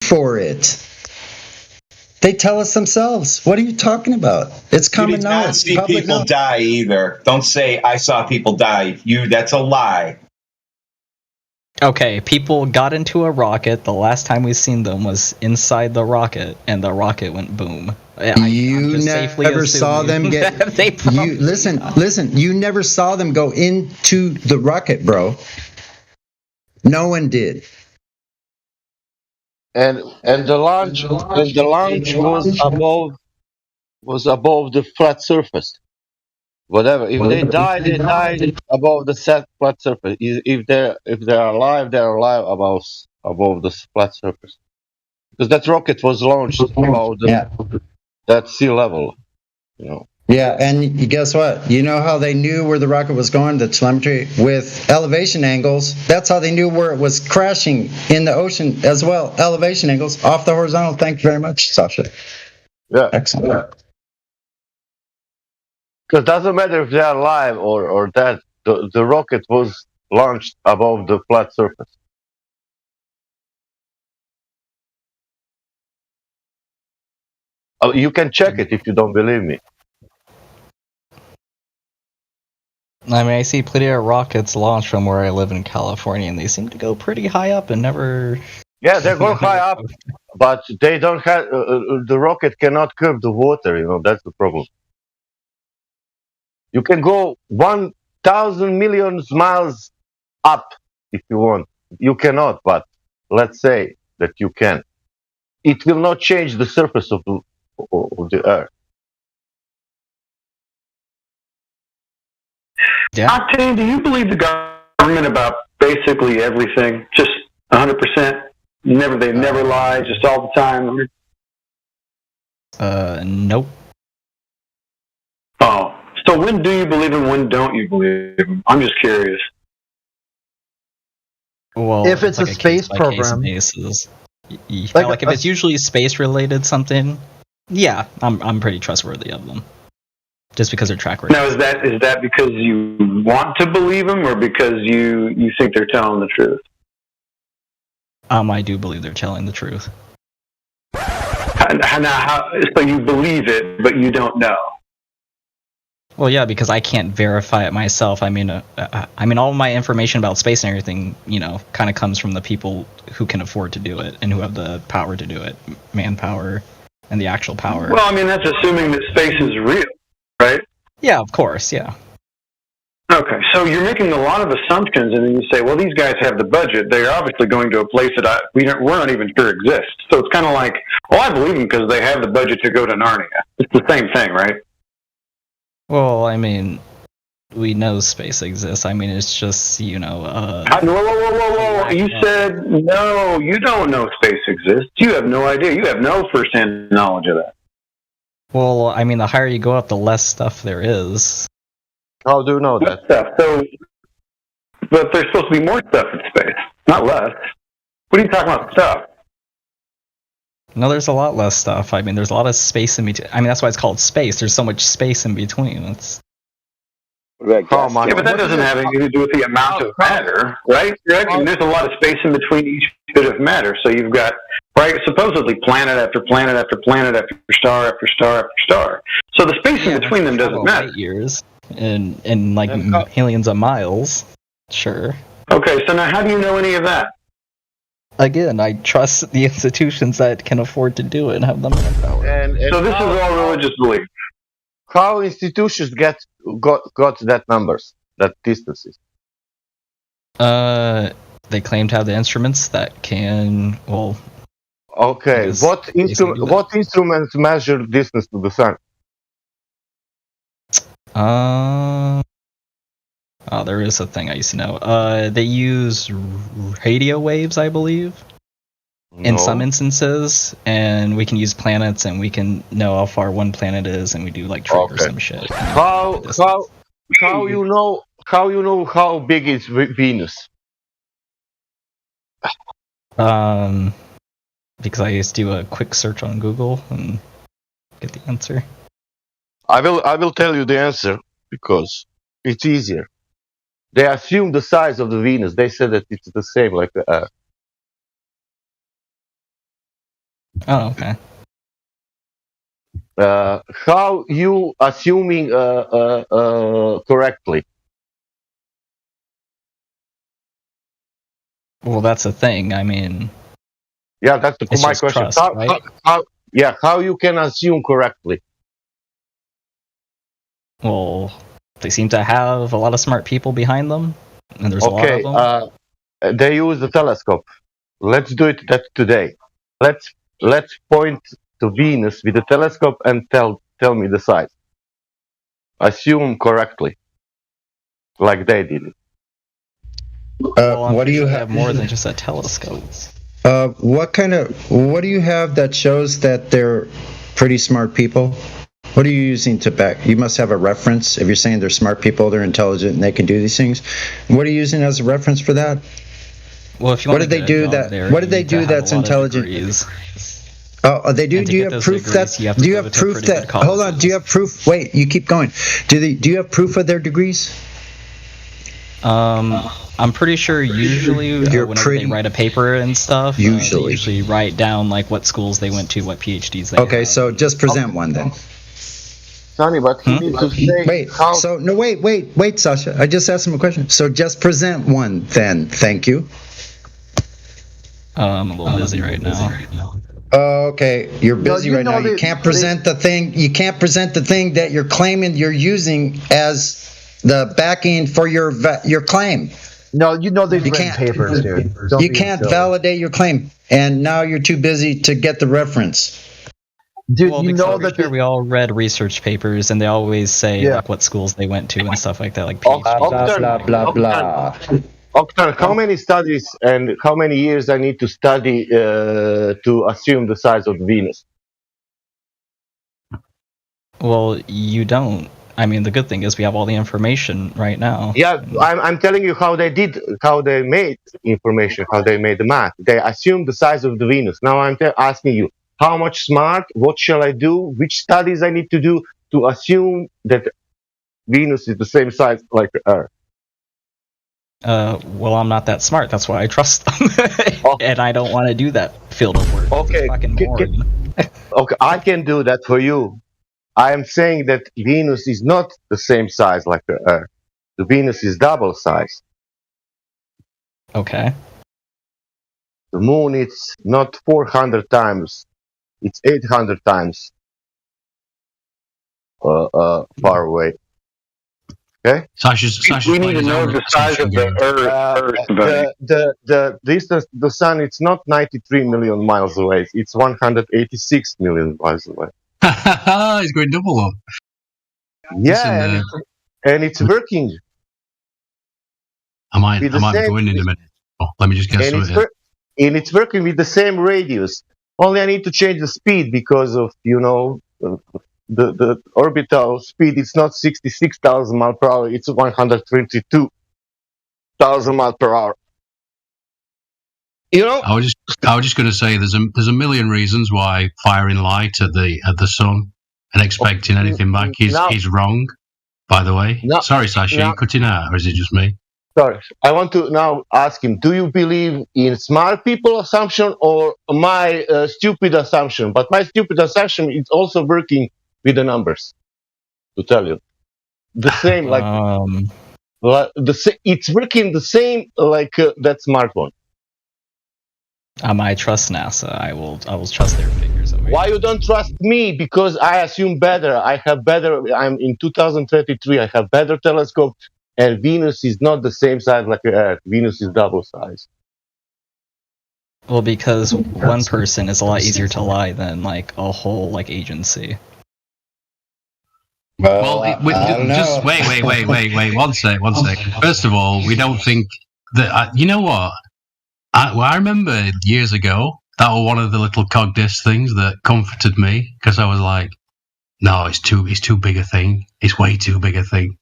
for it. They tell us themselves. What are you talking about? It's You common did not knowledge. see Public people knowledge. die either. Don't say I saw people die. That's a lie. Okay, people got into a rocket. The last time we seen them was inside the rocket, and the rocket went boom. You never saw them get. You listen. You never saw them go into the rocket, bro. No one did. And the launch was above the flat surface. Whatever. If they died above the flat surface. If they're alive, they're alive above the flat surface. Because that rocket was launched above that sea level, you know. Yeah, and guess what? You know how they knew where the rocket was going? The telemetry with elevation angles. That's how they knew where it was crashing in the ocean as well. Elevation angles off the horizontal. Thank you very much, Sasha. Yeah. Excellent. Yeah. Because it doesn't matter if they're alive or dead. The rocket was launched above the flat surface. You can check it if you don't believe me. I mean, I see plenty of rockets launched from where I live in California, and they seem to go pretty high up and never. Yeah, they go high up, but they don't have the rocket cannot curb the water. You know, that's the problem. You can go 1,000 million miles up if you want. You cannot, but let's say that you can. It will not change the surface of the Earth. Yeah. Octane, do you believe the government about basically everything? Just 100%? They never lie, just all the time? Nope. Oh, so when do you believe them? When don't you believe them? I'm just curious. Well, if it's like a space program, basis. Like if it's usually space related something, yeah, I'm pretty trustworthy of them. Just because they're track record. Now, is that because you want to believe them, or because you think they're telling the truth? I do believe they're telling the truth. So you believe it, but you don't know. Well, yeah, because I can't verify it myself. I mean, all of my information about space and everything, kind of comes from the people who can afford to do it and who have the power to do it, manpower, and the actual power. Well, I mean, that's assuming that space is real, right? Yeah, of course, yeah. Okay, so you're making a lot of assumptions, and then you say, well, these guys have the budget. They're obviously going to a place that we're not even sure exists. So it's kind of like, well, I believe them because they have the budget to go to Narnia. It's the same thing, right? Well, I mean, we know space exists. I mean, it's just, Whoa. You said, no, you don't know space exists. You have no idea. You have no first-hand knowledge of that. Well, I mean, the higher you go up, the less stuff there is. How do you know that? Stuff. But there's supposed to be more stuff in space, not less. What are you talking about, stuff? No, there's a lot less stuff. I mean, there's a lot of space in between. I mean, that's why it's called space. There's so much space in between. It's... Yeah, but that doesn't have anything to do with the amount of matter, right? There's a lot of space in between each bit of matter. So you've got, right, supposedly planet after planet after planet after star after star after star. So the space in between them doesn't matter. Light years and like millions of miles. Sure. Okay, so now how do you know any of that? Again, I trust the institutions that can afford to do it and have the manpower. So this is all religious belief. How institutions got that numbers, that distances? They claim to have the instruments that can. Well. Okay. What instruments measure distance to the sun? Oh, there is a thing I used to know. They use radio waves, I believe, in some instances, and we can use planets, and we can know how far one planet is, and we do like trigger some shit. How you know how big is Venus? Because I just do a quick search on Google and get the answer. I will tell you the answer because it's easier. They assume the size of the Venus. They said that it's the same like the Earth. Oh, okay. How you assuming correctly? Well, that's a thing. I mean, Yeah, that's it's my just question. trust, right? How you can assume correctly? Well, they seem to have a lot of smart people behind them, and there's a lot Okay, of them. they use the telescope. Let's do it that today. Let's point to Venus with the telescope and tell me the size. Assume correctly, like they did it. Well, I'm What do pretty you sure they have? have more than just a telescope. What do you have that shows that they're pretty smart people? What are you using to back? You must have a reference. If you're saying they're smart people, they're intelligent, and they can do these things. What are you using as a reference for that? Well, if you What want did to they do what did they do that's intelligent? Oh, they do. And to Do you get have those proof degrees, that? you have to Do you go have to proof pretty that? good Hold on. Do you have proof? Wait, you keep going. Do you have proof of their degrees? I'm pretty sure usually whenever they write a paper and stuff, they usually write down like what schools they went to, what PhDs they Okay, have. so just present one then. Sonny, but you need to say Wait. how. So no, wait, Sasha. I just asked him a question. So just present one then. Thank you. I'm a little busy right now. Okay, you're busy you right now. know You can't present the thing. You can't present the thing that you're claiming you're using as the backing for your claim. No, you know they've You written can't. papers, dude. Don't You be can't silly. validate your claim, and now you're too busy to get the reference. Dude, Well, you because know I'm that sure we all read research papers, and they always say Yeah. like what schools they went to and stuff like that, like Oh, PhDs. Blah blah blah. Octar, how many studies and how many years I need to study to assume the size of Venus? Well, you don't. I mean, the good thing is we have all the information right now. Yeah, I'm telling you how they made information, how they made the math. They assumed the size of the Venus. Now I'm asking you, how much smart? What shall I do? Which studies I need to do to assume that Venus is the same size like Earth? Well, I'm not that smart. That's why I trust them, and I don't want to do that field of work. Okay, It's fucking boring. Okay, I can do that for you. I am saying that Venus is not the same size like the Earth. The Venus is double size. Okay. The Moon, it's not 400 times, it's 800 times far away. Okay. Sasha's We need to playing his know own the size of assumption the game. Earth, buddy. The distance to the Sun, it's not 93 million miles away. It's 186 million miles away. He's going double up. Yeah, and it's working. I might With the be same- going in a minute. Oh, let me just guess And something. it's working with the same radius. Only I need to change the speed because of the orbital speed. It's not 66,000 miles per hour. It's 122,000 miles per hour. You know? I was just going to say there's a million reasons why firing light at the sun and expecting anything back is wrong. By the way, sorry, Sasha, you cutting out, or is it just me? Sorry, I want to now ask him: do you believe in smart people assumption or my stupid assumption? But my stupid assumption is also working with the numbers. To tell you, the same it's working the same like that smartphone. I trust NASA. I will trust their figures over Why here. you don't trust me? Because I assume better. I have better. I'm in 2033. I have better telescope, and Venus is not the same size like Earth. Venus is double size. Well, because one person is a lot easier to lie than like a whole like agency. Well, I don't just know. wait. One sec. First of all, we don't think that. You know what? I remember years ago that was one of the little cogdiss things that comforted me because I was like, no, it's too big a thing. It's way too big a thing.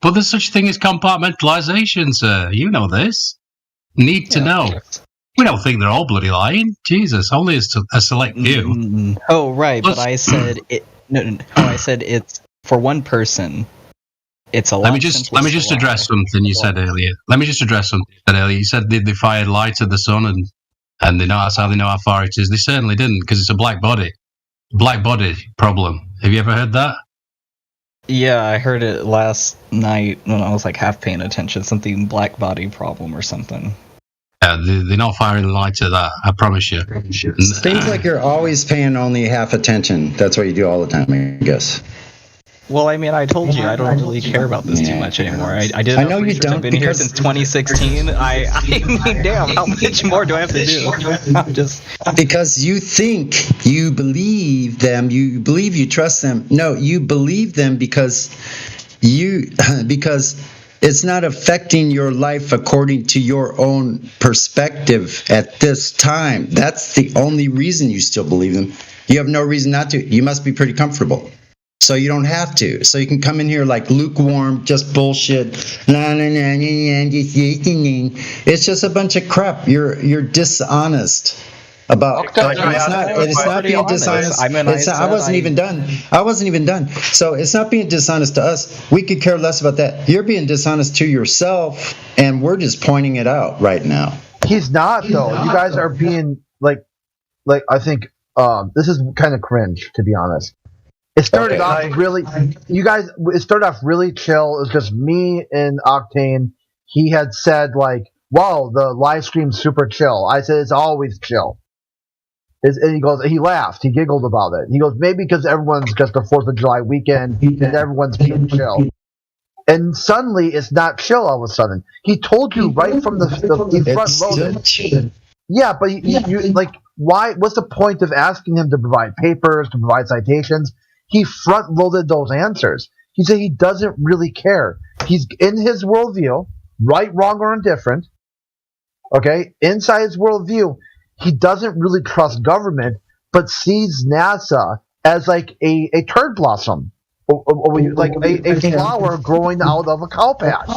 But there's such a thing as compartmentalization, sir. You know this. Need to know. We don't think they're all bloody lying. Jesus, only a select few. Oh, right, but Let's- I said it. No, I said it's for one person. It's a lot. Let me just address something you said earlier. You said they fired light at the sun and and that's how they know how far it is. They certainly didn't, because it's a black body problem. Have you ever heard that? Yeah, I heard it last night when I was like half paying attention. Something black body problem or something. They're not firing the light to that, I promise you. Seems like you're always paying only half attention. That's what you do all the time, I guess. Well, I mean, I told you I don't really care about this too much anymore. I did. I know you don't. I've been here since 2016. I mean, damn, how much more do I have to do? I'm just because you think you believe them, you believe you trust them. No, you believe them because it's not affecting your life according to your own perspective at this time. That's the only reason you still believe them. You have no reason not to. You must be pretty comfortable. So you don't have to. So you can come in here like lukewarm, just bullshit. It's just a bunch of crap. You're dishonest about. It's not being dishonest. I wasn't even done. So it's not being dishonest to us. We could care less about that. You're being dishonest to yourself, and we're just pointing it out right now. He's not though. You guys are being like I think this is kind of cringe, to be honest. It started off really. It started off really chill. It was just me and Octane. He had said like, "Wow, the live stream's super chill." I said, "It's always chill." And he goes, he laughed, he giggled about it. He goes, "Maybe because everyone's just the 4th of July weekend and everyone's being chill." And suddenly, it's not chill. All of a sudden, he told you right from the front loaded. Yeah, but you like, why? What's the point of asking him to provide papers, to provide citations? He front-loaded those answers. He said he doesn't really care. He's in his worldview, right, wrong, or indifferent. Okay? Inside his worldview, he doesn't really trust government, but sees NASA as like a turd blossom. Like a flower growing out of a cow patch.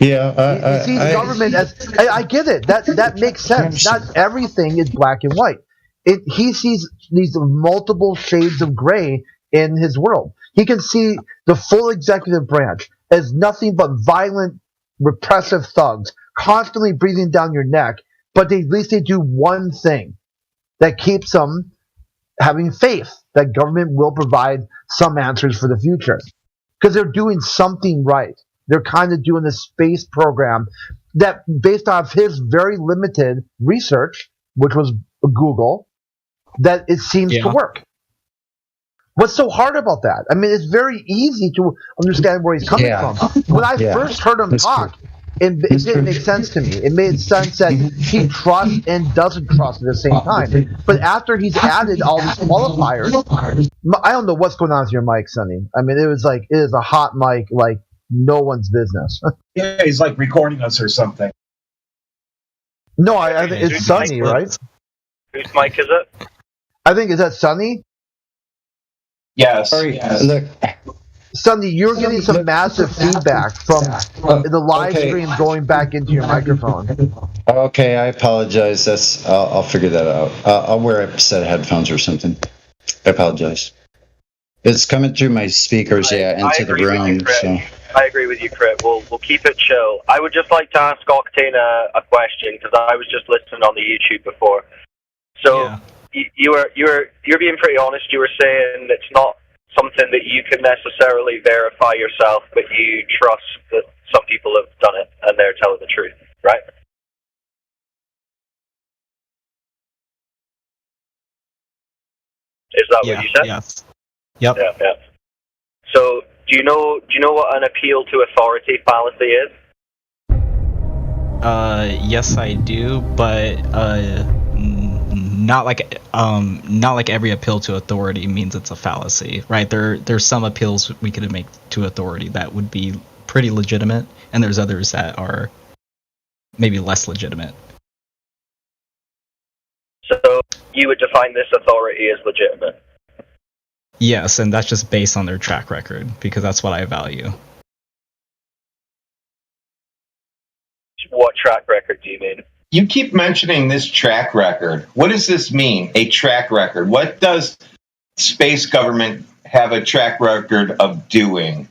Yeah. He sees government as... I get it. That makes sense. Not everything is black and white. He sees these multiple shades of gray in his world. He can see the full executive branch as nothing but violent, repressive thugs constantly breathing down your neck, but at least they do one thing that keeps them having faith that government will provide some answers for the future. Because they're doing something right. They're kind of doing a space program that, based off his very limited research, which was Google, that it seems to work. What's so hard about that? I mean, it's very easy to understand where he's coming from. When I first heard him talk, it didn't make sense to me. It made sense that he trusts and doesn't trust at the same time. But after he's added all these qualifiers, I don't know what's going on with your mic, Sonny. I mean, it is a hot mic like no one's business. Yeah, he's like recording us or something. No, I think it's Sonny, right? Whose mic is it? I think, is that Sonny? Yes. Look, Sonny, you're getting some massive feedback from the live stream going back into your microphone. Okay, I apologize. I'll figure that out. I'll wear a set of headphones or something. I apologize. It's coming through my speakers, into the room. So. I agree with you, Crit. We'll keep it chill. I would just like to ask Octane a question, because I was just listening on the YouTube before. So you're being pretty honest. You were saying it's not something that you can necessarily verify yourself, but you trust that some people have done it and they're telling the truth, right? Is that what you said? Yes. Yep. Yeah. So, do you know what an appeal to authority fallacy is? Yes, I do, but not like every appeal to authority means it's a fallacy, right? There's some appeals we could make to authority that would be pretty legitimate, and there's others that are maybe less legitimate. So you would define this authority as legitimate? Yes, and that's just based on their track record, because that's what I value. What track record do you mean? You keep mentioning this track record. What does this mean, a track record? What does space government have a track record of doing?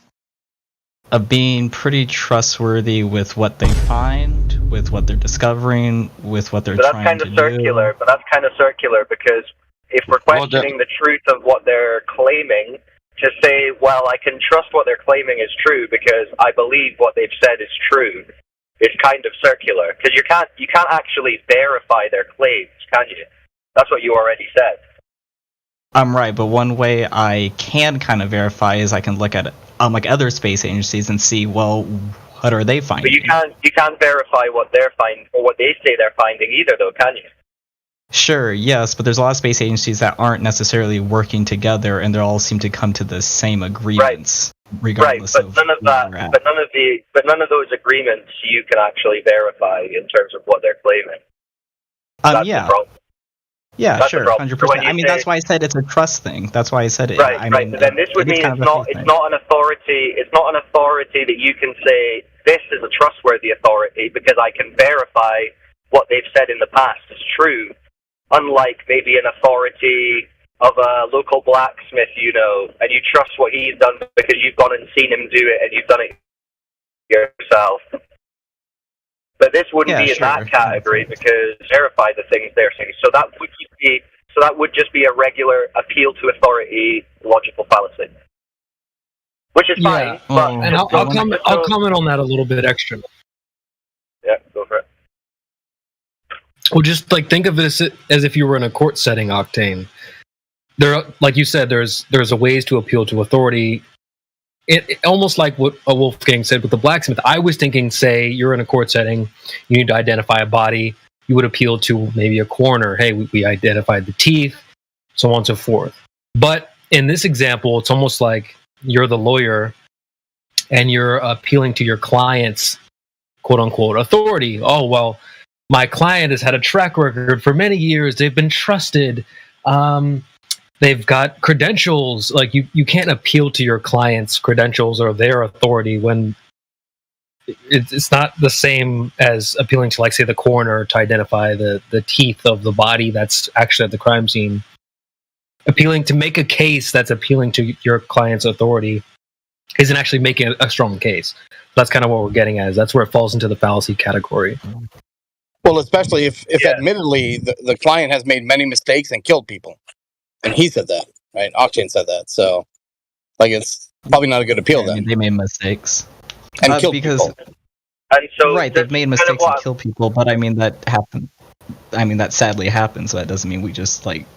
Of being pretty trustworthy with what they find, with what they're discovering, with what they're But that's trying kind to of circular. do. But that's kind of circular because if we're questioning the truth of what they're claiming, to say, well, I can trust what they're claiming is true because I believe what they've said is true, is kind of circular because you can't actually verify their claims, can you? That's what you already said. I'm right, but one way I can kind of verify is I can look at like other space agencies and see, well, what are they finding? But you can't verify what they're finding or what they say they're finding either, though, can you? Sure, yes, but there's a lot of space agencies that aren't necessarily working together, and they all seem to come to the same agreements, regardless but of none of where that, they're at. but none of those agreements you can actually verify in terms of what they're claiming. That's Yeah. the problem. Yeah, That's the sure, problem. 100%. So when you I mean, say- that's why I said it's a trust thing. That's why I said it. Right, I right. mean, But then this would it is mean kind it's of a not faith it's thing. not an authority. It's not an authority that you can say this is a trustworthy authority because I can verify what they've said in the past is true. Unlike maybe an authority of a local blacksmith, and you trust what he's done because you've gone and seen him do it and you've done it yourself. But this wouldn't be in that category because verify the things they're saying. So that would just be a regular appeal to authority logical fallacy, which is fine. But and I'll comment on that a little bit extra. Yeah, go for it. Well, just like think of this as if you were in a court setting, Octane. There, like you said, there's a ways to appeal to authority. It almost like what Wolfgang said with the blacksmith. I was thinking, say you're in a court setting, you need to identify a body. You would appeal to maybe a coroner. Hey, we identified the teeth, so on and so forth. But in this example, it's almost like you're the lawyer and you're appealing to your client's quote unquote authority. Oh, well, my client has had a track record for many years. They've been trusted. They've got credentials. Like you can't appeal to your client's credentials or their authority when it's not the same as appealing to, like, say, the coroner to identify the teeth of the body that's actually at the crime scene. Appealing to make a case that's appealing to your client's authority isn't actually making a strong case. That's kind of what we're getting at. That's where it falls into the fallacy category. Well, especially if admittedly the client has made many mistakes and killed people, and he said that, right? Octane said that, so like it's probably not a good appeal. Then they made mistakes and killed because people. And so right, they've made mistakes and kill people, but I mean that happened. I mean that sadly happens. So that doesn't mean we just like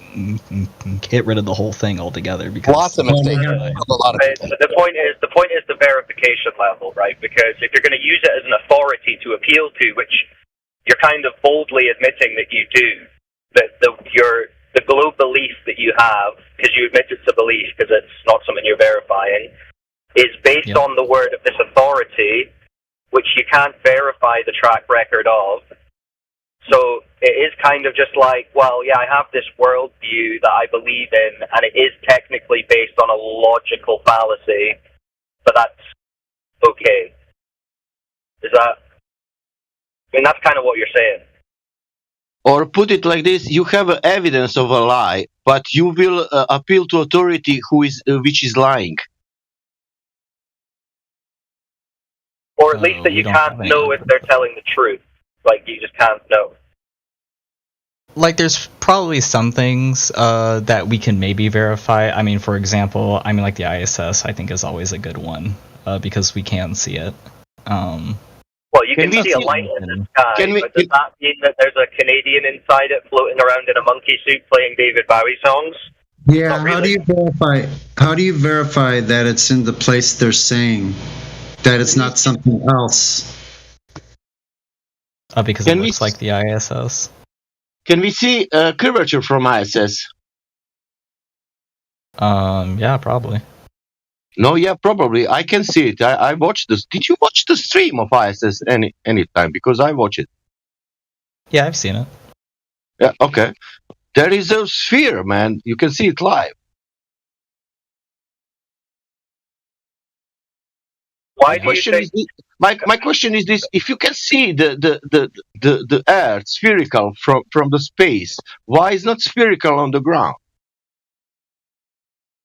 get rid of the whole thing altogether. Because Lots of mistakes. A lot of people. The point is the verification level, right? Because if you're going to use it as an authority to appeal to, which you're kind of boldly admitting that you do, that the globe belief that you have, because you admit it's a belief because it's not something you're verifying, is based on the word of this authority, which you can't verify the track record of. So it is kind of just like, well, yeah, I have this worldview that I believe in, and it is technically based on a logical fallacy, but that's okay. I mean, that's kind of what you're saying. Or put it like this: you have evidence of a lie, but you will appeal to authority which is lying. Or at least that you can't know if they're telling the truth. Like, you just can't know. Like, there's probably some things that we can maybe verify. I mean, for example, like the ISS, I think is always a good one because we can see it. Well, you can see a light in the sky, but does that mean that there's a Canadian inside it floating around in a monkey suit playing David Bowie songs? Yeah, Not really. how do you verify that it's in the place they're saying? That it's not something else? Because it looks like the ISS. Can we see curvature from ISS? Yeah, probably. No, yeah, probably. I can see it. I watched this. Did you watch the stream of ISS any time? Because I watch it. Yeah, I've seen it. Yeah, okay. There is a sphere, man. You can see it live. Why do you think? My question is this: if you can see the Earth spherical from the space, why is not spherical on the ground?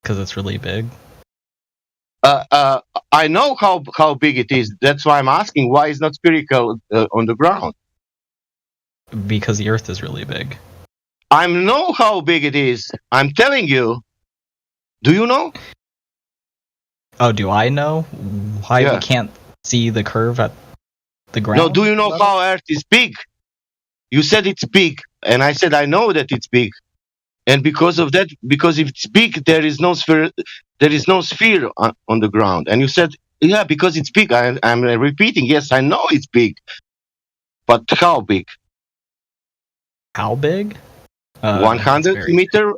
Because it's really big. I know how big it is. That's why I'm asking why it's not spherical on the ground. Because the Earth is really big. I know how big it is. I'm telling you. Do you know? Oh, do I know why Yeah. we can't see the curve at the ground? No, do you know level? how Earth is big? You said it's big, and I said I know that it's big. And because of that, because if it's big, there is no sphere on the ground. And you said, yeah, because it's big. I'm repeating, yes, I know it's big. But how big? How big? 100 meter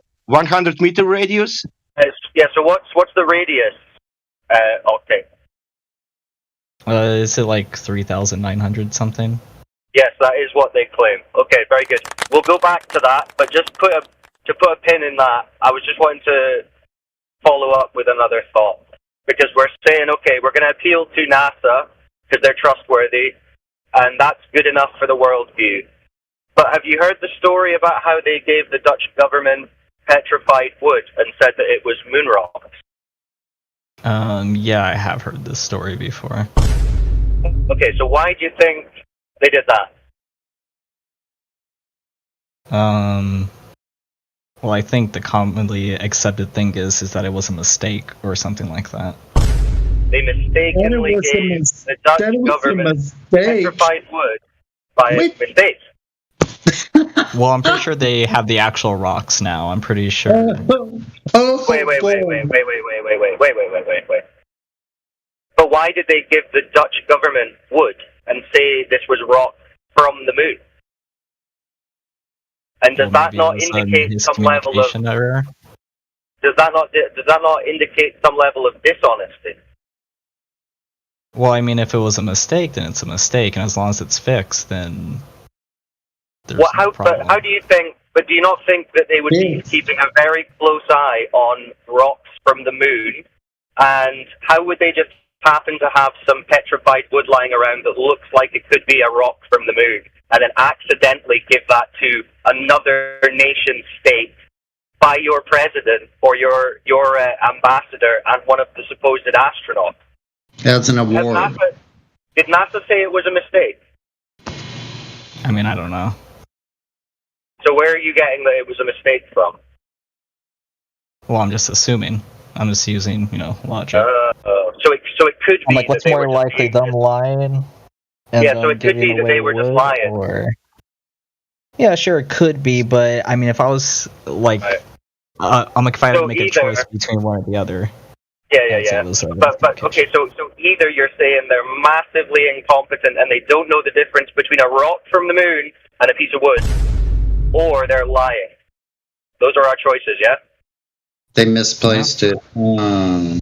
radius? Yeah. So what's the radius? Octane. Is it like 3,900 something? Yes, that is what they claim. Okay, very good. We'll go back to that, but just put a pin in that. I was just wanting to follow up with another thought, because we're saying, okay, we're going to appeal to NASA because they're trustworthy, and that's good enough for the worldview. But have you heard the story about how they gave the Dutch government petrified wood and said that it was moon rock? Yeah, I have heard this story before. Okay, so why do you think they did that? Well, I think the commonly accepted thing is that it was a mistake or something like that. They mistakenly gave the Dutch government petrified wood by mistake. Well, I'm pretty sure they have the actual rocks now. I'm pretty sure. Wait. But why did they give the Dutch government wood and say this was rock from the moon? And does that not indicate some level of error? Does that not indicate some level of dishonesty? Well, I mean, if it was a mistake, then it's a mistake, and as long as it's fixed, then there's no problem. But how do you think? But do you not think that they would be keeping a very close eye on rocks from the moon? And how would they just happen to have some petrified wood lying around that looks like it could be a rock from the moon, and then accidentally give that to another nation state by your president or your ambassador and one of the supposed astronauts? That's an award. Did NASA say it was a mistake? I mean, I don't know. So where are you getting that it was a mistake from? Well, I'm just assuming. I'm just using, logic. So it could be. I'm like, what's more likely, them lying? Yeah, so it could be that they were just lying. Or... Yeah, sure, it could be, but I mean, if I was like, if I had to make a choice between one or the other. Yeah. But okay, so either you're saying they're massively incompetent and they don't know the difference between a rock from the moon and a piece of wood, or they're lying. Those are our choices, yeah? They misplaced it. So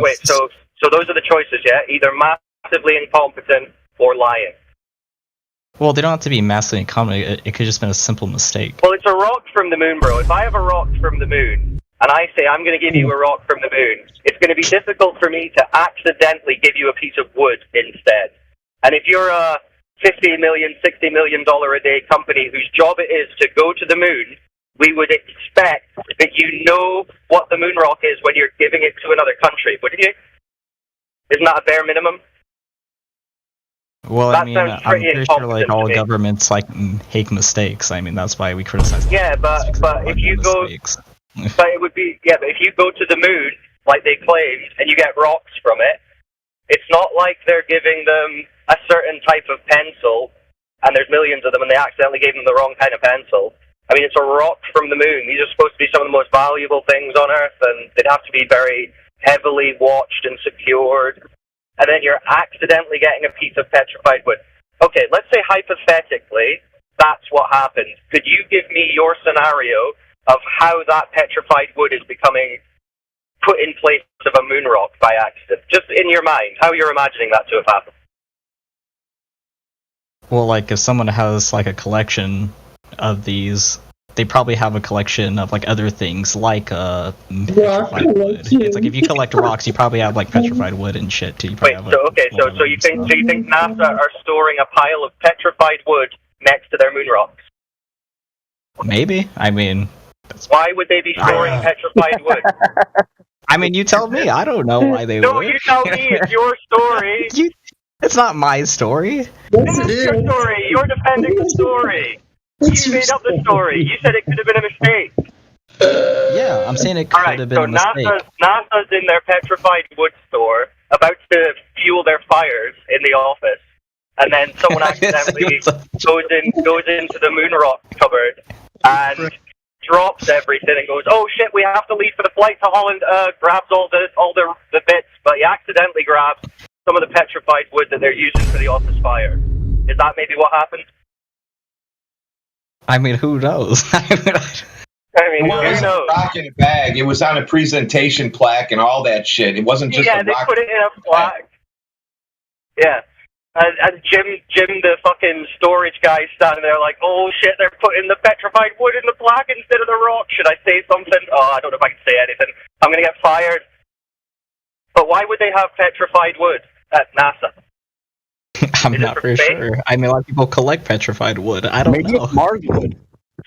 wait, so those are the choices, yeah? Either massively incompetent or lying. Well, they don't have to be massively incompetent. It could just been a simple mistake. Well, it's a rock from the moon, bro. If I have a rock from the moon, and I say I'm going to give you a rock from the moon, it's going to be difficult for me to accidentally give you a piece of wood instead. And if you're a $50 million, $60 million a day company whose job it is to go to the moon, we would expect that you know what the moon rock is when you're giving it to another country, wouldn't you? Isn't that a bare minimum? Well, That I mean, sounds I'm pretty pretty sure incompetent all to me. governments make mistakes. I mean, that's why we criticize them. Yeah, but if you go, mistakes. but it would be but if you go to the moon like they claim and you get rocks from it, it's not like they're giving them a certain type of pencil and there's millions of them and they accidentally gave them the wrong kind of pencil. I mean, it's a rock from the moon. These are supposed to be some of the most valuable things on Earth, and they'd have to be very heavily watched and secured. And then you're accidentally getting a piece of petrified wood. Okay, let's say hypothetically that's what happened. Could you give me your scenario of how that petrified wood is becoming put in place of a moon rock by accident? Just in your mind, how you're imagining that to have happened. Well, like if someone has like a collection of these, they probably have a collection of like other things like petrified wood. It's like if you collect rocks, you probably have like petrified wood and shit too. You Wait, so you think NASA are storing a pile of petrified wood next to their moon rocks? Maybe. I mean, why would they be storing petrified wood? I mean, you tell me. I don't know why they No, would. you tell me. It's your story. It's not my story. It's your story. You're defending the story. You made up the story. You said it could have been a mistake. Yeah, I'm saying it could have been so a mistake. NASA's in their petrified wood store, about to fuel their fires in the office, and then someone accidentally goes into the moon rock cupboard and drops everything and goes, "Oh shit, we have to leave for the flight to Holland." Grabs all the bits, but he accidentally grabs some of the petrified wood that they're using for the office fire. Is that maybe what happened? I mean, who knows? It was a rock in a bag. It was on a presentation plaque and all that shit. It wasn't just a rock. Yeah, they put it in a plaque. Yeah. And Jim, the fucking storage guy, standing there like, "Oh shit, they're putting the petrified wood in the plaque instead of the rock. Should I say something? Oh, I don't know if I can say anything. I'm gonna get fired." But why would they have petrified wood at NASA? I'm not very sure. I mean, a lot of people collect petrified wood. I don't know. It's Mars wood.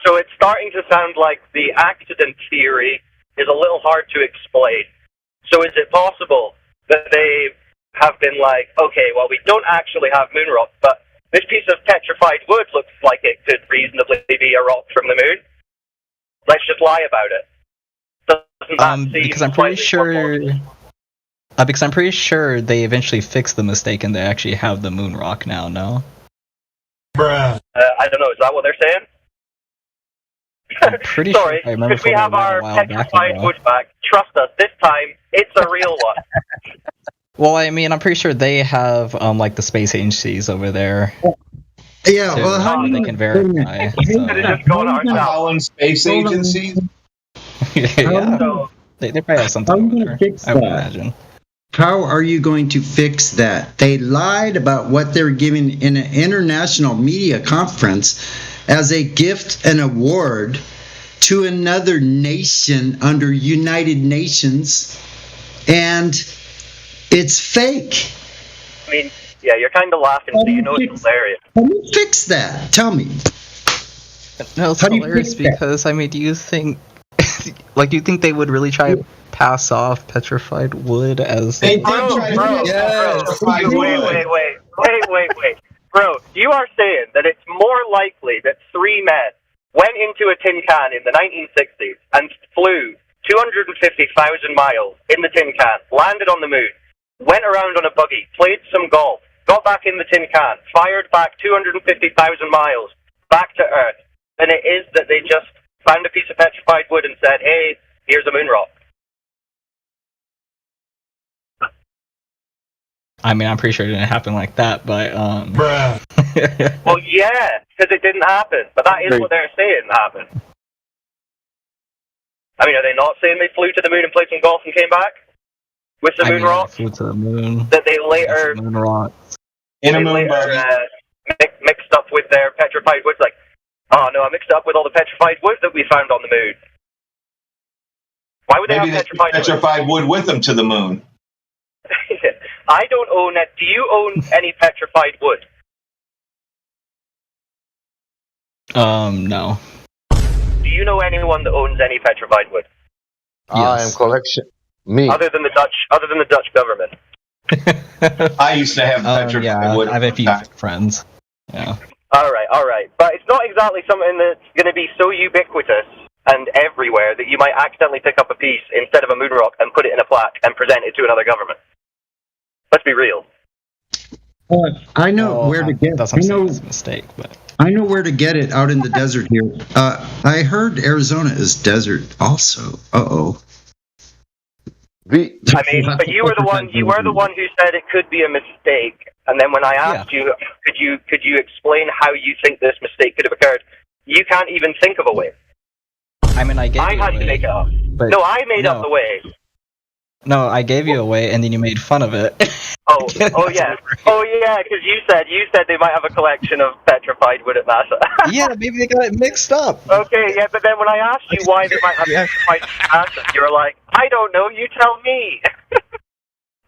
So it's starting to sound like the accident theory is a little hard to explain. So is it possible that they have been like, okay, well, we don't actually have moon rock, but this piece of petrified wood looks like it could reasonably be a rock from the moon. Let's just lie about it. Doesn't that seem because I'm pretty sure. Because I'm pretty sure they eventually fixed the mistake and they actually have the moon rock now. No. I don't know. Is that what they're saying? I'm pretty Sorry, sure I remember could we have our petrified wood back? Trust us, this time it's a real one. Well, I mean, I'm pretty sure they have like the space agencies over there. Yeah, too, well, how they can verify. Holland Space Agency. Yeah, they probably have something over there. I would imagine. How are you going to fix that? They lied about what they were giving in an international media conference as a gift and award to another nation under United Nations, and it's fake. I mean, yeah, you're kind of laughing, so you know it's hilarious. How do you fix that? Tell me. No, it's hilarious because, I mean, do you think they would really try to pass off petrified wood as... They did try Wait. Bro, you are saying that it's more likely that three men went into a tin can in the 1960s and flew 250,000 miles in the tin can, landed on the moon, went around on a buggy, played some golf, got back in the tin can, fired back 250,000 miles back to Earth, than it is that they just found a piece of petrified wood and said, "Hey, here's a moon rock." I mean, I'm pretty sure it didn't happen like that, but Well, yeah, because it didn't happen. But that is what they're saying happened. I mean, are they not saying they flew to the moon and played some golf and came back with the moon rock? Flew to the moon. That they later moon rock in a moon buggy mixed up with their petrified wood. Like, oh no, I mixed it up with all the petrified wood that we found on the moon. Why would they have petrified wood with them to the moon? I don't own it. Do you own any petrified wood? No. Do you know anyone that owns any petrified wood? I am collection. Me. Other than the Dutch government. I used to have petrified wood. I have a few friends. Yeah. All right. But it's not exactly something that's going to be so ubiquitous and everywhere that you might accidentally pick up a piece instead of a moon rock and put it in a plaque and present it to another government. Let's be real. I know where to get. That's a mistake, but I know where to get it out in the desert here. I heard Arizona is desert also. I mean, but you were the one. You were the one who said it could be a mistake, and then when I asked you, could you explain how you think this mistake could have occurred? You can't even think of a way. I mean, I had to make it up. No, I made up the way. No, I gave you away, and then you made fun of it. Oh yeah, because you said they might have a collection of petrified wood at NASA. Yeah, maybe they got it mixed up. Okay, yeah, but then when I asked you why they might have petrified wood at NASA, you were like, "I don't know, you tell me."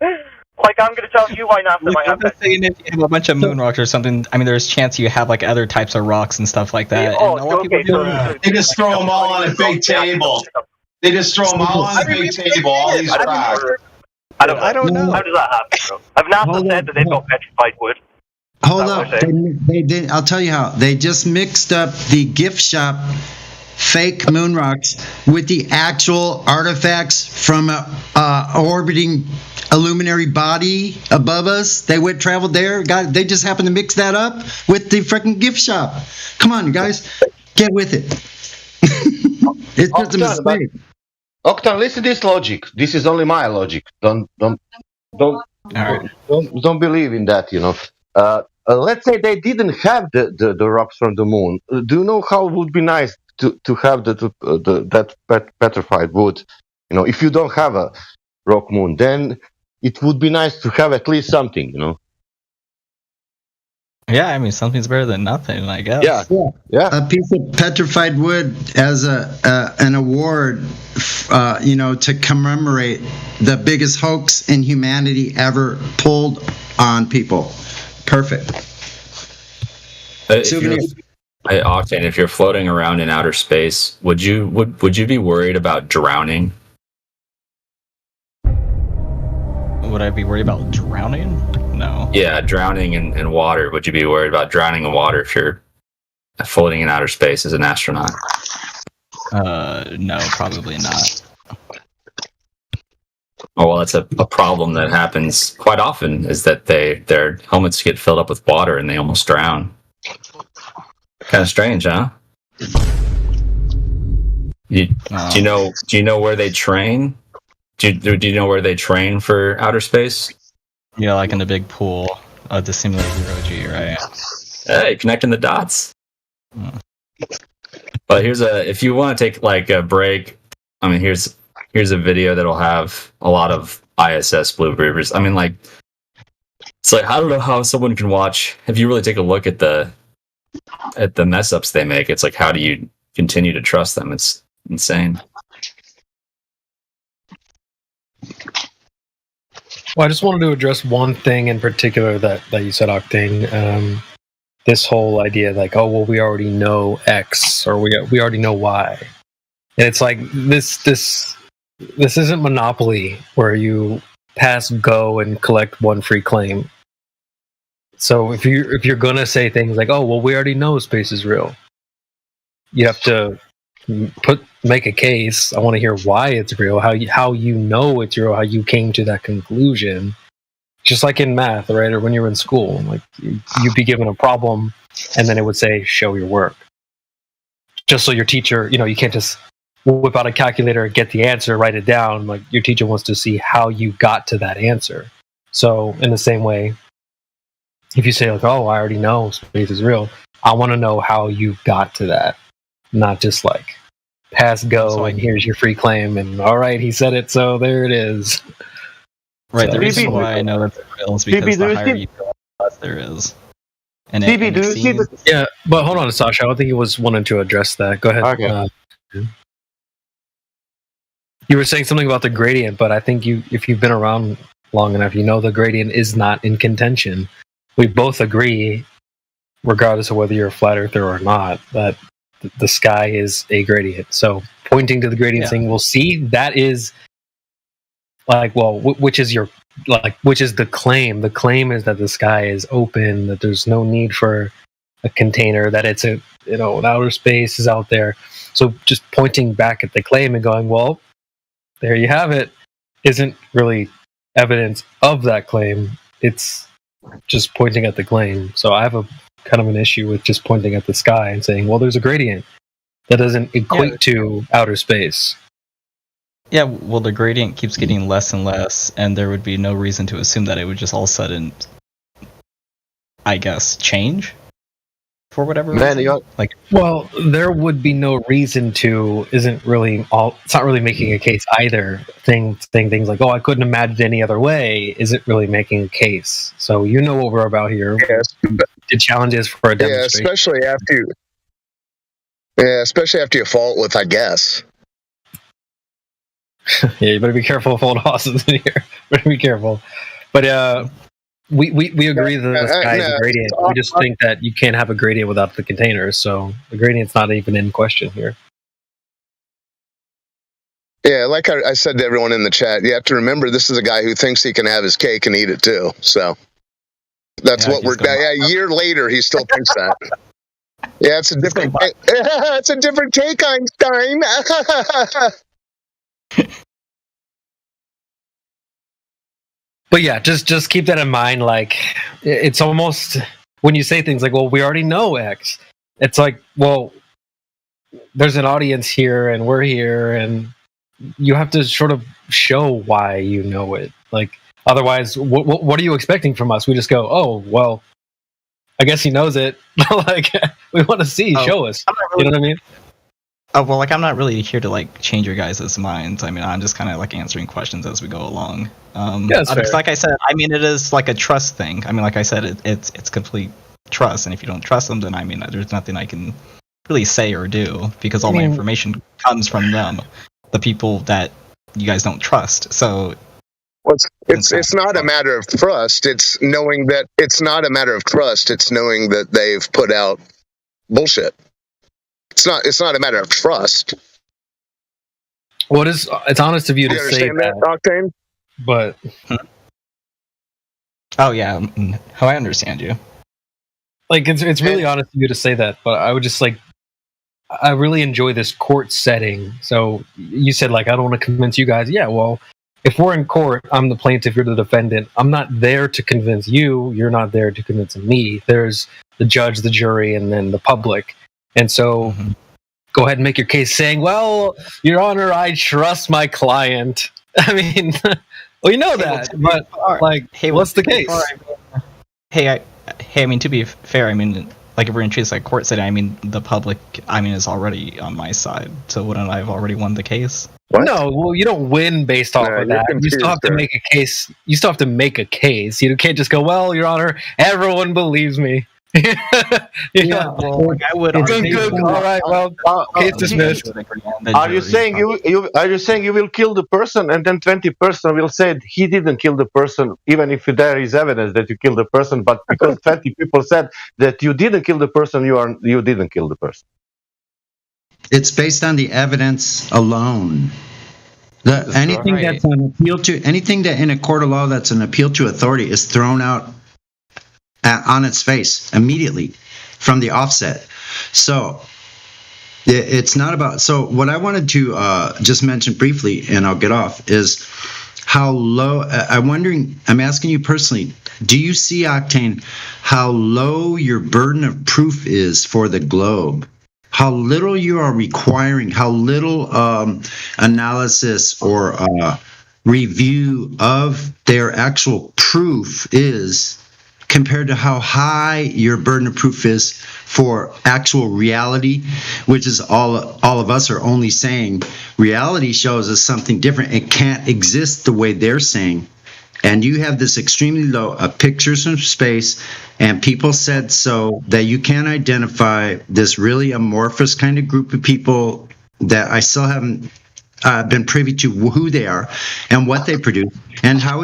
Like, I'm going to tell you why NASA might have that. Saying if you have a bunch of moon rocks or something, I mean, there's a chance you have like other types of rocks and stuff like that. Yeah, They just throw them all on a big table. They just throw them all on the big table, all these rocks. I don't know. No. How does that happen, bro? Have NASA Hold said on, that they've got petrified wood? Hold Is that up. what they're They did. I'll tell you how. They just mixed up the gift shop fake moon rocks with the actual artifacts from a orbiting illuminary body above us. They traveled there. They just happened to mix that up with the freaking gift shop. Come on, guys, get with it. It's just a mistake. Octan, listen to this logic. This is only my logic. Don't believe in that. Let's say they didn't have the rocks from the moon. Do you know how it would be nice to have that petrified wood? If you don't have a rock moon, then it would be nice to have at least something. Yeah, I mean something's better than nothing, I guess. Yeah. A piece of petrified wood as an award, to commemorate the biggest hoax in humanity ever pulled on people. Perfect. Hey, Octane, if you're floating around in outer space, would you be worried about drowning? Would I be worried about drowning? No. Yeah, drowning in water. Would you be worried about drowning in water if you're floating in outer space as an astronaut? No, probably not. Oh, well, that's a problem that happens quite often, is that their helmets get filled up with water and they almost drown. Kind of strange, huh? Do you know where they train? Do you know where they train for outer space? Yeah, like in the big pool of the simulator Zero-G, right? Hey, connecting the dots. But if you want to take like a break, I mean, here's a video that'll have a lot of ISS bloopers. I mean, like, it's like, I don't know how someone can watch. If you really take a look at the mess ups they make, it's like, how do you continue to trust them? It's insane. Well, I just wanted to address one thing in particular that you said, Octane. This whole idea, like, oh well, we already know X or we already know Y, and it's like this isn't Monopoly where you pass go and collect one free claim. So if you're gonna say things like, oh well, we already know space is real, you have to make a case. I want to hear why it's real, how you know it's real, how you came to that conclusion. Just like in math, right? Or when you're in school, like you'd be given a problem and then it would say, show your work. Just so your teacher, you can't just whip out a calculator, get the answer, write it down. Like your teacher wants to see how you got to that answer. So in the same way, if you say like, oh, I already know space is real, I want to know how you got to that. Not just like pass go and here's your free claim and all right, he said it, so there it is. Right, So, the reason why I know that they're real is because the higher you go, the less there is. And do you see the... Yeah, but hold on, Sasha. I don't think he was wanting to address that. Go ahead. Okay. You were saying something about the gradient, but I think if you've been around long enough, you know the gradient is not in contention. We both agree, regardless of whether you're a flat earther or not, that the sky is a gradient. So pointing to the gradient, saying, "We'll see," that is like, well, which is the claim? The claim is that the sky is open, that there's no need for a container, that it's an outer space is out there. So just pointing back at the claim and going, well, there you have it, isn't really evidence of that claim. It's just pointing at the claim. So I have a kind of an issue with just pointing at the sky and saying, well, there's a gradient. That doesn't equate to outer space. Yeah, well, the gradient keeps getting less and less, and there would be no reason to assume that it would just all of a sudden, I guess, change for whatever reason. Well, there would be no reason to. It's not really making a case either. Saying things like, "Oh, I couldn't imagine any other way," isn't really making a case. So you know what we're about here. Yes. The challenge is for a demonstration. Especially after you fault with, I guess. Yeah, you better be careful of old horses in here. Better be careful. But we agree that the sky is a gradient. We just think that you can't have a gradient without the containers. So the gradient's not even in question here. Yeah, like I said to everyone in the chat, you have to remember this is a guy who thinks he can have his cake and eat it too. So that's what we're. A year later, he still thinks that. Yeah, it's a different. It's a different take, Einstein. But yeah, just keep that in mind. Like, it's almost when you say things like, "Well, we already know X." It's like, well, there's an audience here, and we're here, and you have to sort of show why you know it. Like, otherwise, what are you expecting from us? We just go, "Oh, well, I guess he knows it." Like, we want to see, show us. You know what I mean? Oh, well, like, I'm not really here to, like, change your guys' minds. I mean, I'm just kind of, like, answering questions as we go along. Because, like I said, I mean, it is, like, a trust thing. I mean, like I said, it's complete trust, and if you don't trust them, then, I mean, there's nothing I can really say or do, because all my information comes from them, the people that you guys don't trust. So... Well, it's not a matter of trust. It's knowing that it's not a matter of trust. It's knowing that they've put out bullshit. It's not a matter of trust. Well, it's honest of you to say that, Octane? But oh yeah, how I understand you. Like, it's really honest of you to say that, but I would just like, I really enjoy this court setting. So you said, like, I don't want to convince you guys. Yeah, well, if we're in court, I'm the plaintiff, you're the defendant. I'm not there to convince you. You're not there to convince me. There's the judge, the jury, and then the public. And so go ahead and make your case saying, well, Your Honor, I trust my client. I mean, well, you know that, but like, hey, what's the case? I mean, to be fair, I mean, like, if we're in treat like court setting, I mean, the public, I mean, is already on my side. So wouldn't I have already won the case? What? No, well, you don't win based off of that. You still have to make a case. You still have to make a case. You can't just go, well, Your Honor, everyone believes me. Well, like I would. Good. All right. Well, case dismissed. Are you saying you will kill the person, and then 20% will say he didn't kill the person, even if there is evidence that you killed the person, but because 20 people said that you didn't kill the person, you didn't kill the person. It's based on the evidence alone. Anything that's an appeal to, anything that in a court of law that's an appeal to authority is thrown out on its face immediately from the offset. So it's not about. So what I wanted to just mention briefly, and I'll get off, is how low. I'm asking you personally, do you see, Octane, how low your burden of proof is for the Globe? How little you are requiring, how little analysis or review of their actual proof is compared to how high your burden of proof is for actual reality, which is all of us are only saying reality shows us something different. It can't exist the way they're saying. And you have this extremely low pictures from space, and people said so that you can't identify this really amorphous kind of group of people that I still haven't been privy to who they are and what they produce, and how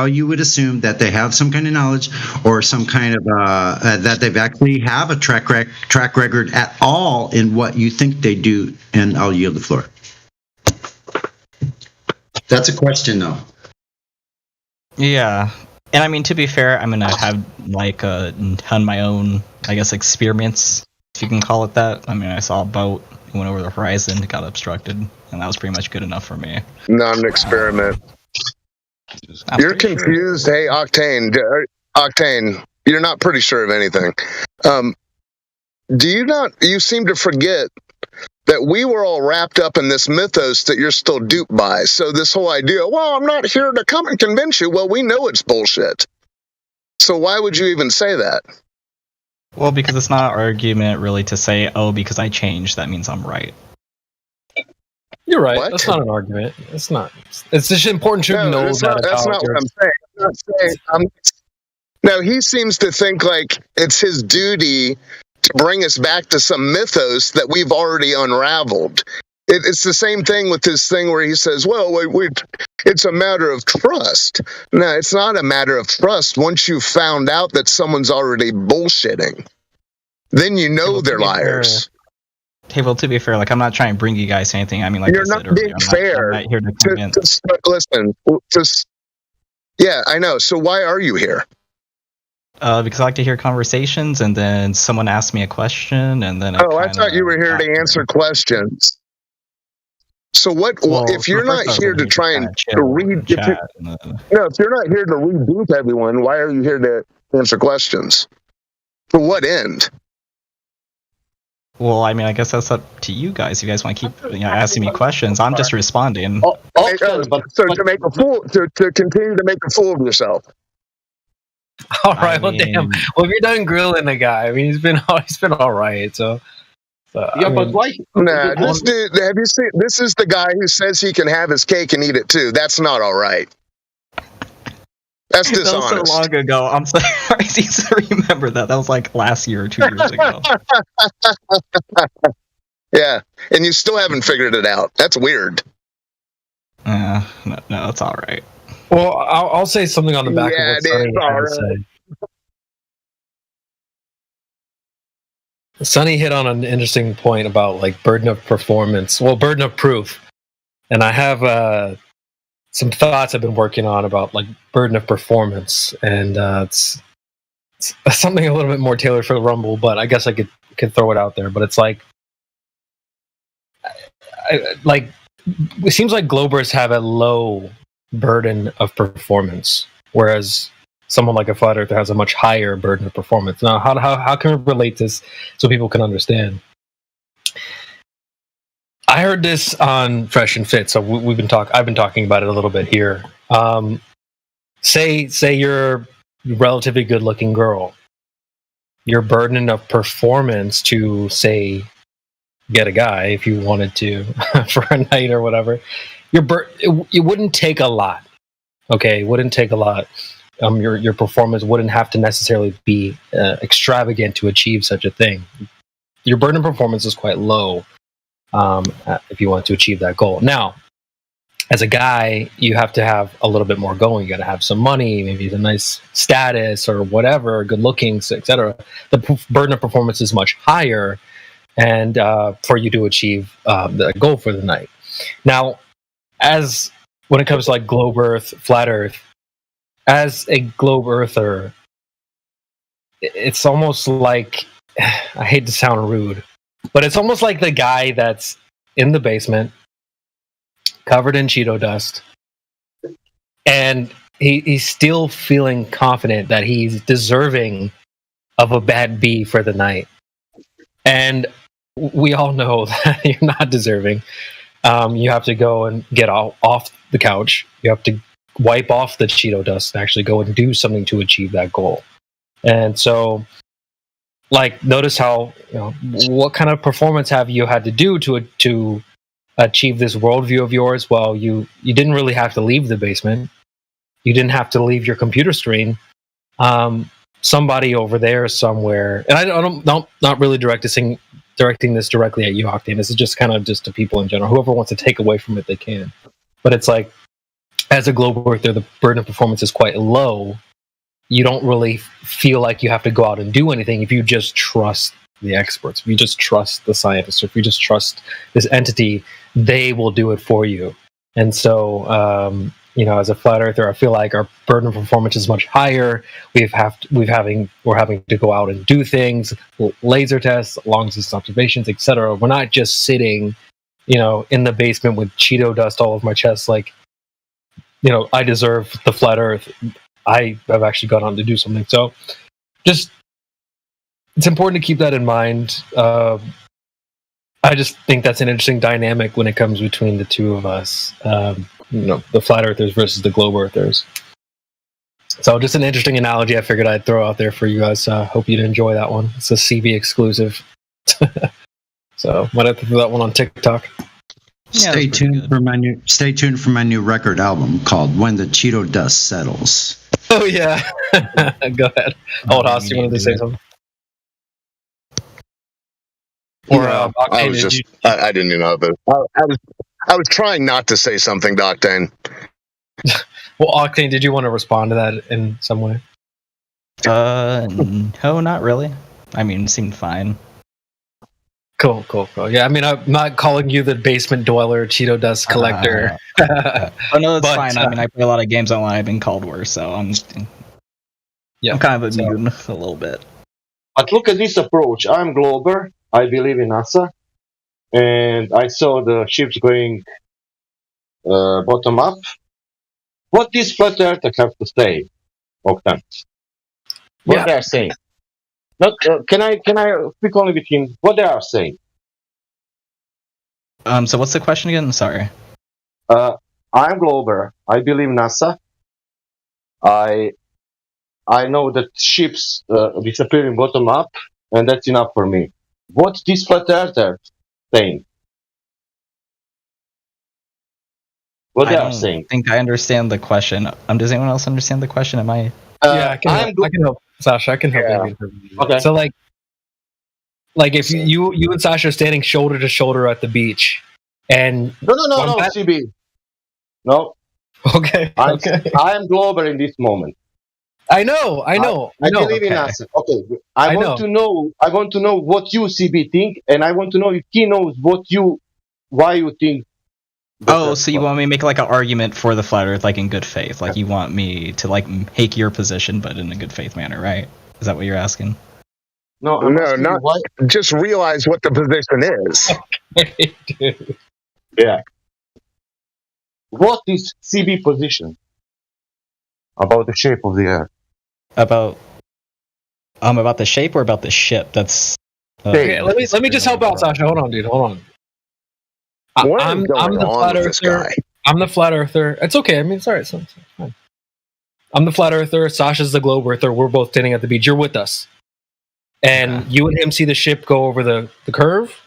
you would assume that they have some kind of knowledge or some kind of that they've actually have a track record at all in what you think they do. And I'll yield the floor. That's a question, though. Yeah, and I mean, to be fair, I'm gonna have like on my own, I guess, experiments, if you can call it that. I mean, I saw a boat, it went over the horizon, it got obstructed, and that was pretty much good enough for me. Not an experiment. You're confused. Sure. Hey, Octane, you're not pretty sure of anything. You seem to forget that we were all wrapped up in this mythos that you're still duped by. So this whole idea, well, I'm not here to come and convince you. Well, we know it's bullshit. So why would you even say that? Well, because it's not an argument really to say, oh, because I changed, that means I'm right. You're right. What? That's not an argument. It's not. It's just important to know that. That's not what I'm saying. No, he seems to think like it's his duty to bring us back to some mythos that we've already unraveled. It's the same thing with this thing where he says, well, it's a matter of trust. No, it's not a matter of trust. Once you've found out that someone's already bullshitting, then you know they're liars. Hey, well, to be fair, like I'm not trying to bring you guys to anything. I mean, like You're I said not earlier, being I'm fair. not here to convince. Listen, yeah, I know. So why are you here? Because I like to hear conversations, and then someone asked me a question, and then I thought you were here to answer questions. So what? Well, if you're first not I here was to try and chill to read, and chat, and then, if you're not here to reboot everyone, why are you here to answer questions? For what end? well, I mean, I guess that's up to you guys. If you guys want to keep asking me questions, I'm just responding. So to make a fool, to continue to make a fool of yourself. All right. Well, damn. Well, if you're done grilling the guy, I mean, he's been all right. So yeah, but why? Nah, this dude. Have you seen? This is the guy who says he can have his cake and eat it too. That's not all right. That's dishonest. That was so long ago. I'm surprised you still remember that. That was like last year or 2 years ago. Yeah, and you still haven't figured it out. That's weird. No, it's all right. Well, I'll say something on the back of what Sonny it's all had to right. say. Sonny hit on an interesting point about like burden of performance. Well, burden of proof, and I have some thoughts I've been working on about like burden of performance, and it's something a little bit more tailored for the Rumble, but I guess I could throw it out there. But it's like it seems like Globers have a low burden of performance, whereas someone like a Flat Earther has a much higher burden of performance. Now, how can we relate this so people can understand? I heard this on Fresh and Fit, so I've been talking about it a little bit here. Say you're a relatively good-looking girl. Your burden of performance to, say, get a guy if you wanted to for a night or whatever, it wouldn't take a lot. Okay, it wouldn't take a lot. Your performance wouldn't have to necessarily be extravagant to achieve such a thing. Your burden of performance is quite low if you want to achieve that goal. Now, as a guy, you have to have a little bit more going. You got to have some money, maybe a nice status or whatever, good lookings, etc. The burden of performance is much higher, and for you to achieve the goal for the night. Now, when it comes to like Globe Earth, Flat Earth, as a Globe Earther, it's almost like, I hate to sound rude, but it's almost like the guy that's in the basement, covered in Cheeto dust, and he's still feeling confident that he's deserving of a bad B for the night. And we all know that you're not deserving. You have to go and get off the couch. You have to wipe off the Cheeto dust and actually go and do something to achieve that goal. And so, like, notice how, what kind of performance have you had to do to achieve this worldview of yours? Well, you didn't really have to leave the basement. You didn't have to leave your computer screen. Somebody over there somewhere, and I'm not really directing this directly at you, Octane. This is just kind of just to people in general. Whoever wants to take away from it, they can. But it's like, as a Globe Earther, the burden of performance is quite low. You don't really feel like you have to go out and do anything if you just trust the experts. If you just trust the scientists, or if you just trust this entity, they will do it for you. And so, as a Flat Earther, I feel like our burden of performance is much higher. We're having to go out and do things, laser tests, long distance observations, etc. We're not just sitting, in the basement with Cheeto dust all over my chest, like, I deserve the Flat Earth. I have actually gone on to do something. So, it's important to keep that in mind. I just think that's an interesting dynamic when it comes between the two of us. The Flat Earthers versus the Globe Earthers. So just an interesting analogy I figured I'd throw out there for you guys. Hope you'd enjoy that one. It's a CB exclusive. So might have to do that one on TikTok. Stay tuned for my new record album called When the Cheeto Dust Settles. Oh yeah. Go ahead. Old Hoss, you wanted to say something? Or I was just I didn't know, but I was trying not to say something, Octane. Well, Octane, did you want to respond to that in some way? No, not really. I mean, it seemed fine. Cool. Yeah, I mean, I'm not calling you the basement dweller, Cheeto dust collector. Oh no, that's fine. I mean, I play a lot of games online. I've been called worse, so I'm kind of immune a little bit. But look at this approach. I'm Glober. I believe in NASA, and I saw the ships going bottom up. What these flat earthers have to say, Octan? What they are saying? Not can I speak only between what they are saying? So what's the question again? Sorry. I'm Glober. I believe NASA. I know that ships disappearing bottom up, and that's enough for me. What's this flat earther saying? What they are saying? I think I understand the question. Does anyone else understand the question? Am I? I can help. Sasha, I can help. Yeah. Okay. So like if you and Sasha are standing shoulder to shoulder at the beach, and no, CB. No. Okay. I am Glober in this moment. I know. I believe in us. Okay. I want to know what you CB think, and I want to know if he knows why you think. Oh, so you want me to make like an argument for the flat Earth, like in good faith? Like you want me to like take your position, but in a good faith manner, right? Is that what you're asking? No, not just realize what the position is. Yeah. What is CB position about the shape of the Earth? About the shape or about the ship? That's okay. Let me just help out, Sasha. Hold on, dude. Hold on. I'm the flat earther. I'm the flat earther. It's okay. I mean, it's alright. It's fine. I'm the flat earther. Sasha's the globe earther. We're both standing at the beach. You're with us, and you and him see the ship go over the curve.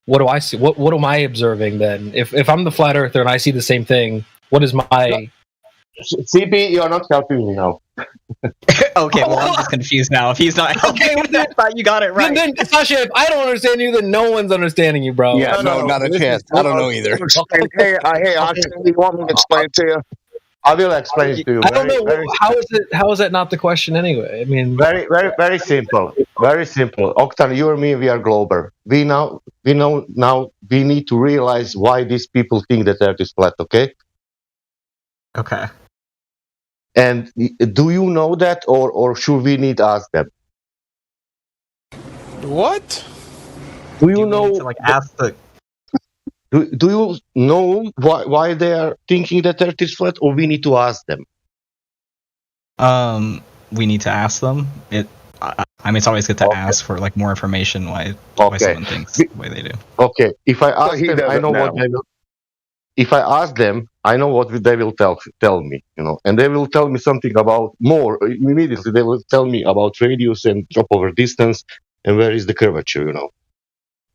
What do I see? What am I observing then? If I'm the flat earther and I see the same thing, what is my? CB, you're not helping me now. Okay, well, I'm just confused now. If he's not helping, I thought you got it right. Then, Sasha, if I don't understand you, then no one's understanding you, bro. Yeah, no, not a chance. I don't know either. Hey, Austin, do you want me to explain it to you? I will explain it to you. I don't know. How is that not the question anyway? I mean, very simple. Very simple. Octan, you and me, we are Glober. We know now. We need to realize why these people think that Earth is flat. Okay. Okay. And do you know that, or should we need to ask them? What? Do you know? To, like, ask the. Do you know why they are thinking that Earth is flat, or we need to ask them? We need to ask them. I mean, it's always good to ask for like more information why someone thinks the way they do. Okay, if I ask them, I know what they will. If I ask them, I know what they will tell me, and they will tell me something about more immediately. They will tell me about radius and drop over distance and where is the curvature,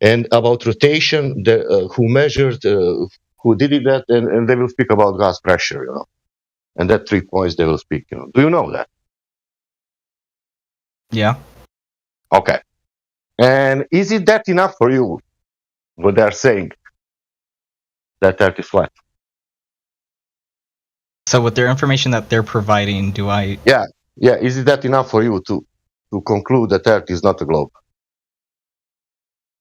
and about rotation, who measured, who did that, and they will speak about gas pressure, and that 3 points they will speak. Do you know that? Yeah. Okay. And is it that enough for you? What they are saying? That Earth is flat. So with their information that they're providing, do I? Yeah. Is it that enough for you to conclude that Earth is not a globe?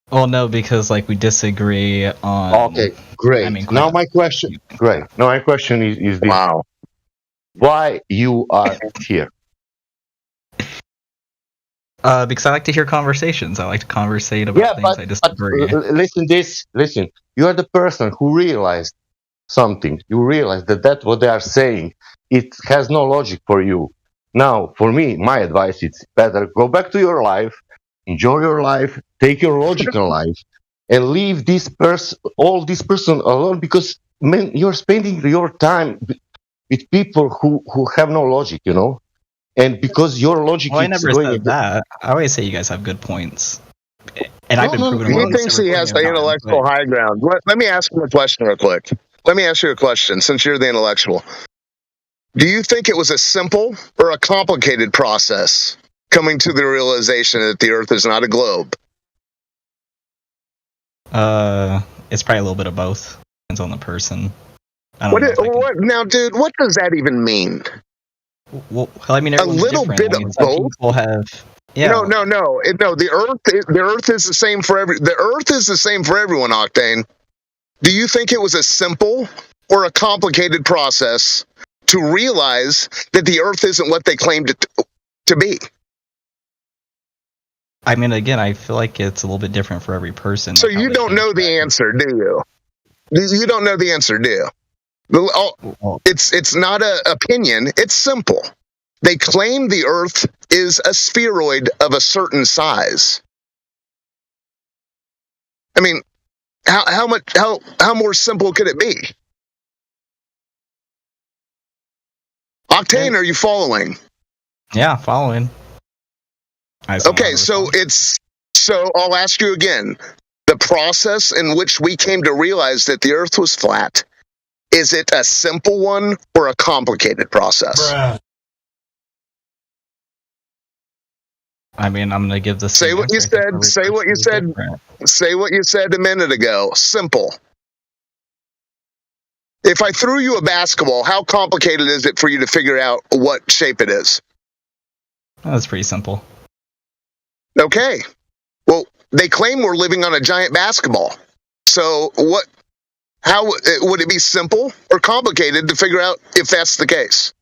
Well, no, because like we disagree on. Okay, great. Now my question. Great. Now my question is this: wow, why you are here? Because I like to hear conversations. I like to conversate about things I disagree. Listen. You are the person who realized something. You realize that what they are saying, it has no logic for you. Now, for me, my advice is better go back to your life, enjoy your life, take your logical life, and leave this person alone, because you're spending your time with people who have no logic, And because your logic I never said that. I always say you guys have good points. And I've been proven wrong. He thinks he has the intellectual high ground. Let me ask him a question real quick. Let me ask you a question, since you're the intellectual. Do you think it was a simple or a complicated process coming to the realization that the Earth is not a globe? It's probably a little bit of both. Depends on the person. Now, dude, what does that even mean? Well, I mean, a little bit of both. People have Yeah. No. The Earth is the same for the Earth is the same for everyone, Octane. Do you think it was a simple or a complicated process to realize that the Earth isn't what they claimed it to be? I mean, again, I feel like it's a little bit different for every person. So you don't know the answer, do you? You don't know the answer, do you? It's not an opinion. It's simple. They claim the Earth is a spheroid of a certain size. I mean, how more simple could it be? Octane, are you following? Yeah, following. Okay, so I'll ask you again. The process in which we came to realize that the Earth was flat, is it a simple one or a complicated process? Bruh. I mean, I'm gonna give this. Say what you said. Say what you said. Say what you said a minute ago. Simple. If I threw you a basketball, how complicated is it for you to figure out what shape it is? That's pretty simple. Okay. Well, they claim we're living on a giant basketball. So what? How would it be simple or complicated to figure out if that's the case?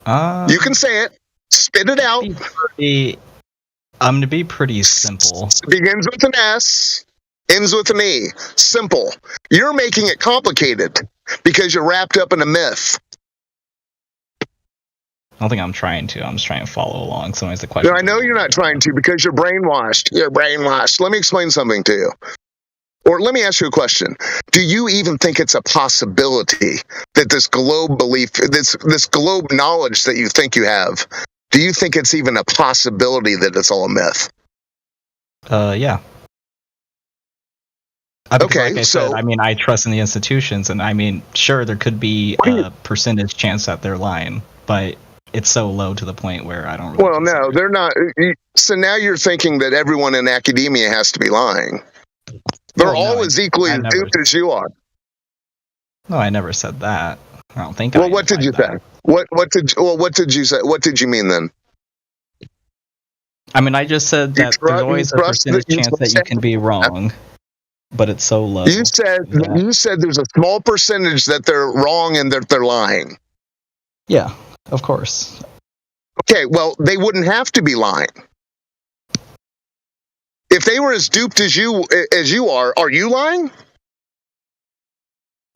You can say it. Spit it out. I'm going to be pretty simple. Begins with an S, ends with an E. Simple. You're making it complicated because you're wrapped up in a myth. I don't think I'm trying to. I'm just trying to follow along. Sometimes the question. No, I know you're not trying to because you're brainwashed. You're brainwashed. Let me explain something to you. Or let me ask you a question. Do you even think it's a possibility that this globe belief, this globe knowledge that you think you have, do you think it's even a possibility that it's all a myth? Yeah. Okay, like I said, I mean, I trust in the institutions, and I mean, sure, there could be a percentage chance that they're lying, but it's so low to the point where I don't really. Well, no, they're not. So now you're thinking that everyone in academia has to be lying. They're all as equally duped as you are. No, I never said that. I don't think. Well, what did you say? What did you say? What did you mean then? I mean, I just said that there's always a percentage chance that you can be wrong, but it's so low. You said there's a small percentage that they're wrong and that they're lying. Yeah, of course. Okay, well, they wouldn't have to be lying. If they were as duped as you are you lying?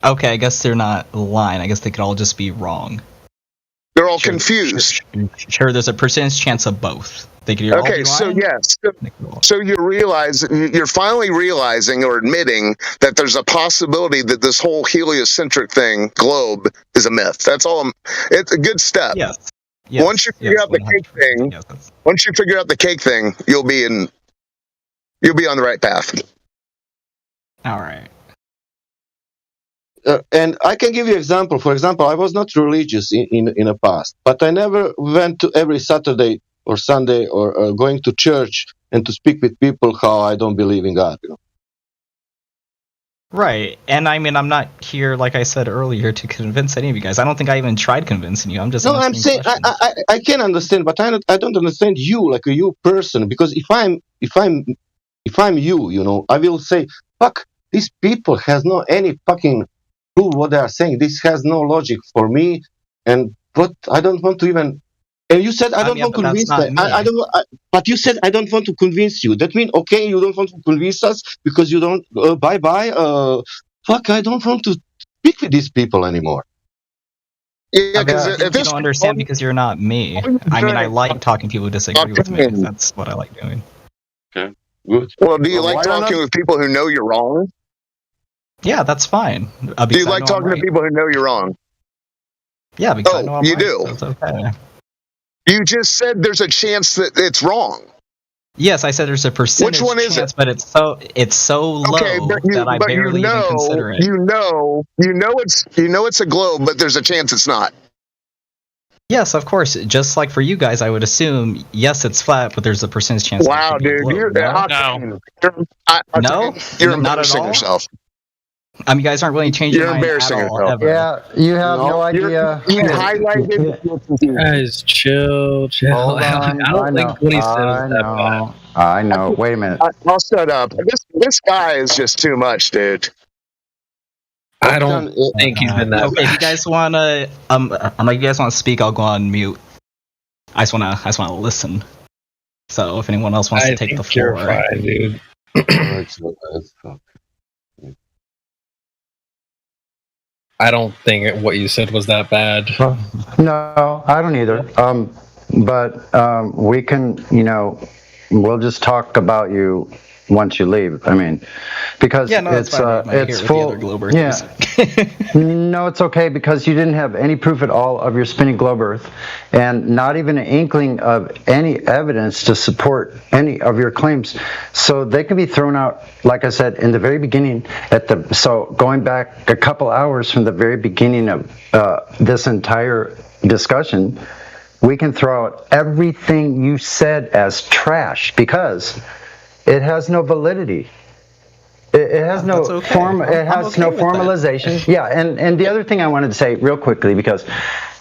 Okay, I guess they're not lying. I guess they could all just be wrong. They're all confused. Sure, there's a percentage chance of both. They could all be lying. So yes. So you're finally realizing or admitting that there's a possibility that this whole heliocentric globe is a myth. That's all. It's a good step. Yes. Once you figure out the cake thing, once you figure out the cake thing, you'll be on the right path. All right. And I can give you an example. For example, I was not religious in the past, but I never went to every Saturday or Sunday or going to church and to speak with people how I don't believe in God. You know? Right. And I mean, I'm not here, like I said earlier, to convince any of you guys. I don't think I even tried convincing you. I'm just I'm saying I can understand, but I don't understand you like a you person, because if I'm you, you know, I will say, fuck, these people has no any fucking clue what they are saying. This has no logic for me, and but I don't want to even. And you said I don't want to convince them. But you said I don't want to convince you. That means okay, you don't want to convince us because you don't. Bye bye. Fuck, I don't want to speak with these people anymore. Yeah, because you don't understand because you're not me. I mean, I like talking to people who disagree with me. That's what I like doing. Okay, good. Well, do you like talking with people who know you're wrong? Yeah, that's fine. Do you like talking to people who know you're wrong? Yeah, because I know I'm you right, do. So it's okay. You just said there's a chance that it's wrong. Yes, I said there's a percentage Which one is chance, it? but it's so low that I barely even consider it. You know it's a globe, but there's a chance it's not. Yes, of course. Just like for you guys, I would assume yes, it's flat, but there's a percentage chance. Wow, dude, you're embarrassing yourself. I mean, you guys aren't really changing You're your mind at embarrassing all, yourself. ever. Yeah, you have no idea. You highlighted. Guys, chill. Hold on. I don't think what he said was that bad. I know. Wait a minute. I'll shut up. This guy is just too much, dude. I don't think he's been that Okay, if bad. you guys wanna, if you guys want to speak, I'll go on mute. I just wanna listen. So if anyone else wants to take the floor, You're fine, dude. I don't think what you said was that bad. No, I don't either. But we can, we'll just talk about you once you leave. I mean, because Yeah, no, that's it's fine. I'm here it's with the full. other Globe Yeah. Earthers. No, it's okay because you didn't have any proof at all of your spinning globe Earth, and not even an inkling of any evidence to support any of your claims. So they can be thrown out, like I said in the very beginning. So going back a couple hours from the very beginning of this entire discussion, we can throw out everything you said as trash because it has no validity. It has no okay. form. It has okay no with that. formalization. Yeah, and the other thing I wanted to say real quickly, because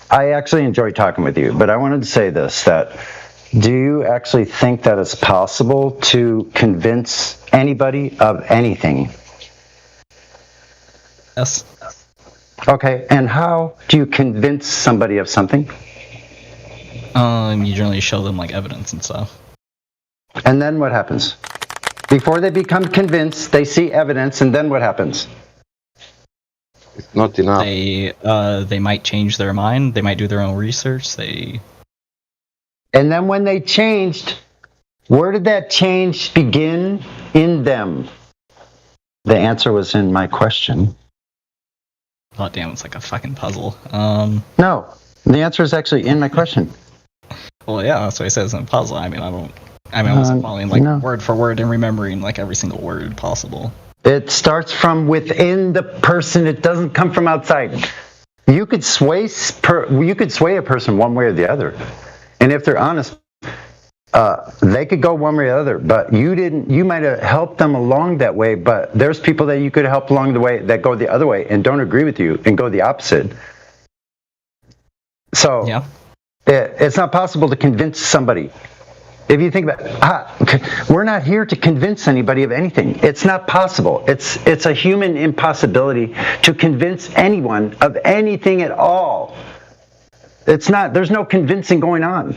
I actually enjoy talking with you, but I wanted to say this: that do you actually think that it's possible to convince anybody of anything? Yes. Okay, and how do you convince somebody of something? You generally show them like evidence and stuff. And then what happens? Before they become convinced, they see evidence, and then what happens? It's not enough. They might change their mind. They might do their own research. And then when they changed, where did that change begin? In them. The answer was in my question. Oh damn, it's like a fucking puzzle. No, the answer is actually in my question. Well, yeah, that's what it says in a puzzle. I wasn't following like no. word for word and remembering like every single word possible. It starts from within the person. It doesn't come from outside. You could sway a person one way or the other, and if they're honest, they could go one way or the other. But you didn't. You might have helped them along that way. But there's people that you could help along the way that go the other way and don't agree with you and go the opposite. So yeah. It's not possible to convince somebody. If you think about it, we're not here to convince anybody of anything. It's not possible. It's a human impossibility to convince anyone of anything at all. It's not. There's no convincing going on.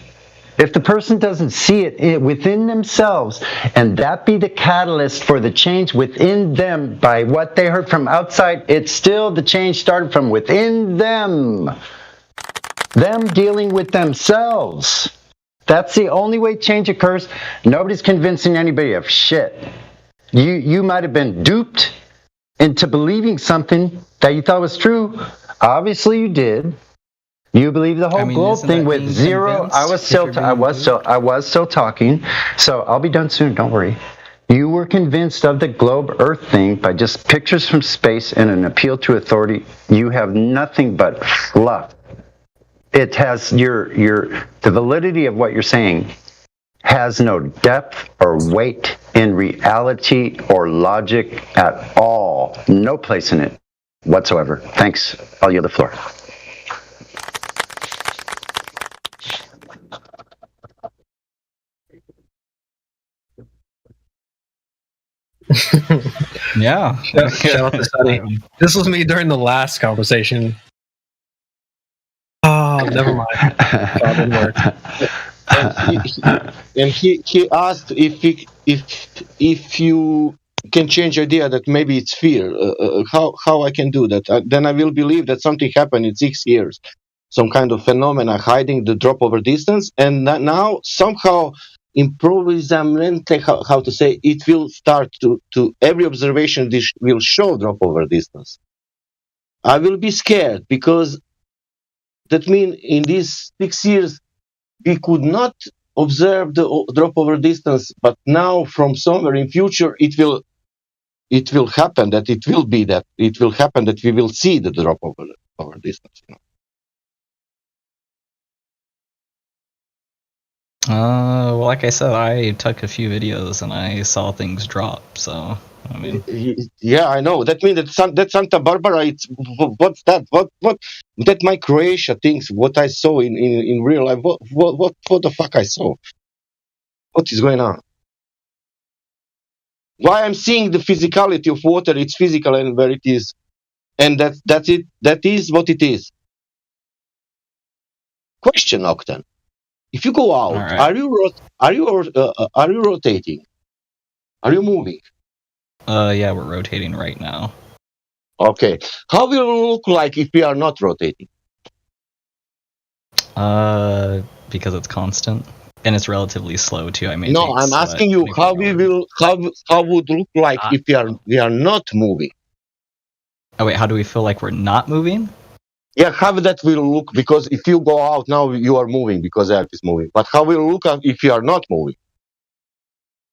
If the person doesn't see it within themselves, and that be the catalyst for the change within them by what they heard from outside, it's still the change started from within them. Them dealing with themselves. That's the only way change occurs. Nobody's convincing anybody of shit. You might have been duped into believing something that you thought was true. Obviously you did. You believe the whole globe thing with zero. I was still talking. So I'll be done soon, don't worry. You were convinced of the globe Earth thing by just pictures from space and an appeal to authority. You have nothing but fluff. It has the validity of what you're saying has no depth or weight in reality or logic at all. No place in it whatsoever. Thanks. I'll yield the floor. Yeah. Shout out to Sunny. This was me during the last conversation. Oh, never mind. That didn't work. And he asked if you can change idea that maybe it's fear. How I can do that? Then I will believe that something happened in 6 years, some kind of phenomena hiding the drop over distance, and that now somehow improvisamente, how to say, it will start to every observation this will show drop over distance. I will be scared because that means in these 6 years we could not observe the drop over distance, but now from somewhere in future it will happen that it will happen that we will see the drop over distance. Well, like I said, I took a few videos and I saw things drop. So I mean, yeah, I know. That means that Santa Barbara. It's what's that? What that my Croatia thinks? What I saw in real life? What the fuck I saw? What is going on? Why I'm seeing the physicality of water? It's physical and where it is, and that's it. That is what it is. Question, Octan. If you go out, right. are you rotating? Are you moving? Yeah, we're rotating right now. Okay. How will it look like if we are not rotating? Because it's constant and it's relatively slow too. I mean, No, I'm asking you how would look like if we are not moving? Oh wait, how do we feel like we're not moving? Yeah, how that will look, because if you go out now, you are moving because Earth is moving. But how will it look if you are not moving?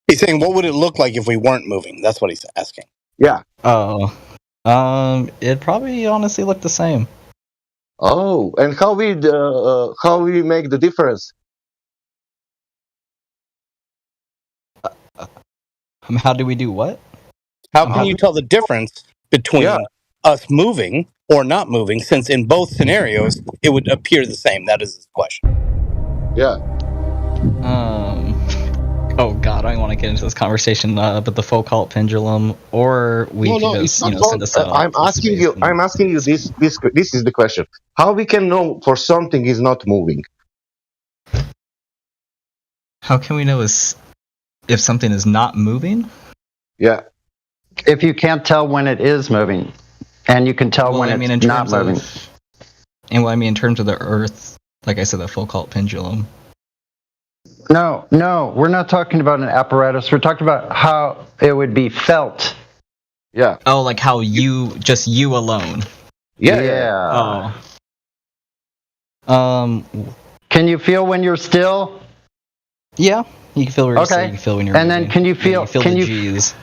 He's saying, what would it look like if we weren't moving? That's what he's asking. Yeah. Oh, it'd probably honestly look the same. Oh, and how we make the difference? How do we do what? How can you tell the difference between us moving or not moving, since in both scenarios it would appear the same? That is his question. Yeah. Oh God, I don't want to get into this conversation. But the Foucault pendulum, or we No, could it's just, not send us out. I'm asking you. I'm asking you this. This is the question. How we can know for something is not moving? How can we know if something is not moving? Yeah. If you can't tell when it is moving, and you can tell when it's not moving. In terms of the Earth, like I said, the Foucault pendulum. No, we're not talking about an apparatus. We're talking about how it would be felt. Yeah. Oh, like how you alone. Yeah. Oh. Can you feel when you're still? Yeah, you can feel where you're still. You can feel when you're. And moving. then can you feel? Can you feel the G's?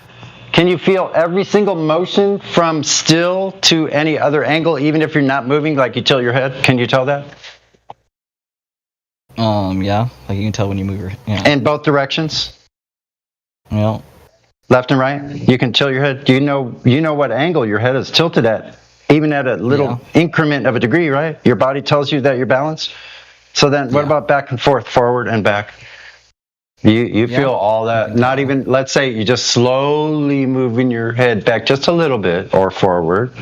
Can you feel every single motion from still to any other angle, even if you're not moving? Like you tilt your head. Can you tell that? Yeah, like you can tell when you move your. Yeah. In both directions. Yeah. Left and right. You can tilt your head. You know what angle your head is tilted at, even at a little increment of a degree, right? Your body tells you that you're balanced. So then, what about back and forth, forward and back? You feel all that. Not even. Let's say you just slowly moving your head back just a little bit or forward.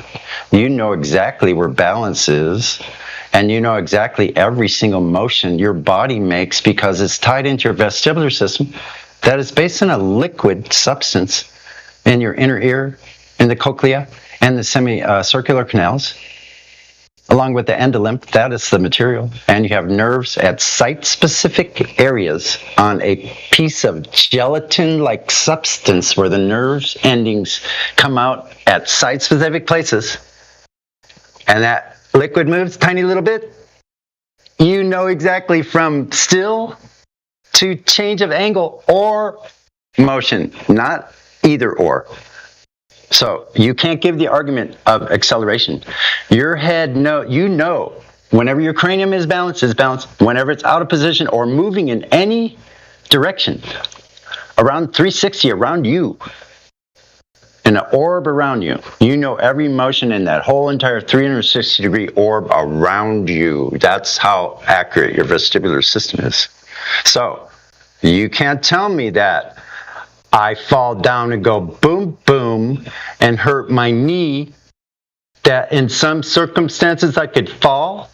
You know exactly where balance is. And you know exactly every single motion your body makes because it's tied into your vestibular system that is based on a liquid substance in your inner ear, in the cochlea, and the semicircular canals, along with the endolymph. That is the material. And you have nerves at site-specific areas on a piece of gelatin-like substance where the nerves endings come out at site-specific places. And that liquid moves a tiny little bit. You know exactly from still to change of angle or motion, not either or. So you can't give the argument of acceleration. Your head you know whenever your cranium is balanced, whenever it's out of position or moving in any direction around 360 around you, in an orb around you. You know every motion in that whole entire 360-degree orb around you. That's how accurate your vestibular system is. So, you can't tell me that I fall down and go boom, boom, and hurt my knee, that in some circumstances I could fall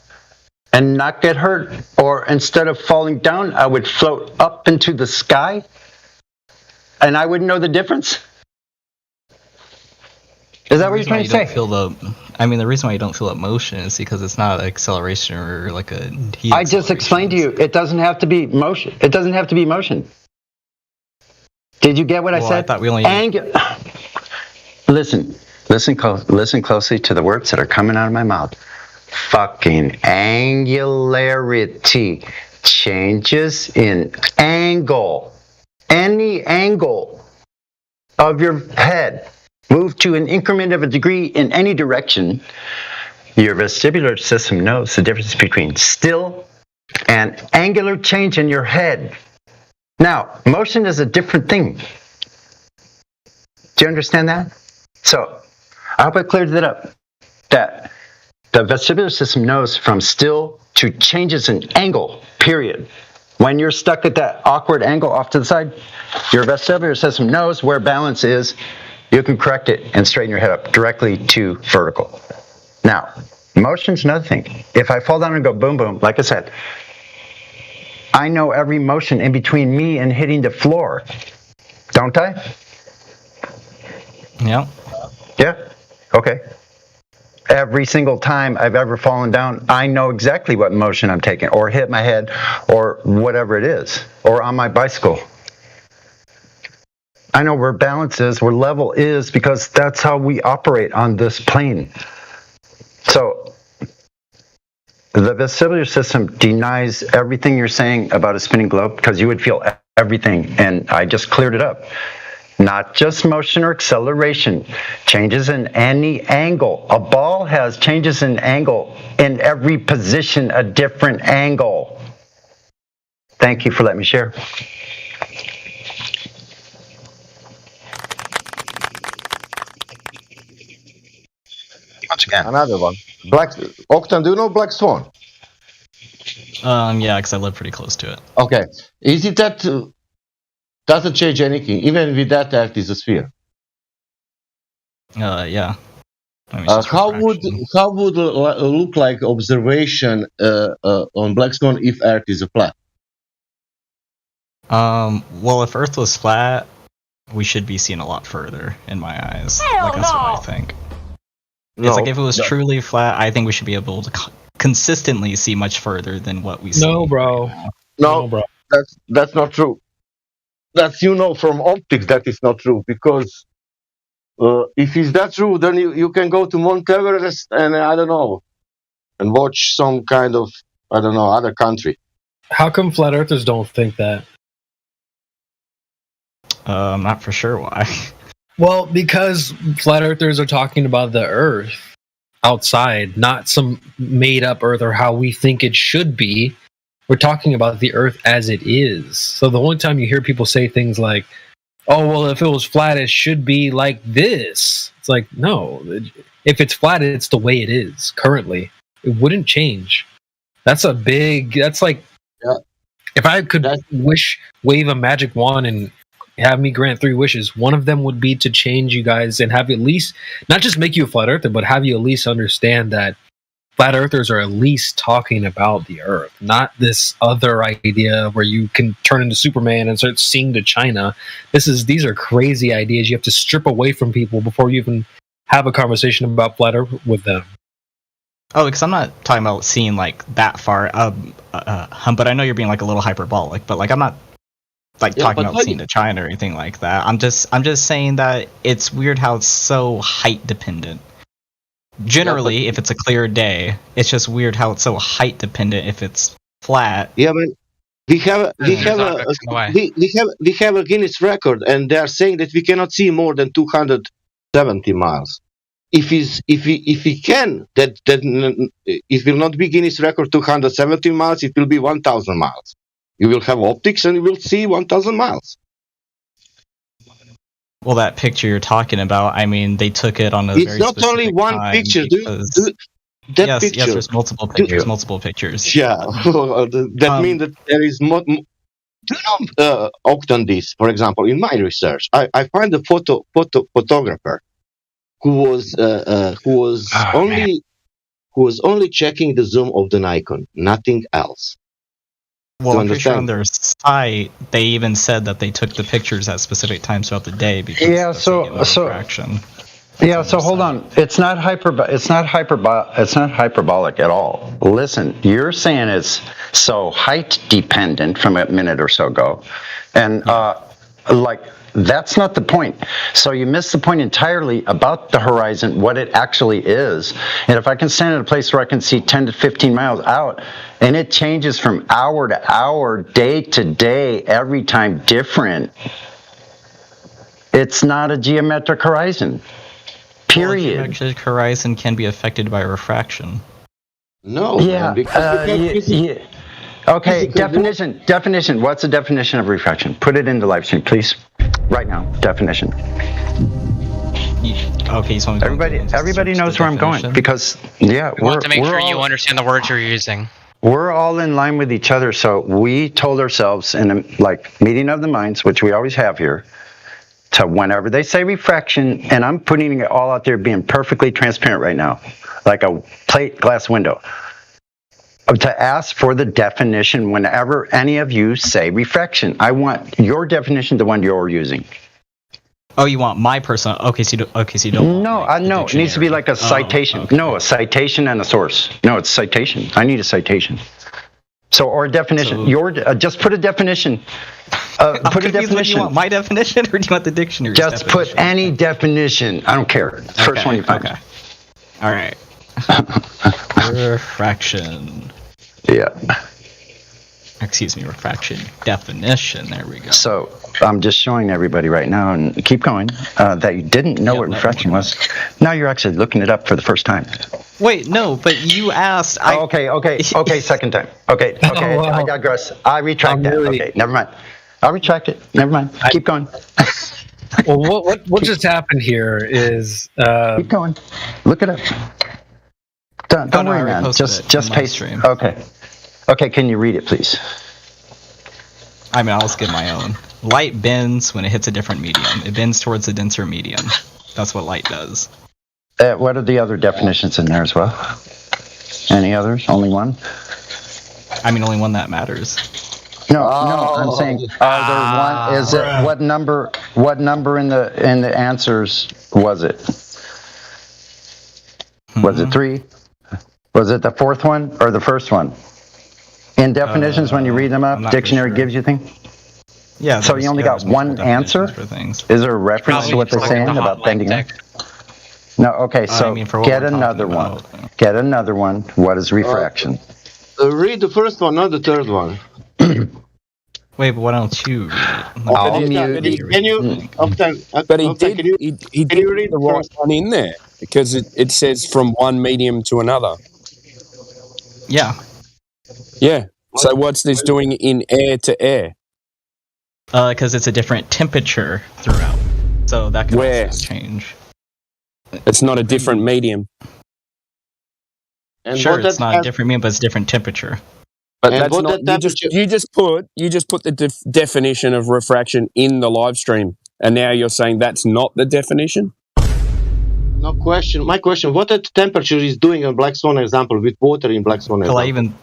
and not get hurt, or instead of falling down, I would float up into the sky, and I wouldn't know the difference? Is that what you're trying to say? The reason why you don't feel that motion is because it's not an acceleration or like a heat. I just explained to you, it doesn't have to be motion. It doesn't have to be motion. Did you get what I said? I thought we only. Listen closely to the words that are coming out of my mouth. Fucking angularity. Changes in angle. Any angle of your head. Move to an increment of a degree in any direction, your vestibular system knows the difference between still and angular change in your head. Now, motion is a different thing. Do you understand that? So, I hope I cleared that up. That the vestibular system knows from still to changes in angle, period. When you're stuck at that awkward angle off to the side, your vestibular system knows where balance is. You can correct it and straighten your head up directly to vertical. Now, motion's another thing. If I fall down and go boom, boom, like I said, I know every motion in between me and hitting the floor. Don't I? Yeah. Yeah? Okay. Every single time I've ever fallen down, I know exactly what motion I'm taking, or hit my head, or whatever it is, or on my bicycle. I know where balance is, where level is, because that's how we operate on this plane. So, the vestibular system denies everything you're saying about a spinning globe, because you would feel everything, and I just cleared it up. Not just motion or acceleration, changes in any angle. A ball has changes in angle in every position, a different angle. Thank you for letting me share. Once again. Another one. Octan, do you know Black Swan? Yeah, because I live pretty close to it. Okay. Is it that doesn't change anything? Even with that act is a sphere. Yeah. How would look like observation on Black Swan if Earth is a flat? Well, if Earth was flat, we should be seeing a lot further, in my eyes. Like, that's what I think. It's like if it was truly flat, I think we should be able to consistently see much further than what we see. No, bro. No, bro. That's not true. That's, from optics that is not true, because if it's that true, then you can go to Mount Everest and I don't know, and watch some kind of, I don't know, other country. How come flat earthers don't think that? I'm not for sure why. Well, because flat earthers are talking about the Earth outside, not some made up Earth or how we think it should be. We're talking about the Earth as it is. So the only time you hear people say things like, oh, well, if it was flat, it should be like this. It's like, no. If it's flat, it's the way it is currently. It wouldn't change. That's like, if I could wave a magic wand and have me grant 3 wishes, one of them would be to change you guys and have you at least, not just make you a flat earther, but have you at least understand that flat earthers are at least talking about the Earth, not this other idea where you can turn into Superman and start seeing to China. These are crazy ideas you have to strip away from people before you even have a conversation about flat Earth with them. Oh, because I'm not talking about seeing like that far, but I know you're being like a little hyperbolic, but like I'm not like talking about seeing to China or anything like that. I'm just saying that it's weird how it's so height dependent. Generally, if it's a clear day, it's just weird how it's so height dependent if it's flat. Yeah, but we have a Guinness record, and they are saying that we cannot see more than 270 miles. If we can, then it will not be Guinness record 270 miles. It will be 1,000 miles. You will have optics, and you will see 1,000 miles. Well, that picture you're talking about, I mean, they took it on a very specific time. It's not only one picture. Yes, there's multiple pictures, multiple pictures. Yeah, that means that there is more. Do you know Octan this, for example, in my research, I find a photographer who was only checking the zoom of the Nikon, nothing else. Well, I'm pretty sure on their site they even said that they took the pictures at specific times throughout the day because so hold on. It's not hyperbolic at all. Listen, you're saying it's so height dependent from a minute or so ago, and that's not the point. So you missed the point entirely about the horizon, what it actually is. And if I can stand at a place where I can see 10 to 15 miles out, and it changes from hour to hour, day to day, every time different, it's not a geometric horizon. Period. Well, a geometric horizon can be affected by refraction. No. Yeah. Okay, definition. What's the definition of refraction? Put it into live stream, please. Right now, definition. Okay, so everybody knows where I'm going because We want to make sure you understand the words you're using. we're all in line with each other. So we told ourselves in a meeting of the minds, which we always have here, to whenever they say refraction, and I'm putting it all out there, being perfectly transparent right now, like a plate glass window, to ask for the definition whenever any of you say refraction. I want your definition, the one you're using. Oh, you want my personal? Okay, so you don't. No, no. It needs to be like a citation. Okay. No, a citation and a source. No, it's citation. I need a citation. So, or a definition. Just put a definition. Put a definition. You want my definition, or do you want the dictionary? Just put any definition. I don't care. First one you find. Okay. All right. Refraction. Yeah. Excuse me, refraction definition. There we go. So I'm just showing everybody right now, and keep going, that you didn't know what refraction was. Now you're actually looking it up for the first time. Wait, no, but you asked. Okay, second time. Okay, I digress. I retract that. Okay, never mind. I'll retract it. Never mind. Keep going. Well, what just happened here is keep going. Look it up. Don't worry, man. Just paste. Okay, can you read it, please? I mean, I'll skip my own. Light bends when it hits a different medium. It bends towards a denser medium. That's what light does. What are the other definitions in there as well? Any others? Only one? I mean, only one that matters. No, I'm saying, are there one? Is it what number? What number in the answers was it? Was it 3? Was it the fourth one or the first one? In definitions, when you read them up, dictionary gives you things? Yeah. So you only got one answer? Is there a reference to what they're saying about bending up? No, okay, so get another one. Get another one. What is refraction? Read the first one, not the third one. Wait, but why don't you read it? Can you? But he did read the right one in there because it says from one medium to another. Yeah. Yeah. So what's this doing in air to air? Because it's a different temperature throughout, so that can also change. It's not a different medium. And sure, it's not a different medium, but it's different temperature. But that's not. You just put the definition of refraction in the live stream, and now you're saying that's not the definition. No question. My question: what that temperature is doing in Black Swan example with water in Black Swan example?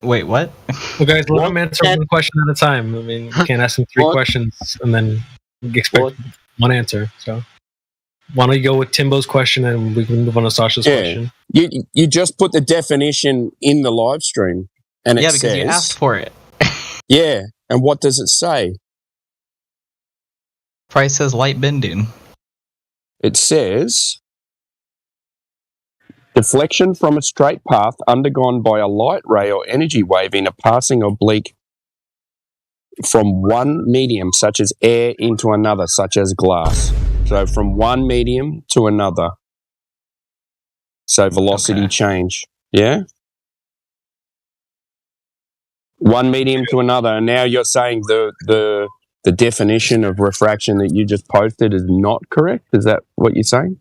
Wait, what? Well, guys, let him answer one question at a time. I mean, you can't ask him 3 questions and then expect one answer. So, why don't you go with Timbo's question and we can move on to Sasha's question? You just put the definition in the live stream, and it says, because you asked for it. Yeah, and what does it say? Price says light bending. It says deflection from a straight path undergone by a light ray or energy wave in a passing oblique from one medium, such as air, into another, such as glass. So from one medium to another. So velocity change. Yeah? One medium to another. And now you're saying the definition of refraction that you just posted is not correct? Is that what you're saying?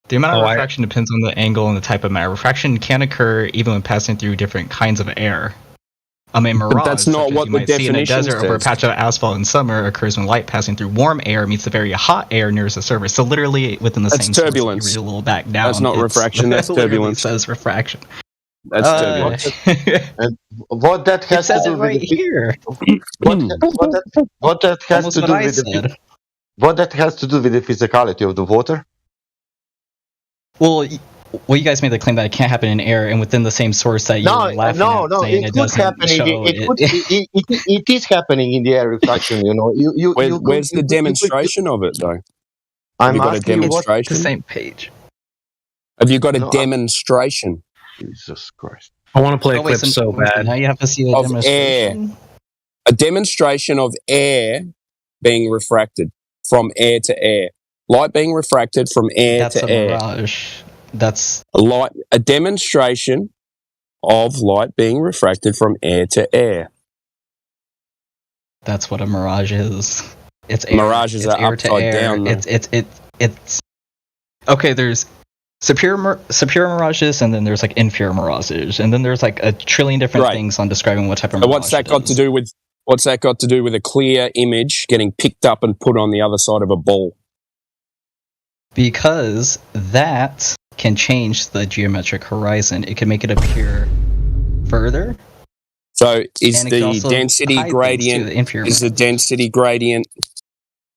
The amount of refraction depends on the angle and the type of matter. Refraction can occur even when passing through different kinds of air. I mean, mirage, but that's not what the definition see in a desert says. over a patch of asphalt in summer occurs when light passing through warm air meets the very hot air nearest the surface. So literally within the same turbulence. Source, you read a little back down. That's not refraction. That's turbulence. Says refraction. That's turbulence. And what that has to do with here? What that has to do with what that has to do with the physicality of the water? Well, you guys made the claim that it can't happen in air, and within the same source that you were laughing at, saying it doesn't show it is happening in the air refraction. You know, where's the demonstration of it, though? I'm Have you got a asking you what demonstration? the same page. Have you got a demonstration? Jesus Christ! I want to play a clip so bad. Now you have to see the Of demonstration. air. A demonstration of air being refracted from air to air. Light being refracted from air That's to a air. mirage. That's A demonstration of light being refracted from air to air. That's what a mirage is. It's air. Mirages it's are air to upside air. down, though. It's okay. There's superior mirages, and then there's like inferior mirages, and then there's like a trillion different things on describing what type of So mirage. what's that got to do with? What's that got to do with a clear image getting picked up and put on the other side of a ball? Because that can change the geometric horizon. It can make it appear further. So is And it can the also density hide things gradient too, the inferior is the density gradient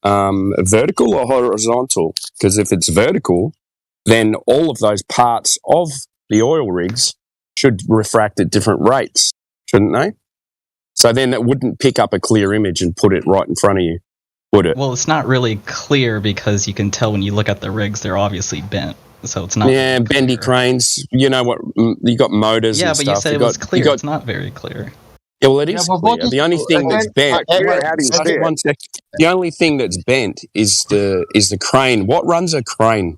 vertical or horizontal? Because if it's vertical, then all of those parts of the oil rigs should refract at different rates, shouldn't they? So then it wouldn't pick up a clear image and put it right in front of you, would it? Well, it's not really clear because you can tell when you look at the rigs, they're obviously bent. So it's not. Yeah, bendy cranes. You know what? You got motors. Yeah, and but stuff. you said it was clear. It's not very clear. Yeah, well, it is clear. The only thing that's bent. One sec. The only thing that's bent is the crane. What runs a crane?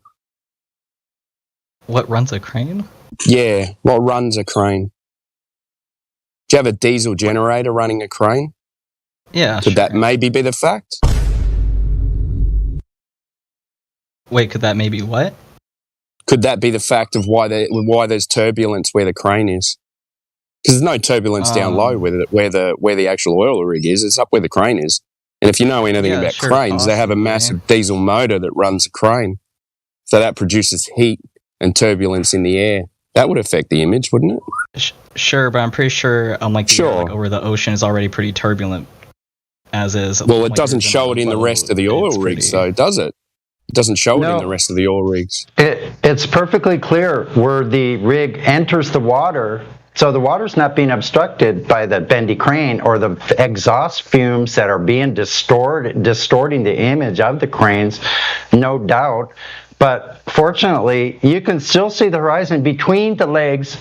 What runs a crane? Yeah, what runs a crane? Do you have a diesel generator running a crane? Yeah. Could that maybe be the fact? Wait, could that maybe what? Could that be the fact of why there's turbulence where the crane is? Because there's no turbulence down low where the actual oil rig is. It's up where the crane is. And if you know anything about cranes, they have a massive diesel motor that runs a crane. So that produces heat and turbulence in the air. That would affect the image, wouldn't it? Sure, but I'm pretty sure like over the ocean is already pretty turbulent as is. Well, it doesn't show it in the rest of the oil rigs, though, does it? It doesn't show it in the rest of the oil rigs. It's perfectly clear where the rig enters the water. So the water's not being obstructed by the bendy crane or the exhaust fumes that are being distorting the image of the cranes, no doubt. But fortunately, you can still see the horizon between the legs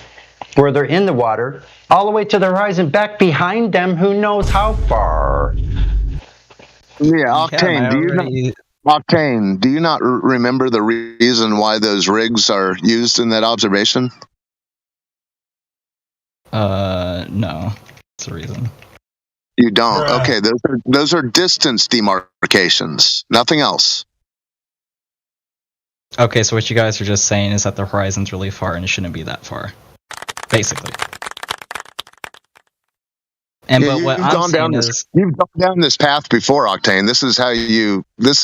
where they're in the water, all the way to the horizon back behind them, who knows how far. Yeah, Octane, do you not remember the reason why those rigs are used in that observation? No. That's the reason. You don't? Okay, those are distance demarcations. Nothing else. Okay, so what you guys are just saying is that the horizon's really far and it shouldn't be that far. Basically. And but what I'm saying is you've gone down this path before, Octane. This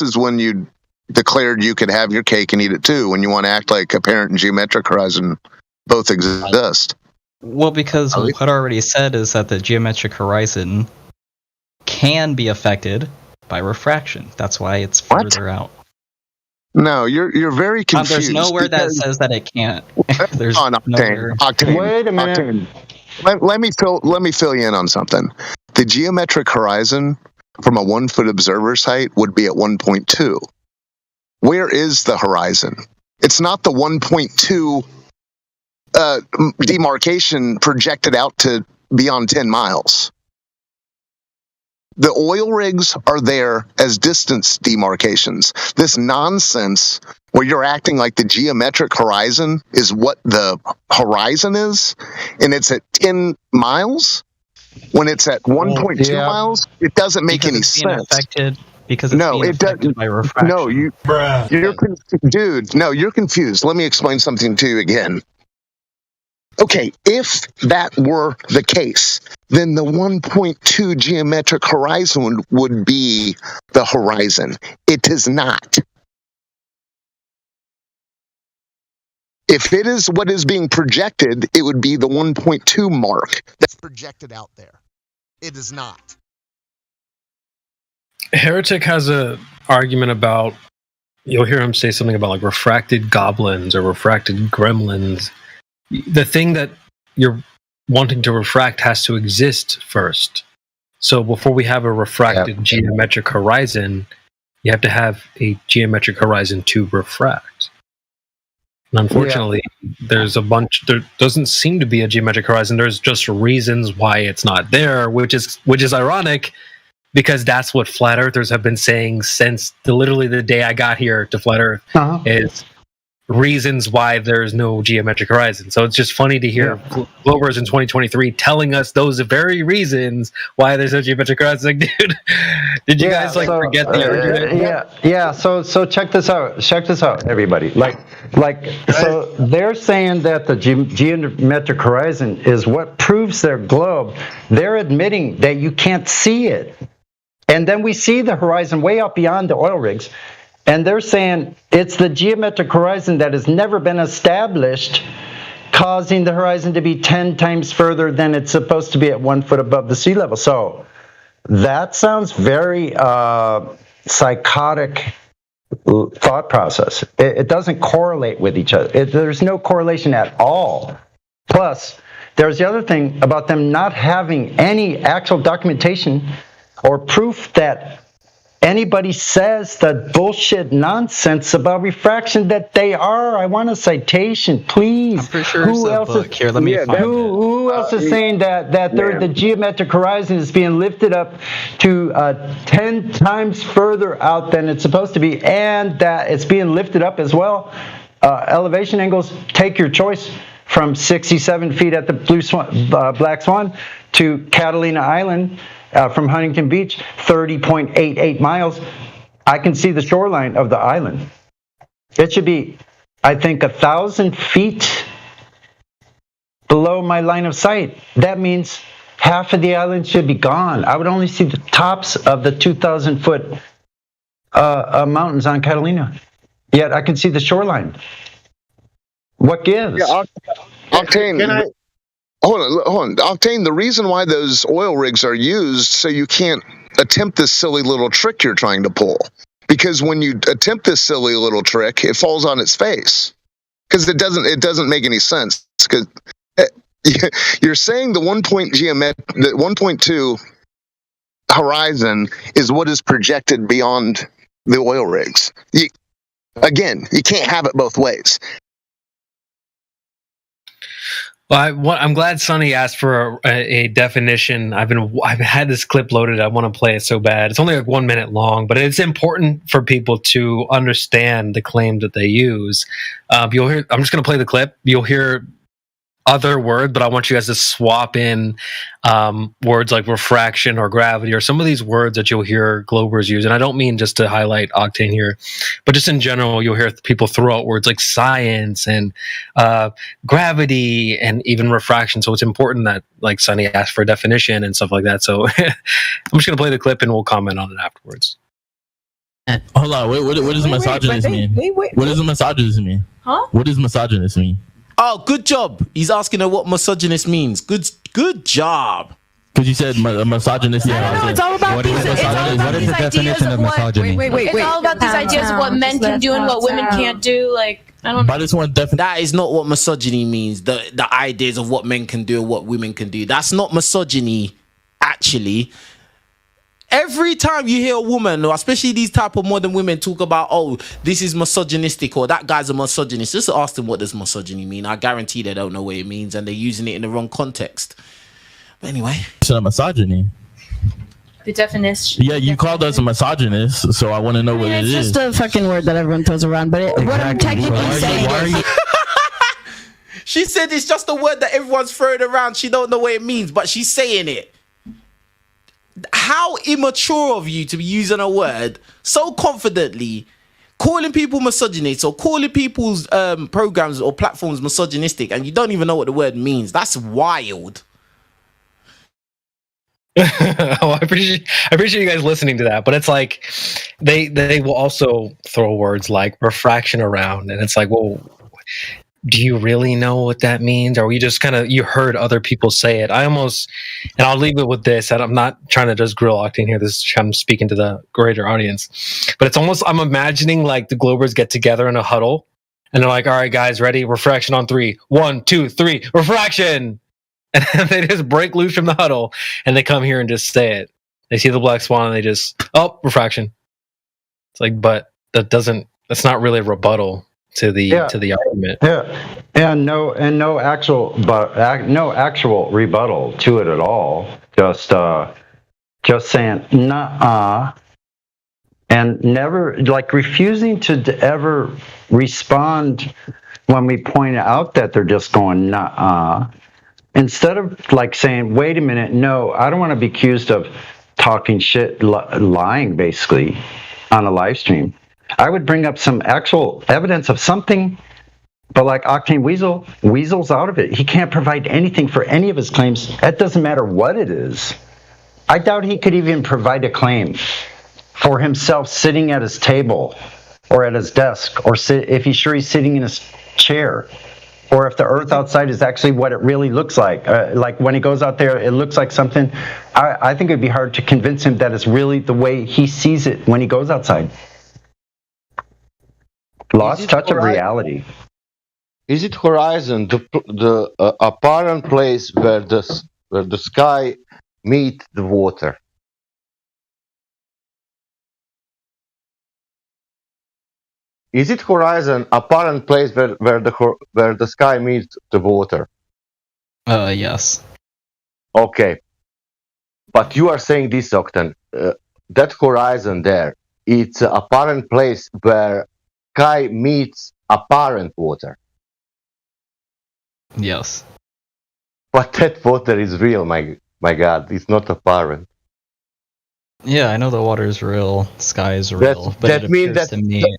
is when you declared you could have your cake and eat it too, when you want to act like apparent and geometric horizon both exist. Well, because what I already said is that the geometric horizon can be affected by refraction. That's why it's further out. No, you're very confused. There's nowhere that says that it can't. There's Octane. Wait a minute. Octane. Let me fill you in on something. The geometric horizon from a 1 foot observer site would be at 1.2. Where is the horizon? It's not the 1.2 demarcation projected out to beyond 10 miles. The oil rigs are there as distance demarcations. This nonsense where you're acting like the geometric horizon is what the horizon is, and it's at 10 miles, when it's at 1.2 miles, it doesn't make any sense. Because it's being affected by refraction. No, you're confused. Let me explain something to you again. Okay, if that were the case, then the 1.2 geometric horizon would be the horizon. It is not. If it is what is being projected, it would be the 1.2 mark that's projected out there. It is not. Heretic has a argument about, you'll hear him say something about like refracted goblins or refracted gremlins. The thing that you're wanting to refract has to exist first. So before we have a refracted geometric horizon, you have to have a geometric horizon to refract. And unfortunately, there's a bunch. There doesn't seem to be a geometric horizon. There's just reasons why it's not there, which is ironic, because that's what flat earthers have been saying since literally the day I got here to flat Earth. Is reasons why there's no geometric horizon. So it's just funny to hear Globers in 2023 telling us those very reasons why there's no geometric horizon. Like, dude, did you guys forget the argument? Yeah. So check this out. Check this out, everybody. So they're saying that the geometric horizon is what proves their globe. They're admitting that you can't see it. And then we see the horizon way up beyond the oil rigs. And they're saying it's the geometric horizon that has never been established, causing the horizon to be 10 times further than it's supposed to be at 1 foot above the sea level. So that sounds very psychotic thought process. It doesn't correlate with each other. There's no correlation at all. Plus, there's the other thing about them not having any actual documentation or proof that anybody says the bullshit nonsense about refraction that they are. I want a citation, please. I'm pretty sure who else is here? Let me find who else is saying that the geometric horizon is being lifted up to 10 times further out than it's supposed to be, and that it's being lifted up as well? Elevation angles, take your choice, from 67 feet at the Black Swan to Catalina Island. From Huntington Beach, 30.88 miles. I can see the shoreline of the island. It should be, I think, 1,000 feet below my line of sight. That means half of the island should be gone. I would only see the tops of the 2,000-foot mountains on Catalina. Yet I can see the shoreline. What gives? Yeah, Octane. Hold on. Octane, the reason why those oil rigs are used so you can't attempt this silly little trick you're trying to pull. Because when you attempt this silly little trick, it falls on its face. Because it doesn't make any sense. Because you're saying the 1.2 horizon is what is projected beyond the oil rigs. You can't have it both ways. Well, I'm glad Sonny asked for a definition. I've had this clip loaded. I want to play it so bad. It's only like 1 minute long, but it's important for people to understand the claim that they use. You'll hear. I'm just going to play the clip. You'll hear other word, but I want you guys to swap in words like refraction or gravity or some of these words that you'll hear Globers use. And I don't mean just to highlight Octane here, but just in general, you'll hear people throw out words like science and gravity and even refraction. So it's important that, like, Sonny asked for a definition and stuff like that. So I'm just going to play the clip and we'll comment on it afterwards. Hold on. What does misogynist mean? What does a misogynist mean? Huh? What does misogynist mean? Oh, good job. He's asking her what misogynist means. Good job. Because you said misogynist. No, it's all about these. It's all about these ideas of what. Wait. It's all about these ideas of what men can do and what women can't do. Like, I don't know. But this one definitely. That is not what misogyny means. The ideas of what men can do and what women can do. That's not misogyny, actually. Every time you hear a woman, or especially these type of modern women, talk about, oh, this is misogynistic, or that guy's a misogynist, just ask them what does misogyny mean. I guarantee they don't know what it means, and they're using it in the wrong context. But anyway, it's not misogyny. The definition. Yeah, you called us a misogynist, so I want to know what it is. It's just a fucking word that everyone throws around. But what I'm technically saying is, she said it's just a word that everyone's throwing around. She don't know what it means, but she's saying it. How immature of you to be using a word so confidently, calling people misogynists or calling people's programs or platforms misogynistic, and you don't even know what the word means. That's wild. I appreciate you guys listening to that, but it's like they will also throw words like refraction around, and it's like, well, do you really know what that means? Or you just you heard other people say it? And I'll leave it with this, and I'm not trying to just grill Octane here. I'm speaking to the greater audience, but it's almost, I'm imagining like the Globers get together in a huddle and they're like, all right, guys, ready? Refraction on 3. 1, 2, 3, refraction. And then they just break loose from the huddle and they come here and just say it. They see the Black Swan and they just, refraction. It's like, but that's not really a rebuttal to the argument. And no actual rebuttal to it at all. Just saying, nuh-uh. and never, like, refusing to ever respond when we point out that they're just going, nah. Instead of, like, saying, wait a minute, no, I don't want to be accused of talking shit, lying, basically, on a live stream. I would bring up some actual evidence of something, but like Octane Weasel's out of it. He can't provide anything for any of his claims. That doesn't matter what it is. I doubt he could even provide a claim for himself sitting at his table or at his desk, or if he's sure he's sitting in his chair, or if the earth outside is actually what it really looks like. Like when he goes out there, it looks like something. I think it'd be hard to convince him that it's really the way he sees it when he goes outside. Lost touch of reality. Is it horizon the apparent place where the sky meet the water? Is it horizon apparent place where the sky meets the water? Yes. Okay. But you are saying this, Octane. That horizon there, it's an apparent place where sky meets apparent water. Yes. But that water is real, my God. It's not apparent. Yeah, I know the water is real, sky is real, but that it means appears that to me.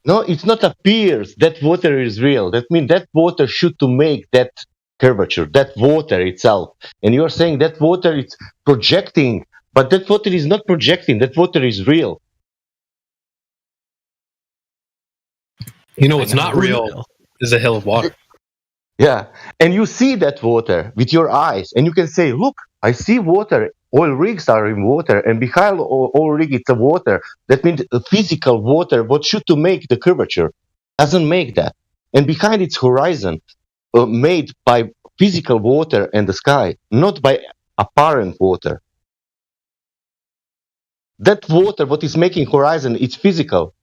No, it's not appears. That water is real. That means that water should to make that curvature, that water itself. And you are saying that water is projecting, but that water is not projecting. That water is real. You know what's not real is a hill of water. Yeah, and you see that water with your eyes, and you can say, look, I see water. Oil rigs are in water, and behind oil rig it's a water. That means physical water, what should to make the curvature, doesn't make that. And behind its horizon, made by physical water and the sky, not by apparent water. That water, what is making horizon, it's physical.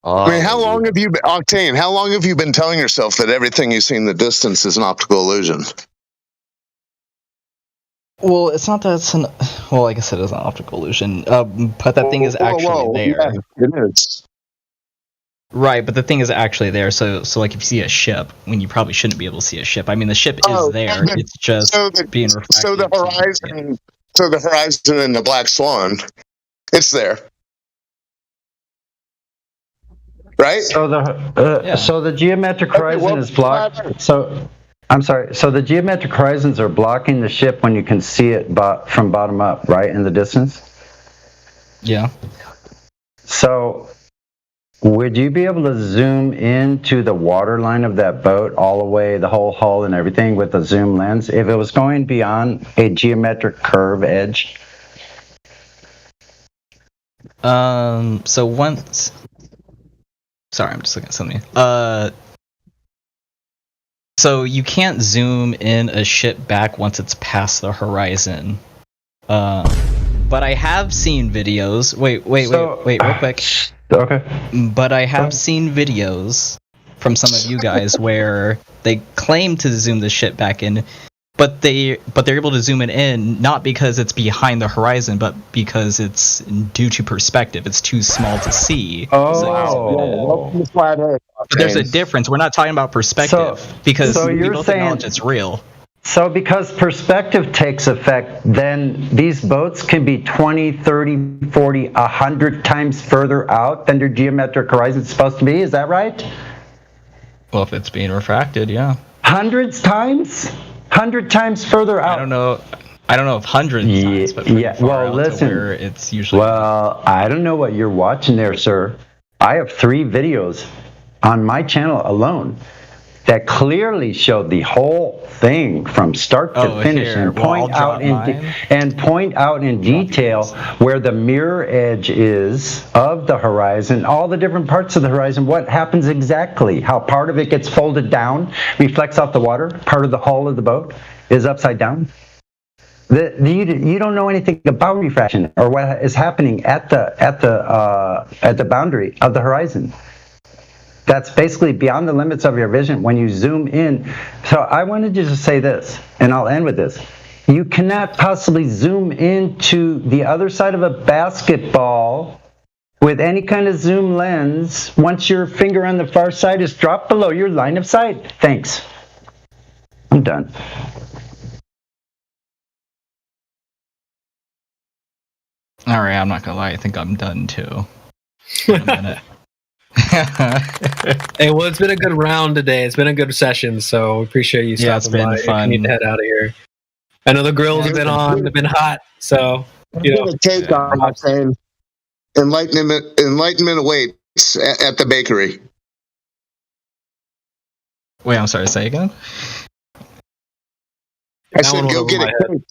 I mean, how long have you been, Octane, how long have you been telling yourself that everything you see in the distance is an optical illusion? Well, it's not that it's an. Well, like I said, it's an optical illusion. But that thing is actually there. Yeah, it is. Right, but the thing is actually there. So like if you see a ship, when you probably shouldn't be able to see a ship. I mean, the ship is there. It's just being refracted. So the horizon and the Black Swan, it's there. Right. So the geometric horizon is blocked. So I'm sorry. So the geometric horizons are blocking the ship when you can see it from bottom up, right, in the distance. Yeah. So would you be able to zoom into the water line of that boat all the way, the whole hull and everything, with a zoom lens, if it was going beyond a geometric curve edge? So once. Sorry, I'm just looking at something. So you can't zoom in a ship back once it's past the horizon. But I have seen videos. Wait, real quick. Okay. But I have seen videos from some of you guys where they claim to zoom the ship back in, but they're able to zoom it in not because it's behind the horizon, but because it's due to perspective. It's too small to see. But there's a difference. We're not talking about perspective because we both acknowledge it's real. So because perspective takes effect, then these boats can be 20, 30, 40, 100 times further out than their geometric horizon is supposed to be. Is that right? Well, if it's being refracted, yeah. Hundreds times? 100 times further out. I don't know if hundreds times, but well, listen. Where it's usually. Well, I don't know what you're watching there, sir. I have 3 videos on my channel alone that clearly showed the whole thing from start to finish and point out in detail where the mirror edge is of the horizon, all the different parts of the horizon, what happens exactly, how part of it gets folded down, reflects off the water, part of the hull of the boat is upside down. You don't know anything about refraction or what is happening at the boundary of the horizon. that's basically beyond the limits of your vision when you zoom in. So I wanted to just say this, and I'll end with this. You cannot possibly zoom into the other side of a basketball with any kind of zoom lens once your finger on the far side is dropped below your line of sight. Thanks. I'm done. All right, I'm not gonna lie. I think I'm done too. In a minute. Hey, well, it's been a good round today. It's been a good session, so we appreciate you stopping Yeah, it's been by. fun. We need to head out of here. I know the grills have been on. They've been hot, so you know. Take on Octane. Enlightenment awaits at the bakery. Wait, I'm sorry. Say again. I said, go get a cake.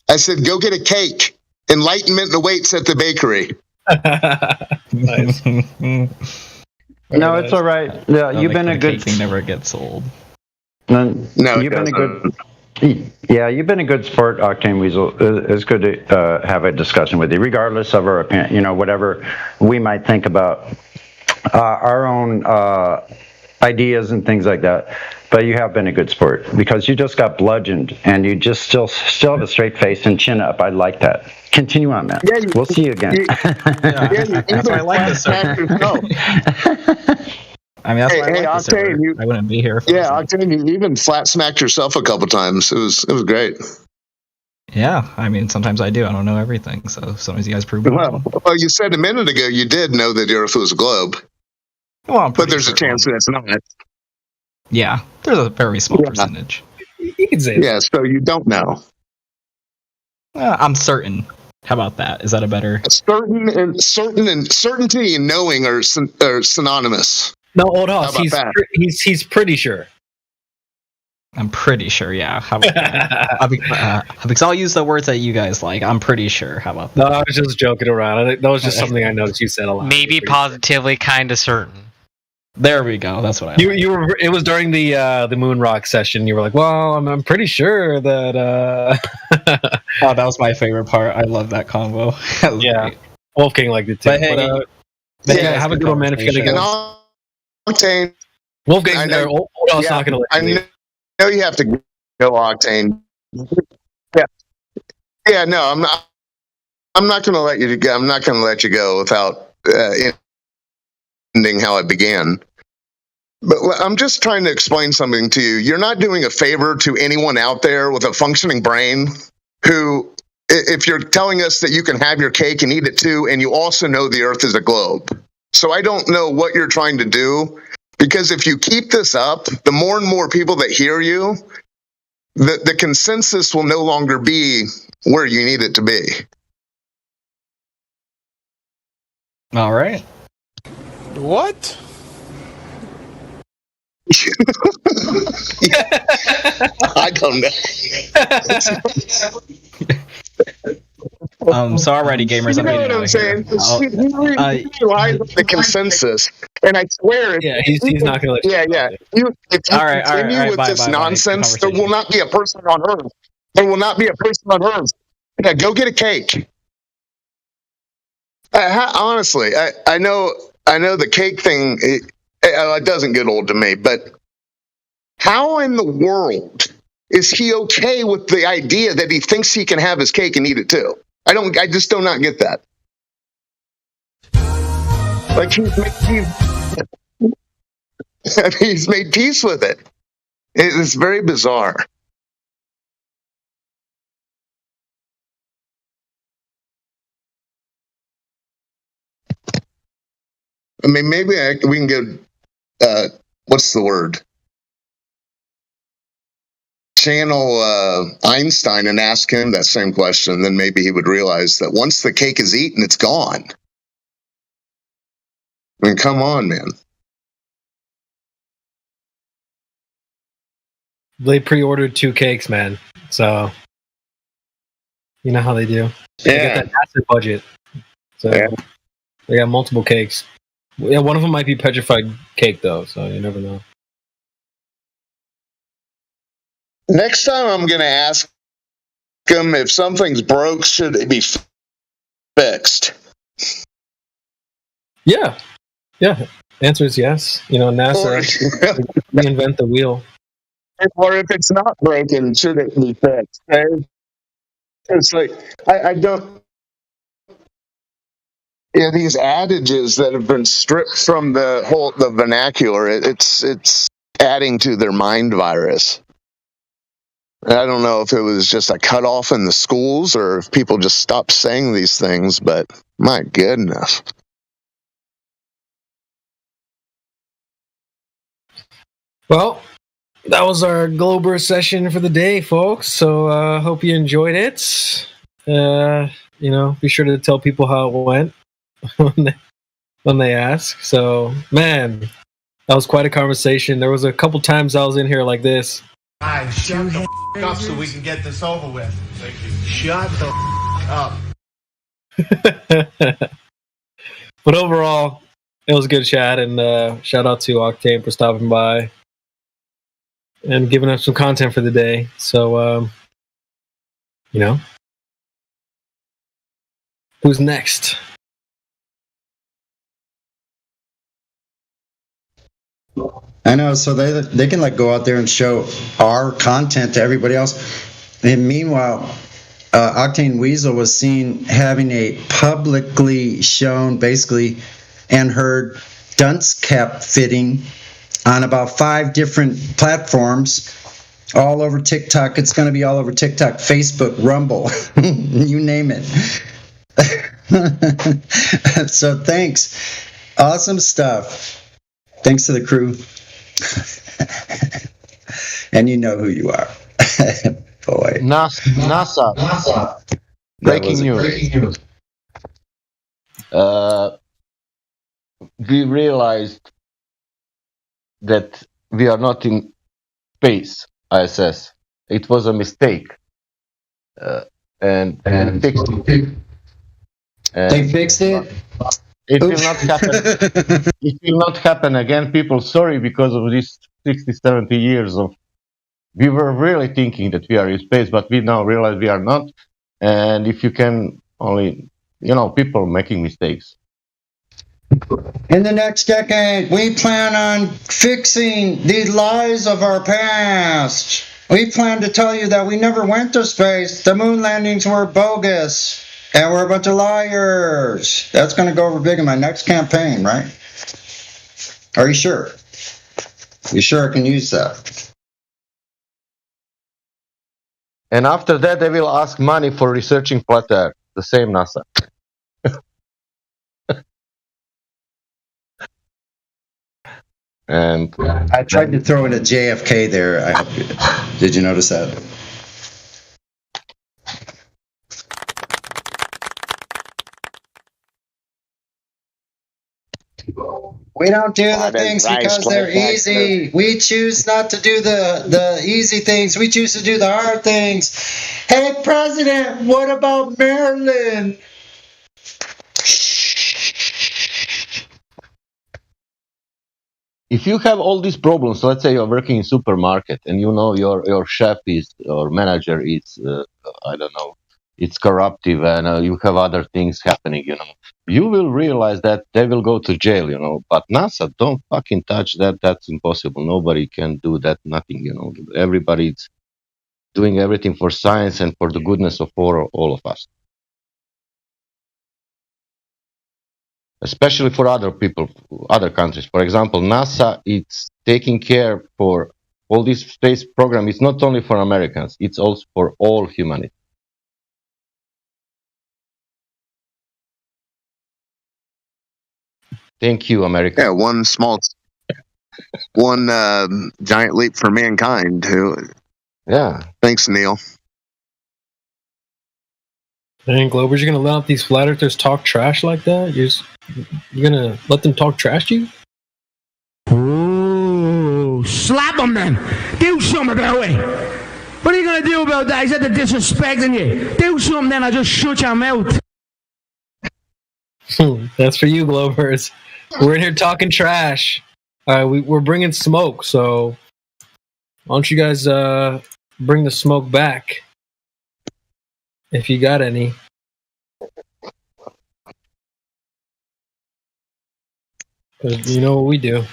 I said, go get a cake. Enlightenment awaits at the bakery. No, it's all right. Yeah, you've been a good. Thing never gets old. No, you've been a good. Yeah, you've been a good sport, Octane Weasel. It's good to have a discussion with you, regardless of our opinion. You know, whatever we might think about our own ideas and things like that. But you have been a good sport because you just got bludgeoned and you just still have a straight face and chin up. I like that. Continue on, man. Yeah, we'll see you again. That's why I like this. I mean, that's why I like this. Octane, I wouldn't be here. Octane, you even flat smacked yourself a couple times. It was great. Yeah, I mean, sometimes I do. I don't know everything, so sometimes you guys prove me wrong. Well, you said a minute ago you did know that the Earth was a globe. Well, but there's a chance that it's not. Yeah, there's a very small percentage. You can say that. So you don't know. I'm certain. How about that? Is that a better? Certain and certainty and knowing are synonymous. No, old Hoss. He's pretty sure. I'm pretty sure. Yeah. How about that? Because I'll use the words that you guys like. I'm pretty sure. How about that? No, I was just joking around. That was just something I noticed you said a lot. Maybe positively, kind of certain. There we go. That's what I. You were. It was during the Moon Rock session. You were like, "Well, I'm pretty sure that." Oh, that was my favorite part. I love that combo. Yeah, Wolfgang liked it too. But hey, have a good one, man. If you're gonna go, Octane. Wolfgang's there. Old Hoss not gonna let you. I know you have to go, Octane. Yeah. No, I'm not. I'm not going to let you go. I'm not going to let you go without ending how it began. But I'm just trying to explain something to you. You're not doing a favor to anyone out there with a functioning brain who, if you're telling us that you can have your cake and eat it too, and you also know the Earth is a globe. So I don't know what you're trying to do, because if you keep this up, the more and more people that hear you, the consensus will no longer be where you need it to be. All right. What? I don't know. So already, gamers. You know what I'm saying? He relies on the consensus, and I swear, he's not going to let you. Yeah. If you continue with this nonsense, there will not be a person on Earth. There will not be a person on Earth. Yeah, go get a cake. Honestly, I know the cake thing. It doesn't get old to me, but how in the world is he okay with the idea that he thinks he can have his cake and eat it too? I just do not get that. Like he's made peace with it. It's very bizarre. I mean, maybe we can get, what's the word? Channel Einstein and ask him that same question. Then maybe he would realize that once the cake is eaten, it's gone. I mean, come on, man. They pre-ordered 2 cakes, man. So, you know how they do. Yeah. They get that massive budget. So, they got multiple cakes. Yeah, one of them might be petrified cake, though, so you never know. Next time I'm going to ask him if something's broke, should it be fixed? Yeah. The answer is yes. You know, NASA reinvent the wheel. Or if it's not broken, should it be fixed? It's like I don't. Yeah, these adages that have been stripped from the vernacular, it's adding to their mind virus. I don't know if it was just a cutoff in the schools or if people just stopped saying these things, but my goodness. Well, that was our Glober session for the day, folks. So hope you enjoyed it. You know, be sure to tell people how it went when they ask. So, man, that was quite a conversation. There was a couple times I was in here like this. Guys, shut the up so we can get this over with. Thank you. Shut the up. But overall, it was a good chat, and shout out to Octane for stopping by and giving us some content for the day. So, you know, who's next? I know, so they can like go out there and show our content to everybody else. And meanwhile, Octane Weasel was seen having a publicly shown, basically, and heard dunce cap fitting on about 5 different platforms, all over TikTok. It's going to be all over TikTok, Facebook, Rumble, you name it. So thanks. Awesome stuff. Thanks to the crew. And you know who you are. Boy. NASA. Breaking news. We realized that we are not in space, ISS. It was a mistake. And fixed it. They fixed it? It will not happen. It will not happen again. People, sorry, because of these 60, 70 years of. We were really thinking that we are in space, but we now realize we are not. And if you can only, people making mistakes. In the next decade, we plan on fixing the lies of our past. We plan to tell you that we never went to space. The moon landings were bogus. And we're a bunch of liars. That's going to go over big in my next campaign, right? Are you sure? You sure I can use that? And after that, they will ask money for researching flat Earth. The same NASA. And I tried to throw in a JFK there. Did you notice that? We don't do the things because they're easy. We choose not to do the easy things. We choose to do the hard things. Hey, President, what about Maryland? If you have all these problems, let's say you're working in supermarket and your chef or manager is, I don't know, it's corruptive and you have other things happening, you will realize that they will go to jail, but NASA, don't fucking touch that. That's impossible. Nobody can do that. Nothing, everybody's doing everything for science and for the goodness of all of us. Especially for other people, other countries. For example, NASA, it's taking care for all this space program. It's not only for Americans, it's also for all humanity. Thank you, America. Yeah, one giant leap for mankind. Yeah. Thanks, Neil. Dang, Globers, you're gonna let these flat earthers talk trash like that? You're gonna let them talk trash to you? Ooh, slap them then. Do something about it. What are you gonna do about that? Is that the disrespecting you? Do something then, I'll just shut your mouth. That's for you, Globers. We're in here talking trash. We're bringing smoke, so why don't you guys bring the smoke back? If you got any. 'Cause you know what we do.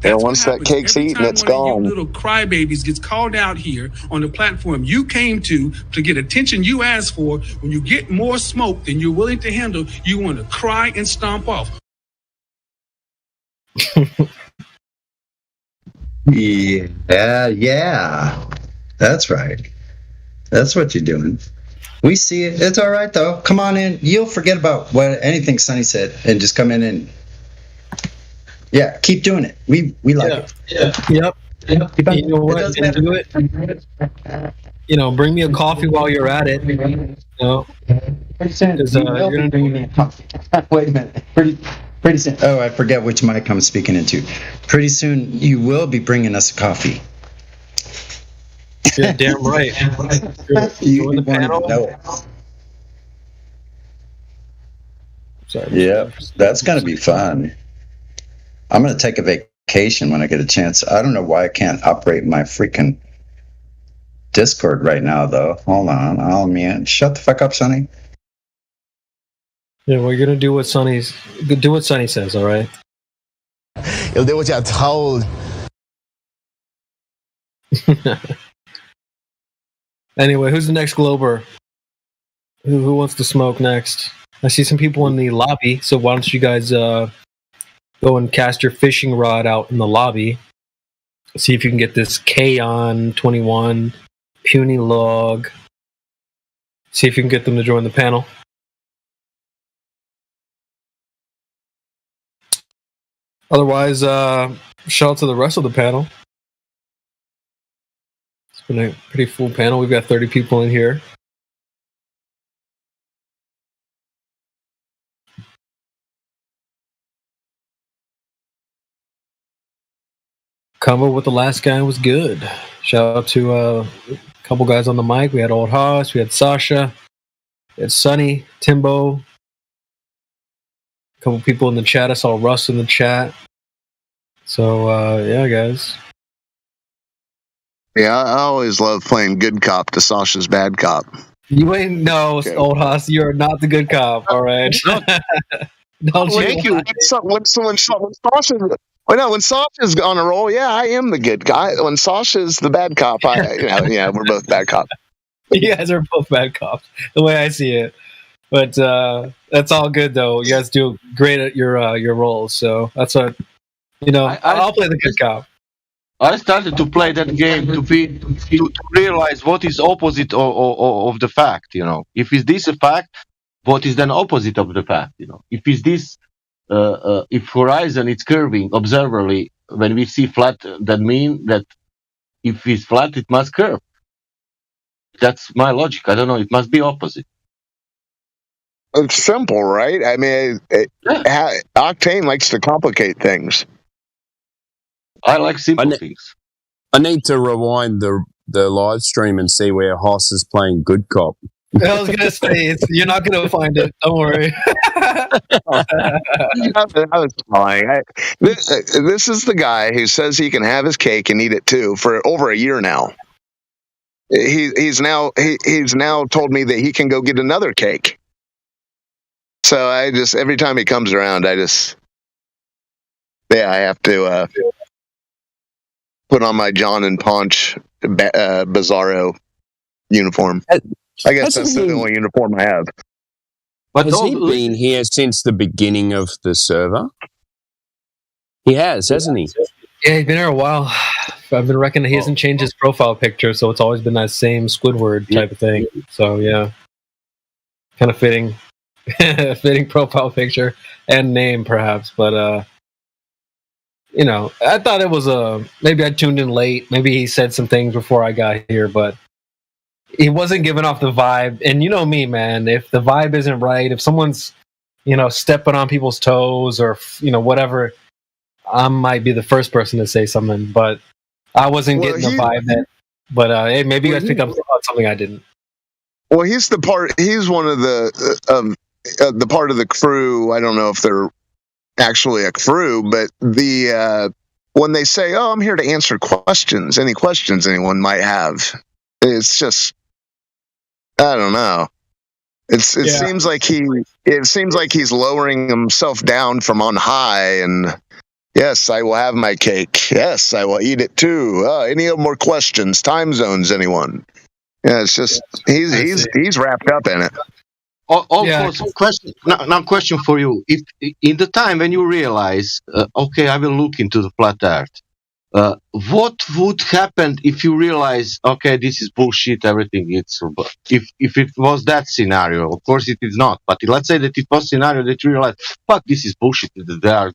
And once that cake's eaten, it's gone. Little crybabies gets called out here on the platform you came to get attention you asked for. When you get more smoke than you're willing to handle, you want to cry and stomp off. Yeah. That's right. That's what you're doing. We see it. It's all right, though. Come on in. You'll forget about anything Sonny said and just come in and keep doing it. We like it. Yep. You know what? And do it. You know, bring me a coffee while you're at it. You know, Wait a minute. Pretty soon. Oh, I forget which mic I'm speaking into. Pretty soon, you will be bringing us a coffee. You're damn right. You won't even know it. Sorry. Yeah, that's going to be fun. I'm going to take a vacation when I get a chance. I don't know why I can't operate my freaking Discord right now, though. Hold on. I'll mute. Shut the fuck up, Sonny. Yeah, we're gonna do what Sonny says. All right. You'll do what you're told. Anyway, who's the next Glober? Who wants to smoke next? I see some people in the lobby, so why don't you guys go and cast your fishing rod out in the lobby? See if you can get this K-On 21 puny log. See if you can get them to join the panel. Otherwise, shout out to the rest of the panel. It's been a pretty full panel. We've got 30 people in here. Combo with the last guy was good. Shout out to a couple guys on the mic. We had Old Haas, we had Sasha, we had Sonny, Timbo. A couple people in the chat. I saw Russ in the chat. So, yeah, guys. Yeah, I always love playing good cop to Sasha's bad cop. You ain't Old Haas. You're not the good cop. All right. Don't Thank you. When Sasha's on a roll, yeah, I am the good guy. When Sasha's the bad cop, yeah, we're both bad cops. You guys are both bad cops, the way I see it. But that's all good, though. You guys do great at your roles, so that's what I'll play the good cop. I started to play that game to realize what is opposite of the fact. If is this a fact, what is then opposite of the fact? If is this if horizon is curving observably, when we see flat, that mean that if it's flat, it must curve. That's my logic. I don't know. It must be opposite. It's simple, right? I mean, Octane likes to complicate things. I like simple things. I need to rewind the live stream and see where Hoss is playing good cop. I was gonna say you're not gonna find it. Don't worry. I was lying. This is the guy who says he can have his cake and eat it too for over a year now. He's now told me that he can go get another cake. So I just, every time he comes around, I have to put on my John and Ponch Bizarro uniform. I guess that's the only uniform I have. But has he been here since the beginning of the server? He has, hasn't he? Yeah, he's been here a while. I've been reckoning he hasn't changed his profile picture, so it's always been that same Squidward type of thing. So yeah, kind of fitting profile picture and name perhaps. But I thought it was maybe I tuned in late. Maybe he said some things before I got here, but he wasn't giving off the vibe. And you know me, man, if the vibe isn't right, if someone's, stepping on people's toes or, whatever, I might be the first person to say something, but I wasn't getting the vibe but hey, maybe you guys picked up on something I didn't. Well, he's one of the part of the crew. I don't know if they're actually a crew, but when they say, "Oh, I'm here to answer questions," any questions anyone might have, it's just, I don't know. It seems like he's lowering himself down from on high, and yes, I will have my cake. Yes, I will eat it too. Any more questions? Time zones, anyone? Yeah, it's just he's wrapped up in it. Also, question for you: if in the time when you realize, okay, I will look into the flat Earth, what would happen if you realize, okay, this is bullshit, everything it's if it was that scenario? Of course it is not, but let's say that it was scenario that you realize, fuck, this is bullshit, they are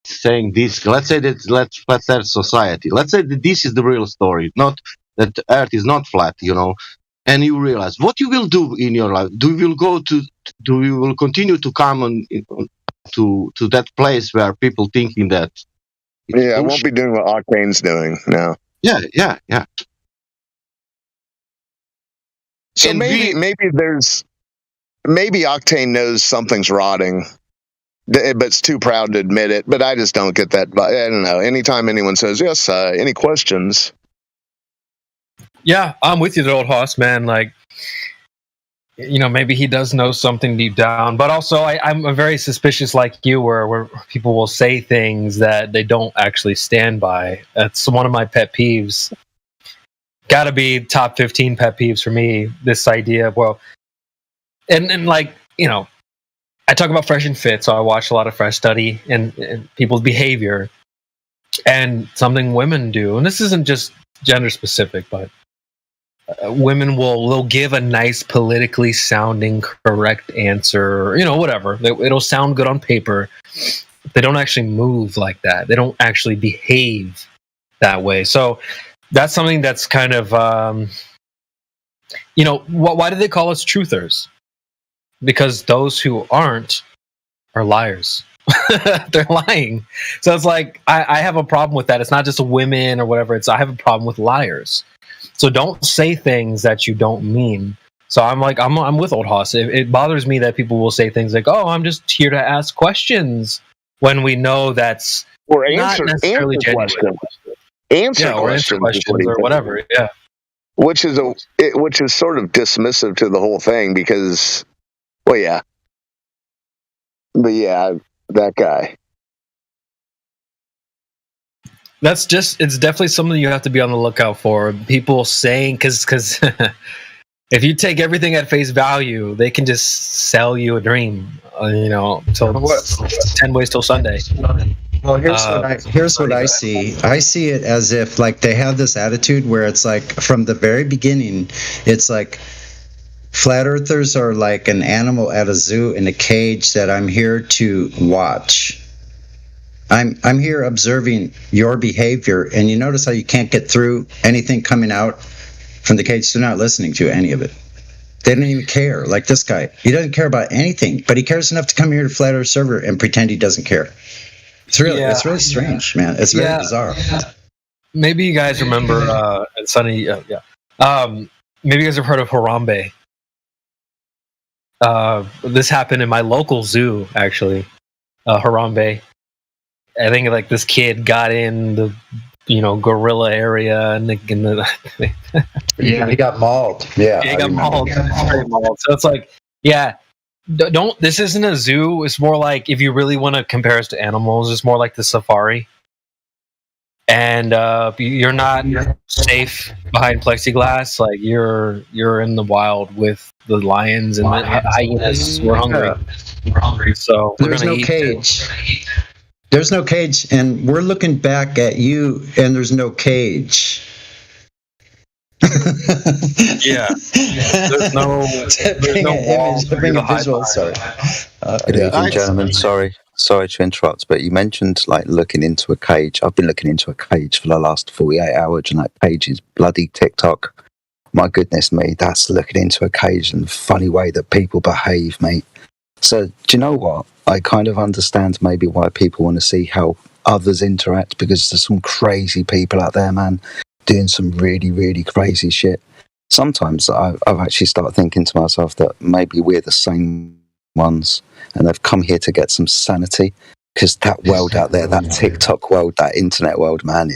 saying this. Let's say that flat Earth society, let's say that this is the real story, not that Earth is not flat, and you realize what you will do in your life. Do you will continue to come on to that place where people thinking that? Yeah, I won't be doing what Octane's doing now. Yeah. So And maybe Octane knows something's rotting, but it's too proud to admit it. But I just don't get that. I don't know. Anytime anyone says yes, any questions? Yeah, I'm with you, the old hoss, man. Like, maybe he does know something deep down, but also I'm very suspicious, like you, where people will say things that they don't actually stand by. That's one of my pet peeves. Got to be top 15 pet peeves for me. This idea of, well, and like, I talk about Fresh and Fit, so I watch a lot of Fresh, study and people's behavior, and something women do, and this isn't just gender specific, but women will give a nice politically sounding correct answer, whatever. It'll sound good on paper. They don't actually move like that. They don't actually behave that way. So that's something that's kind of, why do they call us truthers? Because those who aren't are liars. They're lying. So it's like, I have a problem with that. It's not just women or whatever. I have a problem with liars. So don't say things that you don't mean. So I'm with Old Hoss. It bothers me that people will say things like, "Oh, I'm just here to ask questions," when we know that's not necessarily genuine. Answer questions or whatever. Yeah, which is sort of dismissive to the whole thing because, well, yeah, but yeah, that guy. It's definitely something you have to be on the lookout for. People saying, because if you take everything at face value, they can just sell you a dream, till 10 ways till Sunday. Well, here's what I see. I see it as if like they have this attitude where it's like from the very beginning, it's like flat earthers are like an animal at a zoo in a cage that I'm here to watch. I'm here observing your behavior, and you notice how you can't get through anything coming out from the cage. They're not listening to any of it. They don't even care. Like this guy, he doesn't care about anything, but he cares enough to come here to Flat Earth server and pretend he doesn't care. It's really strange, man. It's very bizarre. Maybe you guys remember, and Sonny, maybe you guys have heard of Harambe. This happened in my local zoo, actually. Harambe. I think like this kid got in the, gorilla area and yeah, he got mauled. Yeah, he got mauled. So it's like, don't. This isn't a zoo. It's more like, if you really want to compare us to animals, it's more like the safari. And you're not safe behind plexiglass. Like you're in the wild with the lions and the hyenas. We're hungry. So there's no cage. There's no cage, and we're looking back at you, and there's no cage. Yeah. There's no wall. Bring a visual, sorry. Good evening, gentlemen. Sorry to interrupt, but you mentioned like looking into a cage. I've been looking into a cage for the last 48 hours, and that cage is bloody TikTok. My goodness me, that's looking into a cage and the funny way that people behave, mate. So, do you know what? I kind of understand maybe why people want to see how others interact, because there's some crazy people out there, man, doing some really, really crazy shit. Sometimes I've actually started thinking to myself that maybe we're the same ones and they've come here to get some sanity, because that world out there, that TikTok world, that internet world, man,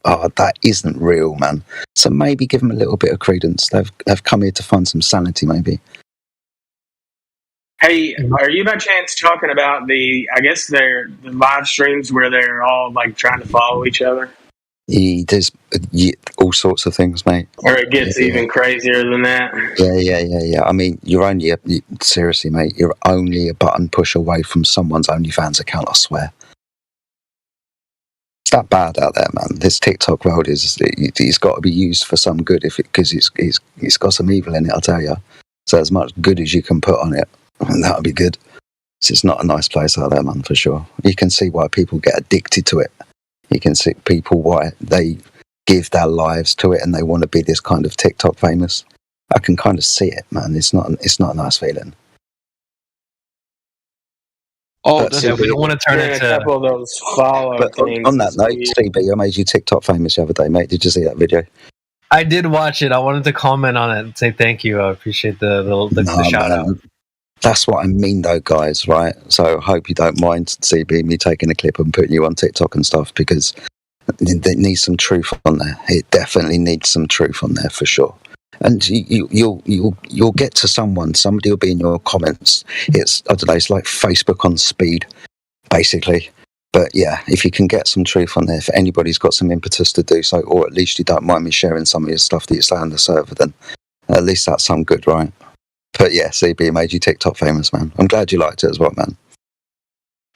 that isn't real, man. So maybe give them a little bit of credence. They've come here to find some sanity, maybe. Hey, are you by chance talking about the the live streams where they're all like trying to follow each other? He does all sorts of things, mate. Or it gets even crazier than that? Yeah. I mean, seriously, mate, you're only a button push away from someone's OnlyFans account, I swear. It's that bad out there, man. This TikTok world it's got to be used for some good because it's got some evil in it, I'll tell you. So as much good as you can put on it, that would be good. It's not a nice place out there, man, for sure. You can see why people get addicted to it. You can see people why they give their lives to it and they want to be this kind of TikTok famous. I can kind of see it, man. It's not a nice feeling. Oh, we don't want to turn a couple of those follow things. On that note, CB, I made you TikTok famous the other day, mate. Did you see that video? I did watch it. I wanted to comment on it and say thank you. I appreciate the shout out. That's what I mean, though, guys, right? So I hope you don't mind, CB, me taking a clip and putting you on TikTok and stuff, because it needs some truth on there. It definitely needs some truth on there, for sure. And you'll get to somebody will be in your comments. It's like Facebook on speed, basically. But yeah, if you can get some truth on there, if anybody's got some impetus to do so, or at least you don't mind me sharing some of your stuff that you say on the server, then at least that's some good, right? But yeah, CB made you TikTok famous, man. I'm glad you liked it as well, man.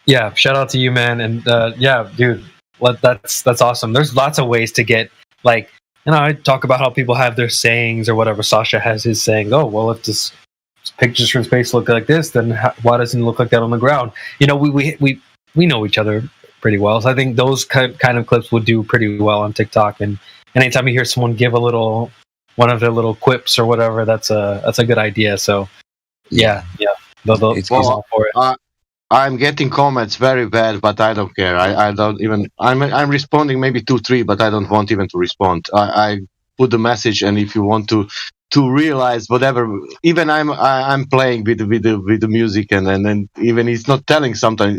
Yeah, shout out to you, man. And yeah, dude, that's awesome. There's lots of ways to get, like, I talk about how people have their sayings or whatever. Sasha has his saying. Oh, well, if this pictures from space look like this, then why doesn't it look like that on the ground? We know each other pretty well. So I think those kind of clips would do pretty well on TikTok. And anytime you hear someone give one of their little quips or whatever, that's a good idea. So yeah. They'll all for it. I'm getting comments very bad, but I don't care. I don't even. I'm responding maybe 2-3, but I don't want even to respond. I put the message, and if you want to realize whatever, even I'm playing with the music, and then even it's not telling sometimes.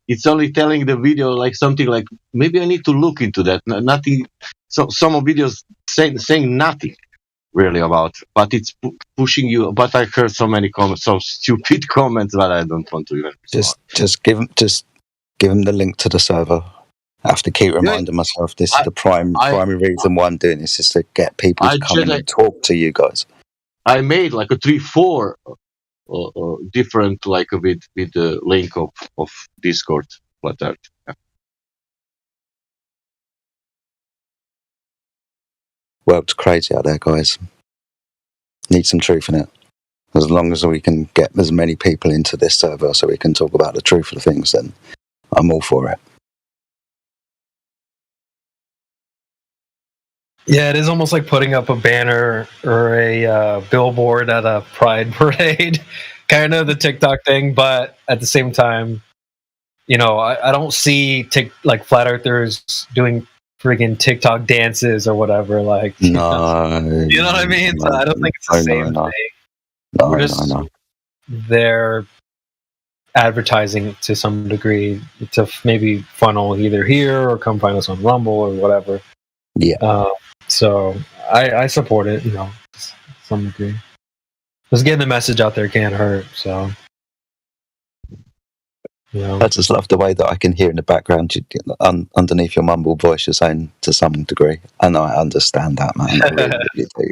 It's only telling the video like something like maybe I need to look into that. Nothing. So some of videos saying nothing really about, but it's pushing you. But I heard so many comments, so stupid comments that I don't want to even respond. Just give them the link to the server. I have to keep reminding myself this is the primary reason why I'm doing this, is to get people to come in and talk to you guys. I made like a 3-4 different, like with the link of Discord, like that. Yeah. World's crazy out there, guys. Need some truth in it. As long as we can get as many people into this server so we can talk about the truth of things, then I'm all for it. Yeah, it is almost like putting up a banner or a billboard at a pride parade, kind of the TikTok thing. But at the same time, I don't see like flat earthers doing friggin' TikTok dances or whatever. Like, no, you know what I mean? So I don't think it's the same thing. No. They're advertising to some degree to maybe funnel either here or come find us on Rumble or whatever. Yeah. So I support it, to some degree. Just getting the message out there can't hurt. So, I just love the way that I can hear in the background underneath your mumbled voice you're saying to some degree, and I understand that, man.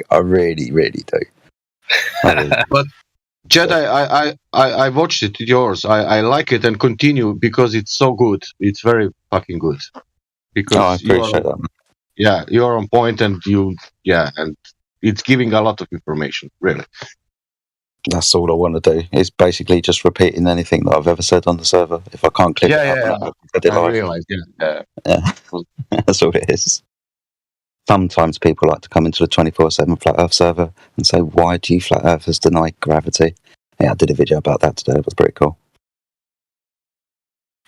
I really do. But Jedi, I watched it, yours. I like it and continue because it's so good. It's very fucking good. Because I appreciate that. Yeah, you're on point, and and it's giving a lot of information, really. That's all I want to do. It's basically just repeating anything that I've ever said on the server. If I can't click I realize, yeah. That's all it is. Sometimes people like to come into the 24/7 Flat Earth server and say, why do you Flat Earthers deny gravity? Yeah, I did a video about that today. It was pretty cool.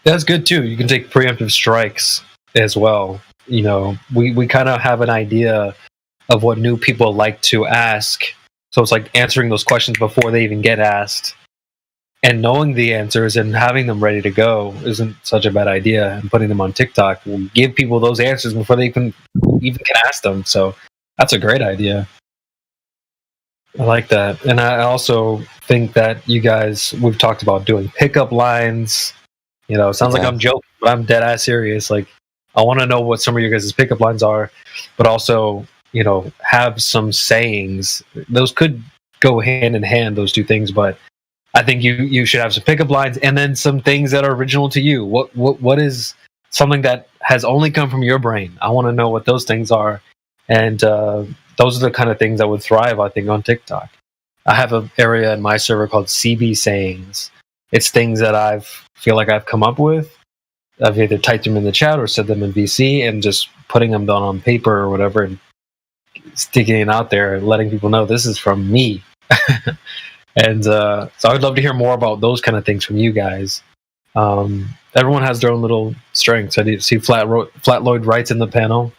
That's good, too. You can take preemptive strikes as well. We kind of have an idea of what new people like to ask. So it's like answering those questions before they even get asked. And knowing the answers and having them ready to go isn't such a bad idea. And putting them on TikTok will give people those answers before they even can ask them. So that's a great idea. I like that. And I also think that you guys, we've talked about doing pickup lines. You know, it sounds like I'm joking, but I'm dead ass serious. Like, I want to know what some of your guys' pickup lines are, but also, you know, have some sayings. Those could go hand in hand, those two things, but I think you should have some pickup lines and then some things that are original to you. What is something that has only come from your brain? I want to know what those things are. And those are the kind of things that would thrive, I think, on TikTok. I have an area in my server called CB sayings. It's things that feel like I've come up with. I've either typed them in the chat or said them in VC and just putting them down on paper or whatever and sticking it out there and letting people know this is from me. And so I would love to hear more about those kind of things from you guys. Everyone has their own little strengths. I did see Flat Lloyd writes in the panel.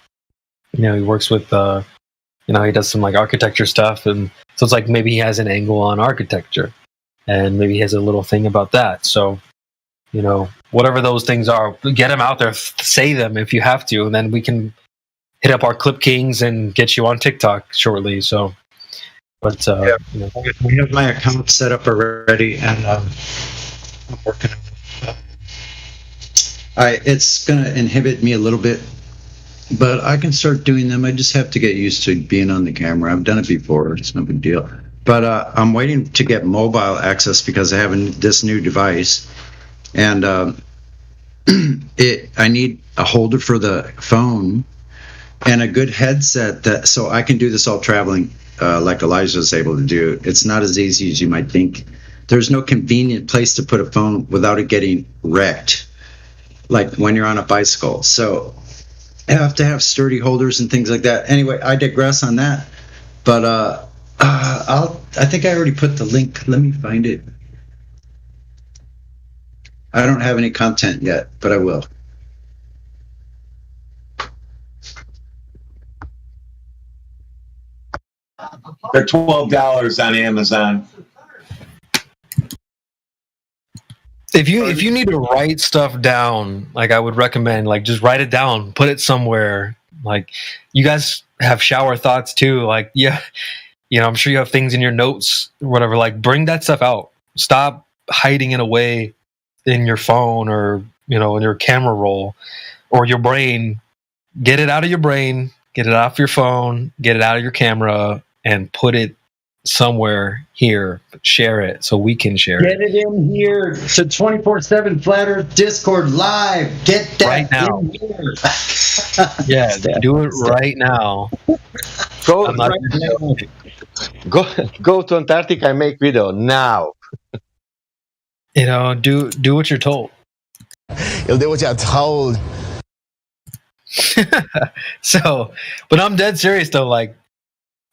You know, he works with, you know, he does some like architecture stuff. And so it's like maybe he has an angle on architecture and maybe he has a little thing about that. So, you know, whatever those things are, get them out there, say them if you have to, and then we can hit up our Clip Kings and get you on TikTok shortly. So, but you know. We have my account set up already, and I'm working on it. It's going to inhibit me a little bit, but I can start doing them. I just have to get used to being on the camera. I've done it before. It's no big deal. But I'm waiting to get mobile access because I have this new device. And I need a holder for the phone and a good headset so I can do this all traveling like Elijah was able to do. It's not as easy as you might think. There's no convenient place to put a phone without it getting wrecked, like when you're on a bicycle. So I have to have sturdy holders and things like that. Anyway, I digress on that. But I think I already put the link. Let me find it. I don't have any content yet, but I will. They're $12 on Amazon. If you need to write stuff down, like I would recommend, like just write it down, put it somewhere. Like you guys have shower thoughts too. Like yeah, you know, I'm sure you have things in your notes or whatever. Like bring that stuff out. Stop hiding it away in your phone or, you know, in your camera roll or your brain. Get it out of your brain, get it off your phone, get it out of your camera, and put it somewhere here. Share it so we can share it. Get it in here to 24/7 Flat Earth Discord live. Get that right now. In here. Yeah, do it right now. Go to Antarctica and make video now. You know, do what you're told. You'll do what you're told. So, but I'm dead serious though. Like,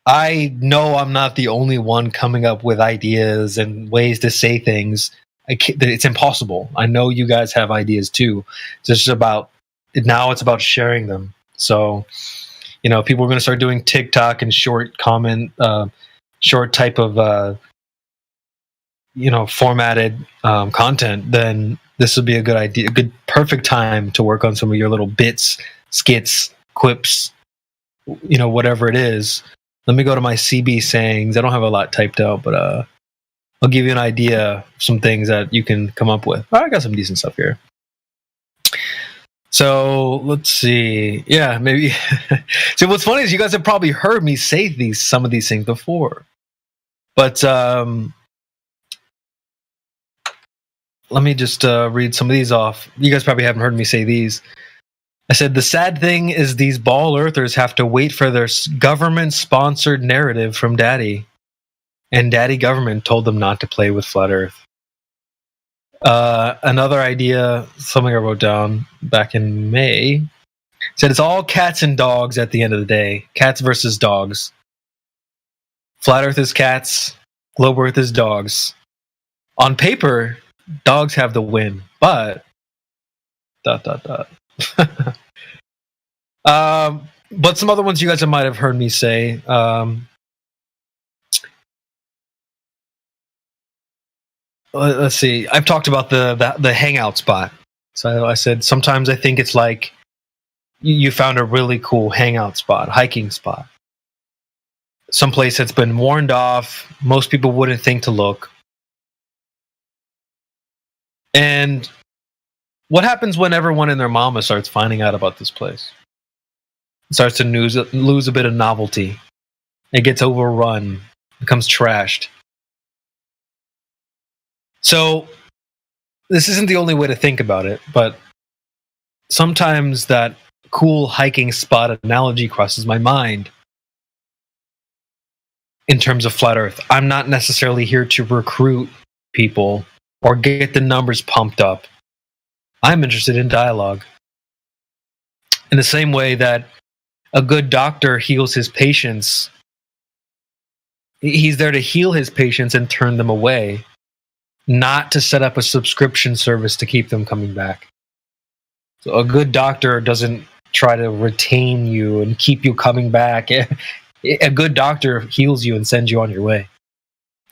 I know I'm not the only one coming up with ideas and ways to say things. It's impossible. I know you guys have ideas too. It's just about it's about sharing them. So, you know, people are going to start doing TikTok and short type of, you know, formatted content. Then this would be a good idea, a good, perfect time to work on some of your little bits, skits, quips, you know, whatever it is. Let me go to my CB sayings. I don't have a lot typed out, but I'll give you an idea of some things that you can come up with. I got some decent stuff here. So let's see. Yeah, maybe. So what's funny is you guys have probably heard me say some of these things before, but let me just read some of these off. You guys probably haven't heard me say these. I said, the sad thing is these ball earthers have to wait for their government-sponsored narrative from Daddy. And Daddy government told them not to play with Flat Earth. Another idea, something I wrote down back in May, said it's all cats and dogs at the end of the day. Cats versus dogs. Flat Earth is cats. Globe Earth is dogs. On paper, dogs have the win, but ... But some other ones you guys might have heard me say. Let's see. I've talked about the hangout spot. So I said sometimes I think it's like you found a really cool hangout spot, hiking spot. someplace that's been warned off. Most people wouldn't think to look. And what happens when everyone and their mama starts finding out about this place? It starts to lose a bit of novelty. It gets overrun, becomes trashed. So, this isn't the only way to think about it, but sometimes that cool hiking spot analogy crosses my mind in terms of flat Earth. I'm not necessarily here to recruit people or get the numbers pumped up. I'm interested in dialogue. In the same way that a good doctor heals his patients, he's there to heal his patients and turn them away, not to set up a subscription service to keep them coming back. So a good doctor doesn't try to retain you and keep you coming back. A good doctor heals you and sends you on your way.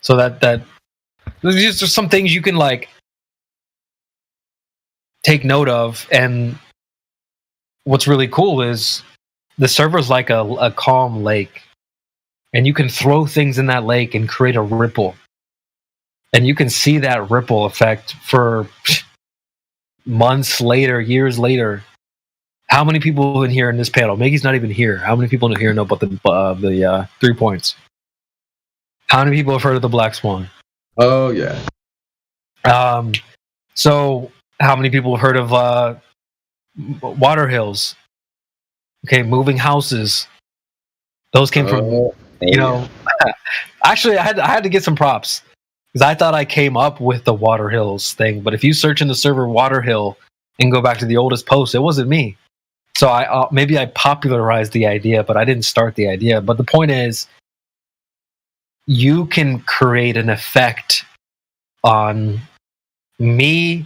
So that there's just some things you can like take note of. And what's really cool is the server's like a calm lake, and you can throw things in that lake and create a ripple. And you can see that ripple effect for months later, years later. How many people in here in this panel? Maggie's not even here. How many people in here know about the 3 points? How many people have heard of the Black Swan? Oh yeah. So how many people have heard of Water Hills? Okay, moving houses. Those came from Actually, I had to get some props because I thought I came up with the Water Hills thing. But if you search in the server Water Hill and go back to the oldest post, it wasn't me. So maybe I popularized the idea, but I didn't start the idea. But the point is, you can create an effect on me,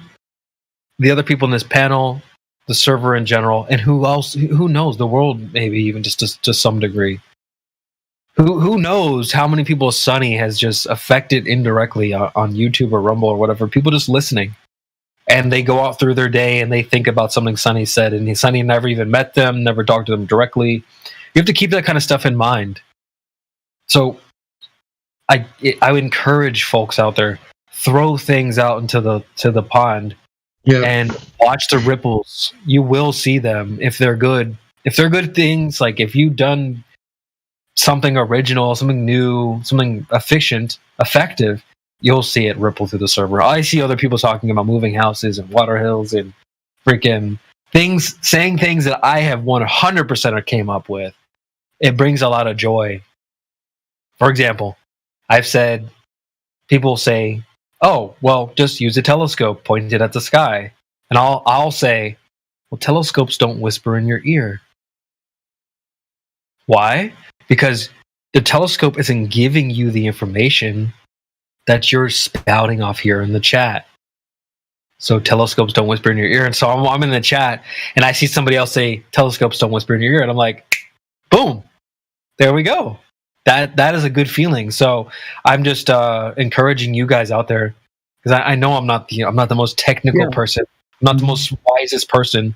the other people in this panel, the server in general, and who else? Who knows? The world, maybe even just to some degree. Who knows how many people Sunny has just affected indirectly on YouTube or Rumble or whatever? People just listening. And they go out through their day and they think about something Sunny said, and Sunny never even met them, never talked to them directly. You have to keep that kind of stuff in mind. So I would encourage folks out there, throw things out into the pond and watch the ripples. You will see them if they're good. If they're good things, like if you've done something original, something new, something efficient, effective, you'll see it ripple through the server. I see other people talking about moving houses and Water Hills and freaking things, saying things that I have 100% came up with. It brings a lot of joy. For example, I've said, people say, oh, well, just use a telescope pointed at the sky. And I'll say, well, telescopes don't whisper in your ear. Why? Because the telescope isn't giving you the information that you're spouting off here in the chat. So telescopes don't whisper in your ear. And so I'm in the chat and I see somebody else say telescopes don't whisper in your ear, and I'm like, boom, there we go. That is a good feeling. So I'm just encouraging you guys out there, because I know I'm not the most technical person, I'm not the most wisest person.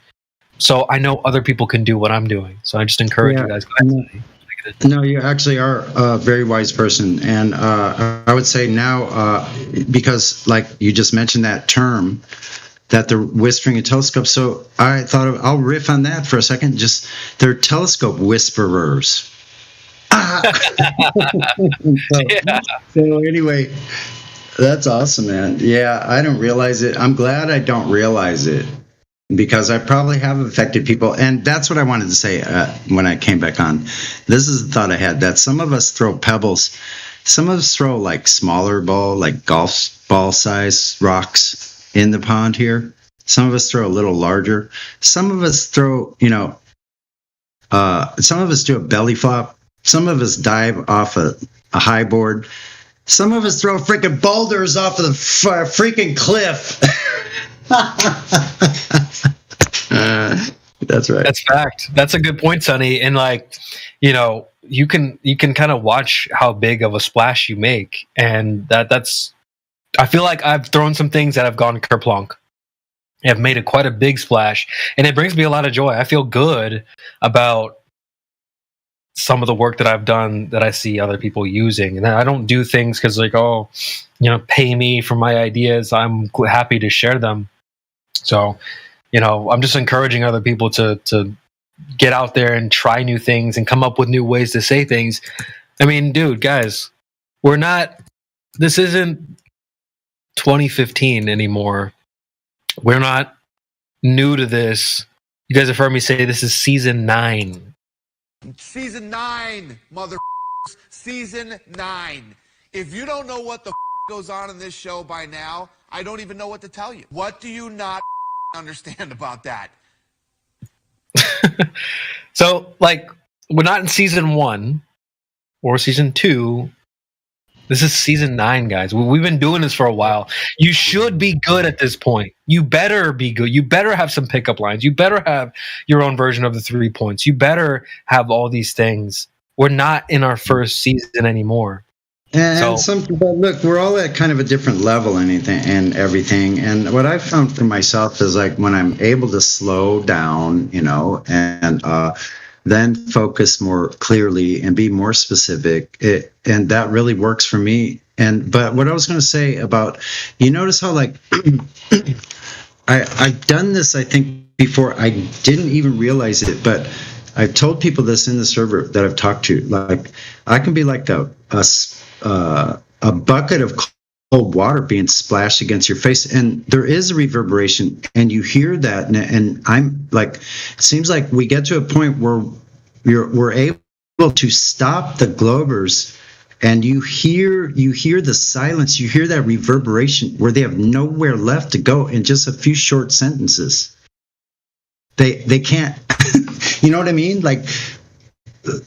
So I know other people can do what I'm doing. So I just encourage you guys. No, you actually are a very wise person. And I would say now, because like you just mentioned that term, that they're whispering a telescope. So I thought I'll riff on that for a second. Just they're telescope whisperers. So anyway, that's awesome, man. Yeah, I don't realize it. I'm glad I don't realize it, because I probably have affected people. And that's what I wanted to say when I came back on. This is the thought I had, that some of us throw pebbles. Some of us throw like smaller ball, like golf ball size rocks in the pond here. Some of us throw a little larger. Some of us throw, some of us do a belly flop. Some of us dive off a high board. Some of us throw freaking boulders off of the freaking cliff. That's right. That's fact. That's a good point, Sonny. And you can kind of watch how big of a splash you make, and that's. I feel like I've thrown some things that have gone kerplunk. Have made quite a big splash, and it brings me a lot of joy. I feel good about some of the work that I've done that I see other people using. And I don't do things because like, oh, pay me for my ideas. I'm happy to share them. So, I'm just encouraging other people to get out there and try new things and come up with new ways to say things. I mean, dude, guys, this isn't 2015 anymore. We're not new to this. You guys have heard me say this is season 9. Season 9, mother. Season 9. If you don't know what the goes on in this show by now, I don't even know what to tell you. What do you not understand about that? So, like, we're not in season 1 or season 2. This is season 9, guys. We've been doing this for a while. You should be good at this point. You better be good. You better have some pickup lines. You better have your own version of the 3 points. You better have all these things. We're not in our first season anymore. But look, we're all at kind of a different level and everything. And what I've found for myself is like when I'm able to slow down, and then focus more clearly and be more specific, and that really works for me. But what I was going to say about, you notice how like I've done this, I think before, I didn't even realize it, but I've told people this in the server that I've talked to. Like I can be like a bucket of cold water being splashed against your face, and there is a reverberation, and you hear that, and I'm like, it seems like we get to a point where we're able to stop the Globers, and you hear the silence, you hear that reverberation where they have nowhere left to go in just a few short sentences. They can't, you know what I mean? Like,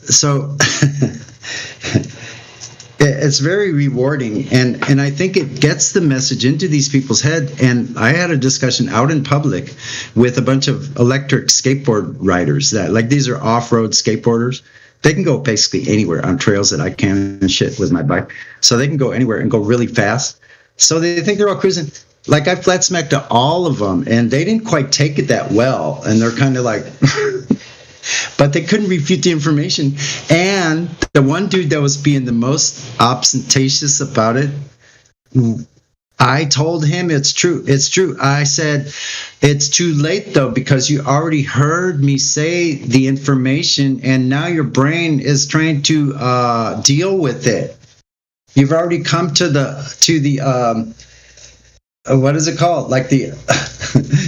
so it's very rewarding, and I think it gets the message into these people's head. And I had a discussion out in public with a bunch of electric skateboard riders that, like, these are off-road skateboarders. They can go basically anywhere on trails that I can and shit with my bike. So they can go anywhere and go really fast. So they think they're all cruising. Like, I flat smacked to all of them, and they didn't quite take it that well. And they're kind of like... But they couldn't refute the information. And the one dude that was being the most ostentatious about it, I told him it's true. It's true. I said, it's too late, though, because you already heard me say the information, and now your brain is trying to deal with it. You've already come to the what is it called? Like the,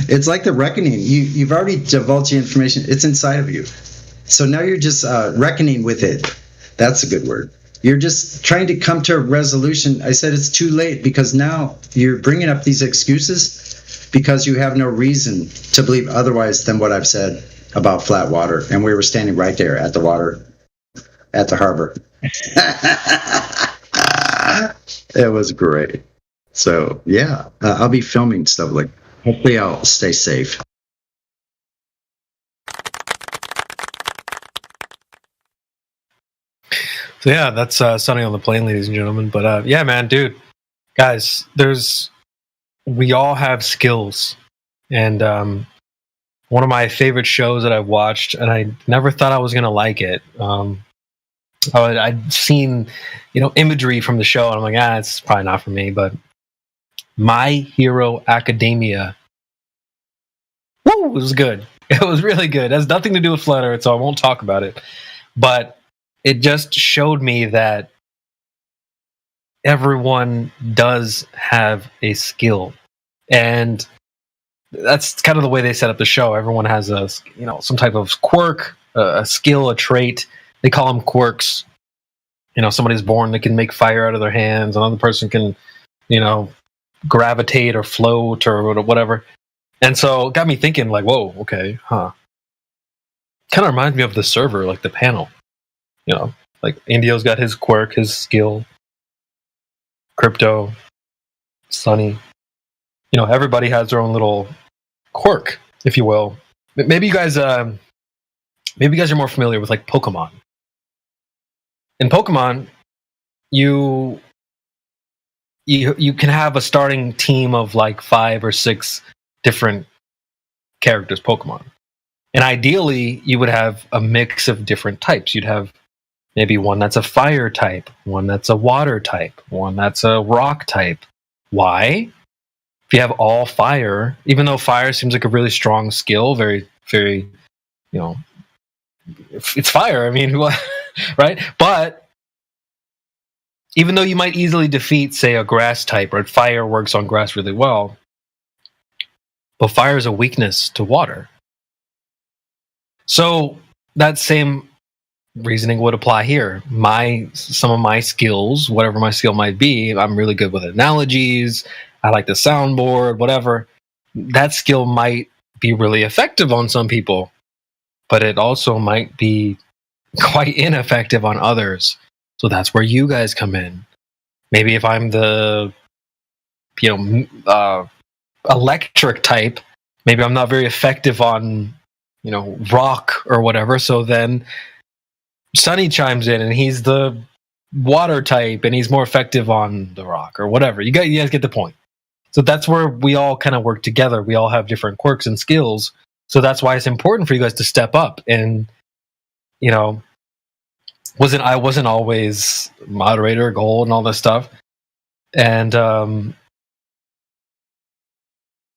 it's like the reckoning. You've already divulged the information. It's inside of you. So now you're just reckoning with it. That's a good word. You're just trying to come to a resolution. I said it's too late because now you're bringing up these excuses because you have no reason to believe otherwise than what I've said about flat water. And we were standing right there at the water, at the harbor. It was great. So, yeah, I'll be filming stuff like, hopefully I'll stay safe. So, yeah, that's Sunny on the Plane, ladies and gentlemen. But, yeah, man, dude, guys, we all have skills. And one of my favorite shows that I've watched, and I never thought I was going to like it. I'd seen, imagery from the show, and I'm like, it's probably not for me, but My Hero Academia. Woo! It was good. It was really good. It has nothing to do with Flat Earth, so I won't talk about it. But it just showed me that everyone does have a skill. And that's kind of the way they set up the show. Everyone has some type of quirk, a skill, a trait. They call them quirks. Somebody's born, they can make fire out of their hands. Another person can, gravitate or float or whatever. And so it got me thinking, like, whoa, okay, huh. Kind of reminds me of the server, like the panel. Like Indio's got his quirk, his skill. Crypto, Sunny. Everybody has their own little quirk, if you will. Maybe you guys are more familiar with like Pokemon. In Pokemon, you can have a starting team of like 5 or 6 different characters, Pokemon. And ideally, you would have a mix of different types. You'd have maybe one that's a fire type, one that's a water type, one that's a rock type. Why? If you have all fire, even though fire seems like a really strong skill, very, very, it's fire. I mean, right? But even though you might easily defeat, say, a grass type, or fire works on grass really well, but fire is a weakness to water. So that same reasoning would apply here. Some of my skills, whatever my skill might be, I'm really good with analogies. I like the soundboard, whatever. That skill might be really effective on some people, but it also might be quite ineffective on others. So that's where you guys come in. Maybe if I'm the, electric type, maybe I'm not very effective on, rock or whatever. So then Sonny chimes in and he's the water type and he's more effective on the rock or whatever. You guys get the point. So that's where we all kind of work together. We all have different quirks and skills. So that's why it's important for you guys to step up. And, I wasn't always moderator, gold, and all this stuff. And,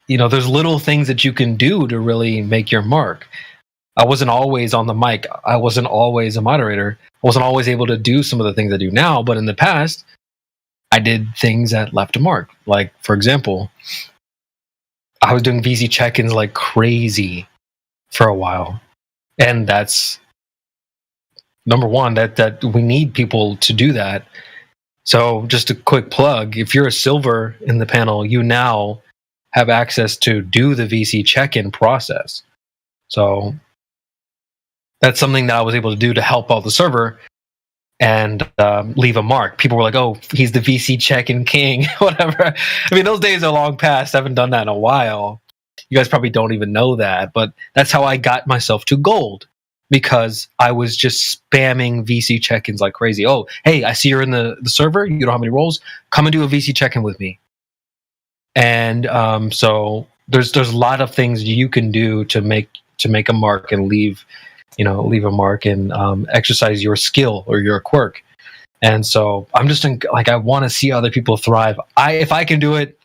there's little things that you can do to really make your mark. I wasn't always on the mic. I wasn't always a moderator. I wasn't always able to do some of the things I do now. But in the past, I did things that left a mark. Like, for example, I was doing VC check-ins like crazy for a while. And that's number one, that we need people to do that. So just a quick plug, if you're a silver in the panel, you now have access to do the VC check-in process. So that's something that I was able to do to help out the server and leave a mark. People were like, oh, he's the VC check-in king, whatever. I mean, those days are long past. I haven't done that in a while. You guys probably don't even know that, but that's how I got myself to gold, because I was just spamming VC check-ins like crazy. Oh, hey, I see you're in the server. You don't have any roles. Come and do a VC check-in with me. And so there's a lot of things you can do to make a mark and leave a mark and exercise your skill or your quirk. And so I'm just I want to see other people thrive. If I can do it,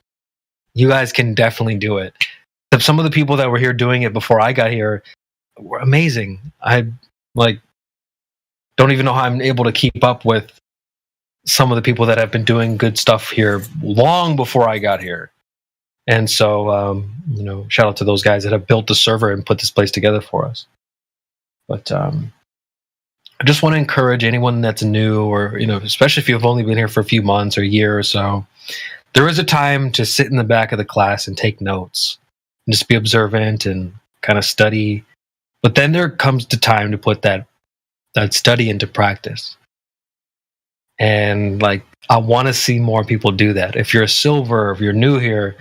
you guys can definitely do it. Some of the people that were here doing it before I got here were amazing. I don't even know how I'm able to keep up with some of the people that have been doing good stuff here long before I got here. And so, shout out to those guys that have built the server and put this place together for us. But I just want to encourage anyone that's new, or especially if you've only been here for a few months or a year or so, there is a time to sit in the back of the class and take notes and just be observant and kind of study. But then there comes the time to put that study into practice. And I want to see more people do that. If you're a silver, if you're new here,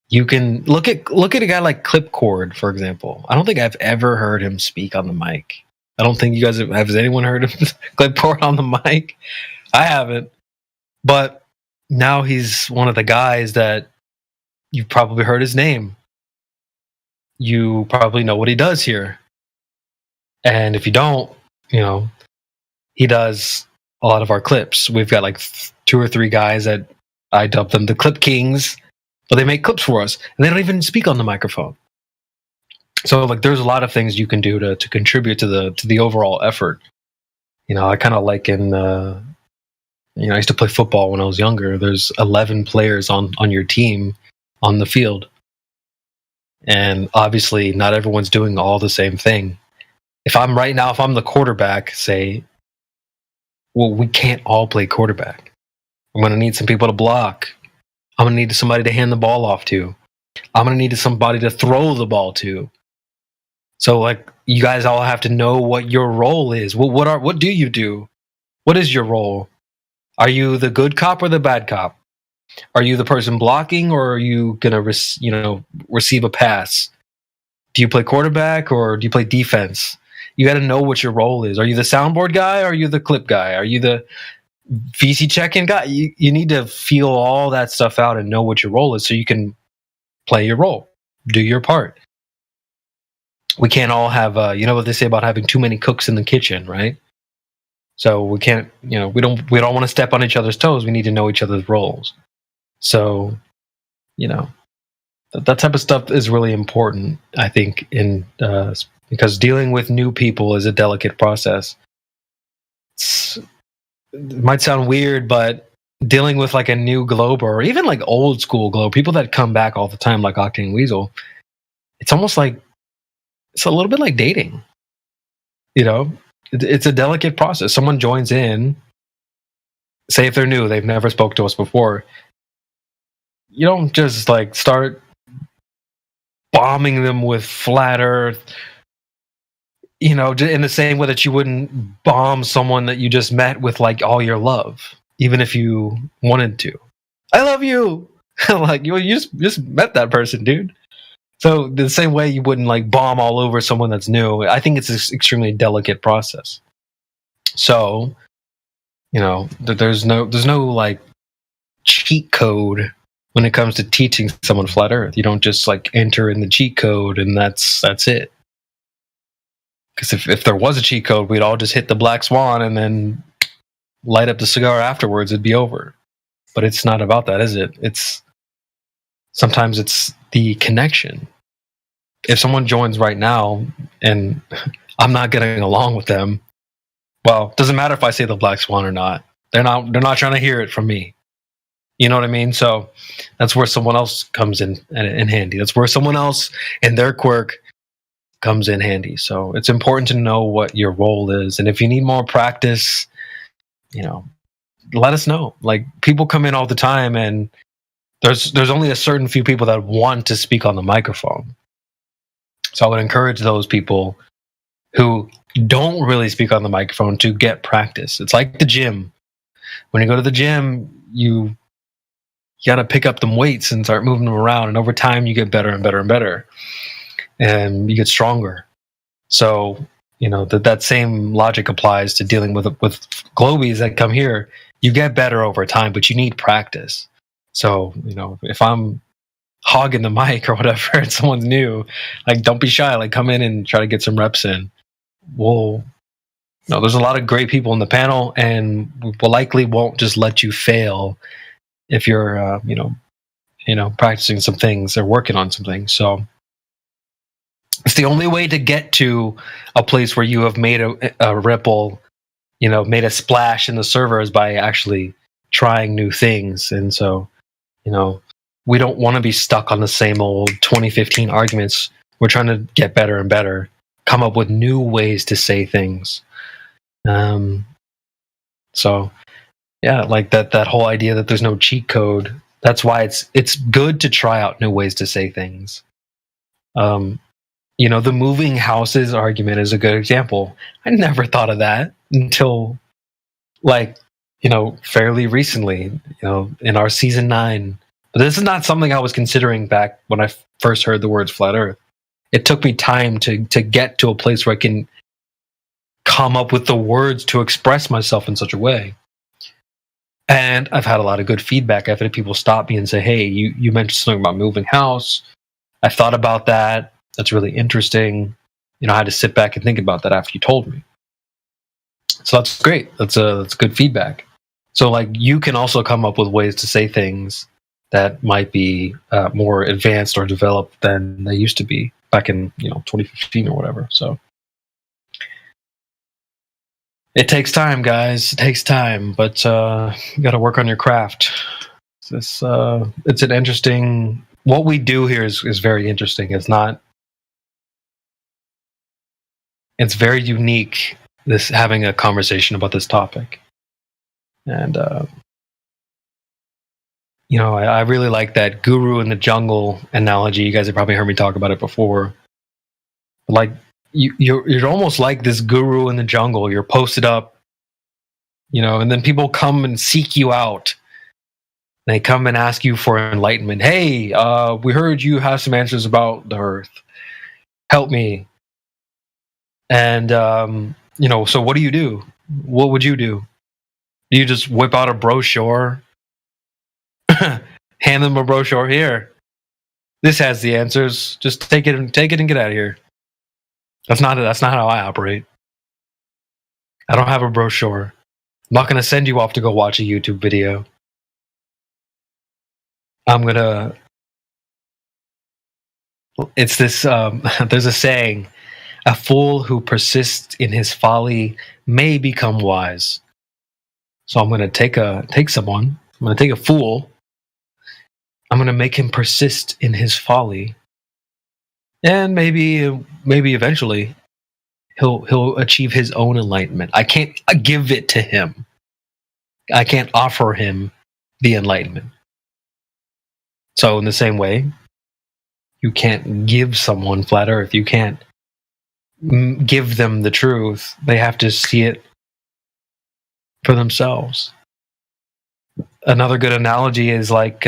you can look at a guy like Clipcord, for example. I don't think I've ever heard him speak on the mic. I don't think you guys have. Has anyone heard of Clipcord on the mic? I haven't. But now he's one of the guys that you've probably heard his name. You probably know what he does here. And if you don't, he does a lot of our clips. We've got 2 or 3 guys that I dub them the Clip Kings, but they make clips for us, and they don't even speak on the microphone. So there's a lot of things you can do to contribute to the overall effort. I kind of I used to play football when I was younger. There's 11 players on your team on the field, and obviously not everyone's doing all the same thing. If I'm the quarterback, say, well, we can't all play quarterback. I'm going to need some people to block. I'm going to need somebody to hand the ball off to. I'm going to need somebody to throw the ball to. So you guys all have to know what your role is. What do you do? What is your role? Are you the good cop or the bad cop? Are you the person blocking, or are you going to receive a pass? Do you play quarterback or do you play defense? You got to know what your role is. Are you the soundboard guy? Or are you the clip guy? Are you the VC check-in guy? You need to feel all that stuff out and know what your role is so you can play your role, do your part. We can't all have, what they say about having too many cooks in the kitchen, right? So we can't, we don't want to step on each other's toes. We need to know each other's roles. So, that type of stuff is really important, I think, because dealing with new people is a delicate process. It might sound weird, but dealing with like a new globe or even like old school globe, people that come back all the time, like Octane Weasel, it's almost like it's a little bit like dating. It's a delicate process. Someone joins in, say if they're new, they've never spoke to us before. You don't just like start bombing them with flat Earth, in the same way that you wouldn't bomb someone that you just met with like all your love, even if you wanted to. I love you. Like you just met that person, dude. So the same way you wouldn't like bomb all over someone that's new. I think it's an extremely delicate process. So, there's no like cheat code when it comes to teaching someone flat Earth. You don't just like enter in the cheat code and that's it. Because if there was a cheat code, we'd all just hit the black swan and then light up the cigar afterwards. It'd be over. But it's not about that, is it? Sometimes it's the connection. If someone joins right now and I'm not getting along with them, well, it doesn't matter if I say the black swan or not. They're not trying to hear it from me. You know what I mean? So that's where someone else comes in handy. That's where someone else and their quirk comes in handy. So it's important to know what your role is. And if you need more practice, let us know. Like people come in all the time and there's only a certain few people that want to speak on the microphone. So I would encourage those people who don't really speak on the microphone to get practice. It's like the gym. When you go to the gym, you got to pick up them weights and start moving them around. And over time, you get better and better and better. And you get stronger. So, that same logic applies to dealing with globies that come here. You get better over time, but you need practice. So, if I'm hogging the mic or whatever and someone's new, like don't be shy, like come in and try to get some reps in. There's a lot of great people in the panel and we likely won't just let you fail if you're practicing some things or working on some things. So it's the only way to get to a place where you have made a ripple, made a splash in the server is by actually trying new things. And so, we don't want to be stuck on the same old 2015 arguments. We're trying to get better and better, come up with new ways to say things. So yeah, like that whole idea that there's no cheat code. That's why it's good to try out new ways to say things. The moving houses argument is a good example. I never thought of that until fairly recently, in our season 9. But this is not something I was considering back when I first heard the words flat Earth. It took me time to get to a place where I can come up with the words to express myself in such a way. And I've had a lot of good feedback. I've had people stop me and say, hey, you mentioned something about moving house. I thought about that. That's really interesting. I had to sit back and think about that after you told me. So that's great. That's good feedback. So like you can also come up with ways to say things that might be more advanced or developed than they used to be back in 2015 or whatever. So it takes time, guys. It takes time, but you got to work on your craft. It's an interesting. What we do here is very interesting. It's very unique. This having a conversation about this topic, and I really like that guru in the jungle analogy. You guys have probably heard me talk about it before. Like you're almost like this guru in the jungle. You're posted up, and then people come and seek you out. They come and ask you for enlightenment. Hey, we heard you have some answers about the Earth. Help me. And so what do you do? What would you do? Do you just whip out a brochure? Hand them a brochure here. This has the answers. Just take it and get out of here. That's not how I operate. I don't have a brochure. I'm not going to send you off to go watch a YouTube video. I'm going to... It's this... there's a saying, a fool who persists in his folly may become wise. So I'm going to take someone. I'm going to take a fool. I'm going to make him persist in his folly. And maybe eventually he'll achieve his own enlightenment. I can't give it to him. I can't offer him the enlightenment. So in the same way, you can't give someone flat earth. You can't give them the truth. They have to see it for themselves. Another good analogy is like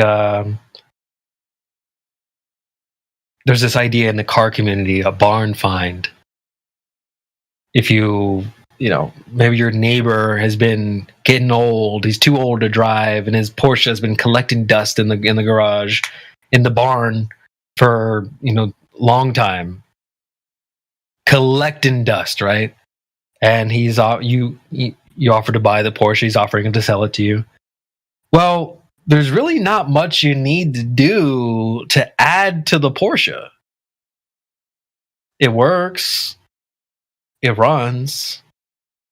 there's this idea in the car community, a barn find. If maybe your neighbor has been getting old, he's too old to drive, and his Porsche has been collecting dust in the garage, in the barn for long time, collecting dust, right? And you offer to buy the Porsche, he's offering to sell it to you. Well, there's really not much you need to do to add to the Porsche. It works. It runs.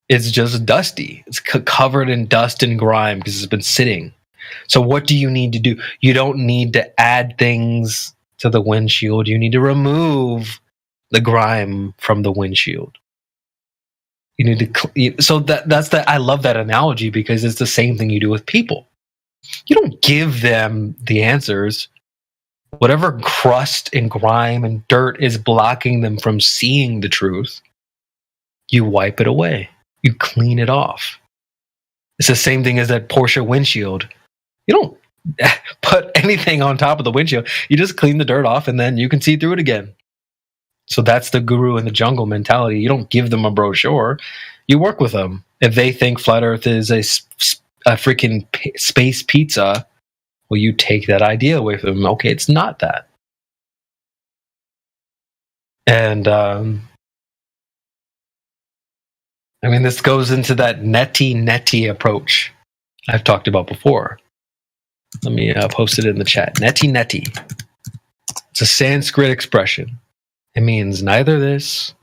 It's just dusty. It's covered in dust and grime because it's been sitting. So what do you need to do? You don't need to add things to the windshield. You need to remove the grime from the windshield. You need to that's that. I love that analogy because it's the same thing you do with people. You don't give them the answers. Whatever crust and grime and dirt is blocking them from seeing the truth, you wipe it away. You clean it off. It's the same thing as that Porsche windshield. You don't put anything on top of the windshield. You just clean the dirt off and then you can see through it again. So that's the guru in the jungle mentality. You don't give them a brochure. You work with them. If they think flat earth is a freaking space pizza, well, you take that idea away from them. Okay, it's not that. And this goes into that neti approach I've talked about before. Let me post it in the chat. Neti. It's a Sanskrit expression. It means neither this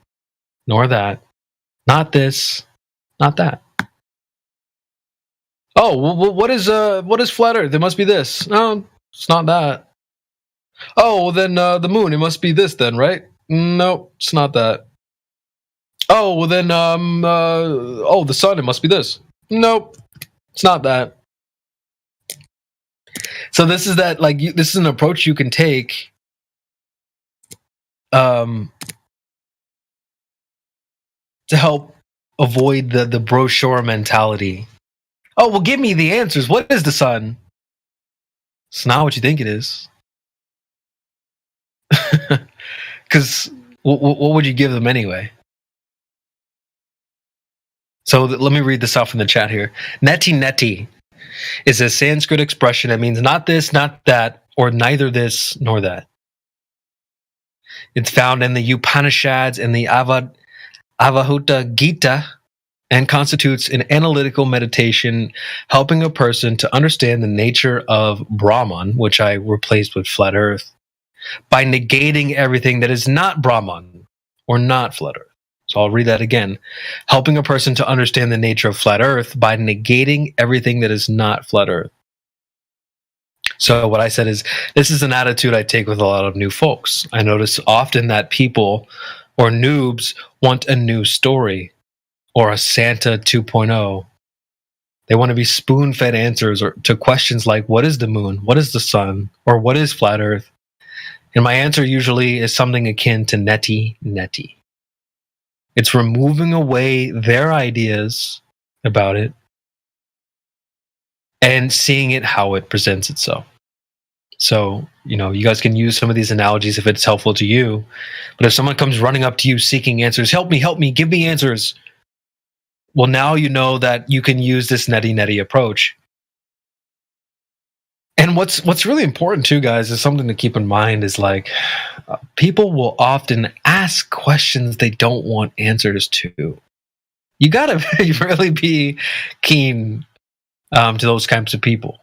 nor that, not this, not that. Oh, well, what is flat Earth? It must be this. No, it's not that. Oh, well then the moon. It must be this then, right? No, it's not that. Oh, well then the sun. It must be this. Nope, it's not that. So this is that this is an approach you can take. To help avoid the brochure mentality. Oh, well, give me the answers. What is the sun? It's not what you think it is. Because what would you give them anyway? So let me read this off in the chat here. Neti is a Sanskrit expression that means not this, not that, or neither this nor that. It's found in the Upanishads and the Avahuta Gita and constitutes an analytical meditation helping a person to understand the nature of Brahman, which I replaced with flat earth, by negating everything that is not Brahman or not flat earth. So I'll read that again. Helping a person to understand the nature of flat earth by negating everything that is not flat earth. So what I said is, this is an attitude I take with a lot of new folks. I notice often that people or noobs want a new story or a Santa 2.0. They want to be spoon-fed answers to questions like, what is the moon? What is the sun? Or what is flat earth? And my answer usually is something akin to neti. It's removing away their ideas about it and seeing it how it presents itself. So, you guys can use some of these analogies if it's helpful to you. But if someone comes running up to you seeking answers, help me, give me answers. Well, now you know that you can use this neti approach. And what's really important too, guys, is something to keep in mind is people will often ask questions they don't want answers to. You gotta really be keen to those kinds of people.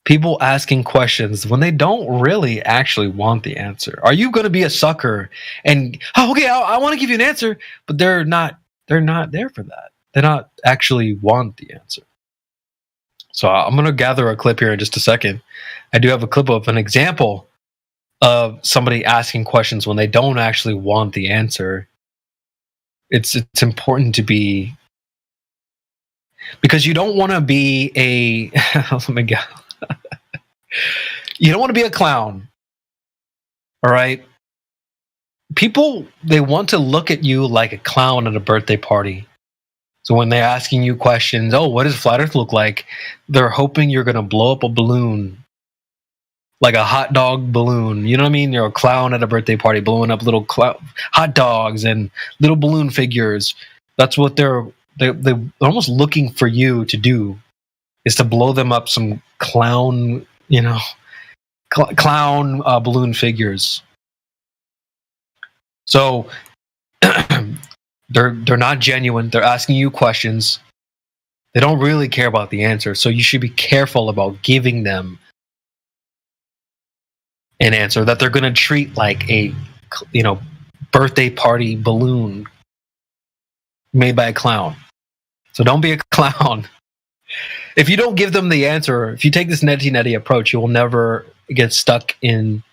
People asking questions when they don't really actually want the answer. Are you going to be a sucker and okay, I want to give you an answer, but they're not there for that. They not actually want the answer. So I'm going to gather a clip here in just a second. I do have a clip of an example of somebody asking questions when they don't actually want the answer. It's important to be, because you don't want to be a let me go. You don't want to be a clown. All right? People, they want to look at you like a clown at a birthday party. So when they're asking you questions, oh, what does flat Earth look like? They're hoping you're going to blow up a balloon, like a hot dog balloon. You know what I mean? You're a clown at a birthday party blowing up little hot dogs and little balloon figures. That's what they're almost looking for you to do, is to blow them up some clown, clown balloon figures. So they're not genuine. They're asking you questions. They don't really care about the answer. So you should be careful about giving them an answer that they're going to treat like a, birthday party balloon made by a clown. So don't be a clown. If you don't give them the answer, if you take this neti approach, you will never get stuck in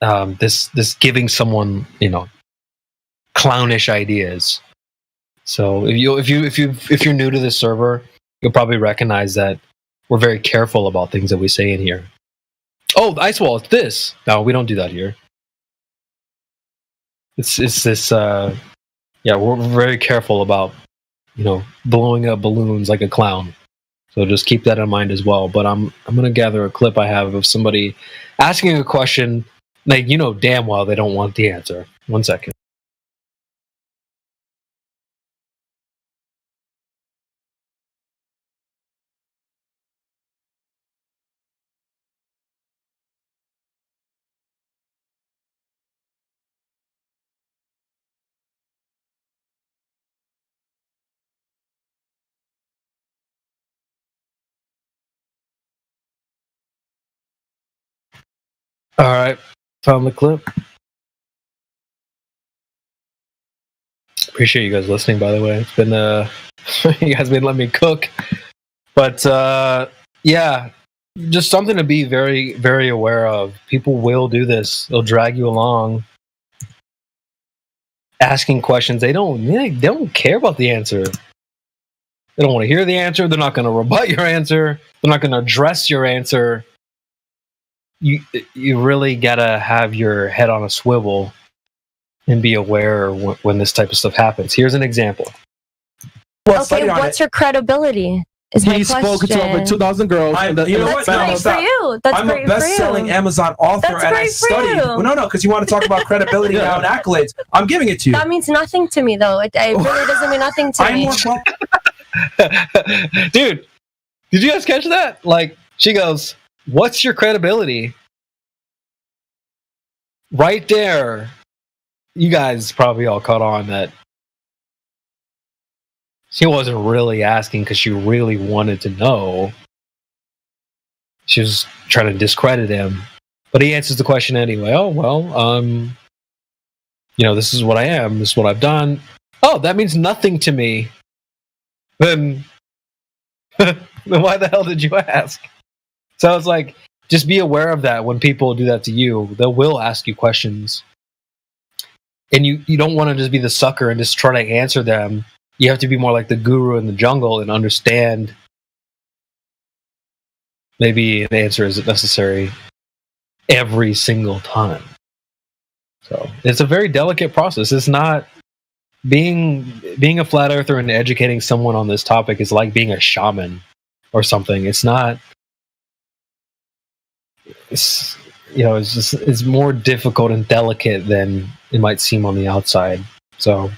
this giving someone, clownish ideas. So if you're new to this server, you'll probably recognize that we're very careful about things that we say in here. Oh, the ice wall, it's this. No, we don't do that here. It's this. We're very careful about blowing up balloons like a clown. So just keep that in mind as well. But I'm gonna gather a clip I have of somebody asking a question, like damn well they don't want the answer. 1 second. All right, found the clip. Appreciate you guys listening, by the way. It's been you guys been letting me cook, but just something to be very, very aware of. People will do this. They'll drag you along, asking questions. They don't care about the answer. They don't want to hear the answer. They're not going to rebut your answer. They're not going to address your answer. You really gotta have your head on a swivel and be aware when this type of stuff happens. Here's an example. Okay, what's your credibility? Is my He's question. spoken to over 2,000 girls. That's great for you. That's I'm great a best-selling for you. Amazon author, That's and I great for studied. you. Well, no, because you want to talk about credibility now and accolades. I'm giving it to you. That means nothing to me, though. It really doesn't mean nothing to me. Dude, did you guys catch that? Like, she goes, "What's your credibility?" Right there, you guys probably all caught on that she wasn't really asking because she really wanted to know. She was trying to discredit him, but he answers the question anyway. Oh, well, this is what I am. This is what I've done. Oh, that means nothing to me. Then why the hell did you ask? So it's like, just be aware of that when people do that to you. They will ask you questions. And you don't want to just be the sucker and just try to answer them. You have to be more like the guru in the jungle and understand maybe an answer isn't necessary every single time. So it's a very delicate process. It's not being a flat earther and educating someone on this topic is like being a shaman or something. It's not. It's more difficult and delicate than it might seem on the outside. So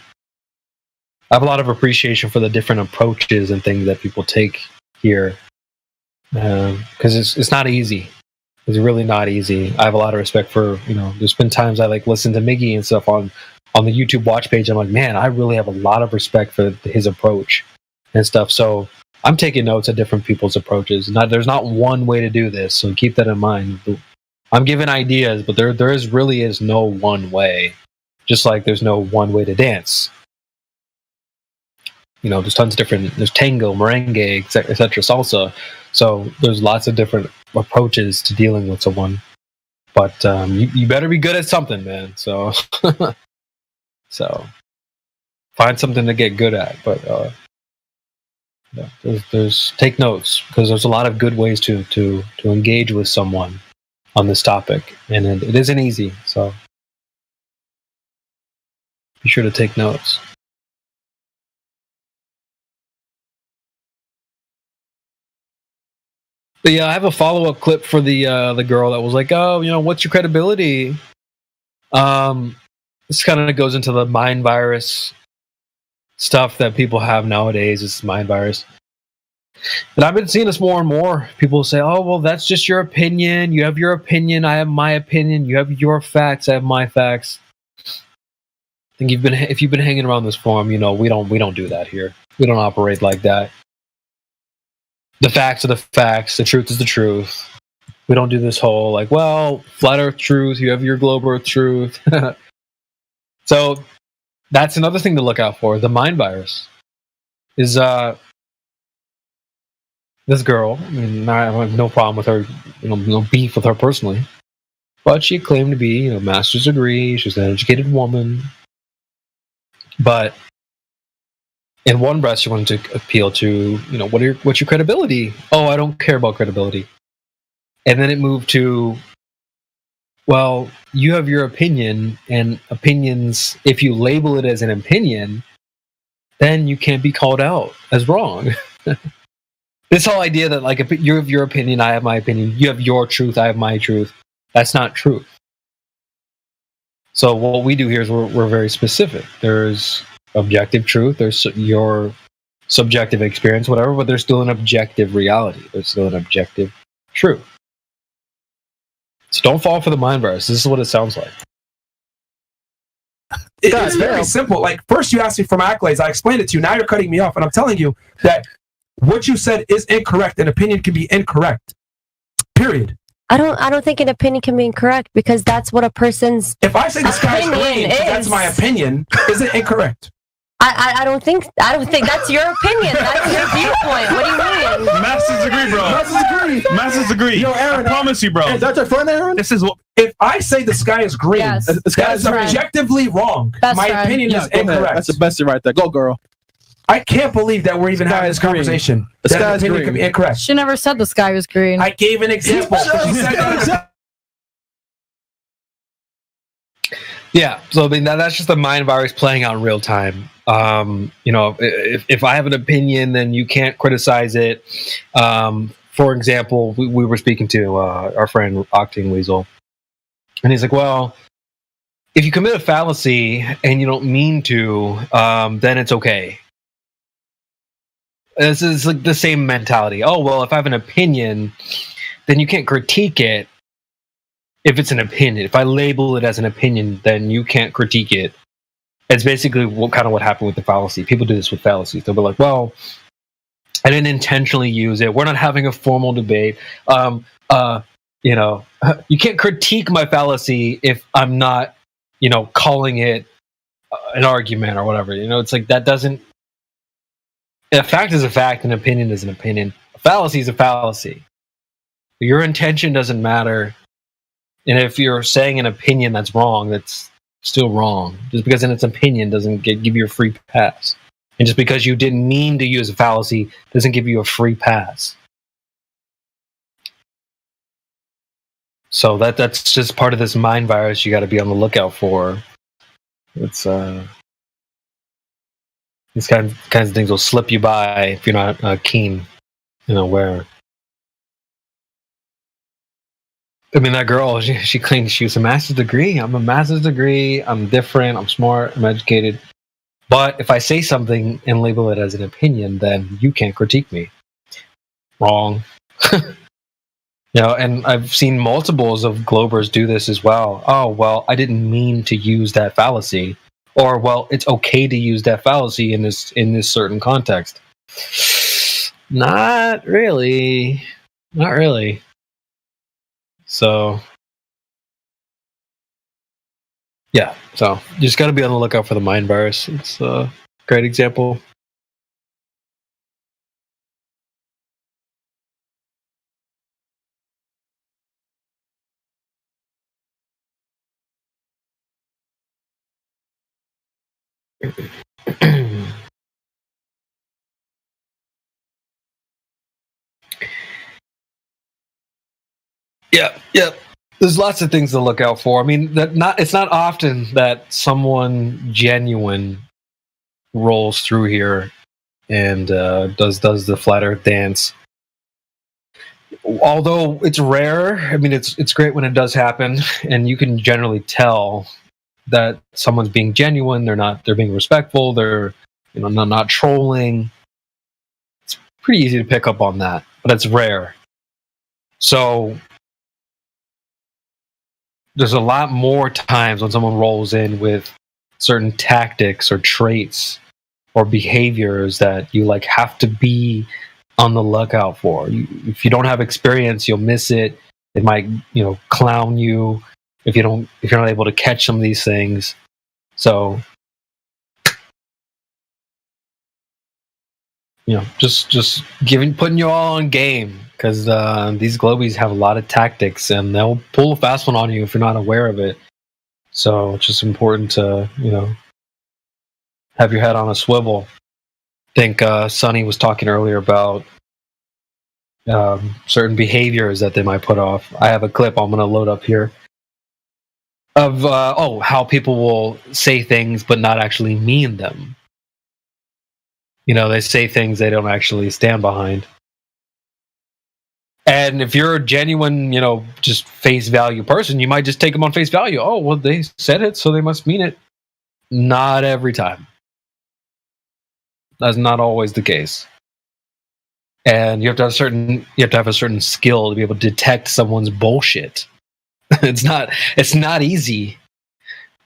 I have a lot of appreciation for the different approaches and things that people take here, because it's not easy. It's really not easy. I have a lot of respect for, there's been times I listen to Miggy and stuff on on the YouTube watch page, I'm like, man, I really have a lot of respect for his approach and stuff. So I'm taking notes of different people's approaches. There's not one way to do this, so keep that in mind. I'm giving ideas, but there really is no one way. Just like there's no one way to dance. There's tons of different. There's tango, merengue, etc., salsa. So there's lots of different approaches to dealing with someone. But you better be good at something, man. So so find something to get good at. But there's take notes, because there's a lot of good ways to engage with someone on this topic, and it isn't easy. So be sure to take notes. But yeah, I have a follow-up clip for the girl that was like, "Oh, what's your credibility?" This kind of goes into the mind virus stuff that people have nowadays. It's mind virus, and I've been seeing this more and more. People say, "Oh, well, that's just your opinion. You have your opinion. I have my opinion. You have your facts. I have my facts." I think if you've been hanging around this forum, we don't do that here. We don't operate like that. The facts are the facts. The truth is the truth. We don't do this whole flat Earth truth. You have your globe Earth truth. So that's another thing to look out for. The mind virus is this girl. I mean, I have no problem with her. No beef with her personally, but she claimed to be master's degree. She's an educated woman, but in one breath, she wanted to appeal to, what's your credibility? Oh, I don't care about credibility. And then it moved to, well, you have your opinion, and opinions, if you label it as an opinion, then you can't be called out as wrong. This whole idea that, you have your opinion, I have my opinion, you have your truth, I have my truth, that's not truth. So what we do here is we're very specific. There's objective truth, there's your subjective experience, whatever, but there's still an objective reality. There's still an objective truth. So don't fall for the mind virus. This is what it sounds like. It's very simple. First you asked me for my accolades, I explained it to you, now you're cutting me off, and I'm telling you that what you said is incorrect. An opinion can be incorrect. Period. I don't think an opinion can be incorrect, because that's what a person's. If I say the sky is green, that's my opinion. Is it incorrect? I don't think that's your opinion. That's your viewpoint. What do you mean? Masters agree, bro. Masters agree. Yo, Aaron, I promise you, bro. Is that your friend, Aaron? This is what. If I say the sky is green, the sky is objectively wrong. My opinion is incorrect. That's the best right there. Go, girl. I can't believe that we're even having this conversation. The that sky is opinion green. could be incorrect. She never said the sky was green. I gave an example. She said that. Yeah, so I mean that's just the mind virus playing out in real time. If I have an opinion, then you can't criticize it. For example, we were speaking to our friend Octane Weasel, and he's like, "Well, if you commit a fallacy and you don't mean to, then it's okay." This is like the same mentality. Oh well, if I have an opinion, then you can't critique it. If it's an opinion, if I label it as an opinion, then you can't critique it. It's basically what happened with the fallacy. People do this with fallacies. They'll be like, well, I didn't intentionally use it. We're not having a formal debate. You can't critique my fallacy if I'm not, calling it an argument or whatever. It's like that doesn't. A fact is a fact, an opinion is an opinion. A fallacy is a fallacy. Your intention doesn't matter. And if you're saying an opinion that's wrong, that's still wrong. Just because it's an opinion doesn't give you a free pass. And just because you didn't mean to use a fallacy doesn't give you a free pass. So that's just part of this mind virus you got to be on the lookout for. It's these kinds of things will slip you by if you're not keen, aware. I mean, that girl, she claimed she was a master's degree. I'm a master's degree. I'm different. I'm smart. I'm educated. But if I say something and label it as an opinion, then you can't critique me. Wrong. And I've seen multiples of Globers do this as well. Oh, well, I didn't mean to use that fallacy. or well, it's okay to use that fallacy in this certain context. Not really. So yeah, so you just got to be on the lookout for the mind virus. It's a great example. Yep. There's lots of things to look out for. I mean, it's not often that someone genuine rolls through here and does the flat Earth dance. Although it's rare, I mean, it's great when it does happen, and you can generally tell that someone's being genuine. They're being respectful. They're not trolling. It's pretty easy to pick up on that, but it's rare. So there's a lot more times when someone rolls in with certain tactics or traits or behaviors that you have to be on the lookout for. If you don't have experience, you'll miss it. It might, clown you if you're not able to catch some of these things. So, just putting you all on game, because these globies have a lot of tactics and they'll pull a fast one on you if you're not aware of it. So it's just important to, have your head on a swivel. I think Sonny was talking earlier about certain behaviors that they might put off. I have a clip I'm going to load up here of how people will say things but not actually mean them. They say things they don't actually stand behind. And if you're a genuine, just face value person, you might just take them on face value. Oh, well, they said it, so they must mean it. Not every time. That's not always the case. And you have to have a certain skill to be able to detect someone's bullshit. It's not easy,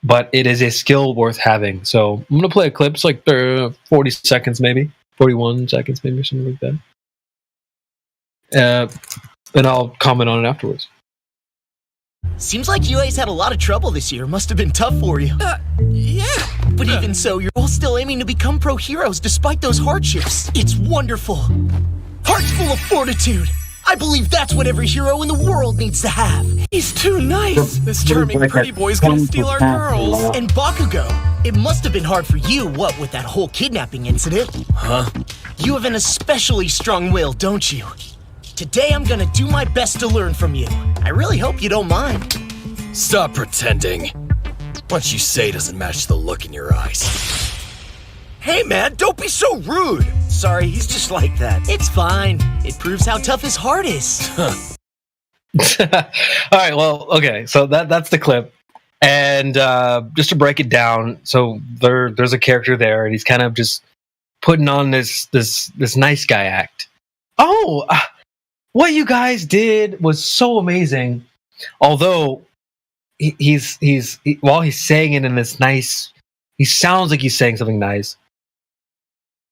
but it is a skill worth having. So I'm gonna play a clip. It's like 40 seconds, maybe 41 seconds, maybe, or something like that. And I'll comment on it afterwards. Seems like you guys had a lot of trouble this year. Must have been tough for you. Yeah. But even so, you're all still aiming to become pro heroes despite those hardships. It's wonderful. Hearts full of fortitude. I believe that's what every hero in the world needs to have. He's too nice. This charming pretty boy's gonna steal our girls. And Bakugo, it must have been hard for you, what, with that whole kidnapping incident? Huh? You have an especially strong will, don't you? Today I'm gonna do my best to learn from you. I really hope you don't mind. Stop pretending. What you say doesn't match the look in your eyes. Hey man, don't be so rude. Sorry, he's just like that. It's fine. It proves how tough his heart is. All right, well, okay, so that's the clip. And just to break it down, so there's a character there, and he's kind of just putting on this nice guy act. Oh, what you guys did was so amazing. Although while he's saying it in this nice, he sounds like he's saying something nice.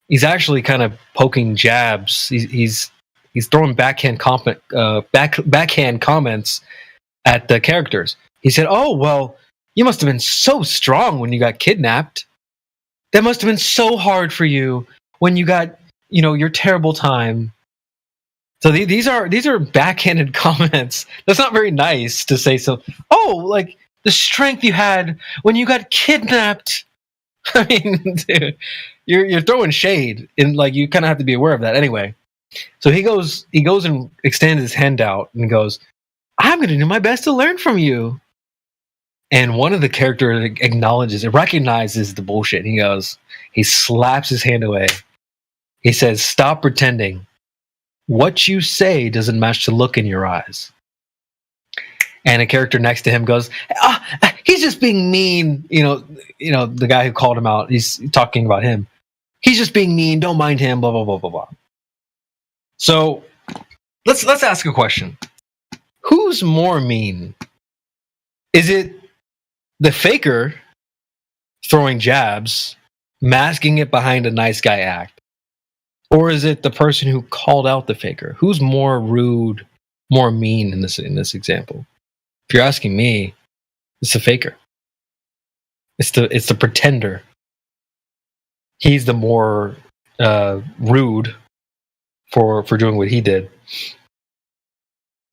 He's actually kind of poking jabs. He's throwing backhand comments at the characters. He said, "Oh, well, you must have been so strong when you got kidnapped. That must have been so hard for you when you got, your terrible time." So these are backhanded comments. That's not very nice to say. So, like the strength you had when you got kidnapped. I mean, dude, you're throwing shade, and you kind of have to be aware of that. Anyway, so he goes and extends his hand out and goes, "I'm going to do my best to learn from you." And one of the characters recognizes the bullshit. He slaps his hand away. He says, "Stop pretending. What you say doesn't match the look in your eyes." And a character next to him goes, "He's just being mean." The guy who called him out, he's talking about him. "He's just being mean. Don't mind him, blah, blah, blah, blah, blah." So let's ask a question. Who's more mean? Is it the faker throwing jabs, masking it behind a nice guy act? Or is it the person who called out the faker? Who's more rude, more mean in this example? If you're asking me, it's the faker. It's the pretender. He's the more rude for doing what he did.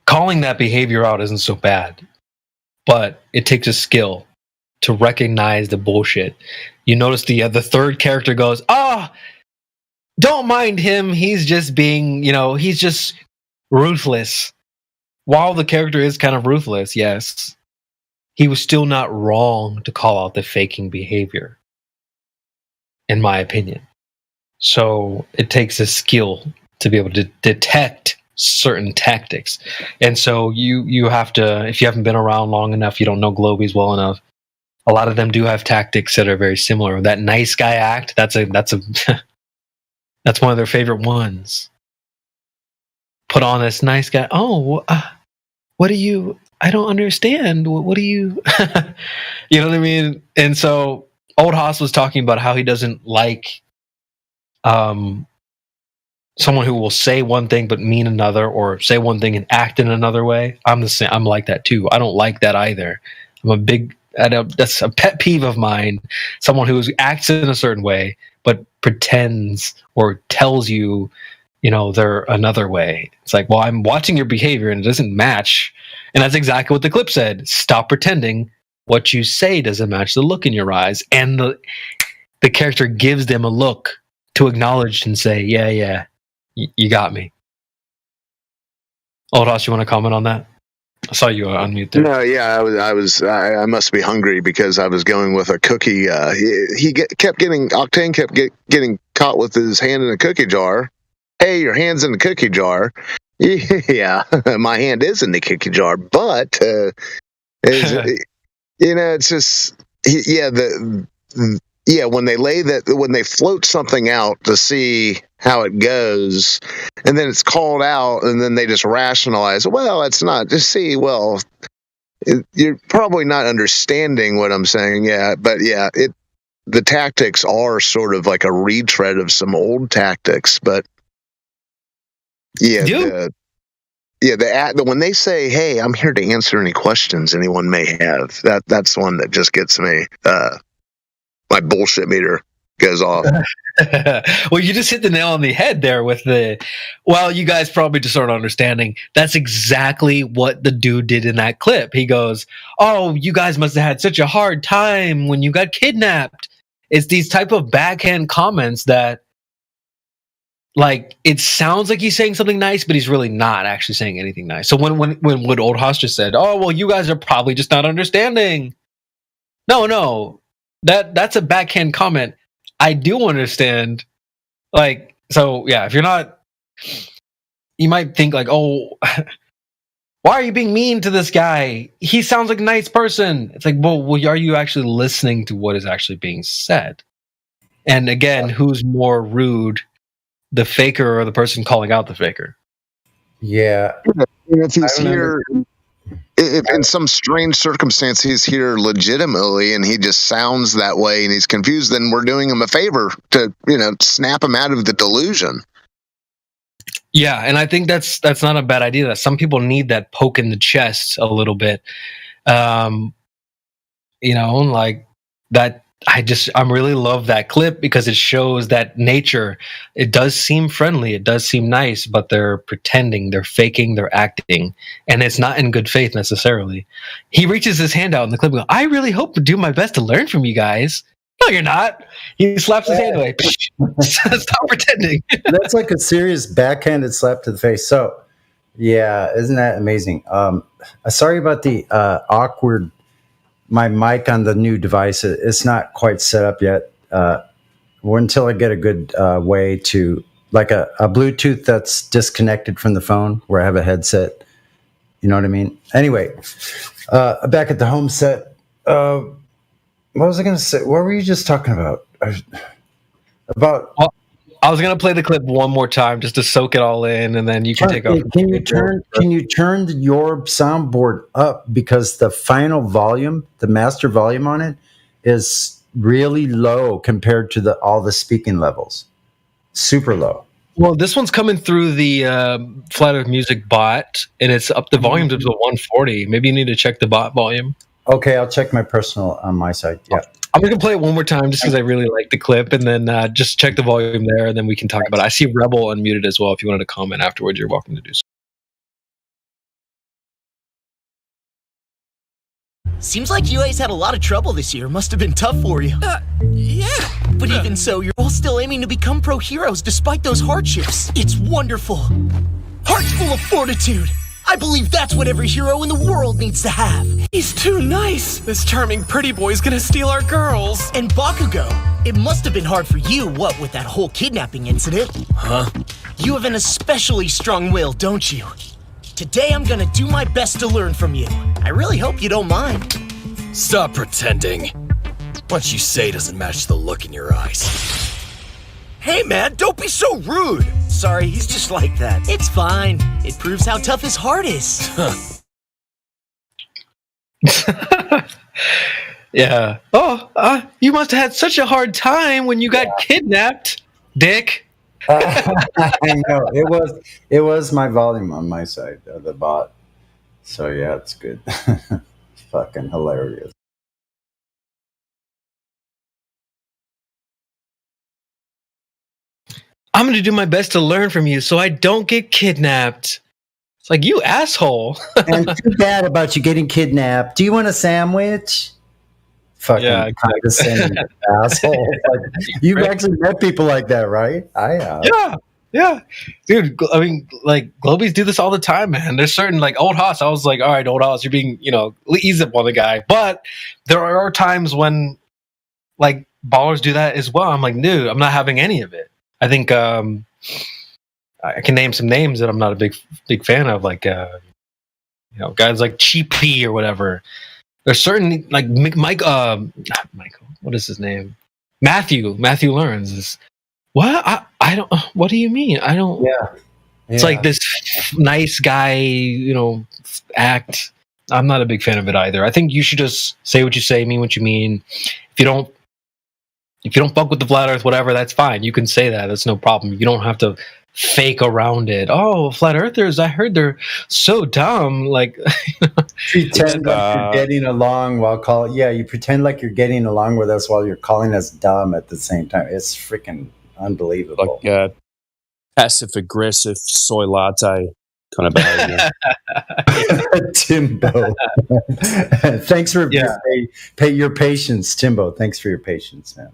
Calling that behavior out isn't so bad, but it takes a skill to recognize the bullshit. You notice the third character goes, don't mind him. He's just being, he's just ruthless. While the character is kind of ruthless, yes, he was still not wrong to call out the faking behavior, in my opinion. So it takes a skill to be able to detect certain tactics. And so you have to, if you haven't been around long enough, you don't know Globies well enough, a lot of them do have tactics that are very similar. That nice guy act, that's one of their favorite ones. Put on this nice guy. What do you? I don't understand. What do you? You know what I mean? And so Old Haas was talking about how he doesn't like someone who will say one thing but mean another, or say one thing and act in another way. I'm the same. I'm like that too. I don't like that either. That's a pet peeve of mine. Someone who acts in a certain way but pretends or tells you, they're another way. It's like, well, I'm watching your behavior and it doesn't match. And that's exactly what the clip said. Stop pretending. What you say doesn't match the look in your eyes. And the character gives them a look to acknowledge and say, yeah, you got me. Old Haas, you want to comment on that? I saw you unmute there. No, yeah, I must be hungry because I was going with a cookie. Octane kept getting caught with his hand in a cookie jar. Hey, your hand's in the cookie jar. Yeah, my hand is in the cookie jar, but it's just when they float something out to see how it goes, and then it's called out, and then they just rationalize, well, it's not. Just see, well, you're probably not understanding what I'm saying. Yeah, but yeah, the tactics are sort of like a retread of some old tactics, but yeah, when they say, "Hey, I'm here to answer any questions anyone may have," that's one that just gets me. My bullshit meter goes off. Well, you just hit the nail on the head there with you guys probably just aren't understanding. That's exactly what the dude did in that clip. He goes, "Oh, you guys must have had such a hard time when you got kidnapped." It's these type of backhand comments that, like, it sounds like he's saying something nice, but he's really not actually saying anything nice. So when what Old Haas just said, "Oh, well, you guys are probably just not understanding." No. That's a backhand comment. I do understand. Like, so yeah, if you're not, you might think like, "Oh, why are you being mean to this guy? He sounds like a nice person." It's like, well, are you actually listening to what is actually being said? And again, who's more rude, the faker or the person calling out the faker? Yeah. If he's here, if in some strange circumstance he's here legitimately and he just sounds that way and he's confused, then we're doing him a favor to, snap him out of the delusion. Yeah, and I think that's not a bad idea. That some people need that poke in the chest a little bit. Like that. I really love that clip because it shows that nature. It does seem friendly, it does seem nice, but they're pretending, they're faking, they're acting, and it's not in good faith necessarily. He reaches his hand out in the clip and goes, "I really hope to do my best to learn from you guys." No, you're not. He slaps his hand away. Stop pretending. That's like a serious backhanded slap to the face. So, yeah, isn't that amazing? Sorry about the awkward. My mic on the new device, it's not quite set up yet. Until I get a good way to, like a Bluetooth that's disconnected from the phone where I have a headset. You know what I mean? Anyway, back at the home set. What was I going to say? What were you just talking about? I was going to play the clip one more time just to soak it all in, and then you can take over. Can you turn your soundboard up, because the final volume, the master volume on it, is really low compared to all the speaking levels. Super low. Well, this one's coming through the Flat Earth Music bot, and it's up the volume to 140. Maybe you need to check the bot volume. Okay, I'll check my personal on my side. Yeah. I'm going to play it one more time just because I really like the clip, and then just check the volume there, and then we can talk about it. I see Rebel unmuted as well. If you wanted to comment afterwards, you're welcome to do so. Seems like UA's had a lot of trouble this year. Must have been tough for you. Yeah. But even so, you're all still aiming to become pro heroes despite those hardships. It's wonderful. Hearts full of fortitude. I believe that's what every hero in the world needs to have. He's too nice. This charming pretty boy's gonna steal our girls. And Bakugo, it must have been hard for you, what, with that whole kidnapping incident? Huh? You have an especially strong will, don't you? Today I'm gonna do my best to learn from you. I really hope you don't mind. Stop pretending. What you say doesn't match the look in your eyes. Hey man, don't be so rude. Sorry, he's just like that. It's fine. It proves how tough his heart is. Yeah. Oh, you must have had such a hard time when you got kidnapped, Dick. I know it was my volume on my side of the bot, so yeah, it's good. Fucking hilarious. I'm going to do my best to learn from you so I don't get kidnapped. It's like, you asshole. And too bad about you getting kidnapped. Do you want a sandwich? Fucking condescending asshole. Like, you've actually met people like that, right? I have. Yeah. Dude, I mean, like, Globies do this all the time, man. There's certain, like, Old Hoss, I was like, all right, Old Hoss, you're being, easy up on the guy. But there are times when, like, ballers do that as well. I'm like, dude, I'm not having any of it. I think I can name some names that I'm not a big fan of, like, guys like Cheapy or whatever. There's certain, like, Michael, what is his name? Matthew Learns is, what? I don't, what do you mean? I don't, It's like this nice guy, act. I'm not a big fan of it either. I think you should just say what you say, mean what you mean. If you don't fuck with the flat earth, whatever, that's fine. You can say that. That's no problem. You don't have to fake around it. Oh, flat earthers, I heard they're so dumb. Like, pretend like you're getting along you pretend like you're getting along with us while you're calling us dumb at the same time. It's freaking unbelievable. Like passive aggressive soy latte kind of behavior. Timbo. Thanks for your patience, Timbo. Thanks for your patience, man.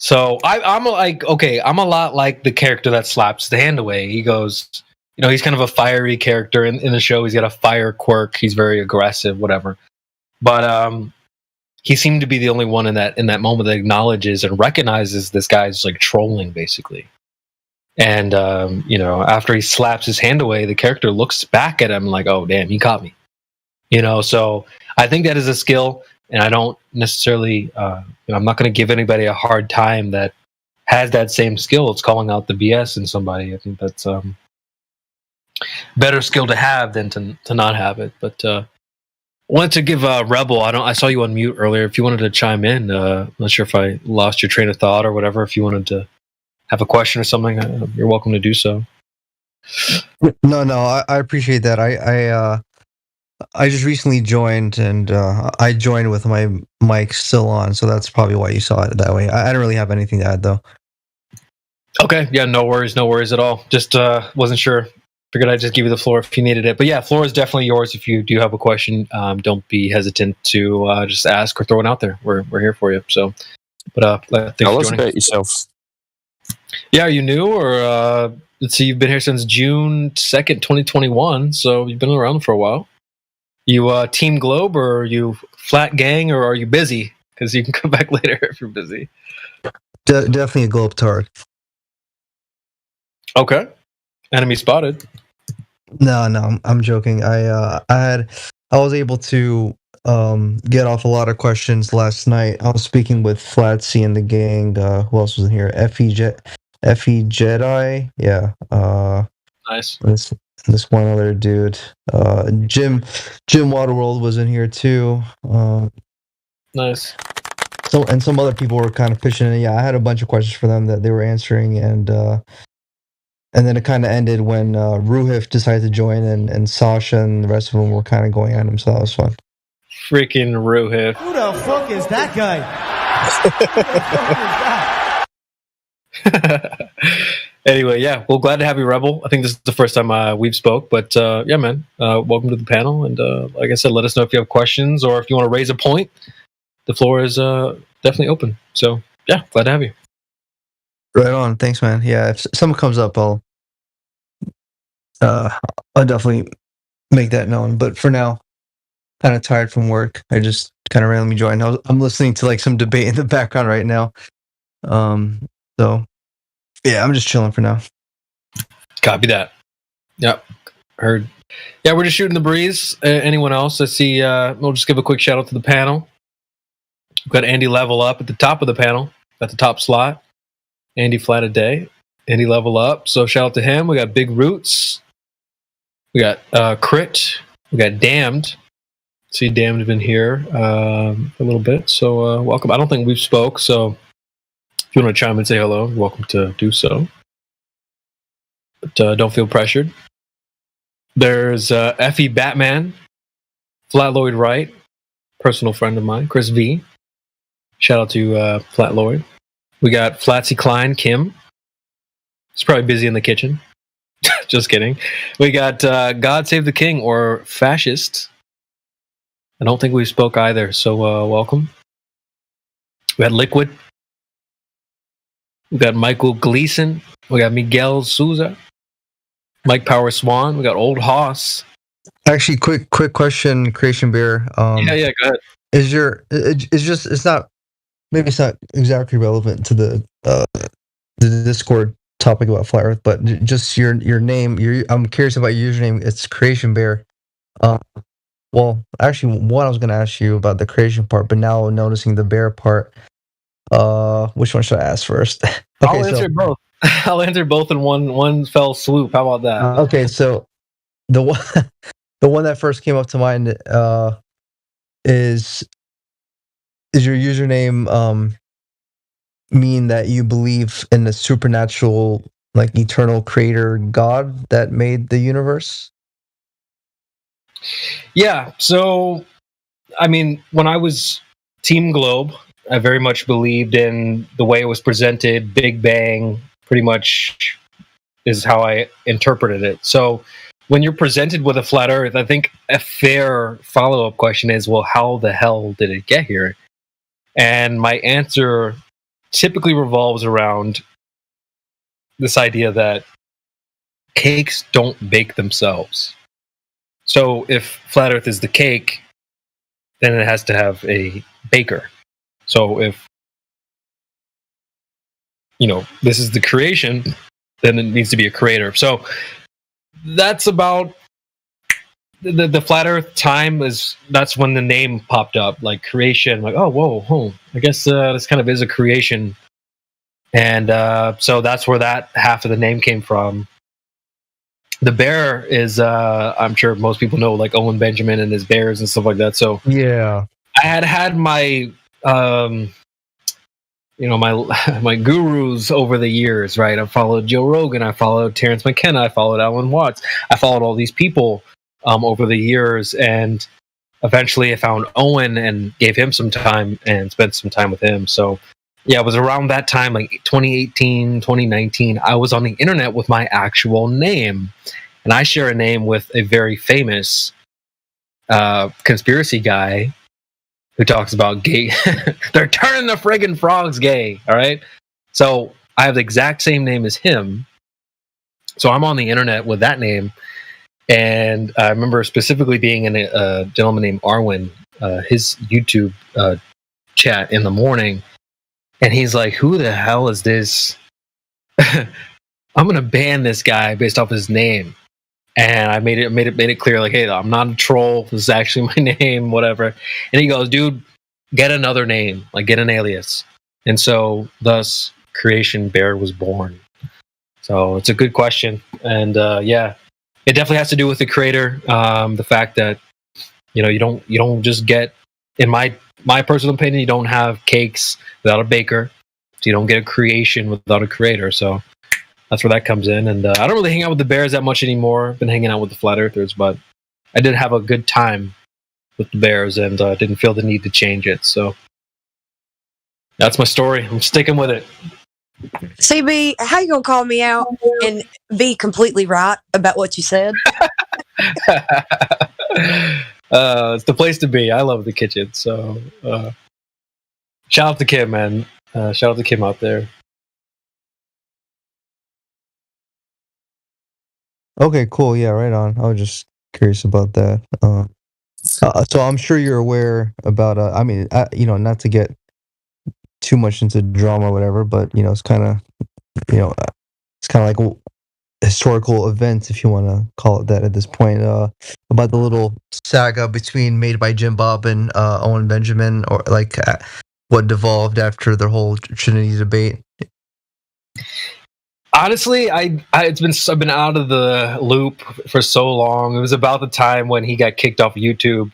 So I'm a lot like the character that slaps the hand away. He goes, he's kind of a fiery character in the show. He's got a fire quirk. He's very aggressive, whatever. But he seemed to be the only one in that moment that acknowledges and recognizes this guy's like trolling, basically. And after he slaps his hand away, the character looks back at him like, "Oh, damn, he caught me." So I think that is a skill. And I don't necessarily, I'm not going to give anybody a hard time that has that same skill. It's calling out the BS in somebody. I think that's better skill to have than to not have it. But I wanted to give Rebel. I saw you on mute earlier. If you wanted to chime in, I'm not sure if I lost your train of thought or whatever. If you wanted to have a question or something, you're welcome to do so. No, I appreciate that. I just recently joined, and I joined with my mic still on, so that's probably why you saw it that way. I don't really have anything to add, though. Okay, yeah, no worries at all. Just wasn't sure. Figured I'd just give you the floor if you needed it. But yeah, floor is definitely yours if you do have a question. Don't be hesitant to just ask or throw it out there. We're here for you. So, but tell us about yourself. Yeah, are you new or let's see? You've been here since June 2nd, 2021. So you've been around for a while. You Team Globe, or are you Flat Gang, or are you busy? Because you can come back later if you're busy. Definitely a Globe tard. Okay. Enemy spotted. No, I'm joking. I was able to get off a lot of questions last night. I was speaking with Flatsy and the gang. Who else was in here? Effie Jedi. Yeah. Nice. This one other dude, Jim Waterworld was in here too. Nice. some other people were kind of pitching in. Yeah, I had a bunch of questions for them that they were answering, and then it kind of ended when Ruhif decided to join, and Sasha and the rest of them were kind of going at him. So that was fun. Freaking Ruhif. Who the fuck is that guy? Anyway, yeah, well, glad to have you, Rebel. I think this is the first time we've spoke, but yeah, man, welcome to the panel. And like I said, let us know if you have questions or if you want to raise a point. The floor is definitely open. So yeah, glad to have you. Right on. Thanks, man. Yeah, if something comes up, I'll definitely make that known. But for now, kind of tired from work. I just kind of randomly joined. I'm listening to like some debate in the background right now. So yeah, I'm just chilling for now. Copy that. Yep, heard. Yeah, we're just shooting the breeze. Anyone else? Let's see. We'll just give a quick shout out to the panel. We've got Andy Level Up at the top of the panel, at the top slot. Andy Flat a Day. Andy Level Up. So shout out to him. We got Big Roots. We got Crit. We got Damned. See Damned been here a little bit. So welcome. I don't think we've spoke. So if you want to chime in and say hello, you're welcome to do so. But don't feel pressured. There's Effie Batman, Flat Lloyd Wright, personal friend of mine, Chris V. Shout out to Flat Lloyd. We got Flatsy Klein, Kim. He's probably busy in the kitchen. Just kidding. We got God Save the King, or Fascist. I don't think we spoke either, so welcome. We got Liquid. We got Michael Gleason. We got Miguel Souza. Mike Power Swan. We got Old Hoss. Actually, quick question, Creation Bear. Yeah, go ahead. It's not exactly relevant to the Discord topic about Flat Earth, but just your name. I'm curious about your username. It's Creation Bear. Well, actually, one I was going to ask you about the creation part, but now noticing the bear part. Which one should I ask first? I'll answer both. I'll answer both in one fell swoop. How about that? Okay, so the one that first came up to mind is your username mean that you believe in the supernatural, like eternal creator God that made the universe? Yeah, so I mean, when I was Team Globe, I very much believed in the way it was presented. Big Bang pretty much is how I interpreted it. So when you're presented with a flat Earth, I think a fair follow-up question is, well, how the hell did it get here? And my answer typically revolves around this idea that cakes don't bake themselves. So if flat Earth is the cake, then it has to have a baker. So if, this is the creation, then it needs to be a creator. So that's about the flat Earth time that's when the name popped up, like creation. Like, oh, whoa, I guess this kind of is a creation. And so that's where that half of the name came from. The bear is, I'm sure most people know, like Owen Benjamin and his bears and stuff like that. So yeah, I had my, my gurus over the years, right? I followed Joe Rogan, I followed Terrence McKenna, I followed Alan Watts, I followed all these people over the years, and eventually I found Owen and gave him some time and spent some time with him. So yeah, it was around that time, like 2018, 2019, I was on the internet with my actual name. And I share a name with a very famous conspiracy guy who talks about gay. They're turning the friggin' frogs gay, all right? So I have the exact same name as him. So I'm on the internet with that name. And I remember specifically being in a gentleman named Arwen, his YouTube chat in the morning. And he's like, who the hell is this? I'm going to ban this guy based off his name. And I made it clear, like, hey, I'm not a troll. This is actually my name, whatever. And he goes, dude, get another name, like get an alias. And so thus Creation Bear was born. So it's a good question. And yeah, it definitely has to do with the creator. The fact that, you don't just get in my personal opinion, you don't have cakes without a baker. So you don't get a creation without a creator. So that's where that comes in. And I don't really hang out with the Bears that much anymore. I've been hanging out with the Flat Earthers, but I did have a good time with the Bears and didn't feel the need to change it. So that's my story. I'm sticking with it. CB, how you gonna call me out and be completely right about what you said? It's the place to be. I love the kitchen. So shout out to Kim, man. Shout out to Kim out there. Okay, cool. Yeah, right on. I was just curious about that. So I'm sure you're aware about. I mean, not to get too much into drama or whatever, but it's kind of, it's kind of like historical events, if you want to call it that at this point. About the little saga between made by Jim Bob and Owen Benjamin, or like what devolved after the whole Trinity debate. Honestly, I've been out of the loop for so long. It was about the time when he got kicked off YouTube.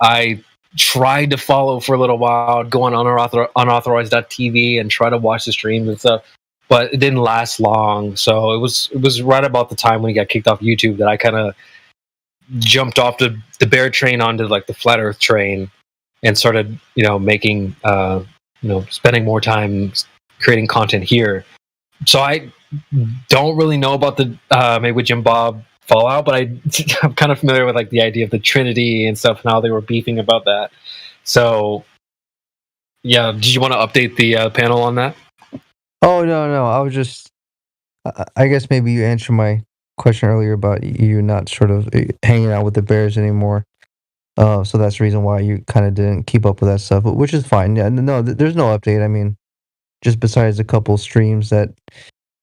I tried to follow for a little while, go on unauthorized.tv and try to watch the streams and stuff, but it didn't last long. So it was right about the time when he got kicked off YouTube that I kind of jumped off the bear train onto like the flat Earth train and started, making, spending more time creating content here. So I don't really know about the Made with Jim Bob fallout, but I'm kind of familiar with like the idea of the Trinity and stuff and how they were beefing about that. So yeah, did you want to update the panel on that? Oh no, I was just, I guess maybe you answered my question earlier about you not sort of hanging out with the Bears anymore. So that's the reason why you kind of didn't keep up with that stuff, which is fine. Yeah, no, there's no update. I mean, just besides a couple streams that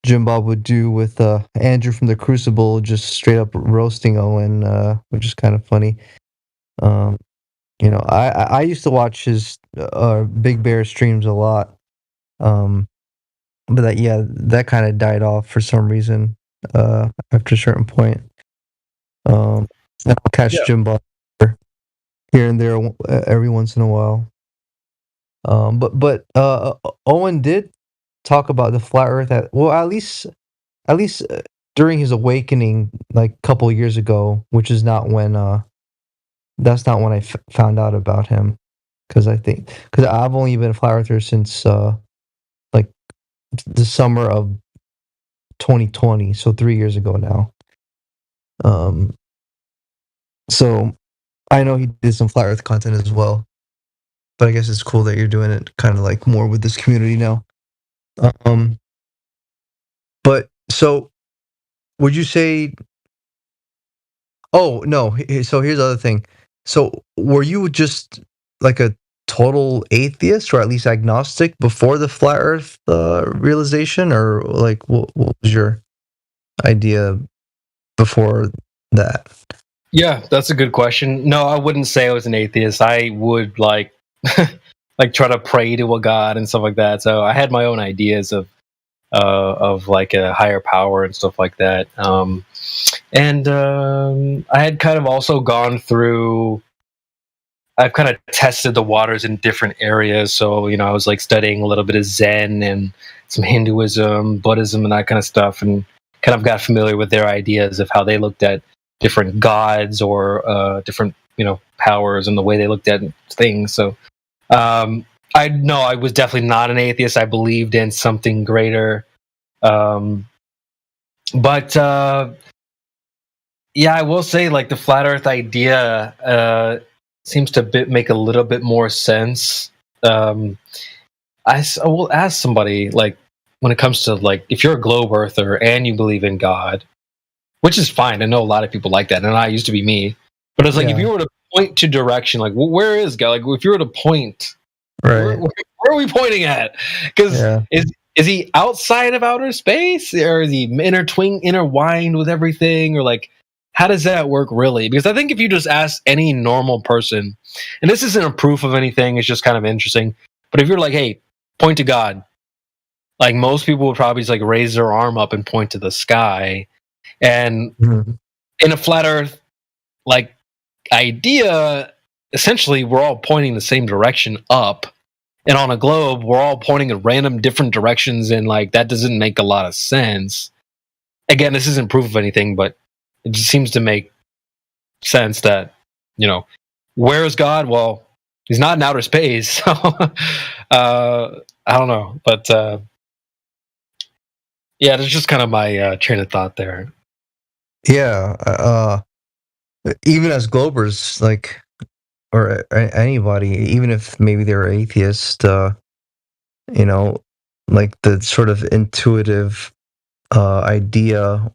Jim Bob would do with Andrew from the Crucible, just straight up roasting Owen, which is kind of funny. I used to watch his Big Bear streams a lot, but that kind of died off for some reason after a certain point. I'll catch Jim Bob here and there every once in a while. But Owen did talk about the flat Earth at least during his awakening, like a couple years ago, which is not when that's not when I found out about him, because I've only been a flat Earther since like the summer of 2020, so 3 years ago now. So I know he did some flat Earth content as well, but I guess it's cool that you're doing it kind of like more with this community now. But so would you say? Oh no! So here's the other thing. So were you just like a total atheist, or at least agnostic, before the flat Earth realization, or like what was your idea before that? Yeah, that's a good question. No, I wouldn't say I was an atheist. I would like try to pray to a god and stuff like that. So I had my own ideas of like a higher power and stuff like that. And I had kind of also gone through. I've kind of tested the waters in different areas. So I was like studying a little bit of Zen and some Hinduism, Buddhism, and that kind of stuff, and kind of got familiar with their ideas of how they looked at different gods or different powers and the way they looked at things. So I was definitely not an atheist. I believed in something greater. But I will say, like, the flat Earth idea seems to make a little bit more sense. I will ask somebody, like, when it comes to, like, if you're a globe earther and you believe in God, which is fine. I know a lot of people like that, and I used to be me. But it's like, if you were to point to direction, like, where is God? Like, if you were to point, right, where are we pointing at? Because is he outside of outer space, or is he intertwined with everything, or like, how does that work really? Because I think if you just ask any normal person, and this isn't a proof of anything, it's just kind of interesting. But if you're like, hey, point to God, like, most people would probably just like raise their arm up and point to the sky. And in a flat Earth like idea, essentially we're all pointing the same direction up, and on a globe we're all pointing in random different directions, and like that doesn't make a lot of sense. Again, this isn't proof of anything, but it just seems to make sense that, you know, where is God? Well, he's not in outer space, so I don't know, but yeah, that's just kind of my train of thought there. Yeah, even as Globers, like, or anybody, even if maybe they're atheist, you know, like the sort of intuitive idea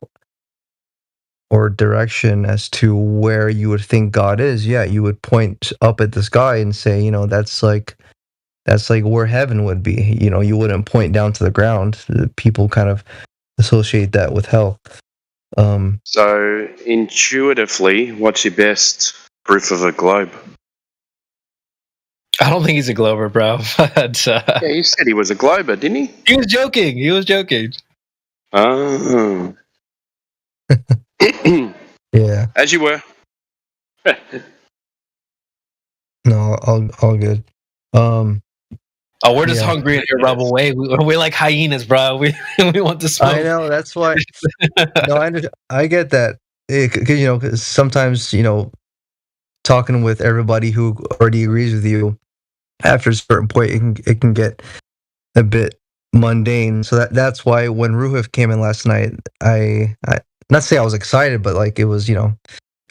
or direction as to where you would think God is, yeah, you would point up at the sky and say, you know, that's like where heaven would be. You know, you wouldn't point down to the ground. People kind of associate that with hell. So, intuitively, what's your best proof of a globe? I don't think he's a Glober, bro. But, Yeah, you said he was a glober, didn't he? He was joking. He was joking. Oh. Yeah. As you were. No, all good. Oh, we're just Yeah. hungry in here, Rebel Way. We're like hyenas, bro. We want to smoke. I know, that's why. No, I get that. 'Cause, you know, 'cause sometimes, you know, talking with everybody who already agrees with you, after a certain point, it can get a bit mundane. So that's why when Ruhif came in last night, I not say I was excited, but like it was, you know,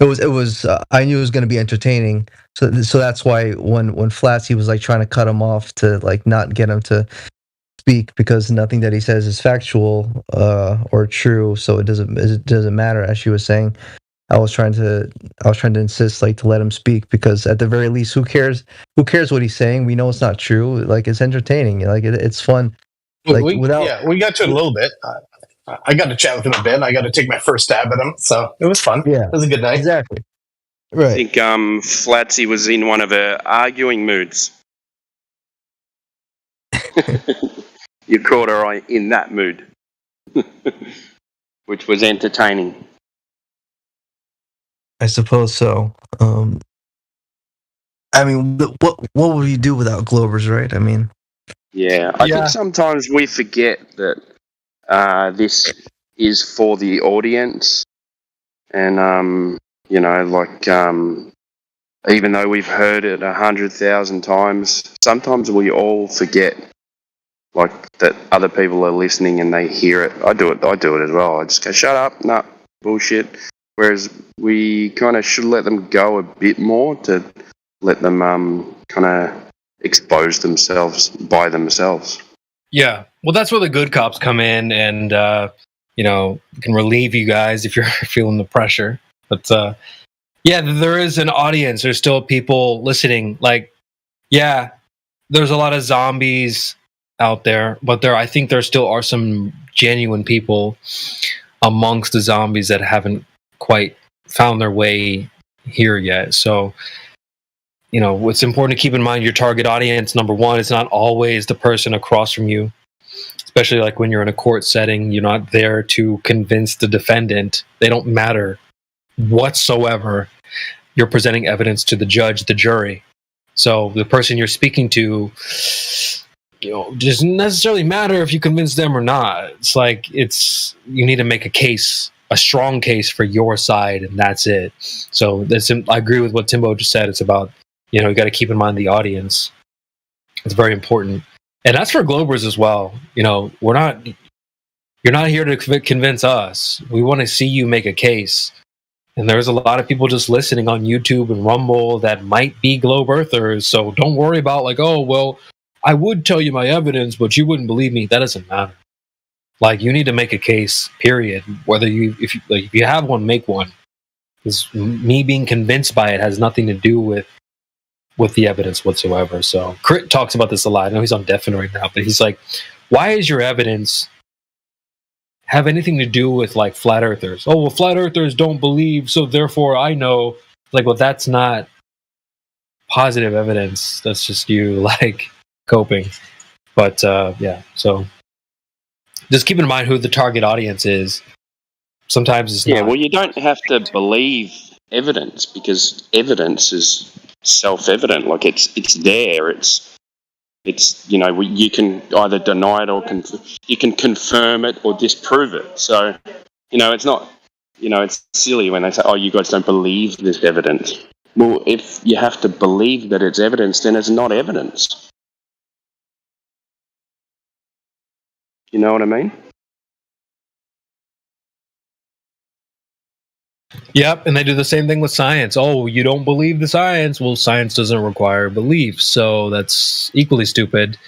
it was I knew it was going to be entertaining. So that's why when Flatsy was like trying to cut him off to like not get him to speak because nothing that he says is factual or true, so it doesn't matter, as she was saying. I was trying to insist like to let him speak, because at the very least, who cares what he's saying? We know it's not true. Like, it's entertaining. Like, it's fun. Like, we got to it a little bit. I got to chat with him a bit. I got to take my first stab at him, so it was fun. Yeah, it was a good night. Exactly. Right. I think Flatsy was in one of her arguing moods. You caught her in that mood, which was entertaining. I suppose so. I mean, what would we do without Globers, right? I mean, Yeah, I think sometimes we forget that this is for the audience, and you know, like even though we've heard it 100,000 times, sometimes we all forget, like, that other people are listening and they hear it. I do it as well. I just go, shut up, nah, bullshit. Whereas we kind of should let them go a bit more to let them kind of expose themselves by themselves. Yeah. Well, that's where the good cops come in and, you know, can relieve you guys if you're feeling the pressure. But, yeah, there is an audience. There's still people listening. Like, yeah, there's a lot of zombies out there, but I think there still are some genuine people amongst the zombies that haven't quite found their way here yet. So, you know, it's important to keep in mind your target audience. Number one, it's not always the person across from you, especially like when you're in a court setting. You're not there to convince the defendant. They don't matter whatsoever. You're presenting evidence to the judge, the jury. So the person you're speaking to, you know, doesn't necessarily matter if you convince them or not. It's like, you need to make a case, a strong case for your side, and that's it. So I agree with what Timbo just said. It's about, you know, you got to keep in mind the audience. It's very important. And that's for Globers as well. You know, you're not here to convince us. We want to see you make a case. And there's a lot of people just listening on YouTube and Rumble that might be Globe Earthers. So don't worry about like, oh, well, I would tell you my evidence, but you wouldn't believe me. That doesn't matter. Like, you need to make a case, period. Whether if you have one, make one. Because me being convinced by it has nothing to do with the evidence whatsoever. So Crit talks about this a lot. I know he's on Deafin right now, but he's like, why is your evidence have anything to do with like flat earthers? Oh, well, flat earthers don't believe, so therefore I know. Like, well, that's not positive evidence. That's just you like coping. But yeah, so just keep in mind who the target audience is. Sometimes it's not. Well, you don't have to believe evidence, because evidence is self-evident. Like it's there. It's you can either deny it or you can confirm it or disprove it. So it's not it's silly when they say, oh, you guys don't believe this evidence. Well, if you have to believe that it's evidence, then it's not evidence. You know what I mean? Yep, and they do the same thing with science. Oh, you don't believe the science? Well, science doesn't require belief, so that's equally stupid.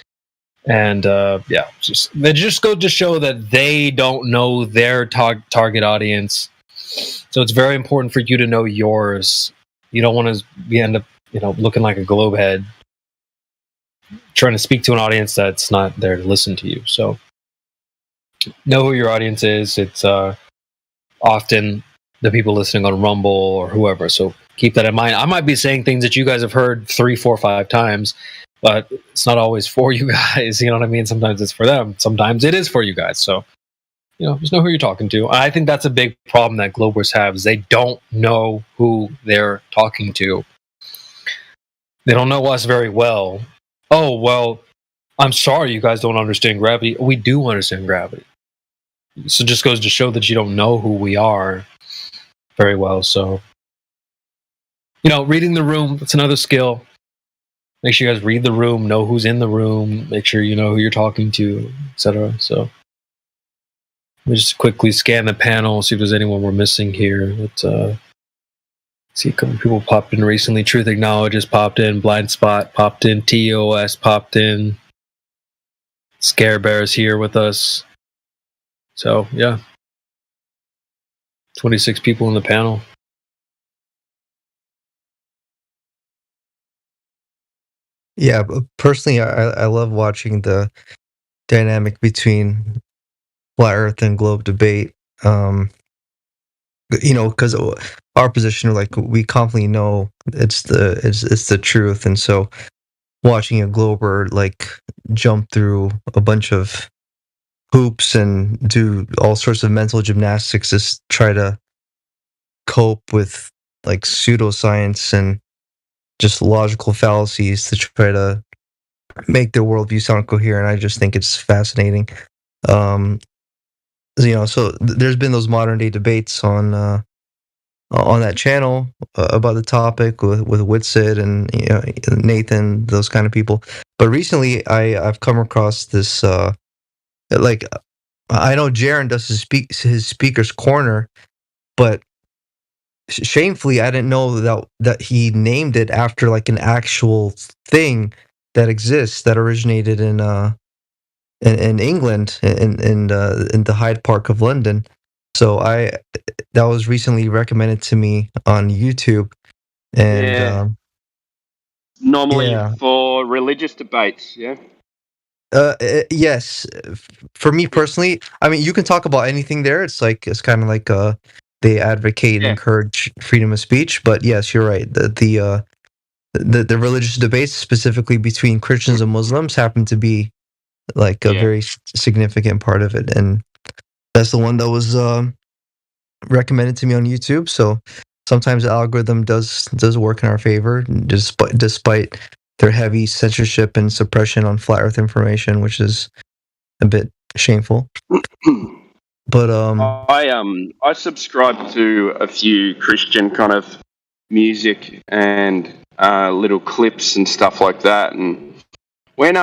And they just go to show that they don't know their target audience. So it's very important for you to know yours. You don't want to end up, looking like a globe head, trying to speak to an audience that's not there to listen to you. So know who your audience is. It's often the people listening on Rumble or whoever. So keep that in mind. I might be saying things that you guys have heard 3, 4, 5 times, but it's not always for you guys. You know what I mean? Sometimes it's for them. Sometimes it is for you guys. So, just know who you're talking to. I think that's a big problem that Globers have is they don't know who they're talking to. They don't know us very well. Oh, well, I'm sorry you guys don't understand gravity. We do understand gravity. So it just goes to show that you don't know who we are very well. So, reading the room, that's another skill. Make sure you guys read the room, know who's in the room, make sure you know who you're talking to, etc. So, let me just quickly scan the panel, see if there's anyone we're missing here. Let's see a couple people popped in recently. Truth Acknowledges popped in, Blind Spot popped in, TOS popped in, Scare Bear's here with us. So, yeah. 26 people in the panel. Yeah, but personally, I love watching the dynamic between flat Earth and globe debate. Because our position, like we confidently know it's the truth, and so watching a glober like jump through a bunch of hoops and do all sorts of mental gymnastics to try to cope with like pseudoscience and just logical fallacies to try to make their worldview sound coherent. I just think it's fascinating. So there's been those modern day debates on that channel about the topic with Whitsid and Nathan, those kind of people. But recently, I've come across this I know Jaron does his speaker's corner, but shamefully, I didn't know that he named it after like an actual thing that exists that originated in England in the Hyde Park of London. So that was recently recommended to me on YouTube, and normally for religious debates, yeah. Yes, for me personally, I mean, you can talk about anything there. It's kind of like they advocate and encourage freedom of speech. But yes, you're right. The religious debates, specifically between Christians and Muslims, happen to be like a very significant part of it, and that's the one that was recommended to me on YouTube. So sometimes the algorithm does work in our favor, despite their heavy censorship and suppression on flat Earth information, which is a bit shameful. But I subscribe to a few Christian kind of music and little clips and stuff like that. And when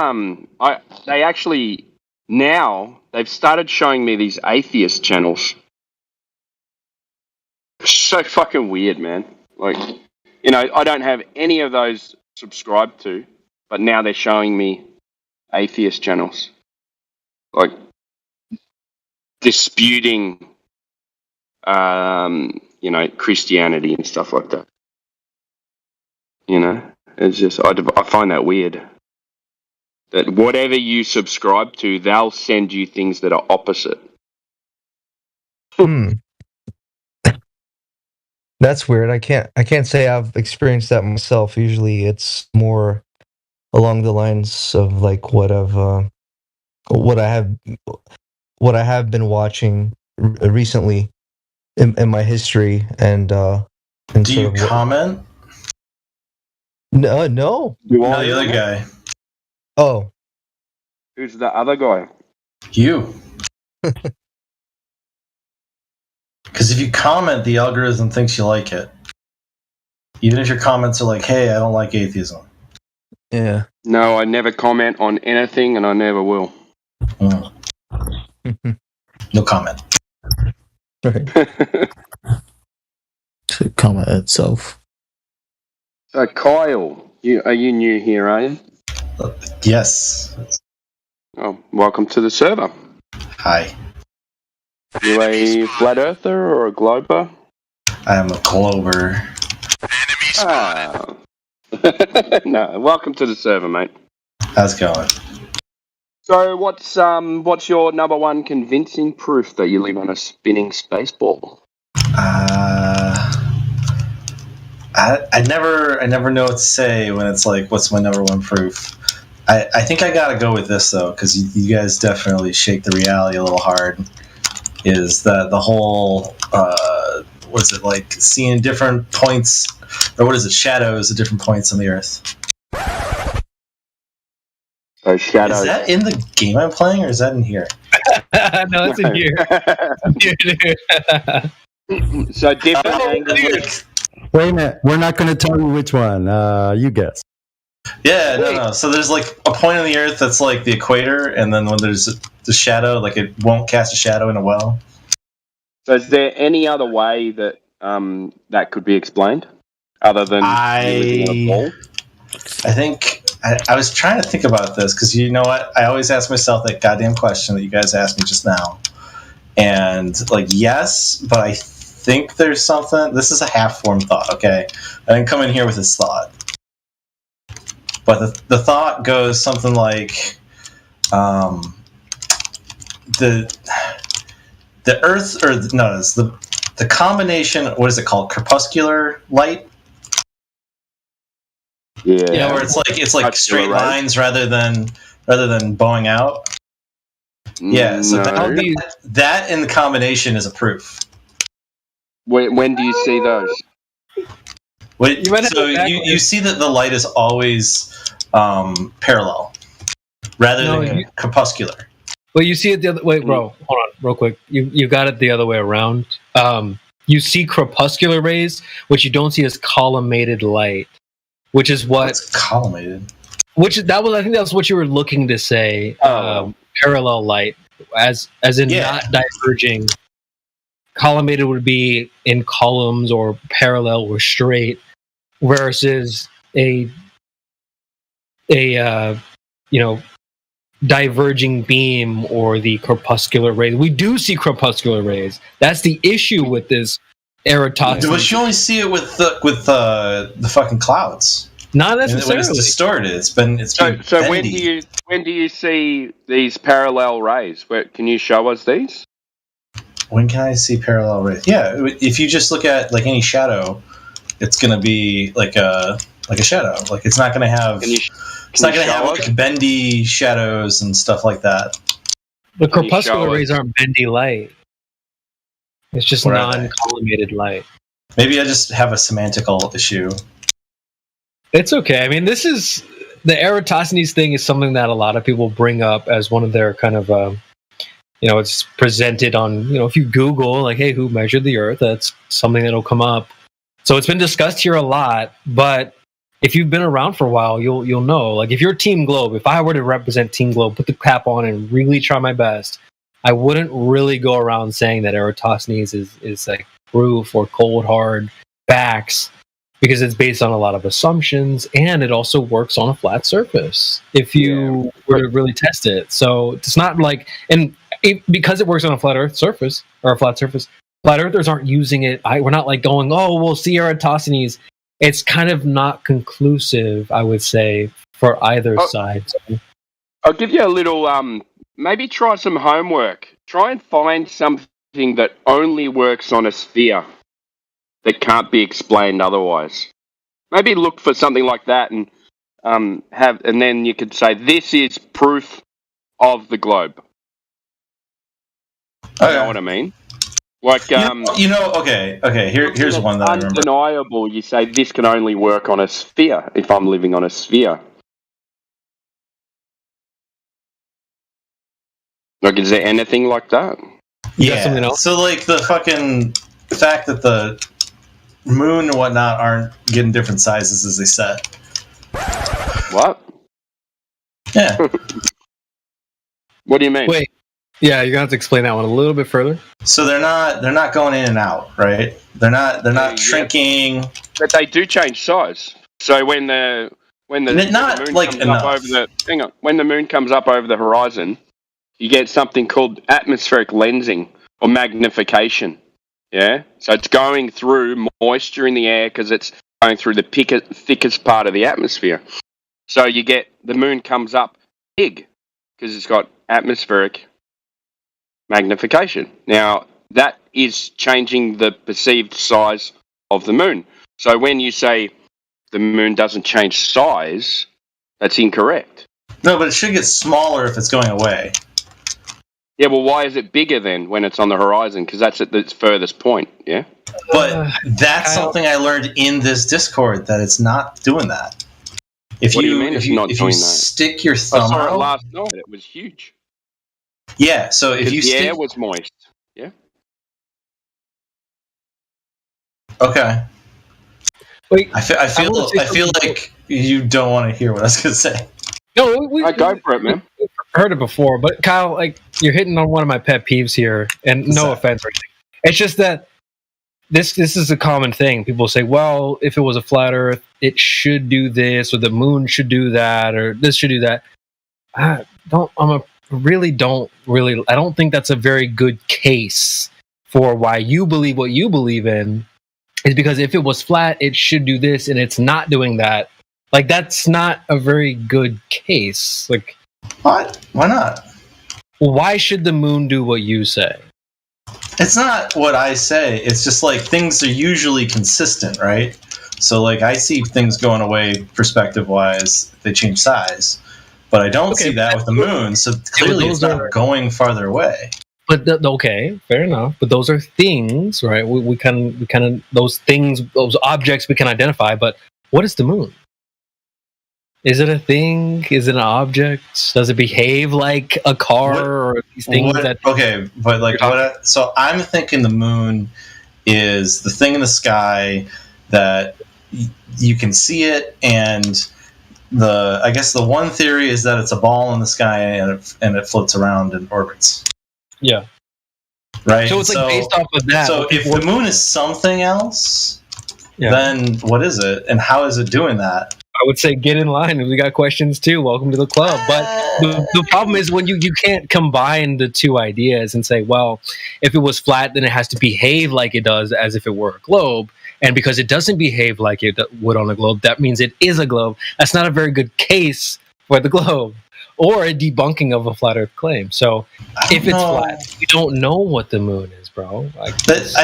they actually now they've started showing me these atheist channels. So fucking weird, man. Like, I don't have any of those subscribed to, but now they're showing me atheist channels, like disputing, Christianity and stuff like that. It's just I find that weird. That whatever you subscribe to, they'll send you things that are opposite. That's weird. I can't say I've experienced that myself. Usually, it's more along the lines of like what I have been watching recently in my history, and do you comment? No, no. No, the other guy. Oh, Who's the other guy? You. Because if you comment, the algorithm thinks you like it. Even if your comments are like, hey, I don't like atheism. yeah. No, I never comment on anything, and I never will. No comment. Should comment itself. So, Kyle, are you new here, are you? Yes. Oh, welcome to the server. Hi. You a flat earther or a glober? I am a glober. Ah. No, welcome to the server, mate. How's it going? So, what's your number one convincing proof that you live on a spinning space ball? I never know what to say when it's like, what's my number one proof? I think I gotta go with this though, because you guys definitely shake the reality a little hard. Is that the whole was it like seeing different points, or what is it, shadows at different points on the Earth? So shadows. Is that in the game I'm playing, or is that in here? No, it's in here. So different angles. Wait a minute. We're not going to tell you which one. You guess. Yeah, no. So there's like a point on the Earth that's like the equator, and then when there's the shadow, like it won't cast a shadow in a well. So is there any other way that that could be explained, other than living in a ball? I think I was trying to think about this because you know what? I always ask myself that goddamn question that you guys asked me just now, and like yes, but I think there's something. This is a half-formed thought. Okay, I didn't come in here with this thought. But the thought goes something like, the Earth, or no, it's the combination. What is it called? Crepuscular light. Yeah. You know, where it's like straight lines rather than bowing out. Yeah. So that in the combination is a proof. When do you see those? Wait, so you see that the light is always parallel rather than crepuscular. Well, you see it the other way. Bro, hold on real quick. You got it the other way around. You see crepuscular rays, which you don't see as collimated light, which is what's collimated. I think that's what you were looking to say. Parallel light, as in not diverging. Collimated would be in columns or parallel or straight, versus a diverging beam or the crepuscular rays. We do see crepuscular rays. That's the issue with this Eratosthenes. But you only see it with the fucking clouds. Not necessarily. When it's distorted, it's been So bendy. when do you see these parallel rays? Can you show us these? When can I see parallel rays? Yeah, if you just look at like any shadow, it's going to be like a shadow. Like it's not going to have like bendy shadows and stuff like that. The crepuscular rays aren't bendy light. It's just non-collimated light. Maybe I just have a semantical issue. It's okay. I mean, this is the Eratosthenes thing is something that a lot of people bring up as one of their kind of it's presented on, if you Google, like, hey, who measured the Earth? That's something that'll come up. So it's been discussed here a lot, but if you've been around for a while, you'll know. Like, if you're Team Globe, if I were to represent Team Globe, put the cap on and really try my best, I wouldn't really go around saying that Eratosthenes is like proof or cold, hard facts, because it's based on a lot of assumptions, and it also works on a flat surface if you were to really test it. So it's not like... because it works on a flat Earth surface, or a flat surface, flat Earthers aren't using it. We're not like going, we'll see Eratosthenes. It's kind of not conclusive, I would say, for either side. So. I'll give you a little, maybe try some homework. Try and find something that only works on a sphere that can't be explained otherwise. Maybe look for something like that and and then you could say, this is proof of the globe. You know what I mean? Like, okay. Here's one that I remember. Undeniable. You say this can only work on a sphere if I'm living on a sphere. Like, is there anything like that? Yeah. So, like, the fact that the moon and whatnot aren't getting different sizes as they set. What? Yeah. What do you mean? Wait. Yeah, you're gonna have to explain that one a little bit further. So they're not going in and out, right? They're not shrinking. But they do change size. So when the moon comes up over the horizon, you get something called atmospheric lensing or magnification. Yeah, so it's going through moisture in the air because it's going through the thickest part of the atmosphere. So you get the moon comes up big because it's got atmospheric magnification. Now, that is changing the perceived size of the moon. So when you say the moon doesn't change size, that's incorrect. No, but it should get smaller if it's going away. Yeah, well, why is it bigger then when it's on the horizon? Because that's at its furthest point, yeah? But that's something I learned in this Discord, that it's not doing that. If What do you you mean if it's you, not if doing you that? stick your I thumb saw it out, last night. It was huge. yeah. So if you The stick, air was moist. Yeah. okay. Wait, I feel like you don't want to hear what I was gonna say. No, go for it, man. I've heard it before, but Kyle, like, you're hitting on one of my pet peeves here, and no offense or anything. It's just that this is a common thing. People say, well, if it was a flat Earth, it should do this, or the moon should do that, or this should do that. I don't think that's a very good case for why you believe what you believe in. Is because if it was flat, it should do this, and it's not doing that. Like, that's not a very good case. Like, what? Why not? Why should the moon do what you say? It's not what I say. It's just like things are usually consistent, right? So like I see things going away perspective wise, they change size. But I don't see that with the moon, so clearly it's not going farther away. But okay, fair enough. But those are things, right? We kind of those things, those objects we can identify. But what is the moon? Is it a thing? Is it an object? Does it behave like a car or these things that? Okay, but like what? So I'm thinking the moon is the thing in the sky that you can see it, and I guess the one theory is that it's a ball in the sky and it floats around and orbits. Yeah. Right. So it's like based off of that. So if the moon is something else, then what is it, and how is it doing that? I would say get in line. We got questions too. Welcome to the club. But the problem is when you can't combine the two ideas and say, well, if it was flat, then it has to behave like it does as if it were a globe. And because it doesn't behave like it would on a globe, that means it is a globe. That's not a very good case for the globe or a debunking of a flat Earth claim. So if it's flat, you don't know what the moon is, bro. I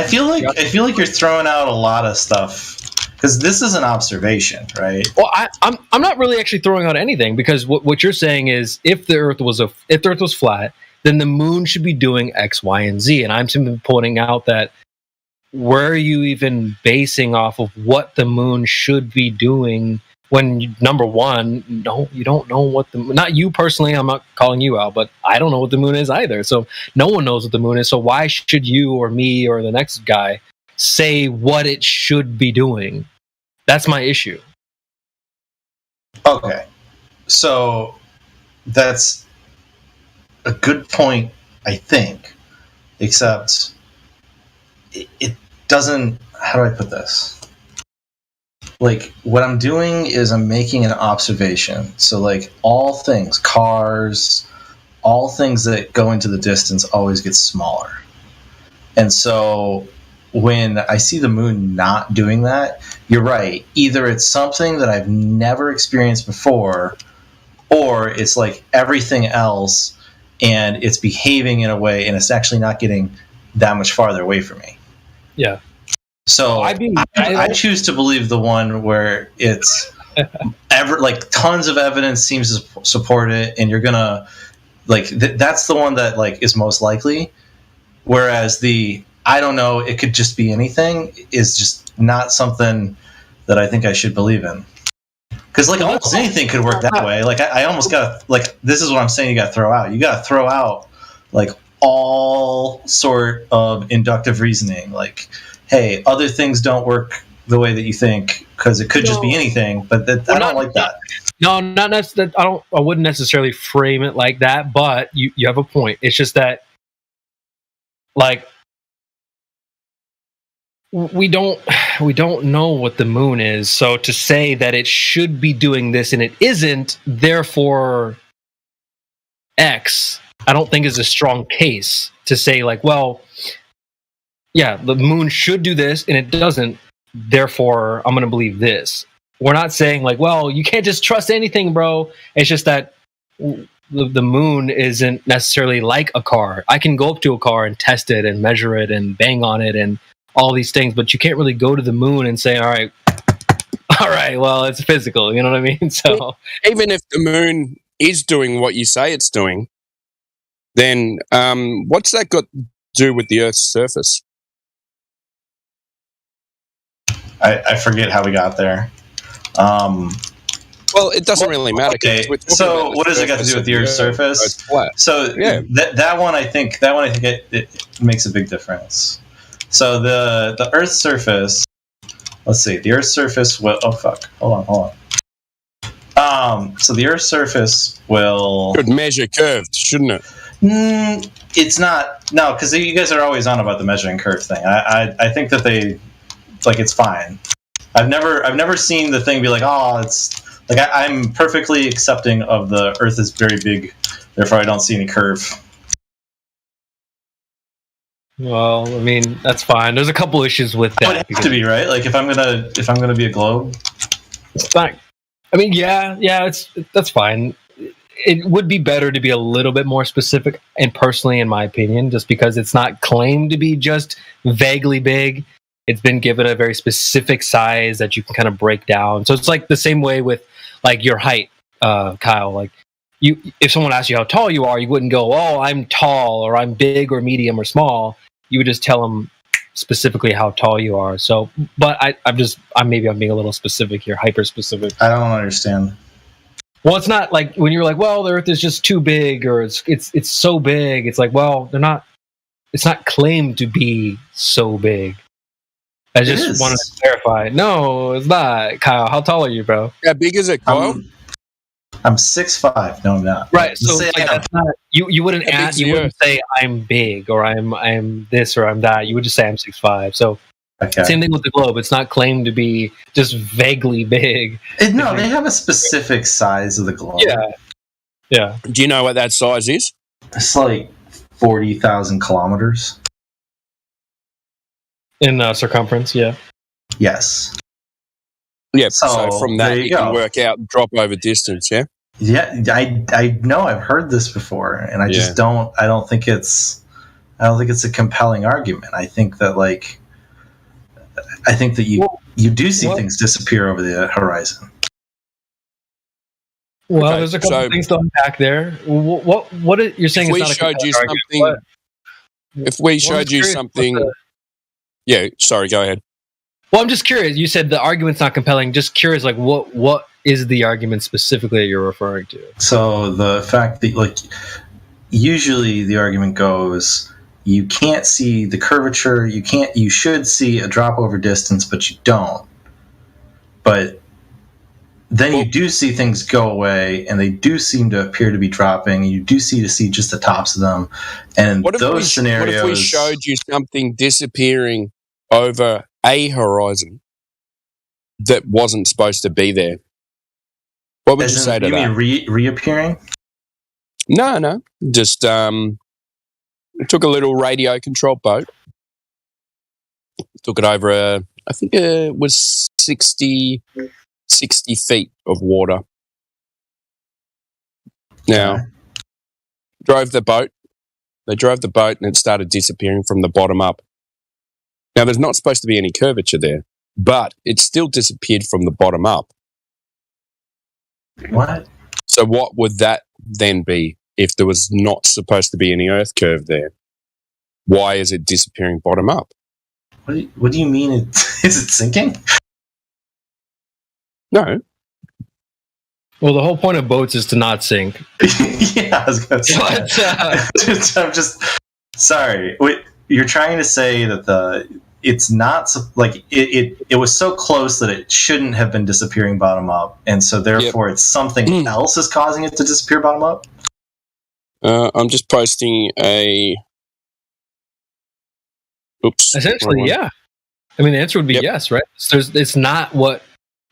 feel like you're throwing out a lot of stuff. Because this is an observation, right? Well, I'm not really actually throwing out anything, because what you're saying is if the Earth was flat, then the moon should be doing X, Y, and Z. And I'm simply pointing out that where are you even basing off of what the moon should be doing when, number one, you don't know what not you personally, I'm not calling you out, but I don't know what the moon is either. So no one knows what the moon is. So why should you or me or the next guy say what it should be doing? That's my issue. Okay. So that's a good point, I think. Except it doesn't... How do I put this? Like, what I'm doing is I'm making an observation. So, like, all things, cars, all things that go into the distance always get smaller. And so when I see the moon not doing that, you're right. Either it's something that I've never experienced before, or it's like everything else and it's behaving in a way and it's actually not getting that much farther away from me. Yeah. So I choose to believe the one where it's like tons of evidence seems to support it, and you're gonna like that's the one that like is most likely. Whereas the I don't know. It could just be anything. Is just not something that I think I should believe in. Because like almost anything could work that way. Like I almost got like this is what I'm saying. You got to throw out. You got to throw out like all sort of inductive reasoning. Like, hey, other things don't work the way that you think because it could just be anything. But I don't like that. No, not necessarily. I wouldn't necessarily frame it like that. But you have a point. It's just that, like, we don't know what the moon is. So to say that it should be doing this and it isn't, therefore X, I don't think is a strong case to say like, well, yeah, the moon should do this and it doesn't, therefore I'm going to believe this. We're not saying like, well, you can't just trust anything, bro. It's just that the moon isn't necessarily like a car. I can go up to a car and test it and measure it and bang on it and all these things, but you can't really go to the moon and say, all right, well, it's physical. You know what I mean? So even if the moon is doing what you say it's doing, then what's that got to do with the Earth's surface? I forget how we got there. Well, it doesn't really matter. Okay, so what does it got to do with the Earth's surface? So yeah. that one, I think it makes a big difference. So the Earth's surface, let's see, the Earth's surface will. Oh fuck! Hold on. So the Earth's surface will. Could measure curved, shouldn't it? It's not. No, because you guys are always on about the measuring curve thing. I think that it's fine. I've never seen the thing be like, oh, it's like I'm perfectly accepting of the Earth is very big, therefore I don't see any curve. Well, I mean, that's fine. There's a couple issues with that. It would have to be, right? Like if I'm gonna be a globe, it's fine. I mean, yeah, that's fine. It would be better to be a little bit more specific, and personally, in my opinion, just because it's not claimed to be just vaguely big. It's been given a very specific size that you can kind of break down. So it's like the same way with like your height, Kyle. Like if someone asked you how tall you are, you wouldn't go, "Oh, I'm tall," or "I'm big," or "medium," or "small." You would just tell them specifically how tall you are. So, but I'm being a little specific here, hyper specific. I don't understand. Well, it's not like when you're like, well, the Earth is just too big, or it's so big. It's like, well, they're not. It's not claimed to be so big. I just wanted to clarify. No, it's not. Kyle, how tall are you, bro? How big is it, Kyle? I'm 6'5". No, I'm not. Right. So that's not, you wouldn't ask. You wouldn't say I'm big or I'm this or I'm that. You would just say I'm 6'5". So same thing with the globe. It's not claimed to be just vaguely big. No, they have a specific size of the globe. Yeah. Do you know what that size is? It's like 40,000 kilometers in circumference. Yeah. Yes. Yeah. So from that, you can work out drop over distance. Yeah. Yeah, I know I've heard this before, and I just don't. I don't think it's a compelling argument. I think that you do see things disappear over the horizon. Well, there's a couple things to unpack there. What you're saying? If we showed you something, if we showed you something, yeah. Sorry, go ahead. Well, I'm just curious. You said the argument's not compelling. Just curious, like what is the argument specifically that you're referring to? So the fact that usually the argument goes, you can't see the curvature. You should see a drop over distance, but you don't. But then you do see things go away, and they do seem to appear to be dropping. And you do see just the tops of them. And those scenarios. What if we showed you something disappearing over a horizon that wasn't supposed to be there? What would you say to that? You mean reappearing? No. Just took a little radio control boat, took it over I think it was 60 feet of water. Now, they drove the boat and it started disappearing from the bottom up. Now, there's not supposed to be any curvature there, but it still disappeared from the bottom up. What? So what would that then be if there was not supposed to be any Earth curve there? why is it disappearing bottom up? What do you mean? Is it sinking? No. Well, the whole point of boats is to not sink. Yeah, I was going to say. But, I'm just sorry. Wait, you're trying to say that it's not like it was so close that it shouldn't have been disappearing bottom up, and so therefore it's something else is causing it to disappear bottom up. I'm just posting a. Oops. Essentially, yeah. I mean, the answer would be yes, right? It's not what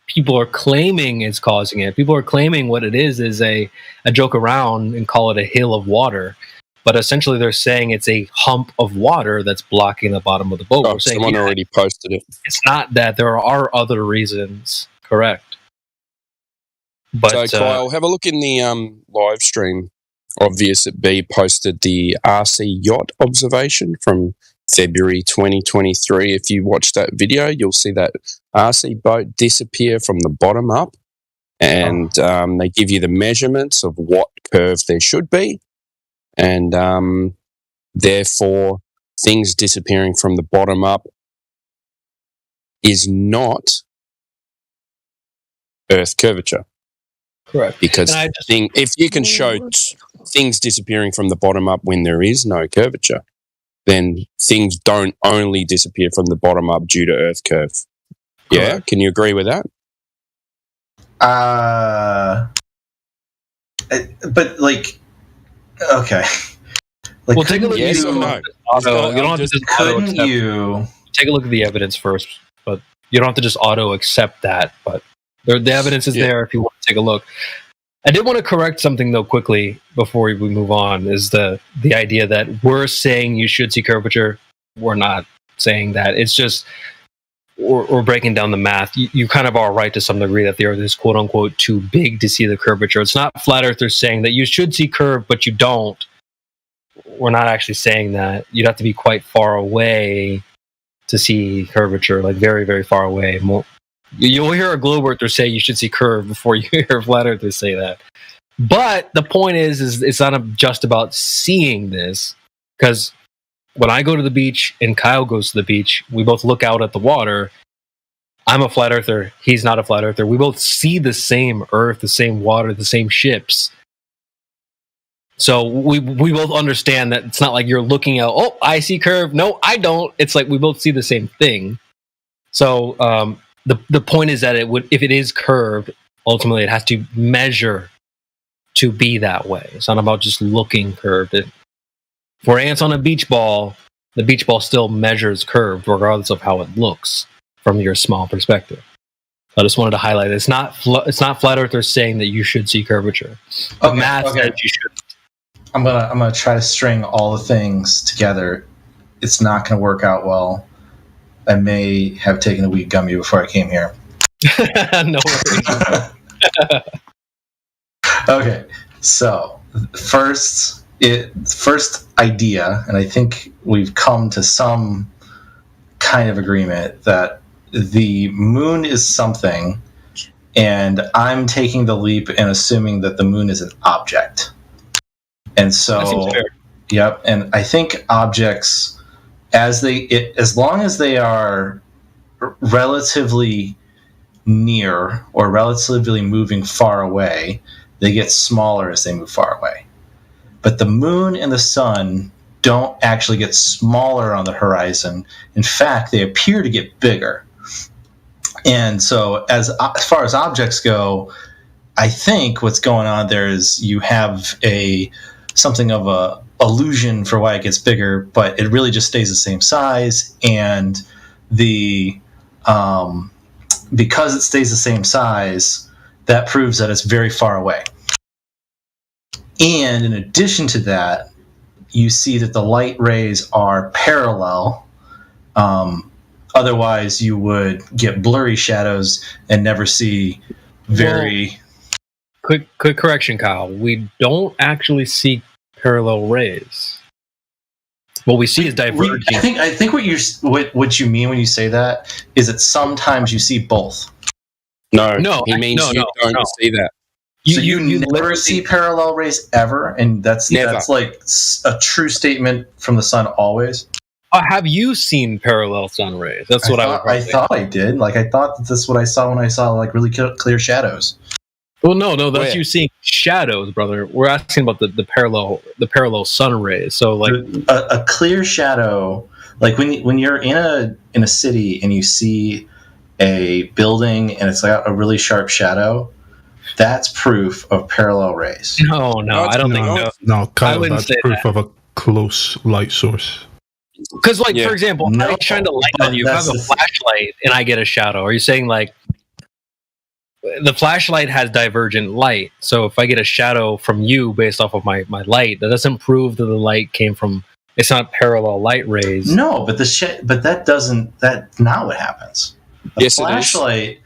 people are claiming is causing it. People are claiming what it is a joke around and call it a hill of water. But essentially, they're saying it's a hump of water that's blocking the bottom of the boat. Oh, someone already posted it. It's not that. There are other reasons. Correct. But so, Kyle, have a look in the live stream. Obvious B posted the RC yacht observation from February 2023. If you watch that video, you'll see that RC boat disappear from the bottom up, and they give you the measurements of what curve there should be, and therefore things disappearing from the bottom up is not Earth curvature. Correct. Because if you can show things disappearing from the bottom up when there is no curvature, then things don't only disappear from the bottom up due to Earth curve. Yeah, Correct. Can you agree with that? But like, okay. Like, well, take a look. Yes or no? You don't have to just auto accept. You take a look at the evidence first, but you don't have to just auto accept that. But the evidence is there if you want to take a look. I did want to correct something though quickly before we move on. Is the idea that we're saying you should see curvature? We're not saying that. It's just we're breaking down the math. You kind of are right to some degree that the Earth is quote unquote too big to see the curvature. It's not flat earthers saying that you should see curve, but you don't. We're not actually saying that. You'd have to be quite far away to see curvature, like very, very far away. You'll hear a globe earther say you should see curve before you hear a flat earther say that. But the point is it's not just about seeing this, because when I go to the beach and Kyle goes to the beach, we both look out at the water. I'm a flat earther. He's not a flat earther. We both see the same earth, the same water, the same ships. So we both understand that it's not like you're looking out, oh, I see curve. No, I don't. It's like we both see the same thing. So the point is that if it is curved, ultimately it has to measure to be that way. It's not about just looking curved. For ants on a beach ball, the beach ball still measures curved regardless of how it looks from your small perspective. I just wanted to highlight it. It's not flat earthers saying that you should see curvature. The math says you should. I'm gonna try to string all the things together. It's not gonna work out well. I may have taken a weed gummy before I came here. No worries. Okay, so first idea, and I think we've come to some kind of agreement that the moon is something, and I'm taking the leap and assuming that the moon is an object. And so, yep, and I think objects, as long as they are relatively near or relatively moving far away, they get smaller as they move far away. But the moon and the sun don't actually get smaller on the horizon. In fact, they appear to get bigger. And so as far as objects go, I think what's going on there is you have something of a illusion for why it gets bigger, but it really just stays the same size. And because it stays the same size, that proves that it's very far away. And in addition to that, you see that the light rays are parallel. Otherwise, you would get blurry shadows and never see very... Quick correction, Kyle. We don't actually see parallel rays. What we see is diverging. I think what you mean when you say that is that sometimes you see both. No, he means you don't see that. You never see parallel rays ever, and that's like a true statement from the sun always. Have you seen parallel sun rays? That's what I thought I did. Like I thought that this is what I saw when I saw like really clear shadows. Well, no, that's you seeing shadows, brother. We're asking about the parallel sun rays. So like a clear shadow, like when you're in a city and you see a building and it's got a really sharp shadow, that's proof of parallel rays. No, I don't think so. No, Kyle, I wouldn't that's say proof that. of a close light source. Because, like, for example, I shine a light on you. If I have a flashlight and I get a shadow, are you saying like the flashlight has divergent light? So if I get a shadow from you based off of my light, that doesn't prove that the light came from. It's not parallel light rays. No, but that's not what happens. A flashlight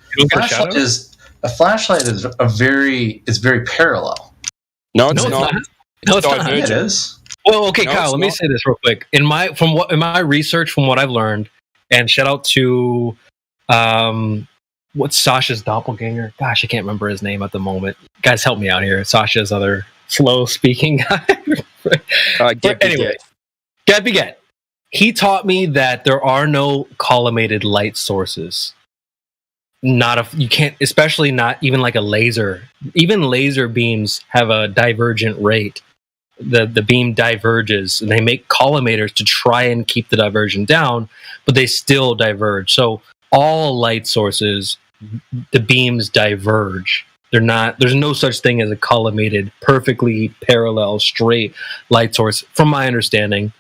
is very parallel. No, it's not. No, it's not. It is. Well, okay, Kyle, let me say this real quick. In my research, from what I've learned, and shout out to what's Sasha's doppelganger? Gosh, I can't remember his name at the moment. Guys, help me out here. Sasha's other slow speaking guy. Gabby Get. He taught me that there are no collimated light sources. You can't, especially not even like a laser. Even laser beams have a divergent rate. The beam diverges, and they make collimators to try and keep the diversion down, but they still diverge. So all light sources, the beams diverge. There's no such thing as a collimated, perfectly parallel, straight light source, from my understanding.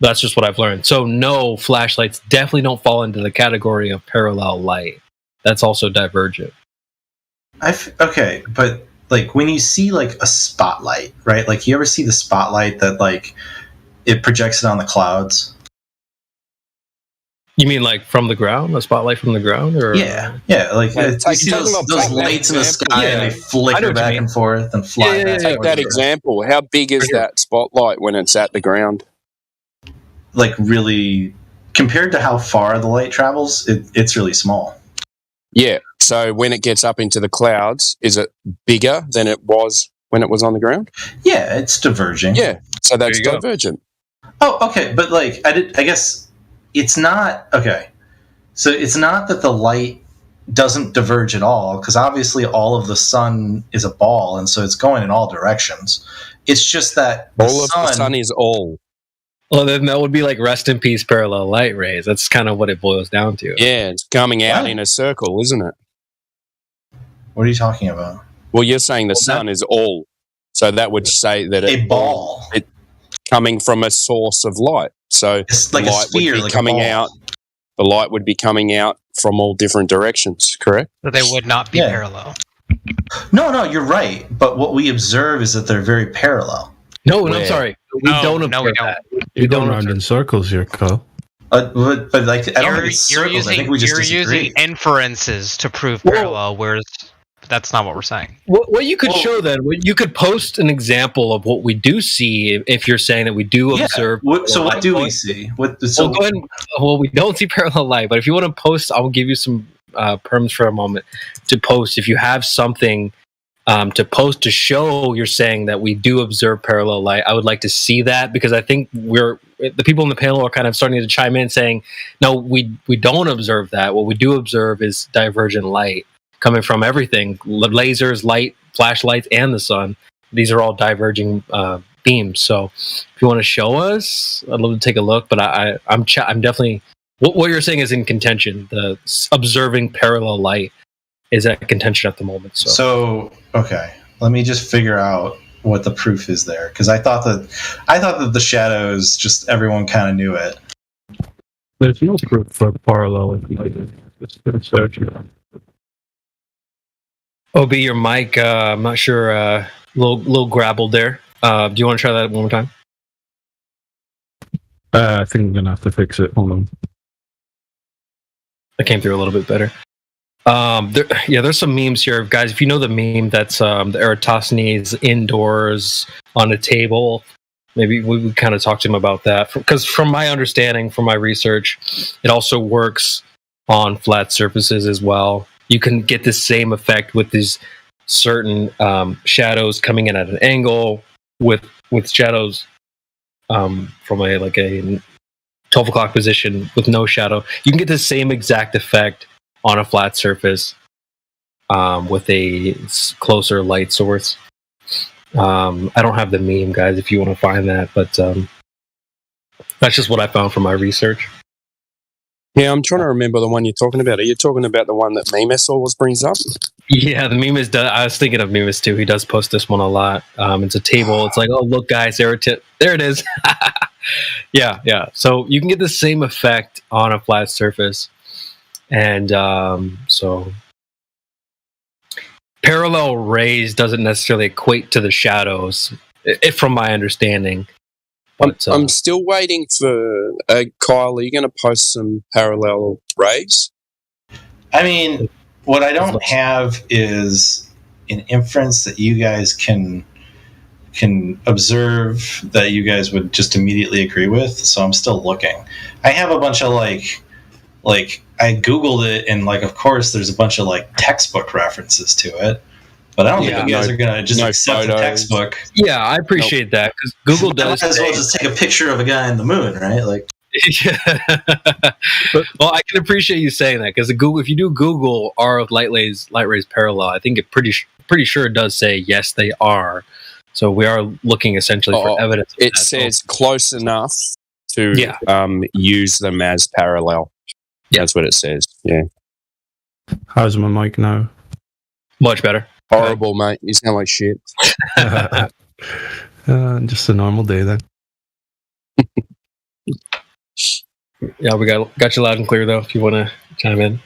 That's just what I've learned. So no, flashlights definitely don't fall into the category of parallel light. That's also divergent. Okay, but like when you see like a spotlight, right? Like you ever see the spotlight that like it projects it on the clouds? You mean like from the ground, a spotlight from the ground, or yeah, like you see those lights in the sky and they flicker back and forth and fly. Take that example. How big is that spotlight when it's at the ground? Like really, compared to how far the light travels, it's really small. Yeah. So when it gets up into the clouds, is it bigger than it was when it was on the ground? Yeah, it's diverging. Yeah. So that's divergent. Oh, okay. But like, I guess it's not okay. So it's not that the light doesn't diverge at all, because obviously all of the sun is a ball, and so it's going in all directions. It's just that the sun is all. Well, then that would be like rest in peace parallel light rays. That's kind of what it boils down to. Yeah, it's coming out in a circle, isn't it? What are you talking about? Well, you're saying the sun is all. So that would say that a ball. It coming from a source of light. So it's like light a sphere, would be like coming a ball. out. The light would be coming out from all different directions, correct? So they would not be parallel. No, you're right. But what we observe is that they're very parallel. No, I'm sorry. We don't observe that. You're going around in circles here, Kyle. But like I don't think it's circles. I think we just disagree. Using inferences to prove parallel, whereas that's not what we're saying. What you could show then, you could post an example of what we do see if you're saying that we do observe. So what do we see? Go ahead. Well, we don't see parallel light, but if you want to post, I'll give you some perms for a moment to post. If you have something to post to show you're saying that we do observe parallel light, I would like to see that, because I think the people in the panel are kind of starting to chime in saying, no, we don't observe that. What we do observe is divergent light coming from everything, lasers, light, flashlights, and the sun. These are all diverging beams. So if you want to show us, I'd love to take a look, but I'm definitely, what you're saying is in contention. The observing parallel light is at contention at the moment. So okay, let me just figure out what the proof is there, because I thought that the shadows, just everyone kind of knew it. There's no proof for parallel light. OB, your mic, I'm not sure, little grabbled there. Do you want to try that one more time? I think I'm gonna have to fix it. Hold on. That came through a little bit better. There's some memes here, guys. If you know the meme that's the Eratosthenes indoors on a table, maybe we would kind of talk to him about that. Because from my understanding, from my research, it also works on flat surfaces as well. You can get the same effect with these certain shadows coming in at an angle with shadows from a 12 o'clock position with no shadow. You can get the same exact effect on a flat surface with a closer light source. I don't have the meme, guys, if you want to find that, but that's just what I found from my research. Yeah, I'm trying to remember the one you're talking about. Are you talking about the one that Memes always brings up? Yeah, the Memes does. I was thinking of Memes too. He does post this one a lot. It's a table. It's like, oh, look, guys, there it is. Yeah. So you can get the same effect on a flat surface. And so parallel rays doesn't necessarily equate to the shadows, from my understanding. But, I'm still waiting for Kyle. Are you going to post some parallel rays? I mean, what I don't have is an inference that you guys can observe that you guys would just immediately agree with. So I'm still looking. I have a bunch of like I Googled it, and of course there's a bunch of textbook references to it. But I don't think you guys are going to just accept the textbook. Yeah, I appreciate that, because Google does. Might as well just take a picture of a guy in the moon, right? Well, I can appreciate you saying that, because if you do Google are light rays parallel, I think it pretty sure it does say yes, they are. So we are looking essentially for evidence. It says close enough to use them as parallel. Yeah. That's what it says. Yeah. How's my mic now? Much better. Horrible, mate. You sound like shit. Just a normal day then. Yeah, we got you loud and clear though. If you want to chime in.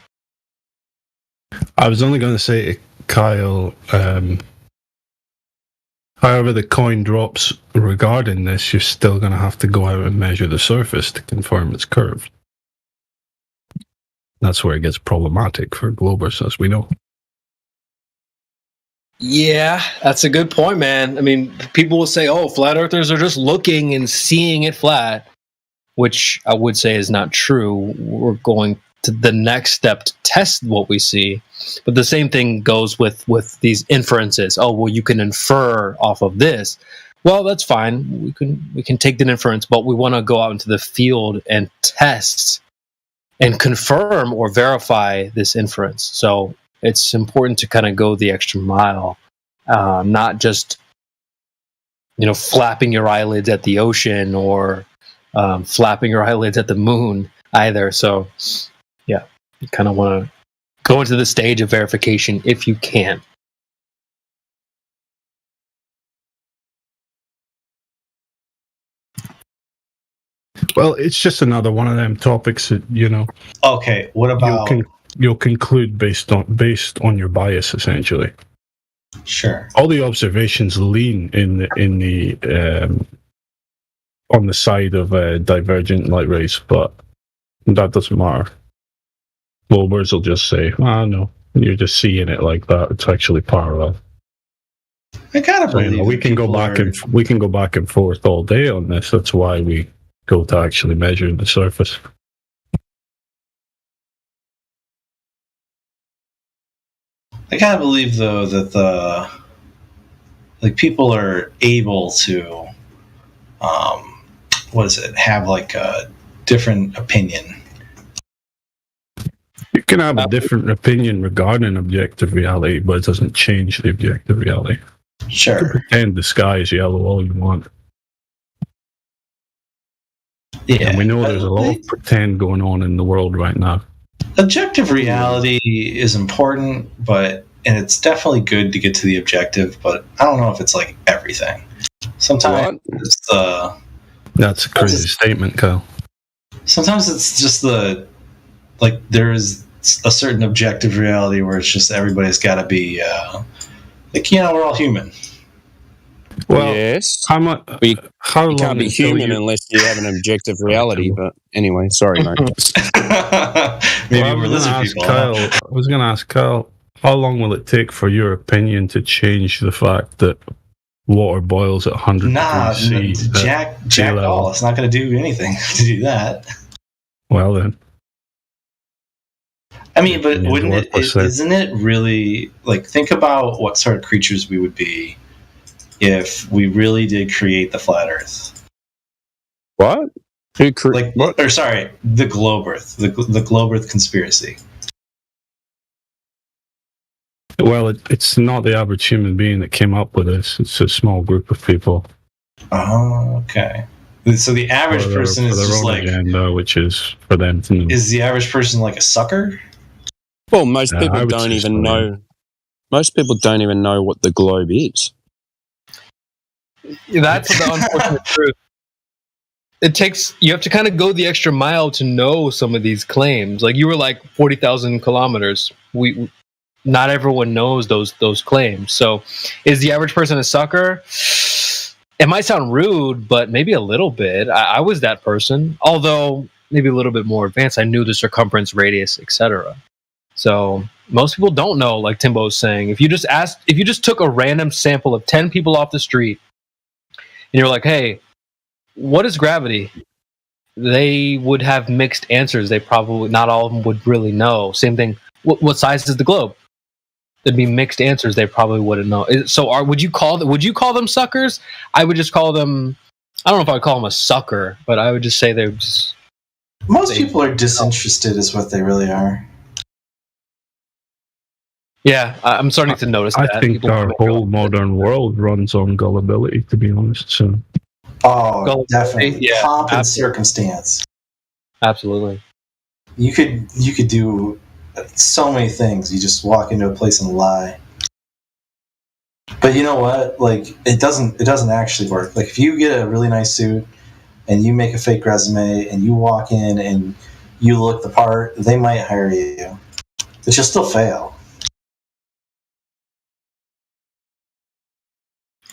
I was only going to say to Kyle, however the coin drops regarding this, you're still going to have to go out and measure the surface to confirm it's curved. That's where it gets problematic for Globers, as we know. Yeah, that's a good point, man. I mean, people will say, oh, flat earthers are just looking and seeing it flat, which I would say is not true. We're going to the next step to test what we see. But the same thing goes with these inferences. Oh, well, you can infer off of this. Well, that's fine. We can take that inference, but we want to go out into the field and test and confirm or verify this inference. So it's important to kind of go the extra mile, not just flapping your eyelids at the ocean or flapping your eyelids at the moon either. So yeah, you kind of want to go into the stage of verification if you can. Well, it's just another one of them topics that Okay, what about you'll conclude based on your bias, essentially. Sure. All the observations lean in the on the side of divergent light rays, but that doesn't matter. Globers will just say, no, you're just seeing it like that. It's actually parallel. I kind of believe we can go back and forth all day on this. That's why we go to actually measure the surface. I kind of believe, though, that people are able to, have a different opinion. You can have a different opinion regarding objective reality, but it doesn't change the objective reality. Sure. You can pretend the sky is yellow all you want. Yeah. And we know there's a lot of pretend going on in the world right now. Objective reality is important, and it's definitely good to get to the objective, but I don't know if it's everything. Sometimes it's That's a crazy statement, Kyle. Sometimes it's just there is a certain objective reality where it's just everybody's got to be we're all human. Well, yes. How long you can't be human unless you have an objective reality. But anyway, sorry, mate. Maybe I we're lizard people. I was going to ask Kyle, how long will it take for your opinion to change the fact that water boils at 100 degrees C? Jack all. It's not going to do anything to do that. Well then. I mean, but Yeah, wouldn't what it? was that? Isn't it really like think about what sort of creatures we would be if we really did create the flat Earth? What? Like, or sorry, the globe Earth, the globe Earth conspiracy. Well, it's not the average human being that came up with this. It's a small group of people. Oh, okay. So the average person is for their just own like, agenda, which is for them to know. is the average person like a sucker? Well, most I people would don't say even so, know. Most people don't even know what the globe is. That's the unfortunate truth. You have to kind of go the extra mile to know some of these claims. Like you were like 40,000 kilometers. Not everyone knows those claims. So, is the average person a sucker? It might sound rude, but maybe a little bit. I was that person, although maybe a little bit more advanced. I knew the circumference, radius, etc. So most people don't know. Like Timbo's saying, if you just took a random sample of 10 people off the street, and you're like, "Hey, what is gravity?" They would have mixed answers. They probably not all of them would really know. Same thing. What size is the globe? There'd be mixed answers. They probably wouldn't know. So, would you call them suckers? I would just call them. I don't know if I'd call them a sucker, but I would just say they're just. Most people are disinterested, is what they really are. Yeah, I'm starting to notice I that. think People our whole modern world runs on gullibility, to be honest. So, Oh, definitely. Yeah, Pomp and absolutely. circumstance. Absolutely. You could do so many things. You just walk into a place and lie. But you know what? Like it doesn't actually work. Like if you get a really nice suit and you make a fake resume and you walk in and you look the part, they might hire you. But you'll still fail.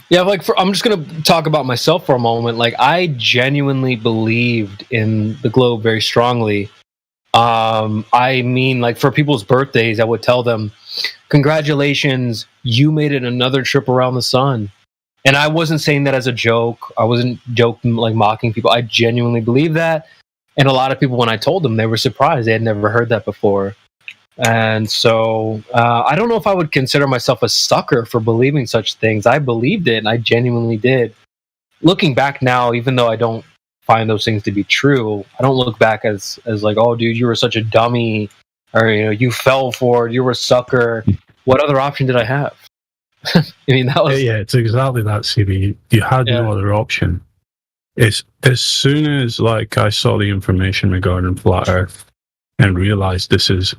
Yeah, I'm just gonna talk about myself for a moment. Like I genuinely believed in the globe very strongly. I mean, like for people's birthdays, I would tell them, "Congratulations, you made it another trip around the sun." And I wasn't saying that as a joke. I wasn't joking, like mocking people. I genuinely believe that. And a lot of people, when I told them, they were surprised. They had never heard that before. And so I don't know if I would consider myself a sucker for believing such things. I believed it, and I genuinely did. Looking back now, even though I don't find those things to be true, I don't look back as like, oh, dude, you were such a dummy, or you fell for it, you were a sucker. What other option did I have? I mean, that was it's exactly that, CB. You had no other option. It's as soon as like I saw the information regarding flat Earth and realized this is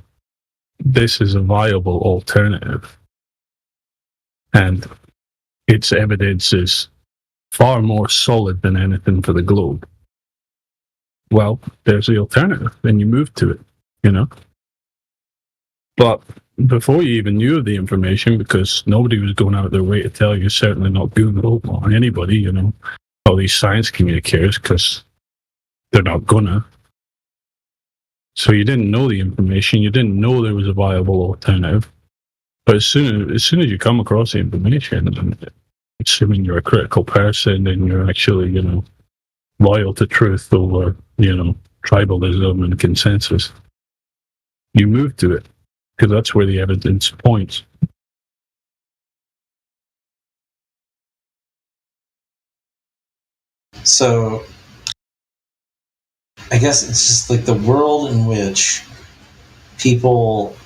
a viable alternative, and its evidence is far more solid than anything for the globe. Well, there's the alternative, then you move to it, But before you even knew of the information, because nobody was going out their way to tell you, certainly not Google or anybody, all these science communicators, because they're not gonna. So you didn't know the information, you didn't know there was a viable alternative. But as soon as you come across the information, assuming you're a critical person and you're actually, loyal to truth over, tribalism and consensus, you move to it, because that's where the evidence points. So I guess it's just like the world in which people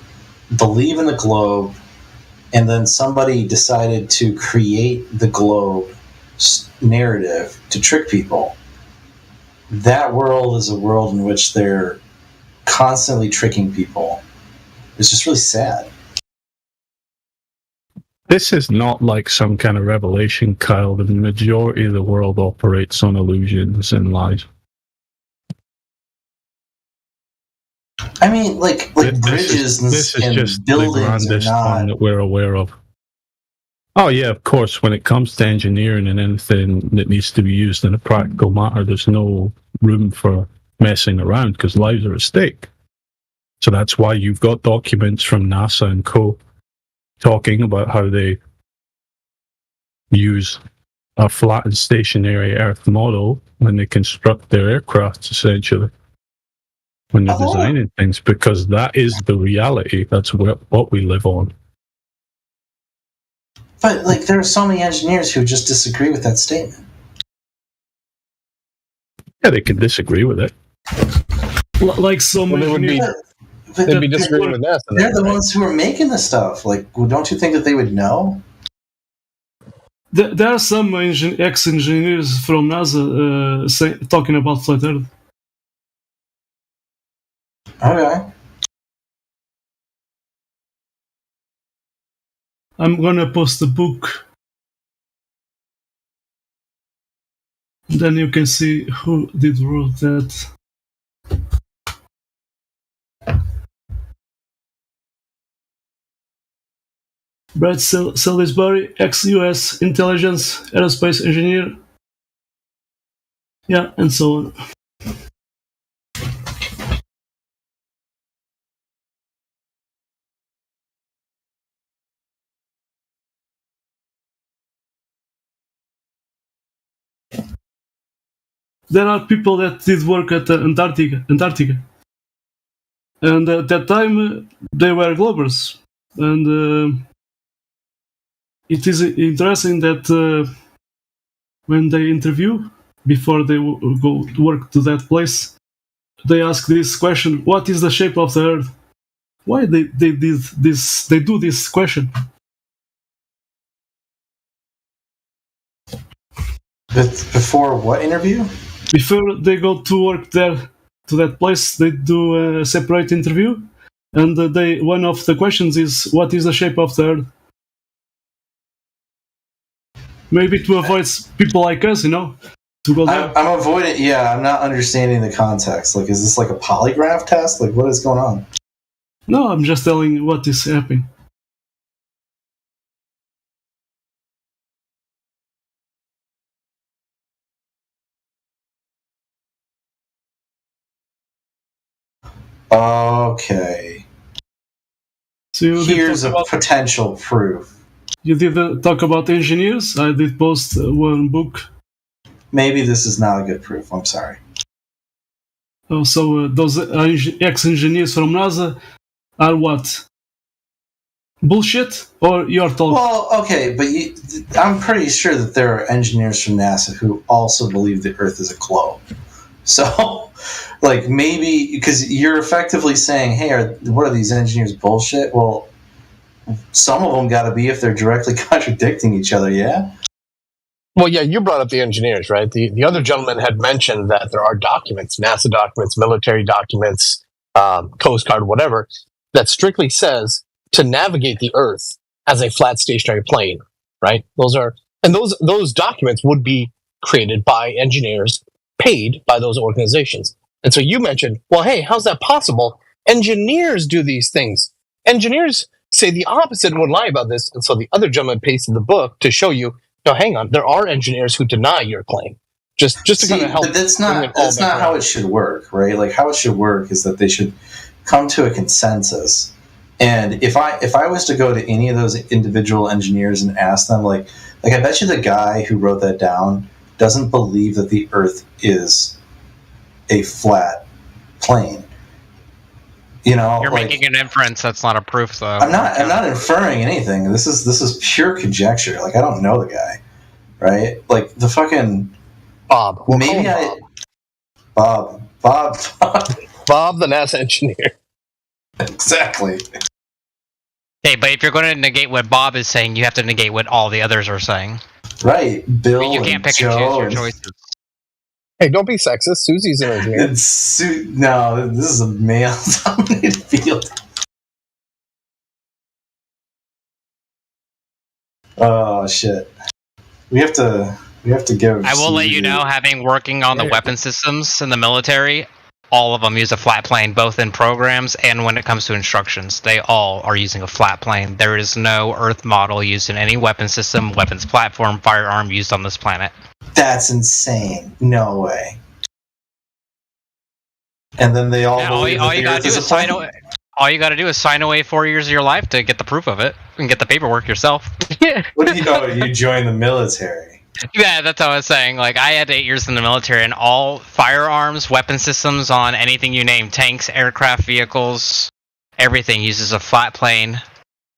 believe in the globe, and then somebody decided to create the globe narrative to trick people. That world is a world in which they're constantly tricking people. It's just really sad. This is not like some kind of revelation, Kyle. The majority of the world operates on illusions and lies. I mean, like bridges this is and just buildings the are grandest not. one that we're aware of. Oh yeah, of course. When it comes to engineering and anything that needs to be used in a practical matter, there's no room for messing around because lives are at stake. So that's why you've got documents from NASA and co. talking about how they use a flat and stationary Earth model when they construct their aircrafts, essentially. when they're designing things, because that is the reality. That's what we live on. But like, there are so many engineers who just disagree with that statement. Yeah, they can disagree with it. Like so many. They'd be disagreeing with NASA. They're the ones who are making the stuff. Like, don't you think that they would know? There are some ex-engineers from NASA talking about flat Earth. Okay. I'm gonna post a book. Then you can see who did wrote that. Brad Salisbury, ex-US intelligence aerospace engineer. Yeah, and so on. There are people that did work at Antarctica. And at that time, they were Globers. And it is interesting that when they interview, before they go to work to that place, they ask this question: what is the shape of the Earth? Why they did this? They do this question. Before what interview? Before they go to work there, to that place, they do a separate interview, and one of the questions is, what is the shape of the Earth? Maybe to avoid people like us, to go there. I'm avoiding. Yeah, I'm not understanding the context. Like, is this like a polygraph test? Like, what is going on? No, I'm just telling what is happening. Okay. So here's a potential proof. You did talk about engineers. I did post one book. Maybe this is not a good proof. I'm sorry. So those ex-engineers from NASA are what? Bullshit? Or your talk? Well, okay, but I'm pretty sure that there are engineers from NASA who also believe the Earth is a globe. So, like, maybe, because you're effectively saying, hey, what are these engineers bullshit? Well, some of them got to be if they're directly contradicting each other, yeah? Well, yeah, you brought up the engineers, right? The other gentleman had mentioned that there are documents, NASA documents, military documents, Coast Guard, whatever, that strictly says to navigate the Earth as a flat stationary plane, right? Those documents would be created by engineers paid by those organizations. And so you mentioned, well, hey, how's that possible? Engineers do these things. Engineers say the opposite and would lie about this. And so the other gentleman pasted the book to show you, no, hang on, there are engineers who deny your claim. Just to kind of help. But that's not how it should work, right? Like, how it should work is that they should come to a consensus. And if I was to go to any of those individual engineers and ask them, like I bet you the guy who wrote that down doesn't believe that the Earth is a flat plane. You're making an inference. That's not a proof, though. I'm not inferring anything. This is pure conjecture. Like, I don't know the guy, right? Like, the fucking Bob. Well, maybe Bob, the NASA engineer. Exactly. Hey, but if you're going to negate what Bob is saying, you have to negate what all the others are saying. Right, Bill. You can't pick and choose your choices. Hey, don't be sexist. Susie's an engineer. No, this is a male-dominated field. Oh shit! We have to give. I will let you know, having working on the weapon systems in the military, all of them use a flat plane, both in programs and when it comes to instructions. They all are using a flat plane. There is no Earth model used in any weapon system, weapons platform, firearm used on this planet. That's insane. No way. And then they all believe all you gotta do is sign away. All you gotta do is sign away 4 years of your life to get the proof of it and get the paperwork yourself. What do you know? You join the military. Yeah, that's what I was saying. Like, I had 8 years in the military, and all firearms, weapon systems on anything you name, tanks, aircraft, vehicles, everything uses a flat plane,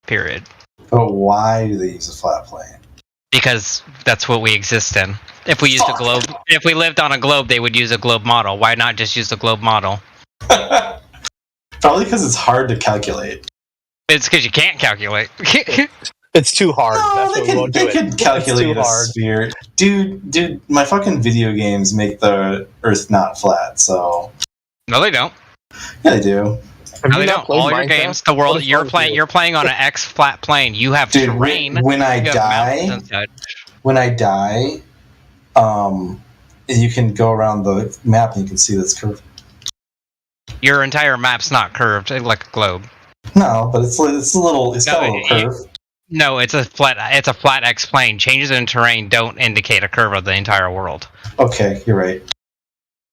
period. But why do they use a flat plane? Because that's what we exist in. If we used a globe, if we lived on a globe, they would use a globe model. Why not just use the globe model? Probably because it's hard to calculate. It's because you can't calculate. It's too hard. No, they could calculate a sphere. Dude, my fucking video games make the Earth not flat, so... No, they don't. Yeah, they do. No, they don't. All your games, the world, you're playing on an X flat plane. You have terrain. When I you have mountains inside. you can go around the map and you can see that's curved. Your entire map's not curved like a globe. No, but it's got a little curve. No, it's a flat X plane. Changes in terrain don't indicate a curve of the entire world. Okay, you're right.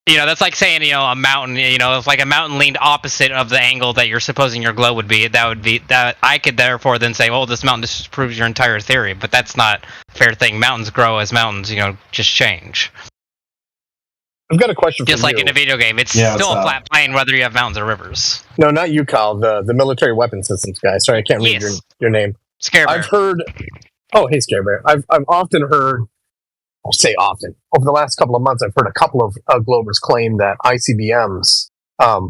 You know, that's like saying, a mountain, if like a mountain leaned opposite of the angle that you're supposing your globe would be, that I could therefore then say, well, this mountain disproves your entire theory, but that's not a fair thing. Mountains grow as mountains, just change. I've got a question for you. Just like in a video game, it's still a flat plane whether you have mountains or rivers. No, not you, Kyle, the military weapon systems guy. Sorry, I can't read your name. Scare Bear. I've heard... Oh, hey, Scare Bear. I've often heard... I'll say often. Over the last couple of months, I've heard a couple of Globers claim that ICBMs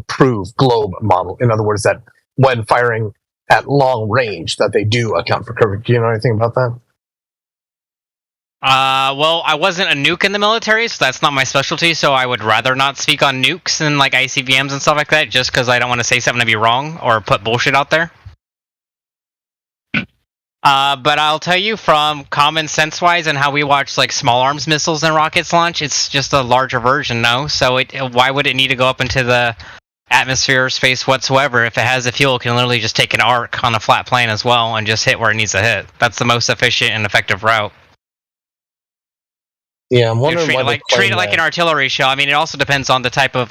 prove globe model. In other words, that when firing at long range, that they do account for curvature. Do you know anything about that? Well, I wasn't a nuke in the military, so that's not my specialty, so I would rather not speak on nukes and like ICBMs and stuff like that, just because I don't want to say something to be wrong or put bullshit out there. But I'll tell you from common sense wise and how we watch like small arms missiles and rockets launch, it's just a larger version, no? So why would it need to go up into the atmosphere or space whatsoever if it has the fuel? It can literally just take an arc on a flat plane as well and just hit where it needs to hit. That's the most efficient and effective route. Yeah, I'm wondering treat it like an artillery shell. I mean, it also depends on the type of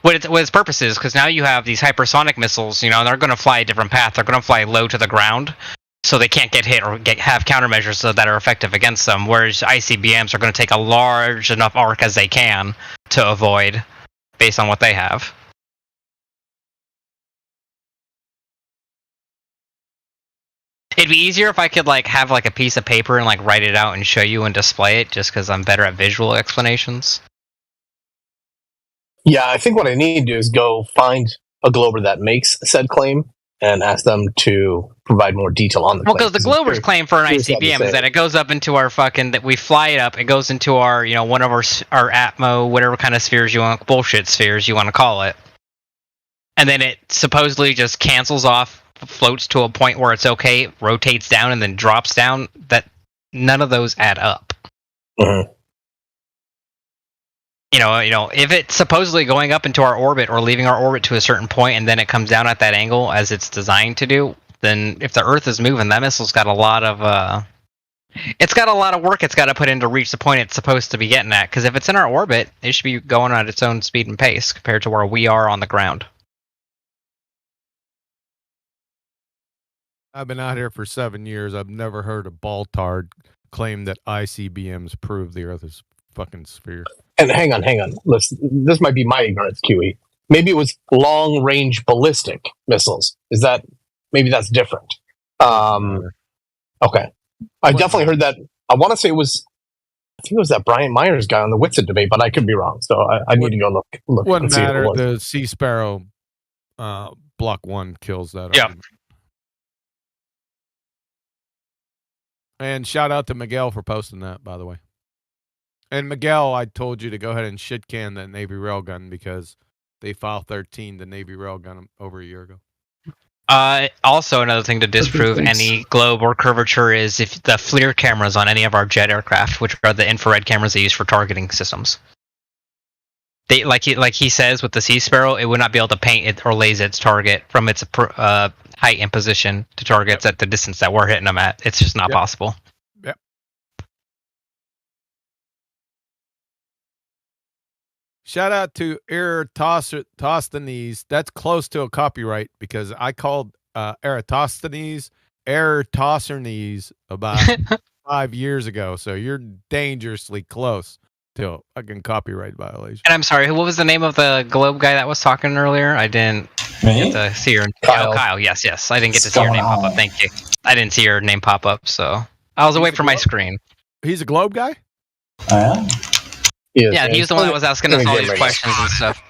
what its purpose is, because now you have these hypersonic missiles. They're going to fly a different path. They're going to fly low to the ground, so they can't get hit or have countermeasures that are effective against them. Whereas ICBMs are going to take a large enough arc as they can to avoid, based on what they have. It'd be easier if I could have a piece of paper and write it out and show you and display it, just because I'm better at visual explanations. Yeah, I think what I need to do is go find a Glober that makes said claim and ask them to provide more detail on the claim. Well, because the Glober's claim for an ICBM is that it goes up into our that we fly it up, it goes into our, one of our Atmo, whatever kind of spheres you want, bullshit spheres you want to call it. And then it supposedly just cancels off, floats to a point where it's okay, rotates down, and then drops down. That none of those add up. Mm-hmm. If it's supposedly going up into our orbit or leaving our orbit to a certain point, and then it comes down at that angle as it's designed to do, then if the Earth is moving, that missile's got a lot of work it's got to put in to reach the point it's supposed to be getting at. Because if it's in our orbit, it should be going at its own speed and pace compared to where we are on the ground. I've been out here for 7 years. I've never heard a Baltard claim that ICBMs prove the Earth is fucking sphere. And hang on. This might be my ignorance, QE. Maybe it was long-range ballistic missiles. Maybe that's different? Okay. I definitely heard that. I want to say I think it was that Brian Myers guy on the Witsit debate, but I could be wrong. So I need to go look. Wouldn't and see matter. what it was. The Sea Sparrow Block 1 kills that. Yeah. Argument. And shout out to Miguel for posting that, by the way. And Miguel, I told you to go ahead and shit can that Navy railgun because they filed 13 the Navy railgun over a year ago. Also, another thing to disprove any globe or curvature is if the FLIR cameras on any of our jet aircraft, which are the infrared cameras they use for targeting systems. They like he says with the Sea Sparrow, it would not be able to paint it or laser its target from its height and position to targets at the distance that we're hitting them at. It's just not possible. Yep. Shout out to Eratosthenes. That's close to a copyright because I called Eratosthenes about 5 years ago, so you're dangerously close to a fucking copyright violation. And I'm sorry, what was the name of the globe guy that was talking earlier? I didn't get to see your Kyle. Oh, Kyle. Yes. I didn't get to What's see your going name pop on? up. Thank you. I didn't see your name pop up, so I was away from my screen. He's a globe guy? Yeah, he was the one that was asking us all these questions and stuff.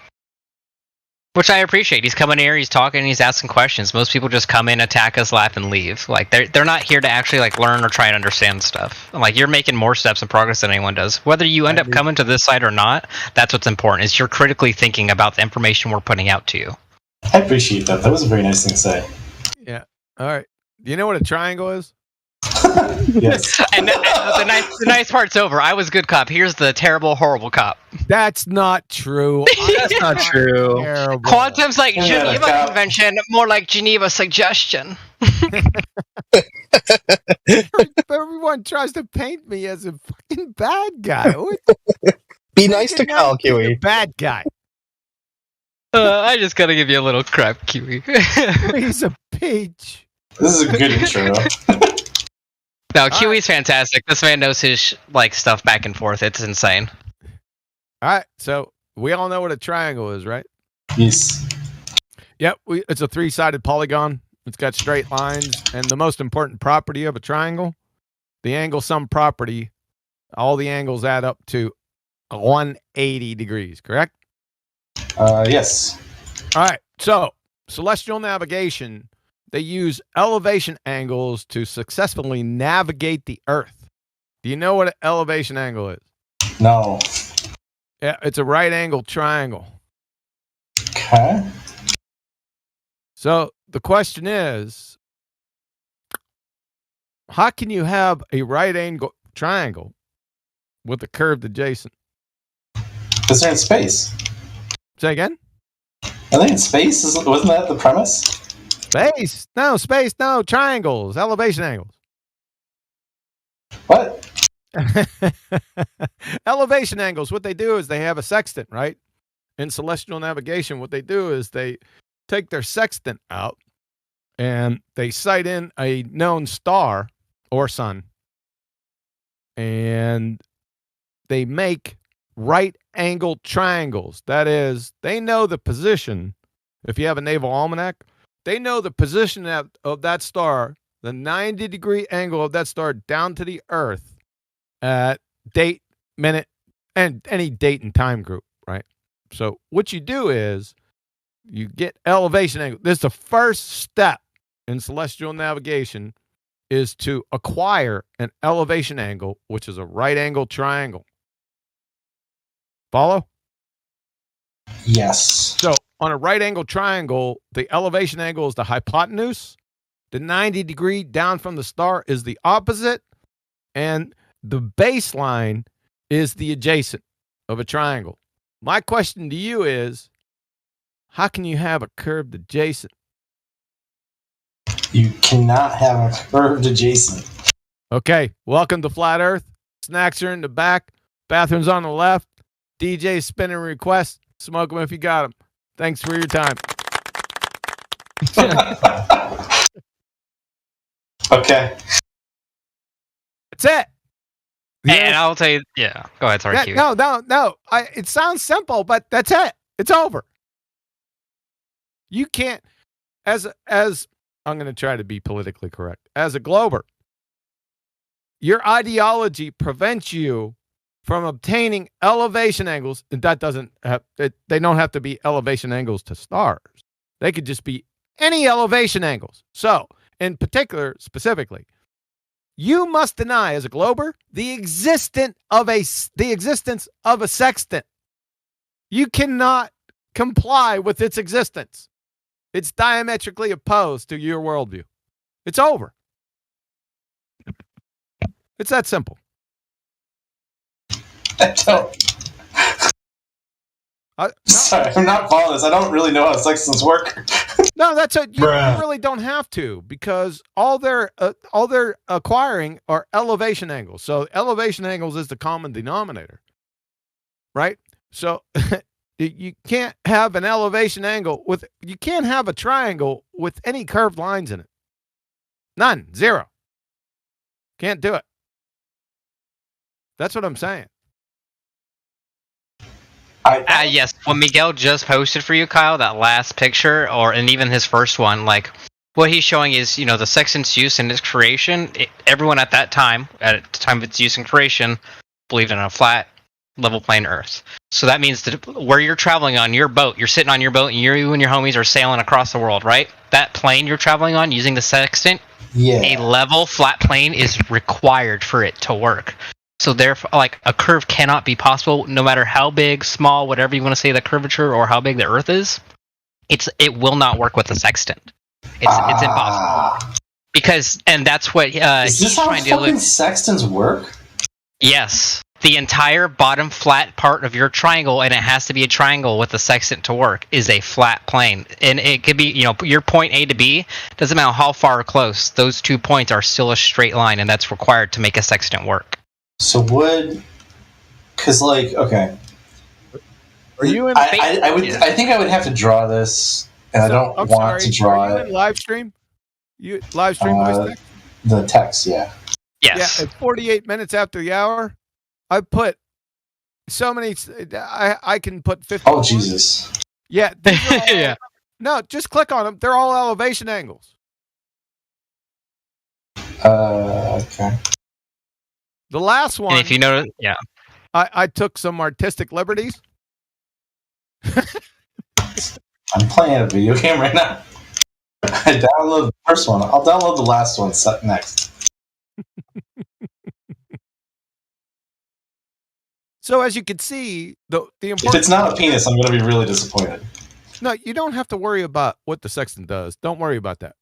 Which I appreciate. He's coming here, he's talking, he's asking questions. Most people just come in, attack us, laugh, and leave. Like they're not here to actually like learn or try and understand stuff. Like you're making more steps and progress than anyone does. Whether you end up coming to this site or not, that's what's important. Is you're critically thinking about the information we're putting out to you. I appreciate that. That was a very nice thing to say. Yeah. All right. Do you know what a triangle is? Yes. And the nice part's over. I was good cop. Here's the terrible, horrible cop. That's not true. That's not true. Terrible. Quantum's like Yeah, Geneva cop. Convention, more like Geneva Suggestion. Everyone tries to paint me as a fucking bad guy. Be nice to Kyle, Kiwi. Bad guy. I just gotta give you a little crap, Kiwi. He's a peach. This is a good intro. No, Kiwi's fantastic. This man knows his like stuff back and forth. It's insane. All right. So we all know what a triangle is, right? Yes. Yep. It's a 3-sided polygon. It's got straight lines. And the most important property of a triangle, the angle sum property, all the angles add up to 180 degrees, correct? Yes. All right. So celestial navigation, they use elevation angles to successfully navigate the Earth. Do you know what an elevation angle is? No. Yeah, it's a right angle triangle. Okay. So the question is, how can you have a right angle triangle with a curved adjacent? Because they're in space. Say again? Are they in space? Wasn't that the premise? Space? No, triangles, elevation angles. What? Elevation angles, what they do is they have a sextant, right? In celestial navigation, what they do is they take their sextant out and they sight in a known star or sun, and they make right angle triangles. That is, they know the position. If you have a naval almanac, they know the position of that star, the 90-degree angle of that star down to the Earth at date, minute, and any date and time group, right? So what you do is you get elevation angle. This is the first step in celestial navigation, is to acquire an elevation angle, which is a right angle triangle. Follow? Yes. So on a right angle triangle, the elevation angle is the hypotenuse. The 90-degree down from the star is the opposite. And the baseline is the adjacent of a triangle. My question to you is, how can you have a curved adjacent? You cannot have a curved adjacent. Okay, welcome to Flat Earth. Snacks are in the back. Bathrooms on the left. DJ spinning requests. Smoke them if you got them. Thanks for your time. Okay. That's it. And I'll tell you, yeah. Go ahead, sorry, Kiwi. No. It sounds simple, but that's it. It's over. You can't, as I'm going to try to be politically correct. As a glober, your ideology prevents you from obtaining elevation angles. And that doesn't have, they don't have to be elevation angles to stars. They could just be any elevation angles. So, in particular, specifically, you must deny as a glober the existence of a sextant. You cannot comply with its existence. It's diametrically opposed to your worldview. It's over. It's that simple. Sorry, I'm not following this. I don't really know how sextants work. No, that's it. You really don't have to, because all they're acquiring are elevation angles. So elevation angles is the common denominator, right? So you can't have an elevation angle you can't have a triangle with any curved lines in it. None, zero. Can't do it. That's what I'm saying. Yes, what Miguel just posted for you, Kyle, that last picture, and even his first one, like what he's showing is, the sextant's use in its creation. Everyone at that time, at the time of its use and creation, believed in a flat, level plane Earth. So that means that where you're traveling on your boat, you're sitting on your boat, and you and your homies are sailing across the world, right? That plane you're traveling on using the sextant, a level flat plane is required for it to work. So therefore, like, a curve cannot be possible, no matter how big, small, whatever you want to say the curvature or how big the Earth is. It will not work with the sextant. It's impossible. And that's what is he's this how trying to fucking sextants work? Yes, the entire bottom flat part of your triangle, and it has to be a triangle with the sextant to work, is a flat plane. And it could be, your point A to B, doesn't matter how far or close, those 2 points are still a straight line, and that's required to make a sextant work. So because okay. Are you in? I think I would have to draw this, and I don't want to draw Are you it. in live stream? You live stream voice text? The text, yeah. Yes. Yeah, at 48 minutes after the hour, I put so many. I can put 50. Oh Jesus. Yeah. Yeah. No, just click on them. They're all elevation angles. Okay. The last one. And if you know, yeah. I took some artistic liberties. I'm playing a video game right now. I downloaded the first one. I'll download the last one next. So as you can see, the important. If it's not a penis, I'm going to be really disappointed. No, you don't have to worry about what the sextant does. Don't worry about that.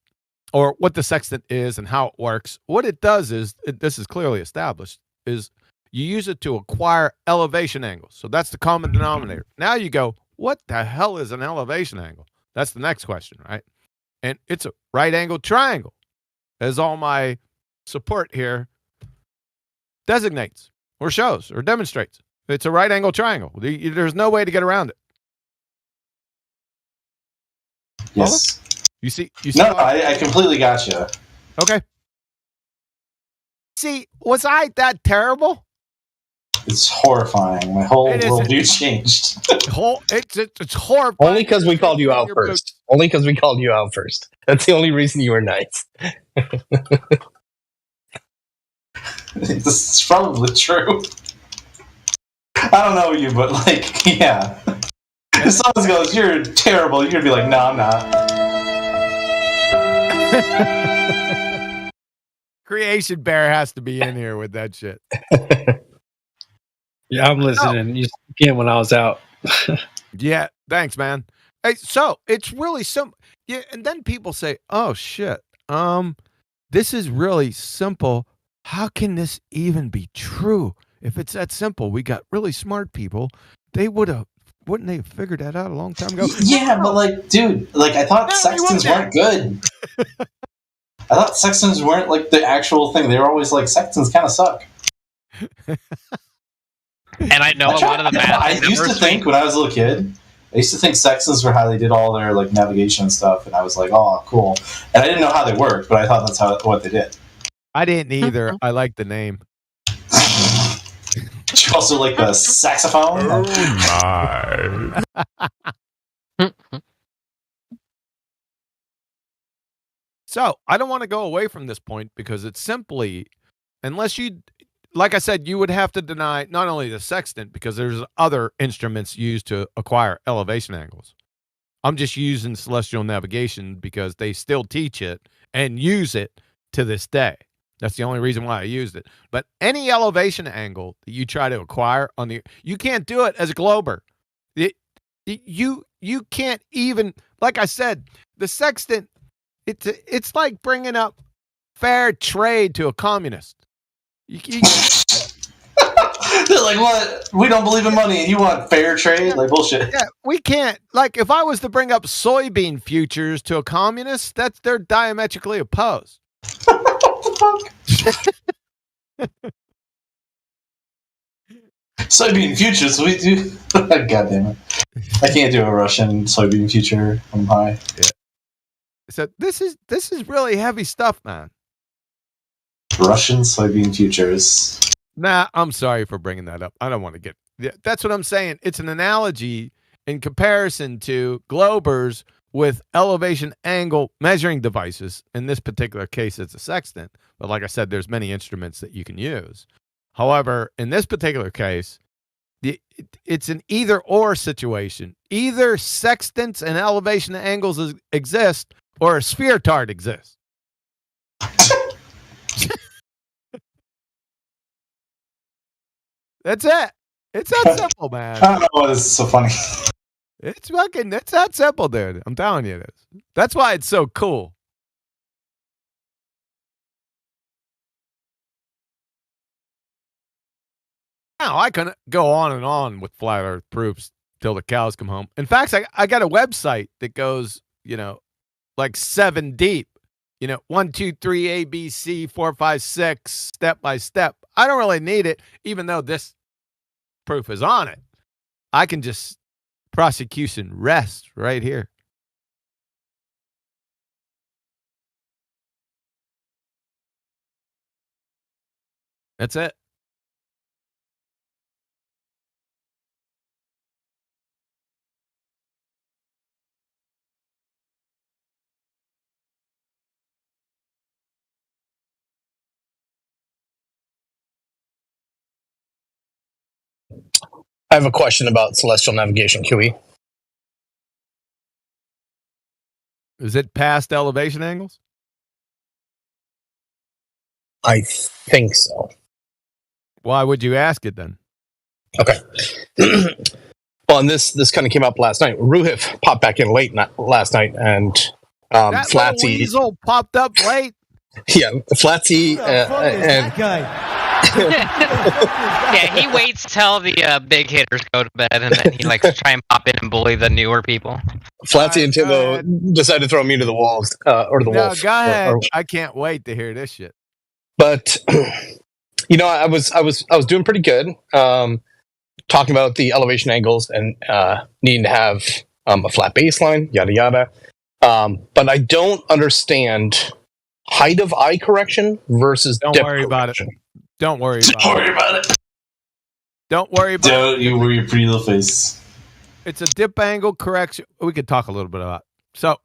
Or what the sextant is and how it works. What it does is, this is clearly established, is you use it to acquire elevation angles. So that's the common denominator. Now you go, what the hell is an elevation angle? That's the next question, right? And it's a right angled triangle, as all my support here designates or shows or demonstrates. It's a right angled triangle. There's no way to get around it. Yes. You see? No, I completely got you. Okay. See, was I that terrible? It's horrifying. My whole worldview changed. It's horrifying. Only because we called you out first. Only because we called you out first. That's the only reason you were nice. This is probably true. I don't know you, but yeah. If someone goes, "You're terrible," you're gonna be like, "No, I'm not." Creation Bear has to be in here with that shit. Yeah, I'm listening. You can't when I was out. Yeah, thanks, man. Hey, so it's really simple. Yeah, and then people say, "Oh shit, this is really simple. How can this even be true? If it's that simple, we got really smart people. Wouldn't they have figured that out a long time ago?" Yeah, but dude, I thought sextants weren't good. I thought sextants weren't the actual thing. They were always sextants kind of suck. And I know a lot of the math. I used to think when I was a little kid, I used to think sextants were how they did all their navigation and stuff, and I was like, "Oh, cool." And I didn't know how they worked, but I thought that's what they did. I didn't either. I like the name. You also like the saxophone? Oh my. So I don't want to go away from this point because it's simply, unless you, like I said, you would have to deny not only the sextant because there's other instruments used to acquire elevation angles. I'm just using celestial navigation because they still teach it and use it to this day. That's the only reason why I used it. But any elevation angle that you try to acquire you can't do it as a glober. You can't even, like I said, the sextant. It's like bringing up fair trade to a communist. They're like, "What? We don't believe in money. You want fair trade?" Bullshit. Yeah, we can't. If I was to bring up soybean futures to a communist, they're diametrically opposed. What the fuck? Soybean futures. We do. God damn it! I can't do a Russian soybean future. I'm high. Yeah. So this is really heavy stuff, man. Russian soybean futures. Nah, I'm sorry for bringing that up. I don't want to get. Yeah, that's what I'm saying. It's an analogy in comparison to globers with elevation angle measuring devices. In this particular case, it's a sextant. But like I said, there's many instruments that you can use. However, in this particular case, it's an either-or situation. Either sextants and elevation angles exist, or a spheretard exists. That's it. It's that simple, man. I don't know what is so funny. It's that simple, dude. I'm telling you this. That's why it's so cool. Now, I can go on and on with flat earth proofs till the cows come home. In fact, I got a website that goes, like 7 deep. 1, 2, 3, ABC, 4, 5, 6, step by step. I don't really need it, even though this proof is on it. I can just prosecution rest right here. That's it. I have a question about celestial navigation, QE. Is it past elevation angles? I think so. Why would you ask it then? Okay. Well, and this kind of came up last night. Ruhif popped back in late last night, and that Flatsy little weasel popped up late. Yeah, Flatsy and that guy. Yeah, he waits till the big hitters go to bed, and then he likes to try and pop in and bully the newer people. Flatsy and Timbo decided to throw me to the wolves, or the wolf. Go ahead. I can't wait to hear this shit. But I was doing pretty good, talking about the elevation angles and needing to have a flat baseline, yada yada. But I don't understand height of eye correction versus Don't depth worry about it. correction. Don't worry about Don't worry about it. Don't worry about Don't you worry your pretty little face. It's a dip angle correction. We could talk a little bit about it. So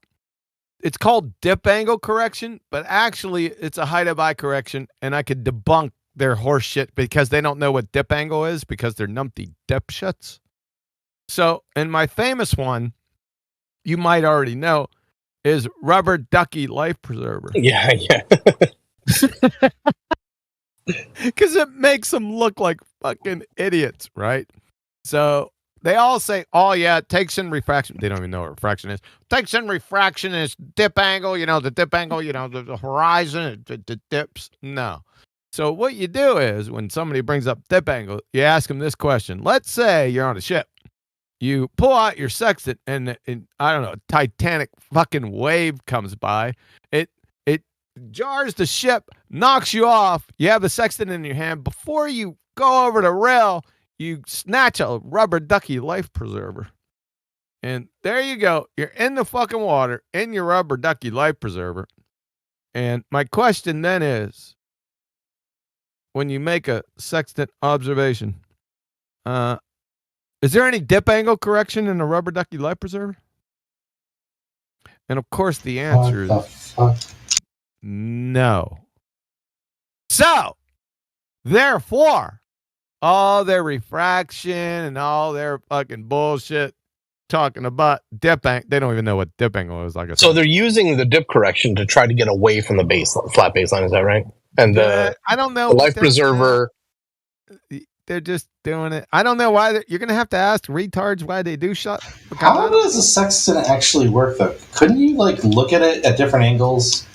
it's called dip angle correction, but actually it's a height of eye correction, and I could debunk their horse shit because they don't know what dip angle is because they're numpty dipshits. So, and my famous one, you might already know, is Rubber Ducky Life Preserver. Yeah. Because it makes them look like fucking idiots, right? So they all say, oh, yeah, it takes in refraction. They don't even know what refraction is. Takes in refraction is dip angle, the dip angle, the horizon, it dips. No. So what you do is when somebody brings up dip angle, you ask them this question. Let's say you're on a ship. You pull out your sextant and I don't know, a Titanic fucking wave comes by. It jars the ship, knocks you off. You have the sextant in your hand. Before you go over the rail, you snatch a Rubber Ducky Life Preserver. And there you go. You're in the fucking water in your Rubber Ducky Life Preserver. And my question then is, when you make a sextant observation, is there any dip angle correction in a Rubber Ducky Life Preserver? And of course the answer is no. So, therefore, all their refraction and all their fucking bullshit talking about dip angle, they don't even know what dip angle is. Like I said. So they're using the dip correction to try to get away from the flat baseline. Is that right? And I don't know. The life preserver. They're just doing it. I don't know why. You're going to have to ask retards why they do shut. How does a sextant actually work, though? Couldn't you look at it at different angles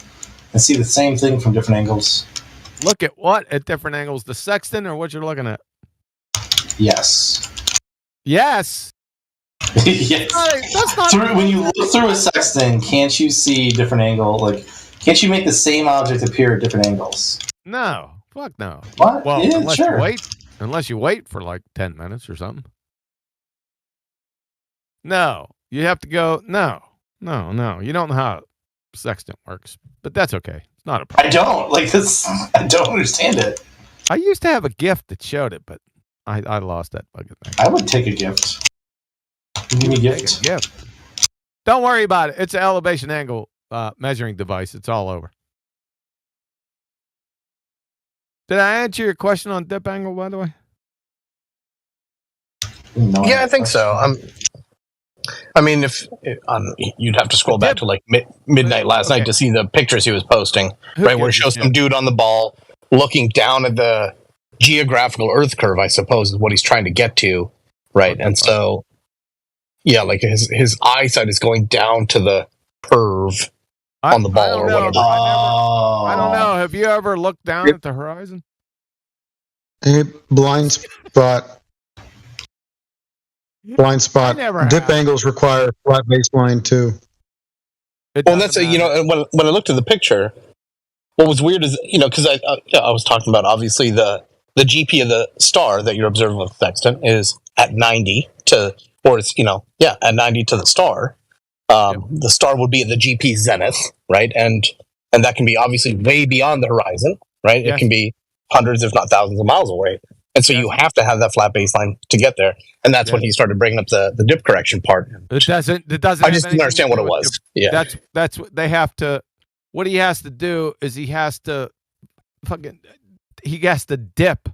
and see the same thing from different angles? Look at what at different angles? The sextant or what you're looking at? Yes. Yes. Yes. That's not when you look through a sextant, can't you see different angle? Can't you make the same object appear at different angles? No. Fuck no. What? Well, Yeah, unless sure. you wait. Unless you wait for like 10 minutes or something. No. You have to go. No. You don't know how sextant works. But that's okay. It's not a problem. I don't. I don't understand it. I used to have a gift that showed it, but I lost that fucking thing. I would take a gift. Give me a gift. Gift. Don't worry about it. It's an elevation angle measuring device. It's all over. Did I answer your question on dip angle, by the way? No, Yeah, I think so. I mean, if you'd have to scroll back to like midnight last night to see the pictures he was posting, right? Where it shows some dude on the ball looking down at the geographical Earth curve, I suppose, is what he's trying to get to, right? And so, yeah, like his eyesight is going down to the curve on the ball or whatever. I don't know. Have you ever looked down at the horizon? Blind spot. Blind spot. Dip angles require flat baseline too. Well, that's when I looked at the picture, what was weird is because I was talking about obviously the GP of the star that you're observing with the sextant is at 90 to, or it's at 90 to the star. The star would be at the GP zenith, right, and that can be obviously way beyond the horizon, right? Yes. It can be hundreds, if not thousands, of miles away. And so you have to have that flat baseline to get there. And that's when he started bringing up the dip correction part. It doesn't. I just didn't understand what it was. Yeah. That's what they have to. What he has to do is he has to dip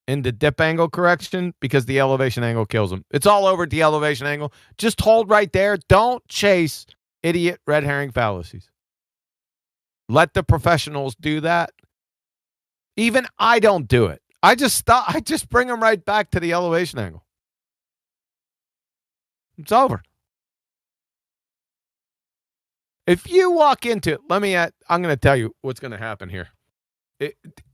into dip angle correction because the elevation angle kills him. It's all over at the elevation angle. Just hold right there. Don't chase idiot red herring fallacies. Let the professionals do that. Even I don't do it. I just bring them right back to the elevation angle. It's over. If you walk into it, I'm going to tell you what's going to happen here.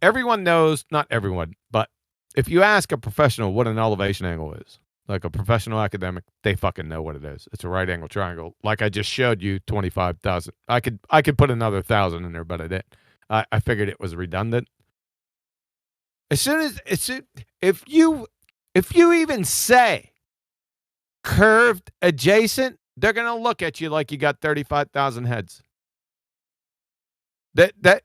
Everyone knows, not everyone, but if you ask a professional what an elevation angle is, like a professional academic, they fucking know what it is. It's a right angle triangle. Like I just showed you 25,000. I could put another 1,000 in there, but I didn't. I figured it was redundant. If you even say curved adjacent, they're gonna look at you like you got 35,000 heads. That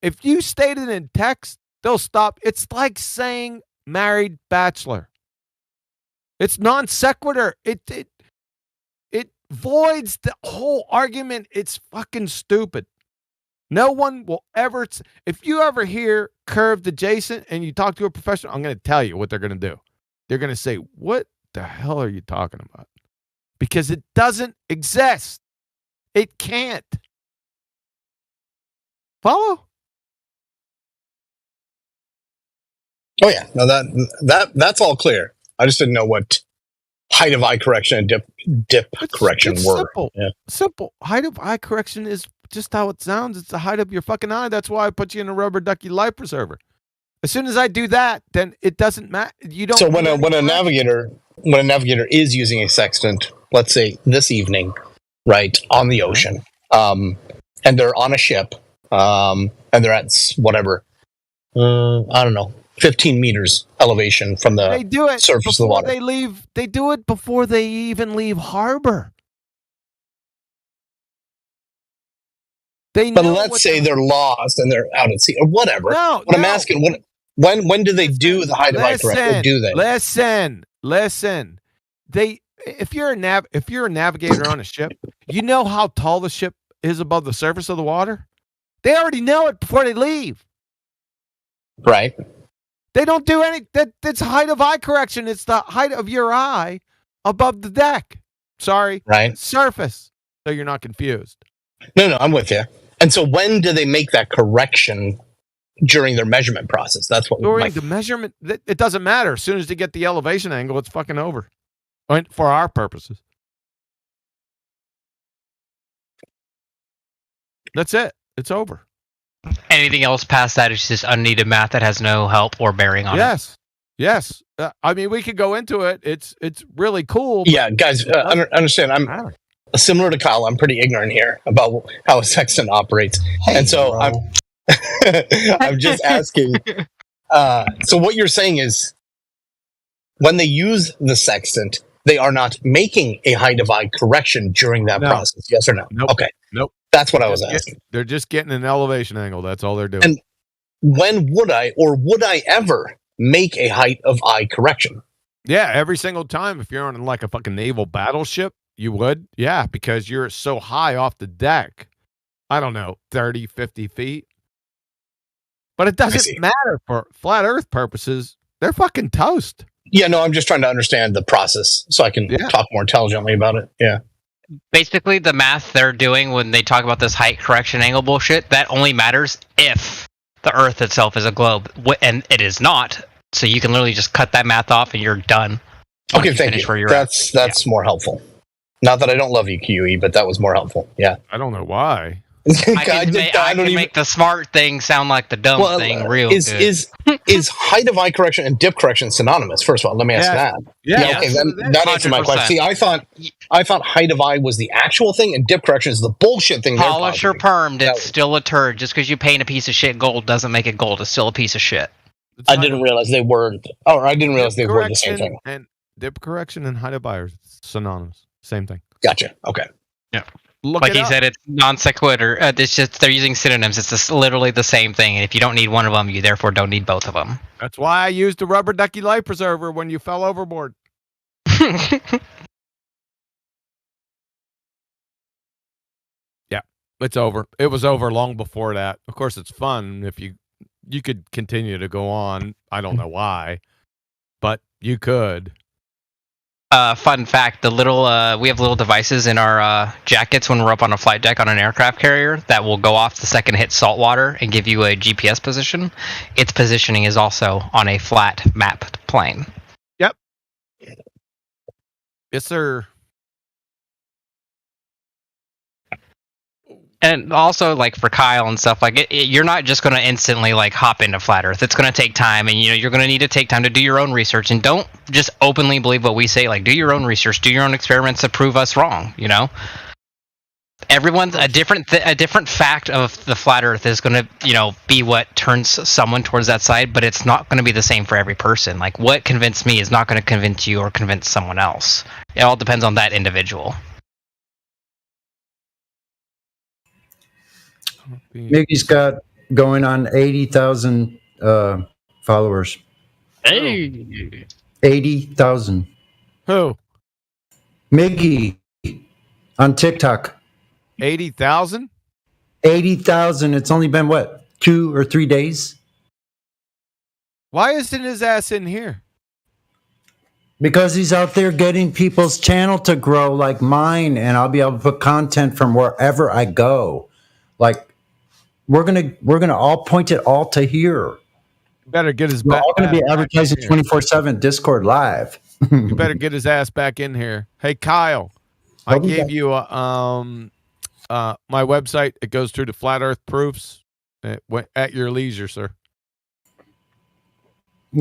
if you state it in text, they'll stop. It's like saying married bachelor. It's non sequitur. It voids the whole argument. It's fucking stupid. No one will ever. If you ever hear curved adjacent and you talk to a professional, I'm going to tell you what they're going to do. They're going to say, "What the hell are you talking about?" Because it doesn't exist. It can't. Follow? Oh yeah, no, that's all clear. I just didn't know what height of eye correction and dip correction were. Simple. Yeah. Simple. Height of eye correction is just how it sounds. It's the height of your fucking eye. That's why I put you in a rubber ducky life preserver. As soon as I do that, then it doesn't matter. You don't. So when a navigator is using a sextant, let's say this evening, right on the ocean, and they're on a ship, and they're at whatever, I don't know, 15 meters elevation from the surface of the water. They do it before they even leave harbor. But let's say they're lost and they're out at sea or whatever. I'm asking, when do they do the height of eye correction? Or do they? Listen. If you're a navigator on a ship, you know how tall the ship is above the surface of the water. They already know it before they leave. Right. They don't do any. That's height of eye correction. It's the height of your eye above the deck. Sorry. Right. Surface. So you're not confused. No, I'm with you. And so when do they make that correction during their measurement process? That's what during the measurement. It doesn't matter. As soon as they get the elevation angle, it's fucking over. For our purposes. That's it. It's over. Anything else past that is just unneeded math that has no help or bearing on it. Yes. I mean, we could go into it. It's really cool. Yeah, guys, understand. I'm similar to Kyle. I'm pretty ignorant here about how a sextant operates, and so I'm I'm just asking. So what you're saying is, when they use the sextant, they are not making a height of eye correction during that process. Yes or no? Nope. Okay. Nope. That's what I was asking. They're just getting an elevation angle. That's all they're doing. when would I, or would I ever make a height of eye correction? Yeah, every single time. If you're on like a fucking naval battleship, you would. Yeah, because you're so high off the deck. I don't know, 30, 50 feet. But it doesn't matter for flat Earth purposes. They're fucking toast. Yeah, no, I'm just trying to understand the process so I can talk more intelligently about it. Yeah. Basically, the math they're doing when they talk about this height correction angle bullshit, that only matters if the Earth itself is a globe, and it is not. So you can literally just cut that math off, and you're done. Okay, thank you. That's more helpful. Not that I don't love you, QE, but that was more helpful. Yeah. I don't know why. I can make the smart thing sound like the dumb thing real is, good. Is height of eye correction and dip correction synonymous? First of all, let me ask that. Yeah, okay, then that answers my question. See, I thought height of eye was the actual thing, and dip correction is the bullshit thing. Polish or permed, it's still a turd. Just because you paint a piece of shit gold doesn't make it gold. It's still a piece of shit. I didn't realize they weren't. Oh, I didn't realize they were the same thing. And dip correction and height of eye are synonymous. Same thing. Gotcha. Okay. Yeah. Look like it he up. said, it's non sequitur. It's just they're using synonyms. It's just literally the same thing. And if you don't need one of them, you therefore don't need both of them. That's why I used a rubber ducky life preserver when you fell overboard. Yeah, it's over. It was over long before that. Of course, it's fun if you could continue to go on. I don't know why, but you could. Fun fact: we have little devices in our jackets when we're up on a flight deck on an aircraft carrier that will go off the second it hits salt water and give you a GPS position. Its positioning is also on a flat mapped plane. Yep. Yes, sir. And also, like for Kyle and stuff, like you're not just going to instantly like hop into flat Earth. It's going to take time, and you're going to need to take time to do your own research. And don't just openly believe what we say. Like, do your own research, do your own experiments to prove us wrong. Everyone's a different fact of the flat Earth is going to be what turns someone towards that side, but it's not going to be the same for every person. Like what convinced me is not going to convince you or convince someone else. It all depends on that individual. Mickey's got going on 80,000 followers. Hey, 80,000. Who? Miggy on TikTok. 80,000? 80,000. It's only been what, 2 or 3 days? Why isn't his ass in here? Because he's out there getting people's channel to grow like mine, and I'll be able to put content from wherever I go. Like we're gonna all point it all to here. You better get his. We're all gonna be advertising 24/7 Discord live. You better get his ass back in here. Hey Kyle, I gave you my website. It goes through the Flat Earth proofs at your leisure, sir.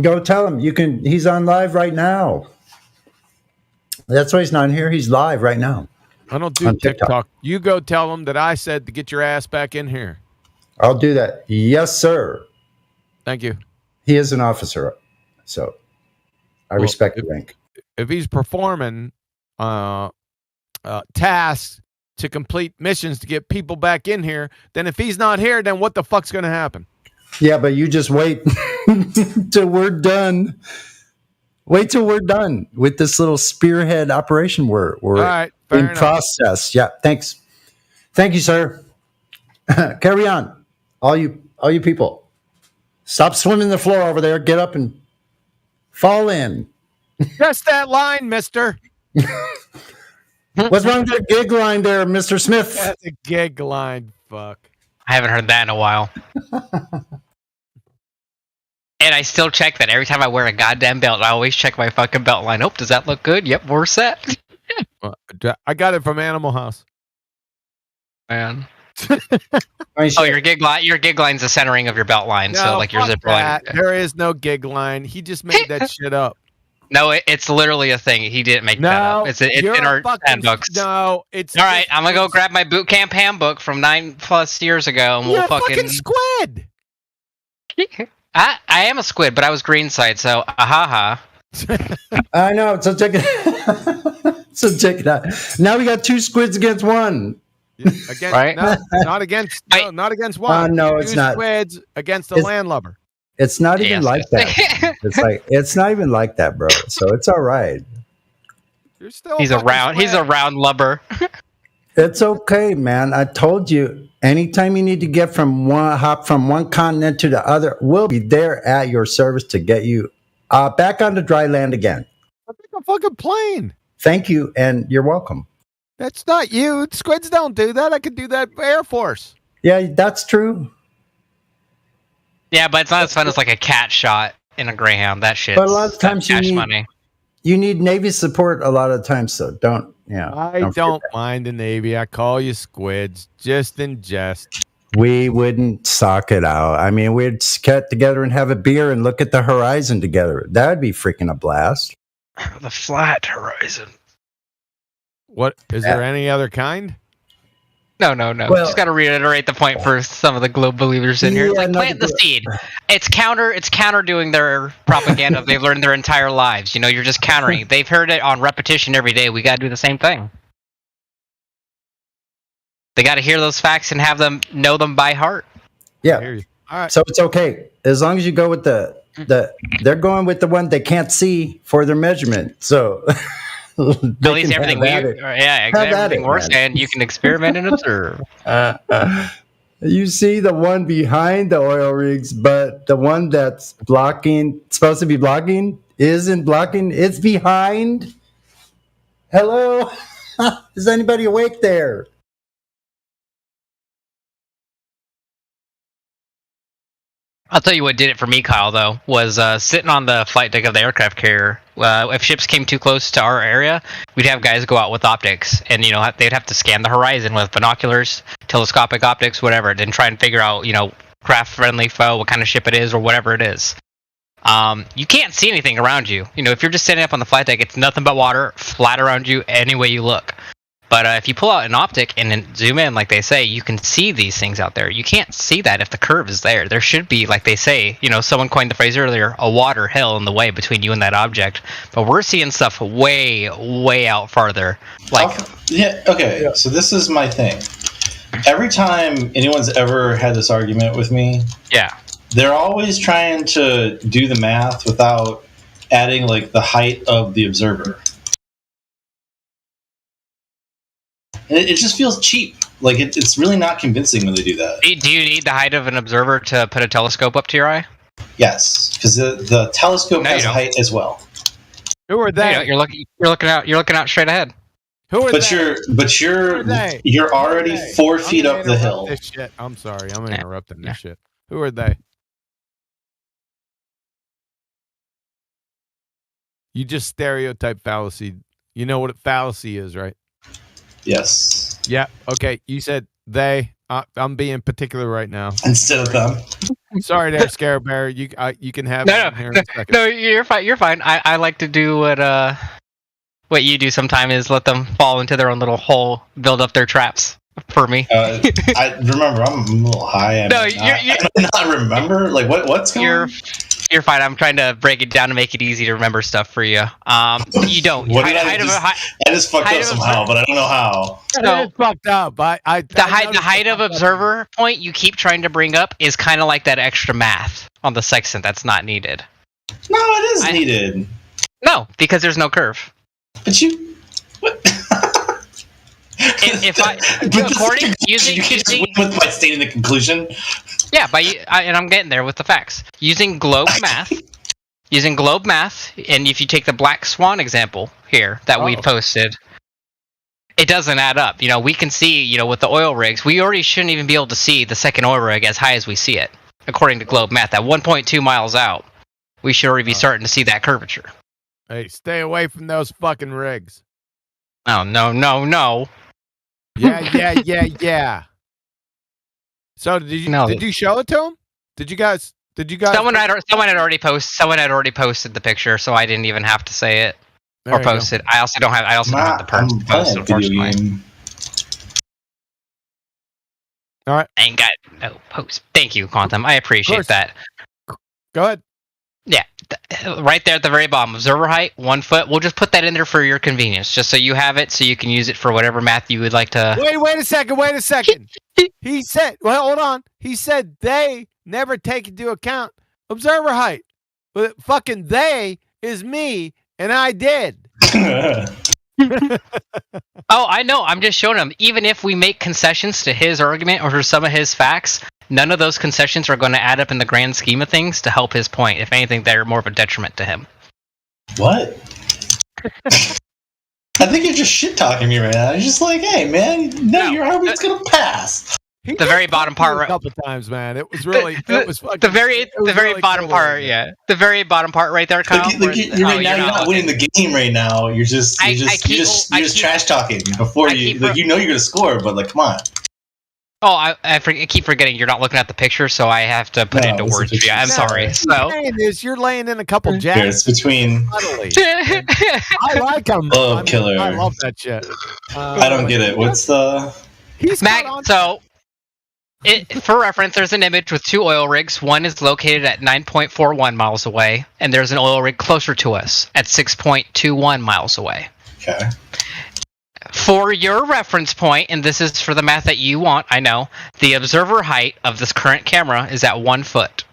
Go tell him you can. He's on live right now. That's why he's not here. He's live right now. I don't do TikTok. You go tell him that I said to get your ass back in here. I'll do that. Yes, sir. Thank you. He is an officer, so I respect the rank. If he's performing tasks to complete missions to get people back in here, then if he's not here, then what the fuck's going to happen? Yeah, but you just wait till we're done. Wait till we're done with this little spearhead operation we're right, in process. Yeah, thanks. Thank you, sir. Carry on. All you people. Stop swimming the floor over there. Get up and fall in. Just that line, mister. What's wrong with that gig line there, Mr. Smith? That's a gig line. Fuck. I haven't heard that in a while. And I still check that every time I wear a goddamn belt. I always check my fucking belt line. Oh, does that look good? Yep, we're set. I got it from Animal House. Man. Oh, your gig line's the centering of your belt line. No, so like your zipper line. There is no gig line. He just made that shit up. No, it's literally a thing. He didn't make that up. It's in our handbooks. No, it's all right. I'm gonna go grab my boot camp handbook from 9+ years ago, and You're we'll a fucking squid. I am a squid, but I was green side, so ahaha. I know. So check it. So check it out. Now we got 2 squids against 1. Against, Right? no, not against one. no, it's Two not. squids against a It's- landlubber. It's not even Yes. like that. It's not even like that, bro. So it's all right. You're still He's a round lubber. It's okay, man. I told you. Anytime you need to get hop from one continent to the other, we'll be there at your service to get you back on the dry land again. I think a fucking plane. Thank you, and you're welcome. That's not you. Squids don't do that. I could do that Air Force. Yeah, that's true. Yeah, but it's not as fun as like a cat shot in a Greyhound. That shit. But a lot of times cash money. you need Navy support a lot of times, so don't. Yeah, I don't mind the Navy. I call you squids, just in jest. We wouldn't sock it out. I mean, we'd get together and have a beer and look at the horizon together. That'd be freaking a blast. The flat horizon. What is there any other kind? No. Well- Just got to reiterate the point for some of the globe believers in here. It's Yeah, like no, plant the seed. It's counter doing their propaganda they've learned their entire lives. You know, you're just countering. They've heard it on repetition every day. We got to do the same thing. They got to hear those facts and have them know them by heart. Yeah. All right. So it's okay as long as you go with the they're going with the one they can't see for their measurement. So At least everything everything we're saying, you can experiment and observe. You see the one behind the oil rigs, but the one that's supposed to be blocking, isn't blocking. It's behind. Hello? Is anybody awake there? I'll tell you what did it for me, Kyle, though, was sitting on the flight deck of the aircraft carrier. If ships came too close to our area, we'd have guys go out with optics, and they'd have to scan the horizon with binoculars, telescopic optics, whatever, then try and figure out, craft-friendly foe, what kind of ship it is, or whatever it is. You can't see anything around you. If you're just standing up on the flight deck, it's nothing but water, flat around you, any way you look. But if you pull out an optic and then zoom in, like they say, you can see these things out there. You can't see that if the curve is there. There should be, like they say, someone coined the phrase earlier, a water hill in the way between you and that object. But we're seeing stuff way, way out farther. Okay. So this is my thing. Every time anyone's ever had this argument with me, they're always trying to do the math without adding the height of the observer. It just feels cheap. It's really not convincing when they do that. Do you need the height of an observer to put a telescope up to your eye? Yes, because the telescope has height as well. Who are they? You're looking out straight ahead. Who are they? You're already 4 feet up the hill. This shit. I'm sorry. I'm interrupting this shit. Who are they? You just stereotype fallacy. You know what a fallacy is, right? Yes. Yeah. Okay. You said they. I'm being particular right now. Instead of them. Sorry there, Scare Bear. You can have No, here in a second. no, you're fine. You're fine. I like to do what you do sometimes is let them fall into their own little hole, build up their traps for me. I remember I'm a little high. I not remember what's going on. You're fine. I'm trying to break it down to make it easy to remember stuff for you. You don't. I just fucked up somehow, but I don't know how. No, fucked up. The height of observer point you keep trying to bring up is kind of like that extra math on the sextant that's not needed. No, it is needed. No, because there's no curve. But you. What? If according using with my stating the conclusion. Yeah, and I'm getting there with the facts. Using globe math, and if you take the Black Swan example here that we posted, it doesn't add up. We can see, with the oil rigs, we already shouldn't even be able to see the second oil rig as high as we see it, according to globe math. At 1.2 miles out, we should already be starting to see that curvature. Hey, stay away from those fucking rigs. Oh, no. Yeah. So did you show it to him? Did you guys? Someone had already posted the picture, so I didn't even have to say it or post it. I also don't have the person to post, unfortunately. All right. I ain't got no post. Thank you, Quantum. I appreciate that. Go ahead. Yeah, right there at the very bottom, observer height 1 foot. We'll just put that in there for your convenience, just so you have it, so you can use it for whatever math you would like to. Wait a second. He said, well, hold on. He said they never take into account observer height. But fucking they is me, and I did. Oh, I know. I'm just showing him. Even if we make concessions to his argument or to some of his facts, none of those concessions are going to add up in the grand scheme of things to help his point. If anything, they're more of a detriment to him. What? I think you're just shit talking me right now. You're just like, hey, man, no, your argument's gonna pass. The very bottom part, a couple times, man. It was really, the very bottom part, yeah. The very bottom part right there, Kyle. You're not winning the game right now. You're just trash talking before you know you're gonna score, but like, come on. Oh, I keep forgetting you're not looking at the picture, so I have to put it into words. Yeah, I'm sorry. So you're laying in a couple jabs. It's between. I like them. Oh, killer! I love that shit. I don't get it. What's the? So, for reference, there's an image with 2 oil rigs. One is located at 9.41 miles away, and there's an oil rig closer to us at 6.21 miles away. Okay. For your reference point, and this is for the math that you want, I know, the observer height of this current camera is at 1 foot.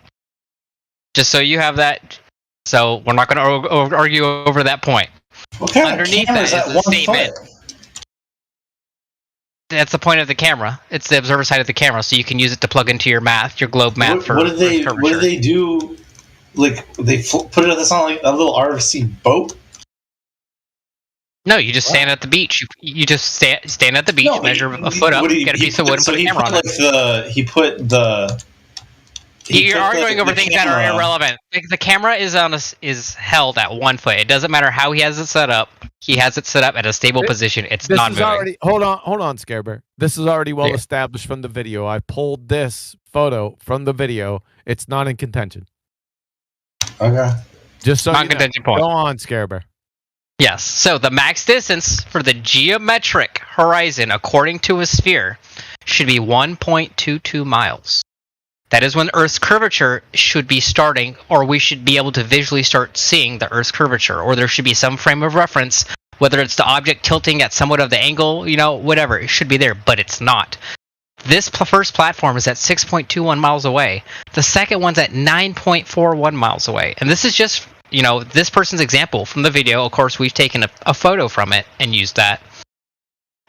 Just so you have that. So we're not going to argue over that point. Okay. Underneath that is a statement. That's the point of the camera. It's the observer side of the camera, so you can use it to plug into your math, your globe math. What did they do? Like they put it on like a little RC boat? No, you just stand at the beach. You just stand at the beach, measure a foot up, get a piece of wood, and put a camera on it. You're arguing over things that are irrelevant. The camera is held at 1 foot. It doesn't matter how he has it set up. He has it set up at a stable position. It's not moving. Hold on, Scarebear. This is already well established from the video. I pulled this photo from the video. It's not in contention. Okay. Just so non-contention point. Go on, Scarebear. Yes. So the max distance for the geometric horizon, according to a sphere, should be 1.22 miles. That is when Earth's curvature should be starting, or we should be able to visually start seeing the Earth's curvature, or there should be some frame of reference, whether it's the object tilting at somewhat of the angle, whatever, it should be there, but it's not. This first platform is at 6.21 miles away. The second one's at 9.41 miles away. And this is just, this person's example from the video. Of course, we've taken a photo from it and used that.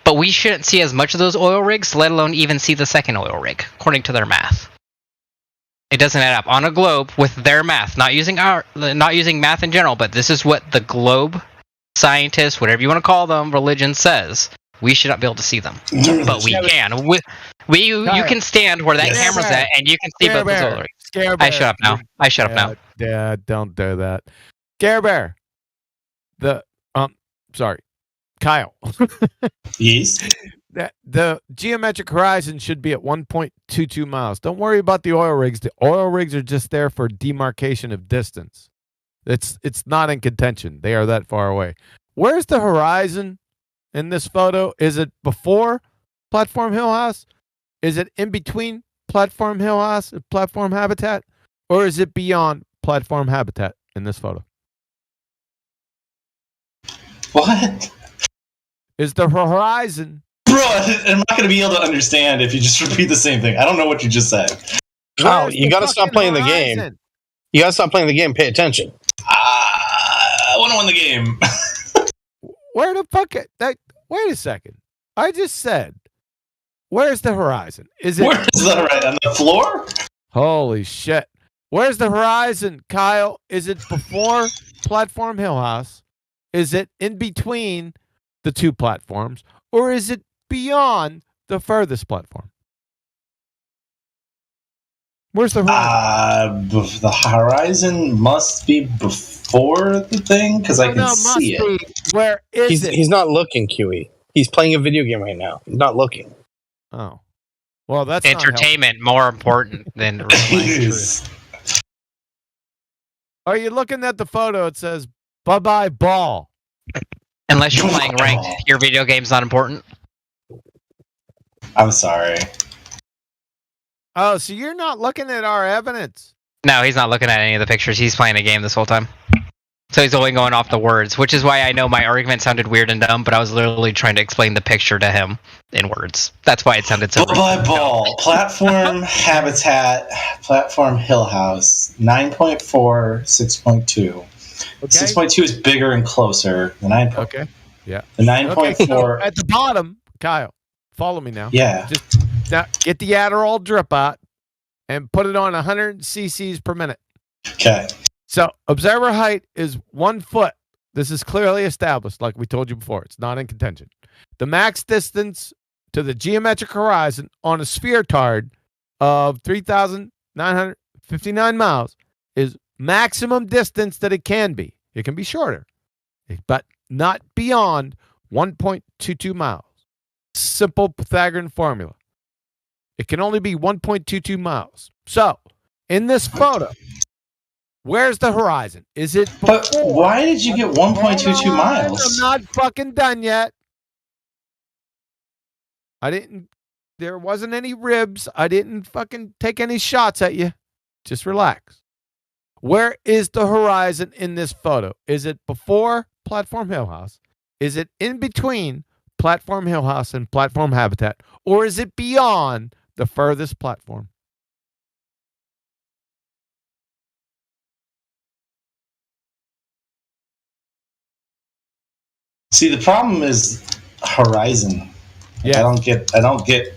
But we shouldn't see as much of those oil rigs, let alone even see the second oil rig, according to their math. It doesn't add up on a globe with their math, not using math in general, but this is what the globe scientists, whatever you want to call them, religion says. We should not be able to see them, but we can. You can stand where that camera's at, and you can see both the oil rigs. I shut up now. Yeah, don't do that. Scarebear. Sorry, Kyle. Yes. The geometric horizon should be at 1.22 miles. Don't worry about the oil rigs. The oil rigs are just there for demarcation of distance. It's not in contention. They are that far away. Where's the horizon in this photo? Is it before Platform Hill House? Is it in between Platform Hill House and Platform Habitat? Or is it beyond Platform Habitat in this photo? What? Is the horizon... Bro, I'm not going to be able to understand if you just repeat the same thing. I don't know what you just said. Oh, you got to stop playing the game. You got to stop playing the game. Pay attention. I want to win the game. Where the fuck? Wait a second. I just said, where's the horizon? Where's the horizon? On the floor? Holy shit. Where's the horizon, Kyle? Is it before Platform Hill House? Is it in between the two platforms? Or is it beyond the furthest platform? Where's the horizon? The horizon must be before the thing, because I can see it. Where is it? He's not looking, QE. He's playing a video game right now. He's not looking. Oh. Well, that's entertainment more important than truth. Are you looking at the photo? It says, bye-bye ball. Unless you're playing ranked, your video game's not important. I'm sorry. Oh, so you're not looking at our evidence. No, he's not looking at any of the pictures. He's playing a game this whole time. So he's only going off the words, which is why I know my argument sounded weird and dumb, but I was literally trying to explain the picture to him in words. That's why it sounded so Ball, platform habitat, platform hill house, 9.4, 6.2. 6.2 is bigger and closer. The 9. Okay. Yeah. The 9.4. Okay, so at the bottom, Kyle, follow me now. Yeah. Just now, get the Adderall drip out and put it on 100 cc's per minute. Okay. So observer height is 1 foot. This is clearly established, like we told you before. It's not in contention. The max distance to the geometric horizon on a spheretard of 3,959 miles is maximum distance that it can be. It can be shorter, but not beyond 1.22 miles. Simple Pythagorean formula. It can only be 1.22 miles. So, in this photo, where's the horizon? Is it before? But why did you get 1.22 miles? I'm not fucking done yet. There wasn't any ribs. I didn't fucking take any shots at you. Just relax. Where is the horizon in this photo? Is it before Platform Hill House? Is it in between Platform Hill House and Platform Habitat? Or is it beyond the furthest platform? See, the problem is horizon. Yeah. I don't get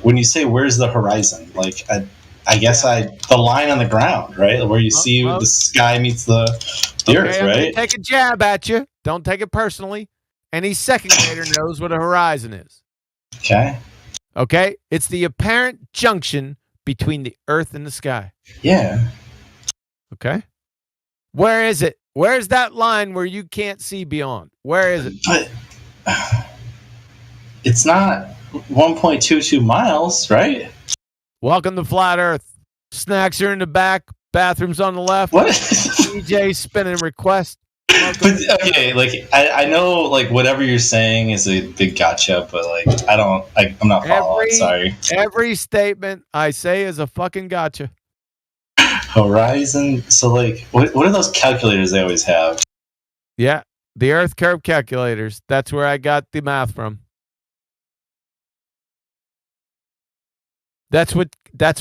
when you say where's the horizon? Like I guess the line on the ground, right? Where you see the sky meets the earth, I'm gonna right? take a jab at you. Don't take it personally. Any second grader knows what a horizon is. Okay. Okay? It's the apparent junction between the earth and the sky. Yeah. Okay? Where is it? Where's that line where you can't see beyond? Where is it? But it's not 1.22 miles, right? Welcome to Flat Earth. Snacks are in the back. Bathrooms on the left. What? DJ spinning request. But okay, like I know, like whatever you're saying is a big gotcha, but like I'm not following. Sorry. Every statement I say is a fucking gotcha. Horizon. So like, what are those calculators they always have? Yeah, the Earth curve calculators. That's where I got the math from. That's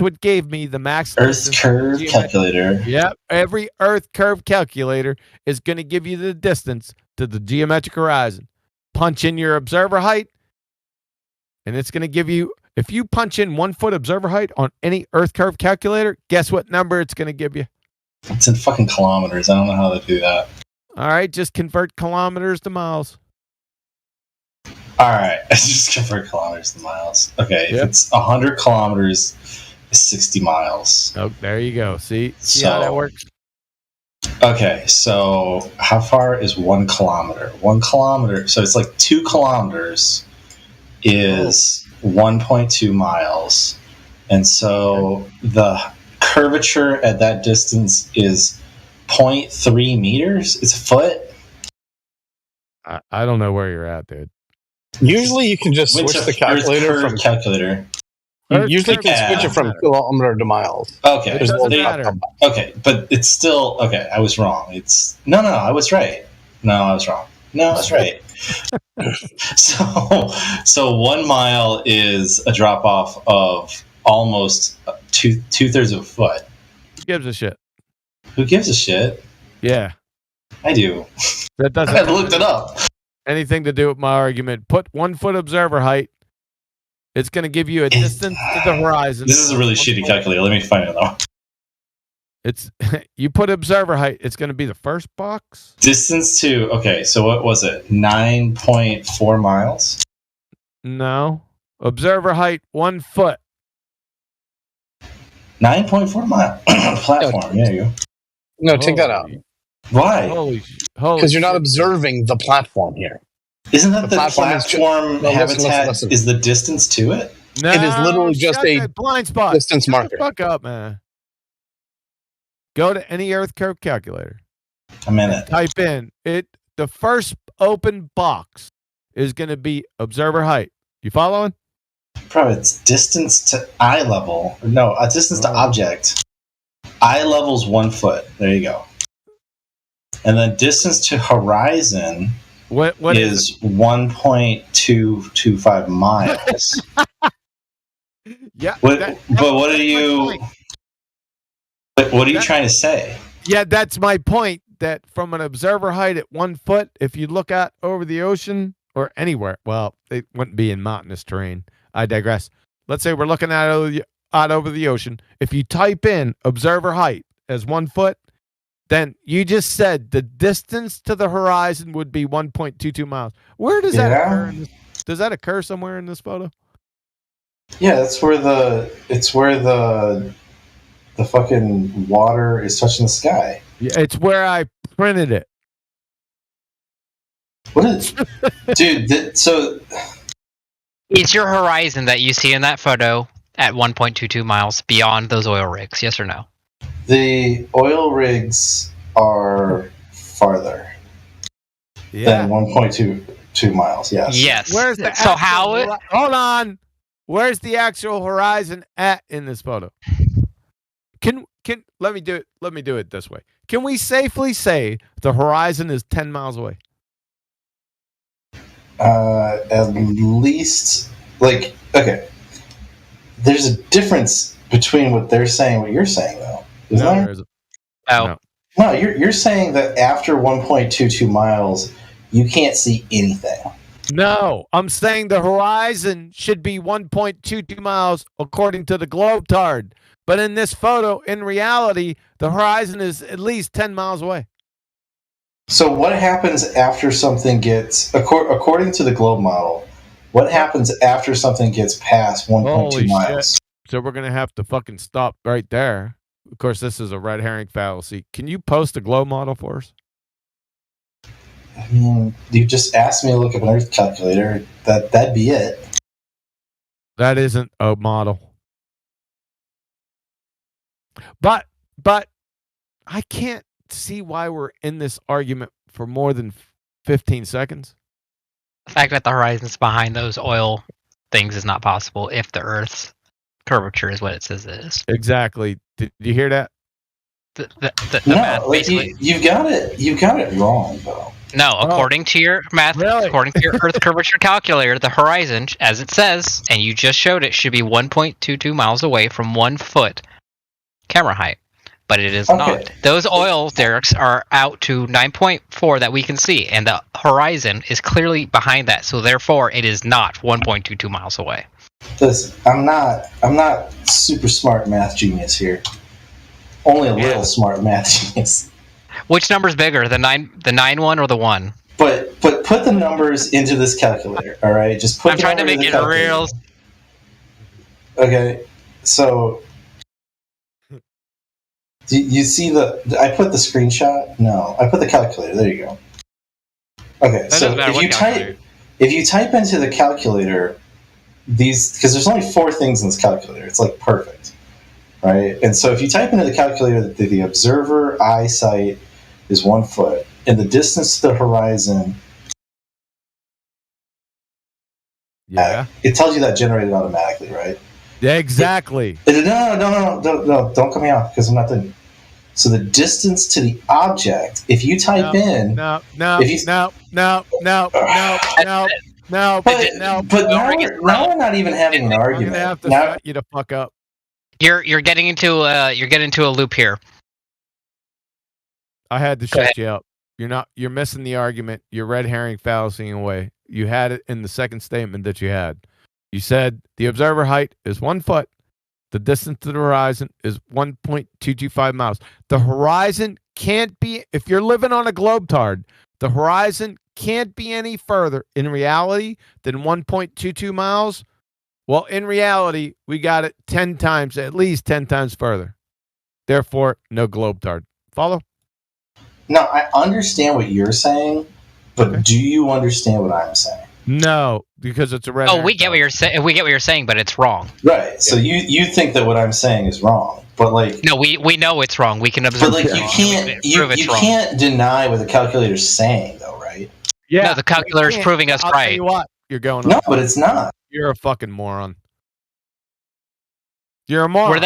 what gave me the max. Earth curve calculator. Yep. Every Earth curve calculator is going to give you the distance to the geometric horizon. Punch in your observer height, and it's going to give you, if you punch in 1 foot observer height on any Earth curve calculator, guess what number it's going to give you? It's in fucking kilometers. I don't know how to do that. All right, just convert kilometers to miles. All right, I just convert kilometers to miles. Okay, Yep. if it's 100 kilometers, it's 60 miles. Oh, there you go. See how that works? Okay, so how far is 1 kilometer? 1 kilometer, so it's like 2 kilometers is 1.2 miles. And so the curvature at that distance is 0.3 meters. It's a foot. I don't know where you're at, dude. Usually you can just Went switch to the calculator Earth from curve calculator. You usually can Yeah. switch it from kilometer to miles. Okay. There's a little They- button. Okay, but it's still okay. I was wrong. It's no, I was right. No, I was wrong. No, I was right. So 1 mile is a drop off of almost two-thirds of a foot. Who gives a shit? Who gives a shit? Yeah. I do. That doesn't I looked it up. anything to do with my argument. Put 1 foot observer height. It's going to give you a distance to the horizon. This is a really shitty calculator. Let me find it though. It's you put observer height. It's going to be the first box. Distance to so what was it? 9.4 miles. No, observer height 1 foot. 9.4 mile platform. There you go. No, take that out. Why? Holy Because you're not observing the platform here. Isn't that the platform platform, is ju- no, habitat listen. is the distance to it? No, It is literally just shut a that blind spot. distance Shut marker. the fuck up, man. Go to any Earth curve calculator. A minute. Type in it. The first open box is going to be observer height. You following? Bro, it's distance to eye level. No, a distance to object. eye level's 1 foot. There you go. And then distance to horizon what is 1.225 miles. Yeah. But what are you? What are you trying to say? Yeah, that's my point. That from an observer height at 1 foot, if you look out over the ocean or anywhere, well, it wouldn't be in mountainous terrain. I digress. Let's say we're looking out over the ocean. If you type in observer height as 1 foot, then you just said the distance to the horizon would be 1.22 miles. Where does that occur? Does that occur somewhere in this photo? Yeah, that's where the fucking water is touching the sky. Yeah, it's where I printed it. What is, dude? So is your horizon that you see in that photo at 1.22 miles beyond those oil rigs? Yes or no? The oil rigs are farther than 1.22 miles. Yes. Yes. Where's the so how? Hold on. Where's the actual horizon at in this photo? Can let me do it. Let me do it this way. Can we safely say the horizon is 10 miles away? At least, like, okay. There's a difference between what they're saying and what you're saying, though. Isn't there? Oh. No, you're saying that after 1.22 miles, you can't see anything. No, I'm saying the horizon should be 1.22 miles according to the Globetard. But in this photo, in reality, the horizon is at least 10 miles away. So what happens after something gets, according to the globe model, what happens after something gets past 1.2 miles? Shit. So we're going to have to fucking stop right there. Of course, this is a red herring fallacy. Can you post a globe model for us? I mean, you just asked me to look up an Earth calculator. That'd be it. That isn't a model. But I can't see why we're in this argument for more than 15 seconds. The fact that the horizon's behind those oil things is not possible if the Earth's curvature is what it says it is. Exactly. Did you hear that? The No, math, like, you've got it wrong, though. No, according to your math, according to your Earth curvature calculator, the horizon, as it says, and you just showed it, should be 1.22 miles away from 1 foot camera height. But it is not. Those oil derricks are out to 9.4 that we can see, and the horizon is clearly behind that. So therefore, it is not 1.22 miles away. Listen, I'm not super smart math genius here. Only a little smart math genius. Which number's bigger, the 9 one or the 1? But put the numbers into this calculator. All right, just put. I'm trying to make it real. Okay, so do you see I put the screenshot? No, I put the calculator. There you go. Okay, so if you type into the calculator these, because there's only 4 things in this calculator, it's like perfect, right? And so if you type into the calculator that the observer eyesight is 1 foot, and the distance to the horizon, it tells you that generated automatically, right? Yeah, exactly. No, don't cut me off because I'm not done. So the distance to the object, if you type in, no. But now we're not even having an argument. I'm gonna have to now, shut you the fuck up. You're getting into a loop here. I had to shut you up. You're missing the argument. You're red herring fallacying away. You had it in the second statement that you had. You said the observer height is 1 foot. The distance to the horizon is 1.225 miles. The horizon can't be, if you're living on a globetard, the horizon can't be any further in reality than 1.22 miles. Well, in reality, we got it 10 times, at least 10 times further. Therefore, no globetard. Follow? No, I understand what you're saying, but do you understand what I'm saying? No, because it's a red. Oh, we get what you're saying. We get what you're saying, but it's wrong. Right. So you think that what I'm saying is wrong, but like no, we know it's wrong. We can observe. But like you can't deny what the calculator's saying, though, right? Yeah. No, the calculator's proving us I'll right. Tell you what, you're going. No, but it's not. You're a fucking moron. You're a moron.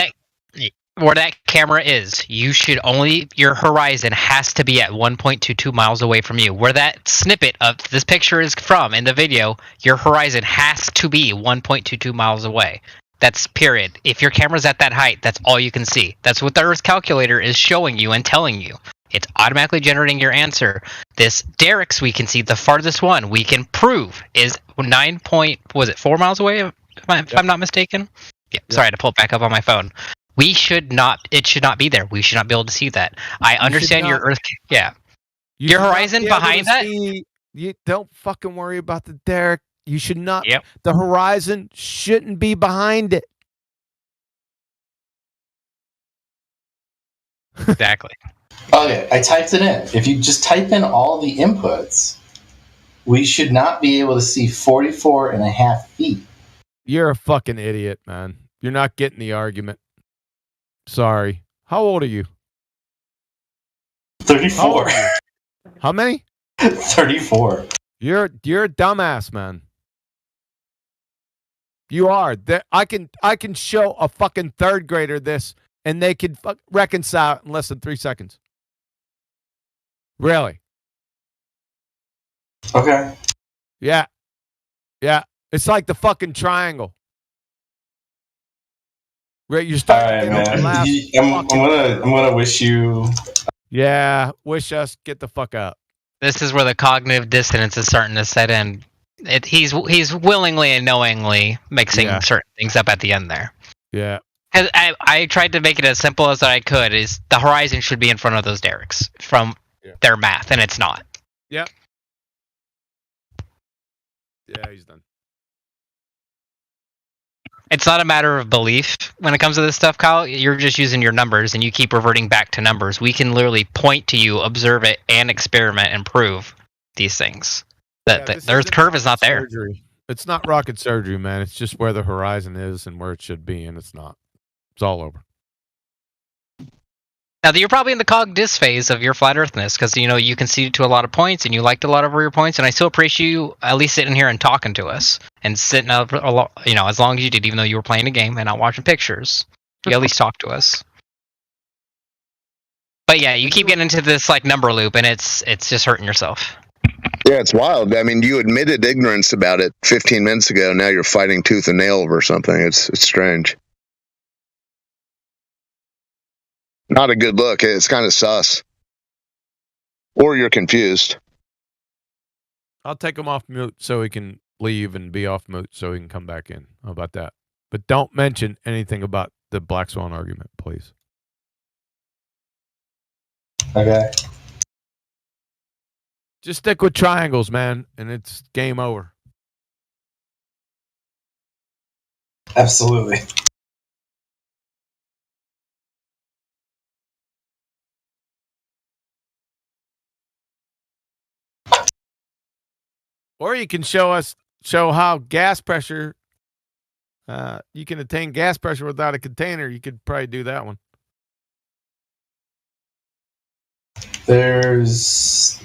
where that camera is, you should only, your horizon has to be at 1.22 miles away from you. Where that snippet of this picture is from in the video, your horizon has to be 1.22 miles away. That's period. If your camera's at that height, that's all you can see. That's what the Earth calculator is showing you and telling you. It's automatically generating your answer. This Derek's we can see, the farthest one we can prove is 4 miles away, if I'm not mistaken? Yeah, sorry, I had to pull it back up on my phone. It should not be there. We should not be able to see that. I understand your Earth. Yeah. Your horizon behind that? You don't fucking worry about the Derek. You should not. Yep. The horizon shouldn't be behind it. Exactly. Okay, I typed it in. If you just type in all the inputs, we should not be able to see 44 and a half feet. You're a fucking idiot, man. You're not getting the argument. Sorry. How old are you? 34. How many? 34. You're a dumbass, man. You are. I can show a fucking third grader this, and they can reconcile it in less than 3 seconds. Really? Okay. Yeah. Yeah. It's like the fucking triangle. Right, you're starting to get I'm gonna wish you. Yeah, wish us get the fuck out. This is where the cognitive dissonance is starting to set in. He's willingly and knowingly mixing certain things up at the end there. Yeah. I tried to make it as simple as I could. Is the horizon should be in front of those Derek's from their math, and it's not. Yep. Yeah, he's done. It's not a matter of belief when it comes to this stuff, Kyle. You're just using your numbers, and you keep reverting back to numbers. We can literally point to you, observe it, and experiment and prove these things. That the Earth curve is not there. Surgery. It's not rocket surgery, man. It's just where the horizon is and where it should be, and it's not. It's all over. Now, you're probably in the cog dis phase of your flat earthness because, you conceded to a lot of points and you liked a lot of your points. And I still appreciate you at least sitting here and talking to us and sitting up, as long as you did, even though you were playing a game and not watching pictures. You at least talked to us. But yeah, you keep getting into this number loop and it's just hurting yourself. Yeah, it's wild. I mean, you admitted ignorance about it 15 minutes ago. Now you're fighting tooth and nail over something. It's strange. Not a good look. It's kind of sus. Or you're confused. I'll take him off mute so he can leave and be off mute so he can come back in. How about that? But don't mention anything about the Black Swan argument, please. Okay. Just stick with triangles, man, and it's game over. Absolutely. Or you can show how gas pressure, you can attain gas pressure without a container. You could probably do that one. There's...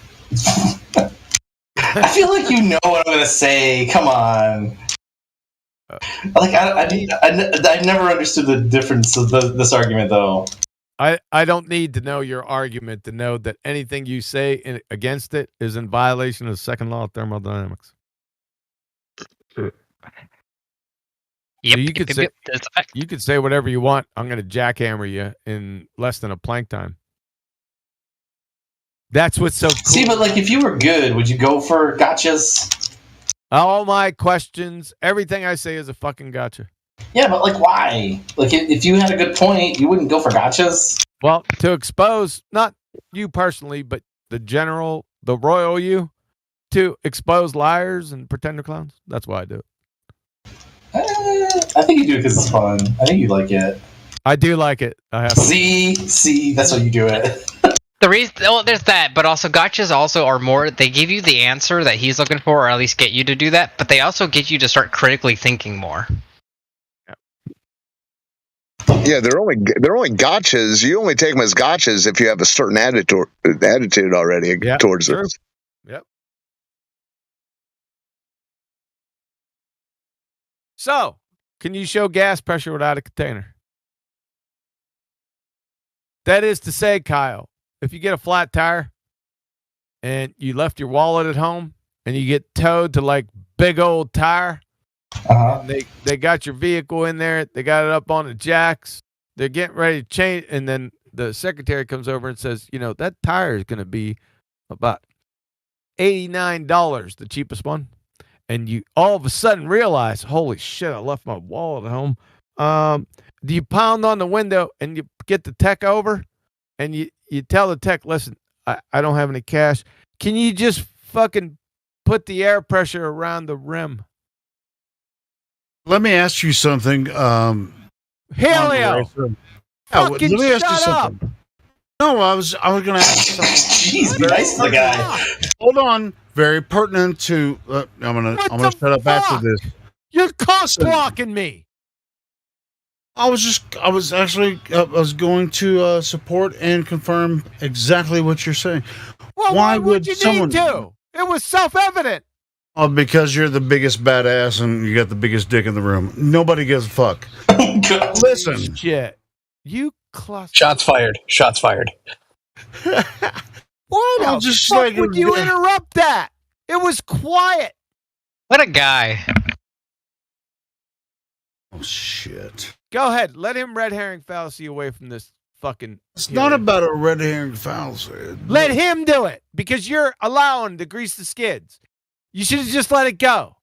I feel like you know what I'm going to say. Come on. I never understood the difference of this argument, though. I don't need to know your argument to know that anything you say against it is in violation of the second law of thermodynamics. Yep. So you could say whatever you want. I'm going to jackhammer you in less than a Planck time. That's what's so cool. See, but if you were good, would you go for gotchas? All my questions, everything I say is a fucking gotcha. Yeah, but why? If you had a good point, you wouldn't go for gotchas? Well, to expose, not you personally, but the royal you, to expose liars and pretender clowns. That's why I do it. I think you do it because it's fun. I think you like it. I do like it. See, that's why you do it. The reason, there's that, but also gotchas also are more. They give you the answer that he's looking for, or at least get you to do that. But they also get you to start critically thinking more. Yeah, they're only gotchas. You only take them as gotchas if you have a certain attitude already towards it. Yep. So, can you show gas pressure without a container? That is to say, Kyle, if you get a flat tire and you left your wallet at home and you get towed to like Big Old Tire, and they got your vehicle in there, they got it up on the jacks, they're getting ready to change, and then the secretary comes over and says, that tire is going to be about $89, the cheapest one. And you all of a sudden realize, holy shit, I left my wallet at home. Do you pound on the window and you get the tech over and you tell the tech, listen, I don't have any cash. Can you just fucking put the air pressure around the rim? Let me ask you something. Helio, fucking let me ask you shut up. something. No, I was going to ask you something. Jeez, be nice to the guy. Hold on. Very pertinent to. I'm gonna shut up after this. You're cock blocking me. I was going to support and confirm exactly what you're saying. Well, why would you need to? It was self-evident. Oh, because you're the biggest badass and you got the biggest dick in the room. Nobody gives a fuck. Listen. Shit. You cluster. Shots fired. Shots fired. Why I'll the just fuck like would you interrupt that? It was quiet. What a guy. Oh, shit. Go ahead. Let him red herring fallacy away from this fucking... It's not about a red herring fallacy. Let him do it because you're allowing to grease the skids. You should have just let it go.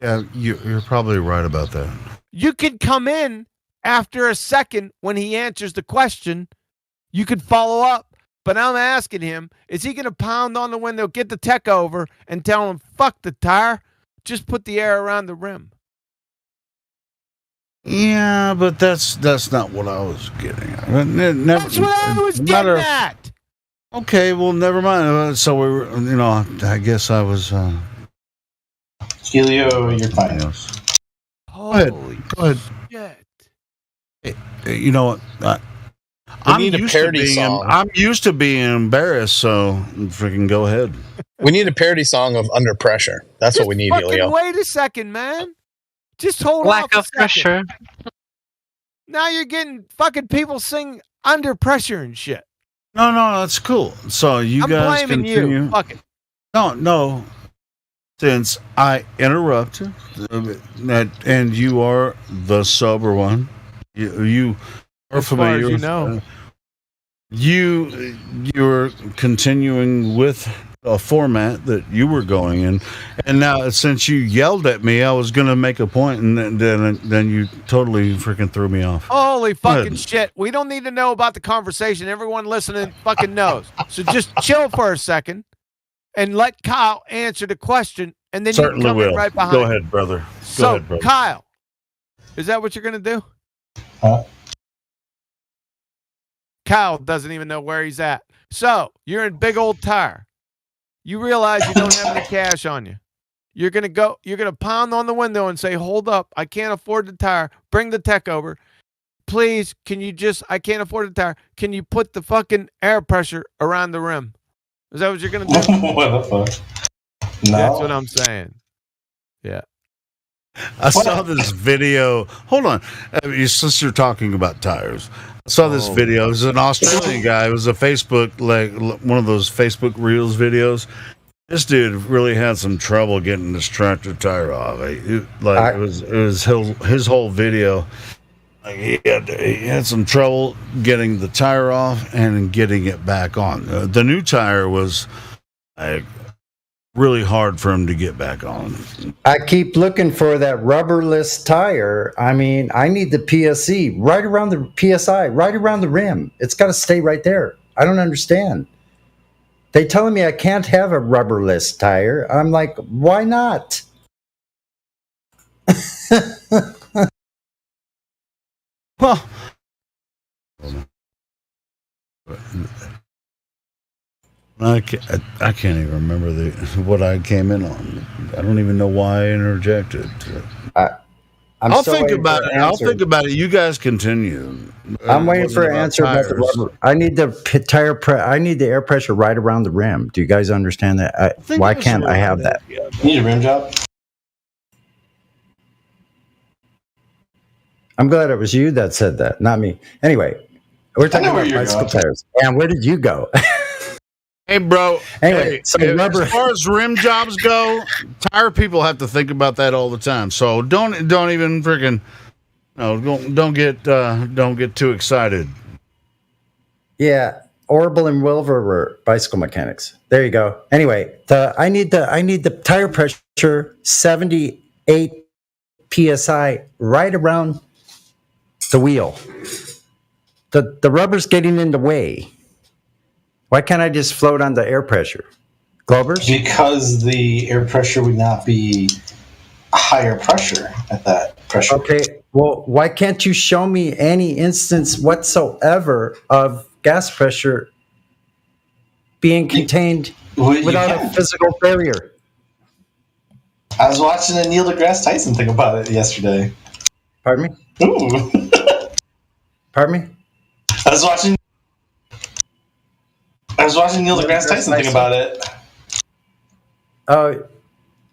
Yeah, you're probably right about that. You could come in after a second when he answers the question. You could follow up. But I'm asking him, is he going to pound on the window, get the tech over, and tell him, fuck the tire, just put the air around the rim? Yeah, but that's not what I was getting at. That's what I was getting at. Okay, well, never mind. So we were, I guess I was. Helio, you're fine. Go ahead. Shit. Hey, you know what? I'm used to being embarrassed, so freaking go ahead. We need a parody song of Under Pressure. That's what we need, Helio. Wait a second, man. Just hold Lack off of pressure. Now you're getting fucking people sing Under Pressure and shit. No, that's cool. So I'm guys blaming continue. You. Fuck it. No. Since I interrupted, and you are the sober one, you are familiar. As you're continuing with a format that you were going in, and now since you yelled at me, I was going to make a point, and then you totally freaking threw me off. Holy fucking shit! We don't need to know about the conversation. Everyone listening fucking knows. So just chill for a second, and let Kyle answer the question, and then Certainly you come will. in right behind. Go ahead, brother. Go ahead, brother. Kyle, is that what you're going to do? Huh? Kyle doesn't even know where he's at. So you're in Big Old Tire. You realize you don't have any cash on you. You're gonna pound on the window and say, hold up, I can't afford the tire. Bring the tech over. Please, I can't afford the tire. Can you put the fucking air pressure around the rim? Is that what you're gonna do? What the fuck? No. That's what I'm saying. Yeah. I saw this video. Hold on. Since you're talking about tires, I saw this video. It was an Australian guy. It was a Facebook, like one of those Facebook Reels videos. This dude really had some trouble getting this tractor tire off. It was his whole video. Like he had some trouble getting the tire off and getting it back on. The new tire was like really hard for him to get back on. I keep looking for that rubberless tire. I mean, I need the PSE right around the PSI, right around the rim. It's got to stay right there. I don't understand. They telling me I can't have a rubberless tire. I'm like, why not? Well, I can't even remember what I came in on. I don't even know why I interjected. I'll think about it. I'll think about it. You guys continue. I'm waiting for an answer about the rubber. I need the I need the air pressure right around the rim. Do you guys understand that? Why can't I have that? You need a rim job? I'm glad it was you that said that, not me. Anyway, We're talking I know where about you're bicycle going. tires. And where did you go? Hey, bro. Anyway, hey, so rubber. as far as rim jobs go, tire people have to think about that all the time. So don't even freaking don't get too excited. Yeah, Orbital and Wilbur were bicycle mechanics. There you go. Anyway, I need the tire pressure 78 psi right around the wheel. The rubber's getting in the way. Why can't I just float on the air pressure? Globers? Because the air pressure would not be higher pressure at that pressure. Okay, well, why can't you show me any instance whatsoever of gas pressure being contained without a physical barrier? I was watching a Neil deGrasse Tyson thing about it yesterday. Pardon me? Ooh. Pardon me? I was watching Neil deGrasse Tyson thing about it. Oh,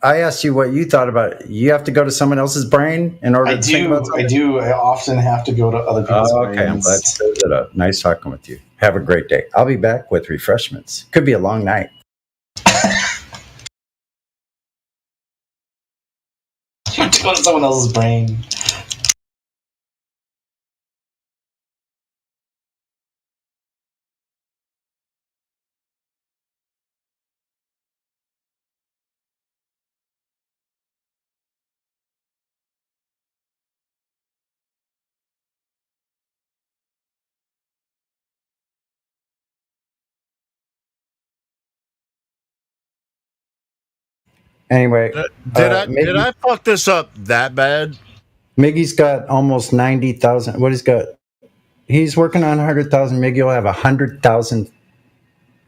I asked you what you thought about it. You have to go to someone else's brain in order to think about something? I often have to go to other people's Oh, okay, I'm glad you cleared that up. Nice talking with you. Have a great day. I'll be back with refreshments. Could be a long night. You're going to someone else's brain. Anyway, Did I fuck this up that bad? Miggy's got almost 90,000. What he's got? He's working on 100,000. Miggy will have 100,000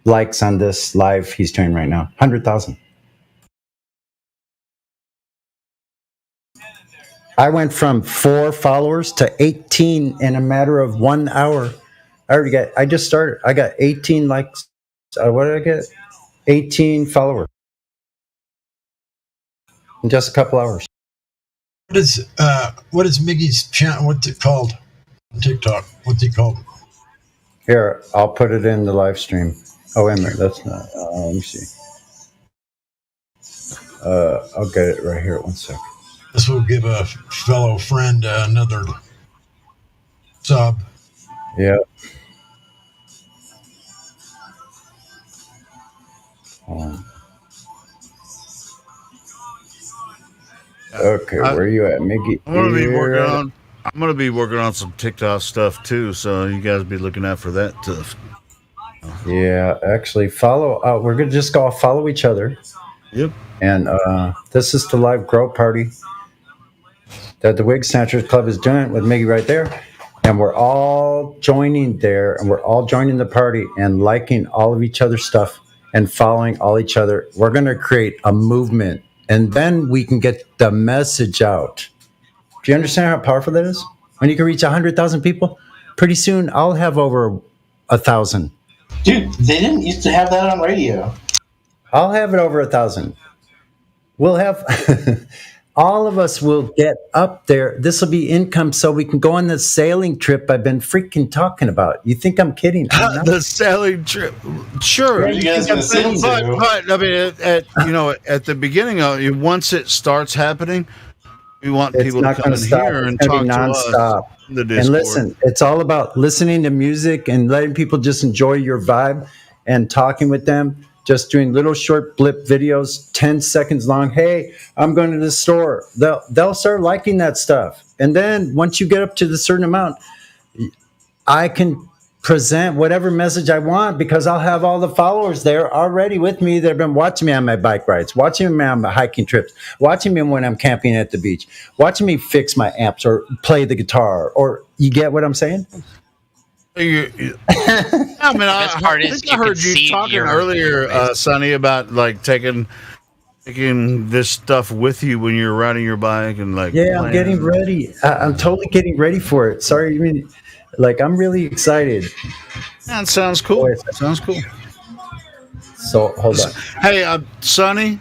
likes on this live he's doing right now. 100,000. I went from 4 followers to 18 in a matter of 1 hour. I just started. I got 18 likes. What did I get? 18 followers in just a couple hours. What is Miggy's channel? What's it called? TikTok. What's it called? Here, I'll put it in the live stream. Oh, wait a minute. That's not. Let me see. I'll get it right here. 1 second. This will give a fellow friend another sub. Yeah. Okay, where are you at, Miggy? I'm gonna be working on some TikTok stuff too, so you guys be looking out for that stuff. Yeah, actually, follow. We're gonna just go follow each other. Yep. And this is the live grow party that the Wig Snatchers Club is doing with Miggy right there, and we're all joining there, and we're all joining the party and liking all of each other's stuff and following all each other. We're gonna create a movement, and then we can get the message out. Do you understand how powerful that is? When you can reach 100,000 people, pretty soon I'll have over 1,000. Dude, they didn't used to have that on radio. I'll have it over 1,000. We'll have all of us will get up there. This will be income so we can go on the sailing trip I've been freaking talking about. You think I'm kidding? The sailing trip, sure. Where you guys gonna sail to? But I mean, at the beginning of it, once it starts happening, we want It's people to not come going in to stop. here and It's talk going to to be us. nonstop. in the And Discord. listen, it's all about listening to music and letting people just enjoy your vibe and talking with them. Just doing little short blip videos, 10 seconds long. Hey, I'm going to the store. They'll start liking that stuff. And then once you get up to the certain amount, I can present whatever message I want because I'll have all the followers there already with me that have been watching me on my bike rides, watching me on my hiking trips, watching me when I'm camping at the beach, watching me fix my amps or play the guitar. Or you get what I'm saying? I mean, I think I heard you talking earlier, Sonny, about like taking this stuff with you when you're riding your bike and like. Yeah, I'm getting ready. I'm totally getting ready for it. Sorry, I mean, like I'm really excited. That sounds cool. Sounds cool. So hold on. Hey, Sonny,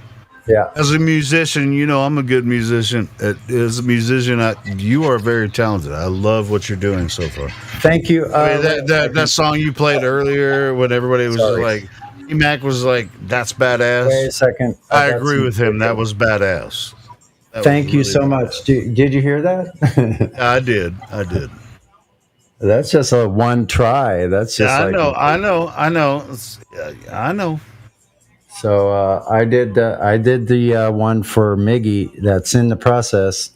Yeah. As a musician, you know I'm a good musician. As a musician, you are very talented. I love what you're doing so far. Thank you. I mean, that song you played earlier, when everybody was just like, E-Mac was like, "That's badass." Wait a second. I got agree some- with him. That was badass. That Thank was you really so badass. much. Did you hear that? I did. That's just a one try. That's just I like know. I know. So I did the one for Miggy that's in the process,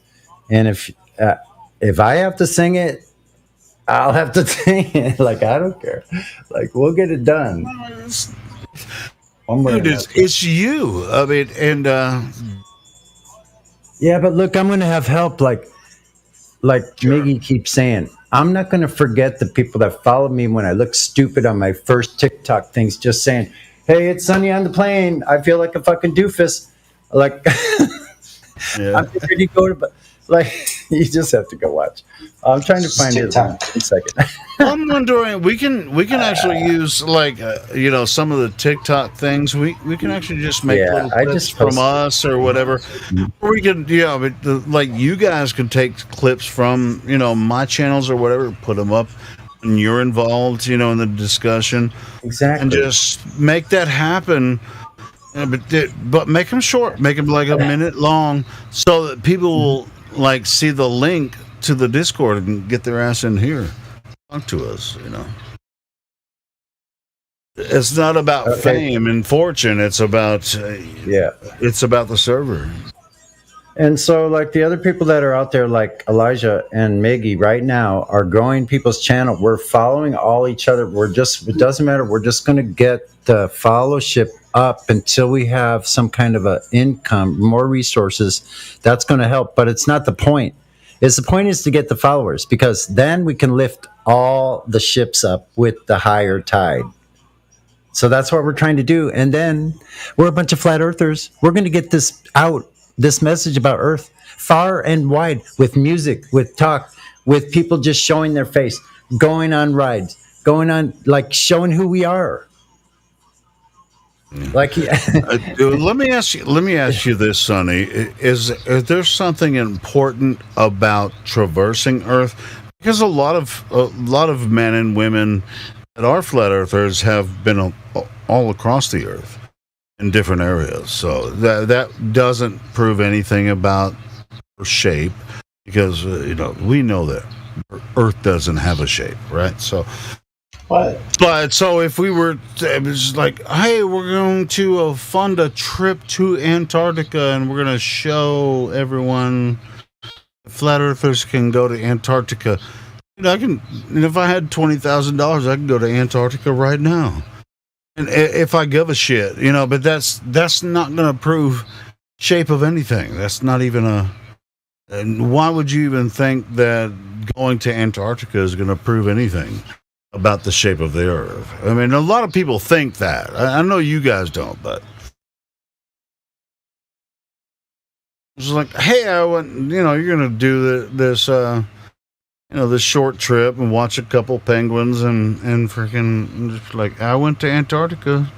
and if I have to sing it, I'll have to sing it. Like I don't care. Like we'll get it done. One way or Dude, it's you. I mean, and yeah, but look, I'm gonna have help. Like Miggy keeps saying, I'm not gonna forget the people that followed me when I looked stupid on my first TikTok things, just saying, "Hey, it's Sunny on the plane. I feel like a fucking doofus." Like, I'm ready to go to, like, you just have to go watch. I'm trying to find it. 1 second. I'm wondering, we can actually use like some of the TikTok things. We can actually just make little clips from us or whatever. Or we can, like you guys can take clips from my channels or whatever, put them up, and you're involved, in the discussion. Exactly. And just make that happen. But make them short. Make them like a minute long, so that people will like see the link to the Discord and get their ass in here. Talk to us, It's not about fame and fortune. It's about It's about the server. And so, like the other people that are out there, like Elijah and Miggy, right now are growing people's channel. We're following all each other. It doesn't matter. We're just going to get the followership up until we have some kind of a income, more resources. That's going to help, but it's not the point. The point is to get the followers, because then we can lift all the ships up with the higher tide. So that's what we're trying to do. And then we're a bunch of flat earthers. We're going to get this out. This message about Earth far and wide, with music, with talk, with people just showing their face, going on rides, going on, like showing who we are. Like, let me ask you this, Sonny. Is there something important about traversing Earth? Because a lot of men and women that are flat earthers have been all across the Earth in different areas. So that doesn't prove anything about her shape, because we know that Earth doesn't have a shape, right? So but so if we were, it was like, hey, we're going to fund a trip to Antarctica, and we're going to show everyone flat earthers can go to Antarctica. If I had $20,000, I can go to Antarctica right now. And if I give a shit, but that's not going to prove shape of anything. That's not even and why would you even think that going to Antarctica is going to prove anything about the shape of the Earth? I mean, a lot of people think that. I know you guys don't, but it's like, hey, I went, you're going to do this this short trip and watch a couple penguins and freaking just like, I went to Antarctica.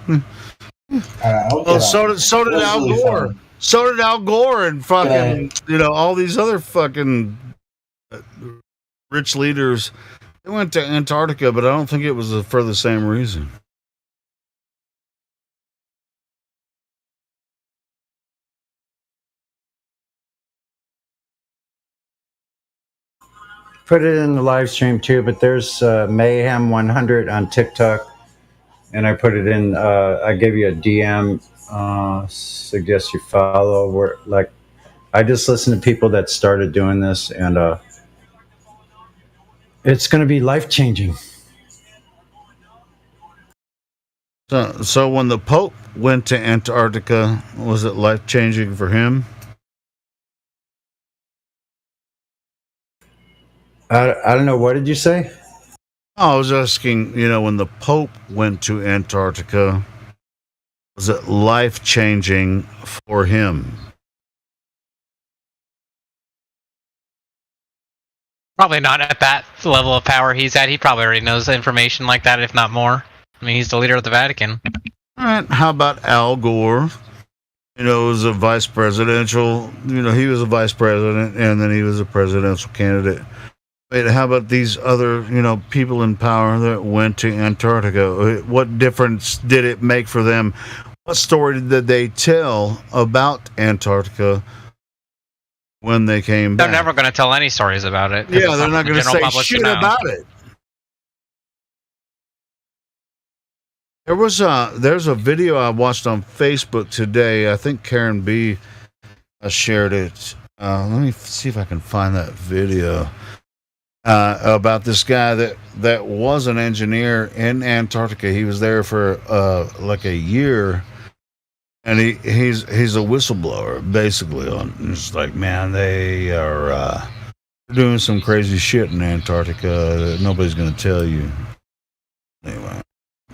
Well, so did Al Gore. So did Al Gore and fucking, all these other fucking rich leaders. They went to Antarctica, but I don't think it was for the same reason. put it in the live stream too, but there's Mayhem 100 on TikTok, and I put it in. I gave you a DM. Suggest you follow. I just listen to people that started doing this, and it's going to be life changing. So when the Pope went to Antarctica, was it life changing for him? I don't know. What did you say? I was asking, when the Pope went to Antarctica, was it life changing for him? Probably not at that level of power he's at. He probably already knows information like that, if not more. I mean, he's the leader of the Vatican. All right. How about Al Gore? You know, was a vice presidential. You know, he was a vice president, and then he was a presidential candidate. Wait, how about these other, people in power that went to Antarctica? What difference did it make for them? What story did they tell about Antarctica when they came back? They're never going to tell any stories about it. 'cause Yeah, it's they're not for the going to general say public to shit know. about it. There's a video I watched on Facebook today. I think Karen B shared it. Let me see if I can find that video. About this guy that was an engineer in Antarctica. He was there for like a year, and he's a whistleblower basically. It's like, man, they are doing some crazy shit in Antarctica that nobody's going to tell you. Anyway,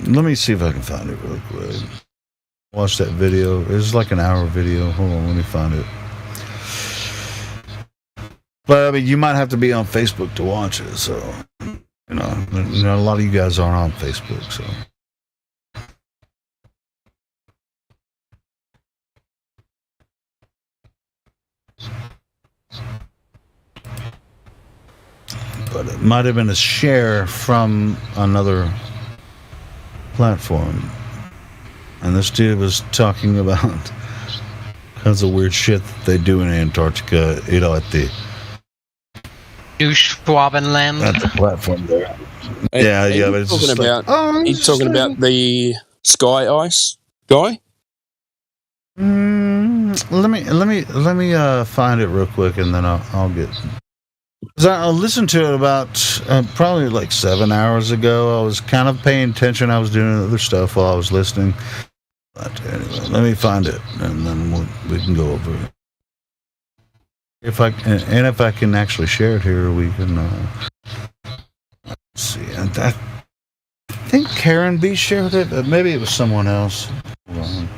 let me see if I can find it real quick. Watch that video. It's like an hour video. Hold on, let me find it. But I mean, you might have to be on Facebook to watch it. So, a lot of you guys aren't on Facebook. So, but it might have been a share from another platform. And this dude was talking about kinds of weird shit that they do in Antarctica. At the Douche-Schwabenland. At the platform there. And Yeah, but it's talking just about like, he's talking about the sky ice guy. Let me find it real quick, and then I'll get. Cause I listened to it about probably like 7 hours ago. I was kind of paying attention. I was doing other stuff while I was listening. But anyway, let me find it, and then we can go over it. If I can actually share it here, we can. Let's see. I think Karen B shared it, but maybe it was someone else. Hold on.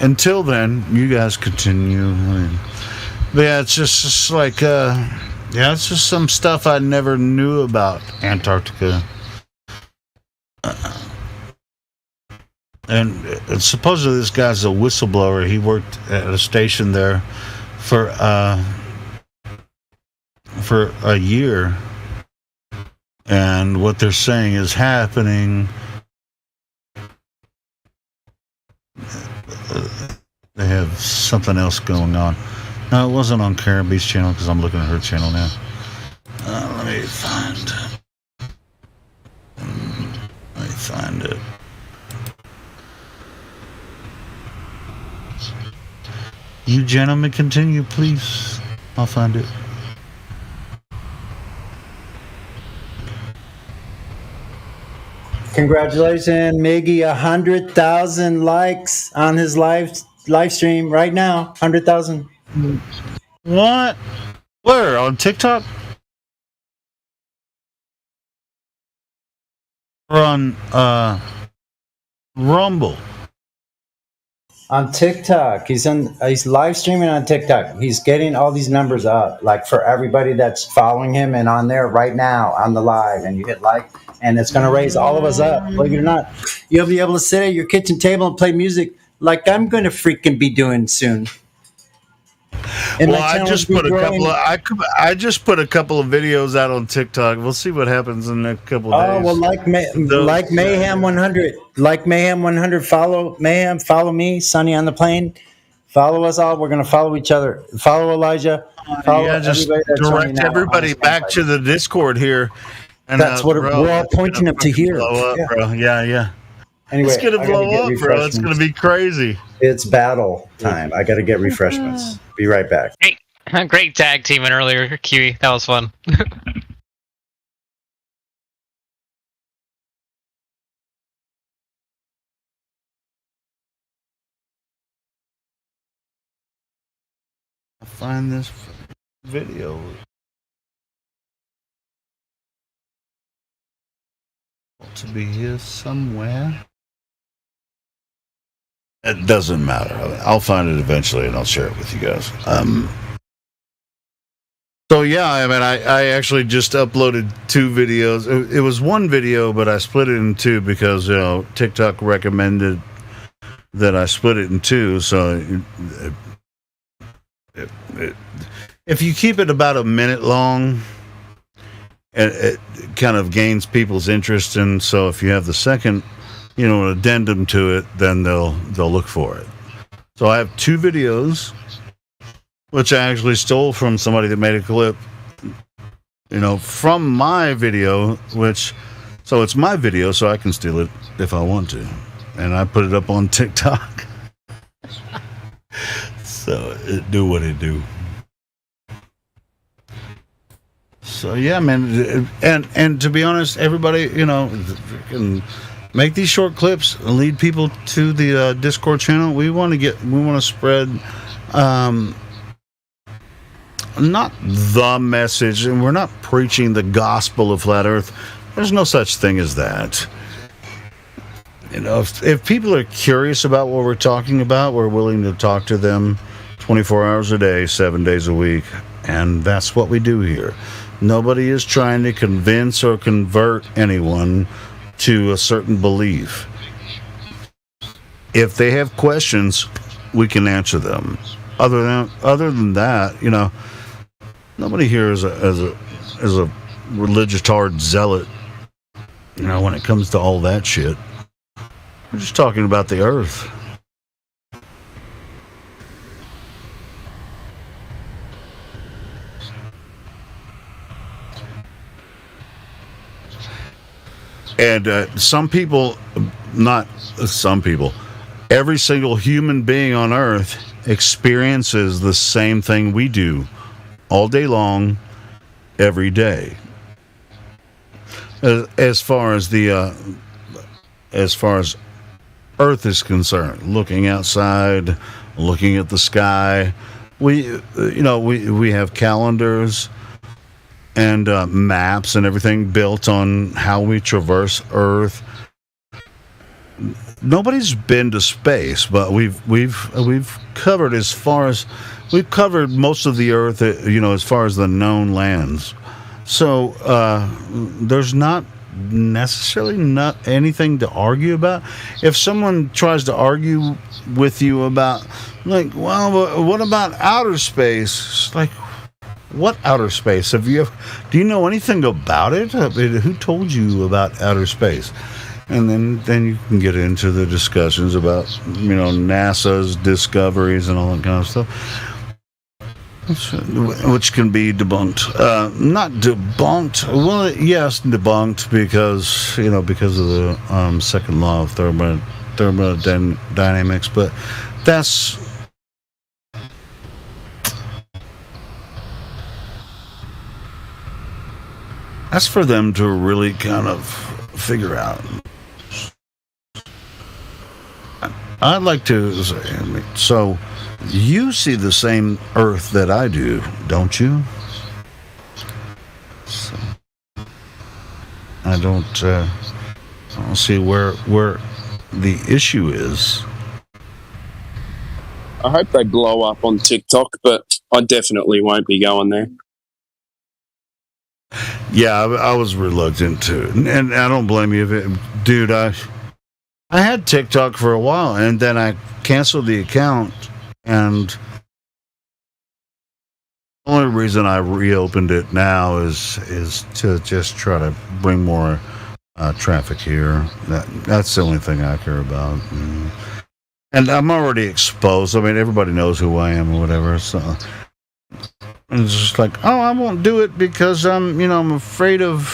Until then, you guys continue. But yeah, it's just like, it's just some stuff I never knew about Antarctica. And supposedly this guy's a whistleblower. He worked at a station there for a year. And what they're saying is happening. They have something else going on. No, it wasn't on Karen B's channel because I'm looking at her channel now. Let me find it. You gentlemen continue, please. I'll find it. Congratulations, Miggy! 100,000 likes on his live stream right now. 100,000. What? Where? On TikTok? Or on Rumble? On TikTok. He's live streaming on TikTok. He's getting all these numbers up, like for everybody that's following him and on there right now on the live, and you hit like, and it's going to raise all of us up. Believe it or not, you'll be able to sit at your kitchen table and play music like I'm going to freaking be doing soon. And Well, I just put a couple of videos out on TikTok. We'll see what happens in the next couple of days. Oh well, like Mayhem 100, like Mayhem 100. Follow Mayhem. Follow me, Sonny on the Plane. Follow us all. We're gonna follow each other. Follow Elijah. Follow Just everybody that's joining direct now everybody on back to the Discord here. And That's what we're all pointing up to here. Blow up, Yeah. bro. Yeah. Anyway, it's gonna I gotta blow get up, bro. It's gonna be crazy. It's battle time. I got to get refreshments. Be right back. Great tag teaming earlier, Kiwi. That was fun. I'll find this video. Ought to be here somewhere. It doesn't matter. I'll find it eventually, and I'll share it with you guys. So yeah, I mean, I actually just uploaded 2 videos. It was one video, but I split it in 2 because TikTok recommended that I split it in 2. So if you keep it about a minute long, it kind of gains people's interest, and so if you have the second, an addendum to it, then they'll look for it. So I have 2 videos, which I actually stole from somebody that made a clip, from my video, so it's my video, so I can steal it if I want to. And I put it up on TikTok. So it do what it do. So yeah, man, and to be honest, everybody, can make these short clips and lead people to the Discord channel. We want to spread, not the message, and we're not preaching the gospel of flat Earth. There's no such thing as that. If people are curious about what we're talking about, we're willing to talk to them 24 hours a day, 7 days a week, and that's what we do here. Nobody is trying to convince or convert anyone to a certain belief. If they have questions, we can answer them. Other than that, nobody here is a religious hard zealot. When it comes to all that shit, we're just talking about the Earth. And every single human being on Earth experiences the same thing we do all day long, every day. As far as Earth is concerned, looking outside, looking at the sky, we have calendars and maps and everything built on how we traverse Earth. Nobody's been to space, but we've covered we've covered most of the Earth, as far as the known lands. So there's not necessarily not anything to argue about. If someone tries to argue with you about, what about outer space? It's like, what outer space? Do you know anything about it? Who told you about outer space? And then you can get into the discussions about, NASA's discoveries and all that kind of stuff, which can be debunked. Not debunked. Well, yes, debunked because of the second law of thermodynamics, but that's for them to really kind of figure out. I'd like to say, so you see the same Earth that I do, don't you? So, I don't see where the issue is. I hope they blow up on TikTok, but I definitely won't be going there. Yeah, I was reluctant to, and I don't blame you. Dude, I had TikTok for a while, and then I canceled the account, and the only reason I reopened it now is to just try to bring more traffic here. That's the only thing I care about. And I'm already exposed. I mean, everybody knows who I am or whatever, so it's just like, I won't do it because I'm afraid of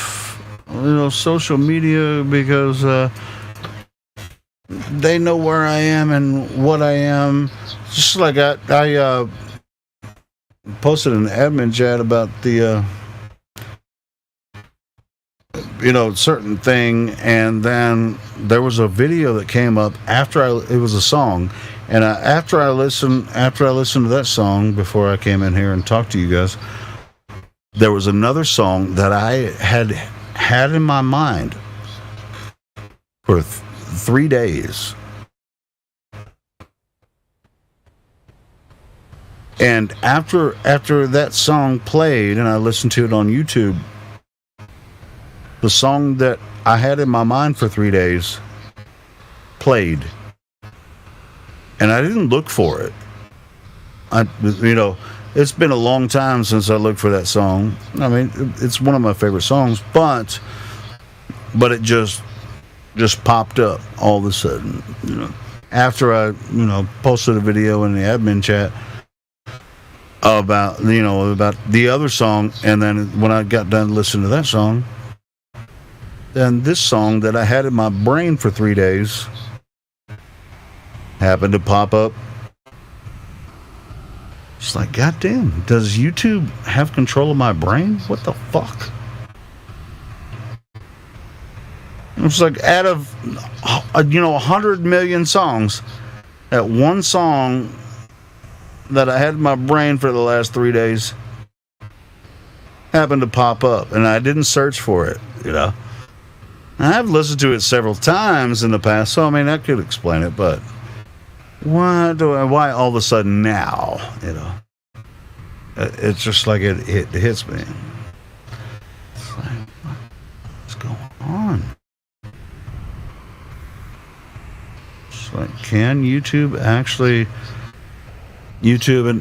social media because they know where I am and what I am. Just like I posted an admin chat about the certain thing, and then there was a video that came up after it was a song, and after I listened to that song before I came in here and talked to you guys, there was another song that I had in my mind for 3 days, And after that song played, and I listened to it on YouTube, the song that I had in my mind for 3 days played, and I didn't look for it. It's been a long time since I looked for that song. I mean, it's one of my favorite songs, but it just popped up all of a sudden. After I posted a video in the admin chat about the other song, and then when I got done listening to that song, then this song that I had in my brain for 3 days happened to pop up. It's like, goddamn, does YouTube have control of my brain? What the fuck? It's like, out of 100 million songs, that one song that I had in my brain for the last 3 days happened to pop up, and I didn't search for it. I've listened to it several times in the past, so I mean, that could explain it, but why all of a sudden now? It's just like it hits me. It's like, what's going on? It's like, can YouTube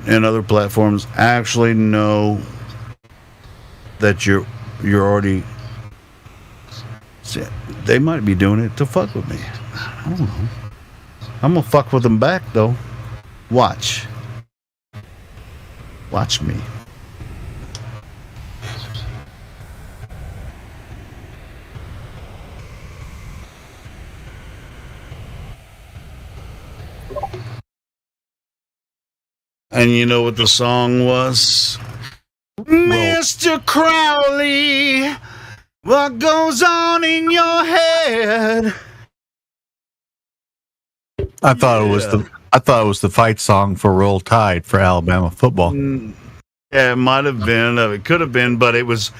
and other platforms actually know that you're already? See, they might be doing it to fuck with me. I don't know. I'm gonna fuck with them back though. Watch me. And you know what the song was? Mr. Crowley, what goes on in your head? I thought it was the fight song for Roll Tide for Alabama football. Yeah, it might have been. It could have been, but it was.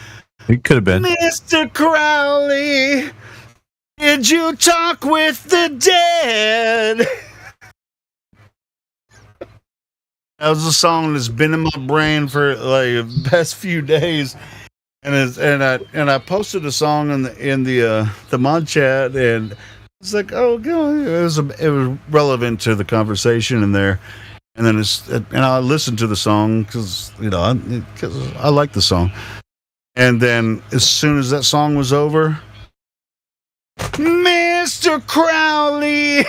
It could have been. Mr. Crowley, did you talk with the dead? That was a song that's been in my brain for like the past few days, and I posted a song in the mod chat, and it's like, oh god, it was relevant to the conversation in there, and then I listened to the song because I like the song, and then as soon as that song was over, Mr. Crowley,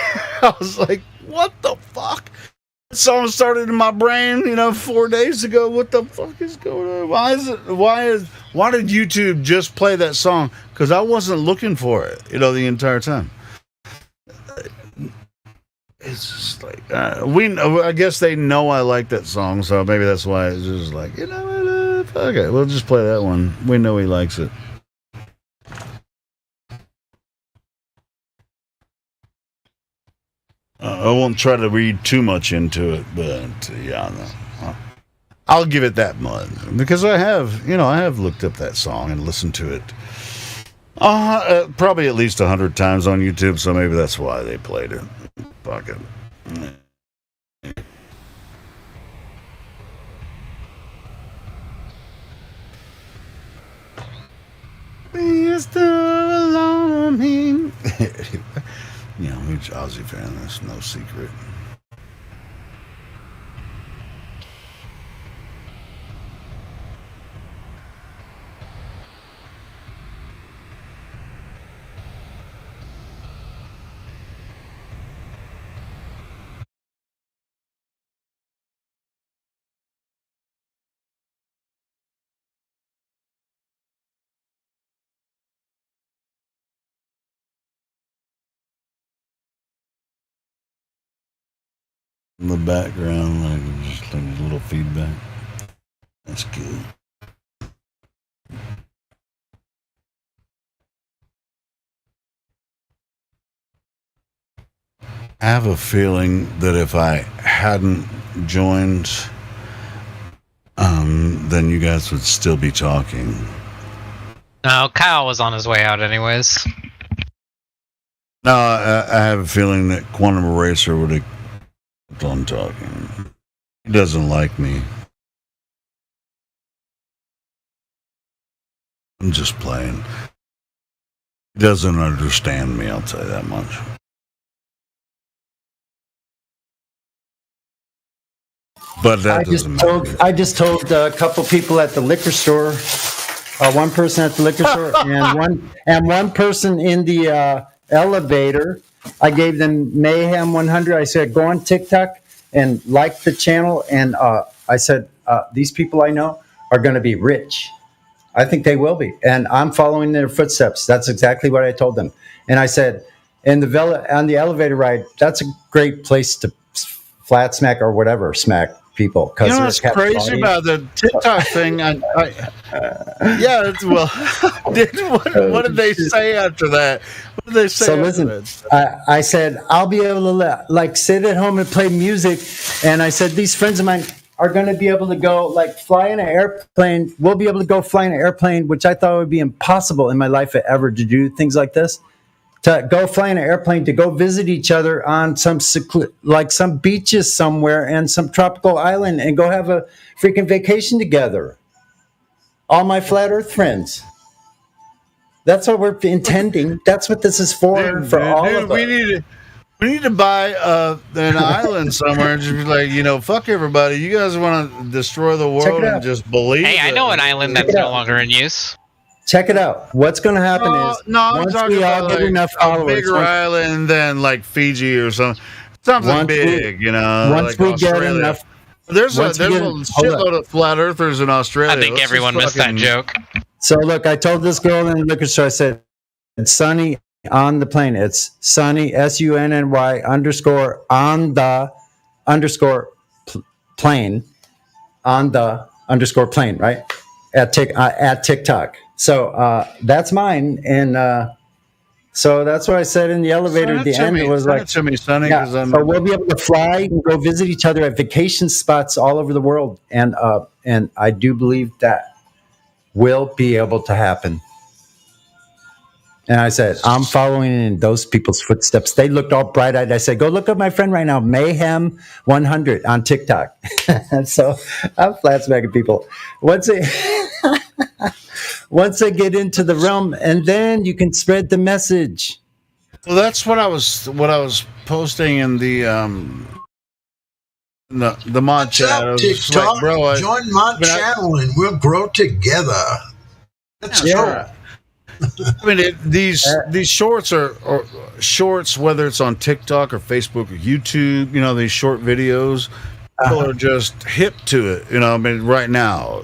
I was like, what the fuck? That song started in my brain, 4 days ago. What the fuck is going on? Why did YouTube just play that song? Because I wasn't looking for it, the entire time. It's just like I guess they know I like that song, so maybe that's why it's just like, okay, we'll just play that one. We know he likes it. I won't try to read too much into it, but I'll give it that much because I have looked up that song and listened to it probably at least 100 times on YouTube, so maybe that's why they played it. Fuck it. Mr. Alarming. Huge Ozzy fan, that's no secret. In the background, just like a little feedback. That's good. I have a feeling that if I hadn't joined, then you guys would still be talking. No, Kyle was on his way out anyways. No, I have a feeling that Quantum Eraser would have kept on talking. He doesn't like me. I'm just playing. He doesn't understand me, I'll tell you that much. But that doesn't matter. I just told a couple people at the liquor store, one person at the liquor store, and one person in the elevator. I gave them Mayhem 100. I said, go on TikTok and like the channel. And I said, these people I know are going to be rich. I think they will be. And I'm following their footsteps. That's exactly what I told them. And I said, on the elevator ride, that's a great place to flat smack or whatever smack people. You know what's crazy about the TikTok thing? What did they say after that? What did they say? So listen, I said, I'll be able to sit at home and play music. And I said, these friends of mine are going to be able to go fly in an airplane. We'll be able to go fly in an airplane, which I thought would be impossible in my life ever to do things like this. To go fly in an airplane, to go visit each other on some beaches somewhere and some tropical island and go have a freaking vacation together. All my flat earth friends. That's what we're intending. That's what this is for all of us. We need to buy an island somewhere and just be like, fuck everybody. You guys want to destroy the world and just believe Hey, I know an island that's no longer in use. Check it out. What's going to happen is once we all get enough followers, a bigger island than Fiji or something big, Once we get enough, there's a shitload of flat earthers in Australia. I think everyone missed that joke. So look, I told this girl in the liquor store, I said, it's Sunny on the plane. It's Sunny, SUNNY _ on the _ plane, on the _ plane, right? At TikTok. So that's mine, and so that's what I said in the elevator at the end. It was like, to me, Sonny, so we'll be able to fly and go visit each other at vacation spots all over the world, and I do believe that will be able to happen. And I said, I'm following in those people's footsteps. They looked all bright-eyed. I said, go look up my friend right now, Mayhem 100 on TikTok. And so I'm flat smacking people. Once they get into the realm, and then you can spread the message. Well, that's what I was posting in the mod chat. I was just TikTok, like, bro, join my channel and we'll grow together. That's true. I mean, these shorts are shorts, whether it's on TikTok or Facebook or YouTube. These short videos. People are just hip to it. I mean, right now.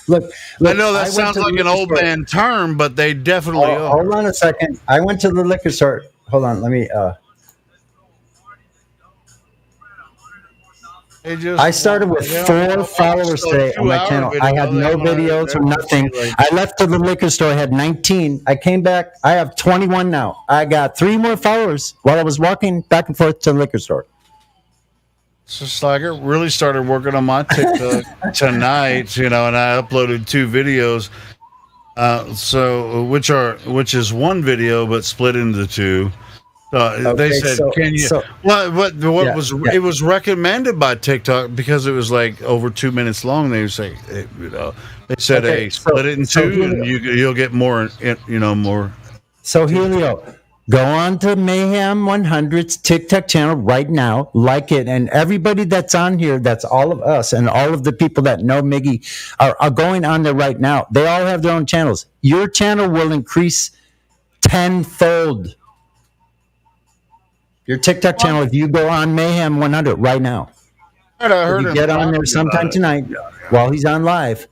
Look, I know that sounds like an old man term, but they definitely are. Hold on a second. I went to the liquor store. Hold on. Let me. I started with 4 followers today on my channel. I had no videos or nothing. I left to the liquor store. I had 19. I came back. I have 21 now. I got 3 more followers while I was walking back and forth to the liquor store. It's just like I really started working on my TikTok tonight, and I uploaded 2 videos. Which is one video but split into 2. They said, "Can you?" It was recommended by TikTok because it was over 2 minutes long. They say, they said, "Hey, split it in 2, and you'll get more, more." So Helio, go on to Mayhem 100's TikTok channel right now, like it, and everybody that's on here, that's all of us, and all of the people that know Miggy are going on there right now. They all have their own channels. Your channel will increase tenfold. Your TikTok channel, if you go on Mayhem 100 right now. I heard him get on there sometime tonight while he's on live.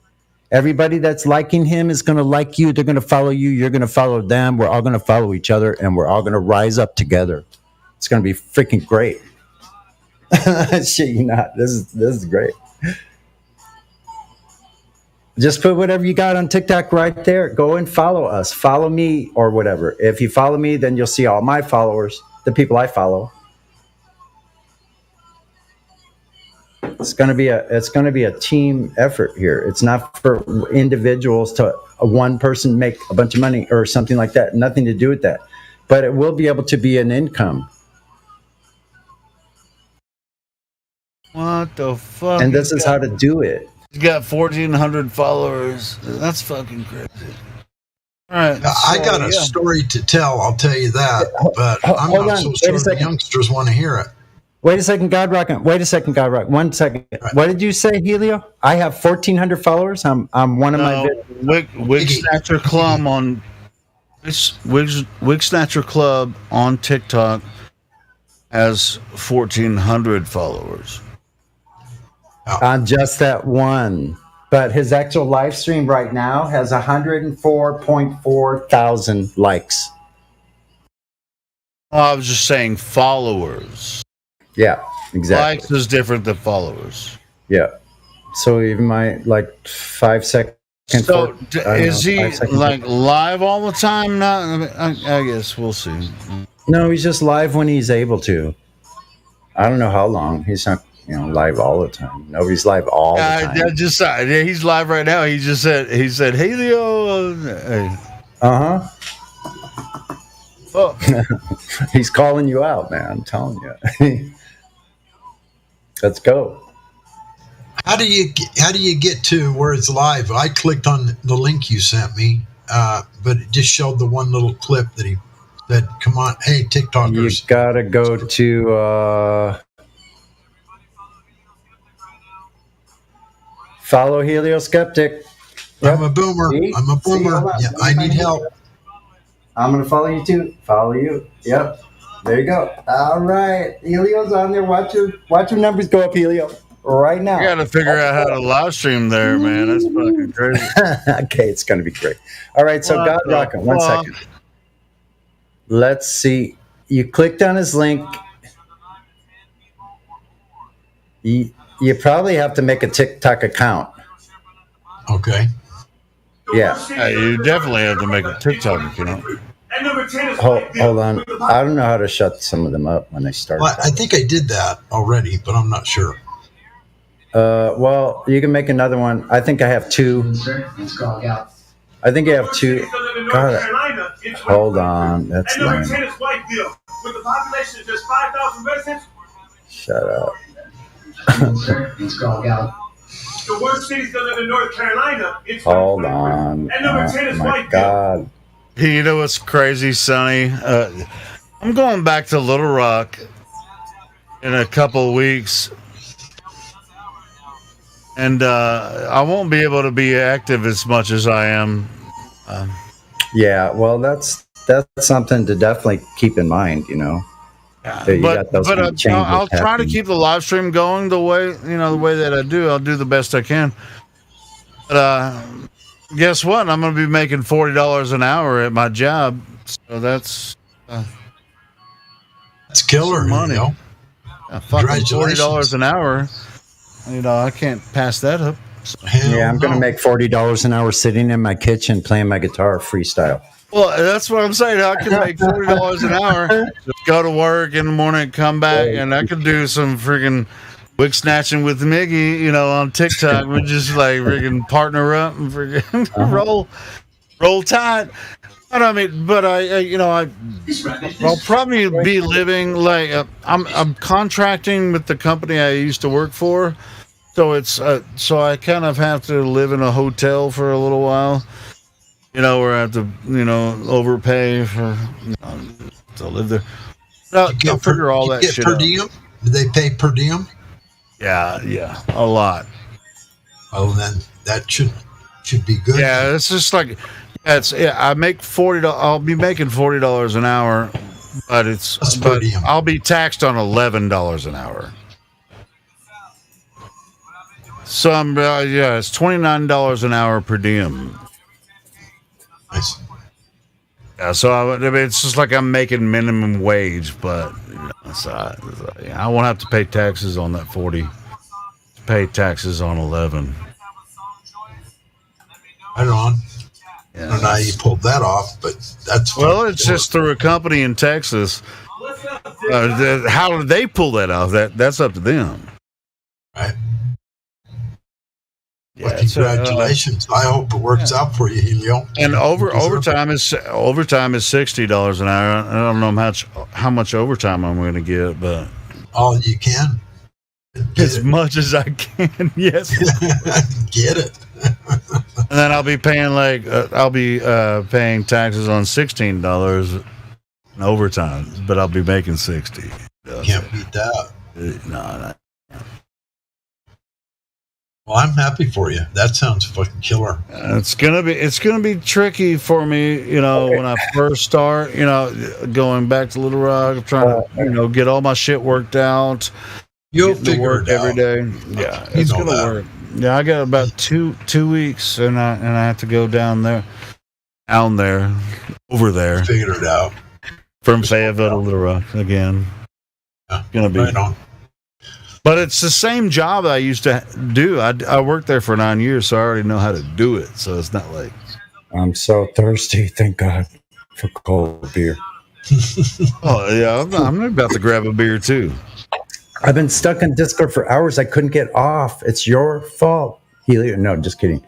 Everybody that's liking him is going to like you. They're going to follow you. You're going to follow them. We're all going to follow each other, and we're all going to rise up together. It's going to be freaking great. Shit, you not. This is great. Just put whatever you got on TikTok right there. Go and follow us. Follow me or whatever. If you follow me, then you'll see all my followers, the people I follow. It's going to be a team effort here. It's not for individuals to one person make a bunch of money or something like that. Nothing to do with that. But it will be able to be an income. What the fuck? And this is how to do it. He's got 1,400 followers. That's fucking crazy. All right. I got a story to tell. I'll tell you that, but I'm hold not on, so wait a sure the second. youngsters want to hear it. Wait a second, God Rock. Wait a second, God Rock. 1 second. What did you say, Helio? I have 1,400 followers. I'm one of my. Wig Snatcher Club on Wig Snatcher Club on TikTok has 1,400 followers. On just that one. But his actual live stream right now has 104.4 thousand likes. Oh, I was just saying followers. Yeah, exactly. Likes is different than followers. Yeah. So even my 5 second. So is he like live all the time? Not. I guess we'll see. No, he's just live when he's able to. I don't know how long. He's not, live all the time. Nobody's live all the time. He's live right now. He said, "Hey Leo." Oh. He's calling you out, man. I'm telling you. Let's go. How do you get to where it's live? I clicked on the link you sent me, but it just showed the one little clip that he said, "Come on, hey TikTokers." You gotta go to follow Helio Skeptic. I'm a boomer. I'm a boomer. Yeah, I need help. I'm gonna follow you too. Follow you. Yep. There you go. All right. Helio's on there. Watch your numbers go up, Helio. Right now. You got to figure out how to live stream there, man. That's fucking crazy. Okay, it's gonna be great. All right, so God Rocket, 1 second. Let's see. You clicked on his link. You probably have to make a TikTok account. Okay. Yeah. You definitely have to make a TikTok account. Hold on. I don't know how to shut some of them up when they start. Well, I think I did that already, but I'm not sure. Well, you can make another one. I think I have 2. I think I have 2. God, hold on. That's lame. Shut up. The worst cities to live in North Carolina. Hold on. Oh my God. You know what's crazy, Sonny? I'm going back to Little Rock in a couple of weeks. And I won't be able to be active as much as I am. Yeah, well, that's something to definitely keep in mind, But I'll try to keep the live stream going the way that I do. I'll do the best I can. But guess what? I'm going to be making $40 an hour at my job. So that's killer money. You know? Fucking $40 an hour. I can't pass that up. Yeah, I'm going to make $40 an hour sitting in my kitchen playing my guitar freestyle. Well, that's what I'm saying. I can make $40 an hour. Just go to work in the morning, come back, and I can do some freaking wig snatching with Miggy, on TikTok. We just freaking partner up and freaking roll tight. But I'll probably be living I'm contracting with the company I used to work for, so it's so I kind of have to live in a hotel for a little while. Where I have to, overpay for to live there. I'll figure all that shit per out. diem? Do they pay per diem? Yeah, a lot. Oh, then that should be good. Yeah, it's just I make $40. I'll be making $40 an hour, but I'll be taxed on $11 an hour. So it's $29 an hour per diem. Nice. Yeah, so it's just like I'm making minimum wage, but I won't have to pay taxes on that 40. Pay taxes on 11. Right on. Yeah, I don't know how you pulled that off, but that's well. It's just through a company in Texas. How did they pull that off? That's up to them. Right. Yeah, congratulations! I hope it works out for you, Helio. And overtime is $60 an hour. I don't know how much overtime I'm going to get, but all you can. as much as I can. Yes, get it. And then I'll be paying paying taxes on $16 in overtime, but I'll be making 60. Can't beat that. No. Well, I'm happy for you. That sounds fucking killer. It's gonna be tricky for me, when I first start, going back to Little Rock. I'm trying to, get all my shit worked out. You'll getting to figure work it every out. day. Yeah, it's gonna work. Yeah, I got about two weeks, and I have to go over there. Figure it out. From Fayetteville to Little Rock again. Yeah, gonna be. Right on. But it's the same job I used to do. I worked there for 9 years, so I already know how to do it. So it's not like I'm so thirsty. Thank God for cold beer. oh yeah, I'm about to grab a beer too. I've been stuck in Discord for hours. I couldn't get off. It's your fault. Helio. No, just kidding.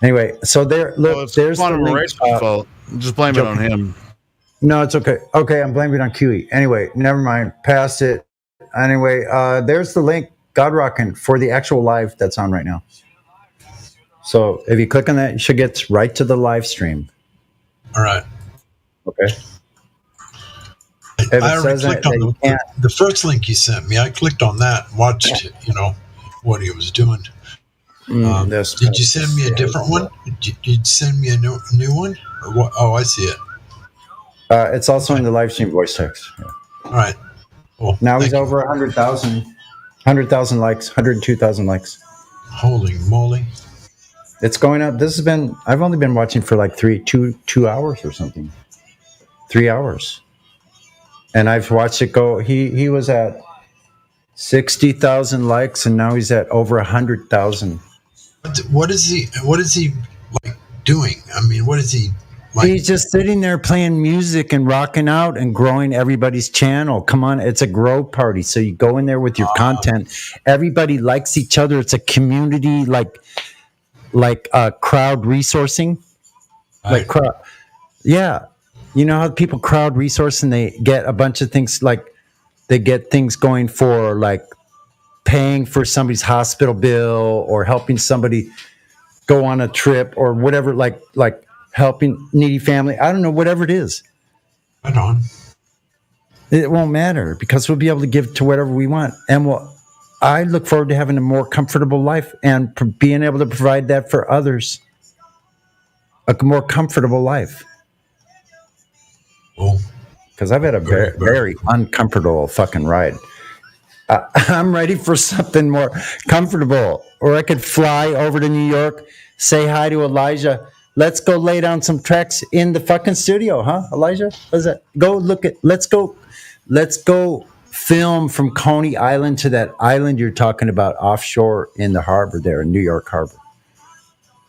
Anyway, so there's the link. Fault. Just blame it on him. No, it's okay. Okay, I'm blaming it on QE. Anyway, never mind. Past it. Anyway, there's the link, God Rockin', for the actual live that's on right now. So if you click on that, you should get right to the live stream. All right. Okay. I already clicked on the first link you sent me. I clicked on that and watched, what he was doing. Did you send me a different one? Did you send me a new one? Or what? Oh, I see it. It's also in the live stream voice text. Yeah. All right. Cool. Now he's over 100,000 likes, 102,000 likes. Holy moly. It's going up. I've only been watching for like 2 hours or something. 3 hours. And I've watched it go. He was at 60,000 likes, and now he's at over 100,000. What is he like doing? I mean, what is he like? He's just sitting there playing music and rocking out and growing everybody's channel. Come on, it's a grow party. So you go in there with your content. Everybody likes each other. It's a community like crowd resourcing. Like crowd. Yeah. You know how people crowd resource and they get a bunch of things, like they get things going for like paying for somebody's hospital bill or helping somebody go on a trip or whatever, like helping needy family. I don't know, whatever it is. Right on. It won't matter because we'll be able to give to whatever we want. And I look forward to having a more comfortable life and being able to provide that for others. A more comfortable life. Because I've had a very, very uncomfortable fucking ride. I'm ready for something more comfortable. Or I could fly over to New York, say hi to Elijah. Let's go lay down some tracks in the fucking studio, huh, Elijah? What's that? Let's go film from Coney Island to that island you're talking about offshore in the harbor there in New York Harbor.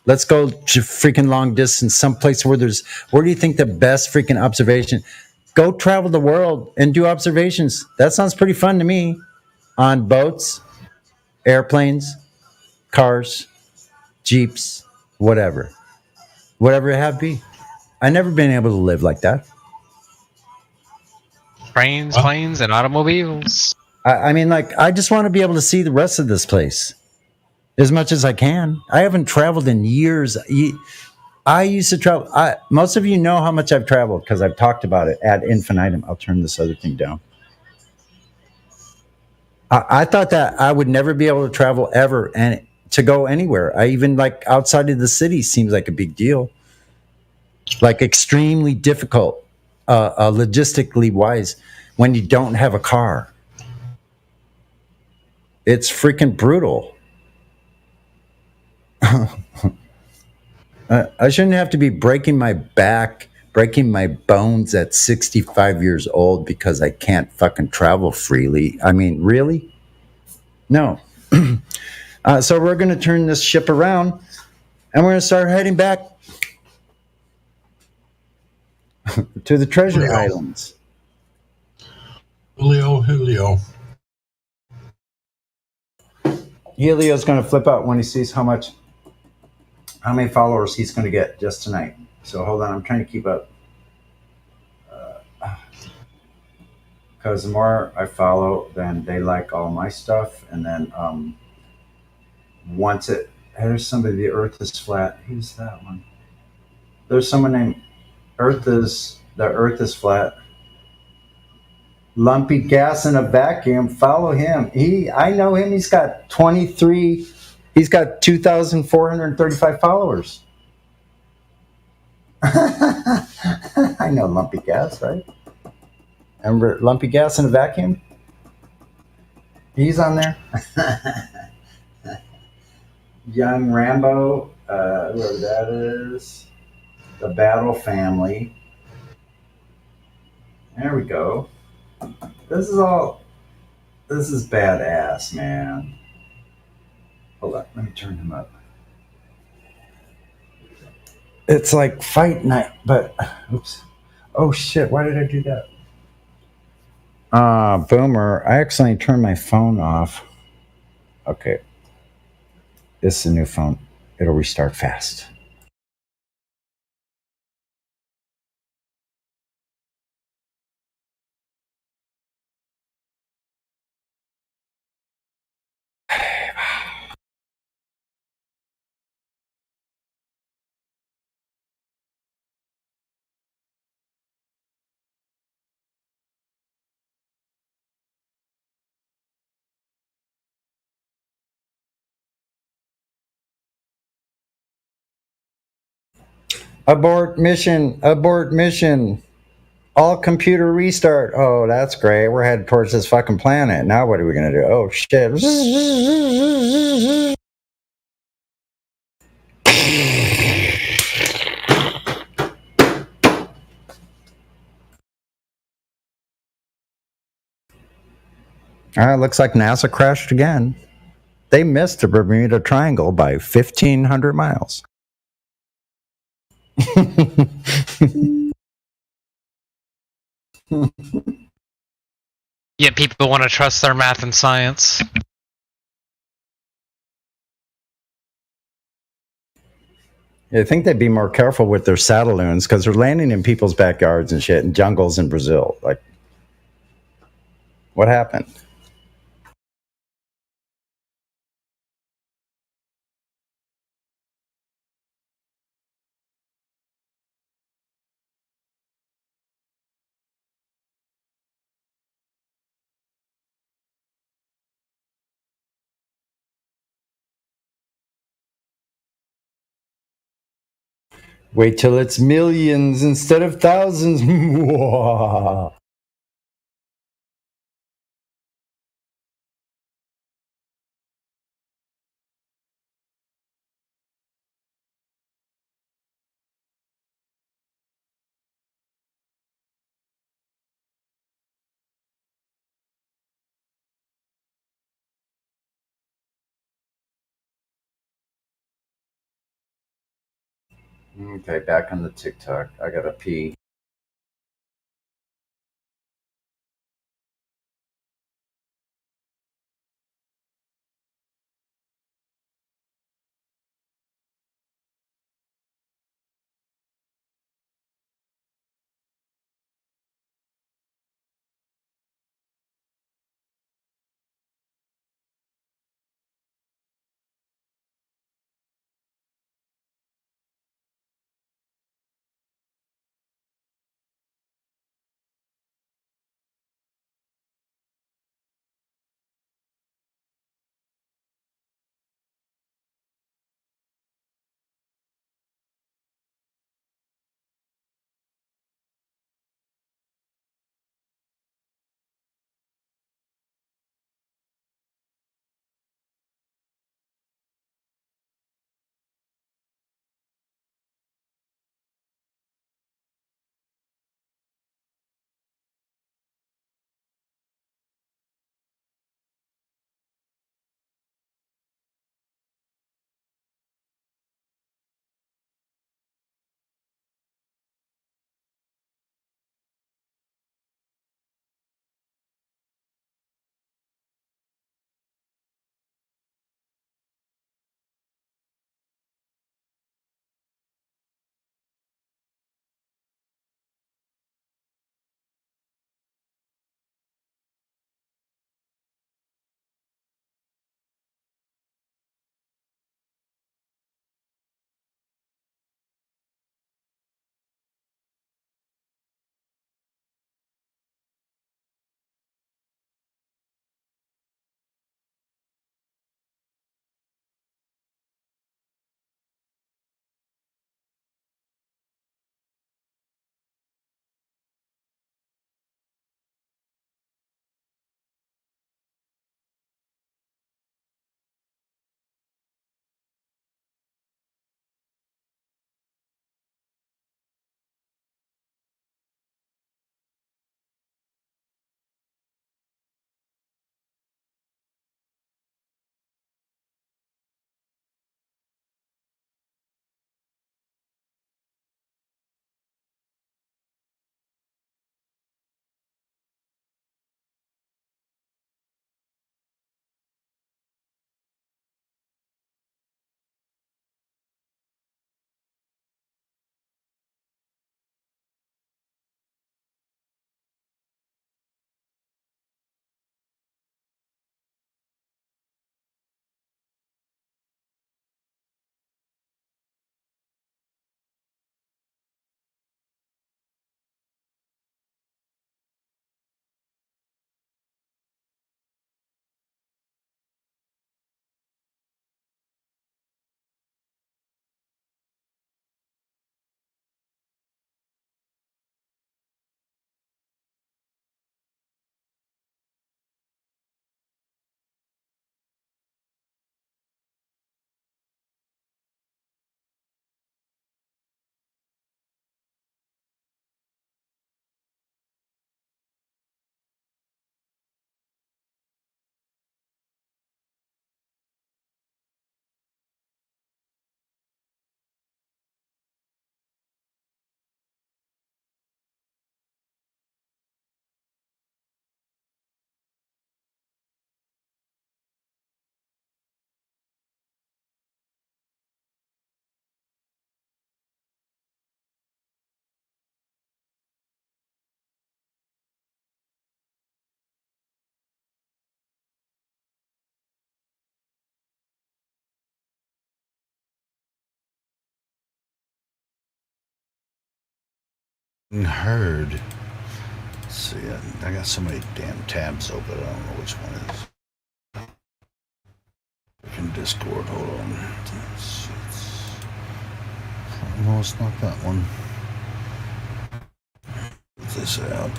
Let's go to freaking long distance, someplace where do you think the best freaking observation? Go travel the world and do observations. That sounds pretty fun to me. On boats, airplanes, cars, jeeps, whatever it have be. I've never been able to live like that. Trains, planes, and automobiles. I mean, like, I just want to be able to see the rest of this place as much as I can. I haven't traveled in years. I used to travel. Most of you know how much I've traveled because I've talked about it ad infinitum. I'll turn this other thing down. I thought that I would never be able to travel ever and to go anywhere. I even like outside of the city seems like a big deal. Like extremely difficult, logistically wise, when you don't have a car. It's freaking brutal. I shouldn't have to be breaking my back, breaking my bones at 65 years old because I can't fucking travel freely. I mean, really? No. So we're going to turn this ship around and we're going to start heading back to the treasure islands. Julio. Helio's going to flip out when he sees how many followers he's going to get just tonight. So hold on, I'm trying to keep up. because the more I follow, then they like all my stuff, and then once it there's somebody, the Earth is flat. Who's that one? There's someone named the Earth is flat. Lumpy gas in a vacuum. Follow him. I know him. He's got 23. He's got 2,435 followers. I know Lumpy Gas, right? Remember Lumpy Gas in a vacuum? He's on there. Young Rambo, whoever that is. The Battle Family. There we go. This is badass, man. Hold on, let me turn him up. It's like fight night, but oops. Oh shit, why did I do that? Boomer, I accidentally turned my phone off. Okay. This is a new phone. It'll restart fast. Abort mission. Abort mission. All computer restart. Oh, that's great. We're headed towards this fucking planet. Now what are we going to do? Oh, shit. Looks like NASA crashed again. They missed the Bermuda Triangle by 1,500 miles. Yet people want to trust their math and science. I think they'd be more careful with their Satelloons because they're landing in people's backyards and shit, in jungles in Brazil. Like, what happened? Wait till it's millions instead of thousands. Okay, back on the TikTok. I gotta pee. heard. Let's see, I got so many damn tabs open. I don't know which one it is. Freaking Discord. Hold on. No, it's not that one. Get this app.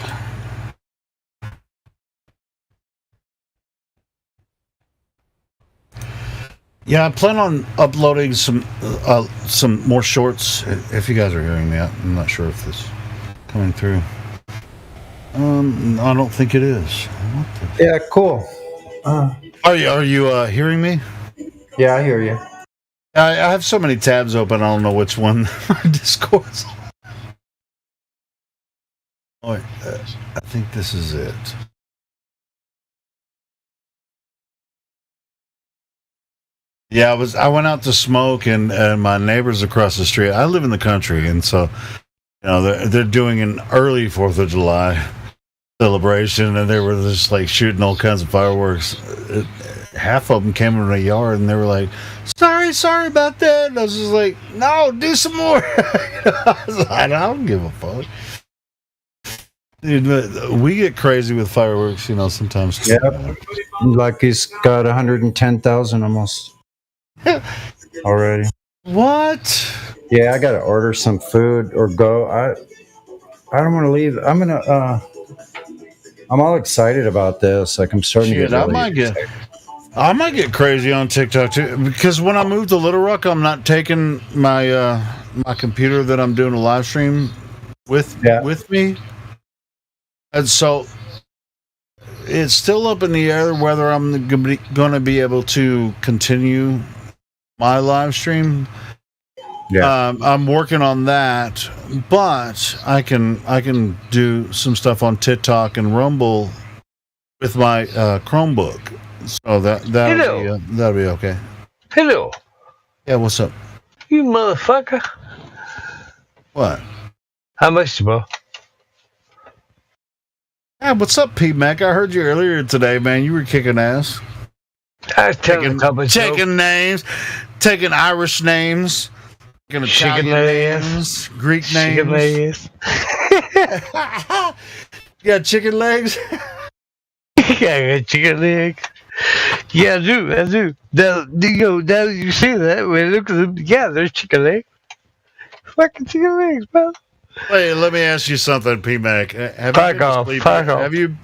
Yeah, I plan on uploading some more shorts. If you guys are hearing me, I'm not sure if this is coming through. I don't think it is. Yeah, cool. Are you hearing me? Yeah, I hear you. I have so many tabs open. I don't know which one Discord's. Oh, wait, I think this is it. Yeah, I went out to smoke, and my neighbors across the street. I live in the country, and so they're doing an early 4th of July celebration, and they were just like shooting all kinds of fireworks. Half of them came in the yard, and they were like, "Sorry about that." And I was just like, "No, do some more." I don't give a fuck. Dude, we get crazy with fireworks, sometimes. Yeah, like he's got 110,000 almost. Already. What? Yeah, I gotta order some food or go. I don't want to leave. I'm all excited about this. Like I'm starting to get really I might get crazy on TikTok too, because when I moved to Little Rock, I'm not taking my my computer that I'm doing a live stream with me, and so it's still up in the air whether I'm going to be able to continue my live stream. Yeah, I'm working on that, but I can do some stuff on TikTok and Rumble with my Chromebook, so that'll be okay. Hello. Yeah, what's up? You motherfucker. What? How much, bro? Yeah, what's up, Pete Mac? I heard you earlier today, man. You were kicking ass. I was telling taking names, taking Irish names, taking Italian names, Greek chicken names. You got chicken legs? Yeah, I got chicken legs. Yeah, I do. Now you see that, when you look at them, yeah, there's chicken legs. Fucking chicken legs, bro. Wait, let me ask you something, P Mac. Have you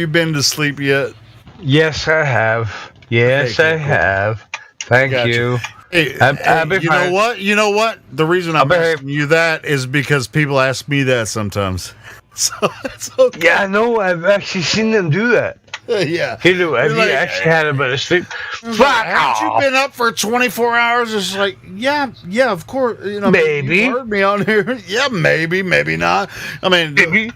been to sleep yet? Yes, I have. Yes, I have. Thank you. Hey, you know what? The reason I'm asking you that is because people ask me that sometimes. So it's okay. Yeah, I know. I've actually seen them do that. Yeah. Hello, have you actually had a bit of sleep? Haven't you been up for 24 hours? It's like, yeah, of course. Maybe. You heard me on here. Yeah, maybe not. I mean, maybe.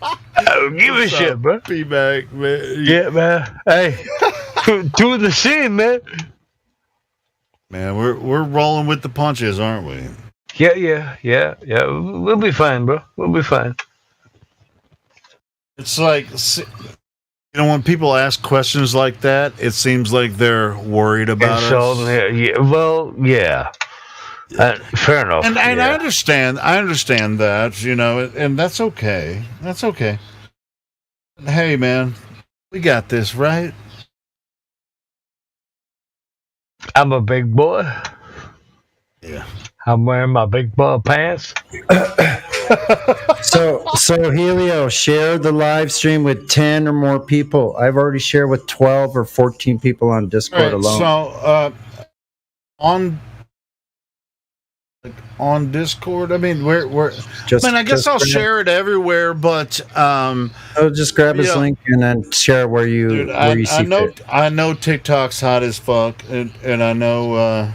I don't give a shit, bro. Be back, man. Yeah, man. Hey, two of the same, man. Man, we're rolling with the punches, aren't we? Yeah. We'll be fine, bro. We'll be fine. It's like, when people ask questions like that, it seems like they're worried about us. Yeah. Fair enough. And I understand that, and that's okay. That's okay. Hey, man, we got this, right? I'm a big boy. Yeah. I'm wearing my big boy pants. So Helio, share the live stream with 10 or more people. I've already shared with 12 or 14 people on Discord alone. So on Discord, I mean, I guess I'll share it everywhere, but just grab his link and then share it where you see fit. I know TikTok's hot as fuck, and I know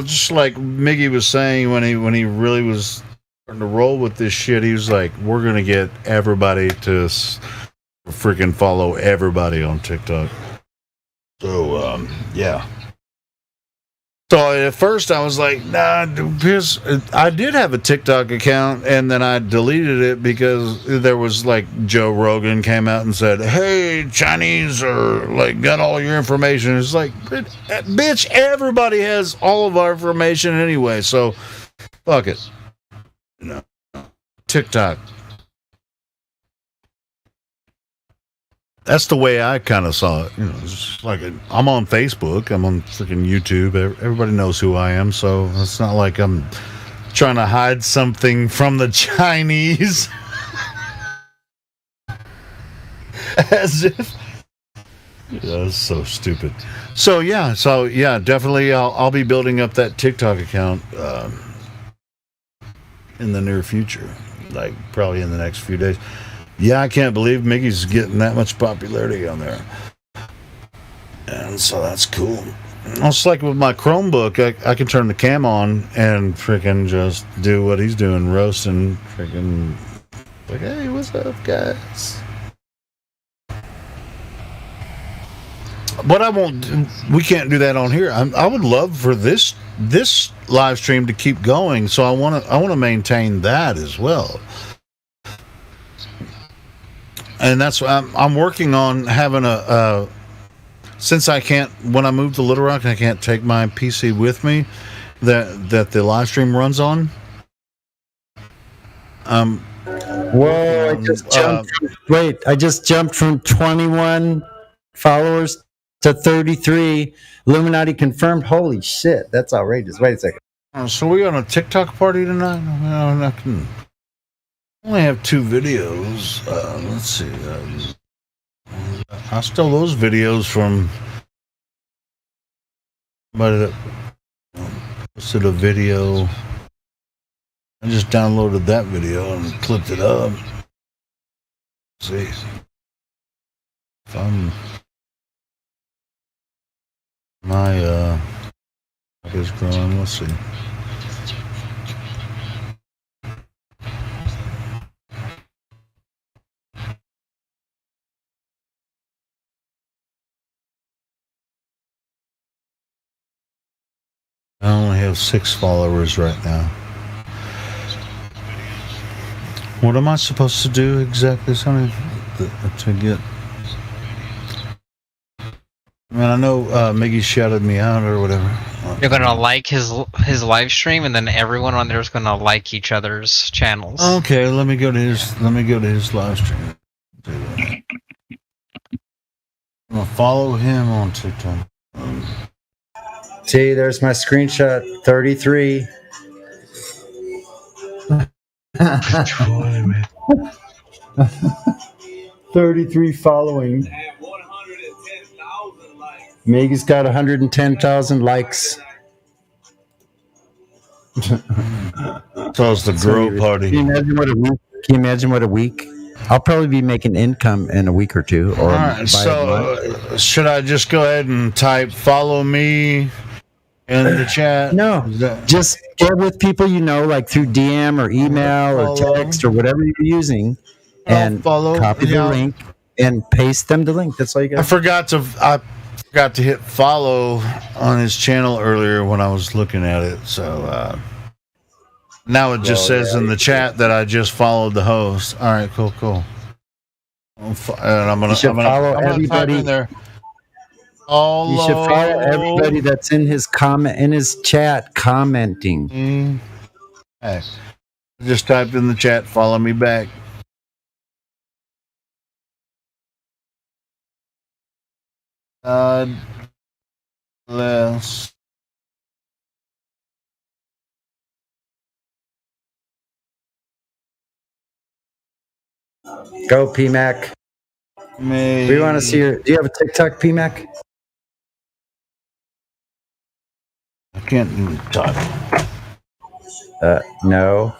just like Miggy was saying when he really was starting to roll with this shit, he was like, we're gonna get everybody to freaking follow everybody on TikTok. So yeah. So at first I was like, nah, because I did have a TikTok account, and then I deleted it because there was like Joe Rogan came out and said, hey, Chinese are like got all your information. It's like, bitch, everybody has all of our information anyway, so fuck it. know, TikTok. That's the way I kind of saw it. You know, it's like I'm on Facebook, I'm on freaking YouTube. Everybody knows who I am, so it's not like I'm trying to hide something from the Chinese. As if. Yeah, that's so stupid. So yeah, definitely I'll be building up that TikTok account in the near future, like probably in the next few days. Yeah, I can't believe Miggy's getting that much popularity on there, and so that's cool. It's like with my Chromebook, I can turn the cam on and freaking just do what he's doing, roasting freaking like, hey, what's up, guys? But I won't. We can't do that on here. I would love for this live stream to keep going. So I want to maintain that as well. And that's what I'm working on having a. Since I can't, when I move to Little Rock, I can't take my PC with me. That the live stream runs on. Whoa! I just jumped. I just jumped from 21 followers to 33. Illuminati confirmed. Holy shit, that's outrageous. Wait a second. So we on a TikTok party tonight? I can only have 2 videos. Let's see. I stole those videos from somebody that posted a video. I just downloaded that video and clipped it up. Let's see. If I'm my is growing. Let's see. I only have 6 followers right now. What am I supposed to do exactly, Sonny, to get? I mean, I know Miggy shouted me out or whatever. You're gonna like his live stream, and then everyone on there is gonna like each other's channels. Okay, let me go to his live stream. I'm gonna follow him on TikTok. See, there's my screenshot. 33. 33 following. Miggy's got 110,000 likes. So it's the girl party. Can you imagine what a week? I'll probably be making income in a week or two. Or all right, so should I just go ahead and type "follow me" in the chat? No, just get with people you know, like through DM or email or text or whatever you're using, and copy the link and paste them the link. That's all you got. I forgot to hit follow on his channel earlier when I was looking at it. So now it just says in the chat that I just followed the host. All right, cool. And I'm gonna follow everybody in there. You should follow everybody that's in his chat commenting. Hey, just typed in the chat, follow me back. Less. Go, PMAC. We want to see your. Do you have a TikTok, PMAC? I can't even talk. No.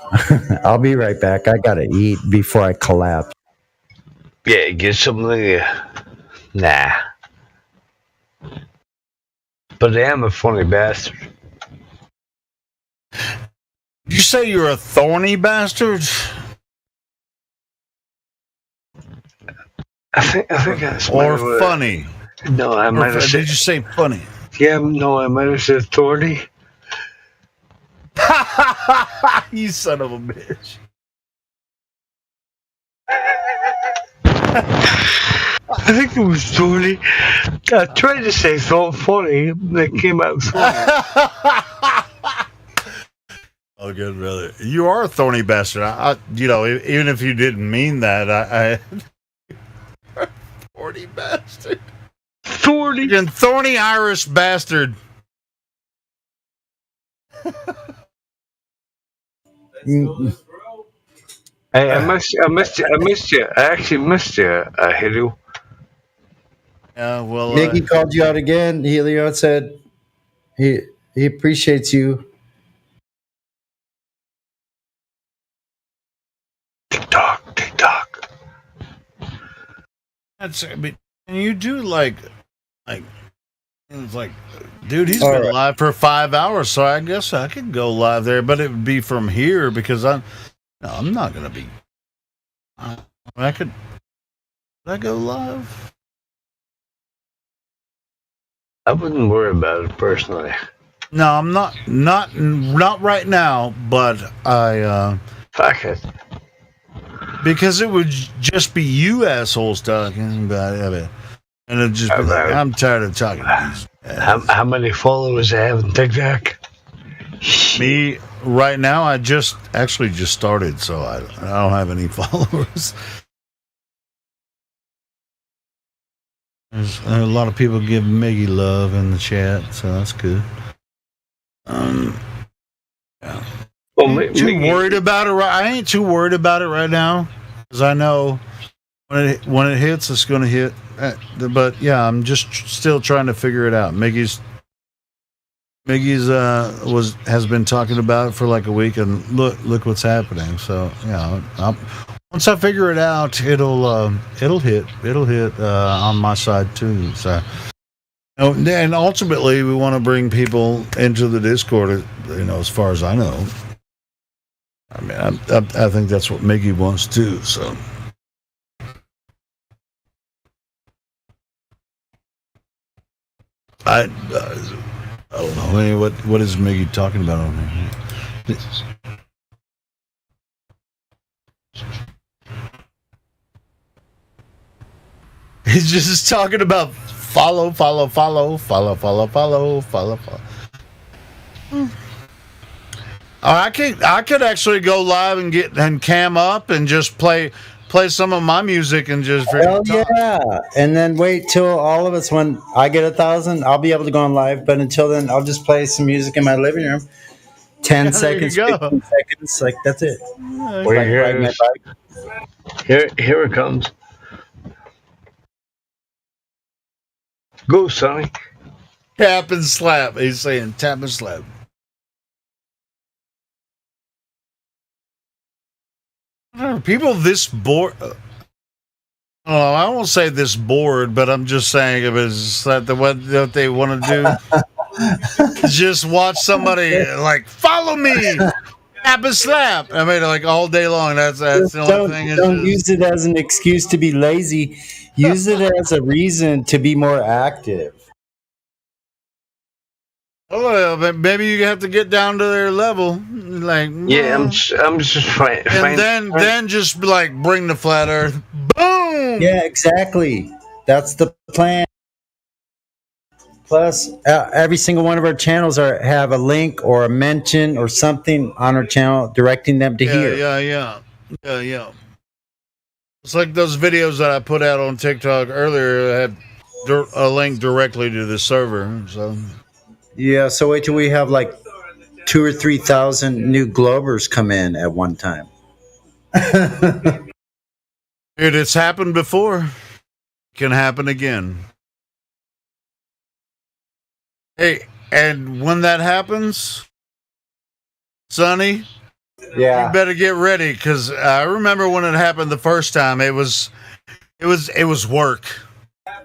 I'll be right back. I gotta eat before I collapse. Yeah, get something. Nah. But I am a funny bastard. You say you're a thorny bastard? I think that's or funny. No, I might have said. Did you say funny? Yeah, no, I might have said thorny. You son of a bitch. I think it was thorny. I tried to say funny, but it came out funny. Oh, good brother. You are a thorny bastard. You know, even if you didn't mean that, I thorny bastard. Thorny Irish bastard. Hey, I missed you. I actually missed you, Helio. Yeah, well, Mickey called you out again. Helio said he appreciates you. TikTok. I mean, you do like, it's like, dude, he's All been right. live for 5 hours, so I guess I could go live there, but it would be from here because I'm not gonna be. Could I go live? I wouldn't worry about it personally. No, I'm not right now, but I fuck it. Because it would just be you assholes talking about it. And it'd just be like, I'm tired of talking to these. How many followers I have on TikTok? Me right now, I just started, so I don't have any followers. There's a lot of people give Miggy love in the chat, so that's good. Yeah. Well, I ain't too worried about it. I ain't too worried about it right now, because I know when it hits, it's going to hit. But yeah, I'm just still trying to figure it out. Miggy's has been talking about it for like a week, and look what's happening. So yeah, once I figure it out, it'll hit on my side too. So, and ultimately, we want to bring people into the Discord. As far as I know, I mean, I think that's what Miggy wants too. So. I don't know. I mean, what is Miggy talking about on there? He's just talking about follow. I could actually go live and cam up and just play some of my music and just Hell yeah! And then wait till all of us, when I get 1,000, I'll be able to go on live. But until then, I'll just play some music in my living room. 10 seconds, 15 seconds, like that's it. Well, here it comes. Go, Sonny. Tap and slap. He's saying tap and slap. Are people this bored? Oh, I won't say this bored, but I'm just saying it is that what they want to do. Just watch somebody like follow me, tap and slap. I mean, like all day long. That's the only thing. Don't use it as an excuse to be lazy. Use it as a reason to be more active. Oh, but maybe you have to get down to their level, like yeah. I'm just trying. And then just like bring the flat Earth. Boom. Yeah, exactly. That's the plan. Plus, every single one of our channels have a link or a mention or something on our channel directing them to here. Yeah. It's like those videos that I put out on TikTok earlier had a link directly to the server. So. Yeah, so wait till we have like 2,000 or 3,000 new Globers come in at one time. Dude, it's happened before. It can happen again. Hey, and when that happens, Sonny, yeah, you better get ready, because I remember when it happened the first time. It was work.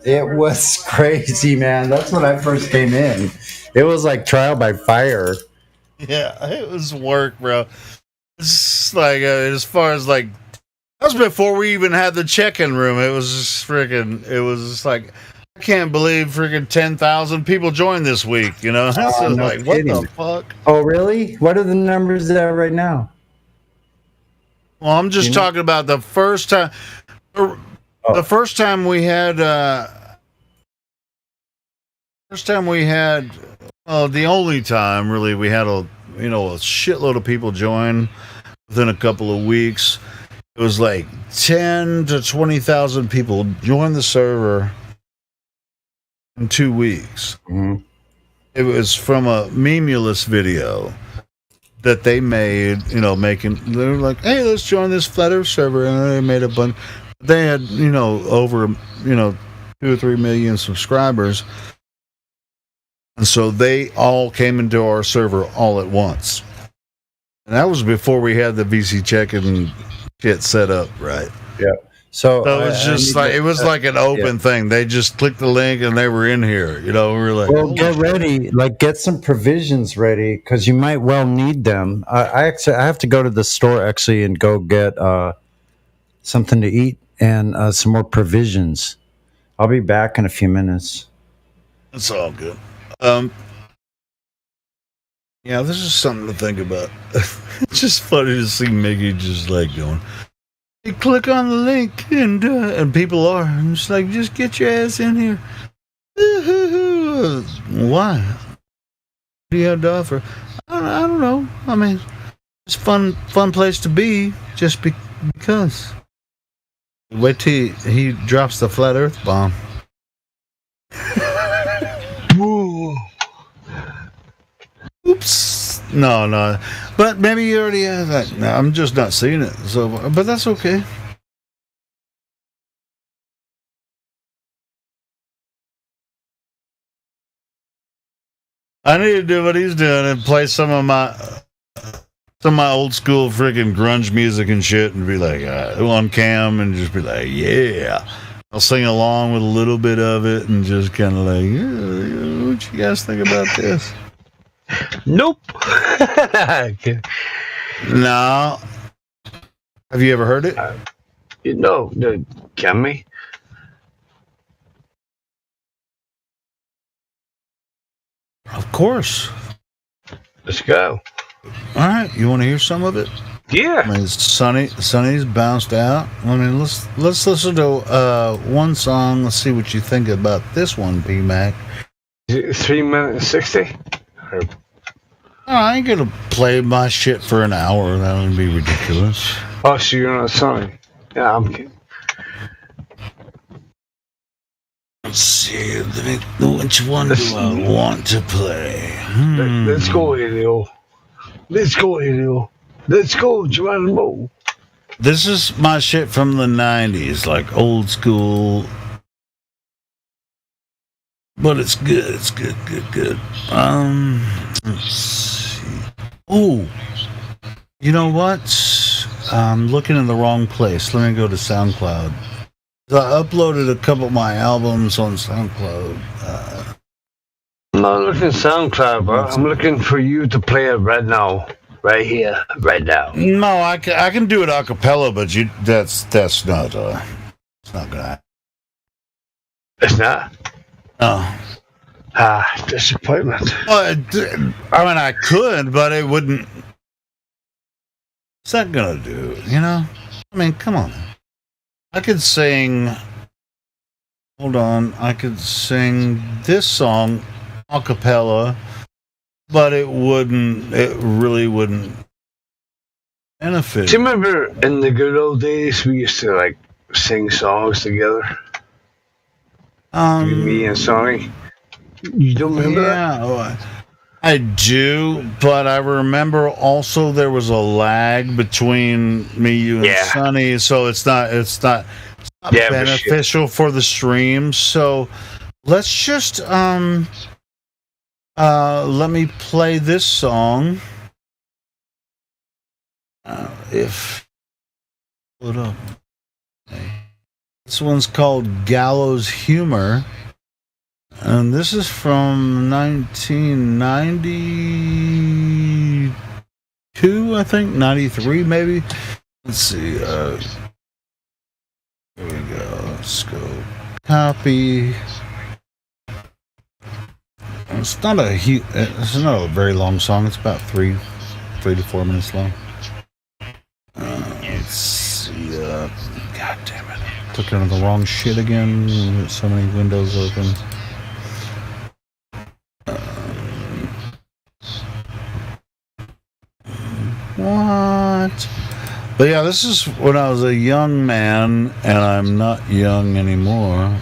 It was crazy, man. That's when I first came in. It was like trial by fire. Yeah, it was work, bro. It's like as far as like that was before we even had the check-in room. It was just freaking. It was just like I can't believe freaking 10,000 people joined this week. I was No like, kidding. what the fuck? Oh, really? What are the numbers there right now? Well, I'm just talking about the first time. The first time we had. The only time really we had a shitload of people join within a couple of weeks. It was like 10 to 20,000 people joined the server in 2 weeks. Mm-hmm. It was from a Memulous video that they made, they were like, hey, let's join this Flat Earth server. And they made a bunch. They had, over, 2 or 3 million subscribers. And so they all came into our server all at once. And that was before we had the VC check and shit set up, right? Yeah. So it was just like like an open thing. They just clicked the link and they were in here. We were like, well, get ready, get some provisions ready because you might well need them. I have to go to the store actually and go get something to eat and some more provisions. I'll be back in a few minutes. It's all good. Yeah, this is something to think about. It's just funny to see Mickey just like going, hey, click on the link, and people are. I'm just like, just get your ass in here. Why? What do you have to offer? I don't know. I mean, it's fun place to be, just because. Wait till he drops the flat Earth bomb. Oops. No. But maybe you already have that. No, I'm just not seeing it. So, but that's okay. I need to do what he's doing and play some of my old school freaking grunge music and shit and be like on cam and just be like, yeah. I'll sing along with a little bit of it and just kind of like, yeah, what you guys think about this? Nope. No. Have you ever heard it? No, can me? Of course. Let's go. All right, you want to hear some of it? Yeah. I mean, Sonny's bounced out. I mean, let's listen to one song. Let's see what you think about this one, B-Mac. 3 minutes 60. I ain't gonna play my shit for an hour. That would be ridiculous. Oh, so you're not Sonny? Yeah, I'm kidding. Let's see. Which one do I want to play? Let's go, Elio. Let's go, Elio. Let's go, Geronimo. This is my shit from the 90s, like old school. But it's good. It's good. Let's see. Oh, you know what? I'm looking in the wrong place. Let me go to SoundCloud. I uploaded a couple of my albums on SoundCloud. I'm not looking at SoundCloud, bro. I'm looking for you to play it right now. Right here, right now. No, I can do it a cappella, but that's not it's not gonna happen. It's not? No. Disappointment. Well, I mean, I could, but it wouldn't. It's not gonna do, I mean, come on. I could sing. Hold on, I could sing this song a cappella. But it really wouldn't benefit. Do you remember in the good old days we used to sing songs together? Me and Sonny. You don't remember that? I do, but I remember also there was a lag between me, you, and Sonny, so it's not beneficial for the stream. So let's just let me play this song. Hold up. This one's called Gallows Humor. And this is from 1992, I think. 93, maybe. Let's see. Here we go. Let's go. Copy. It's not a very long song. It's about 3 to 4 minutes long. Let's see. God damn it! Clicking on the wrong shit again. So many windows open. But yeah, this is when I was a young man, and I'm not young anymore.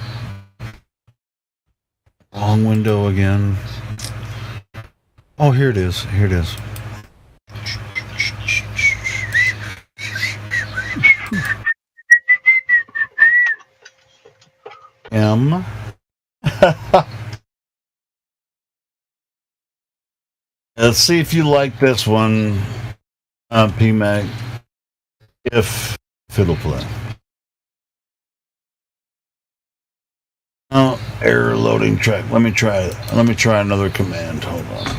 Wrong window again. Oh, here it is. Here it is. M. Let's see if you like this one, PMAC. If it'll play. Oh, error loading track. Let me try it. Let me try another command. Hold on.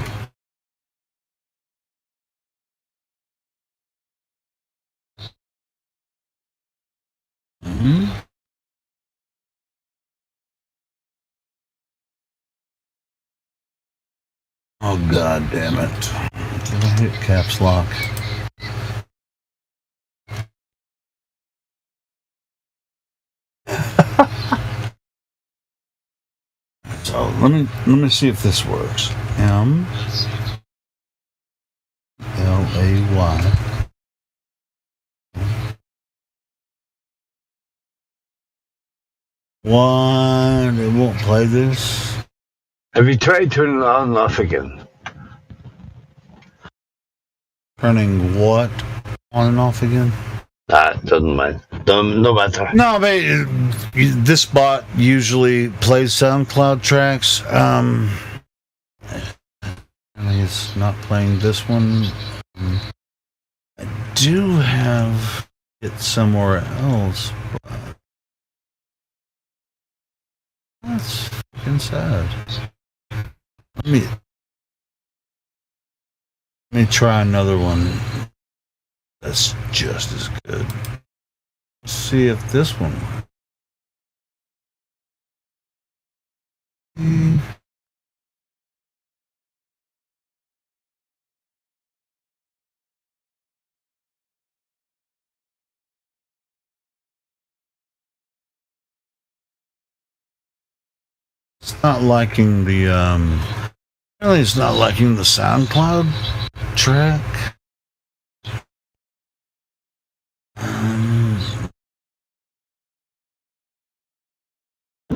Oh, God damn it. Did I hit caps lock? So let me see if this works. M-L-A-Y. What? It won't play this? Have you tried turning it on and off again? Turning what on and off again? Doesn't matter. No matter. No, but this bot usually plays SoundCloud tracks. It's not playing this one. I do have it somewhere else, but that's fucking sad. Let me try another one that's just as good. Let's see if this one works. It's not liking the really it's not liking the SoundCloud track.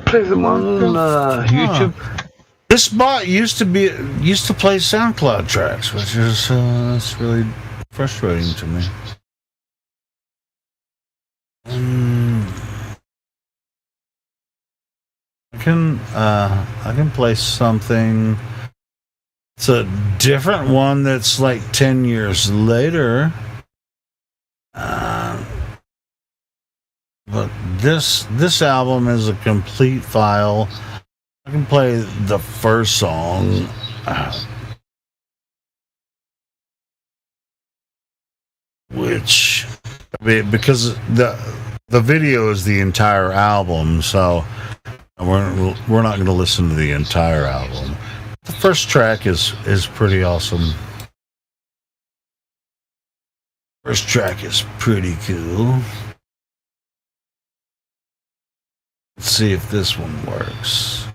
Play them on YouTube. This bot used to play SoundCloud tracks, which is that's really frustrating to me. I can play something. It's a different one that's like 10 years later. But this album is a complete file. I can play the first song. Which, I mean, because the video is the entire album, so we're not going to listen to the entire album. The first track is pretty awesome. First track is pretty cool. Let's see if this one works.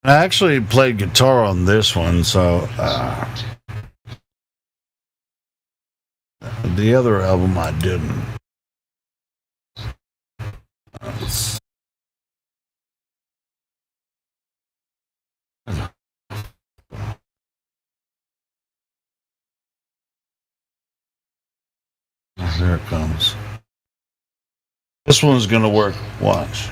I actually played guitar on this one, so the other album I didn't. There it comes. This one's going to work. Watch.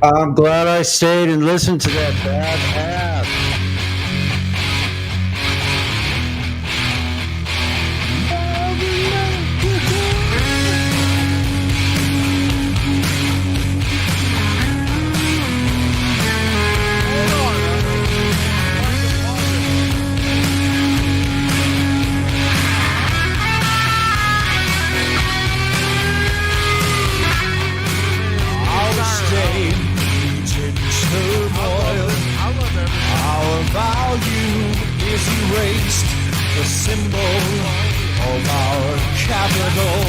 I'm glad I stayed and listened to that bad ass. Our value is erased. The symbol of our capital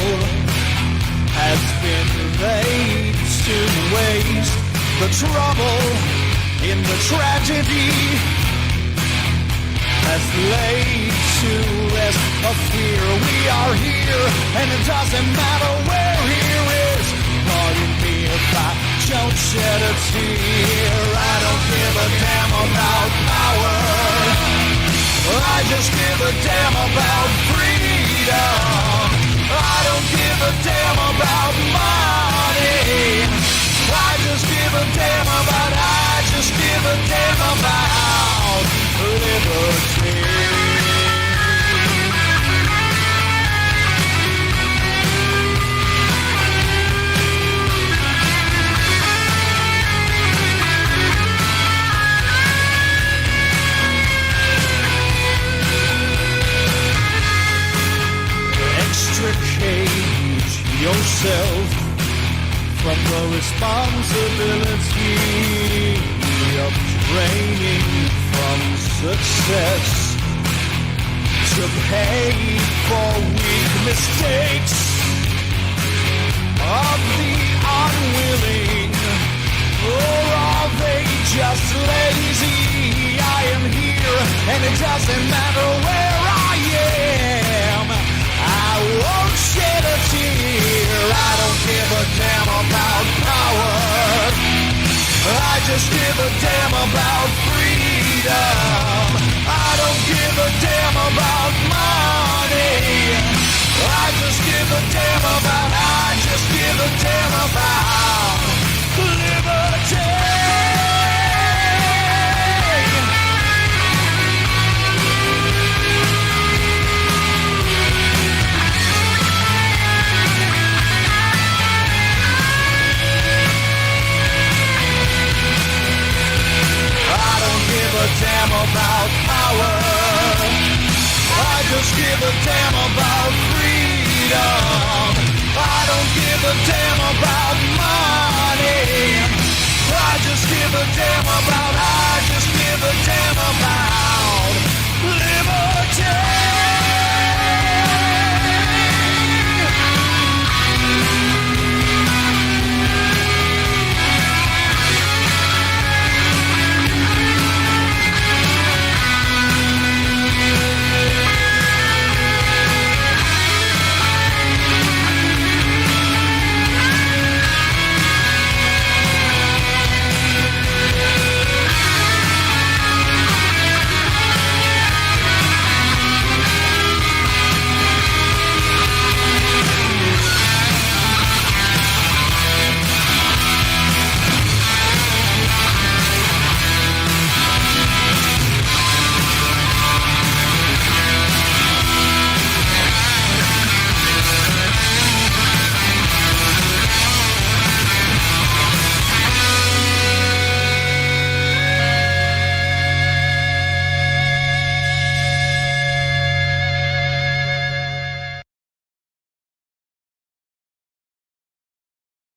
has been laid to waste. The trouble in the tragedy has laid to rest a fear. We are here, and it doesn't matter where here is. Pardon me if I don't shed a tear. I don't give a damn about power. I just give a damn about freedom. I don't give a damn about money. I just give a damn about, I just give a damn about liberty. Extricate yourself from the responsibility of draining from success to pay for weak mistakes of the unwilling, or are they just lazy? I am here, and it doesn't matter where I am. I won't shed a tear. I don't give a damn about power. I just give a damn about freedom. I don't give a damn about money. I just give a damn about, I just give a damn about liberty. Damn about power. I just give a damn about freedom. I don't give a damn about money. I just give a damn about, I just give a damn about liberty.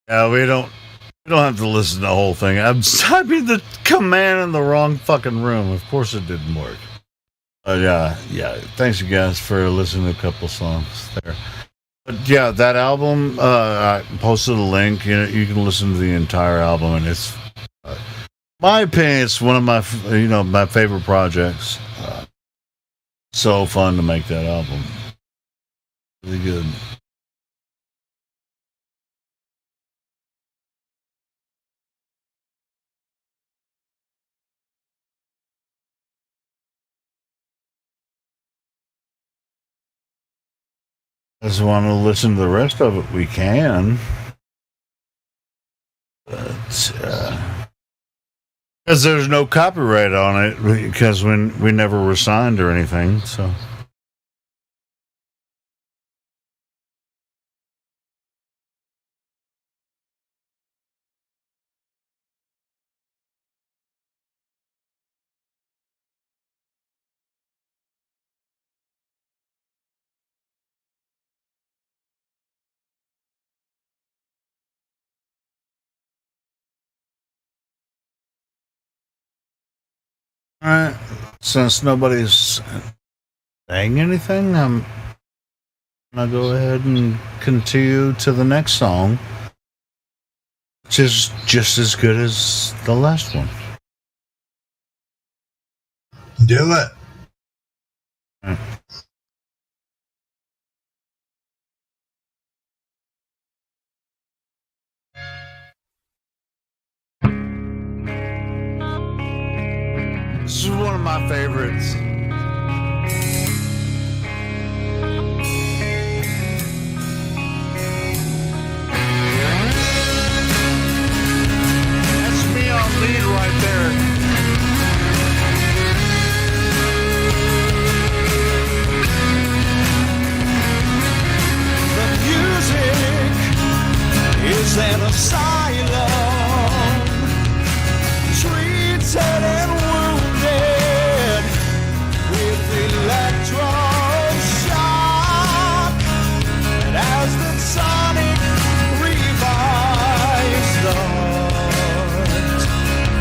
Yeah, we don't have to listen to the whole thing. I'm typing the command in the wrong fucking room. Of course it didn't work. Yeah. Thanks you guys for listening to a couple songs there. But yeah, that album, I posted a link. You can listen to the entire album, and it's, my opinion, it's one of my my favorite projects. So fun to make that album. Really good. Just want to listen to the rest of it, we can. But Because there's no copyright on it because we never were signed or anything. So. All right. Since nobody's saying anything, I'm gonna go ahead and continue to the next song, which is just as good as the last one. Do it. All right. This is one of my favorites. That's me on lead right there. The music is an asylum, treated and wounded with electroshock. And as the sonic revives, the heart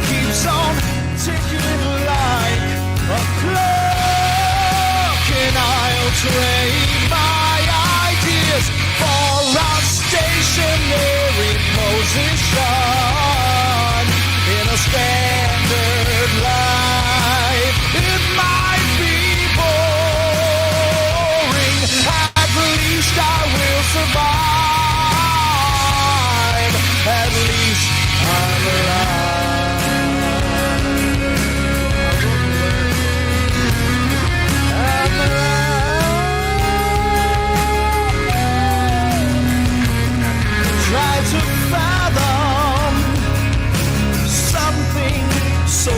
keeps on ticking like a clock. And I'll trade my ideas for a stationary position in a standard life. It might be boring, at least I will survive. At least I'm alive. I'm alive. Try to fathom something so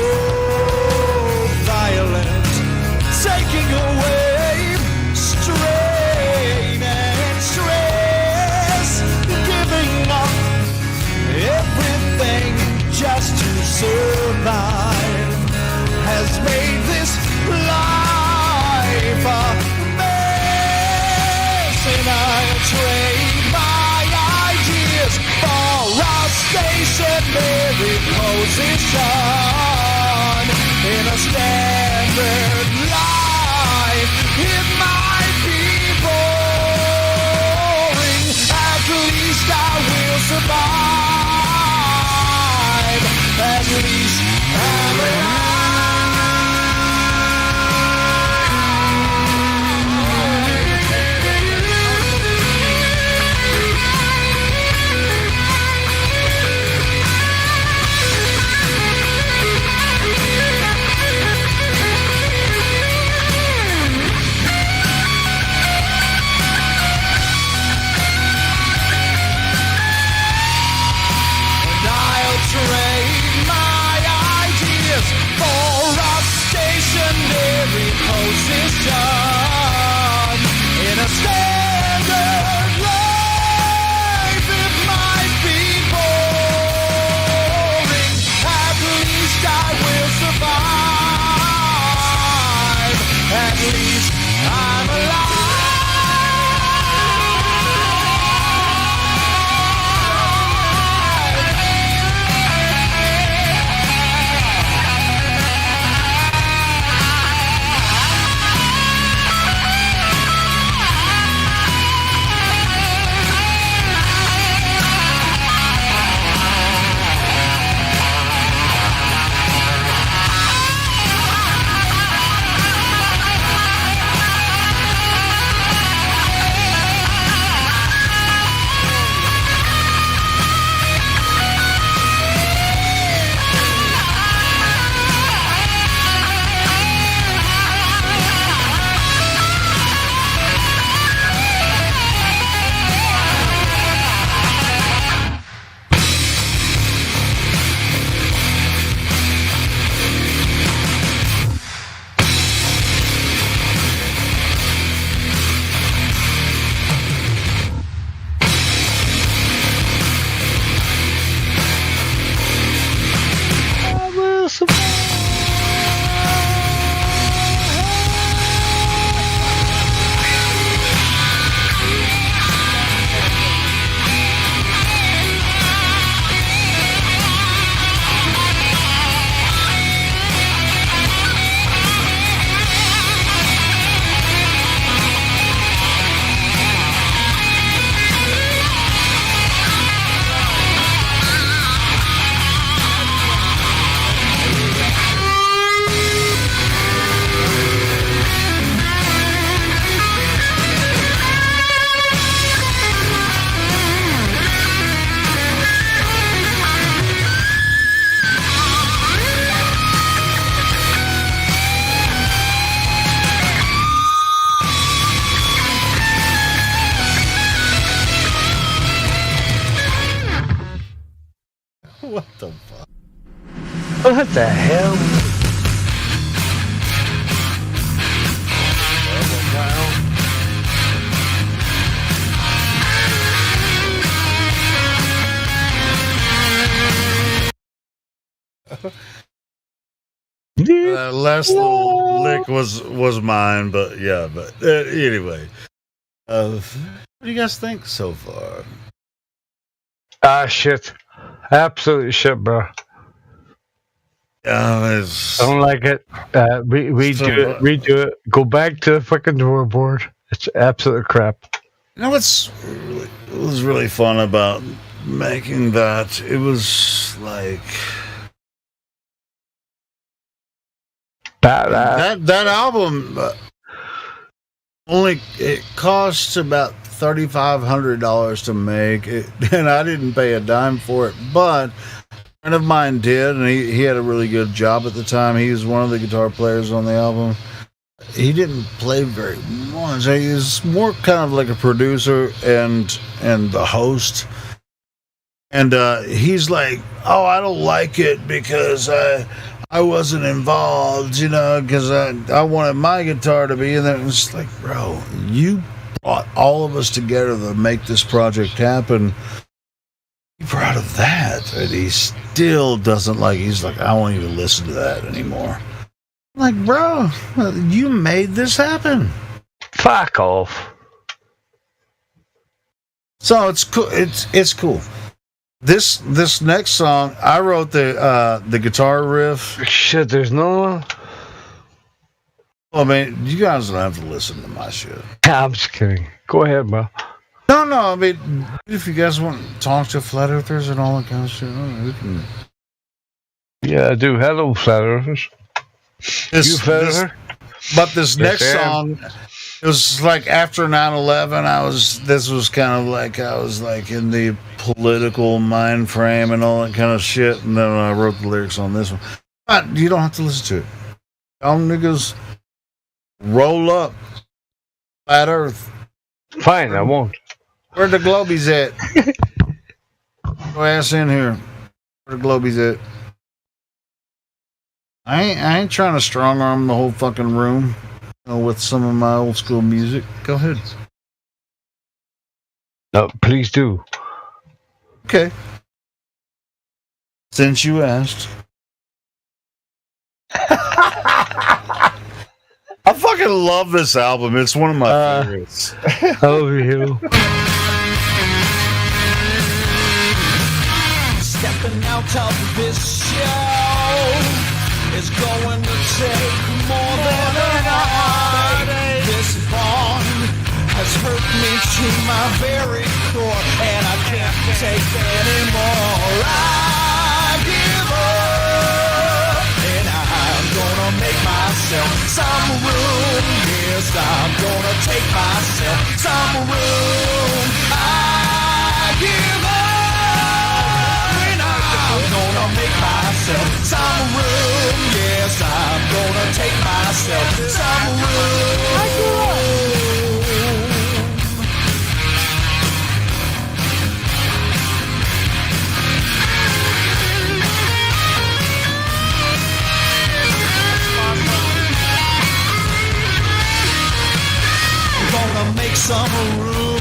violent, taking away strain and stress, giving up everything just to survive, has made this life a mess. And I'll trade my ideas for a stationary position in a standard life. It might be boring, at least I will survive. At least I'm alive. What the hell? Last little lick was mine, but yeah. But anyway, what do you guys think so far? Shit. Absolute shit, bro. I don't like it. Redo it. Go back to the fucking drawing board. It's absolute crap. You know what's was really fun about making that? It was like that album only it costs about $3,500 to make it, and I didn't pay a dime for it, but a friend of mine did, and he had a really good job at the time. He was one of the guitar players on the album. He didn't play very much. He was more kind of like a producer and the host. And he's like, "Oh, I don't like it because I wasn't involved, you know, because I wanted my guitar to be in there." And it's like, bro, you brought all of us together to make this project happen. Be proud of that. And he still doesn't like. He's like, "I won't even listen to that anymore." I'm like, bro, you made this happen. Fuck off. So it's cool. It's cool. This next song, I wrote the guitar riff. Shit, there's no one. I mean, you guys don't have to listen to my shit. I'm just kidding. Go ahead, bro. No, I mean, if you guys want to talk to flat earthers and all that kind of shit, we can. Yeah, I do. Hello, flat earthers. But this next song, it was like after 9/11. This was kind of like I was like in the political mind frame and all that kind of shit, and then I wrote the lyrics on this one. But you don't have to listen to it. Y'all niggas roll up, flat Earth. Fine, I won't. Where the globies at? Go ass in here. Where the globies at? I ain't trying to strong arm the whole fucking room with some of my old school music. Go ahead. No, please do. Okay. Since you asked. I fucking love this album. It's one of my favorites. Oh, you. Stepping out of this show is going to take more than a heartache. This bond has hurt me to my very core, and I can't take anymore. I give up, and I'm gonna make myself some room. Yes, I'm gonna take myself some room. I give up, and I'm gonna make myself some room. Yes, I'm gonna take myself some room. Gonna make some room.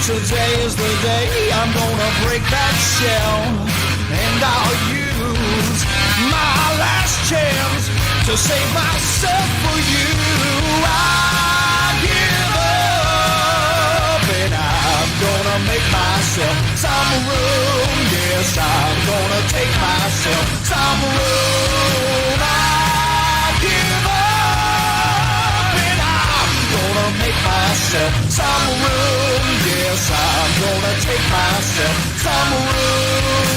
Today is the day I'm gonna break that shell, and I'll use my last chance to save myself for you. I give up, and I'm gonna make myself some room. Yes, I'm gonna take myself some room. I give up, and I'm gonna make myself some room. Yes, I'm gonna take myself some room.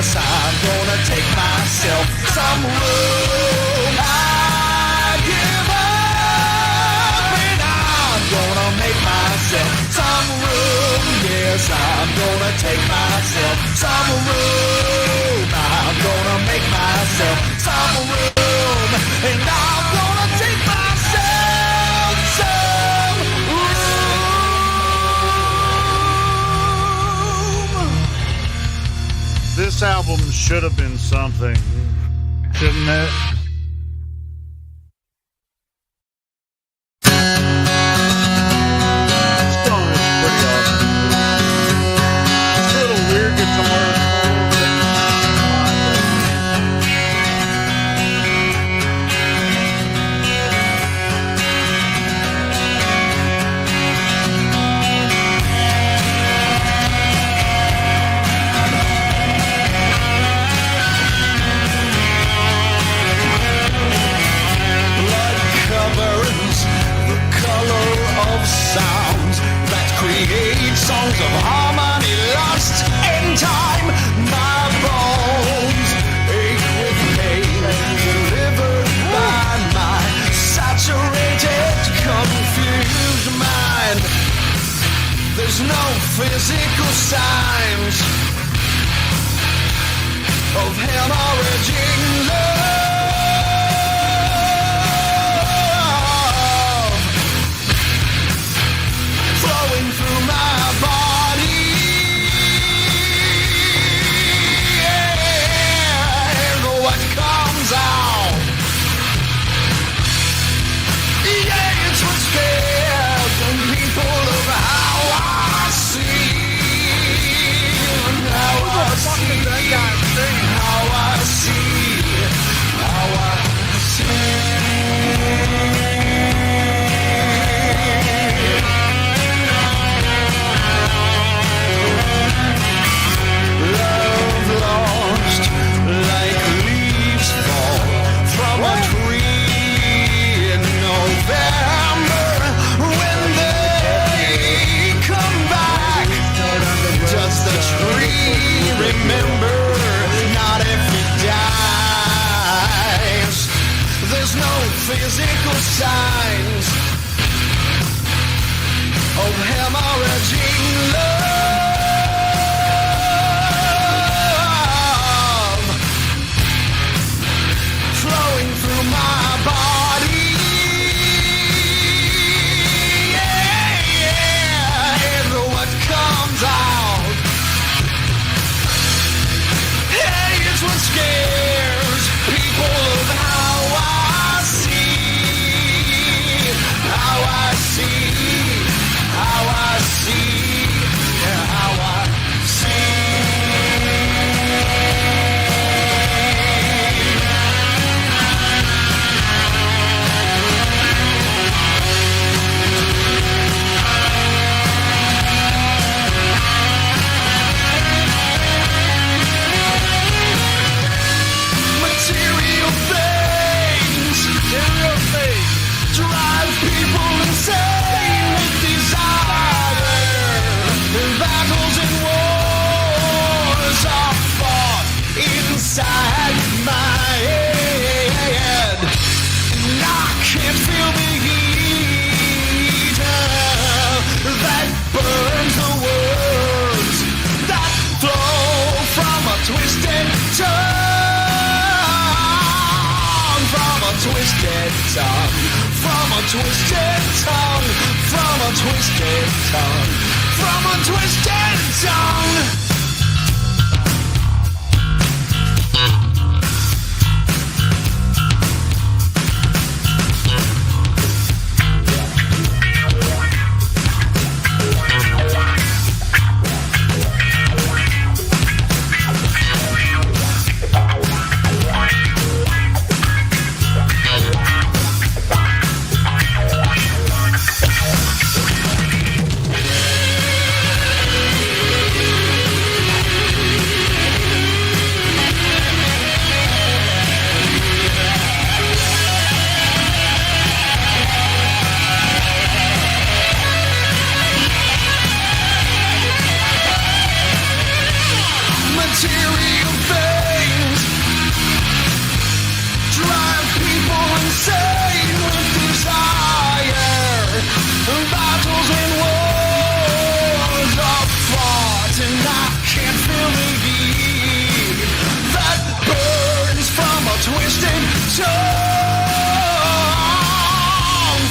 Yes, I'm gonna take myself some room. I give up and I'm gonna make myself some room. Yes, I'm gonna take myself some room. I'm gonna make myself some room. And I'm gonna take myself some room. This album should have been something, shouldn't it? This song is pretty awesome. It's a little weird guitar. Sounds that create songs of harmony, lust, and time. My bones ache with pain, delivered by my saturated, confused mind. There's no physical signs of hemorrhaging love. Flowing through my body, and what comes out, yeah, it's what scares the people of how I see, how I see, how I see, how I see. Like leaves fall from a tree in November, when they come back, does the tree remember? Not if it dies. There's no physical signs of hemorrhaging love. Flowing through my body, yeah, and what comes out, hey, it's what scares people of how I see, how I see, how I see, how I see. Material things drive people insane with desire. Battles and wars are fought inside my head. And I can't feel the heat that burns the words that flow from a twisted tongue. From a twisted tongue, from a twisted tongue, from a twisted tongue, from a twisted tongue. twisted tongue.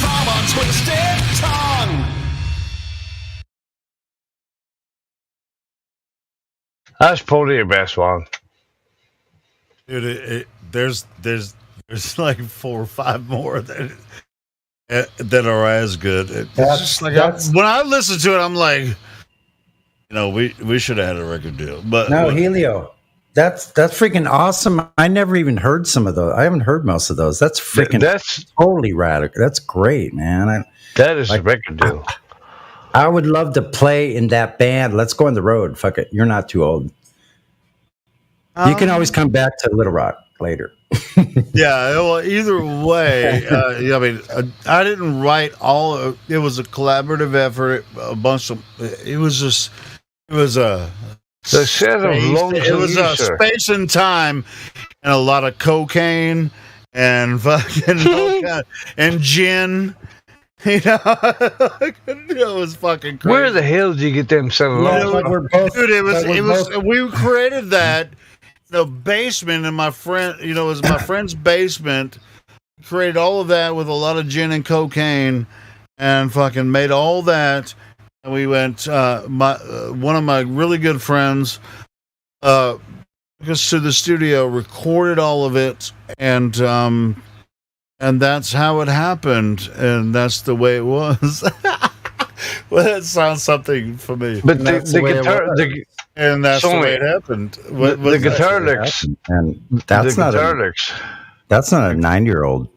From a twisted tongue. That's probably your best one. Dude, there's like 4 or 5 more that are as good. It's just like when I listen to it, I'm like, you know, we should have had a record deal. But no, Helio, that's freaking awesome. I never even heard some of those. I haven't heard most of those. That's freaking totally radical. That's great, man. That is a record deal. I would love to play in that band. Let's go on the road. Fuck it. You're not too old. You can always come back to Little Rock later. Yeah, well, either way, I mean, I didn't write all of it. Was a collaborative effort. A bunch of it was a space and time, and a lot of cocaine and fucking and gin. You know, it was fucking crazy. Where the hell did you get them cellulose? Dude, it was. We created that. The basement in my friend, you know, it was my friend's basement. Created all of that with a lot of gin and cocaine, and fucking made all that. And we went. One of my really good friends, took us to the studio, recorded all of it, and that's how it happened, and that's the way it was. Well, that sounds something for me. But the guitar, and that's the way it happened. The guitar licks, and that's the not guitar licks. That's not a 9-year-old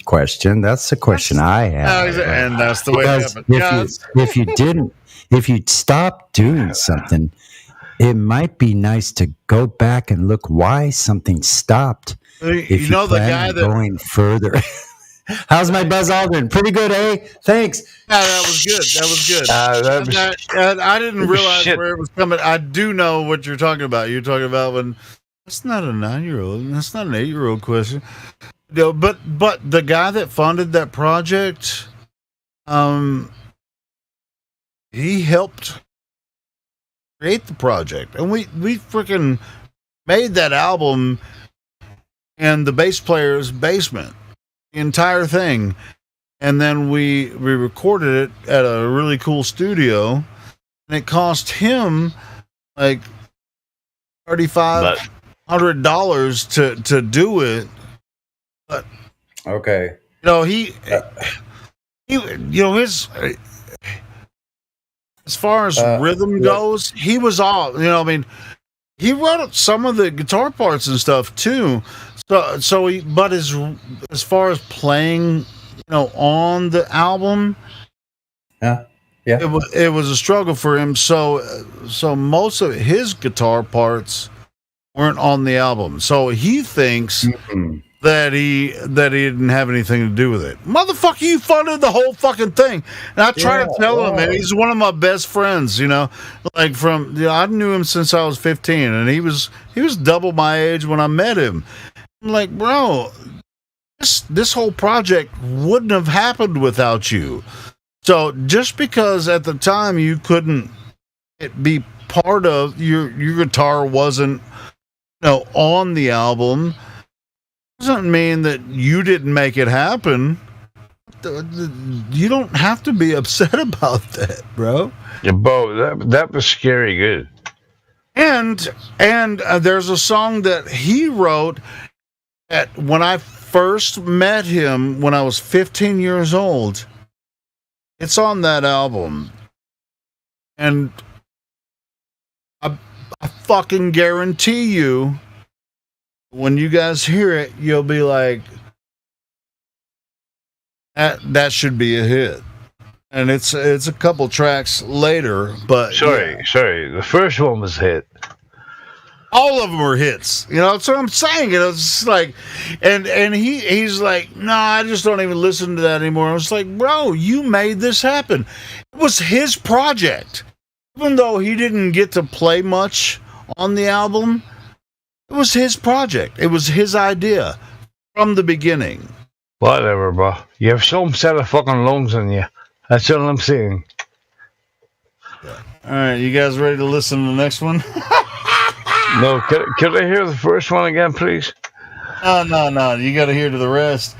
question. That's the question I have. And that's the way it happened. If you stopped doing something, it might be nice to go back and look why something stopped. You know the guy that going further. How's my Buzz Aldrin? Pretty good, eh? Thanks. Yeah, that was good. I didn't realize where it was coming. I do know what you're talking about. You're talking about when that's not a 9-year-old. That's not an 8-year-old question. You know, but the guy that funded that project, he helped create the project, and we freaking made that album in the bass player's basement. Entire thing, and then we recorded it at a really cool studio, and it cost him like $3,500 to do it. But okay, you know he you know his as far as rhythm goes, he was all, you know. I mean, he wrote some of the guitar parts and stuff too. So but as far as playing, you know, on the album, it was a struggle for him. So most of his guitar parts weren't on the album. So he thinks that he didn't have anything to do with it. Motherfucker, you funded the whole fucking thing. And I try to tell him, man, he's one of my best friends. You know, like I knew him since I was 15, and he was double my age when I met him. I'm like, bro, this whole project wouldn't have happened without you. So just because at the time you couldn't be part of your guitar wasn't, you know, on the album, doesn't mean that you didn't make it happen. You don't have to be upset about that, bro. Yeah, bro, that was scary good. And there's a song that he wrote. When I first met him when I was 15 years old, it's on that album. And I fucking guarantee you, when you guys hear it, you'll be like, that should be a hit. And it's a couple tracks later, but sorry, the first one was a hit. All of them were hits. You know, that's what I'm saying. You know, it's just like, and he's like, no, I just don't even listen to that anymore. I was like, bro, you made this happen. It was his project. Even though he didn't get to play much on the album, it was his project. It was his idea from the beginning. Whatever, bro. You have some set of fucking lungs in you. That's all I'm saying. All right, you guys ready to listen to the next one? No, could I hear the first one again, please? No. You got to hear to the rest.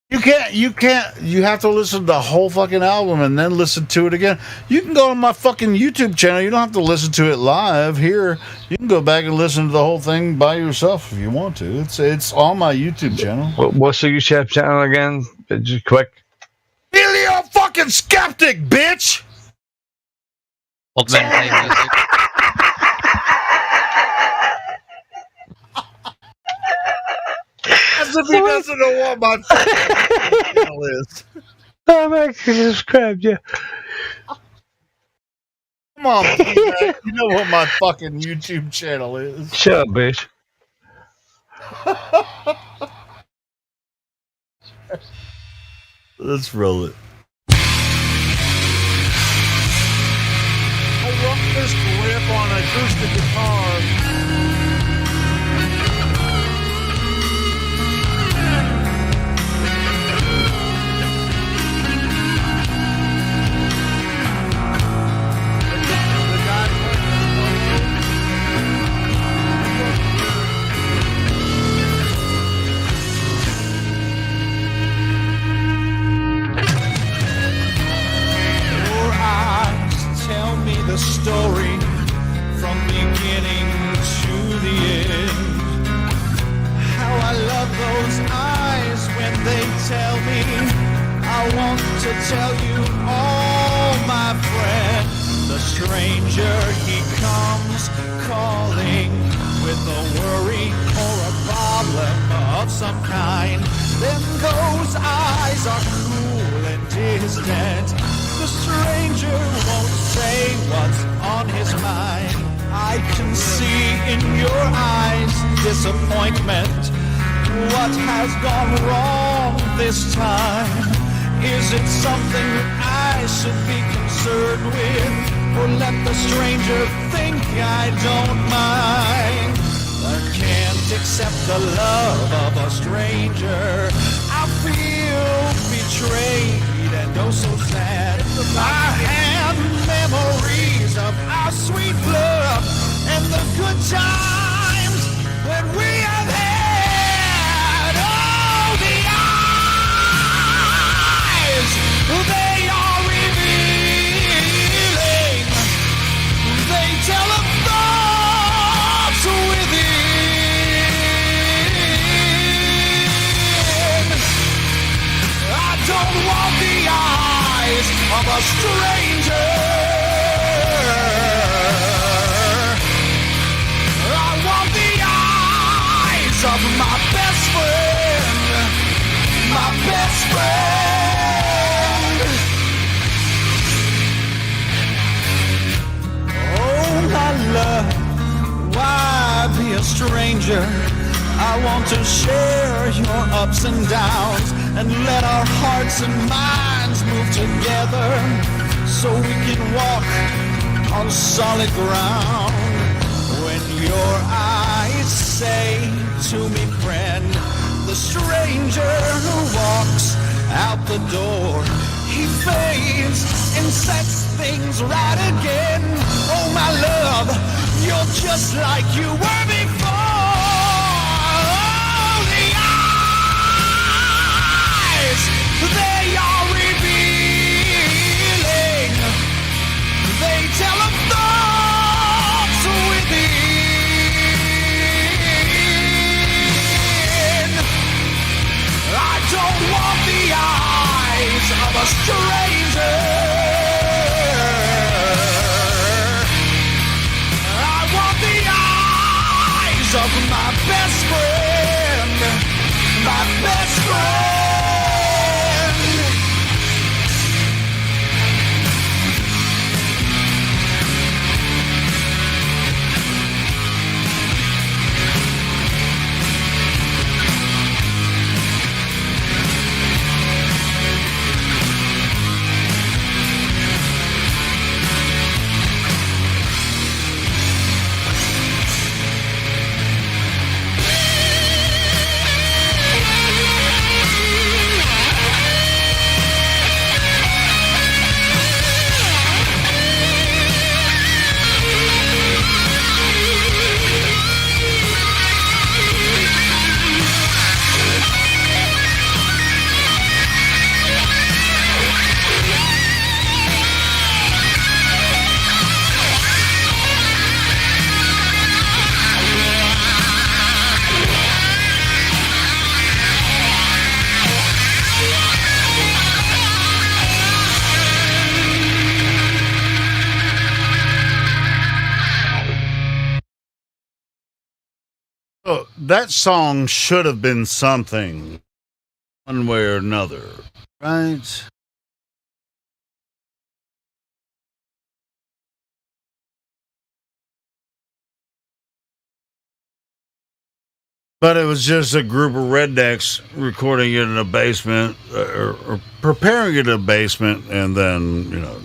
You can't. You have to listen to the whole fucking album and then listen to it again. You can go on my fucking YouTube channel. You don't have to listen to it live here. You can go back and listen to the whole thing by yourself if you want to. It's on my YouTube channel. What's the YouTube channel again? Just quick. Helio fucking Skeptic, bitch. Old men play music. As if he doesn't know what my fucking channel is. I'm actually subscribed, yeah. Come on, P-Mac. You know what my fucking YouTube channel is. Shut up, bitch. Let's roll it. I love this grip on acoustic guitar. Your eyes tell me the story from beginning to the end. How I love those eyes when they tell me I want to tell you all, my friend. The stranger, he comes calling with a worry or a problem of some kind. Then those eyes are cool and distant. The stranger won't say what's on his mind. I can see in your eyes disappointment. What has gone wrong this time? Is it something I should be concerned with? Or let the stranger think I don't mind? I can't accept the love of a stranger. I feel betrayed and oh so sad. I have memories of our sweet love and the good times that we have had. Oh, the eyes, they are revealing. They tell of thoughts within. I don't want the eyes of a stranger. I want the eyes of my best friend. My best friend. Oh, my love, why be a stranger? I want to share your ups and downs and let our hearts and minds move together so we can walk on solid ground. When your eyes say to me, friend, the stranger who walks out the door, he fades and sets things right again. Oh, my love, you're just like you were before. They are revealing. They tell of thoughts within. I don't want the eyes of a stranger. I want the eyes of my best friend. My best friend. So that song should have been something, one way or another, right? But it was just a group of rednecks recording it in a basement or preparing it in a basement, and then, you know.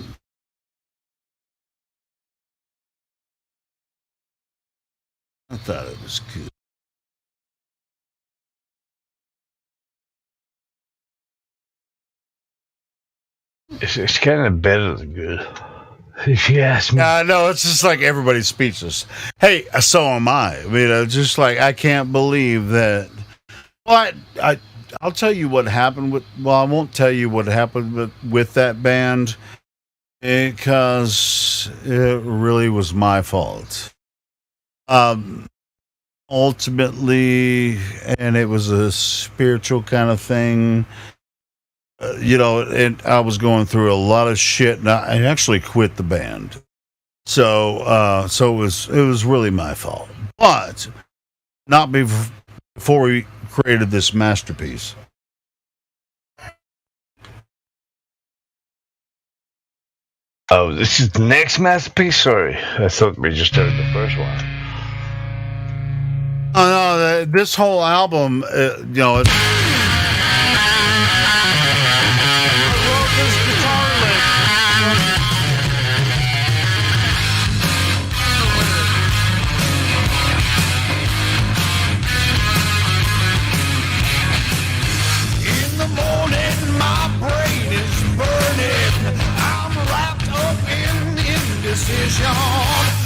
I thought it was cool. It's kind of better than good, if you ask me. No, it's just like everybody's speechless. Hey, so am I. I mean, just like, I can't believe that. Well, I'll tell you what happened with. Well, I won't tell you what happened with that band, because it really was my fault. Ultimately, and it was a spiritual kind of thing. You know, I was going through a lot of shit, and I actually quit the band. So it was really my fault, but not before we created this masterpiece. Oh, this is the next masterpiece? Sorry, I thought we just heard the first one. Oh no, this whole album, you know.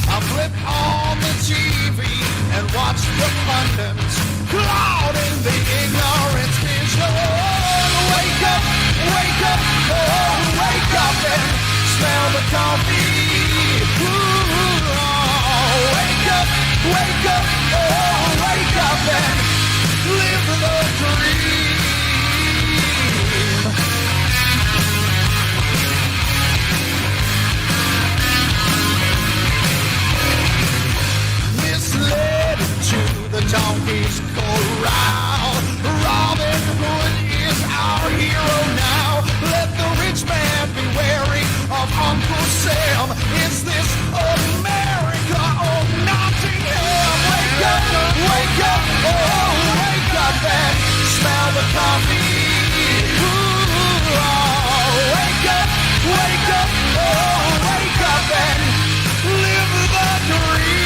I flip on the TV and watch the pundits clouding the ignorance vision. Wake up, oh, wake up and smell the coffee. Ooh, oh, wake up, oh, wake up and live the dream. Led to the donkey's corral. Robin Hood is our hero now. Let the rich man be wary of Uncle Sam. Is this America or Nottingham? Wake up, oh, wake up and smell the coffee. Ooh, oh, wake up, oh, wake up and live the dream.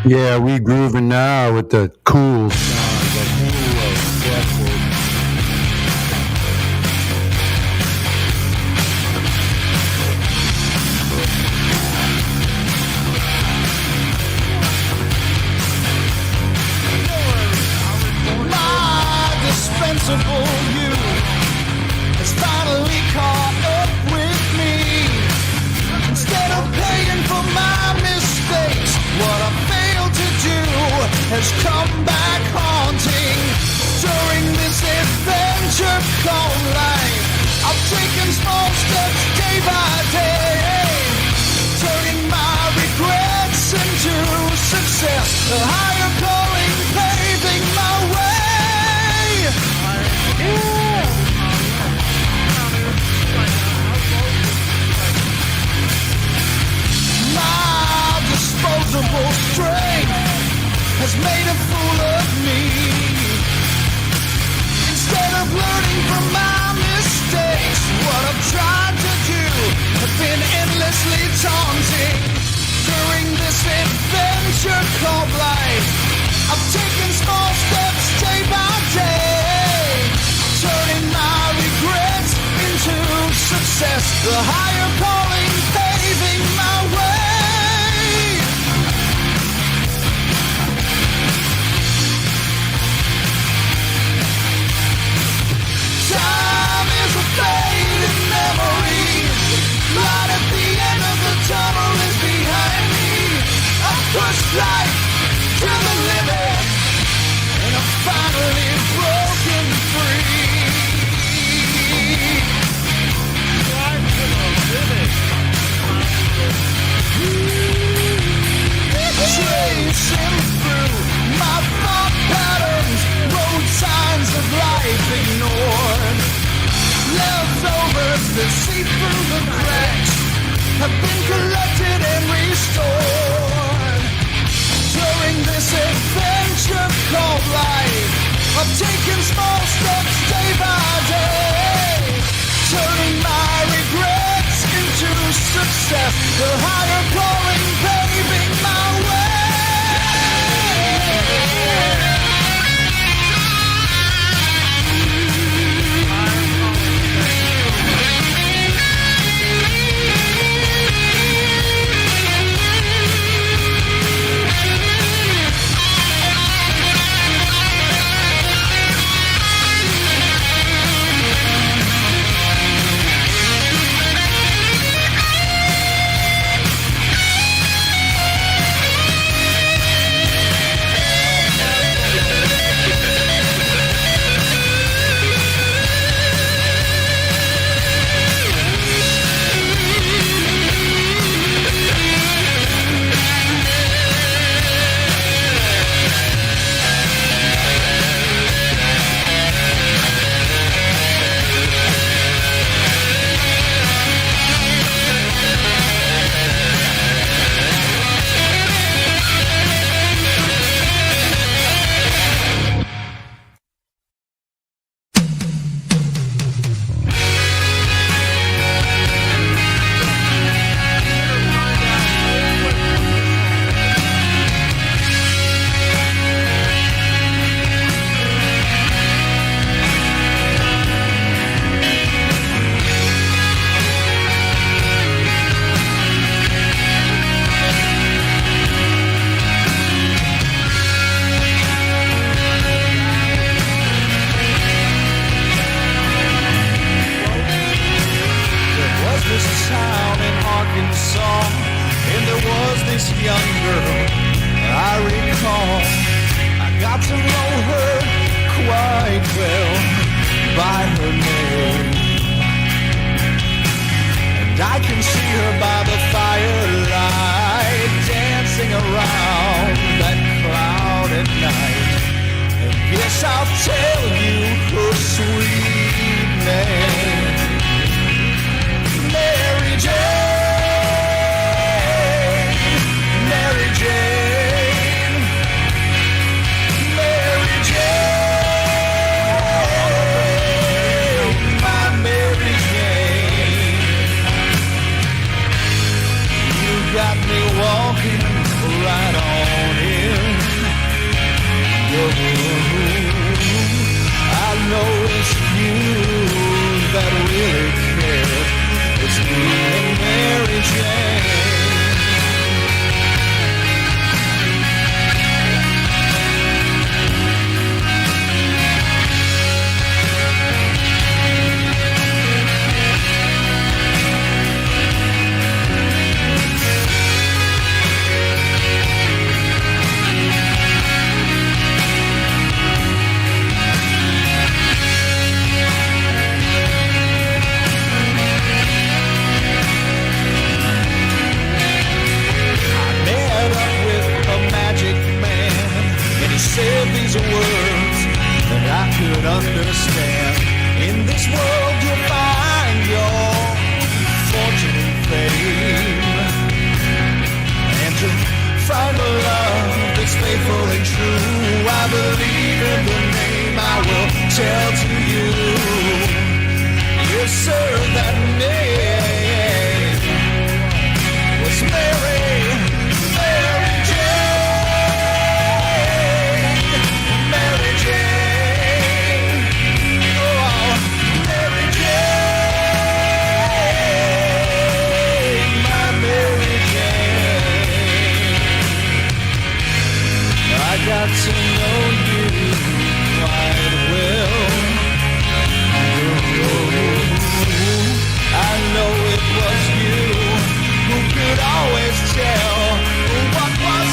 Yeah, we grooving now with the cool sound, the cool Deathwood. My dispensable you has finally caught up with me. Instead of paying for my mistakes, what I failed to do has come back haunting. During this adventure called life, I've taken small steps day by day, turning my regrets into success. A higher calling paving my way. Yeah. has made a fool of me. Instead of learning from my mistakes, what I've tried to do has been endlessly taunting. During this adventure called life, I've taken small steps day by day, turning my regrets into success. The higher calling paving my way. Time is a fading memory. Light at the end of the tunnel is behind me. I've pushed life to the limit, and I'm finally broken free. Life to the limit. Tracing through my thought patterns, road signs of life ignored. Leftovers that seep through the cracks have been collected and restored. During this adventure called life, I've taken small steps day by day, turning my regrets into success. The higher calling paving my way. faithful and true. tell to you. Yes, sir, that name was Mary Jane. Mary Jane. Oh, Mary Jane. My Mary Jane. I got to know you quite well. I know it was you who could always tell what was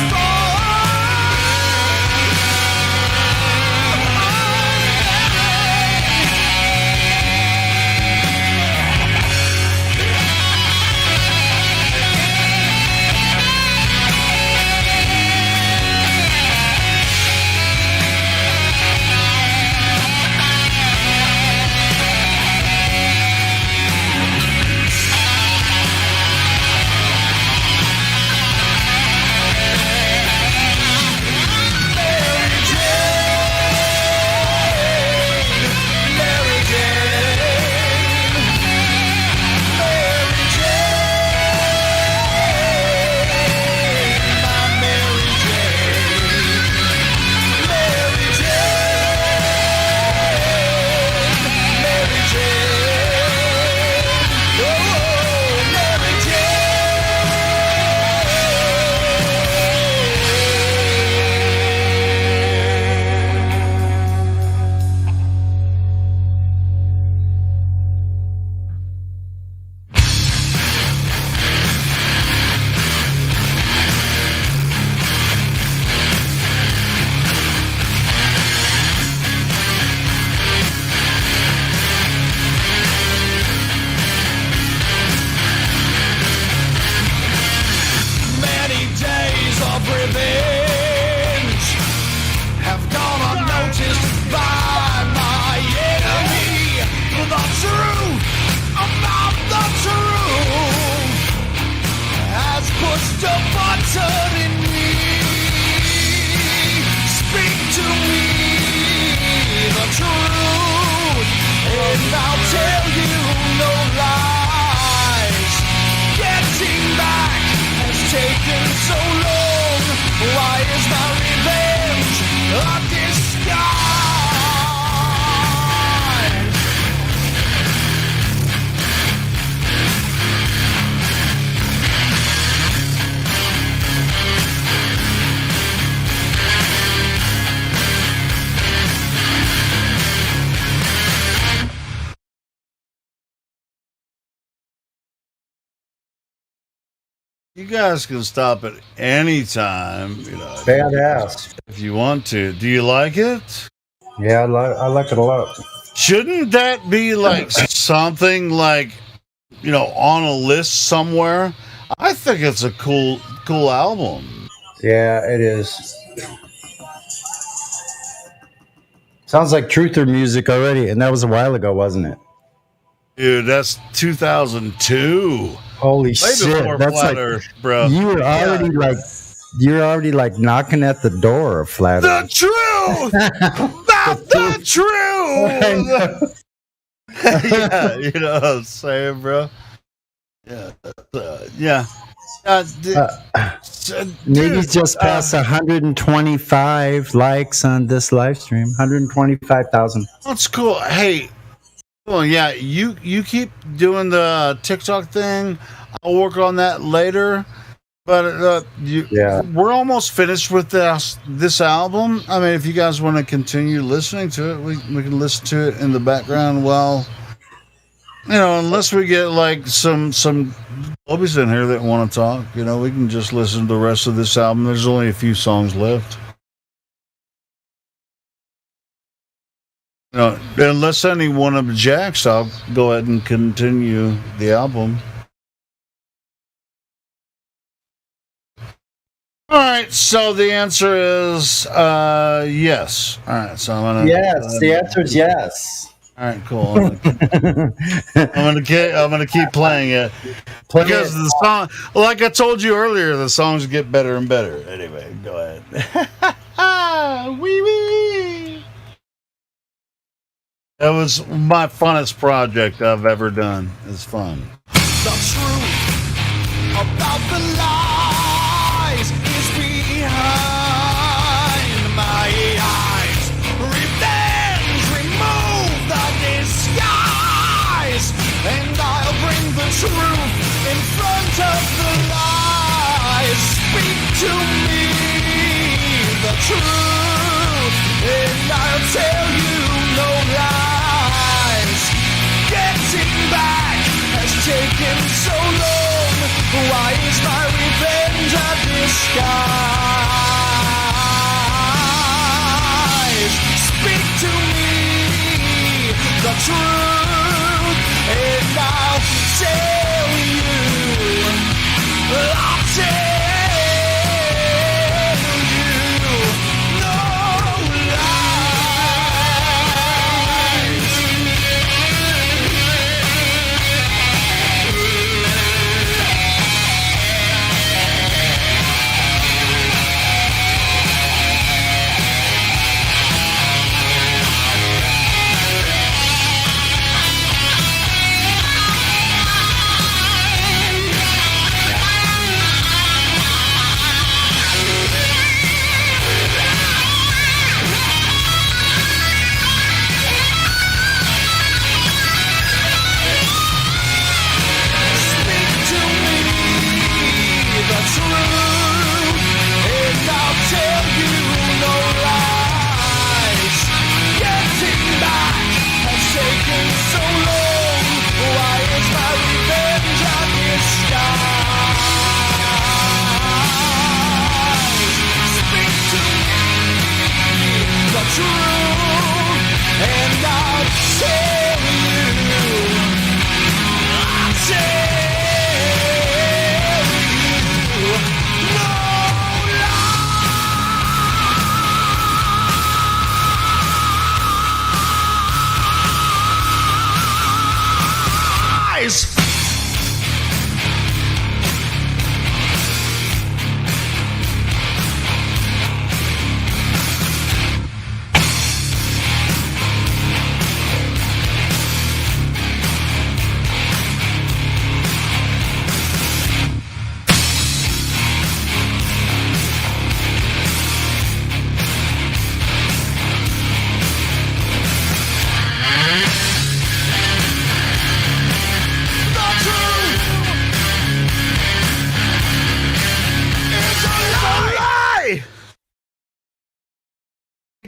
many days of revenge have gone unnoticed by my enemy. The truth about the truth has pushed a button in me. Speak to me the truth, and I'll tell you no lies. Getting back has taken so long. Why is my revenge a disguise? You guys can stop at any time, you know. Badass. If you want to. Do you like it? Yeah, I like it a lot. Shouldn't that be like something like, you know, on a list somewhere? I think it's a cool album. Yeah, it is. Sounds like Truther music already, and that was a while ago, wasn't it? Dude, that's 2002. Holy Way shit! before That's Flat like Earth, bro. you're already like knocking at the door of Flat The Earth. truth! Not the truth! Yeah, you know what I'm saying, bro? Yeah. Yeah. Maybe just passed 125 likes on this live stream. 125,000. That's cool. Hey, well, yeah, you keep doing the TikTok thing. I'll work on that later. But we're almost finished with this album. I mean, if you guys want to continue listening to it, we can listen to it in the background while, you know, unless we get like some Obies in here that want to talk, you know, we can just listen to the rest of this album. There's only a few songs left. You know, unless anyone objects, I'll go ahead and continue the album. All right, so the answer is yes. All right, so I'm gonna. Yes, the answer is yes. All right, cool. I'm gonna keep playing it because the song, like I told you earlier, the songs get better and better. Anyway, go ahead. Wee wee. That was my funnest project I've ever done. It's fun. The truth about the lies is behind my eyes. Revenge, remove the disguise, and I'll bring the truth in front of the lies. Speak to me the truth, and I'll tell you no lies. Getting back has taken so long. Why is my revenge a disguise? Speak to me the truth, and I'll tell you. I'll tell you no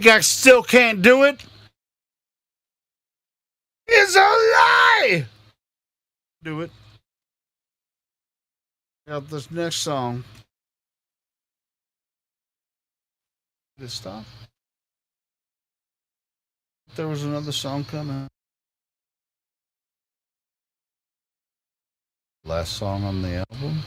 I still can't do it. It's a lie. Do it. Got this next song. Did it stop? There was another song coming. Last song on the album.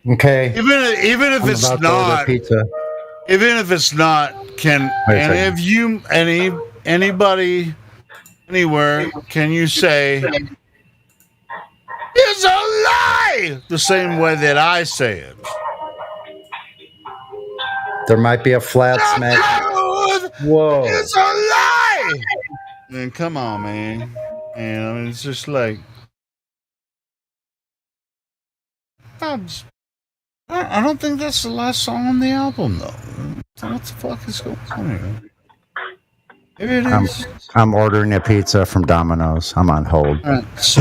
Okay. Even if I'm it's about to order not pizza. Even if it's not, can Wait a any second. of you, anybody, anywhere, can you say it's a lie the same way that I say it? There might be a flat smack. Whoa. It's a lie. Man, come on, man. And I mean, it's just like I don't think that's the last song on the album, though. What the fuck is going on here? Maybe it is. I'm ordering a pizza from Domino's. I'm on hold. All right, so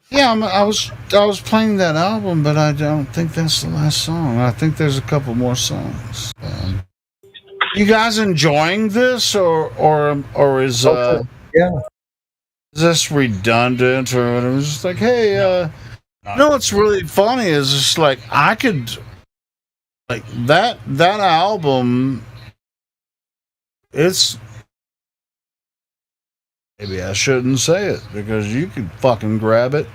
yeah, I was playing that album, but I don't think that's the last song. I think there's a couple more songs. You guys enjoying this, or is yeah, is this redundant, or it was just like, hey, you know what's really funny is just like I could like that album. It's maybe I shouldn't say it because you could fucking grab it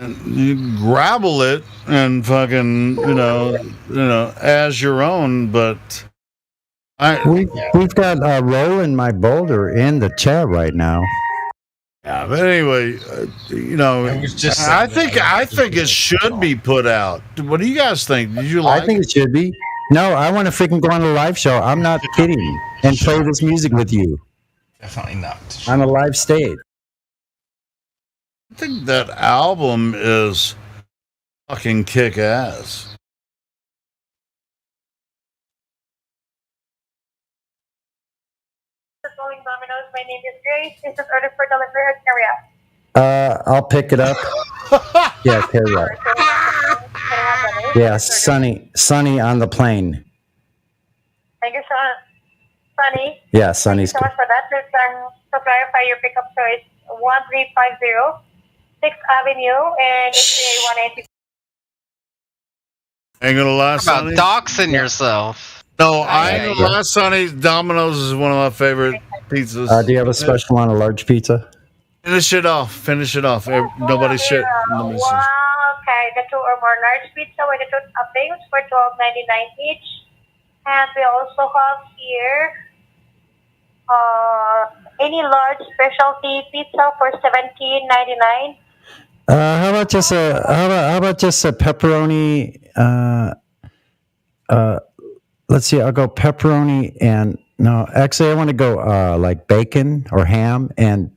And you grabble it and fucking, as your own, but We've got Roland, my boulder, in the chat right now. yeah, but anyway, I think it should be put out. What do you guys think? Did you like I think it should be. No, I want to freaking go on a live show. I'm not kidding. And play this music with you. Definitely not. On a live stage. I think that album is fucking kick ass. Calling Domino's. My name is Grace. This is order for delivery or carry out. I'll pick it up. Yeah, carry out. Yeah, Sunny on the plane. Thank you, Sunny. Yeah, Sunny's Thank you so much for that. To clarify, your pickup choice 1350 6th Avenue and HCA 180. Ain't gonna lie, Sonny. About doxing yourself. No, I ain't gonna lie, Sonny. Domino's is one of my favorite pizzas. Do you have a special on a large pizza? Finish it off. Nobody shit. Okay, the 2 or more large pizza with the 2 toppings for $12.99 each. And we also have here any large specialty pizza for $17.99. How about just a pepperoni? Let's see. I'll go pepperoni and no. Actually, I want to go like bacon or ham and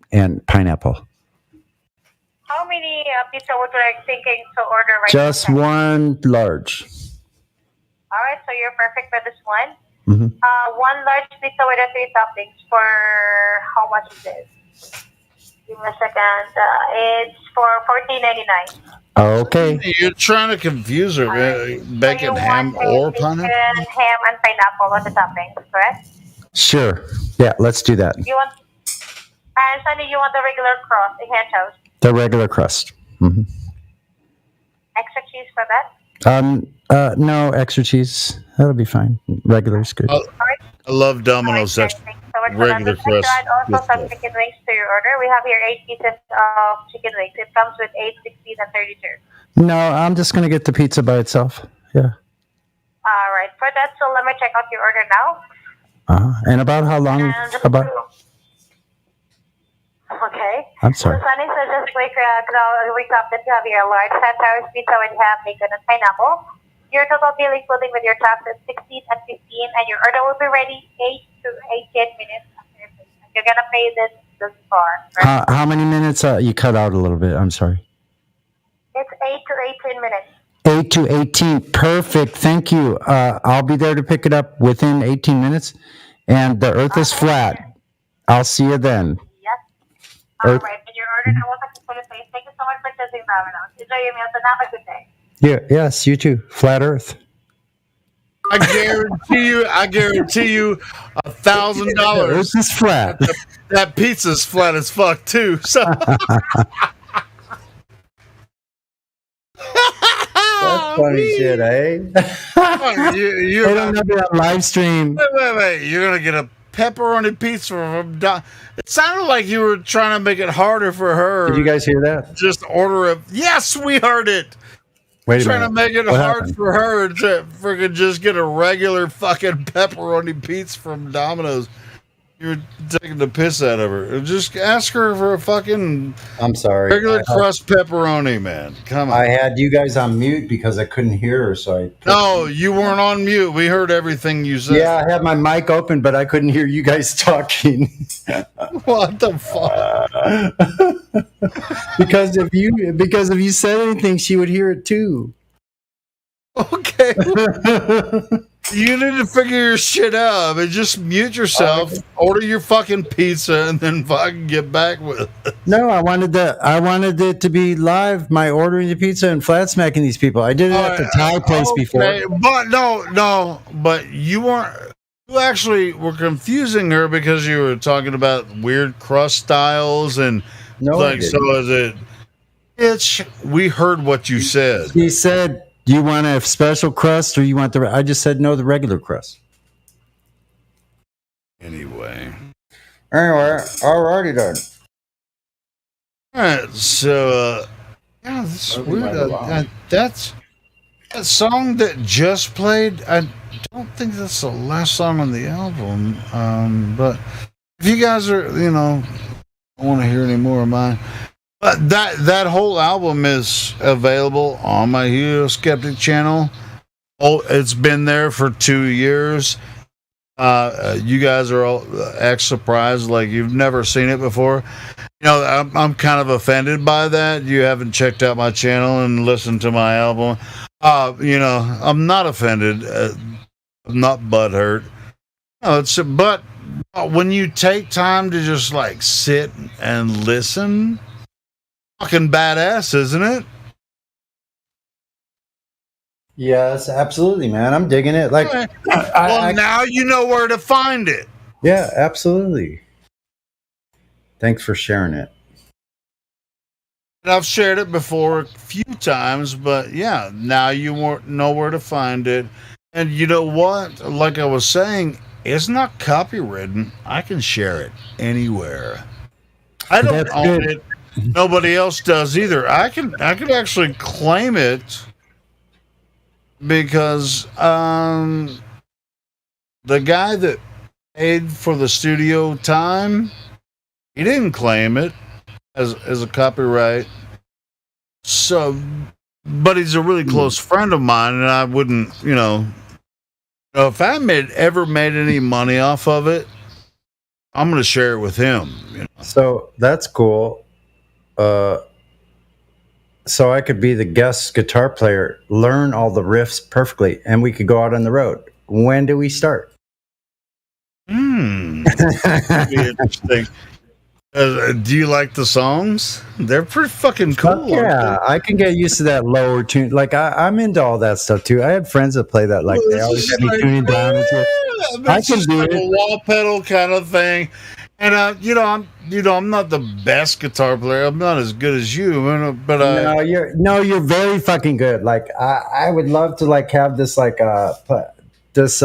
pineapple. How many pizza would you like thinking to order right Just now? one large. All right, so you're perfect for this one. Mm-hmm. One large pizza with the 3 toppings for how much is this? Give me a second. It's for $14.99. Okay. You're trying to confuse her. Bacon, ham, or pineapple? Ham and pineapple on the toppings, correct? Sure. Yeah, let's do that. You want, and Sunny, you want the regular crust, the hand toast. The regular crust. Mm-hmm. Extra cheese for that? No extra cheese. That'll be fine. Regular is good. I love Domino's. That's regular crust. Add also some chicken wings to your order. We have here 8 pieces of chicken wings. It comes with 8, 16, and 32. No, I'm just gonna get the pizza by itself. Yeah. All right. For that, so let me check out your order now. And about how long? About. Okay. I'm sorry. So Sunny, so just quick recap that you have here: large Santaris pizza with ham, bacon, and pineapple. Your total bill, including with your tax, is 16 and 15, and your order will be ready 8 to 18 minutes after your payment. You're gonna pay this bar. Right? How many minutes? You cut out a little bit. I'm sorry. It's 8 to 18 minutes. 8 to 18. Perfect. Thank you. I'll be there to pick it up within 18 minutes. And the earth is flat. I'll see you then. Yes. All right. And your order now will successfully placed. Thank you so much for choosing Domino's. Enjoy your meals and have a good day. Yeah. Yes. You too. Flat Earth. I guarantee you, $1,000. The earth is flat. That pizza's flat as fuck too. So. That's funny shit, eh? You're gonna be on live stream. Wait. You're gonna get a pepperoni pizza from Don. It sounded like you were trying to make it harder for her. Did you guys hear that? Just order it. Yes, we heard it. Wait a trying minute. to make it What hard happened? for her to freaking just get a regular fucking pepperoni pizza from Domino's. You're taking the piss out of her. Just ask her for a fucking I'm sorry. regular crust pepperoni, man. Come on. I had you guys on mute because I couldn't hear her, so I. No, you weren't on mute. We heard everything you said. Yeah, I had my mic open, but I couldn't hear you guys talking. What the fuck? because if you said anything, she would hear it too. Okay. You need to figure your shit out. I mean, just mute yourself, order your fucking pizza, and then fucking get back with it. No, I wanted it to be live. My ordering the pizza and flat smacking these people. I did it at the Thai place before. But no. But you weren't. You actually were confusing her because you were talking about weird crust styles and No, I like. So is it? We heard what you said. He said, "Do you want a special crust or you want the?" I just said no, the regular crust. Anyway, alrighty then. All right, so Oh, this is weird. That's that song that just played. I don't think that's the last song on the album. But if you guys are, don't want to hear any more of mine. But that whole album is available on my Helio Skeptic channel. Oh, it's been there for 2 years. You guys are all act surprised like you've never seen it before. I'm kind of offended by that. You haven't checked out my channel and listened to my album. I'm not offended. I'm not butthurt. No, but when you take time to just like sit and listen, fucking badass, isn't it? Yes, absolutely, man. I'm digging it. Like, now you know where to find it. Yeah, absolutely. Thanks for sharing it. And I've shared it before a few times, but yeah, now you know where to find it. And you know what? Like I was saying, it's not copywritten. I can share it anywhere. I don't own it. Nobody else does either. I can actually claim it because the guy that paid for the studio time, he didn't claim it as a copyright. So, but he's a really close friend of mine, and I wouldn't, if I ever made any money off of it, I'm going to share it with him. So that's cool. So I could be the guest guitar player, learn all the riffs perfectly, and we could go out on the road. When do we start? That'd be interesting. Do you like the songs? They're pretty fucking cool. Yeah, I can get used to that lower tune. Like I'm into all that stuff too. I had friends that play that. Like they always had me tuning down. I can do like it. A wall pedal kind of thing. And I'm not the best guitar player. I'm not as good as you, but you're very fucking good. Like I would love to like have this like this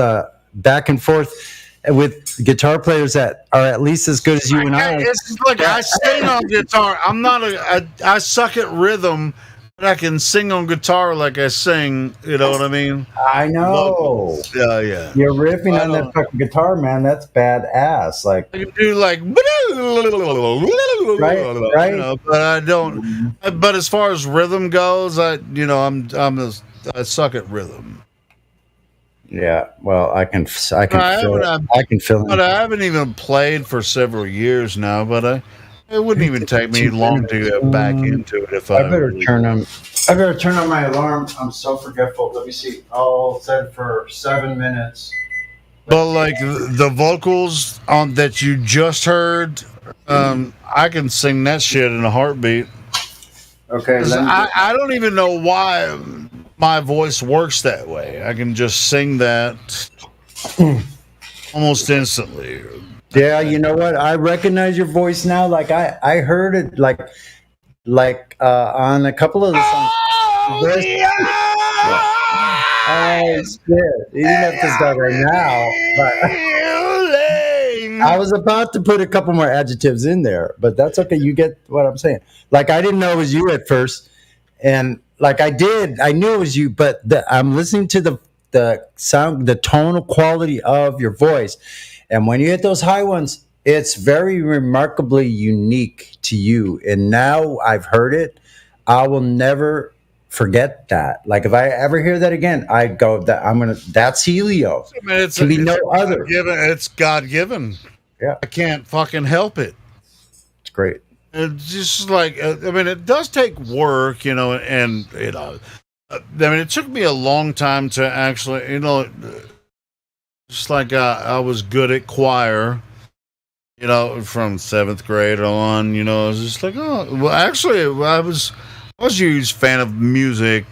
back and forth with guitar players that are at least as good as you and I. It's like I sing on guitar. I'm not I suck at rhythm, but I can sing on guitar like I sing. You know what I mean? I know. Yeah. You're riffing on that fucking guitar, man. That's badass. Like I can do like right. But I don't. But as far as rhythm goes, I suck at rhythm. Yeah, well, I can feel it. But I haven't even played for several years now. But it wouldn't even take me long to get back into it if I better turn on. I better turn on my alarm. I'm so forgetful. Let me see. All set for 7 minutes. But like the vocals on that you just heard, I can sing that shit in a heartbeat. Okay. I don't even know why my voice works that way. I can just sing that almost instantly. Yeah, you know what? I recognize your voice now. Like I heard it like on a couple of the songs. Oh, shit. You didn't have to start right now. But I was about to put a couple more adjectives in there, but that's okay. You get what I'm saying. Like I didn't know it was you at first. And like I knew it was you, but I'm listening to the sound, the tonal quality of your voice. And when you hit those high ones, it's very remarkably unique to you. And now I've heard it. I will never forget that. Like if I ever hear that again, I'd go that's Helio. I mean, Can be no other. It's God given. Yeah. I can't fucking help it. It's great. It's just like, it does take work, and, it took me a long time to actually, just like I was good at choir, from 7th grade on, I was just like, oh, well, actually, I was a huge fan of music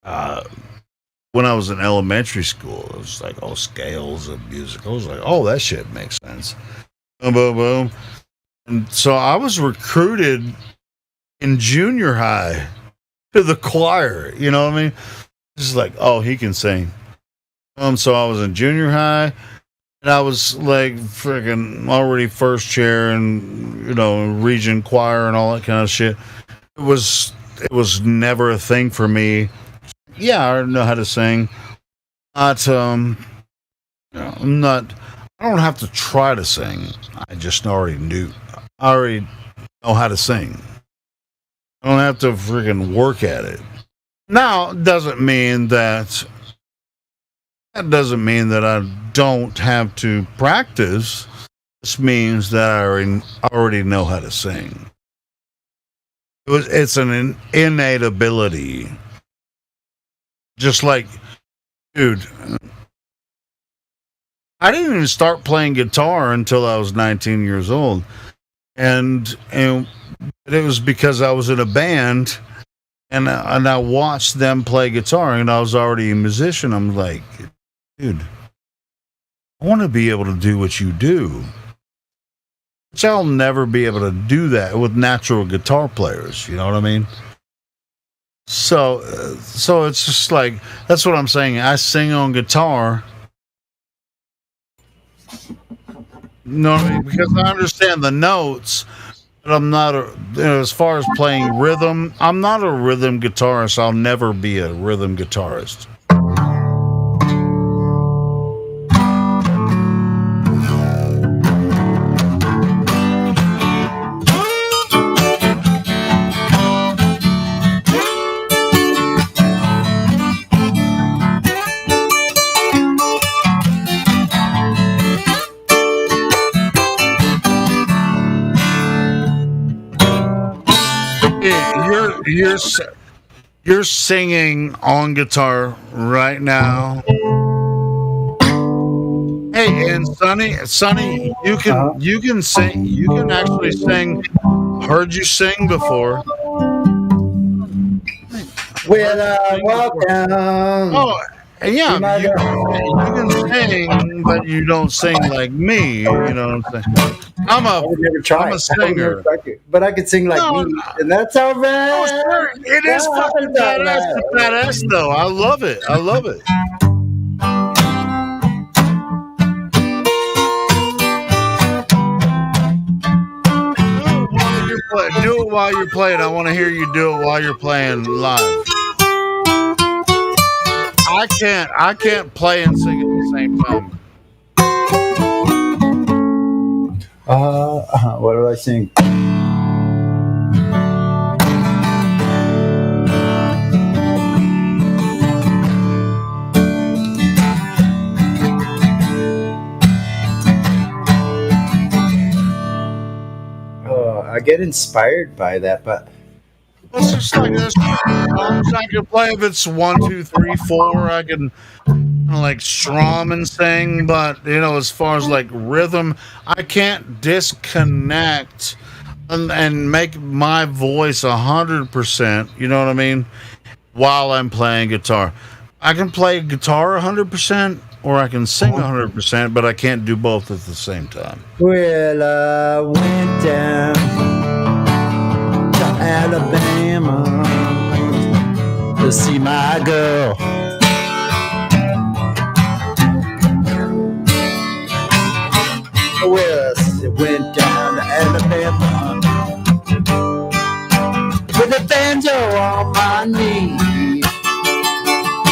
when I was in elementary school. It was like, scales of music. I was like, oh, that shit makes sense. Boom, boom, boom. And so I was recruited in junior high to the choir. You know what I mean? Just like, oh, he can sing. So I was in junior high, and I was like freaking already first chair and region choir and all that kind of shit. It was it was never a thing for me. Yeah, I know how to sing. Not I'm not. I don't have to try to sing. I just already know how to sing. I don't have to freaking work at it. Now, it doesn't mean that I don't have to practice. This means that I already know how to sing. It's an innate ability. Just like, dude, I didn't even start playing guitar until I was 19 years old. And it was because I was in a band and I watched them play guitar and I was already a musician. I'm like, dude, I want to be able to do what you do. Which I'll never be able to do that with natural guitar players. You know what I mean? So it's just like, that's what I'm saying. I sing on guitar. No, because I understand the notes, but I'm not as far as playing rhythm, I'm not a rhythm guitarist. I'll never be a rhythm guitarist. You're singing on guitar right now. Hey, and Sonny, you can sing. You can actually sing. Heard you sing before. When I walk down. Oh, yeah, you can sing, but you don't sing like me. You know what I'm saying? I'm a singer. But I could sing like me, and that's all right. Oh, sure. It is fucking badass, though. I love it. Do it while you're playing. I want to hear you do it while you're playing live. I can't play and sing at the same time. What do I sing? I get inspired by that, but it's just like this. I can play if it's 1, 2, 3, 4. I can like strum and sing, but as far as like rhythm, I can't disconnect and make my voice 100%. You know what I mean? While I'm playing guitar, I can play guitar 100%, or I can sing 100%, but I can't do both at the same time. Well, I went down to Alabama to see my girl. Well, I went down to Alabama with a banjo on my knee.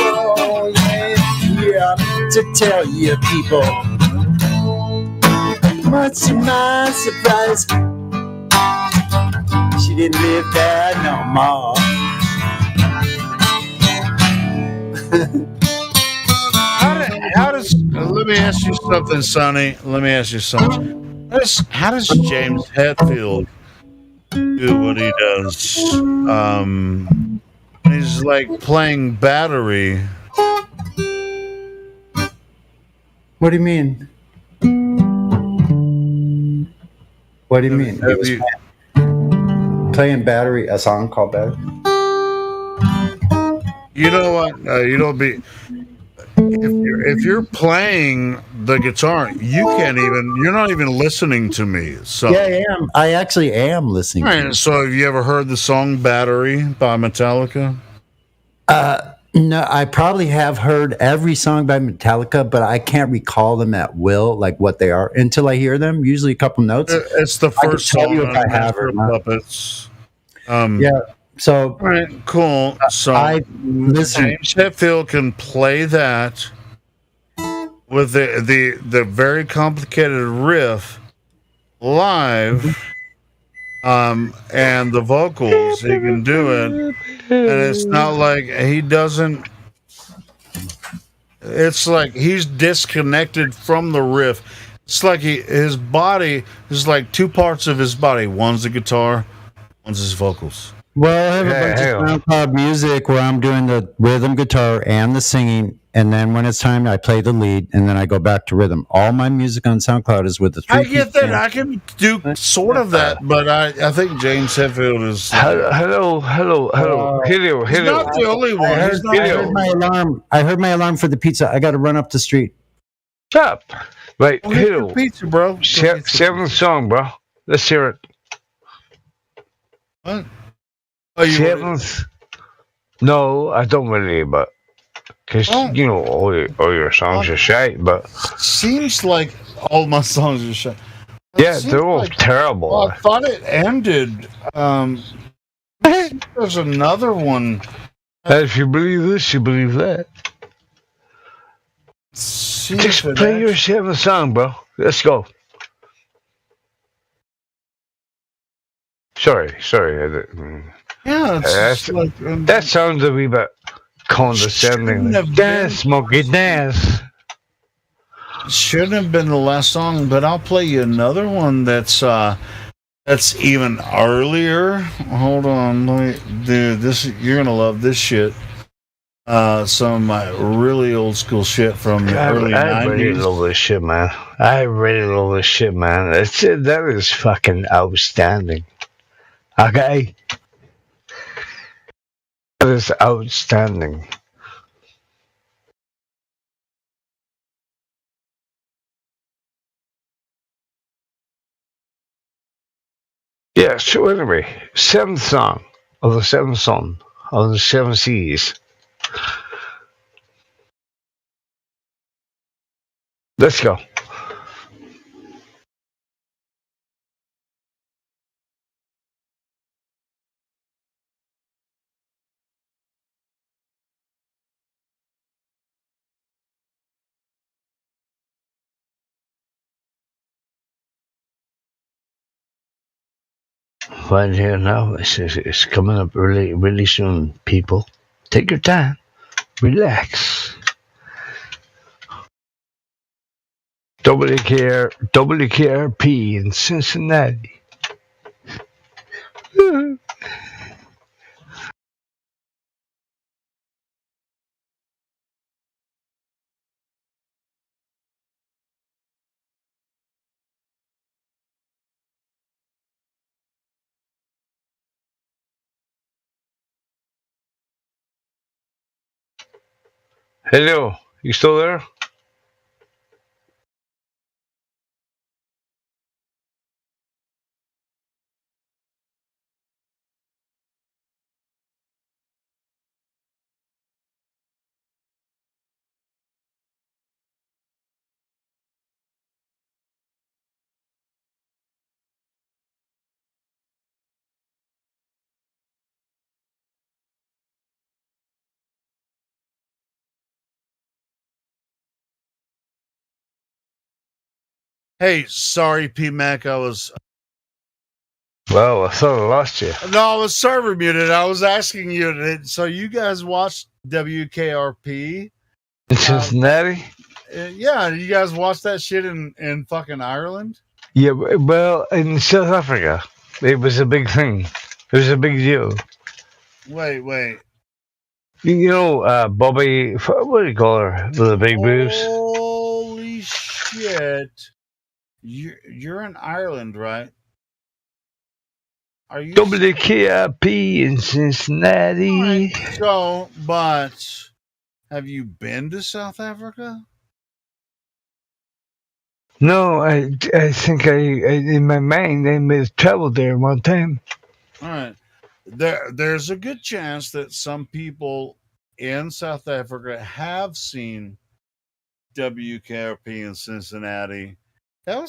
Oh, yeah, to tell you people, much to my surprise, she didn't live there no more. How does let me ask you something, Sonny. Let me ask you something. How does James Hetfield do what he does? He's like playing battery. What do you mean? What do you mean? He was playing battery, a song called Battery. You know what? If you're playing the guitar, you're not even listening to me. So yeah, I am. I actually am listening. All right, so have you ever heard the song "Battery" by Metallica? No, I probably have heard every song by Metallica, but I can't recall them at will, like what they are, until I hear them. Usually a couple notes. It's the first I can song tell you if I have Master or not. Puppets. Yeah, So, all right, cool. So listen. James Hetfield can play that with the very complicated riff live, and the vocals. He can do it, and it's not like he doesn't. It's like he's disconnected from the riff. It's like his body is like two parts of his body. One's the guitar, one's his vocals. Well, I have a bunch of SoundCloud music where I'm doing the rhythm guitar and the singing, and then when it's time, I play the lead, and then I go back to rhythm. All my music on SoundCloud is with the three. I get that. I can do sort of that, but I think James Hetfield is. Hello. He's not the only one. I heard my alarm for the pizza. I got to run up the street. Stop. Wait, Go get your pizza, bro. Seventh song, bro. Let's hear it. What? Seventh? No, I don't really, but because you know all your songs are shite. But seems like all my songs are shite. Yeah, they're all terrible. Well, I thought it ended. There's another one. If you believe this, you believe that. Just play your seventh song, bro. Let's go. Sorry. Yeah, that sounds a wee bit condescending. Dance, Smokey, dance. Shouldn't have been the last song, but I'll play you another one that's even earlier. Hold on, dude. You're gonna love this shit. Some of my really old school shit from the early 90s. I really love this shit, man. That is fucking outstanding. Okay? That is outstanding. Yeah, so anyway, seventh song of the seventh son of the seven seas. Let's go. Right here now, it's coming up really soon, people. Take your time. Relax. WKRP in Cincinnati. Hello, you still there? Hey, sorry, P Mac. Well, I thought I lost you. No, I was server muted. I was asking you. So you guys watched WKRP in Cincinnati? Yeah, you guys watched that shit in fucking Ireland? Yeah, well, in South Africa, it was a big thing. It was a big deal. Wait. You know, Bobby, what do you call her? The big boobs? Holy shit. You're in Ireland, right? Are you WKRP in Cincinnati? Right, so, but have you been to South Africa? No, I think I in my mind I may have traveled there one time. All right. There's a good chance that some people in South Africa have seen WKRP in Cincinnati. I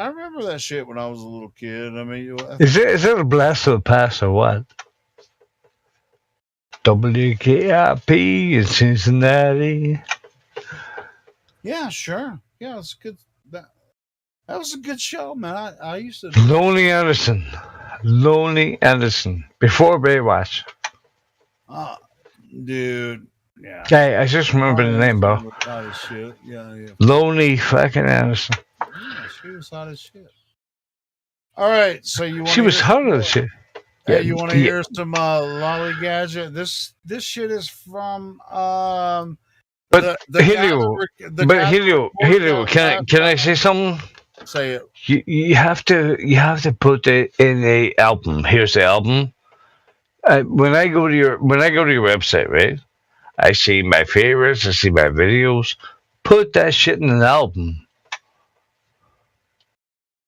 remember that shit when I was a little kid. I mean, is it a blast of the past or what? WKIP in Cincinnati. Yeah, sure. Yeah, it's good. That was a good show, man. I used to. Lonely Anderson. Before Baywatch. Dude. Yeah. Okay, I just remember the name, bro. Hot as shit. Yeah. Lonely fucking Anderson. Yeah, she was hot as shit. All right, so you want She was hot as shit. Hey, you want to hear some Lollygadget? This shit is from But Helio, can I say something? Say it. You have to put it in a album. Here's the album. When I go to your website, right? I see my favorites. I see my videos. Put that shit in an album.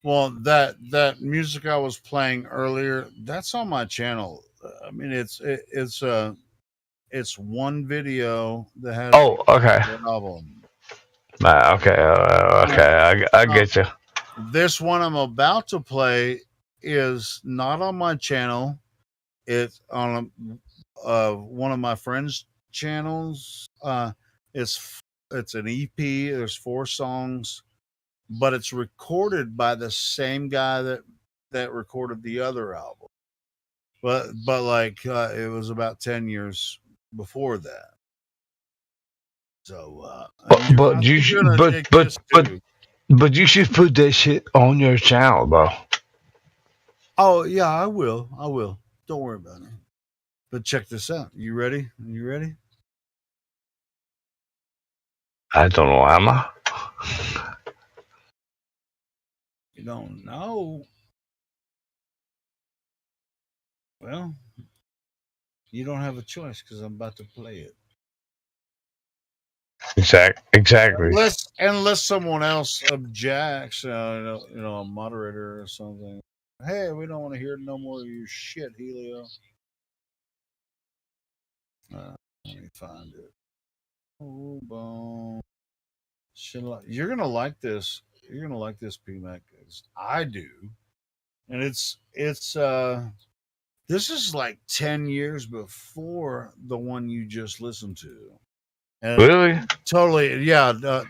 Well, that music I was playing earlier, that's on my channel. I mean, it's one video that has. Oh, okay. An album. Okay. I get you. This one I'm about to play is not on my channel. It's on one of my friends' channels. It's an EP. There's 4 songs, but it's recorded by the same guy that recorded the other album. But like it was about 10 years before that. So but you should put that shit on your channel, bro. Oh yeah, I will. Don't worry about it. But check this out. You ready? I don't know, am I? You don't know. Well, you don't have a choice because I'm about to play it. Exactly. Unless someone else objects, a moderator or something. Hey, we don't want to hear no more of your shit, Helio. Let me find it. Oh, boom. You're gonna like this. You're gonna like this, PMAC. I do, and it's this is like 10 years before the one you just listened to. And really? Totally,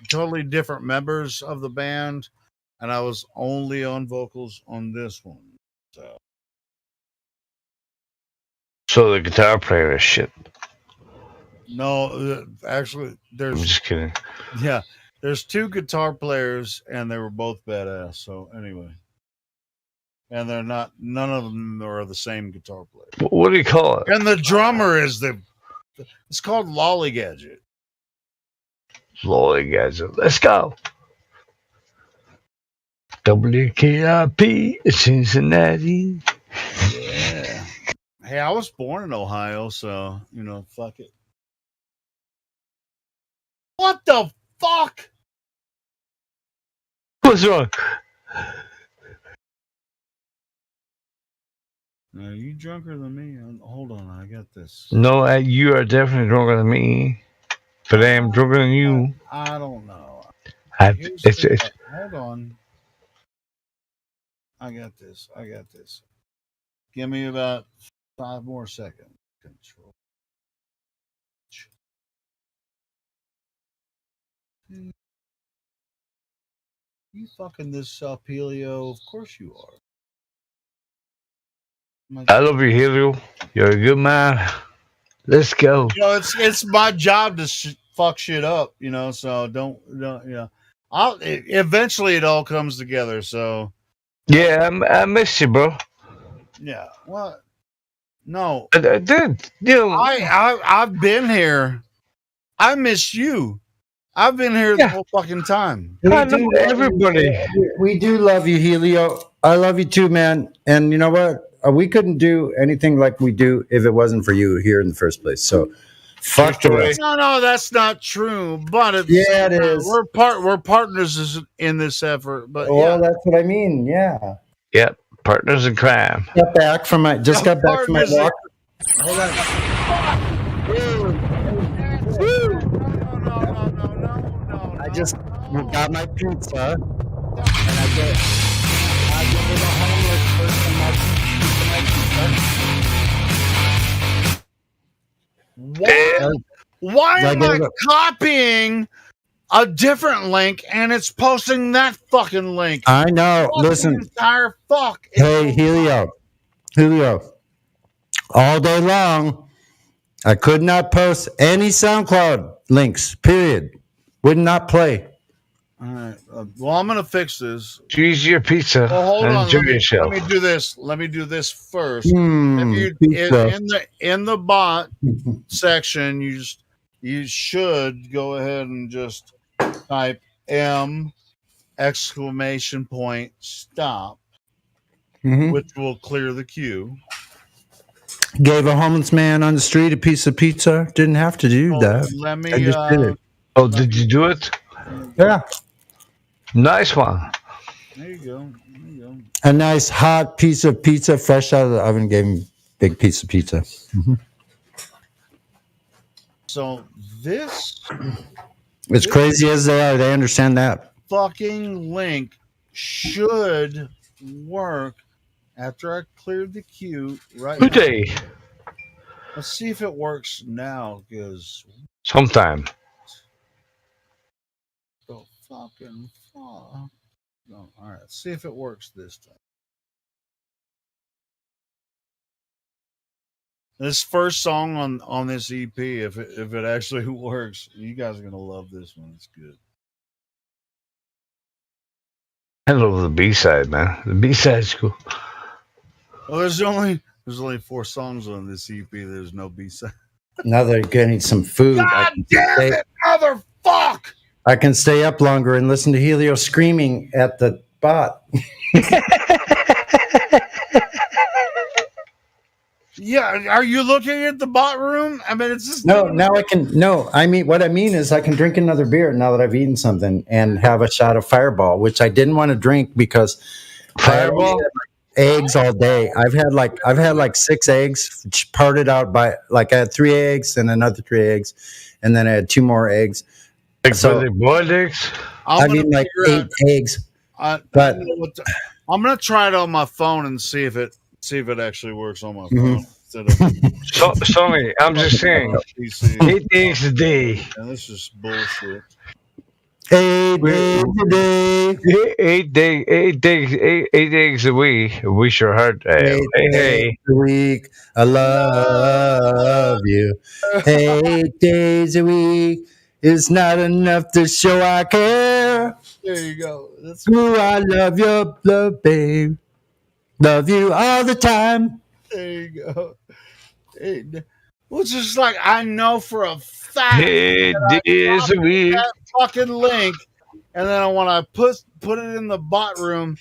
totally different members of the band, and I was only on vocals on this one. So the guitar player is shit. No, actually, I'm just kidding. Yeah, there's 2 guitar players, and they were both badass. So anyway, and they're not. None of them are the same guitar player. What do you call it? And the drummer is it's called Lollygadget. Lollygadget. Let's go. WKIP Cincinnati. Yeah. Hey, I was born in Ohio, so fuck it. What the fuck? What's wrong? Are you drunker than me? Hold on, I got this. No, you are definitely drunker than me, but I am drunker than you. I don't know. It's Hold on. I got this. Give me about 5 more seconds. Control. You fucking this up, Helio? Of course you are. I love you, Helio. You're a good man. Let's go. It's my job to fuck shit up, So don't. Eventually it all comes together. So. Yeah, I miss you, bro. Yeah. What? No. I did. I've been here. I miss you. I've been here the whole fucking time. Everybody. We do love you, Helio. I love you too, man. And you know what? We couldn't do anything like we do if it wasn't for you here in the first place. So, fuck the rest. No, that's not true. But it is. We're partners in this effort. But that's what I mean. Yeah. Yep. Partners in crime. Got back from my walk. Hold on. I just got my pizza, and I give it a homeless person my pizza. Why am I copying a different link and it's posting that fucking link? I know. Listen. Entire fuck. Hey, Helio. All day long, I could not post any SoundCloud links, period. Would not play. All right. Well, I'm going to fix this. Choose your pizza. Well, hold and on. enjoy yourself. Let me do this. Let me do this first. Pizza. In the bot section, you should go ahead and just type M ! Stop, which will clear the queue. Gave a homeless man on the street a piece of pizza. Didn't have to do that. Let me. I just did it. Oh, did you do it? Yeah. Nice one. There you go. A nice hot piece of pizza, fresh out of the oven. Gave him a big piece of pizza. So this. As crazy as they are, they understand that. Fucking link should work after I cleared the queue right Good day. Let's see if it works now, because Sometime. the fucking fuck. No, all right, let's see if it works this time. This first song on this EP, if it actually works, you guys are gonna love this one. It's good. I love the B-side, man. The B-side's cool. Well, there's only 4 songs on this EP. There's no B-side. Now they're getting some food. God damn it, motherfuck! I can stay up longer and listen to Helio screaming at the bot. Yeah, are you looking at the bot room? I mean, it's just Now I can. No, I mean, what I mean is I can drink another beer now that I've eaten something and have a shot of Fireball, which I didn't want to drink because Fireball? eggs all day. I've had like 6 eggs parted out by I had 3 eggs and another 3 eggs, and then I had 2 more eggs. So they boiled eggs? I mean, like 8 eggs. But I'm gonna try it on my phone and see if it actually works on my phone. Sorry, I'm just saying. 8 eggs a day. And this is bullshit. 8 eggs a day. 8 eggs a week. We sure heard. Hey. Days a week. I love you. 8 days a week is not enough to show I care. There you go. Ooh, I love your love, babe. Love you all the time. There you go. Well, it's just like I know for a fact 8 days a week. that fucking link, and then when I put it in the bot room,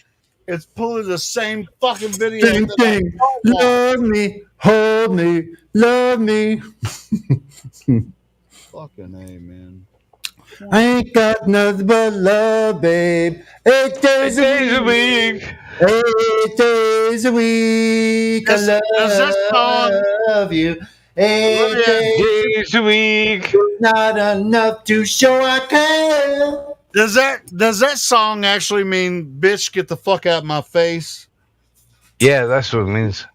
it's pulling the same fucking video. Same thing. Love me, hold me, love me. Fucking A, man. I ain't got nothing but love, babe. 8 days a week. 8 days a week. I love you. 8 days a week. Not enough to show I care. Does that song actually mean bitch get the fuck out of my face? Yeah, that's what it means.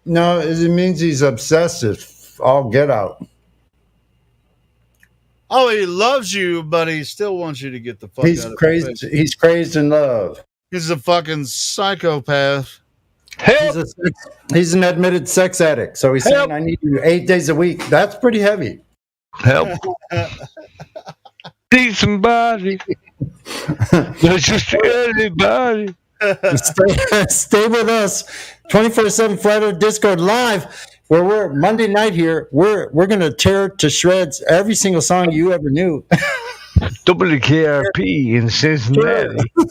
No, it means he's obsessive. All get out. Oh, he loves you, but he still wants you to get the fuck He's out of crazy. his face. He's crazed in love. He's a fucking psychopath. He's an admitted sex addict. So he's saying, I need you 8 days a week. That's pretty heavy. Help. Need somebody. Not just anybody. Stay with us. 24/7 Flat Earth Discord live. Where we're Monday night here, we're gonna tear to shreds every single song you ever knew. WKRP in Cincinnati. We're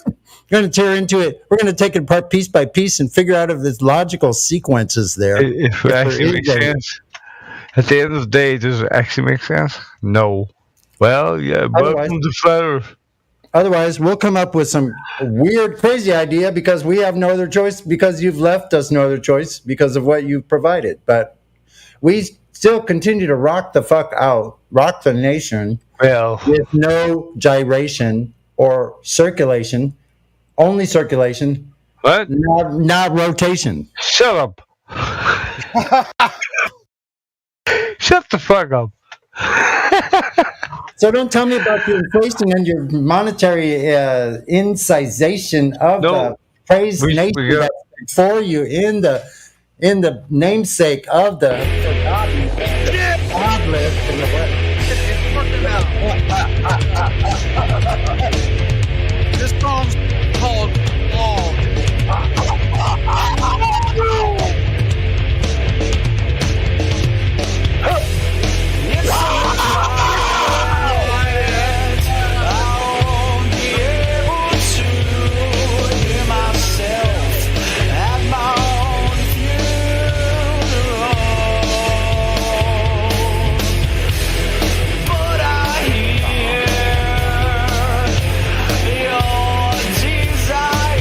gonna tear into it. We're gonna take it apart piece by piece and figure out if there's logical sequences there. If it actually makes sense. At the end of the day, does it actually make sense? No. Well, yeah, welcome to Flat Earth. Otherwise, we'll come up with some weird, crazy idea because we have no other choice, because you've left us no other choice because of what you've provided. But we still continue to rock the fuck out, rock the nation with no gyration or circulation, only circulation. What? Not rotation. Shut up. Shut the fuck up. So don't tell me about your inflation and your monetary incisation of the praise nation that's for you in the namesake of the forgotten godless and the This song's called Long. Desire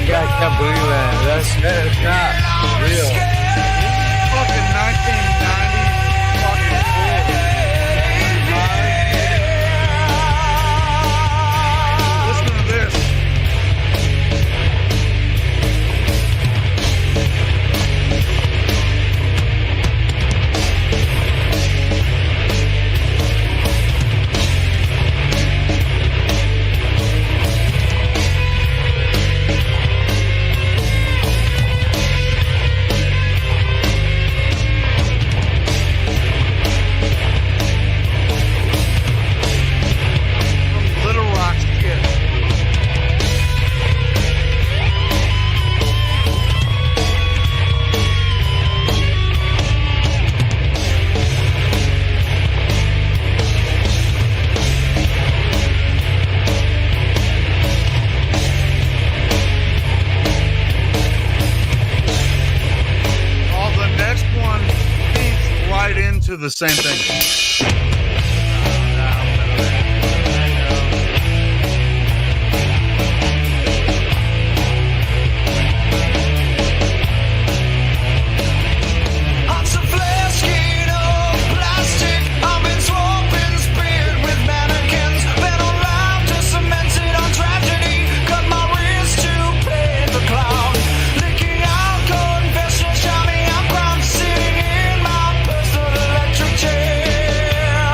I can't believe that. That's not real. Fucking 1990. Fucking cool. Listen to this. Little Rock's kid. Oh, the next one feeds right into the same thing. On some flesh skin of plastic, I've been swapping spirit with mannequins. Been around to cement it on tragedy. Cut my wrist to pay the clown. Licking out confession, shouting out ground. Sitting in my personal electric chair.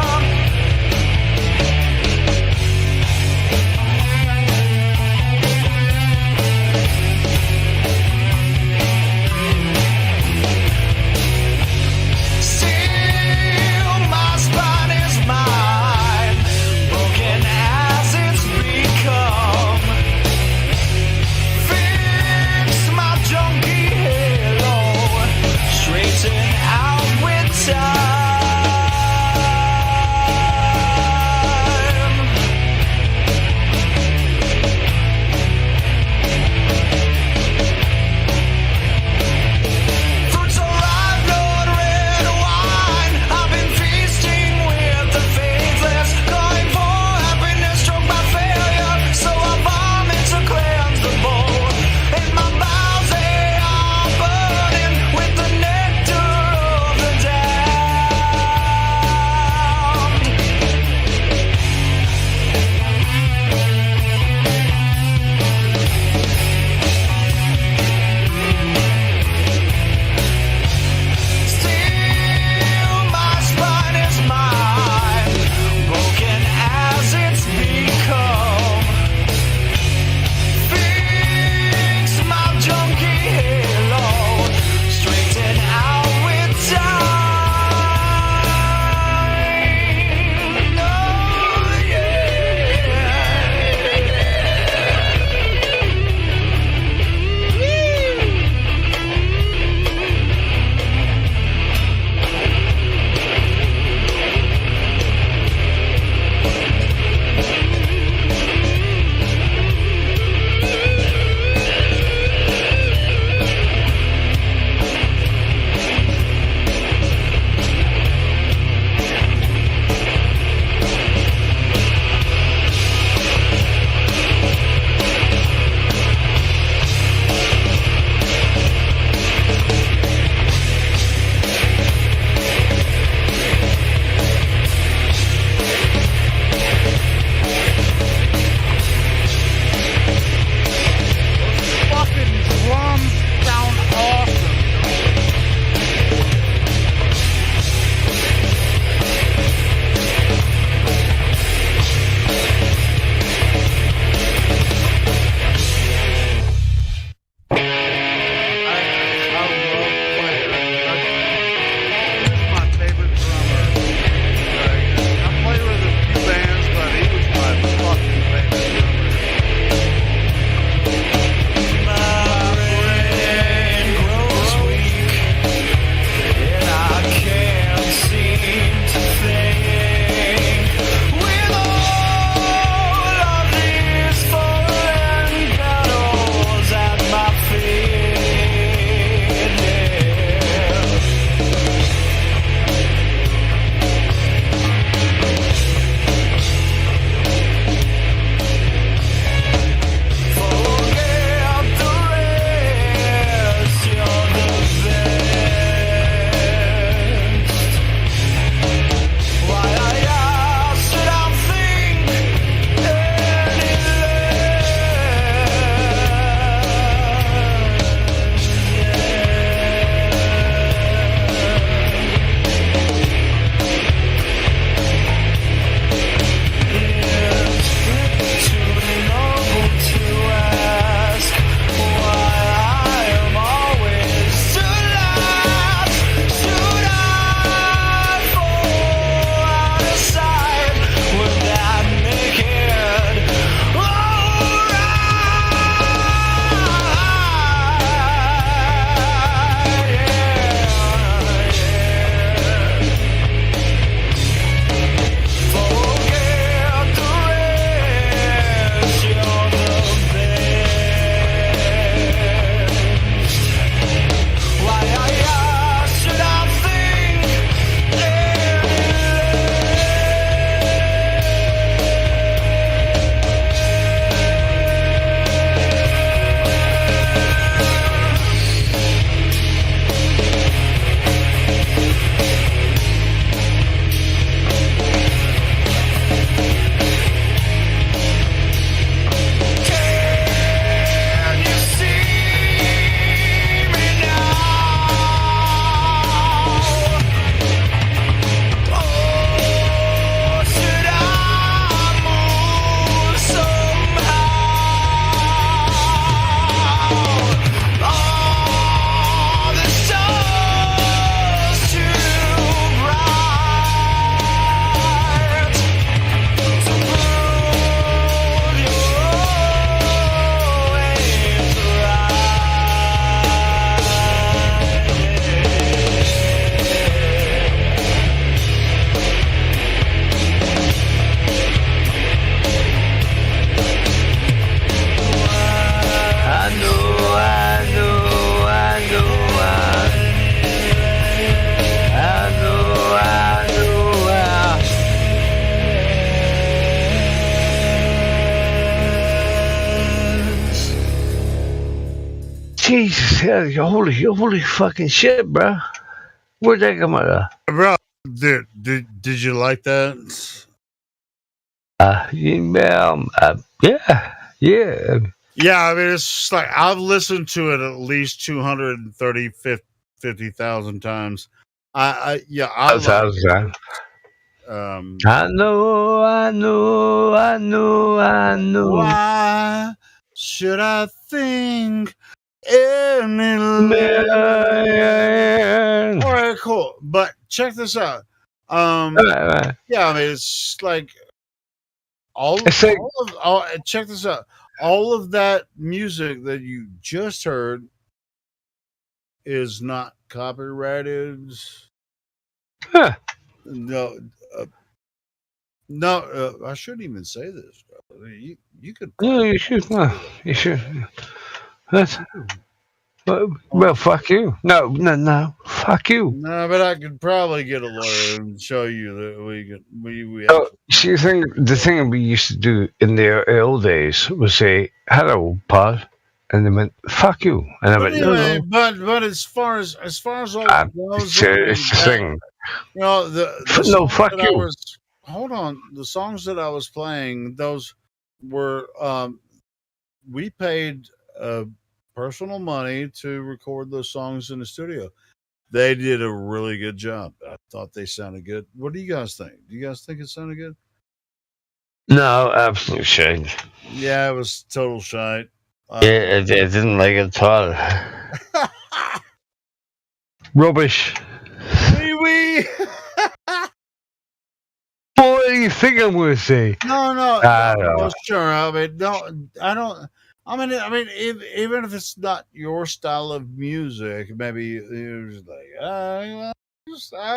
Jesus, holy fucking shit, bro. Where'd that come out of? Bro, did you like that? Yeah. Yeah, I mean, it's just like I've listened to it at least 250,000 times. I love it. I know. Why should I think any less? All right, cool. But check this out. Yeah, I mean, it's like check this out. All of that music that you just heard is not copyrighted. Huh. No, I shouldn't even say this. You could. No, you should. No, you should. That's, well, fuck you. No. Fuck you. No, but I could probably get a lawyer and show you that we See, the thing we used to do in the old days was say, "Hello, Pod," and they went, "Fuck you," and I went, anyway, "No." But as far as all it's the thing. You know, the No, fuck that you. Hold on, the songs that I was playing, those were we paid personal money to record those songs in the studio. They did a really good job. I thought they sounded good. What do you guys think? Do you guys think it sounded good? No, absolute shit. Yeah, it was total shite. I didn't like it at all. Rubbish. Wee. What do you think I'm going to say? No. I don't know. Sure. I mean, no, I don't. I mean, even if it's not your style of music, maybe you're just like, I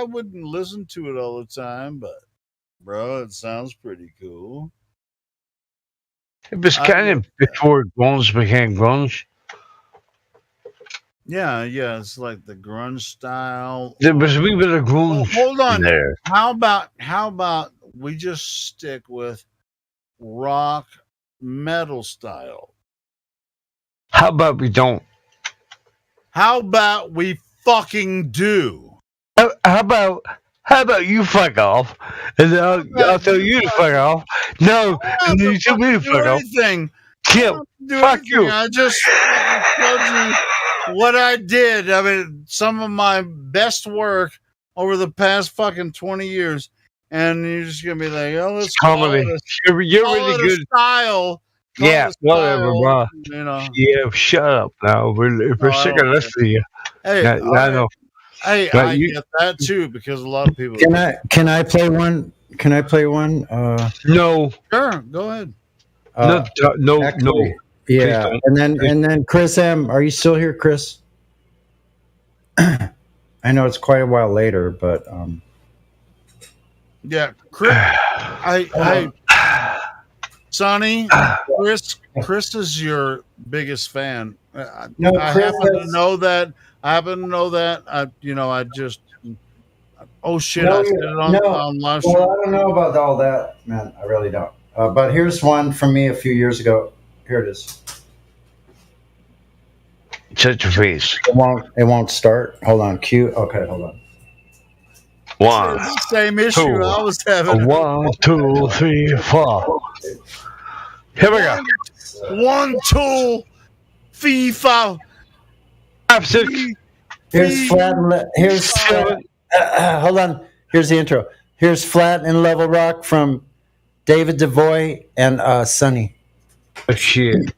wouldn't listen to it all the time, but bro, it sounds pretty cool. It was kind of before grunge became grunge. Yeah, it's like the grunge style. There was a wee bit of grunge. Hold on. There. How about we just stick with rock metal style? How about we don't? How about we fucking do? How about you fuck off, and then I'll tell you to fuck off. No, and then you tell me to fuck off. Kim, fuck you. I just told you what I did. I mean, some of my best work over the past fucking 20 years, and you're just gonna be like, "Oh, let's comedy. You're really good style." Yeah, whatever, bro. You know. Yeah, shut up now. We're sick of listening to you. Hey, I know. Hey, But I get that too because a lot of people. Can I play one? Can I play one? No. Sure, go ahead. No. Yeah, and then Chris M. Are you still here, Chris? I know it's quite a while later, but yeah, Chris. Sonny, Chris is your biggest fan. No, I Chris happen to has- know that. I just. Oh shit! No, I said it on live stream. Well, I don't know about all that, man. I really don't. But here's one from me a few years ago. Here it is. Shut your face. It won't start. Hold on. Cue. Okay, hold on. One. Same issue two, I was having. 1, 2, 3, 4. Here we go. 1, 2, 3, 4. 5, 6. Here's flat. Here's hold on. Here's the intro. Here's Flat and Level Rock from David DeVoy and Sonny. Oh, shit.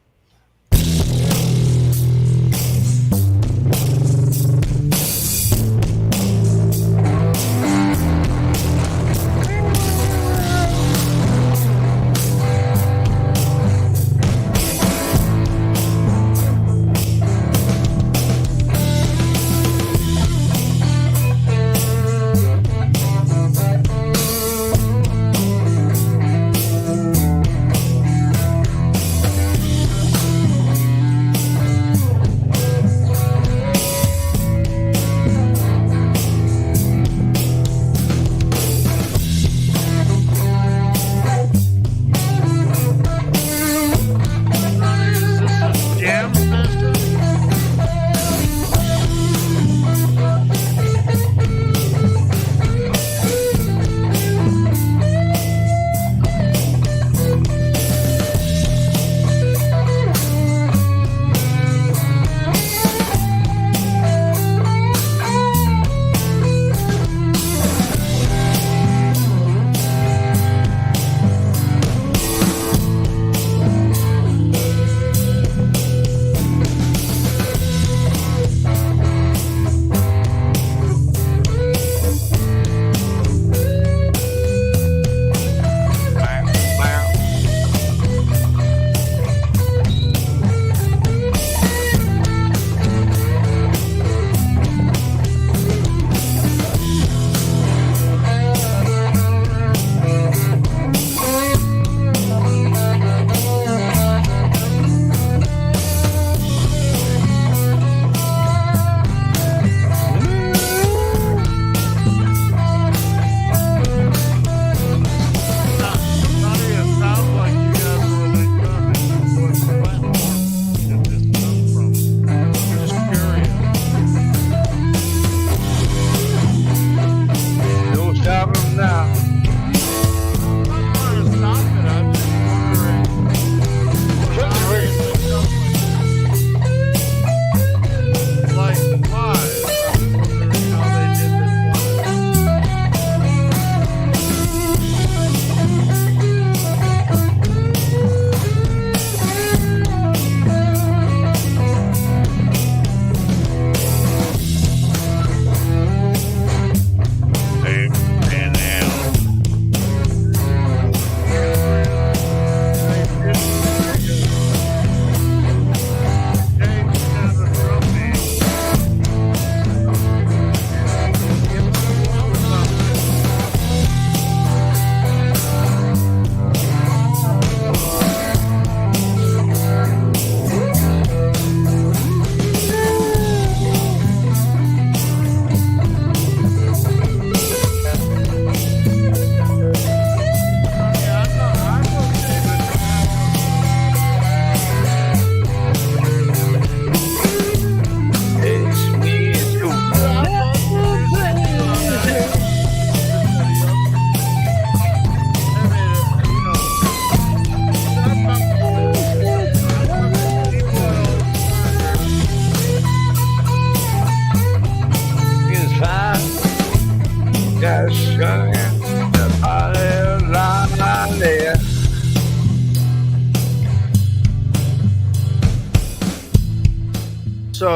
So,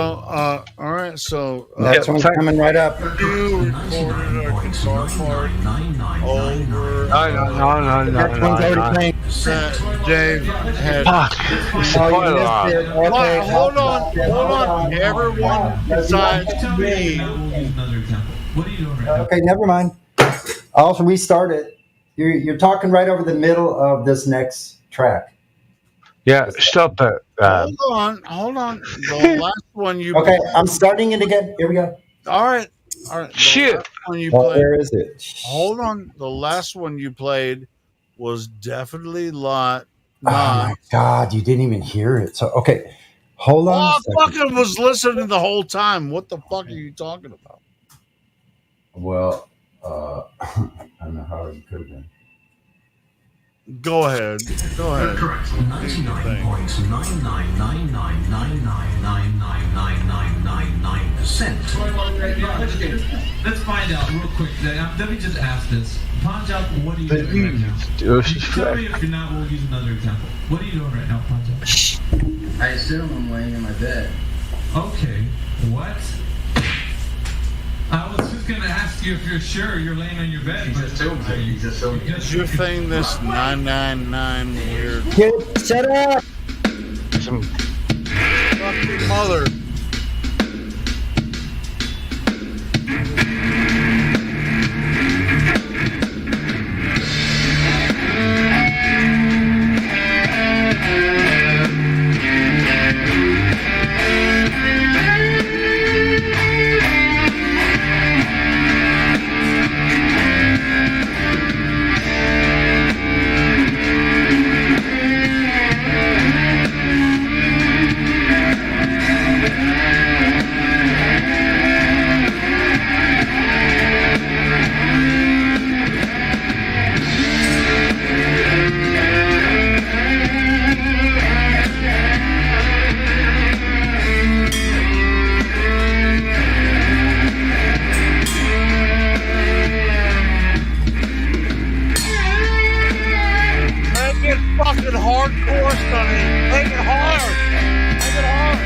all right. So, Next one's coming right up. You recorded our guitar part over. No. Next one's already playing. Dave had. Fuck. It's a Oh, you spoiler missed alarm. it. Okay, Well, hold on. Everyone besides me. Okay, never mind. I'll restart it. You're talking right over the middle of this next track. Yeah, stop it. Hold on. The last one you. Okay, I'm starting it again. Here we go. All right. Shit. Last one you Oh, played. where is it? Hold on. The last one you played was definitely Oh my God, you didn't even hear it. So okay, hold on. Oh, a I second. fucking was listening the whole time. What the fuck are you talking about? Well, I don't know how it could have been. Go ahead. Correct. 99.9999999999%. Let's find out real quick. Let me just ask this. Punjab, what are you doing right now? Tell me if you're not, we'll use another example. What are you doing right now, Punjab? I assume I'm laying in my bed. Okay. What? I was just gonna ask you if you're sure you're laying on your bed. He's assuming. Is your thing this 999 weird? Shut up! Some Fucking mother. Make it fucking hardcore, Sonny. Make it hard. Make it hard.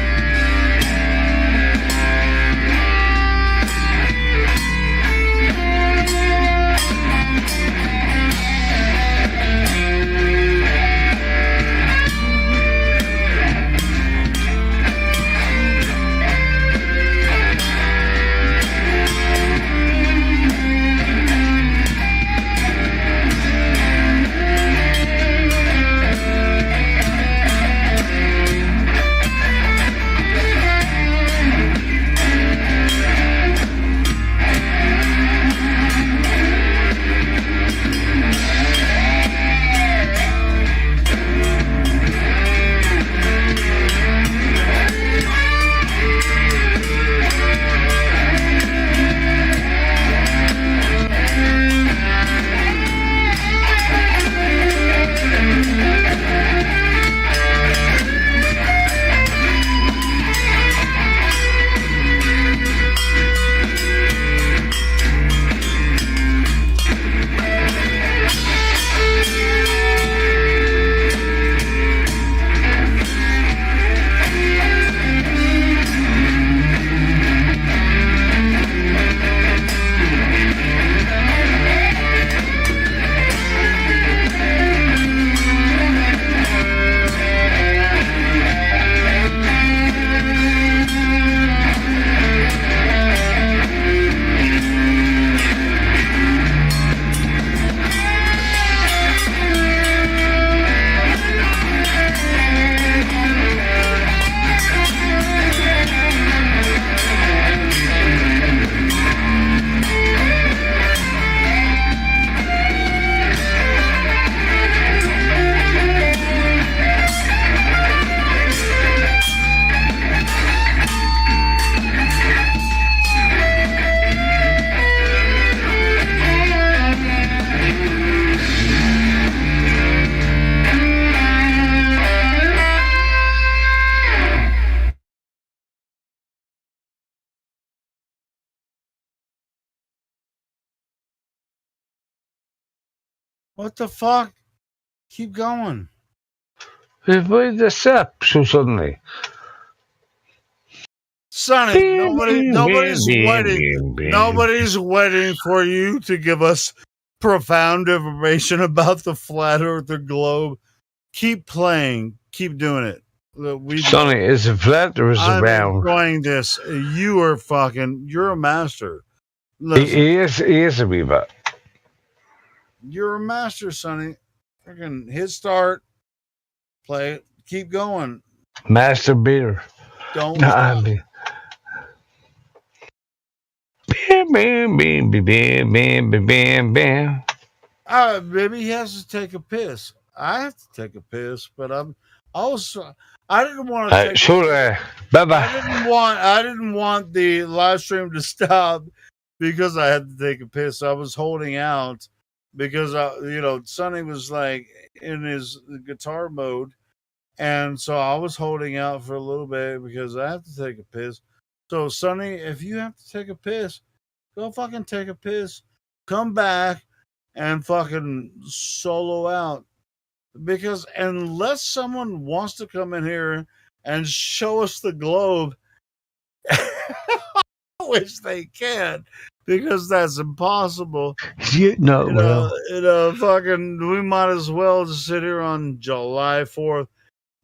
What the fuck? Keep going. Why this up so suddenly? Sonny, nobody's waiting. Nobody's waiting for you to give us profound information about the flat Earth or globe. Keep playing. Keep doing it. Sonny, is it flat or is it I'm round? enjoying this. You're a master. He is a wee bit. You're a master, Sonny. Freaking hit start. Play it. Keep going. Master beater. Don't Nah, stop. I mean, bam, bam, bam, bam, bam, bam, bam, bam. Maybe he has to take a piss. I have to take a piss, but I didn't want to take Bye-bye. I didn't want the live stream to stop because I had to take a piss. I was holding out because Sonny was like in his guitar mode, and so I was holding out for a little bit because I have to take a piss. So Sonny, if you have to take a piss, go fucking take a piss. Come back and fucking solo out. Because unless someone wants to come in here and show us the globe, I wish they can, because that's impossible. Fucking, We might as well just sit here on July 4th,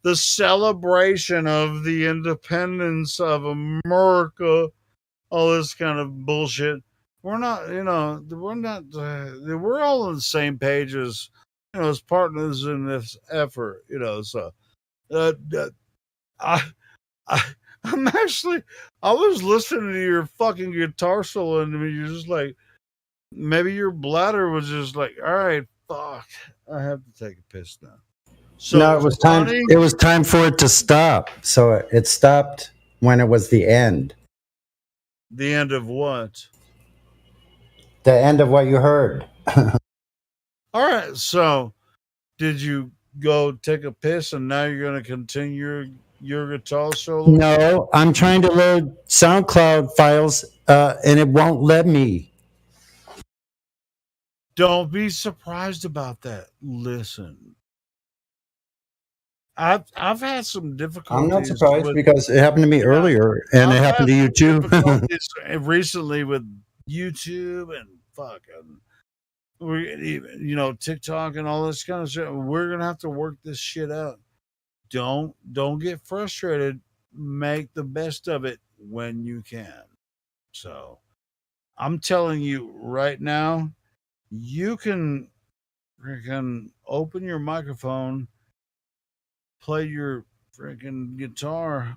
the celebration of the independence of America, all this kind of bullshit. We're not, we're all on the same page as, as partners in this effort, so I was listening to your fucking guitar solo and you're just like, maybe your bladder was just like, all right, fuck, I have to take a piss now. So No, it was time. Sonny, It was time for it to stop. So it stopped when it was the end. the end of what? The end of what you heard. All right, so did you go take a piss and now you're going to continue your guitar solo? No, I'm trying to load SoundCloud files, and it won't let me. Don't be surprised about that. Listen, I've had some difficulties. I'm not surprised because it happened to me earlier, and it happened to you too. difficulties recently with YouTube and fucking TikTok and all this kind of shit. We're gonna have to work this shit out. Don't get frustrated. Make the best of it when you can. So I'm telling you right now, you can freaking open your microphone, play your freaking guitar,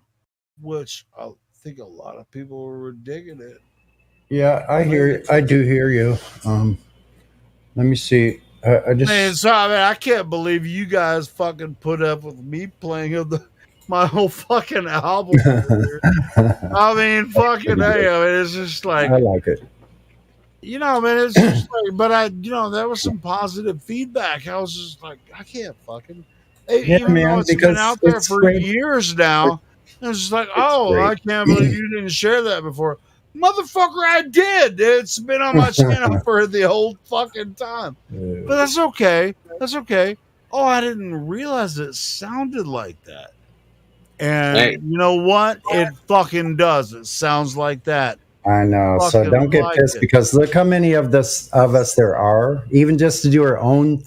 which I think a lot of people were digging it. Yeah, I do hear you. Let me see. I just. I can't believe you guys fucking put up with me playing my whole fucking album. I mean, fucking hey, it's just like, I like it. It's just like, but there was some positive feedback. I was just like, I can't fucking. Yeah, even man, though it's because been out there it's for great. years now, it's just like, great. I can't believe you didn't share that before. Motherfucker, I did. It's been on my channel for the whole fucking time. But that's okay. That's okay. Oh, I didn't realize it sounded like that. And Hey. you know what? It fucking does. It sounds like that. I know. So Fucking don't get like pissed it. because look how many of us there are. Even just to do our own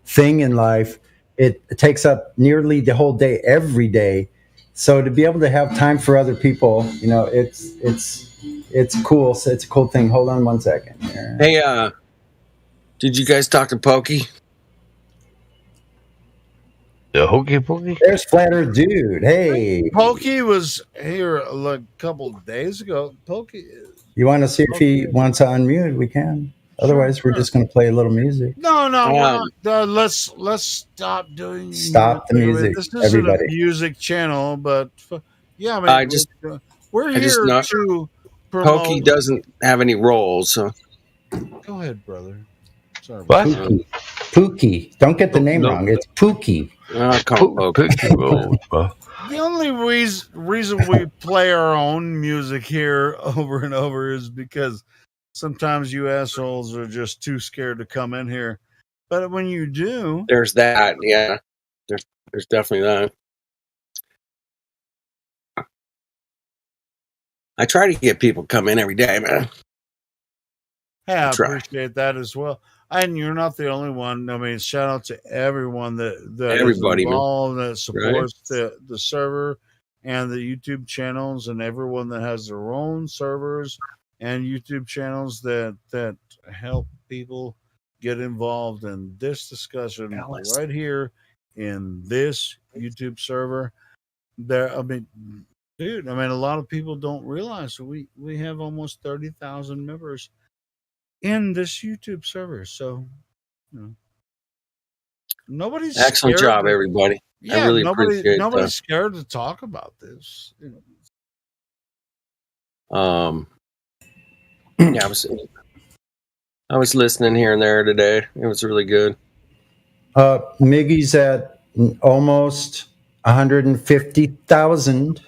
thing in life, it takes up nearly the whole day every day. So to be able to have time for other people, it's cool. So it's a cool thing. Hold on 1 second. Here. Hey, did you guys talk to Pokey? The Hokey Pokey? There's Flat Earth Dude. Hey. Pokey was here a couple of days ago. Pokey. You want to see if he wants to unmute? We can. Otherwise, we're just going to play a little music. No, let's stop doing. Stop the music, This isn't everybody. a music channel, but yeah, man, we're I here just know to promote. Pokey doesn't have any roles, so. Go ahead, brother. Sorry. What? Pookie. Don't get the name wrong. It's Pookie. The only reason we play our own music here over and over is because sometimes you assholes are just too scared to come in here. But when you do, There's that, yeah. There's definitely that. I try to get people come in every day, man. Yeah, I Try. appreciate that as well. And you're not the only one. I mean, shout out to everyone that is Everybody, man. involved, that supports the server and the YouTube channels, and everyone that has their own servers and YouTube channels that help people get involved in this discussion right here in this YouTube server. There, I mean, dude, I mean, a lot of people don't realize we have almost 30,000 members in this YouTube server. So, you know, nobody's Excellent scared job, to- everybody. I Yeah, really appreciate nobody's that. scared to talk about this. You know. Yeah, I was listening here and there today. It was really good. Miggy's at almost 150,000.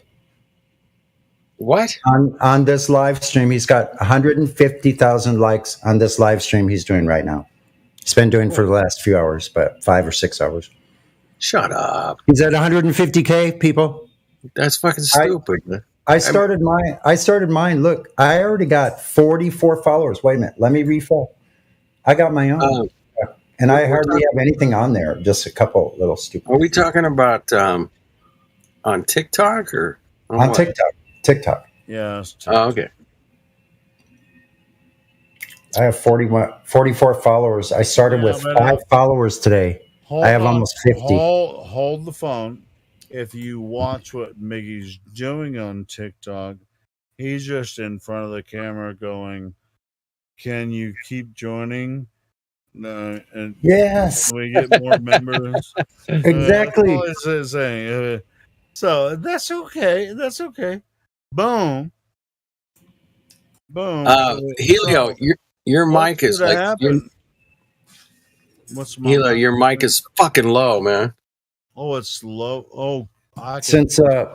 What? On this live stream, he's got 150,000 likes on this live stream he's doing right now. He's been doing for the last few hours, but 5 or 6 hours. Shut up. He's at 150K, people. That's fucking stupid, man. I started mine. Look, I already got 44 followers. Wait a minute. Let me refill. I got my own. And I hardly have anything on there. Just a couple little stupid. Are we talking about on TikTok or on what? TikTok. Yeah. Oh, okay. I have 44 followers. I started with 5 followers today. I have almost 50. Hold the phone. If you watch what Miggy's doing on TikTok, he's just in front of the camera going, "Can you keep joining?" No, and Yes. we get more members. Exactly. That's all it's saying. So that's okay. That's okay. Boom. Boom. Helio, So, your what mic is should like happen? What's my Helio, mic? your mic is fucking low, man. Oh, it's low. Oh, I can, Since I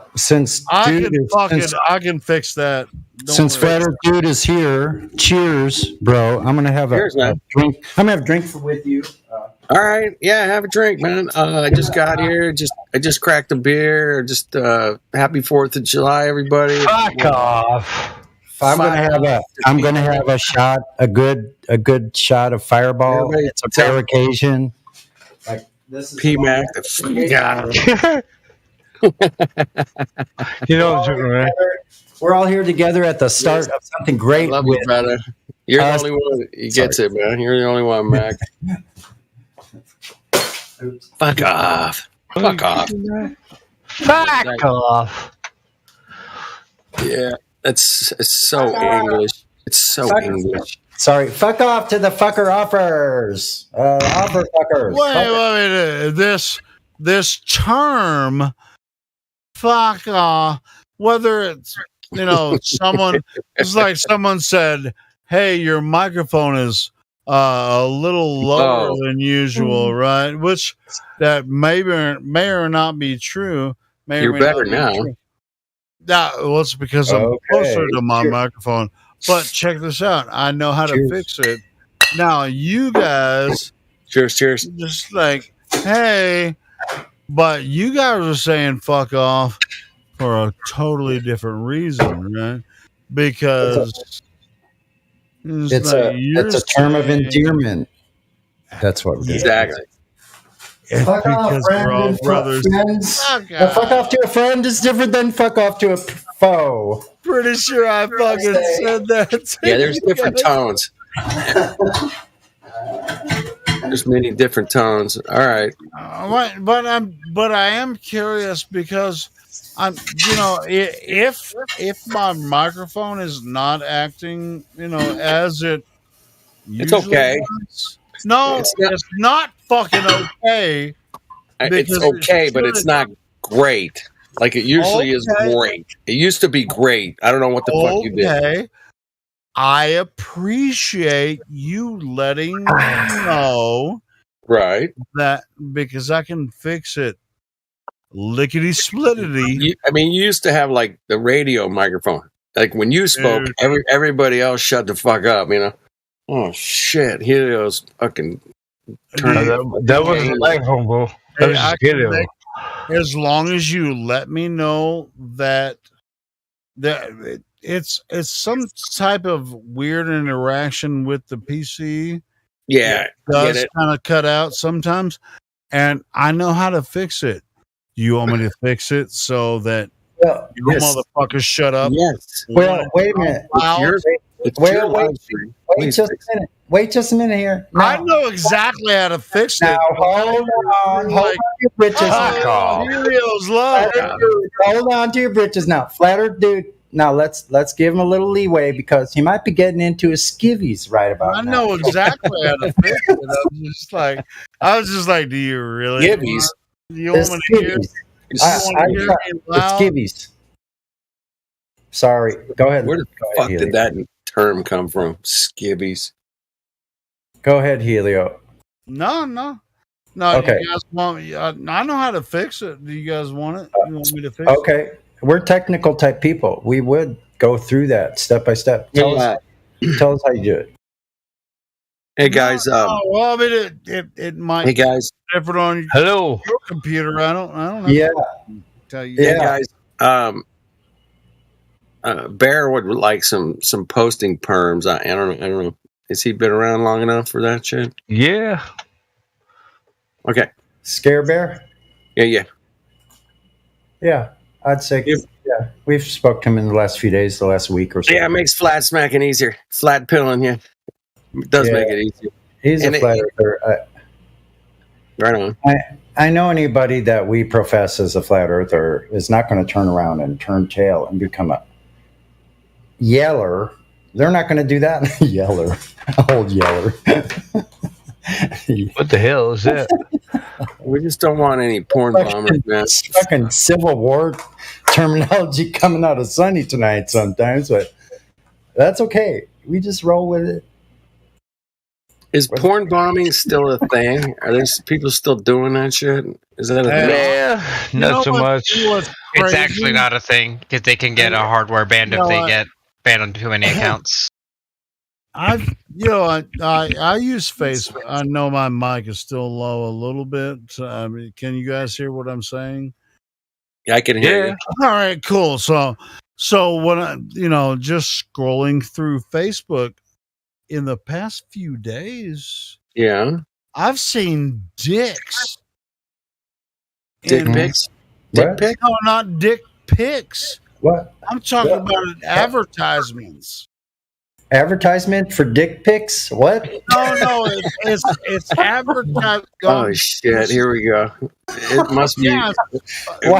can fix that. Don't since worry. Fatter Dude is here, cheers, bro. I'm gonna have Cheers, a man. drink. I'm gonna have a drink with you. All right, yeah, have a drink, man. I just got here. I just cracked a beer. Just happy 4th of July, everybody. Fuck off. I'm gonna have a shot, a good shot of Fireball. Everybody It's a tell- rare occasion. Like this is P-Mac, the fuck out of here. You know what I'm doing, right? We're all here together at the start of something great. Love you, with brother. You're the us. only one that gets it, man. You're the only one, Mac. Fuck off. Fuck off. Fuck off. Yeah, it's so English. It's so Fuck- English. Sorry, fuck off to the fucker offers. Offer fuckers. Wait. This term, fuck off. Whether it's someone, it's like someone said, "Hey, your microphone is a little lower than usual, right?" Which that may or not be true. May or You're may better not be now. true. Well, it's because I'm Okay. closer to my microphone. But check this out. I know how to Cheers. fix it. Now, you guys Cheers. just like, hey, but you guys are saying fuck off for a totally different reason, right? Because It's like a term of saying- endearment. That's what we're doing. Exactly. It's Fuck off, because friend. we're all and brothers. friends. Fuck Fuck off to a friend is different than fuck off to a foe. Pretty sure I fucking said that. Yeah, there's different tones. There's many different tones. All right. But I am curious because if my microphone is not acting, as it It's usually okay. does. No, it's not fucking okay. It's Because okay, it but it's should- not great. Like it usually is Okay. great. It used to be great. I don't know what the fuck you did. Okay. I appreciate you letting me know Right. that because I can fix it. Lickety splittity. You used to have like the radio microphone. Like when you spoke, Dude. everybody else shut the fuck up, Oh shit. Helio's fucking turning. That wasn't a microphone, bro. That Hey, was I just can video. make- as long as you let me know that it's some type of weird interaction with the PC. Yeah, It does kind of cut out sometimes, and I know how to fix it. You want me to fix it so that Well, you yes. motherfuckers shut up? Yes. Well, wait a minute. Loud? Wait just a minute. Wait just a minute here. I know exactly how to fix it. Now, hold on to your britches. Helio's low. Hold on to your britches now. Flatter dude. Now let's give him a little leeway because he might be getting into his skivvies right about I now. know exactly how to fix it. I was just like, do you really? Skivvies. You want me to hear? It's me loud? skivvies. Sorry. Go ahead. Where the fuck did that term come from? Skivvies. Go ahead, Helio. No. Okay. You guys want me? I know how to fix it. Do you guys want it? You want me to fix it? Okay. We're technical type people. We would go through that step by step. Tell us how you do it. Hey guys. Well, I mean, it might. Hey guys. Be different on Hello. your computer. I don't know. Yeah. Tell you. Hey guys. Bear would like some posting perms. I don't know. Has he been around long enough for that shit? Yeah. Okay. Scare Bear? Yeah. Yeah. I'd say yeah. We've spoke to him in the last few days, the last week or so. Yeah, it makes flat smacking easier. Flat pilling, yeah. It does make it easier. He's a flat earther. Right on. I know anybody that we profess as a flat earther is not going to turn around and turn tail and become a yeller. They're not going to do that. Yeller. Old yeller. What the hell is that? We just don't want any porn bombers, man. Fucking Civil War terminology coming out of Sonny tonight sometimes, but that's okay. We just roll with it. Is porn bombing still a thing? Are there people still doing that shit? Is that a thing? Yeah, not so much. It's actually not a thing because they can get a hardware banned if they get banned on too many accounts. I use Facebook. I know my mic is still low a little bit. I mean, can you guys hear what I'm saying? Yeah, I can hear you. All right, cool. So when I, just scrolling through Facebook in the past few days, I've seen dicks. Dick pics? Dick pics? No, not dick pics. What? I'm talking about advertisements. Advertisement for dick pics? What? No, it's advertised. Oh shit! Here we go. It must be. Yeah. You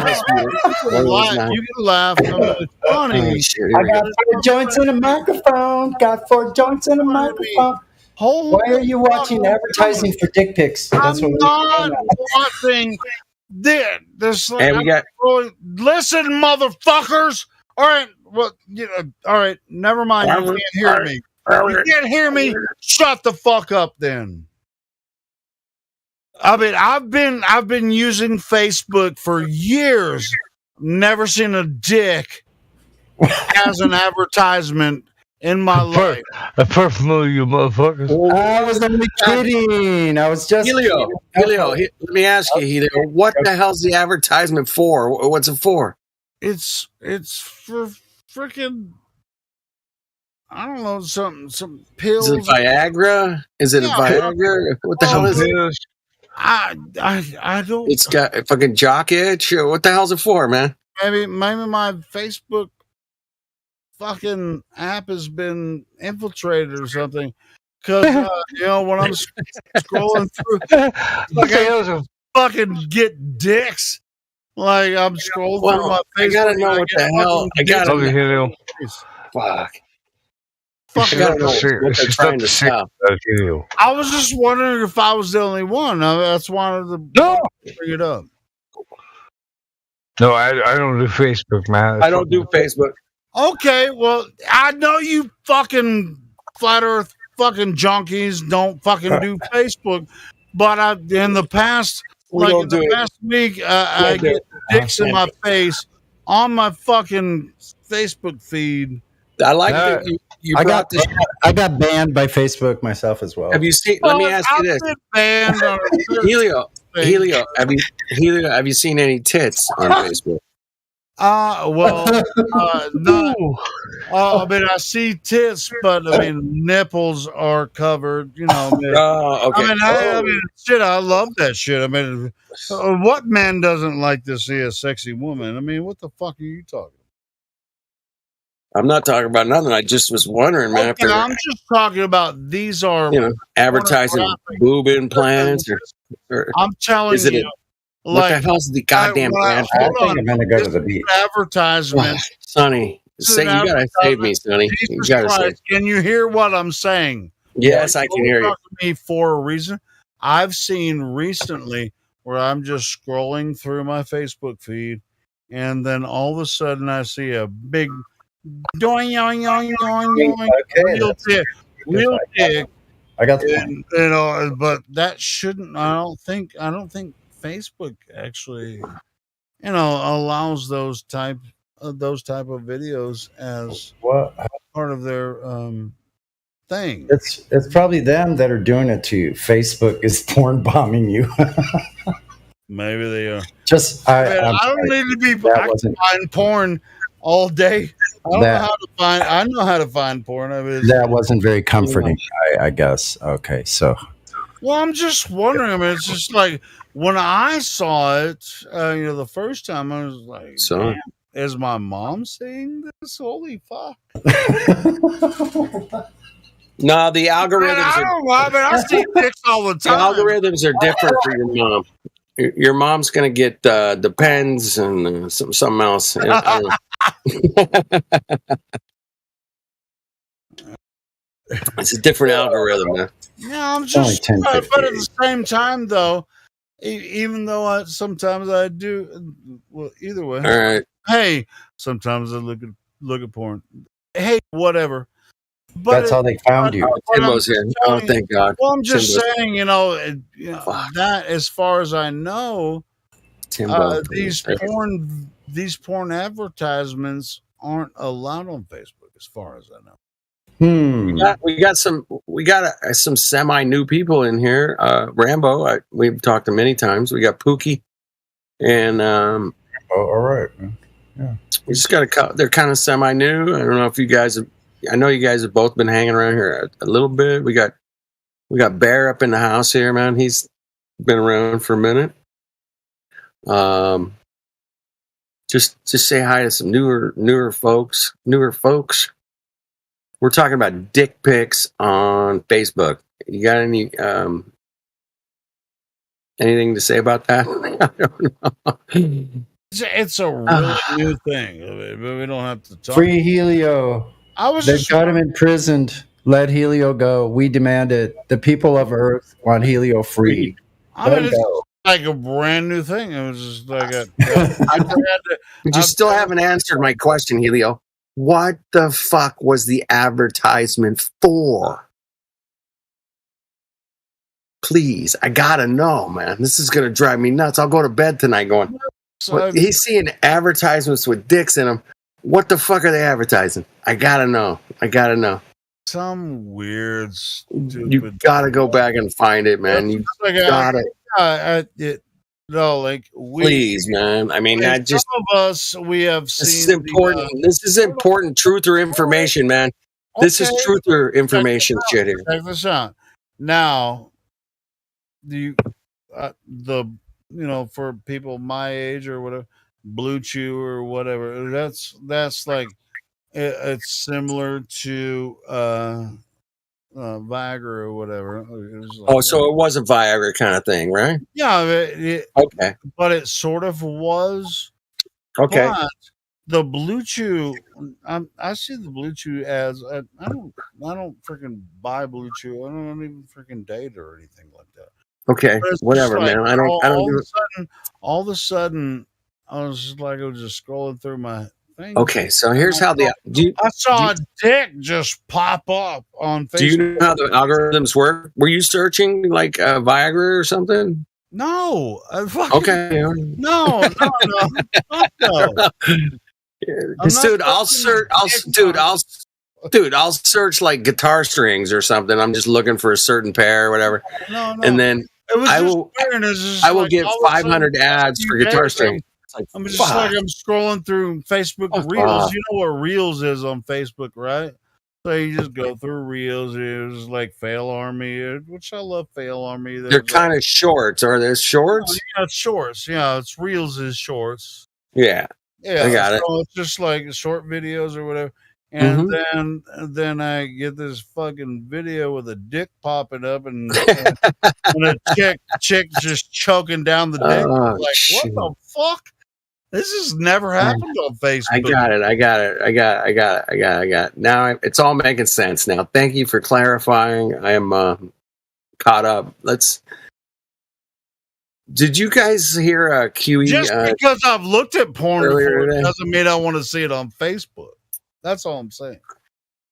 can laugh. I mean, it's funny. Oh, shit, I got 4 joints in a microphone. Got 4 joints in a microphone. Why are you watching advertising for dick pics? That's I'm not watching. This. Hey, we got. Listen, motherfuckers. All right. Well, all right. Never mind. You can't hear me. You can't hear me. Shut the fuck up, then. I mean, I've been using Facebook for years. Never seen a dick as an advertisement in my life. A perfume, you motherfuckers. I was only kidding. I was just Helio. Let me ask you, Helio. What the hell's the advertisement for? What's it for? It's for freaking, I don't know, some pills. Is it Viagra? Is it a Viagra? What the hell is it? I don't. It's got a fucking jock itch. What the hell's it for, man? Maybe my Facebook fucking app has been infiltrated or something. Because when I'm scrolling through, like I fucking get dicks. Like I'm scrolling through my Facebook. I gotta know what the hell. I gotta know. Fuck. I gotta know what they're trying to stop. I was just wondering if I was the only one. That's why I wanted to bring it up. No, I don't do Facebook, man. I don't do Facebook. Okay, well, I know you fucking flat earth fucking junkies don't fucking do Facebook, but in the past, past week, I get dicks in my face on my fucking Facebook feed. I like that you brought this. I got banned by Facebook myself as well. Have you seen? Let me ask you this, banned on Helio. Have you seen any tits on Facebook? No. I mean, I see tits, but I mean, nipples are covered. You know. I mean, okay. I mean, shit. I love that shit. I mean, what man doesn't like to see a sexy woman? I mean, what the fuck are you talking? I'm not talking about nothing. I just was wondering, man. Okay, I'm just talking about these are advertising boob implants, or I'm telling is it you, what the hell's the goddamn brand? I think I'm gonna go to the beach. Advertisement, Sonny. Say you gotta save me, Sonny. You gotta save. Can you hear what I'm saying? Yes, I can hear you. Talk to me for a reason. I've seen recently where I'm just scrolling through my Facebook feed, and then all of a sudden I see a big doing real dick. I got the point. You know, but that shouldn't. I don't think Facebook actually, allows those type of videos as part of their thing. It's probably them that are doing it to you. Facebook is porn bombing you. Maybe they are. I don't need to be. I can find porn all day. I know how to find porn. I mean, that wasn't very comforting. I guess. Okay, so. Well, I'm just wondering. I mean, it's just like when I saw it, the first time, I was like, "So, is my mom saying this? Holy fuck!" No, the algorithms. I don't know. I mean, I see dicks all the time. The algorithms are different for your mom. Your mom's gonna get Depends and something else. It's a different algorithm, man. Yeah, I'm just. But at the same time, though, even though sometimes I do, well, either way. All right. Hey, sometimes I look at porn. Hey, whatever. But that's how they found you. Timbo's here. Oh, thank God. Well, I'm just saying, that as far as I know, these porn advertisements aren't allowed on Facebook, as far as I know. We got some semi new people in here. Rambo, we've talked to many times. We got Pookie, and all right, man. Yeah, we just got they're kind of semi new. I don't know if you guys I know you guys have both been hanging around here a little bit. We got Bear up in the house here, man. He's been around for a minute. Just say hi to some newer folks. We're talking about dick pics on Facebook. You got any anything to say about that? I don't know. It's a really new thing, but we don't have to talk. Free Helio. They've got him imprisoned. Let Helio go. We demand it. The people of Earth want Helio free. It's like a brand new thing. It was just like you still haven't answered my question, Helio. What the fuck was the advertisement for? Please, I gotta know, man. This is gonna drive me nuts. I'll go to bed tonight going, he's seeing advertisements with dicks in them. What the fuck are they advertising? I gotta know. Some weird, stupid. You gotta go back and find it, man. You gotta. Please, man. I mean, some of us we have seen. This is important. This is important truth or information, man. Okay. This is truth or information shit here. Check this out. Now, for people my age or whatever, Blue Chew or whatever, that's like it's similar to Viagra or whatever. So it was a Viagra kind of thing, right? Yeah. Okay. But it sort of was. Okay. But the Blue Chew, I see the Blue Chew ads. I don't freaking buy Blue Chew. I don't even freaking date or anything like that. Okay, whatever, man. I don't. All of a sudden, I was just scrolling through my thing. Okay, so here's how I saw a dick just pop up on Facebook. Do you know how the algorithms work? Were you searching like Viagra or something? No. Okay. No. I'll search like guitar strings or something. I'm just looking for a certain pair or whatever. No. And then I will get 500 ads for guitar strings. I'm just fuck. like I'm scrolling through Facebook Fuck Reels. off. You know what Reels is on Facebook, right? So you just go through Reels. It's like Fail Army, which I love. Fail Army. They're kind of shorts. Are there shorts? Yeah, it's shorts. Yeah, it's Reels is shorts. Yeah. Yeah, I got it. so it's just like short videos or whatever. And Mhm. then I get this fucking video with a dick popping up and a chick just choking down the dick. Oh, Like, shit. what the fuck? This has never happened on Facebook. I got it. Now it's all making sense now. Thank you for clarifying. I am caught up. Did you guys hear QE? Just because I've looked at porn earlier before today? doesn't mean I want to see it on Facebook. That's all I'm saying.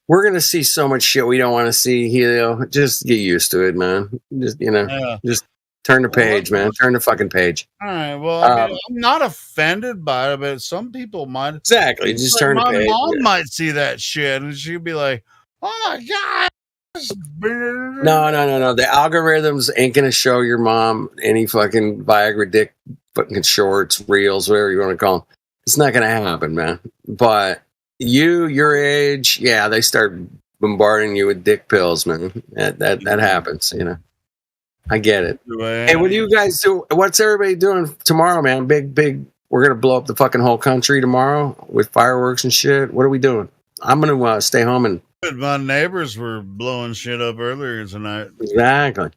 We're gonna see so much shit we don't want to see, Helio. Just get used to it, man. Just Yeah. just turn the page, man. Turn the fucking page. All right. Well, I mean, I'm not offended by it, but some people might. Exactly. Just Like, turn the my page. mom Yeah. might see that shit and she'd be like, "Oh my god!" No. The algorithms ain't gonna show your mom any fucking Viagra dick fucking shorts, reels, whatever you want to call them. It's not gonna happen, man. But your age, yeah, they start bombarding you with dick pills, man. That happens, I get it. Hey, what do you guys do? What's everybody doing tomorrow, man? Big. We're gonna blow up the fucking whole country tomorrow with fireworks and shit. What are we doing? I'm gonna stay home and. My neighbors were blowing shit up earlier tonight. Exactly.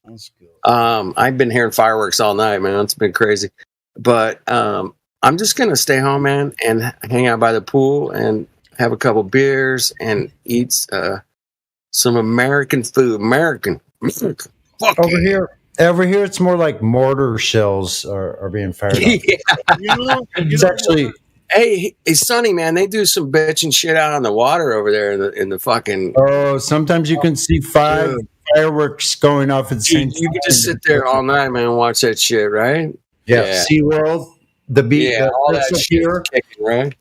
That's good. I've been hearing fireworks all night, man. It's been crazy. But I'm just gonna stay home, man, and hang out by the pool and have a couple beers and eat some American food. American. Fuck Over here, it's more like mortar shells are being fired up. Yeah. It's actually. Hey, Sonny, man, they do some bitching shit out on the water over there in the fucking. Oh, sometimes you can see fireworks going off at the same time. You can just sit there all night, man, and watch that shit, right? Yeah. SeaWorld, the beach, Yeah, the all that Crystal shit Pier. kicking, right?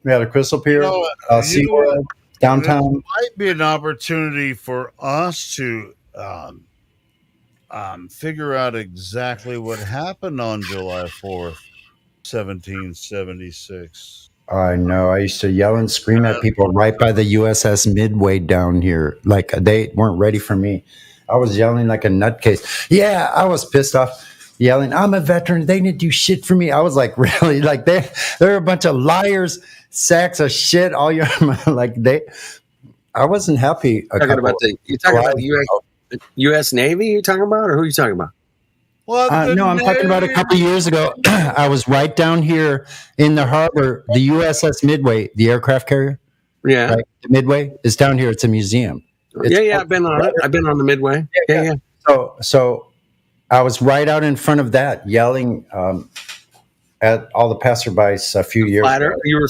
Yeah, the Crystal Pier, SeaWorld, downtown. There might be an opportunity for us to figure out exactly what happened on July 4th, 1776. I know. I used to yell and scream at people right by the USS Midway down here. Like they weren't ready for me. I was yelling like a nutcase. Yeah, I was pissed off, yelling, "I'm a veteran. They didn't do shit for me." I was like, really? Like they're a bunch of liars, sacks of shit. All your I wasn't happy. You talking about the U.S. Navy? You talking about, or who are you talking about? No, I'm talking about a couple years ago. I was right down here in the harbor. The USS Midway, the aircraft carrier. Yeah, right? The Midway is down here. It's a museum. I've been on it. I've been on the Midway. Yeah. So I was right out in front of that, yelling at all the passerbys a few years ago. You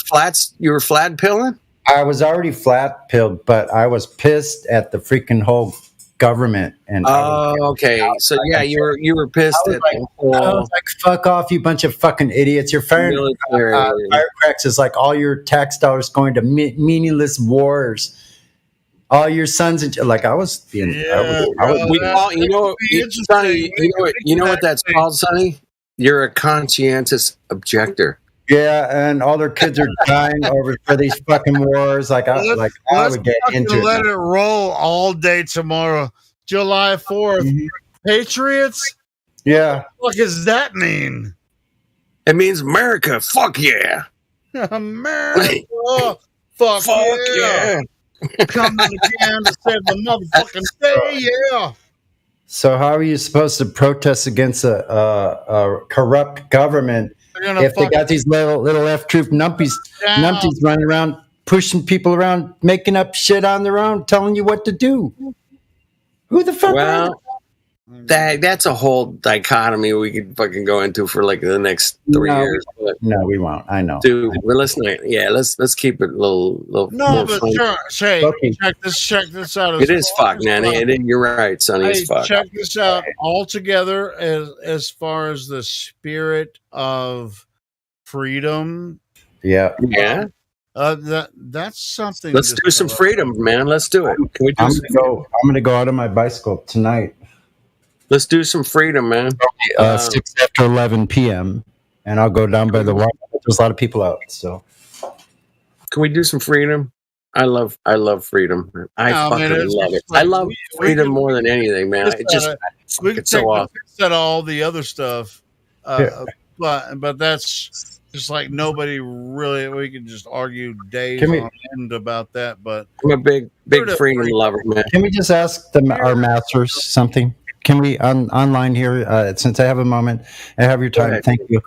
were flat pilling? I was already flat pilled, but I was pissed at the freaking whole government. And okay. So yeah, you were pissed at I was like, fuck off, you bunch of fucking idiots. You're firing firecracks is like all your tax dollars going to meaningless wars. All your sons and like I was being. We call you know Sonny. You know what that's called, Sonny? You're a conscientious objector. Yeah, and all their kids are dying for these fucking wars. I would get into it. Let it roll all day tomorrow, July 4th. Patriots? Yeah. What does that mean? It means America. Fuck yeah. America. Fuck yeah. Coming again to save the motherfucking day. Yeah. So how are you supposed to protest against a corrupt government if they got these little F troop numpties running around, pushing people around, making up shit on their own, telling you what to do? Who the fuck are they? That's a whole dichotomy we could fucking go into for like the next 3 years. No, we won't. I know. Dude, let's keep it a little No, more but fun. sure, check this out. It is fucked, man. You're right, Sonny. It's fucked. Check this out. Altogether, as far as the spirit of freedom. Yeah. That's something. Let's do some freedom, man. Let's do it. Can we do I'm gonna go out on my bicycle tonight. Let's do some freedom, man. 6 after 11 p.m. and I'll go down by the water. There's a lot of people out. So, can we do some freedom? I love freedom. I fucking love it. I love freedom more than anything, man. It just we can it's so awesome. set all the other stuff, but that's just like nobody really. We can just argue days on end about that. But I'm a big freedom lover, man. Can we just ask our masters something? Can we online here? Since I have a moment, I have your time. Thank you,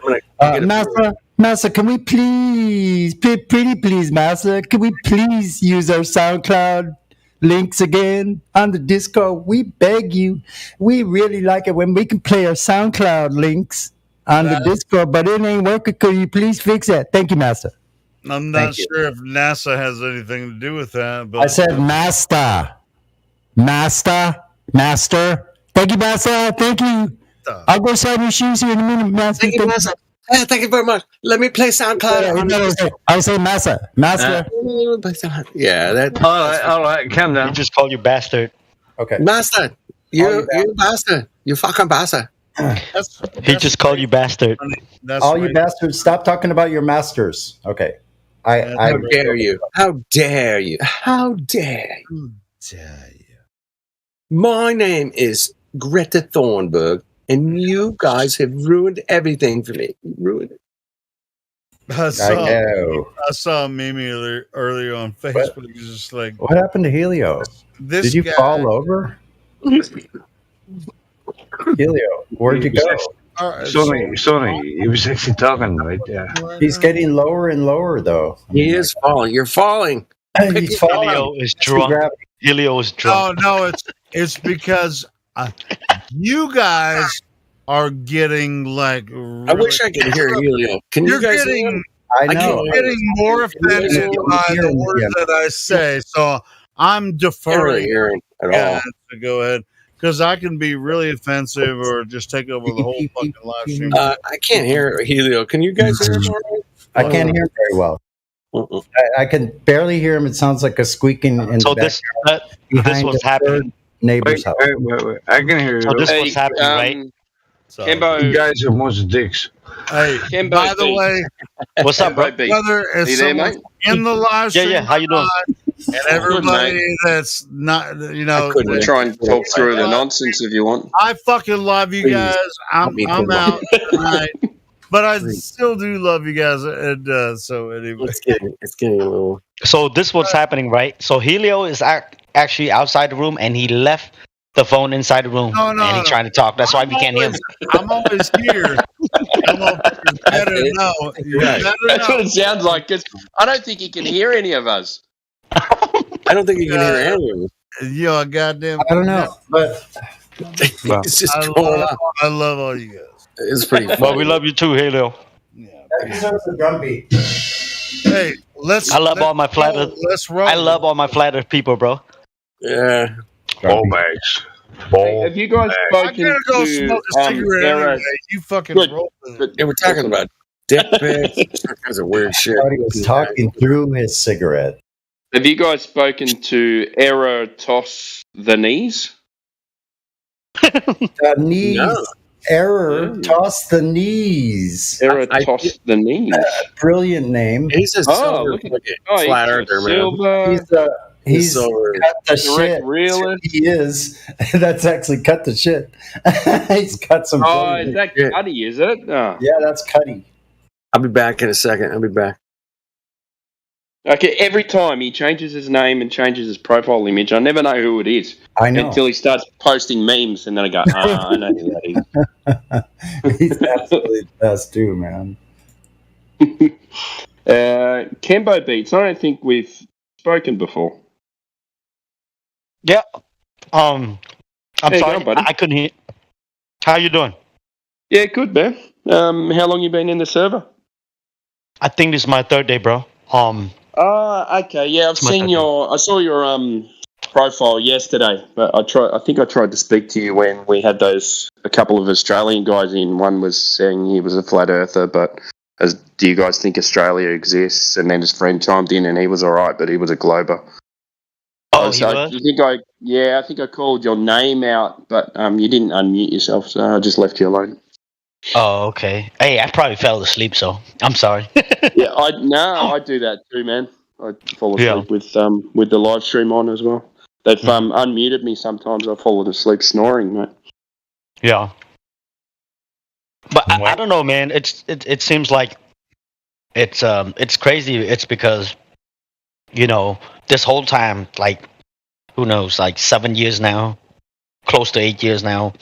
Master. Can we please, pretty please, Master? Can we please use our SoundCloud links again on the Discord? We beg you. We really like it when we can play our SoundCloud links on the Discord, but it ain't working. Could you please fix that? Thank you, Master. I'm not sure if NASA has anything to do with that. But I said Master. Thank you, Master. Thank you. I'll go sign your shoes here in a minute, Master. Thank you, Master. Thank you very much. Let me play SoundCloud. I say Master. Yeah, that. All right. Calm down. He just called you bastard. Okay. Master, you bastard. You fucking bastard. He just called you bastard. You bastards, stop talking about your masters. Okay. How dare you? How dare you? How dare you? My name is Greta Thunberg, and you guys have ruined everything for me. You ruined it. I saw a meme earlier on Facebook. It's just like, what happened to Helio? Did you fall over? Helio, where'd you go? Sonny, he was actually talking right there. He's getting lower and lower, though. He is falling. You're falling. He's falling. Helio is drunk. Helio is drunk. No, it's because you guys are getting like. Really, I wish I could hear Helio. Can you guys hear him? I know. I'm getting more offended by the words that I say, so I'm deferring. At all. To go ahead. Because I can be really offensive or just take over the whole fucking live stream. I can't hear Helio. Can you guys hear him all right? I can't hear him very well. I can barely hear him. It sounds like a squeaking in the background. This was happening. Neighbor's house. Wait. I can hear you. So this was happening, right? Kimbo, you guys are most dicks. Hey, Kimbo by the way, what's up, bro? Brother, is someone in the live stream? Yeah. How you doing? And everybody that's not, I couldn't try and talk through the nonsense if you want. I fucking love you guys. I'm out tonight, but I still do love you guys. And so anyway, it's getting a little. So this was happening, right? So Helio is actually outside the room, and he left the phone inside the room, and he's trying to talk. That's why we can't hear him. I'm always here. That's what it sounds like. Cause I don't think he can hear any of us. I don't think he can hear any of us. Yo, goddamn. I don't know, but it's just going on. I love all you guys. It's pretty funny. Well, we love you too, Helio. That deserves a drum beat. Hey, I love all my flat Earth. I love all my flat Earth people, bro. Yeah. Ball bags. Have you guys spoken go to smoke a cigarette Arrow? anyway. You fucking roll. Yeah, we're talking about dick pics, all kinds of weird shit. He was talking through his cigarette. Have you guys spoken to Eratosthenes? The knees. No. Error. Toss the knees. Eratosthenes. Brilliant name. He's a silver flat earther, man. He's cut the shit. Realist. He is. That's actually cut the shit. He's cut some. Oh, is that Cuddy, is it? Oh. Yeah, that's Cuddy. I'll be back in a second. I'll be back. Okay, every time he changes his name and changes his profile image, I never know who it is. I know. Until he starts posting memes, and then I go, I know who that is. He's absolutely the best too, man. Kembo Beats, I don't think we've spoken before. Yeah. I'm sorry, buddy. I couldn't hear. How you doing? Yeah, good, man. How long you been in the server? I think this is my third day, bro. Okay, yeah, I saw your profile yesterday, but I think I tried to speak to you when we had a couple of Australian guys in. One was saying he was a flat earther, but do you guys think Australia exists? And then his friend chimed in, and he was all right, but he was a glober. Oh, I think I called your name out, but you didn't unmute yourself, so I just left you alone. Oh, okay. Hey, I probably fell asleep, so I'm sorry. Yeah, I do that too, man. I fall Yeah. asleep with the live stream on as well. They've unmuted me sometimes. I've fallen asleep snoring, mate. Yeah. But I don't know, man. It seems like it's crazy. It's because this whole time, like, who knows, like 7 years now, close to 8 years now.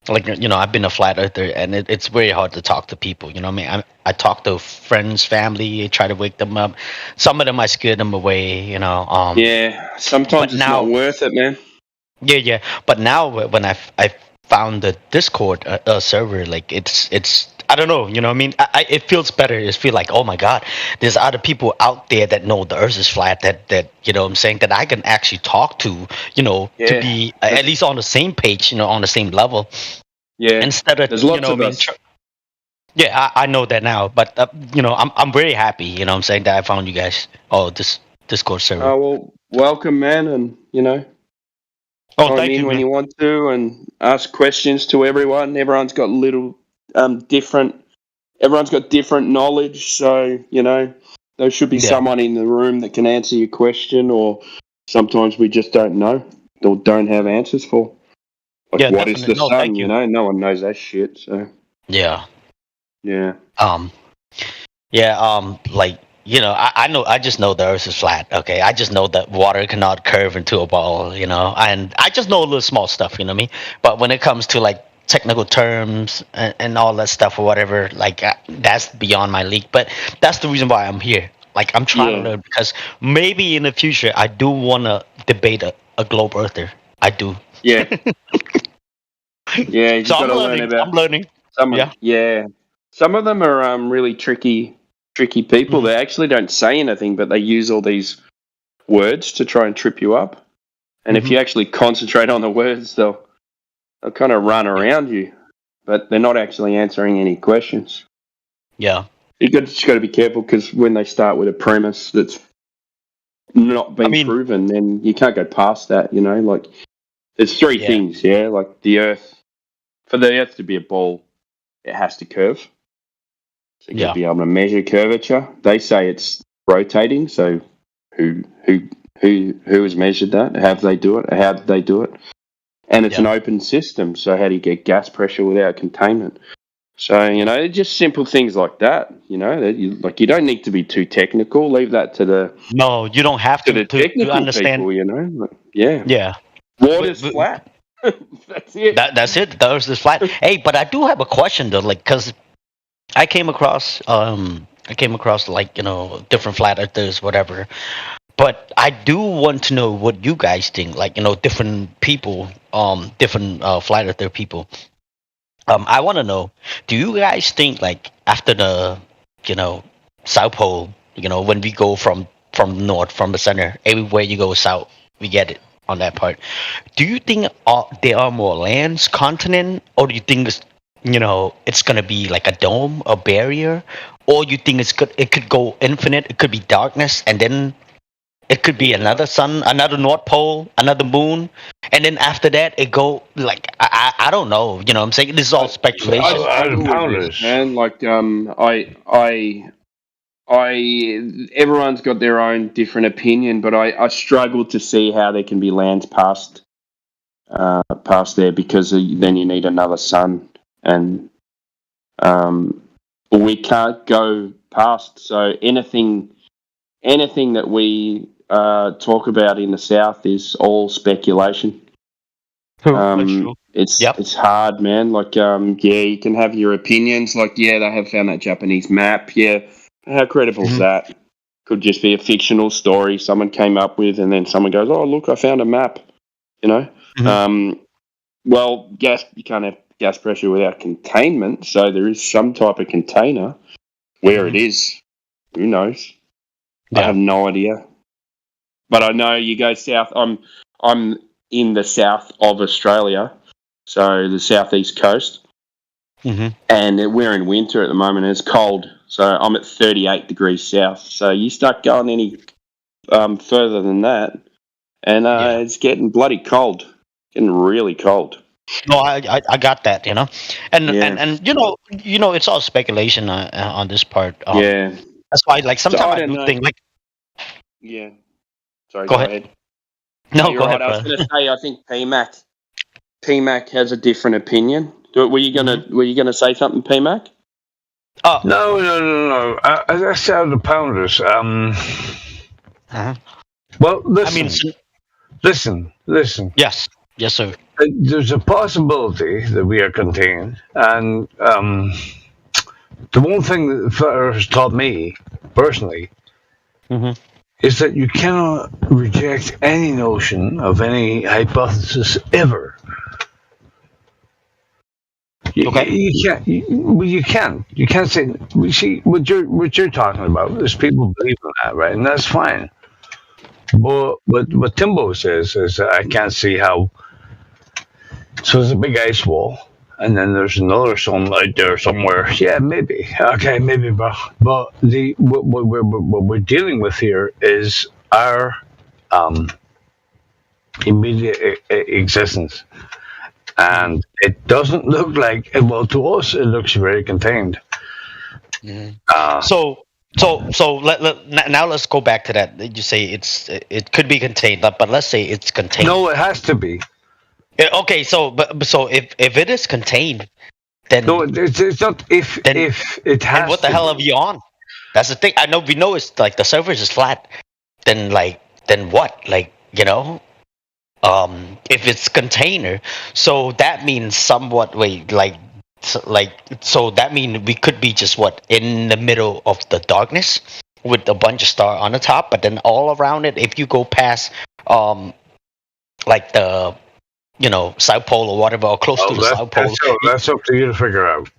Like, I've been a flat earther, and it's very hard to talk to people. You know what I mean? I talk to friends, family, try to wake them up. Some of them I scare them away. Yeah, sometimes it's not worth it, man. Yeah. But now when I found the Discord server, like it's I don't know, you know what I mean? It feels better. It feels like, oh my God, there's other people out there that know the Earth is flat, that you know what I'm saying, that I can actually talk to, to be at least on the same page, on the same level. Yeah. Instead of, there's lots of us. Yeah, I know that now, but I'm very happy, you know what I'm saying, that I found you guys. Oh, this Discord server. Oh, well, welcome, man, and Oh, chime thank in you, when man. you want to, and ask questions to everyone. Everyone's got different. Everyone's got different knowledge, so there should be Yeah. someone in the room that can answer your question, or sometimes we just don't know or don't have answers for. Like, Yeah, what is the definitely. No, sun? thank you. No one knows that shit. So Yeah. yeah. Like, I know, I just know the Earth is flat. Okay, I just know that water cannot curve into a ball. And I just know a little small stuff. You know what I mean? But when it comes to like technical terms and all that stuff or whatever, like that's beyond my league. But that's the reason why I'm here. Like, I'm trying to learn, because maybe in the future I do want to debate a globe earther. I do. Yeah. Yeah, you So got I'm to learn learning. about. I'm learning. Some of them are really tricky people. They actually don't say anything, but they use all these words to try and trip you up. And if you actually concentrate on the words, they'll kind of run around you, but they're not actually answering any questions. Yeah. Just got to be careful, because when they start with a premise that's not been proven, then you can't go past that. Like, there's three things. Yeah, like the Earth. For the Earth to be a ball, it has to curve. So you got to be able to measure curvature. They say it's rotating. So who has measured that? How did they do it? How did they do it? And it's an open system. So how do you get gas pressure without containment? So just simple things like that. You don't need to be too technical. Leave that to the you don't have to the technical understand. people. Yeah. Yeah. Water's flat. That's it. That's it. The Earth is flat. Hey, but I do have a question though, like, because I came across like, different flat earthers, whatever. But I do want to know what you guys think, like, different people, different flat earther people. I want to know, do you guys think, like, after the, South Pole, when we go from north, from the center, everywhere you go south, we get it on that part. Do you think there are more lands, continent, or do you think it's gonna be like a dome, a barrier, or you think it could go infinite? It could be darkness, and then it could be another sun, another North Pole, another moon, and then after that it go like I don't know. You know what I'm saying? This is all speculation. Man, like everyone's got their own different opinion, but I struggle to see how there can be lands past there, because then you need another sun, and we can't go past. So anything that we talk about in the South is all speculation. It's hard, man. Like, you can have your opinions. Like, they have found that Japanese map. Yeah, how credible is that? Could just be a fictional story someone came up with, and then someone goes, "Oh, look, I found a map." Well, you can't have gas pressure without containment, so there is some type of container. Where it is, who knows? I have no idea. But I know you go south. I'm in the south of Australia, so the southeast coast, and we're in winter at the moment, and it's cold. So I'm at 38 degrees south. So you start going any further than that, and it's getting bloody cold, getting really cold. No, I got that, you know, and you know, it's all speculation on this part. Yeah. That's why, like, So sometimes I I don't do know. think, like, Yeah. Sorry, Go go ahead. ahead. no, You're go right. ahead, I was brother. going to say, I think PMAC has a different opinion. Were you gonna say something, PMAC? Oh, No. As I said, the Pounders. uh-huh. Well, I mean, listen. yes, sir. There's a possibility that we are contained, and the one thing that Flutter has taught me personally is that you cannot reject any notion of any hypothesis ever. You can't. You can't. You can't say. See what you're talking about. There's people believe in that, right? And that's fine. But what Timbo says is that I can't see how. So there's a big ice wall, and then there's another sun out there somewhere. Yeah, maybe. Okay, maybe, but what we're dealing with here is our immediate existence, and it doesn't look like. Well, to us, it looks very contained. So now let's go back to that. You say it could be contained, but let's say it's contained. No, it has to be. Okay, so if it is contained, then no, it's not. If it has, then what the hell are we on? That's the thing. We know it's like the surface is flat. Then what? Like, you know, if it's container, so that means somewhat. So that means we could be just what, in the middle of the darkness with a bunch of stars on the top, but then all around it, if you go past like the, you know, South Pole or whatever, or close to the South Pole. That's up to you to figure out.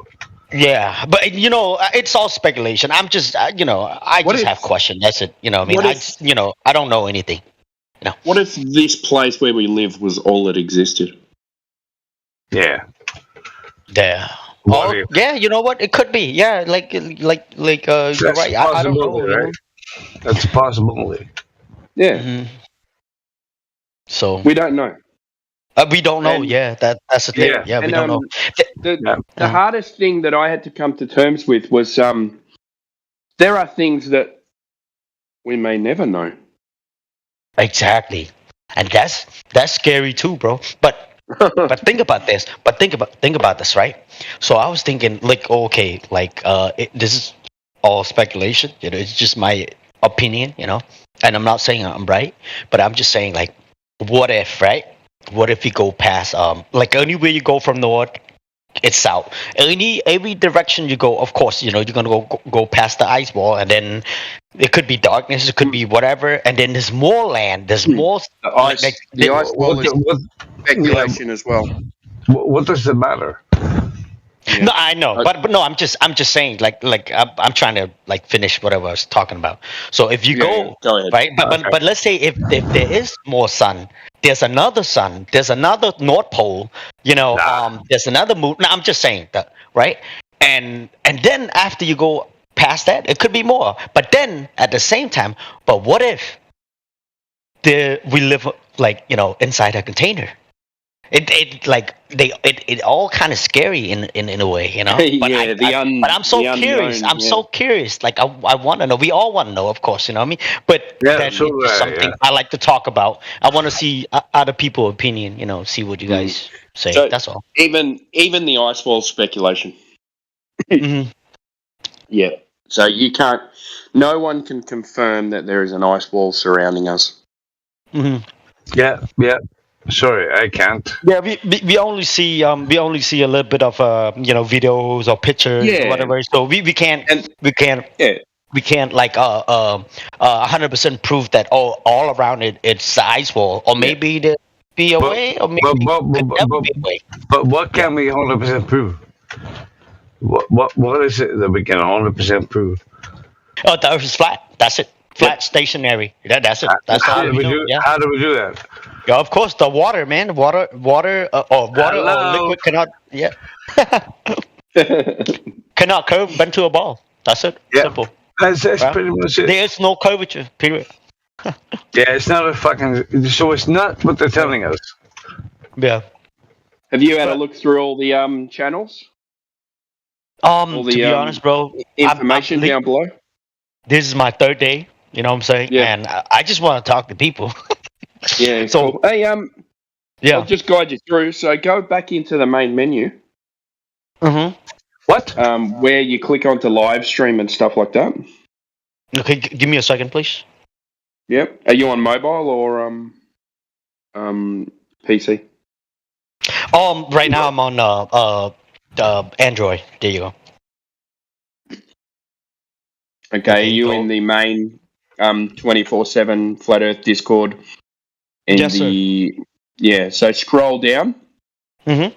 Yeah, but you know, it's all speculation. I'm just, you know, I just have questions. That's it. You know, what I mean, I don't know anything. You know, what if this place where we live was all that existed? Yeah. Yeah. Oh, yeah. You know what? It could be. Yeah, like you're right. I don't know. Right? That's a possibility. Yeah. So we don't know. We don't know. That's the thing. Yeah, we don't know. The hardest thing that I had to come to terms with was there are things that we may never know. Exactly, and that's scary too, bro. But think about this. Think about this, right? So I was thinking, like, okay, like this is all speculation. You know, it's just my opinion. You know, and I'm not saying I'm right, but I'm just saying, like, what if, right? What if you go past like anywhere you go from north, it's south. Every direction you go, of course, you know, you're gonna go past the ice wall, and then it could be darkness, it could be whatever, and then there's more land, there's more the ice wall is speculation as well. What does it matter? Yeah. No, I know, but no, I'm just saying, like I'm trying to like finish whatever I was talking about. So if you go ahead. Right, but let's say if there is more sun, there's another sun, there's another North Pole, you know, there's another moon. No, I'm just saying that, right? And then after you go past that, it could be more. But then at the same time, but what if we live, like, you know, inside a container? It all kind of scary in a way, you know. But but I'm so curious. I'm so curious. Like I want to know. We all want to know, of course. You know what I mean? But that's something I like to talk about. I want to see other people's opinion. You know, see what you guys say. So that's all. Even the ice wall speculation. Yeah. So you can't. No one can confirm that there is an ice wall surrounding us. Yeah. Sorry, I can't. Yeah, we only see a little bit of you know, videos or pictures or whatever. So we can't like 100% prove that all around it's the ice wall, or maybe there be a way, or maybe could never be a way. But what can we 100% prove? What is it that we can 100% prove? Oh, the Earth is flat. That's it. Flat, stationary. That's it. That's all we know. How do we do that? Yeah, of course, the water, man. Water or liquid cannot. Yeah. Cannot curve bend to a ball. That's it. Simple. That's pretty much it. There is no curvature. Period. Yeah, it's not a fucking. So it's not what they're telling us. Yeah. Have you had a look through all the channels? All the, To be honest, bro, information down below. This is my third day. You know what I'm saying? Yeah. And I just want to talk to people. Yeah. So- cool. Hey, Yeah. I'll just guide you through. So go back into the main menu. Mm-hmm. What? Where you click onto live stream and stuff like that. Okay, give me a second, please. Yep. Are you on mobile or PC? Right now I'm on Android. There you go. Okay. Are you in the main 24/7 Flat Earth Discord? Yes, sir. Yeah. So scroll down. Mm-hmm.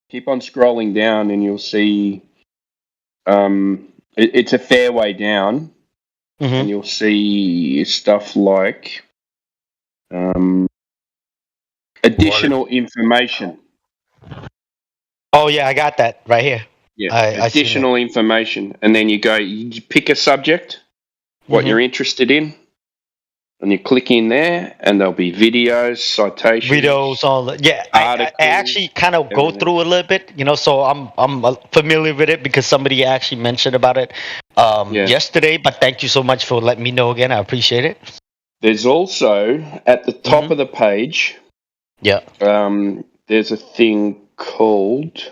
Keep on scrolling down, and you'll see. It's a fair way down, and you'll see stuff like additional information. Oh yeah, I got that right here. Yeah, I seen additional information, and then you pick a subject, what Mhm. you're interested in, and you click in there, and there'll be videos, citations, videos, all that. Yeah, I actually kind of go everything. through a little bit, so I'm familiar with it because somebody actually mentioned about it yesterday. But thank you so much for letting me know again. I appreciate it. There's also at the top of the page. Yeah. There's a thing called.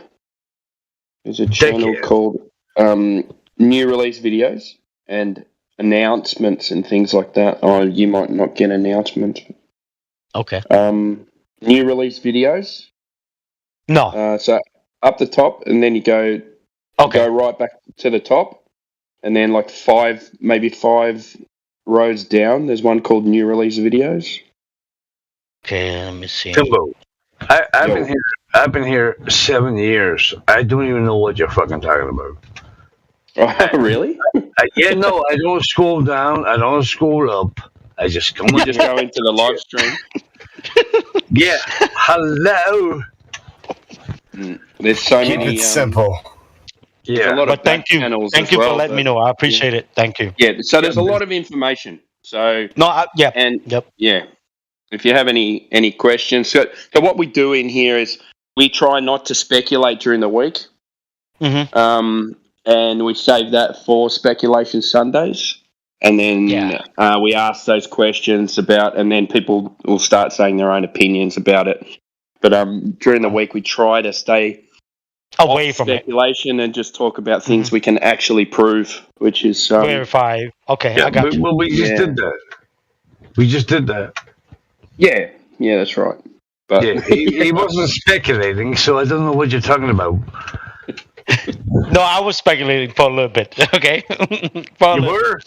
There's a channel called New Release Videos and announcements and things like that. Oh, you might not get announcements. Okay. New Release Videos. No. So up the top, and then you go. Go right back to the top, and then like maybe five rows down. There's one called New Release Videos. Okay, let me see. Timbo, I've been here 7 years. I don't even know what you're fucking talking about. Oh, really? Yeah, no, I don't scroll down. I don't scroll up. I just come. You just go into the live stream. Yeah. Hello. There's so Keep many. it simple. There's a lot of thank you. channels Thank as you well, for letting me know. I appreciate it. Thank you. Yeah, so there's a lot of information. So yeah. If you have any questions, so what we do in here is we try not to speculate during the week, and we save that for Speculation Sundays, and then we ask those questions about, and then people will start saying their own opinions about it. But during the week, we try to stay away from speculation and just talk about things we can actually prove, which is verify. Okay, I got you. Well, we just did that. We just did that. Yeah, that's right. But yeah, he wasn't speculating, so I don't know what you're talking about. No, I was speculating for a little bit. Okay, you were.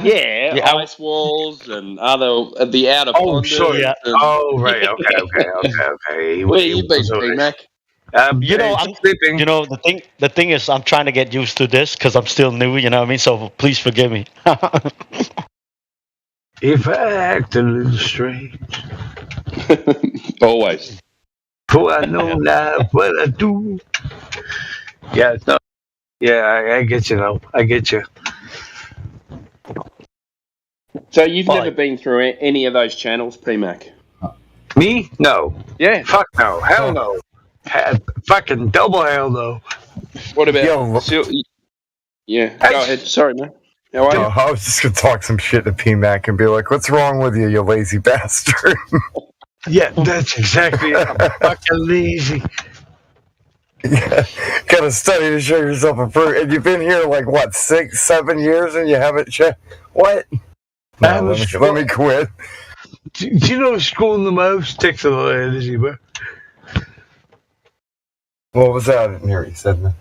Yeah, ice walls and the outer. Oh, sorry. Oh, right. Okay. Where you been, P-Mac? The thing is, I'm trying to get used to this because I'm still new. You know what I mean? So please forgive me. If I act a little strange, always. For I know not what I do. Yeah, no. Yeah, I get you now. I get you. So you've never been through any of those channels, P-Mac? Me? No. Yeah. Fuck no. Hell no. Fucking double hell no. What about? Yeah. Go ahead. Sorry, man. How are you? I was just gonna talk some shit to P-Mac and be like, "What's wrong with you, you lazy bastard?" Yeah, that's exactly it. I'm fucking lazy. Yeah, gotta study to show yourself approved. And you've been here like what, 6, 7 years, and you haven't checked. What? No, let me quit. Do you know schooling the mouse takes a lot of energy, bro? What was that? I didn't hear you said that.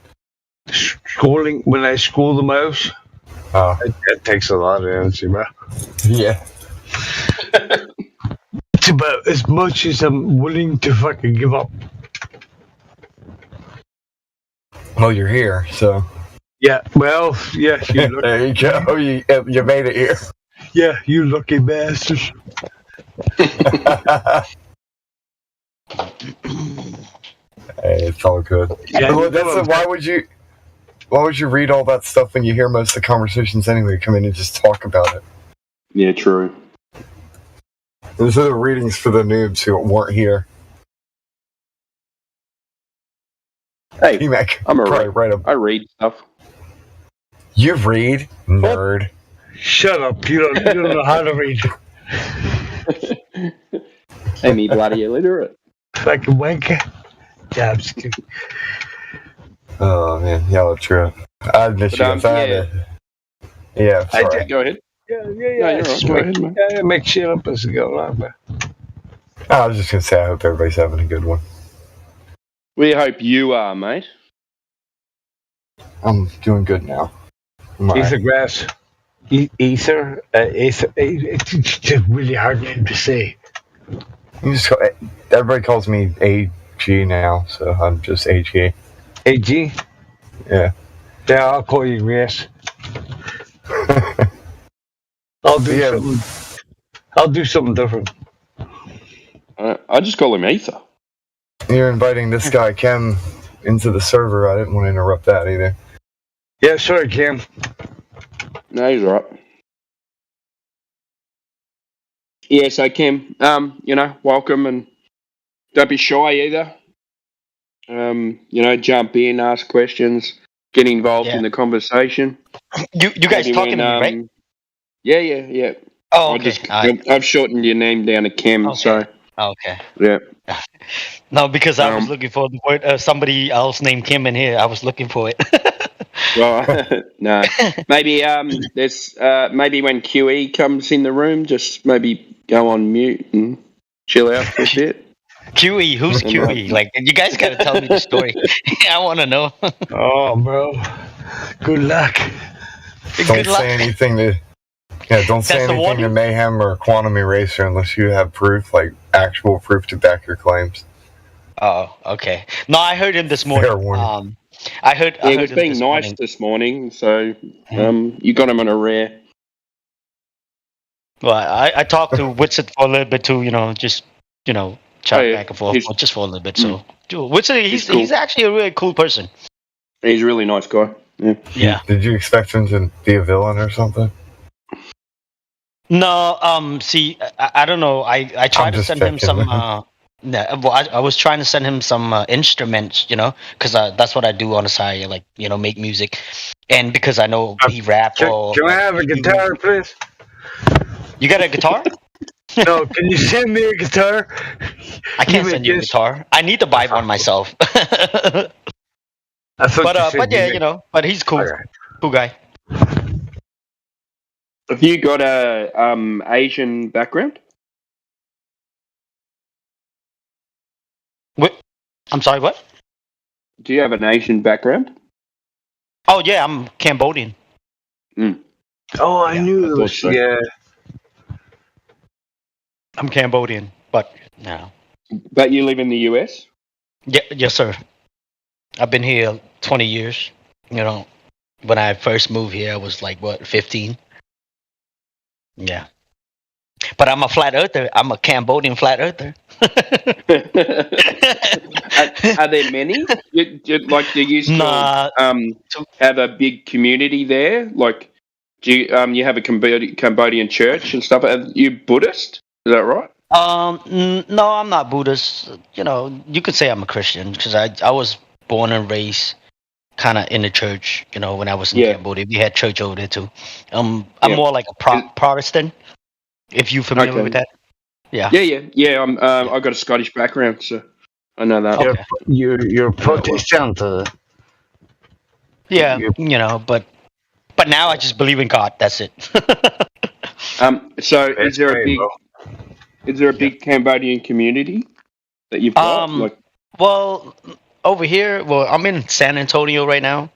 Schooling, when I school the mouse, it takes a lot of energy, bro. Yeah. It's about as much as I'm willing to fucking give up. Well, you're here, so. Yeah, well, yeah. There you go. You made it here. Yeah, you lucky bastard. Hey, it's all good. Yeah, why would you read all that stuff when you hear most of the conversations anyway? Come in and just talk about it. Yeah, true. Those are the readings for the noobs who weren't here. Hey, T-Mac, I'm a probably read. right up. I read stuff. You read, nerd. Shut up! You don't know how to read. Hey, me bloody illiterate. Fucking wanker. Yeah, I'm just kidding. Oh man, y'all are true. I admit you guys. Yeah, sorry. Go ahead. Yeah. No, you're right. Just Go make, ahead, man. yeah, make shit up as we go along, man. I was just gonna say I hope everybody's having a good one. We hope you are, mate. I'm doing good now. Ether grass. Ether. It's a really hard name to say. Everybody calls me AG now, so I'm just AG. AG? Yeah. Yeah, I'll call you Grass. I'll do something different. I just call him Ether. You're inviting this guy Kem into the server. I didn't want to interrupt that either. Yeah, sorry, Cam. No, he's right. Yeah, so Kim, welcome, and don't be shy either. Jump in, ask questions, get involved in the conversation. You guys Maybe talking to me, right? Yeah. Oh, okay. I've shortened your name down to Kim, so Okay. yeah. No, because I was looking for the word somebody else named Kim in here. I was looking for it. Well, no. Maybe there's maybe when QE comes in the room, just maybe go on mute and chill out for a bit. QE, who's QE? Like, you guys got to tell me the story. I want to know. Oh, bro. Good luck. Don't say anything to. Yeah, don't say anything to Mayhem or Quantum Eraser unless you have proof, like actual proof to back your claims. Oh, okay. No, I heard him this morning. Fair warning. I heard he was him being this nice morning. this morning, so you got him on a rare. Well, I talked to Witsit for a little bit too. Just chat back and forth, just for a little bit. So Witsit, he's actually a really cool person. He's a really nice guy. Yeah. Did you expect him to be a villain or something? No, see, I don't know. I tried to send him some. I was trying to send him some instruments, because that's what I do on the side, like make music, and because I know he rap. Can I have a guitar, please? You got a guitar? No, can you send me a guitar? I can't send you a guitar. I need to buy one myself. But yeah, but he's cool, cool guy. Have you got a Asian background? What? I'm sorry, what? Do you have an Asian background? Oh yeah, I'm Cambodian. Oh, I knew it was, so. yeah. I'm Cambodian, but no. But you live in the US? Yeah, yes, sir. I've been here 20 years. When I first moved here, I was like, 15? Yeah. But I'm a flat earther. I'm a Cambodian flat earther. Are there many? Do you still have a big community there? Like, do you have a Cambodian church and stuff? Are you Buddhist? Is that right? No, I'm not Buddhist. You could say I'm a Christian because I was born and raised kind of in the church. When I was in Cambodia, we had church over there too. I'm more like a Protestant. If you're familiar with that, yeah. I got a Scottish background, so I know that. Okay. You're Protestant. Yeah, but now I just believe in God. That's it. So is there a big Cambodian community that you've got? Well, over here, I'm in San Antonio right now.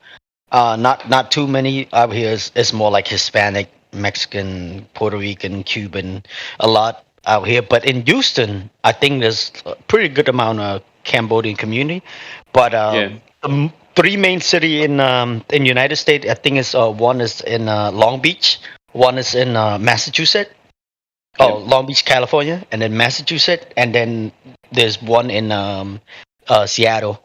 Not too many out here. It's more like Hispanic, Mexican, Puerto Rican, Cuban, a lot out here. But in Houston, I think there's a pretty good amount of Cambodian community. But the three main city in United States, I think is one is in Long Beach, one is in Massachusetts. Oh, Long Beach, California, and then Massachusetts, and then there's one in Seattle.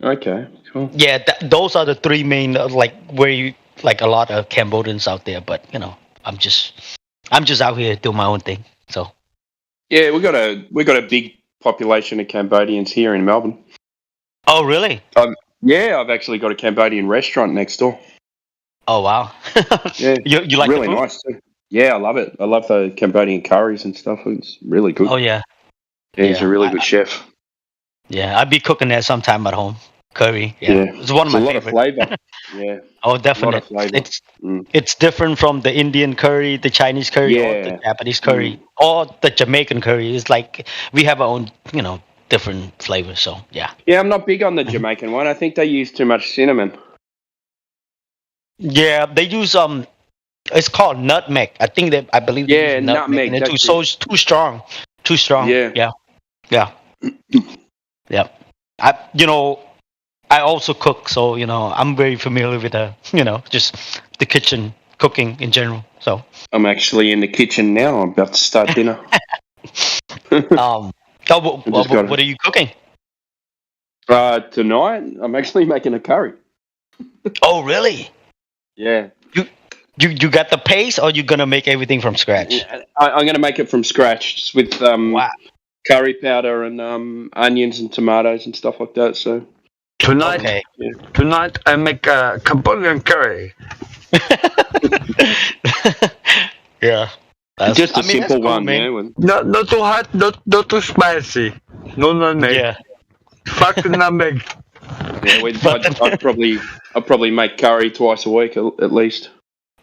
Okay, cool. Yeah, those are the three main where you a lot of Cambodians out there. But I'm just out here doing my own thing. So yeah, we got a big population of Cambodians here in Melbourne. Oh, really? Yeah, I've actually got a Cambodian restaurant next door. Oh, wow. Yeah, you like really the food? nice too. Yeah, I love it. I love the Cambodian curries and stuff. It's really good. Oh, yeah. Yeah, he's a Yeah, really good chef. Yeah, I'd be cooking that sometime at home. Curry. Yeah. Yeah, It's one of it's a my lot of favorite. flavour. Yeah, Oh, a lot of definitely. flavour. It's different from the Indian curry, the Chinese curry, or the Yeah. Japanese curry, or the Jamaican curry. It's like we have our own, different flavors. So yeah. Yeah, I'm not big on the Jamaican one. I think they use too much cinnamon. Yeah, they use it's called nutmeg. I believe they Yeah, use nutmeg in it too. that's So it. it's too strong. Too strong. Yeah. Yeah. Yeah. I also cook, so I'm very familiar with just the kitchen cooking in general. So I'm actually in the kitchen now. I'm about to start dinner. what are you cooking? Tonight, I'm actually making a curry. Oh, really? Yeah. You got the paste, or you gonna make everything from scratch? I'm going to make it from scratch, just with curry powder and onions and tomatoes and stuff like that. So Tonight, I make a Cambodian curry. Yeah. Just a simple cool, one, man. yeah. Not too hot, not too spicy. No nutmeg. Yeah. Fuck the nutmeg. Yeah, I'd probably make curry twice a week at least.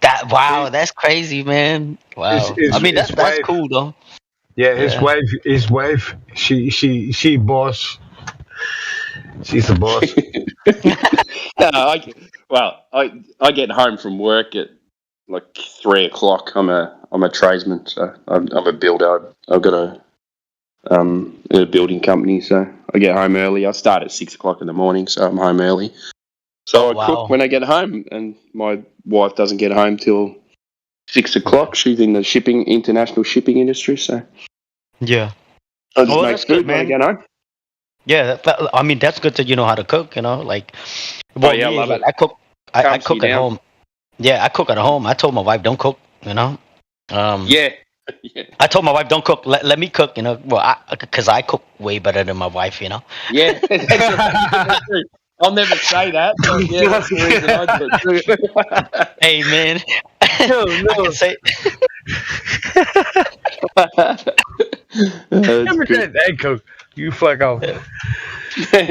That's crazy, man. Wow. That's wife- cool though. Yeah, his wife, she boss. She's the boss. I get home from work at like 3:00. I'm a tradesman, so I'm a builder. I've got a building company, so I get home early. I start at 6:00 in the morning, so I'm home early. So I cook when I get home, and my wife doesn't get home till 6:00. She's in the international shipping industry, so Yeah. I just make that's food good, when I man. get home. Yeah, that's good that you know how to cook. Like, Oh, yeah, I love it. I cook. I Calms cook me at down. home. Yeah, I cook at home. I told my wife don't cook. Yeah. I told my wife don't cook. Let me cook. Because I cook way better than my wife. Yeah, that's true. I'll never say that. But yeah, that's the reason I do it. Hey, man. No. I can say. Never said I cook. You fuck off.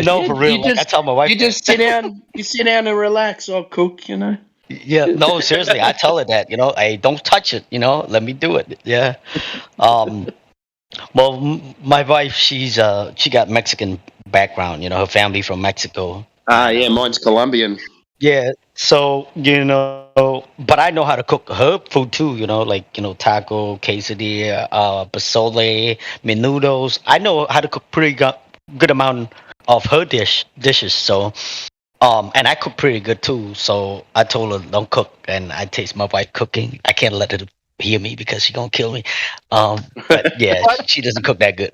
No, for real. I tell my wife. You just sit down. You sit down and relax. I'll cook. Yeah, no, seriously, I tell her that, hey, don't touch it, let me do it. Yeah. Well, my wife, she got Mexican background, her family from Mexico. Yeah, mine's Colombian. Yeah, so, but I know how to cook her food too, taco, quesadilla, pozole, menudos. I know how to cook pretty good amount of her dishes, so... and I cook pretty good too, so I told her don't cook, and I taste my wife cooking. I can't let her hear me because she's gonna kill me. But yeah, she doesn't cook that good.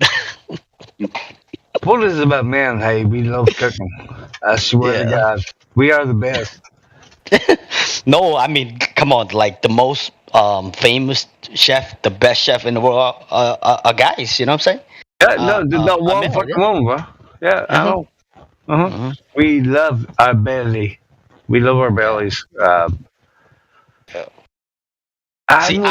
What is it about man? Hey, we love cooking. I swear to God, we are the best. No, come on, like the most famous chef, the best chef in the world are guys. You know what I'm saying? Yeah, no, one fucking one, bro. Yeah, I know. We love our belly. We love our bellies. I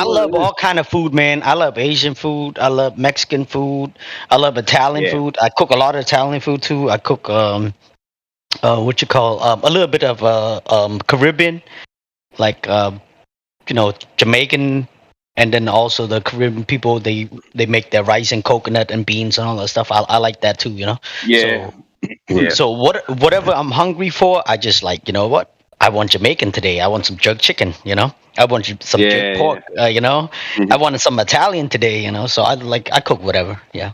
love all kind of food, man. I love Asian food. I love Mexican food. I love Italian food. I cook a lot of Italian food too. I cook a little bit of Caribbean, like Jamaican, and then also the Caribbean people they make their rice and coconut and beans and all that stuff. I like that too. Yeah. So whatever I'm hungry for, I just like, what? I want Jamaican today. I want some jerk chicken, I want some jerk pork, I wanted some Italian today, so I cook whatever. Yeah.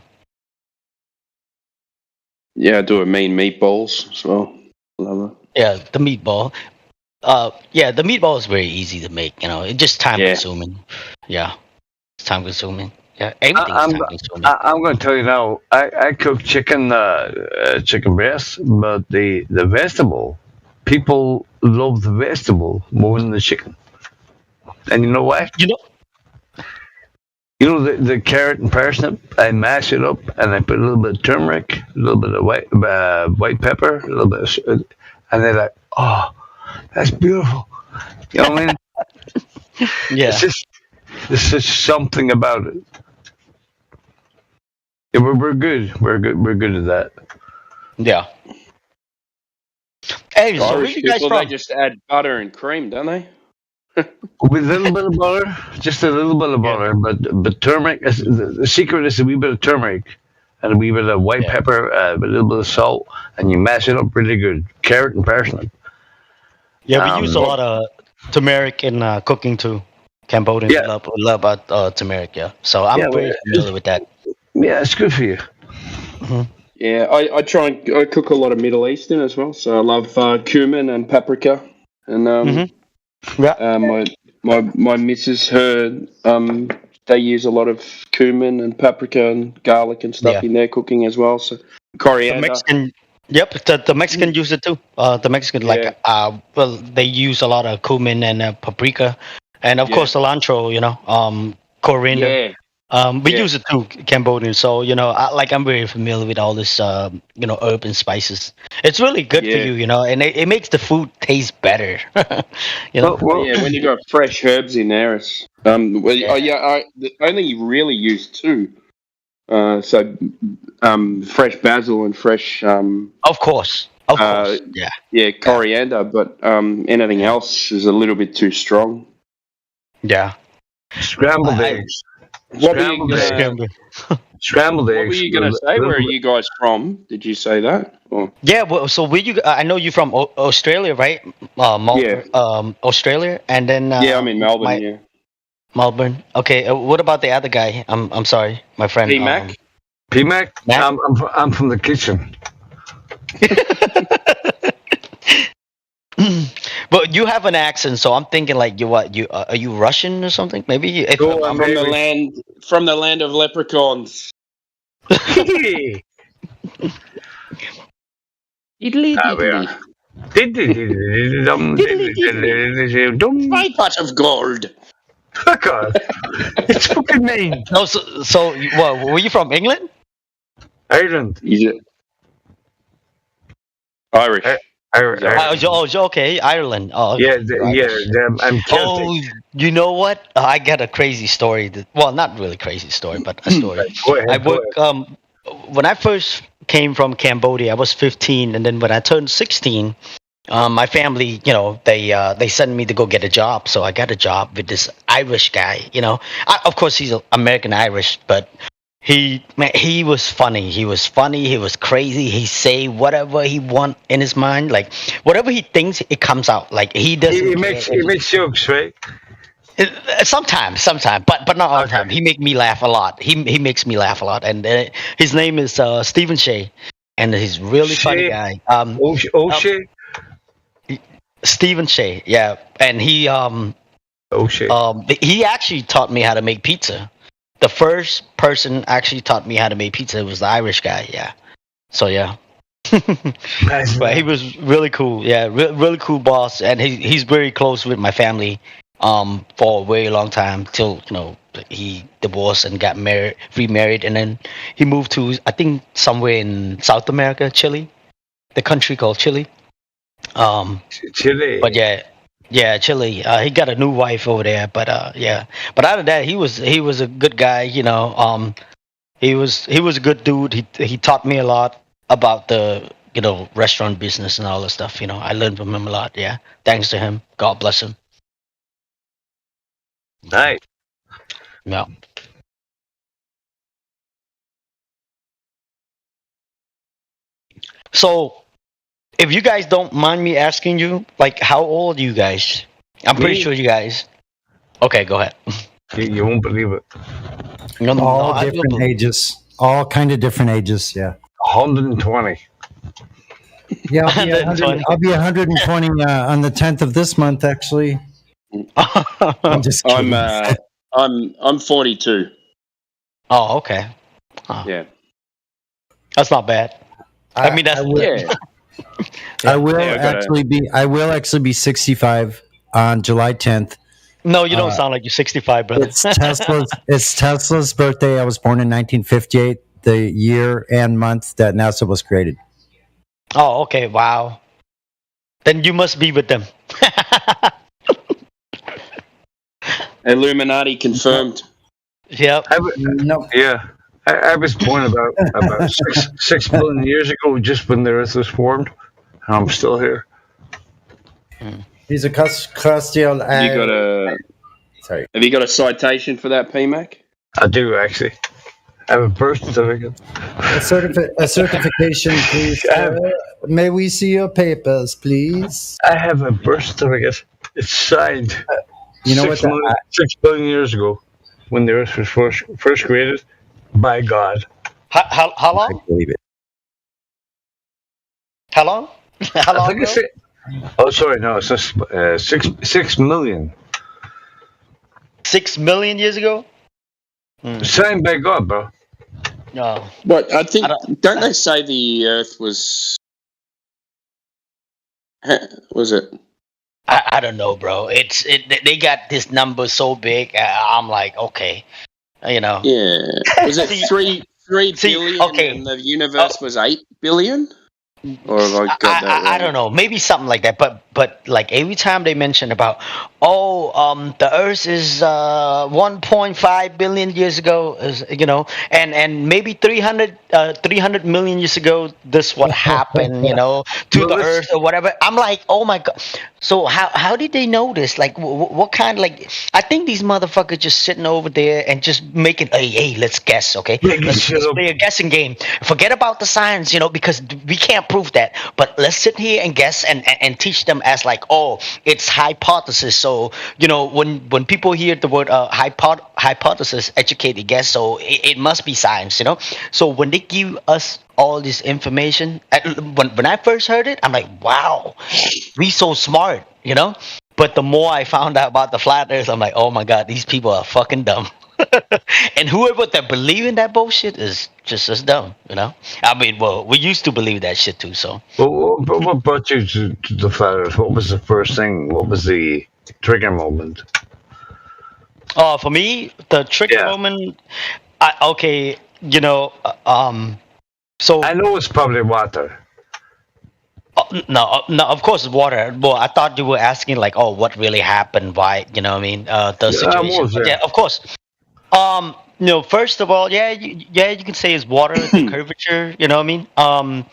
Yeah, I do a mean meatballs as well. Love it. Yeah, the meatball. The meatball is very easy to make, it's just time consuming. Yeah. It's time consuming. Yeah, everything's time consuming. I'm going to tell you now. I cook chicken breast, but the vegetable, people love the vegetable more than the chicken. And you know why? You know the carrot and parsnip. I mash it up and I put a little bit of turmeric, a little bit of white pepper, a little bit of, and they're like, oh, that's beautiful. You know what I mean? Yeah. There's just something about it. Yeah, we're good. We're good at that. Yeah. Hey, so where Irish you guys people, from? they just add butter and cream, don't they? With a little bit of butter, just a little bit of butter, but turmeric. The secret is a wee bit of turmeric and a wee bit of white pepper, a little bit of salt, and you mash it up really good. Carrot and parsnip. Yeah, we use a lot of turmeric in cooking too. Cambodians love turmeric, yeah. So I'm very familiar with that. Yeah, it's good for you. Mm-hmm. Yeah, I cook a lot of Middle Eastern as well. So I love cumin and paprika, and my missus, they use a lot of cumin and paprika and garlic and stuff in their cooking as well. So coriander. The Mexican use it too. The Mexican they use a lot of cumin and paprika, and of course cilantro. You know, coriander. Yeah. We use it too, Cambodian. So I'm very familiar with all this, herb and spices. It's really good for you, and it makes the food taste better. When you got fresh herbs in there, it's I only really use two. Fresh basil and fresh. Of course. Coriander, but anything else is a little bit too strong. Yeah. Scrambled eggs. Scrambled eggs. What were you going to say? Where are you guys from? Did you say that? Or? Yeah, well, so where you? I know you're from Australia, right? Australia, and then I'm in Melbourne. Melbourne. Okay. What about the other guy? I'm sorry, my friend. P-Mac. P-Mac. I'm from the kitchen. But you have an accent, so I'm thinking like are you Russian or something? Maybe I'm from the land of leprechauns. My pot of gold. Fuck off. It's fucking mean. No, so what, were you from England? Ireland. Irish. Okay, Ireland. Oh, yeah, I'm Celtic. Oh, you know what? I got a crazy story. Well, not really crazy story, but a story. Go ahead, when I first came from Cambodia, I was 15, and then when I turned 16, my family, they sent me to go get a job. So I got a job with this Irish guy. Of course he's American Irish, but he was funny. He was funny. He was crazy. He say whatever he want in his mind, like whatever he thinks, it comes out. Like he doesn't. He makes jokes, right? Sometimes, but not all the time. He make me laugh a lot. He makes me laugh a lot, and his name is Stephen Shea, and he's really funny guy. Shea. Stephen Shea, yeah, and he he actually taught me how to make pizza. The first person actually taught me how to make pizza was the Irish guy, yeah. So yeah. Nice, but he was really cool, yeah, really cool boss, and he's very close with my family for a very long time till he divorced and got remarried, and then he moved to I think somewhere in South America, Chile, the country called Chile. Chile. But yeah, Chile. He got a new wife over there, but But out of that, he was a good guy. He was a good dude. He taught me a lot about the restaurant business and all that stuff. I learned from him a lot. Yeah, thanks to him. God bless him. Nice. Yeah. So, if you guys don't mind me asking you, like, how old are you guys? I'm pretty sure you guys. Okay, go ahead. You won't believe it. All different ages. All kind of different ages, yeah. 120. Yeah, I'll be 120 on the 10th of this month, actually. I'm just kidding. I'm 42. Oh, okay. Oh. Yeah. That's not bad. I mean, that's I will actually be 65 on July 10th, No, you don't sound like you're 65, brother. It's Tesla's birthday. I was born in 1958, the year and month that NASA was created. Oh, okay. Wow. Then you must be with them. Illuminati confirmed. Yep. Yeah. I was born about 6 billion years ago, just when the Earth was formed. And I'm still here. He's a Castiel. Have you got a citation for that, PMAC? I do, actually. I have a birth certificate. A certification, please. May we see your papers, please? I have a birth certificate. It's signed. You know 6 billion years ago, when the Earth was first created by God. How long? I believe it. How long? How long? I think it's sorry, no, it's just 6 million. 6 million years ago? Signed by God, bro. No. But I think don't they say the Earth was? Was it? I don't know, bro. They got this number so big. I'm like, okay, you know. Yeah. Was it 3 billion? Okay. And the universe was 8 billion. Or have I got that wrong? I don't know, maybe something like that. But like every time they mention about, the Earth is 1.5 billion years ago, you know, and maybe 300 million years ago, this what happened, you know, to the Earth or whatever. I'm like, oh my god. So how did they know this? Like, what kind? Like, I think these motherfuckers just sitting over there and just making, hey, let's guess, okay? Let's play a guessing game. Forget about the science, you know, because we can't prove that. But let's sit here and guess and teach them as like, oh, it's hypothesis. So, you know, when people hear the word hypothesis, educated guess, so it must be science, you know. So when they give us all this information, when I first heard it, I'm like, wow, we so smart, you know. But the more I found out about the flat earth, I'm like, oh my god, these people are fucking dumb. And whoever that believe in that bullshit is just as dumb, you know. I mean, well, we used to believe that shit too. So, what brought you to the flat earth? What was the first thing? What was the trigger moment? For me, the trigger moment. You know, so I know it's probably water. No, of course it's water. Well, I thought you were asking like, oh, what really happened? Why? You know what I mean? The situation. Yeah, of course. You know, first of all, you can say it's water, the curvature. You know what I mean?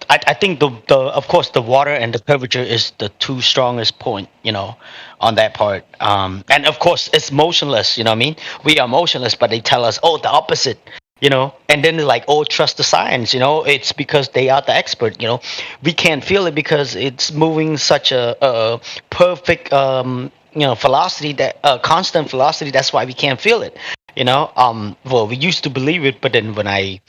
I think the of course the water and the curvature is the two strongest point, you know, on that part. And of course it's motionless. You know what I mean? We are motionless, but they tell us, oh, the opposite. You know, and then they're like, oh, trust the science. You know, it's because they are the expert. You know, we can't feel it because it's moving such a perfect velocity, that constant velocity. That's why we can't feel it. You know, well, we used to believe it, but then when I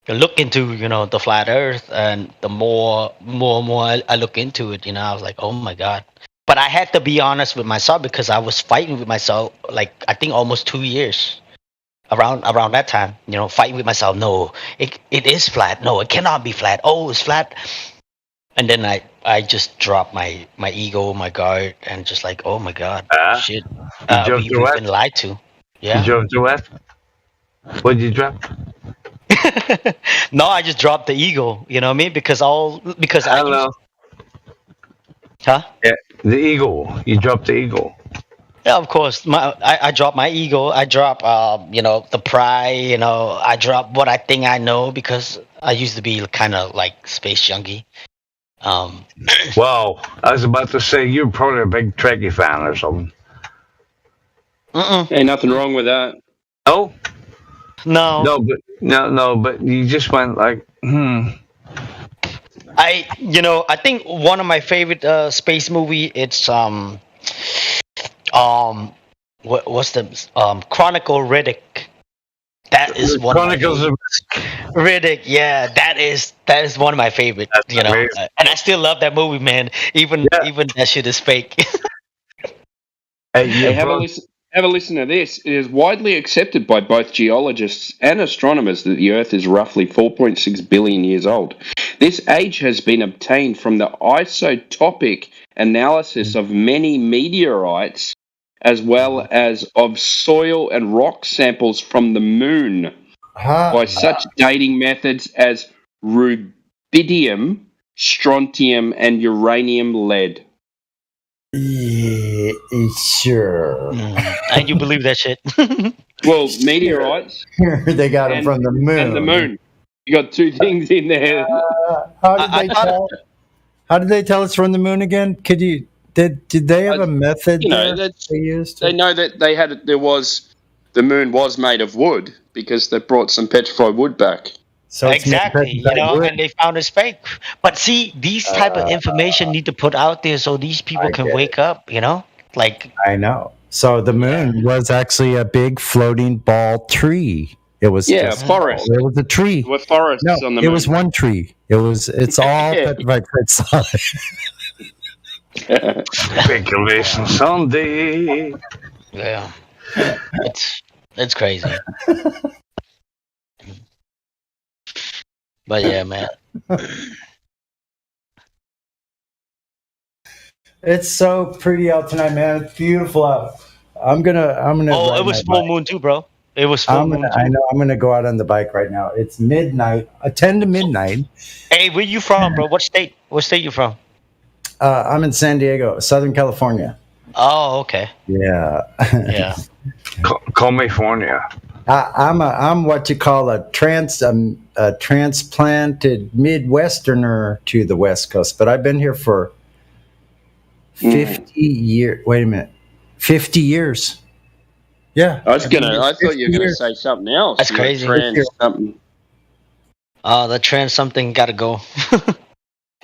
look into, you know, the flat earth, and the more I look into it, you know, I was like, oh my god. But I had to be honest with myself because I was fighting with myself, like, I think almost 2 years around that time, you know, fighting with myself. No, it is flat. No, it cannot be flat. Oh, it's flat. And then I just dropped my ego, my guard, and just like, oh my god, shit, we've been lied to. Yeah. You drove to what? What did you drop? No, I just dropped the ego. You know what I mean? Because I don't know. Huh? Yeah, the ego. You dropped the ego. Yeah, of course. I drop my ego. I drop, you know, the pride. You know, I drop what I think I know because I used to be kind of like space junkie. Wow, I was about to say you're probably a big Trekkie fan or something. Ain't nothing wrong with that. Oh, no, but you just went like, I think one of my favorite space movie. It's what's the Chronicle Riddick? That is one. Chronicles of Riddick. Yeah, that is one of my favorite. That's you know, and I still love that movie, man. Even that shit is fake. Hey, have have a listen to this. It is widely accepted by both geologists and astronomers that the Earth is roughly 4.6 billion years old. This age has been obtained from the isotopic analysis of many meteorites, as well as of soil and rock samples from the moon, by such dating methods as rubidium, strontium, and uranium lead. Yeah, sure. And you believe that shit? Well, meteorites. They got them from the moon. And the moon. You got two things in there. How did they tell us from the moon again? Could you did they have a method? You know, there they used? They know that the moon was made of wood because they brought some petrified wood back. So it's exactly, and they found it's fake. But see, these type of information need to put out there so these people can wake up. Like I know. So the moon was actually a big floating ball tree. It was a forest. It was a tree. There were forests on the moon. It was one tree. It's all petrified solid. Speculation Sunday. Yeah, it's crazy. But yeah, man. It's so pretty out tonight, man. It's beautiful out. I'm gonna. Oh, it was full moon too, bro. It was full moon. I know. I'm gonna go out on the bike right now. It's midnight, 10 to midnight. Hey, where you from, bro? What state? What state you from? I'm in San Diego, Southern California. Oh, okay. Yeah. Yeah. California. I'm what you call a transplanted Midwesterner to the West Coast, but I've been here for 50 years. Wait a minute, 50 years. Yeah, I thought you were gonna say something else. That's crazy. Trans something. The trans something gotta go.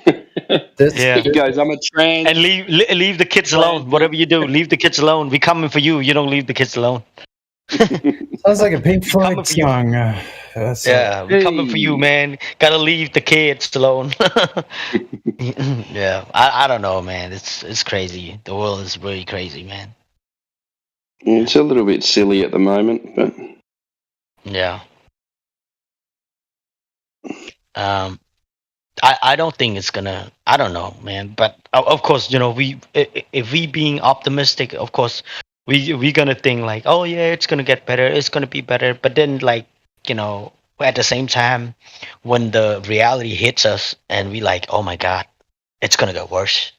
He goes, I'm a trans. And leave the kids alone. Whatever you do, leave the kids alone. We coming for you. You don't leave the kids alone. Sounds like a Pink Floyd song. We're coming for you, man. Gotta leave the kids alone. Yeah, I don't know, man. It's crazy. The world is really crazy, man. It's a little bit silly at the moment, but yeah. I don't think it's gonna. I don't know, man. But of course, if we being optimistic, of course, we gonna think like, oh yeah, it's gonna get better. It's gonna be better. But then, like, at the same time, when the reality hits us, and we like, oh my god, it's gonna get worse.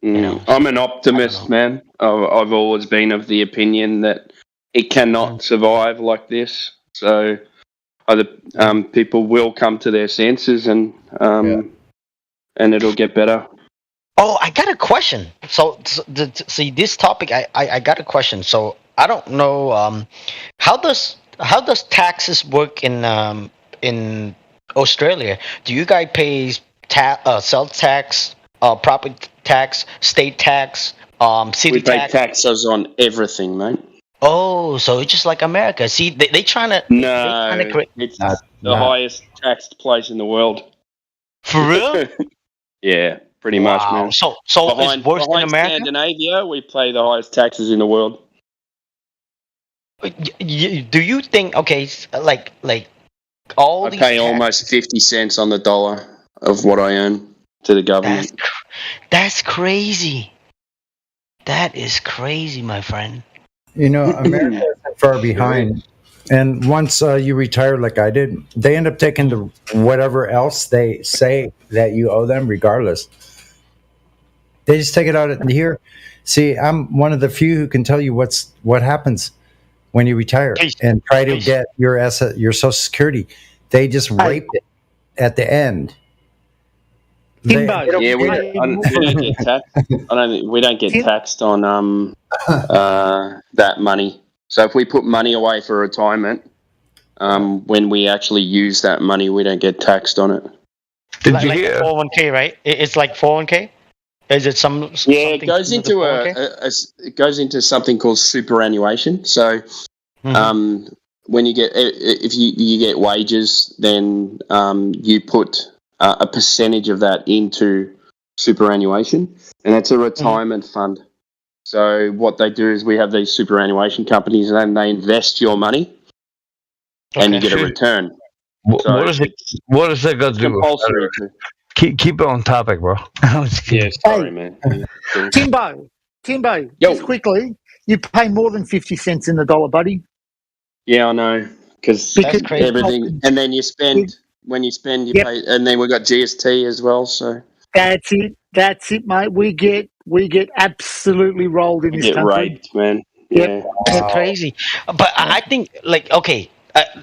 I'm an optimist, man. I've always been of the opinion that it cannot survive like this. So other people will come to their senses, and it'll get better. Oh, I got a question. So see this topic, I got a question. So I don't know how does taxes work in Australia? Do you guys pay sales tax, property tax, state tax, city we pay tax? taxes on everything, mate. Oh, so it's just like America. See, they trying to it's the highest taxed place in the world. For real? Yeah, pretty much, man. So it's worse than America? Scandinavia, we pay the highest taxes in the world. Do you think? Okay, like all I these pay almost 50 cents on the dollar of what I earn to the government. That's crazy. That is crazy, my friend. America is far behind. And once you retire, like I did, they end up taking the whatever else they say that you owe them, regardless. They just take it out here. See, I'm one of the few who can tell you what happens when you retire and try to get your Social Security. They just rape it at the end. We don't get taxed. We don't get taxed on that money. So if we put money away for retirement, when we actually use that money, we don't get taxed on it. Did you hear? 401k, right? It's like 401k. Is it some? Yeah, it goes into it goes into something called superannuation. So, when you get if you get wages, then you put a percentage of that into superannuation, and that's a retirement fund. So what they do is we have these superannuation companies, and then they invest your money, and you get a return. So What is it? What is that got to do with compulsory salary? Keep it on topic, bro. Yeah, sorry, man. Timbo, just quickly, you pay more than 50 cents in the dollar, buddy. Yeah, I know. Because everything, and then you spend, when you spend, you pay, and then we've got GST as well, so. That's it, mate. We get absolutely rolled in We this get country. raped, man. Yep. Yeah. It's crazy. But I think, like, okay,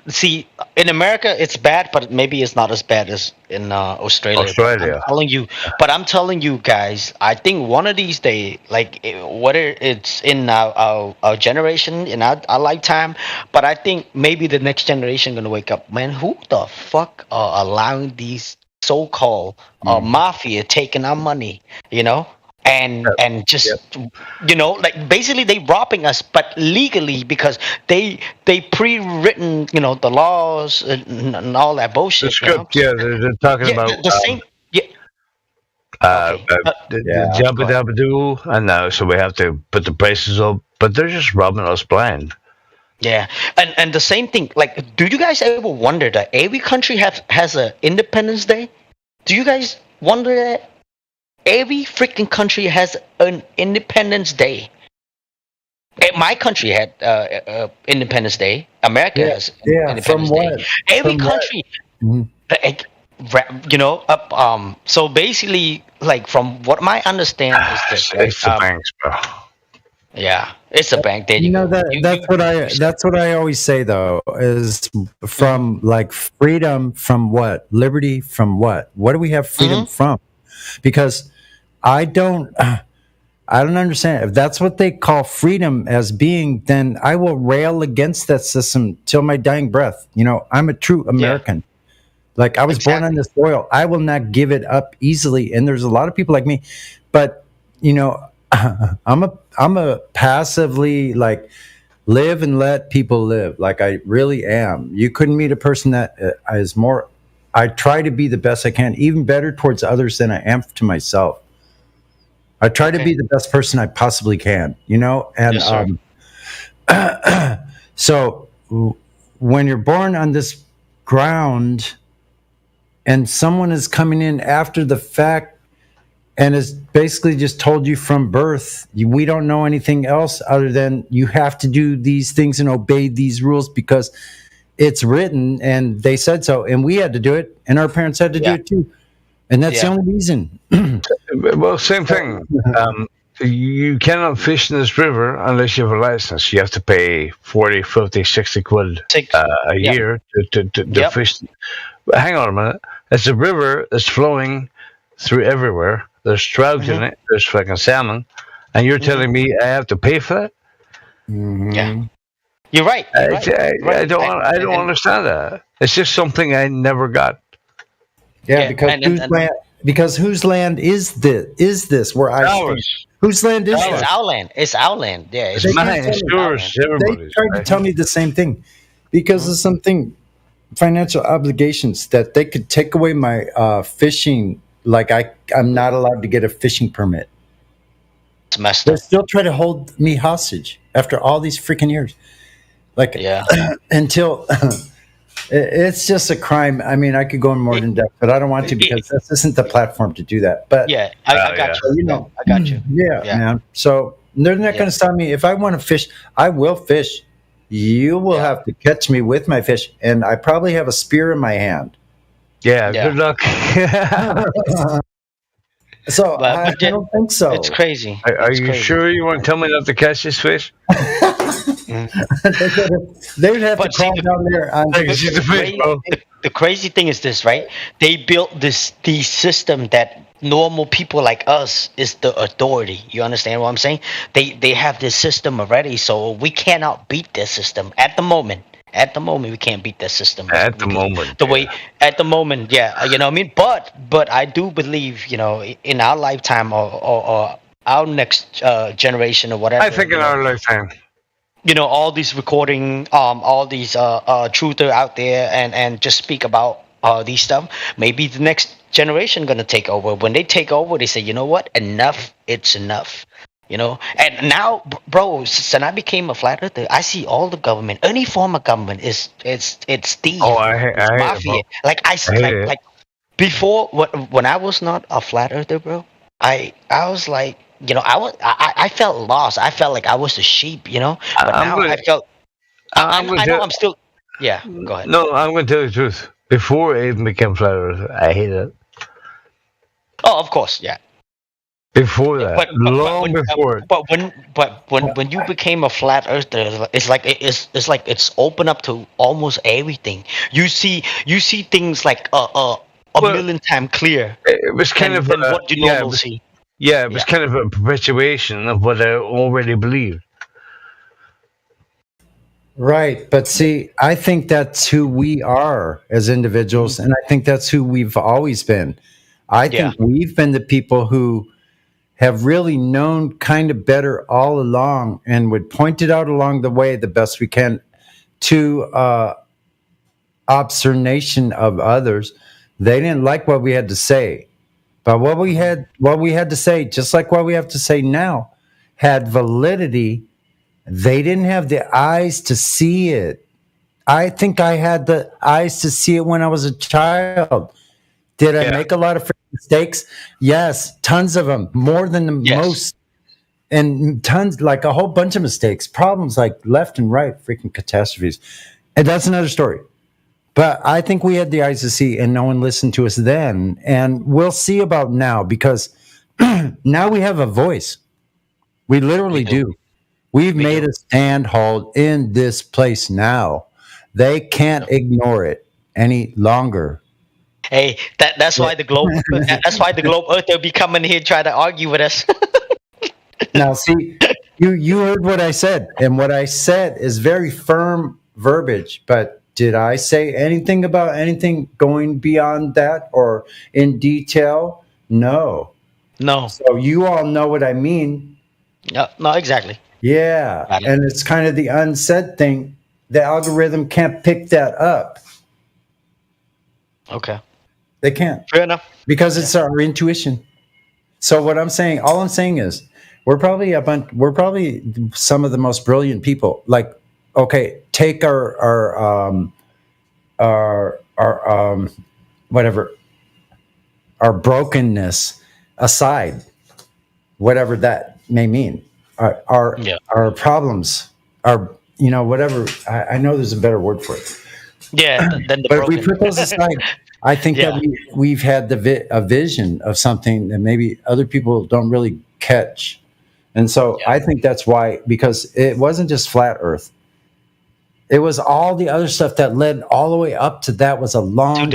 see, in America, it's bad, but maybe it's not as bad as in Australia. I'm telling you guys, I think one of these days, like, whether it's in our generation, in our lifetime, but I think maybe the next generation going to wake up, man, who the fuck are allowing these so-called mafia taking our money, you know? And just like basically they robbing us, but legally, because they pre-written the laws and all that bullshit. The script, they're talking about the same. the jabba dabba doo, and now so we have to put the prices up, but they're just robbing us blind. Yeah, and the same thing. Like, do you guys ever wonder that every country has a Independence Day? Do you guys wonder that? Every freaking country has an Independence Day. My country had Independence Day. America has Independence Day. Every country, so basically, like, from what my understanding is this, right? It's the banks, bro. Yeah, it's a bank. There You know that's what I always say though, is from like freedom from what? Liberty from what? What do we have freedom from? Because I don't understand. If that's what they call freedom as being, then I will rail against that system till my dying breath. You know, I'm a true American. Like, I was born on this soil. I will not give it up easily. And there's a lot of people like me, but you know, I'm a passively, like, live and let people live. Like, I really am. You couldn't meet a person that is more. I try to be the best I can, even better towards others than I am to myself. I try to be the best person I possibly can, you know? And so when you're born on this ground and someone is coming in after the fact and has basically just told you from birth, we don't know anything else other than you have to do these things and obey these rules because it's written and they said so, and we had to do it, and our parents had to do it too, and that's the only reason. Well, same thing. You cannot fish in this river unless you have a license. You have to pay 40, 50, 60 quid a year to fish. But hang on a minute. It's a river that's flowing through everywhere. There's trout in it. There's fucking salmon, and you're telling me I have to pay for that? Yeah. You're right. I don't understand that. It's just something I never got. Yeah, because whose land is this where I stand? Whose land is It's that? our land. It's our land. Yeah, They mine. can't It's tell me yours. that. Everybody's. They tried to tell me the same thing because of something, financial obligations, that they could take away my fishing. Like, I'm not allowed to get a fishing permit. It's messed They up. still try to hold me hostage after all these freaking years. Like, until it's just a crime. I mean, I could go in more in depth, but I don't want to because this isn't the platform to do that. But I got you. you know, I got you. Yeah, man. So they're not going to stop me. If I want to fish, I will fish. You will have to catch me with my fish, and I probably have a spear in my hand. Yeah, good luck. So I don't think so. It's crazy. Are you sure you want to tell me not to catch this fish? They would have to crawl down there. The crazy thing is this, right? They built the system that normal people like us is the authority. You understand what I'm saying? They have this system already, so we cannot beat this system at the moment. At the moment, we can't beat that system. At the moment, you know what I mean. But I do believe, you know, in our lifetime or our next generation or whatever. I think in our lifetime. You know, all these recording, all these truther out there, and just speak about these stuff. Maybe the next generation gonna take over. When they take over, they say, you know what? Enough. It's enough. You know, and now, bro, since I became a flat earther, I see all the government, any form of government is it's thief, Oh, it's I hate it, mafia. bro. Like I hate it. like before when I was not a flat earther, bro, I was like, you know, I felt lost. I felt like I was a sheep, you know. But I'm now gonna, I felt I'm gonna I know tell. I'm still. Yeah, go ahead. No, I'm gonna tell you the truth. Before I even became flat Earth, I hated it. Oh, of course, yeah. Before that, long before it. When you became a flat earther, it's like it's open up to almost everything. You see things like a million times clear It was kind than, of than a, what you yeah, it normally was, see. yeah, it was kind of a perpetuation of what I already believed. Right. But see, I think that's who we are as individuals. And I think that's who we've always been. I think we've been the people who have really known kind of better all along and would point it out along the way the best we can to observation of others. They didn't like what we had to say. But what we had to say, just like what we have to say now, had validity. They didn't have the eyes to see it. I think I had the eyes to see it when I was a child. Did I make a lot of mistakes? Yes, tons of them, more than the most, and tons, like a whole bunch of mistakes, problems like left and right, freaking catastrophes. And that's another story. But I think we had the eyes to see, and no one listened to us then. And we'll see about now, because now we have a voice. We literally do. We've made a stand-hold in this place now. They can't ignore it any longer. Hey, that's why the globe earther be coming here try to argue with us. Now, see, you heard what I said, and what I said is very firm verbiage. But did I say anything about anything going beyond that or in detail? No. No. So you all know what I mean. No, exactly. Yeah, and it's kind of the unsaid thing. The algorithm can't pick that up. Okay. They can't. Fair enough. Because it's our intuition. So what I'm saying, all I'm saying is, we're probably some of the most brilliant people. Like, okay, take our whatever, our brokenness aside, whatever that may mean. Our problems, whatever. I know there's a better word for it. Yeah, then the but if we broken. put those aside, I think that we've had a vision of something that maybe other people don't really catch. And so I think that's why, because it wasn't just flat Earth. It was all the other stuff that led all the way up to that. Was a long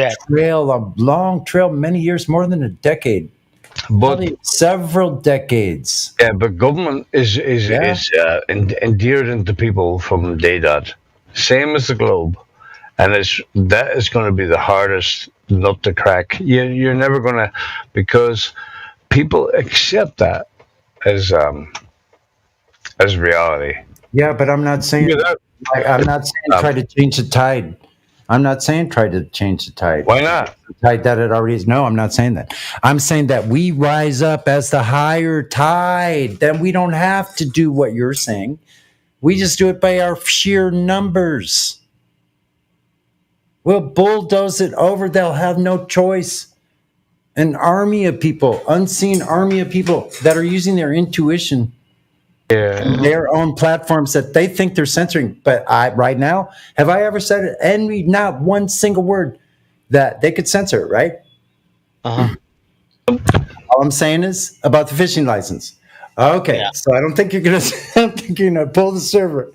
trail, many years, more than a decade. Probably several decades. Yeah, but government is endeared into people from day dot, same as the globe, and that is going to be the hardest nut to crack. You're never going to, because people accept that as reality. Yeah, but I'm not saying I'm not saying try to change the tide. I'm not saying try to change the tide. Why not? The tide that it already is. No, I'm not saying that. I'm saying that we rise up as the higher tide. Then we don't have to do what you're saying. We just do it by our sheer numbers. We'll bulldoze it over. They'll have no choice. An army of people, unseen army of people that are using their intuition. Their own platforms that they think they're censoring. But right now, have I ever said it? And not one single word that they could censor, right? All I'm saying is about the fishing license. Okay, so I don't think you're gonna pull the server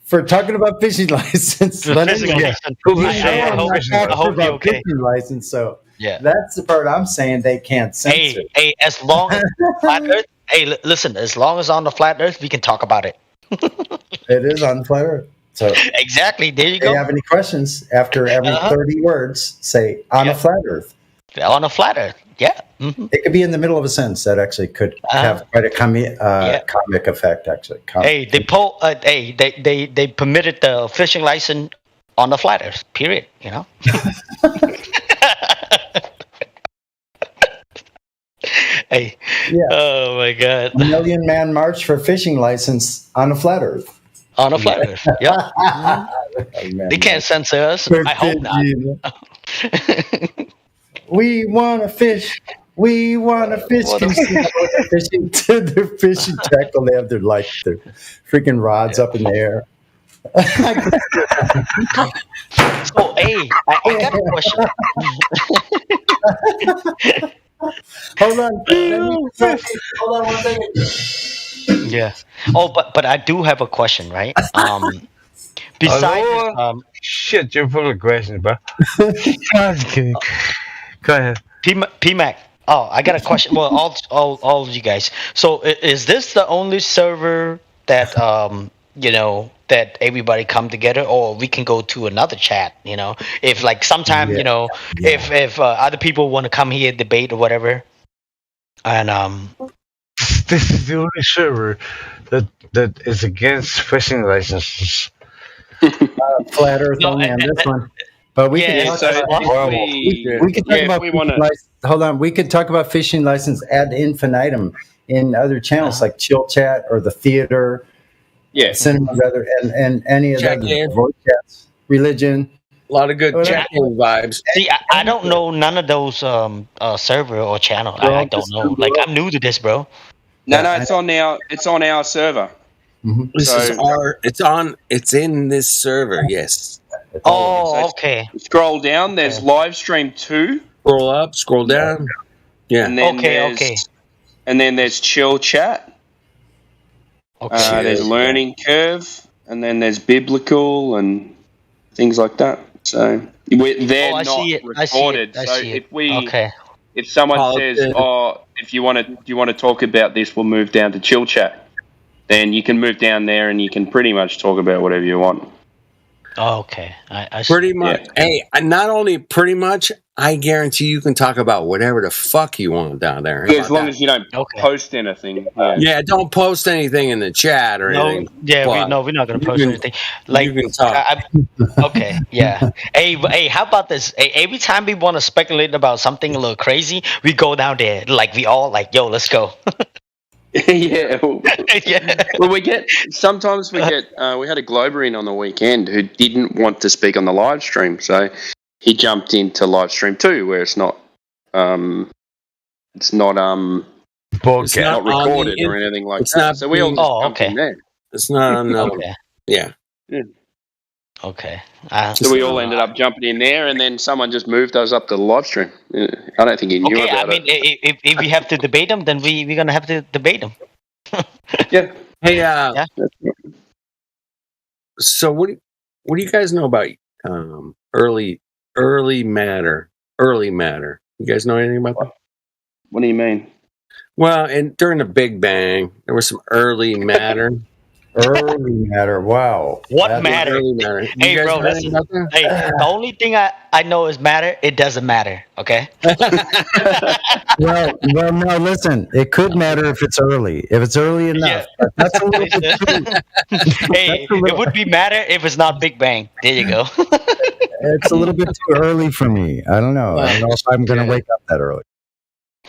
for talking about fishing license. I hope you're okay. Fishing license. So yeah, that's the part I'm saying they can't censor. Hey, as long as flat Earth. Hey, listen. As long as on the flat Earth, we can talk about it. It is on flat Earth. So exactly. There you if go. you have any questions after every 30 words, say on a flat Earth. On a flat Earth. Yeah. Mm-hmm. It could be in the middle of a sentence. That actually could have quite a comic effect. Actually. Hey, they permitted the fishing license on the flat Earth. Period. You know. Hey, Yeah. Oh my god. A Million Man March for fishing license on a flat Earth. On a flat Earth. Yep. They can't censor us. I hope not. We want to fish. We want to fish. Can you see how they're fishing to their fishing tackle? They have their freaking rods up in the air. So, hey, I got a question. Hold on. Hold on 1 second. Yeah. Oh, but I do have a question, right? Besides, shit, you're full of questions, bro. I'm just kidding. Go ahead. P-Mac. Oh, I got a question. Well, all of you guys. So, is this the only server that that everybody come together, or we can go to another chat? If like sometime if other people want to come here debate or whatever, and This is the only server that is against fishing licenses. Flat Earth only on this one. But we can talk about we can talk about hold on. We could talk about fishing license ad infinitum in other channels like Chill Chat or the theater, cinema, rather, and any of the voice chats, religion. A lot of good chatting vibes. See, I don't know none of those server or channel. I don't know. Like I'm new to this, bro. No, it's on our server. Mm-hmm. This is it's in this server, yes. Oh, okay. Scroll down, there's live stream 2. Scroll up, scroll down. Yeah. And then And then there's chill chat. Okay. There's learning curve, and then there's biblical and things like that. So they're not recorded. So if someone says, if you want to talk about this, we'll move down to chill chat, then you can move down there and you can pretty much talk about whatever you want. Oh, okay. I pretty much. Yeah. Hey, not only pretty much, I guarantee you can talk about whatever the fuck you want down there. Yeah, as long as you don't post anything. Yeah, don't post anything in the chat or anything. Yeah, we're not going to post anything. Like, you can talk. Okay, yeah. Hey, how about this? Hey, every time we want to speculate about something a little crazy, we go down there. Like, we all like, yo, let's go. Yeah. Well, we had a Glober in on the weekend who didn't want to speak on the live stream, so he jumped into live stream 2 where it's not recorded or anything like that. So we all just jumped in there. It's not on yeah. Okay. So we all ended up jumping in there, and then someone just moved us up to the live stream. I don't think he knew about it. If we have to debate them, then we're gonna have to debate them. Yeah. Hey. So what do you guys know about early matter? Early matter. You guys know anything about that? What do you mean? Well, during the Big Bang, there was some early matter. Early matter. Wow. What matter? Hey, bro, listen. Hey, the only thing I know is matter. It doesn't matter. Okay. well, no. Listen, it could matter if it's early. If it's early enough. Yeah. That's a little bit too. Hey, it would be matter if it's not Big Bang. There you go. It's a little bit too early for me. I don't know. I don't know if I'm going to wake up that early.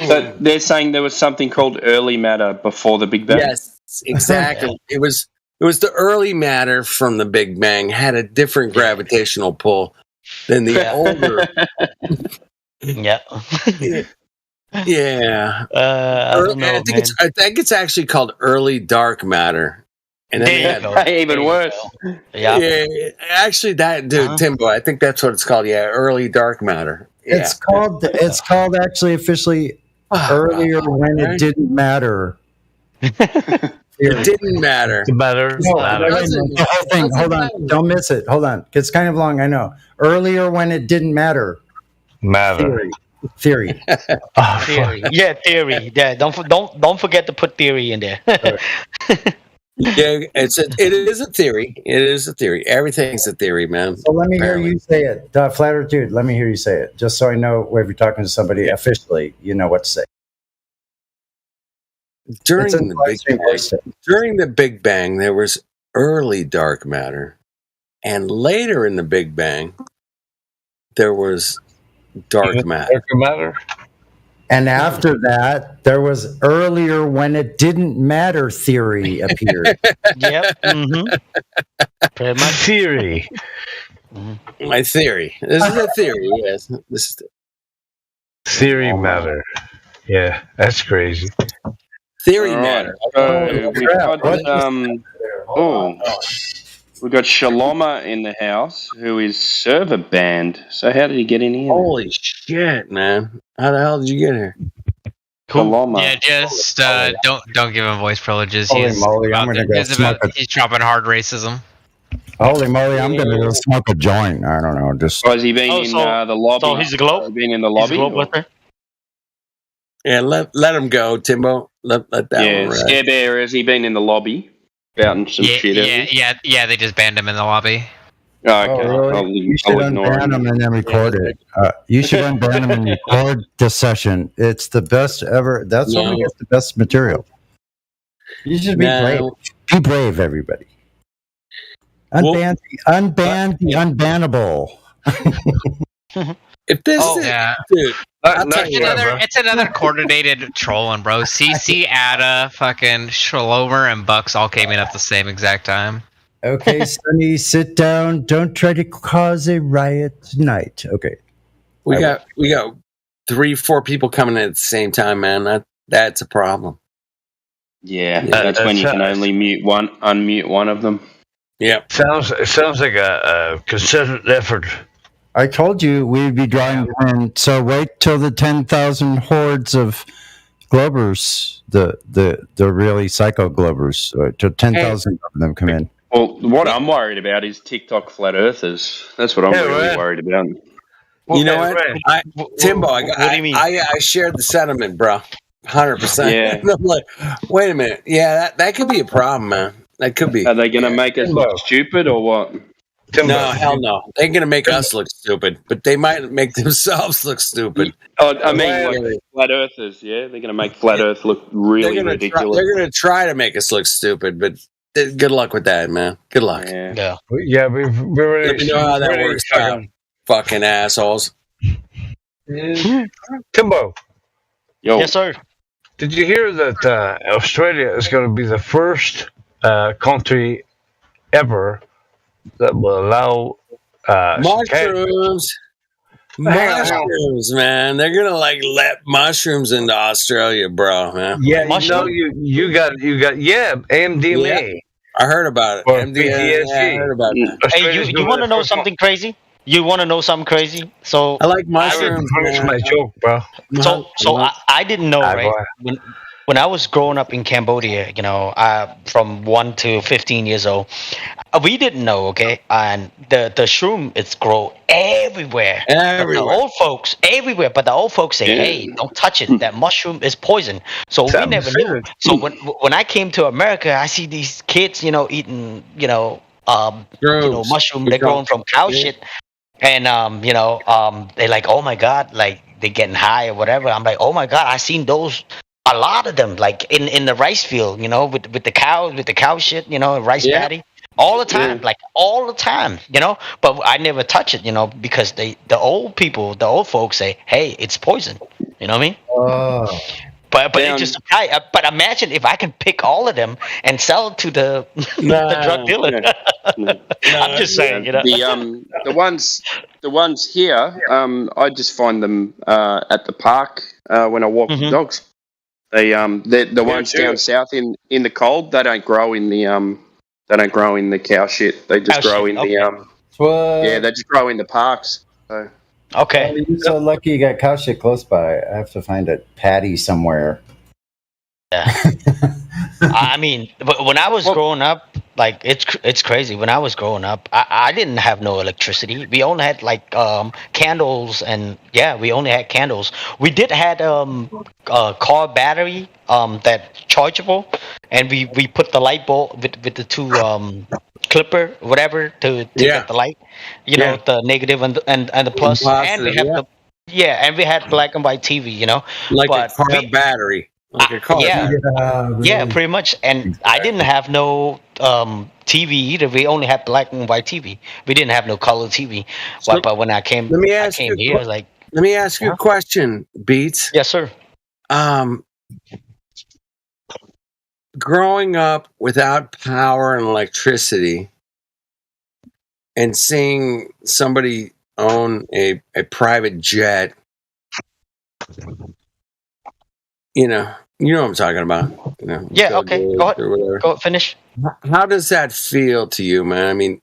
So they're saying there was something called early matter before the Big Bang. Yes, exactly. It was the early matter from the Big Bang had a different gravitational pull than the older. Yeah. Yeah. I don't know, I think it's actually called early dark matter. And then even worse. Yeah. Actually, that dude, Timbo, I think that's what it's called. Yeah, early dark matter. Yeah. It's called actually officially earlier when it didn't matter. It didn't matter. The whole thing. Hold on. Don't miss it. Hold on. It's kind of long, I know. Earlier when it didn't matter. Theory. Theory. Yeah, theory. Yeah, don't forget to put theory in there. Yeah, it is a theory. It is a theory. Everything's a theory, man. So let me hear you say it. Flatter dude, let me hear you say it. Just so I know if you're talking to somebody officially, you know what to say. During the Big Bang, there was early dark matter. And later in the Big Bang, there was dark matter. Dark matter? And after that, there was earlier when it didn't matter theory appeared. Yep. Pretty much. Theory. My theory. This is a theory. Yes. This is Theory matter. Yeah, that's crazy. theory All right. matter. We've got we've got Shaloma in the house, who is server banned. So how did he get in here? Holy shit, man! How the hell did you get here? Shaloma. Yeah, just don't give him voice privileges. Holy He's moly, I'm about- gonna go he's smoke a- he's dropping hard racism. Holy moly, I'm going to go smoke a joint. I don't know. Just Oh, has he been in the lobby? So he's a globe. Has he been in the lobby? or- Yeah, let him go, Timbo. Let that Yeah, one ride. Scare Bear, has he been in the lobby? Spouting some shit at me? Yeah. They just banned him in the lobby. Oh, okay. really? You should unban them and then record it. You should unban them and record the session. It's the best ever. That's when we get the best material. You should be brave. Be brave, everybody. Unban the unbannable. If this is dude, I'll tell you what, bro. It's another coordinated trolling, bro. CC, Ada, fucking Shalomer, and Bucks all came in at the same exact time. Okay, Sonny, sit down. Don't try to cause a riot tonight. Okay. We got 3-4 people coming in at the same time, man. That's a problem. Yeah, that's when you can only unmute one of them. Yeah. Sounds like a concerted effort. I told you we'd be drawing them in. So wait till the 10,000 hordes of Globers, the really psycho Globers, till 10,000 of them come in. Well, what I'm worried about is TikTok flat earthers. That's what I'm really worried about. You know what, Timbo? I shared the sentiment, bro. 100%. Yeah. And I'm like, wait a minute. Yeah, that could be a problem, man. That could be. Are they going to make us look stupid or what? No, hell no. They're going to make us look stupid, but they might make themselves look stupid. Oh, I mean, like flat earthers, yeah? They're going to make flat earth look really ridiculous. They're going to try to make us look stupid, but good luck with that, man. Good luck. Yeah. Yeah, we've already. Let me know how that works out, fucking assholes. Timbo. Yo. Yes, sir. Did you hear that Australia is going to be the first country ever that will allow mushrooms? Mushrooms, man. They're gonna let mushrooms into Australia, bro, man. Yeah, you got AMDMA. Yeah. I heard about it. Or MDMA, I heard about that. Hey, you want to know something crazy? You want to know something crazy? So I like mushrooms. That's my joke, bro. So I didn't know, right? When I was growing up in Cambodia, from 1 to 15 years old, we didn't know, okay? And the shroom, it's grow everywhere. But the old folks, everywhere. But the old folks say, hey, don't touch it. That mushroom is poison. So we never knew. So when I came to America, I see these kids, eating, mushroom. They're growing from cow shit. And, they're like, oh, my God, like, they're getting high or whatever. I'm like, oh, my God, I seen those. A lot of them, like in the rice field, with the cows, with the cow shit, rice paddy, all the time, all the time, But I never touch it, because the old people, the old folks say, hey, it's poison. You know what I mean? Oh. But it just but imagine if I can pick all of them and sell it to the drug dealer. I'm just saying, The ones here, I just find them at the park when I walk the dogs. The ones down south in the cold, they don't grow in the cow shit. They just grow in the they just grow in the parks. So. Okay. Well, you're so lucky you got cow shit close by. I have to find a patty somewhere. Yeah. I mean, when I was growing up, it's crazy. When I was growing up, I didn't have no electricity. We only had candles, and we only had candles. We did had a car battery that chargeable, and we put the light bulb with the two clipper whatever to get the light. The negative and the plus, and we have and we had black and white TV. Like a car battery. Like a car. Yeah, pretty much. And I didn't have no TV either. We only had black and white TV. We didn't have no color TV. But when I came, here, Let me ask you a question, Beats. Yes, sir. Growing up without power and electricity and seeing somebody own a private jet, you know what I'm talking about. Yeah, okay. Go ahead. Go finish. How does that feel to you, man? I mean,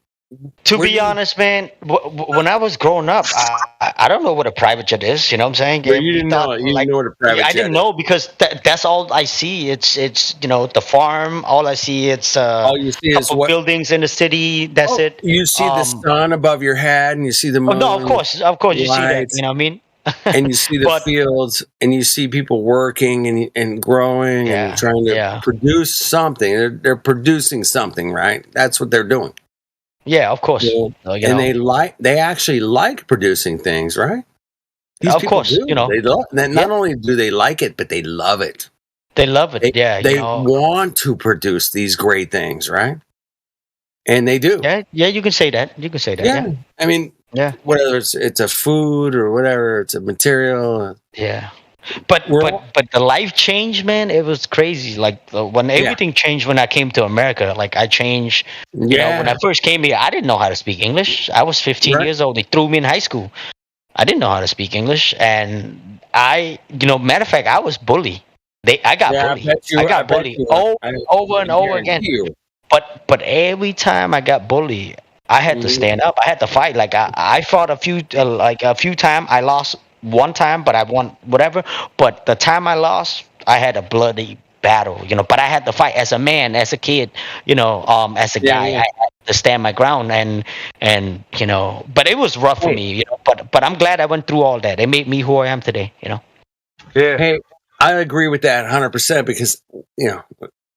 to be honest, man, when I was growing up, I don't know what a private jet is. You know what I'm saying? Well, you didn't know. You didn't know what a private jet I didn't know because that's all I see. It's the farm. All I see it's all you see is couple buildings in the city. That's it. You see the sun above your head, and you see the moon. No, of course, you see that. You know what I mean? And you see the fields, and you see people working and growing and trying to produce something. They're producing something, right? That's what they're doing. Yeah, of course. And they actually like producing things, right? These of people course, do. They love. Not only do they like it, but they love it. They love it. They want to produce these great things, right? And they do. Yeah, you can say that. Yeah. I mean, whether it's a food or whatever, it's a material. Yeah. But the life change, man, it was crazy. Like when everything changed when I came to America, like I changed. You know, when I first came here, I didn't know how to speak English. I was 15 years old. They threw me in high school. I didn't know how to speak English, and matter of fact, I was bullied. I got bullied. I got bullied over and over again. But every time I got bullied, I had to stand up. I had to fight. Like I fought a few times. I lost one time, but I won whatever. But the time I lost, I had a bloody battle, but I had to fight as a man, as a kid, as a guy. I had to stand my ground and but it was rough for me, but I'm glad I went through all that. It made me who I am today, Yeah. Hey, I agree with that 100% because,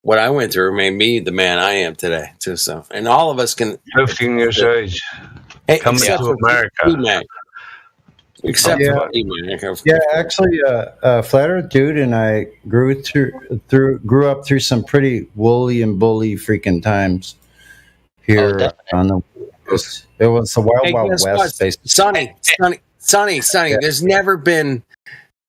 what I went through made me the man I am today too. So, and all of us can 15 years age. Coming to America. Except for actually, Flat Earth Dude and I grew up through some pretty woolly and bully freaking times here on the West. It was the Wild West, basically. Sonny. There's never been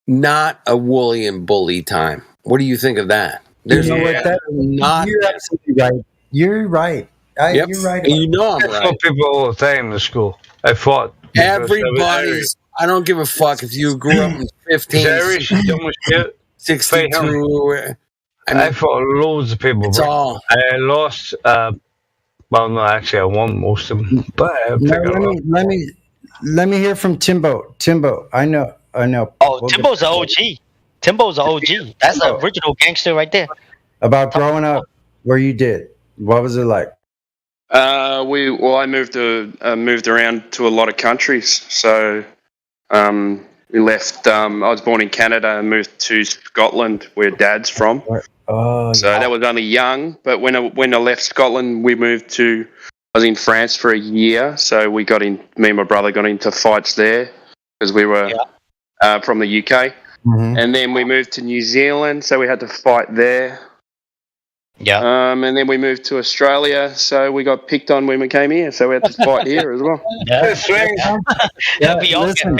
not a woolly and bully time. What do you think of that? There's you're absolutely right. You're right. You're right. And I'm right. I fought people all the time in school. I fought. Everybody's. I don't give a fuck if you grew up in 15, 62. I fought loads of people. It's all. I lost. Well, no, actually, I won most of them. But let me hear from Timbo. Timbo, I know. Oh, Timbo's an OG. Timbo's an OG. That's the original gangster right there. About growing up where you did. What was it like? I moved around to a lot of countries. So we left. I was born in Canada and moved to Scotland, where Dad's from. That was only young. But when I left Scotland, we moved to. I was in France for a year. So me and my brother got into fights there because we were from the UK. Mm-hmm. And then we moved to New Zealand, so we had to fight there. Yeah. And then we moved to Australia, so we got picked on when we came here, so we had to fight here as well. Listen,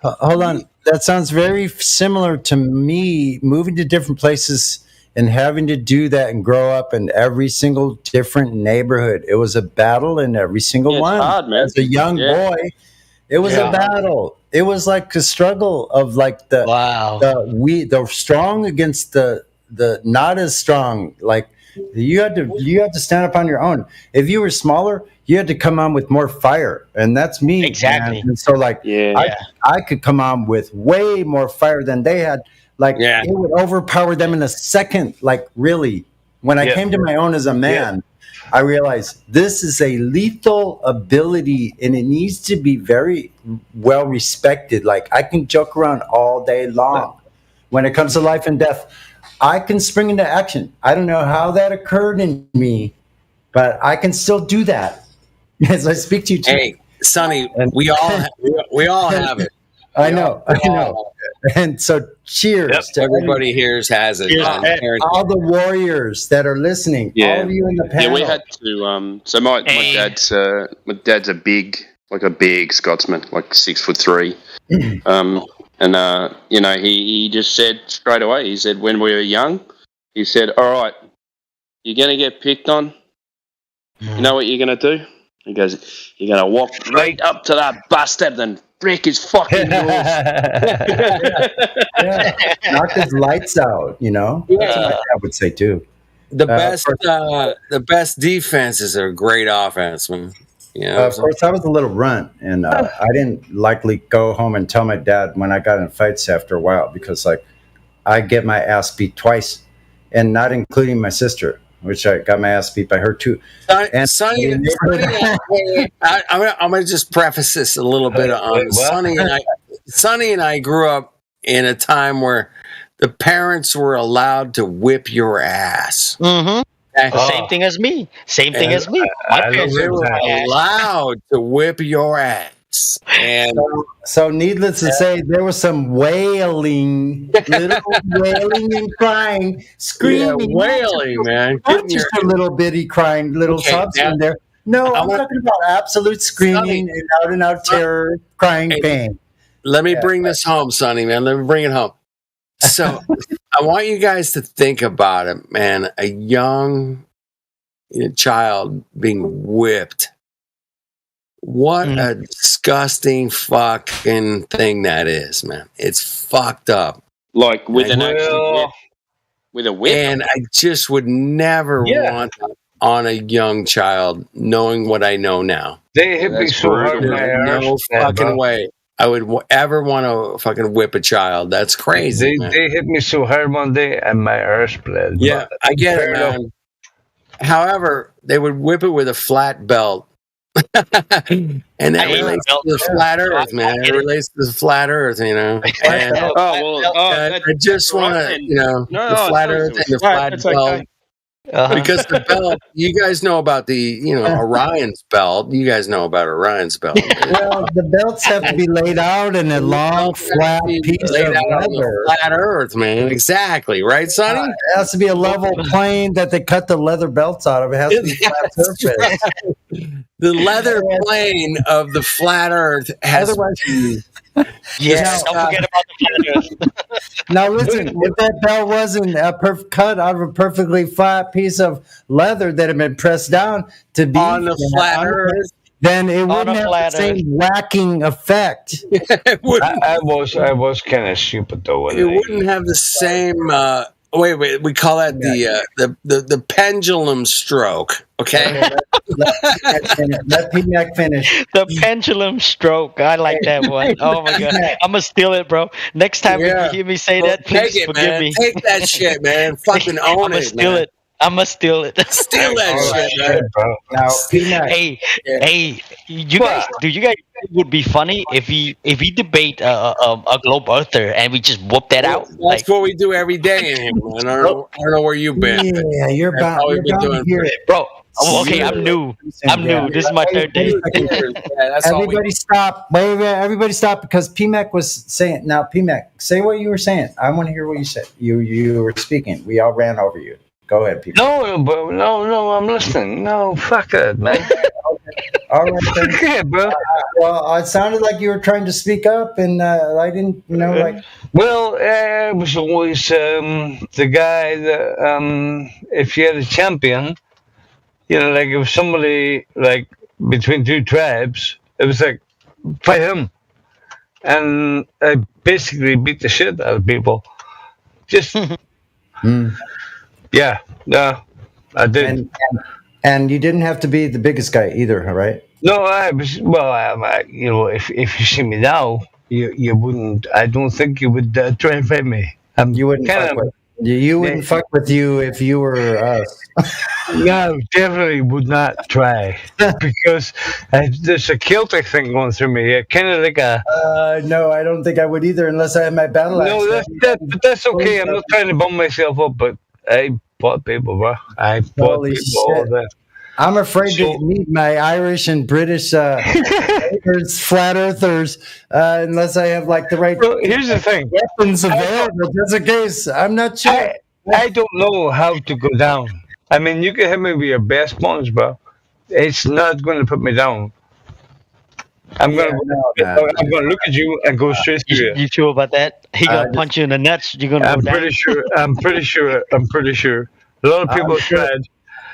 hold on. That sounds very similar to me moving to different places and having to do that and grow up in every single different neighborhood. It was a battle in every single one. Hard, man. As a young boy, it was a battle. It was like a struggle of like the strong against the not as strong. Like you had to stand up on your own. If you were smaller, you had to come on with more fire, and that's me. Exactly. Man. And so I could come on with way more fire than they had. Like it would overpower them in a second. Like really, when I came to my own as a man. I realized this is a lethal ability and it needs to be very well respected. Like I can joke around all day long. When it comes to life and death, I can spring into action. I don't know how that occurred in me, but I can still do that. As I speak to you too. Hey, Sonny, we all have it. I know. And so cheers to everybody here has it. All the warriors that are listening. All of you in the panel. Yeah, we had to. So my dad's a big like a big Scotsman, like 6'3". He just said straight away. He said when we were young, he said, "All right, you're gonna get picked on. You know what you're gonna do?" He goes, "You're gonna walk right up to that bastard and break his fucking nose." Knock his lights out. That's what my dad would say too. The best defenses are great offense, man. Of course, I was a little runt, and I didn't likely go home and tell my dad when I got in fights after a while because, I get my ass beat twice, and not including my sister, which I got my ass beat by her too. Sonny, I'm going to just preface this a little bit on Sonny and I. Sonny and I grew up in a time where the parents were allowed to whip your ass. Mm-hmm. Same thing as me. My parents were allowed to whip your ass. And so needless to say, there was some wailing and crying, screaming, wailing, man. Not just a little bitty crying, little sobs in there. No, I'm talking about absolute screaming and out and out terror, crying pain. Let me bring this home, Sonny, man. Let me bring it home. So I want you guys to think about it, man. A young child being whipped. What a disgusting fucking thing that is, man. It's fucked up. Like with an actual whip. With a whip. And I just would never want that on a young child, knowing what I know now. They hit me so hard. No fucking way I would ever want to fucking whip a child. That's crazy. They hit me so hard one day and my arse bled. Yeah, I get it, man. However, they would whip it with a flat belt. And that relates to the flat earth, man. It relates to the flat earth, And, I just want to, the flat earth and the flat belt. Because the belt, you guys know about the, Orion's belt. You guys know about Orion's belt. Well, the belts have to be laid out in a long, flat piece of leather. Flat earth, man. Exactly. Right, Sonny? It has to be a level plane that they cut the leather belts out of. It has to be flat surface. The leather plane of the flat earth has Yes, don't forget about the flat earth. Now listen, if that belt wasn't cut out of a perfectly flat piece of leather that had been pressed down to be on the flat earth, then it wouldn't have the same whacking effect. I was kind of stupid though. It wouldn't have the same. Wait, we call that the pendulum stroke. Okay, let P-Mac finish. The pendulum stroke. I like that one. Oh my god, I'm gonna steal it, bro. Next time you hear me say that, please forgive me. Take that shit, man. Fucking own it, man. I'm gonna steal it. Steal that shit, man. Now, P-Mac. Hey, you guys would be funny if we debate a globe earther and we just whoop that out? That's what we do every day in here, man. I don't know where you've been. Yeah, you're bound to hear it, bro. Oh, okay, I'm new. This is my third day. Everybody stop. Wait, everybody stop because PMAC was saying. Now, PMAC, say what you were saying. I want to hear what you said. You were speaking. We all ran over you. Go ahead, PMAC. No, I'm listening. No, fuck it, man. All right, then. Okay, bro. Well, it sounded like you were trying to speak up, and I didn't, Well, it was always the guy that if you had a champion, like if somebody like between two tribes, it was like fight him, and I basically beat the shit out of people. Just yeah, I did. And you didn't have to be the biggest guy either, right? No, I was. Well, if you see me now, you wouldn't. I don't think you would try and fight me. You wouldn't fuck with. You wouldn't fuck with you if you were us. No, definitely would not try because there's a Celtic thing going through me. Kind of like a. No, I don't think I would either, unless I had my battle axe. No, that's okay. I'm not trying to bum myself up, but I fought people, bro. I fought people all that. I'm afraid to meet my Irish and British flat earthers unless I have like the right. Well, here's the thing: weapons available. Just in case, I'm not sure. I don't know how to go down. I mean, you can hit me with your best punch, bro. It's not going to put me down. I'm gonna look at you and go straight through you. You sure about that? He gonna punch you in the nuts. You're gonna I'm go pretty down. sure. I'm pretty sure. A lot of people tried.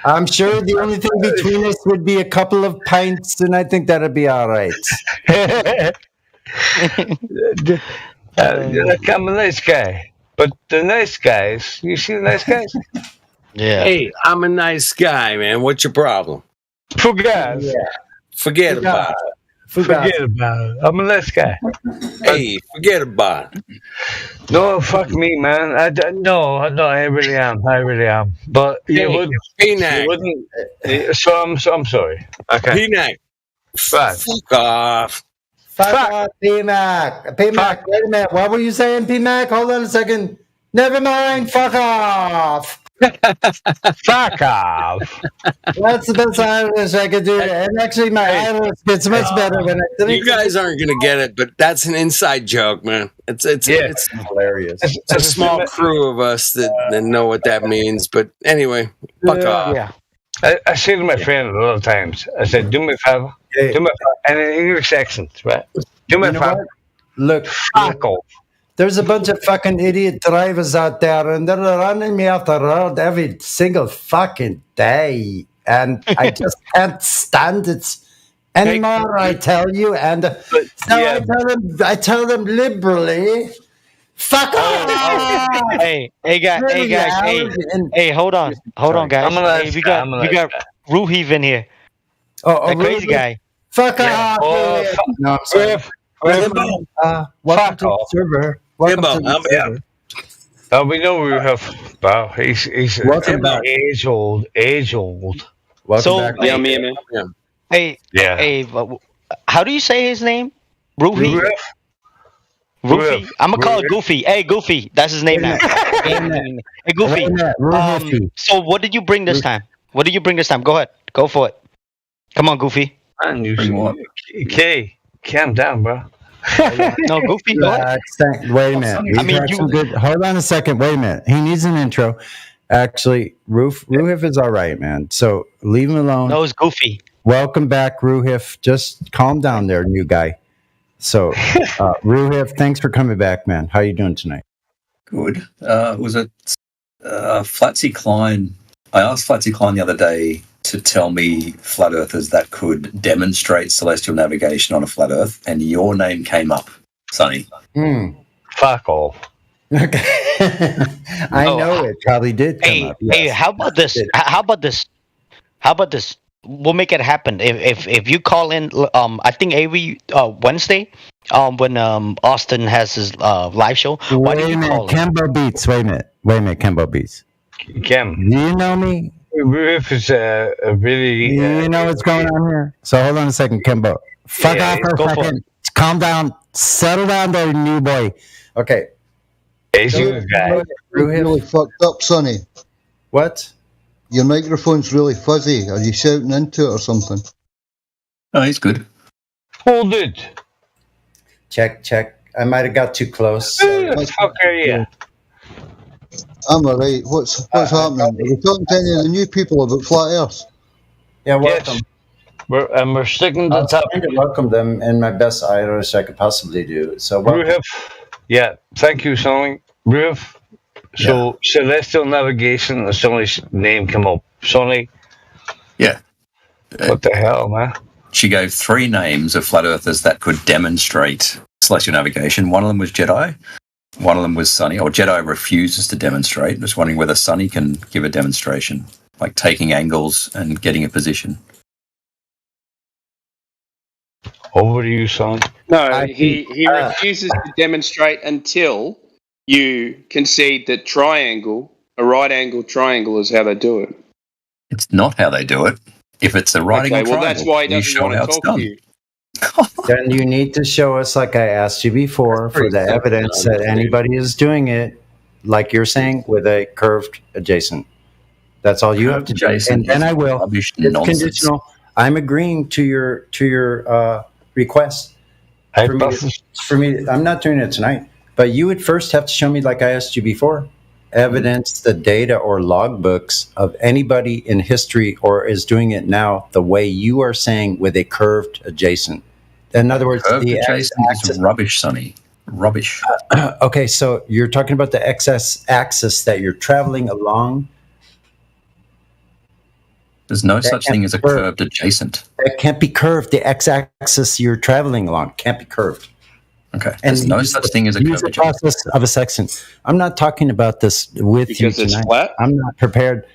I'm sure the only thing between us would be a couple of pints, and I think that'd be all right. Like I'm a nice guy, but the nice guys. You see the nice guys? Yeah. Hey, I'm a nice guy, man. What's your problem? Forget about it. Forget about it. I'm a nice guy. Hey, forget about it. No, fuck me, man. No, I really am. But you wouldn't. Peanut. You wouldn't. So I'm sorry. Okay. Peanut. Right. Fuck off. Fuck off, P-Mac. P-Mac, wait a minute. What were you saying, P-Mac? Hold on a second. Never mind. Fuck off. Fuck off. That's the best Irish I could do. And actually, my Irish gets much better when I did it. You guys aren't gonna get it, but that's an inside joke, man. It's hilarious. It's a small crew of us that know what that means. But anyway, fuck off. Yeah. I say to my friend a lot of times, I said, do me a favor. Do me a favor. And in English accent, right? Do me a favor. Look, fuck off. There's a bunch of fucking idiot drivers out there, and they're running me off the road every single fucking day. And I just can't stand it anymore, I tell you. And I tell them liberally, fuck off! Hey, guys, hey, hold on, guys. Hey, we got Ruhiv in here. That crazy guy. Fuck off! No, I'm sorry. Welcome to the server. Welcome to the server. We know we have. Wow, he's age old. Welcome back. Hey, how do you say his name? Ruhi. I'm gonna call it Goofy. Hey, Goofy, that's his name now. Hey, Goofy. So, what did you bring this time? Go ahead, go for it. Come on, Goofy. Okay, calm down, bro. No, Goofy. Go ahead. Wait a minute. Hold on a second. Wait a minute. He needs an intro. Actually, Ruhif is all right, man. So leave him alone. No, it's Goofy. Welcome back, Ruhif. Just calm down there, new guy. So, Ruhif, thanks for coming back, man. How you doing tonight? Good. Was it Flatsy Klein? I asked Flatsy Klein the other day to tell me flat earthers that could demonstrate celestial navigation on a flat earth, and your name came up, Sonny. Fuck off. Okay. I know it probably did come up. Yes. Hey, how about this? We'll make it happen. If you call in, I think every Wednesday, when Austin has his live show. Why don't you call in? Kembo Beats. Wait a minute, Kembo Beats. Kem. Do you know me? If it's a really. You know what's going on here? So hold on a second, Kembo. Fuck off for a second. Calm down. Settle down there, new boy. Okay. Asian guy. You're really fucked up, Sonny. What? Your microphone's really fuzzy. Are you shouting into it or something? Oh, he's good. Hold it. Check. I might have got too close. Who the fuck are you? I'm alright. What's happening? Are we talking to any of the new people about flat Earth? Yeah, welcome. Yes. We're sticking to the top. I'm trying to welcome them in my best Irish I could possibly do. So, yeah, thank you, Sonny. Ruhif. So, celestial navigation, Sonny's name come up. Sonny. Yeah. What the hell, man? She gave 3 names of flat earthers that could demonstrate celestial navigation. One of them was Jedi. One of them was Sonny. Or Jedi refuses to demonstrate. Just wondering whether Sonny can give a demonstration, like taking angles and getting a position. Over to you, Sonny. No, he refuses to demonstrate until you concede that a right angle triangle is how they do it. It's not how they do it. If it's a right angle triangle, that's why he doesn't want to talk to you. Then you need to show us, like I asked you before, for the evidence that anybody is doing it, like you're saying, with a curved adjacent. That's all you have to do. And I will. It's conditional. I'm agreeing to your request. For me, I'm not doing it tonight. But you would first have to show me, like I asked you before, evidence, the data or logbooks of anybody in history or is doing it now the way you are saying with a curved adjacent. In other words, Curved the adjacent x-axis. is rubbish, Sonny. Rubbish. Okay, so you're talking about the x-axis that you're traveling along. There's no That such can't thing be as a curved. curved adjacent. That can't be curved. The x-axis you're traveling along can't be curved. Okay. And There's no such thing as a use curved the adjacent. process of a section. I'm not talking about this with Because you it's tonight. flat? I'm not prepared,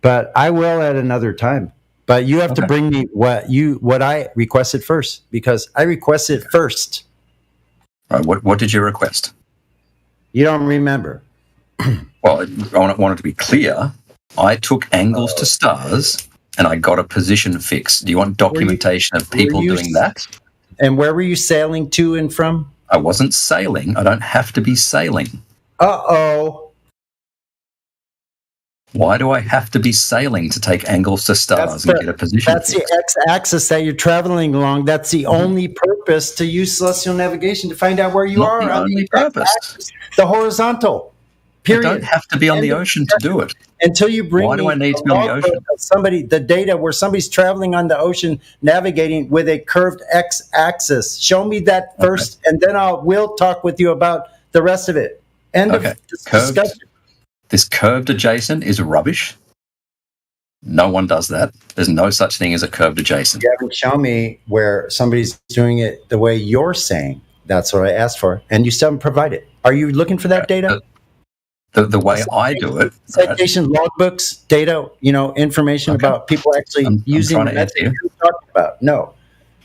but I will at another time. But you have to Okay. bring me what I requested first, because I requested it first. Right, what did you request? You don't remember. Well, I want it to be clear. I took angles to stars and I got a position fix. Do you want documentation of people doing that? And where were you sailing to and from? I wasn't sailing. I don't have to be sailing. Uh-oh. Why do I have to be sailing to take angles to stars and get a position That's fix? the x-axis that you're traveling along. That's the only purpose to use celestial navigation, to find out where you Not are. the on only the purpose. x-axis, the horizontal. I Period. don't have to be on End the of ocean to do it. Until you bring Why do me I need a to be on the logbook ocean? of somebody, the data where somebody's traveling on the ocean, navigating with a curved x-axis. Show me that first, and then we'll talk with you about the rest of it. End Okay. of this discussion. This curved adjacent is rubbish. No one does that. There's no such thing as a curved adjacent. You haven't shown me where somebody's doing it the way you're saying. That's what I asked for, and you still haven't provided. Are you looking for that data? The way I do it, Citation logbooks, data, information about people actually using trying the to method answer you. you're talking about. No.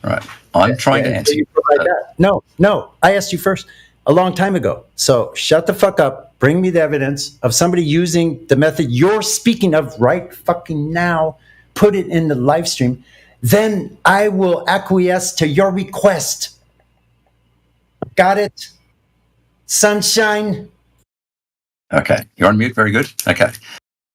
right? I'm trying to Yeah, answer so you. you provide that. No. I asked you first a long time ago. So shut the fuck up. Bring me the evidence of somebody using the method you're speaking of right fucking now. Put it in the live stream. Then I will acquiesce to your request. Got it? Sunshine. Okay, you're on mute. Very good. Okay.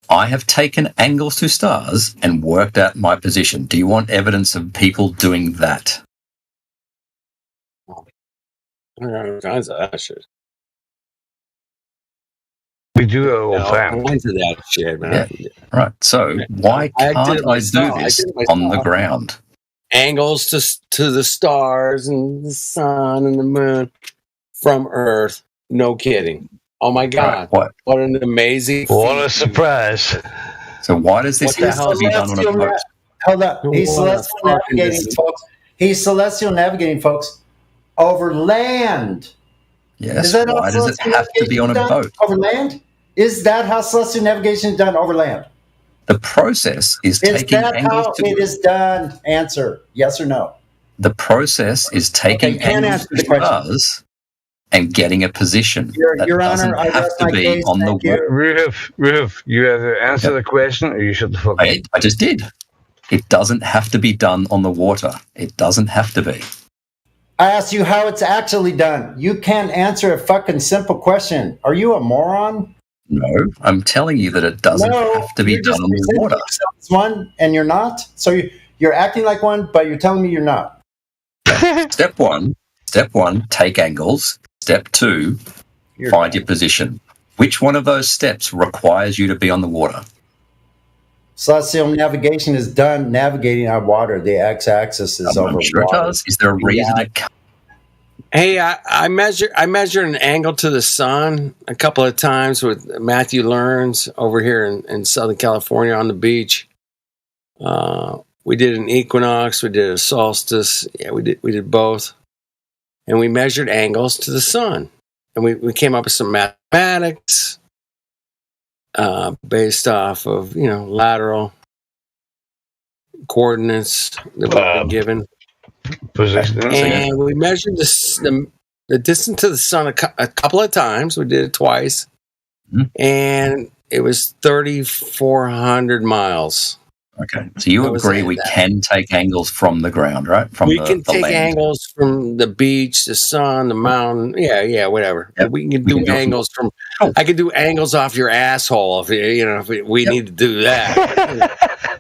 I have taken angles to stars and worked out my position. Do you want evidence of people doing that? All kinds of that shit. We do it all the All time. kinds of that shit, man. Yeah. Right. So why I did can't it I do myself. I this did it on the myself. ground? Angles to the stars and the sun and the moon from Earth. No kidding. Oh my God! Right, What an amazing! What a feat. surprise! So why does this What the have hell to be done on a Celestial boat? Hold up. He's What a celestial fucking navigating, dis- folks. He's celestial navigating, folks, over land. Yes. Is that how Why does it celestial have to be navigation on a is done? boat? Over land? Is that how celestial navigation is done over land? The process is Is taking that angles how to it is done? Answer yes or no. the process is taking you can't angles answer to the question. stars and getting a position. That Your doesn't Honor, I have rest to my be case. on the Thank you. water. Ruth, you either answer the question or you shut the fuck up. I just did. It doesn't have to be done on the water. It doesn't have to be. I asked you how it's actually done. You can't answer a fucking simple question. Are you a moron? No, I'm telling you that it doesn't have to be you're done just on the presenting water. yourself as one, and you're not. So you're acting like one, but you're telling me you're not. Step one, take angles. Step two, find your position. Which one of those steps requires you to be on the water? Celestial navigation is done navigating our water. The x-axis is over I'm sure it water. does. Is there a reason it can't? Hey, I measured an angle to the sun a couple of times with Matthew Learns over here in Southern California on the beach. We did an equinox, we did a solstice. Yeah, we did both, and we measured angles to the sun, and we came up with some mathematics based off of lateral coordinates that we've been given. And we measured the distance to the sun a couple of times. We did it twice. And it was 3,400 miles. Okay. So you agree we can take angles from the ground, right? From we the, can the take land. angles from the beach, the sun, the mountain. Yeah, whatever. Yep. We can do angles from. I could do angles off your asshole if if we need to do that.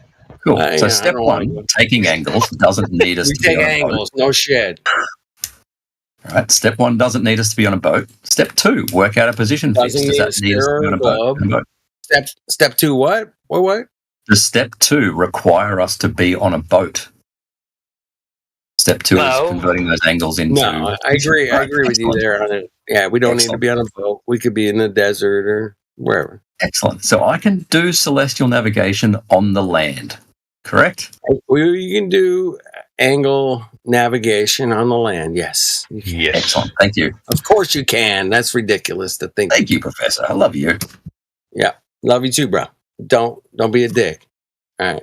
Cool. So step one, taking angles doesn't need us We to be take on a angles, boat. no shit. All right. Step one doesn't need us to be on a boat. Step two, work out a position fix. Doesn't Does need that a need us to be on a boat? steering globe. Step two, what? What? Does step two require us to be on a boat? Step 2 No. is converting those angles into. No, I agree. I agree with you Excellent. there on it. Yeah, we don't need to be on a boat. We could be in the desert or wherever. Excellent. So I can do celestial navigation on the land, correct? Well, you can do angle navigation on the land. Yes. You can. Yes. Excellent. Thank you. Of course you can. That's ridiculous to think. Thank you, Professor. I love you. Yeah. Love you too, bro. Don't be a dick. All right.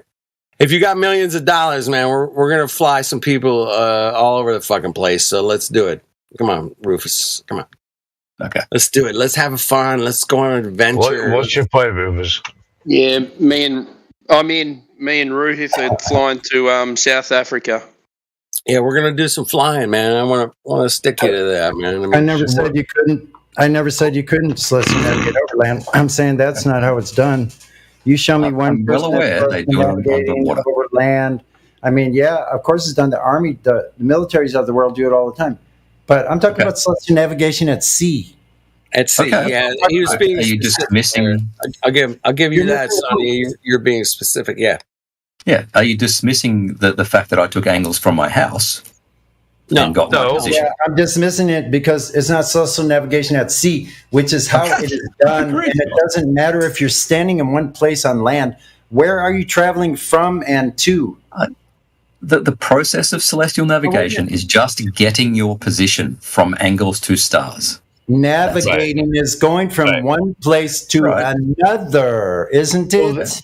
If you got millions of dollars, man, we're gonna fly some people all over the fucking place. So let's do it. Come on, Rufus. Come on. Okay. Let's do it. Let's have fun. Let's go on an adventure. What's your point, Rufus? Yeah, me and Ruth are flying to South Africa. Yeah, we're gonna do some flying, man. I want to stick you to that, man. I never said you couldn't. I never said you couldn't celestial navigate overland. I'm saying that's not how it's done. You show me one I'm well person aware that's they do it navigating underwater. over land. I mean, yeah, of course it's done. The army, the militaries of the world do it all the time. But I'm talking about celestial navigation at sea. At sea, Okay. yeah. He was being Are you specific dismissing? there. I'll give you that, Sonny. You're being specific, yeah. Yeah. Are you dismissing the fact that I took angles from my house and got my position? Yeah, I'm dismissing it because it's not celestial navigation at sea, which is how it is done. And it doesn't matter if you're standing in one place on land. Where are you traveling from and to? The process of celestial navigation is just getting your position from angles to stars. Navigating is going from one place to another, isn't it?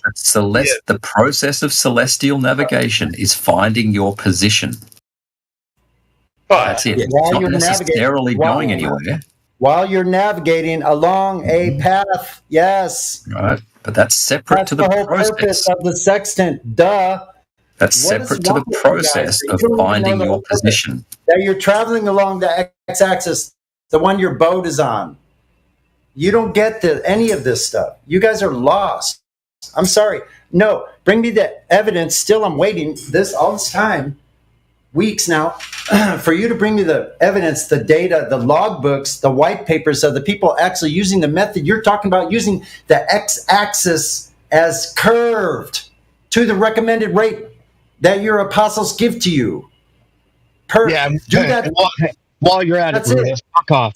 The process of celestial navigation is finding your position. That's it. It's not necessarily going anywhere. While you're navigating along a path, yes. Right. But that's separate That's to the whole process. purpose of the sextant. Duh. That's What is separate to wrong the with you guys? process You of don't even know finding the your whole purpose. position. That you're traveling along the x-axis, the one your boat is on. You don't get any of this stuff. You guys are lost. I'm sorry. No, bring me the evidence. Still, I'm waiting all this time, weeks now, for you to bring me the evidence, the data, the logbooks, the white papers of the people actually using the method you're talking about, using the x-axis as curved to the recommended rate that your apostles give to you. Do that. While you're at That's it, it. Rufus, fuck off.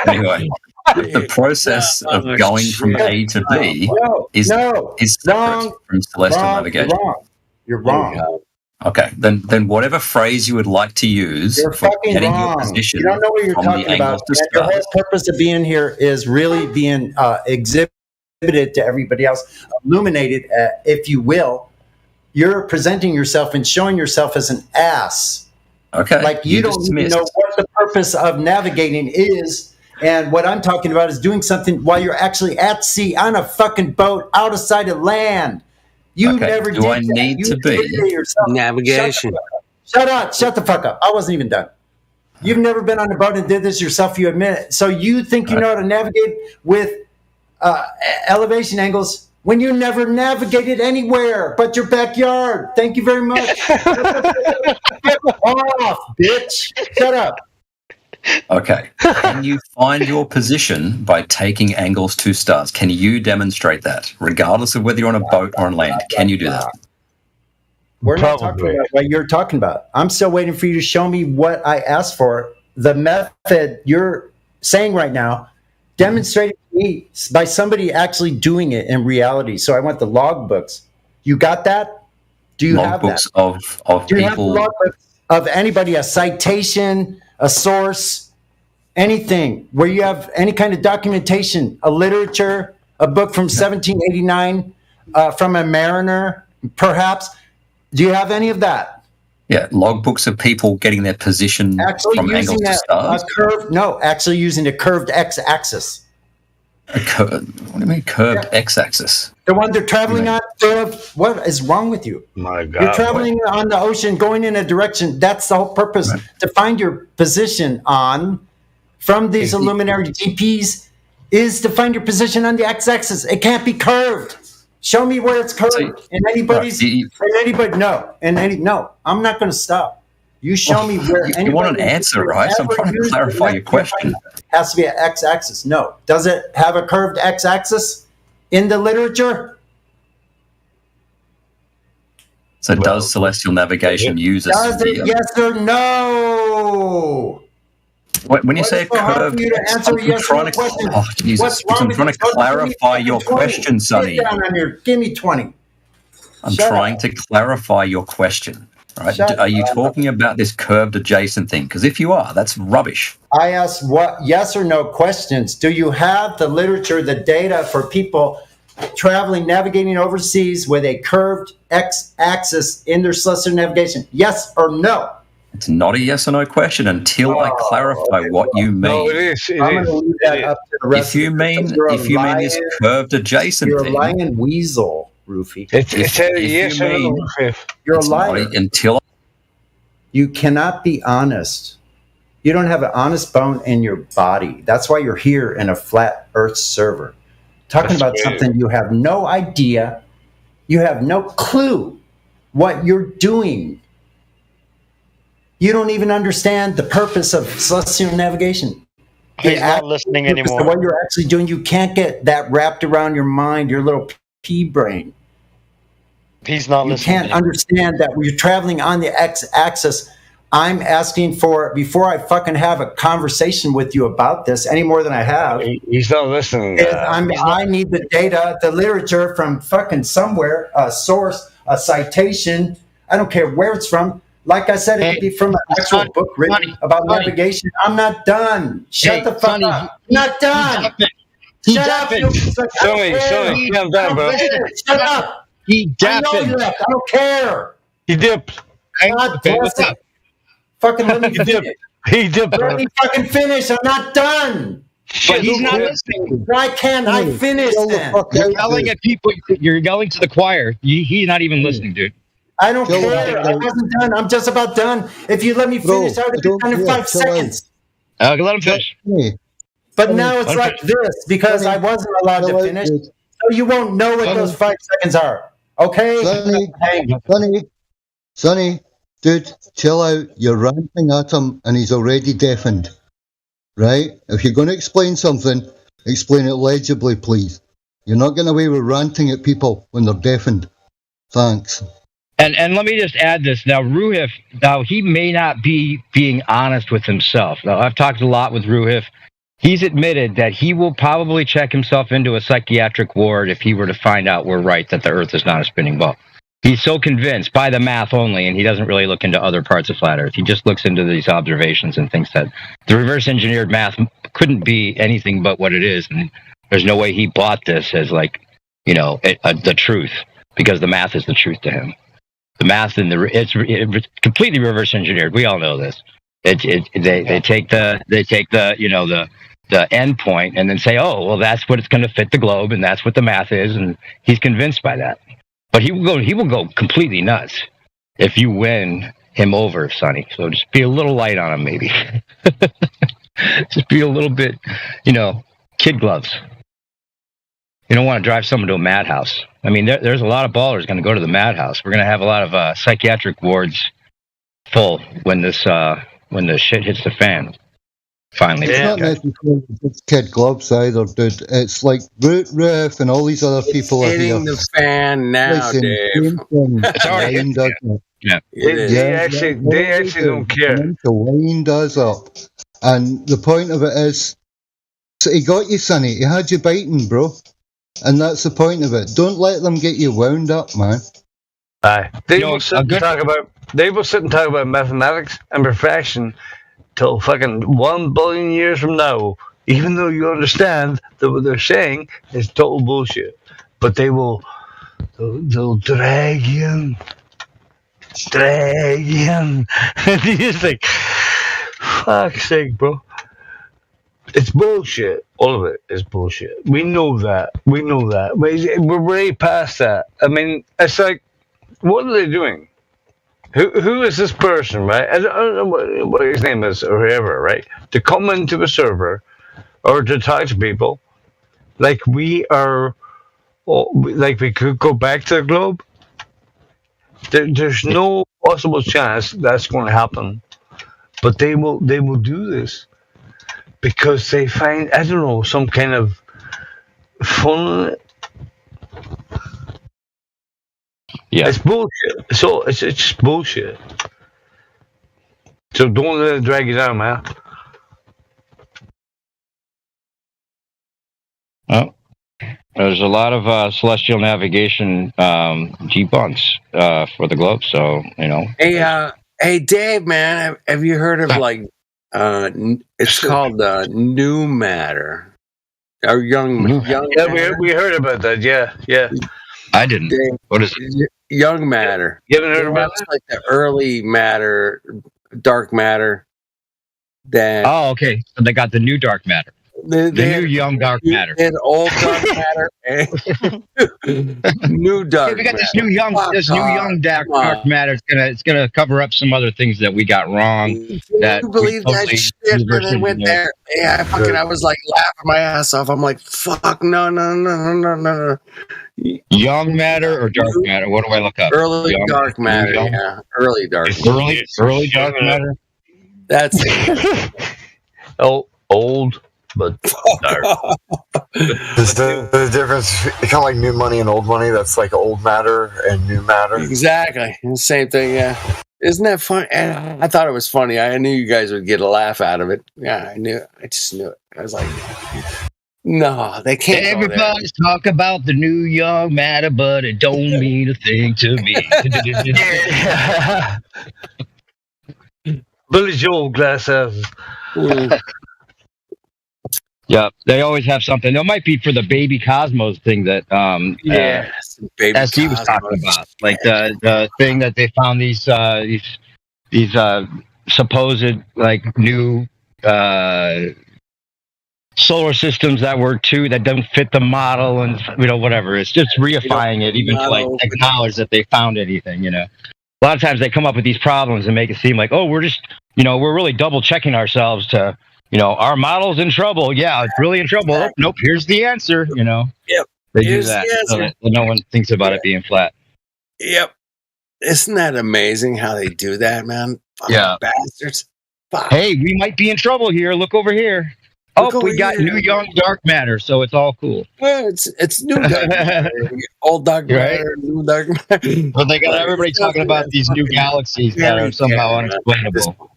Anyway, the process of going from A to B is separate from celestial navigation. You're wrong. Okay, then whatever phrase you would like to use You're for fucking getting your wrong. position You don't know what you're from the talking about. angles to And your whole stars. purpose of being here is really being exhibited to everybody else, illuminated, if you will. You're presenting yourself and showing yourself as an ass. Okay, Like you don't even know what the purpose of navigating is. And what I'm talking about is doing something while you're actually at sea on a fucking boat out of sight of land. You Okay, never do did I that. need You to be- did it yourself. Navigation. Shut up. Shut the fuck up. I wasn't even done. You've never been on a boat and did this yourself. You admit it. So you think you know how to navigate with elevation angles when you never navigated anywhere but your backyard. Thank you very much. Fuck off, bitch. Shut up. Okay, can you find your position by taking angles to stars? Can you demonstrate that, regardless of whether you're on a boat or on land? Can you do that? We're not talking about what you're talking about. I'm still waiting for you to show me what I asked for. The method you're saying right now, demonstrated to me by somebody actually doing it in reality. So I want the logbooks. You got that? Do you have that? Logbooks of Do you have the people. logbooks of anybody, a citation, a source, anything where you have any kind of documentation, a literature, a book from 1789 from a mariner, perhaps? Do you have any of that? Yeah, logbooks of people getting their position Actually from angles using to stars. actually using a curved x-axis. What do you mean curved x-axis? The one they're traveling on, what is wrong with you? My God. You're traveling on the ocean, going in a direction. That's the whole purpose, to find your position on from these luminary GPs is to find your position on the x-axis. It can't be curved. Show me where it's curved. No, I'm not going to stop. You show me where. You want an answer, right? So I'm trying to clarify your question. Has to be an x-axis. No. Does it have a curved x-axis in the literature? So does celestial navigation use a Does it? sphere? Yes or no? When you say a so hard curved, for you to answer I'm yes or trying no to, question? oh, Jesus, What's because wrong I'm with trying you? to So give me clarify your 20. question, Sonny. Get down on your, give me 20. I'm Shut trying up. to clarify your question. Right? Shut Are you up. talking about this curved adjacent thing? Because if you are, that's rubbish. I asked what yes or no questions. Do you have the literature, the data for people traveling, navigating overseas with a curved x-axis in their celestial navigation? Yes or no? It's not a yes or no question until I clarify what you mean. No, it is. I'm going to leave that up to the rest If you of mean this curved adjacent you're thing, a lying weasel, Roofy. It's a yes or no. You're a liar. Until you cannot be honest. You don't have an honest bone in your body. That's why you're here in a flat Earth server, talking about something you have no idea. You have no clue what you're doing. You don't even understand the purpose of celestial navigation. He's not listening anymore. What you're actually doing, you can't get that wrapped around your mind, your little pea brain. He's not listening. You can't understand that when you're traveling on the x-axis. I'm asking for, before I fucking have a conversation with you about this any more than I have. He's not listening. I need the data, the literature from fucking somewhere, a source, a citation. I don't care where it's from. Like I said, it could be from an actual book written about navigation. I'm not done. Shut the fuck up. I'm not done. Shut up. Sorry, calm down, bro. Shut up. He I know you left. I don't care. He dipped. God bless it. Fucking let me finish. He dipped. Let me fucking finish. I'm not done. But he's not listening. Why can't I finish then? You're yelling at people. You're yelling to the choir. He's not even listening, dude. I don't care. I wasn't done. I'm just about done. If you let me finish, I would have been done in 5 seconds. Let him finish. But now it's like this because I wasn't allowed to finish. So you won't know what those 5 seconds are. Okay? Sonny, dude, chill out. You're ranting at him and he's already deafened. Right? If you're going to explain something, explain it legibly, please. You're not getting away with ranting at people when they're deafened. Thanks. And let me just add this. Now, Ruhif, he may not be being honest with himself. Now, I've talked a lot with Ruhif. He's admitted that he will probably check himself into a psychiatric ward if he were to find out we're right that the Earth is not a spinning ball. He's so convinced by the math only, and he doesn't really look into other parts of flat Earth. He just looks into these observations and thinks that the reverse engineered math couldn't be anything but what it is. And there's no way he bought this as the truth, because the math is the truth to him. The math and it's completely reverse engineered. We all know this. They take the end point and then say, oh, well, that's what it's going to fit the globe, and that's what the math is, and he's convinced by that. But he will go completely nuts if you win him over, Sonny. So just be a little light on him, maybe. Just be a little bit, kid gloves. You don't want to drive someone to a madhouse. I mean, there's a lot of ballers going to go to the madhouse. We're going to have a lot of psychiatric wards full when the shit hits the fan. Finally, it's not necessarily just kid gloves either, dude. It's like Roof and all these other people are here. Hitting the fan now, Dave. It's already does it. Yeah, they actually don't care. The wind does up, and the point of it is, so he got you, Sonny. He had you biting, bro. And that's the point of it. Don't let them get you wound up, man. Aye. They will sit and talk about mathematics and perfection till fucking 1 billion years from now, even though you understand that what they're saying is total bullshit. But they'll drag you in. And you just like, fuck's sake, bro. It's bullshit. All of it is bullshit. We know that. We're way past that. I mean, it's like, what are they doing? Who is this person, right? I don't know what his name is or whoever, right? To come into a server or to talk to people like we could go back to the globe. There's no possible chance that's going to happen. But they will do this. Because they find, I don't know, some kind of fun. Yeah. It's bullshit. So it's just bullshit. So don't let it drag you down, man. Oh, there's a lot of celestial navigation debunks for the globe. So Hey, Dave, man, have you heard of it's called New Matter or Young? Yeah, we heard about that. Yeah. I didn't. Dave, What is it? Young Matter. You haven't heard about It's like the early matter, dark matter. That Oh, okay. So they got the new dark matter. The new young dark matter. And old dark matter. And new dark Hey, we got matter. this new young dark matter. It's gonna cover up some other things that we got wrong. Can That you believe we that totally shit? And I reversed went engineered. there. Yeah, I was like laughing my ass off. I'm like, fuck, no. Young matter or dark matter? What do I look up? Early Young- dark matter. young- Yeah, early dark matter. Early dark matter. That's it. old but dark. There's the difference, kind of like new money and old money. That's like old matter and new matter. Exactly. Same thing, yeah. Isn't that funny? And I thought it was funny. I knew you guys would get a laugh out of it. Yeah, I knew it. I just knew it. I was like, no, they can't. go there. Everybody's talk about the new young matter, but it don't mean a thing to me. Billy Joel glass houses. Yeah, they always have something. There might be for the baby Cosmos thing that baby SC was talking about, like the thing that they found these supposed like new solar systems that don't fit the model, and whatever. It's just reifying it, even to like acknowledge that they found anything. A lot of times they come up with these problems and make it seem like, oh, we're just we're really double checking ourselves to. Our model's in trouble. Yeah, it's really in trouble. Oh, nope, here's the answer. Yep. They do Here's that the so answer. that no one thinks about it being flat. Yep. Isn't that amazing how they do that, man? Fucking Yeah. bastards. Fuck. Hey, we might be in trouble here. Look over here. Oh, Look over we got here. new young dark matter, so it's all cool. Well, it's new dark matter. Old dark matter, new dark matter. But they got everybody talking about these new galaxies that are somehow unexplainable.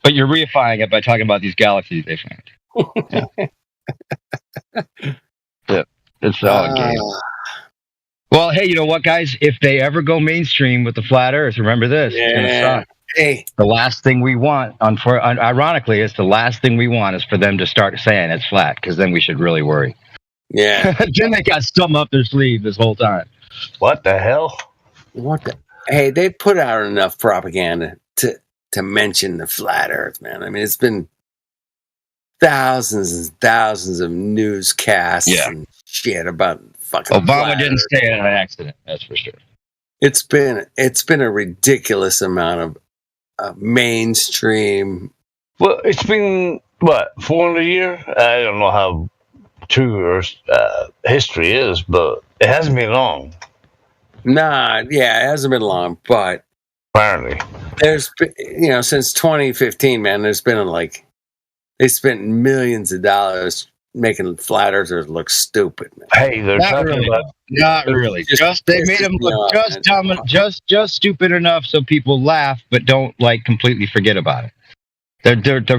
But you're reifying it by talking about these galaxies they found. Yeah, it's all a game. Well, hey, you know what, guys? If they ever go mainstream with the flat Earth, remember this: it's gonna suck. Hey, the last thing we want, ironically, it's the last thing we want is for them to start saying it's flat, because then we should really worry. Yeah. Then they got something up their sleeve this whole time. What the hell? Hey, they put out enough propaganda to mention the flat Earth, man. I mean, it's been thousands and thousands of newscasts and shit about fucking Obama flat didn't Earth. say it on accident, that's for sure. It's been a ridiculous amount of mainstream. Well, it's been what 400 years. I don't know how true your history is, but it hasn't been long. Nah, yeah, it hasn't been long, but apparently there's been, since 2015, man. There's been they spent millions of dollars making flat earthers look stupid, man. Hey, they're Not talking really. about Not really. Just they made them look just dumb, just stupid enough so people laugh, but don't completely forget about it. They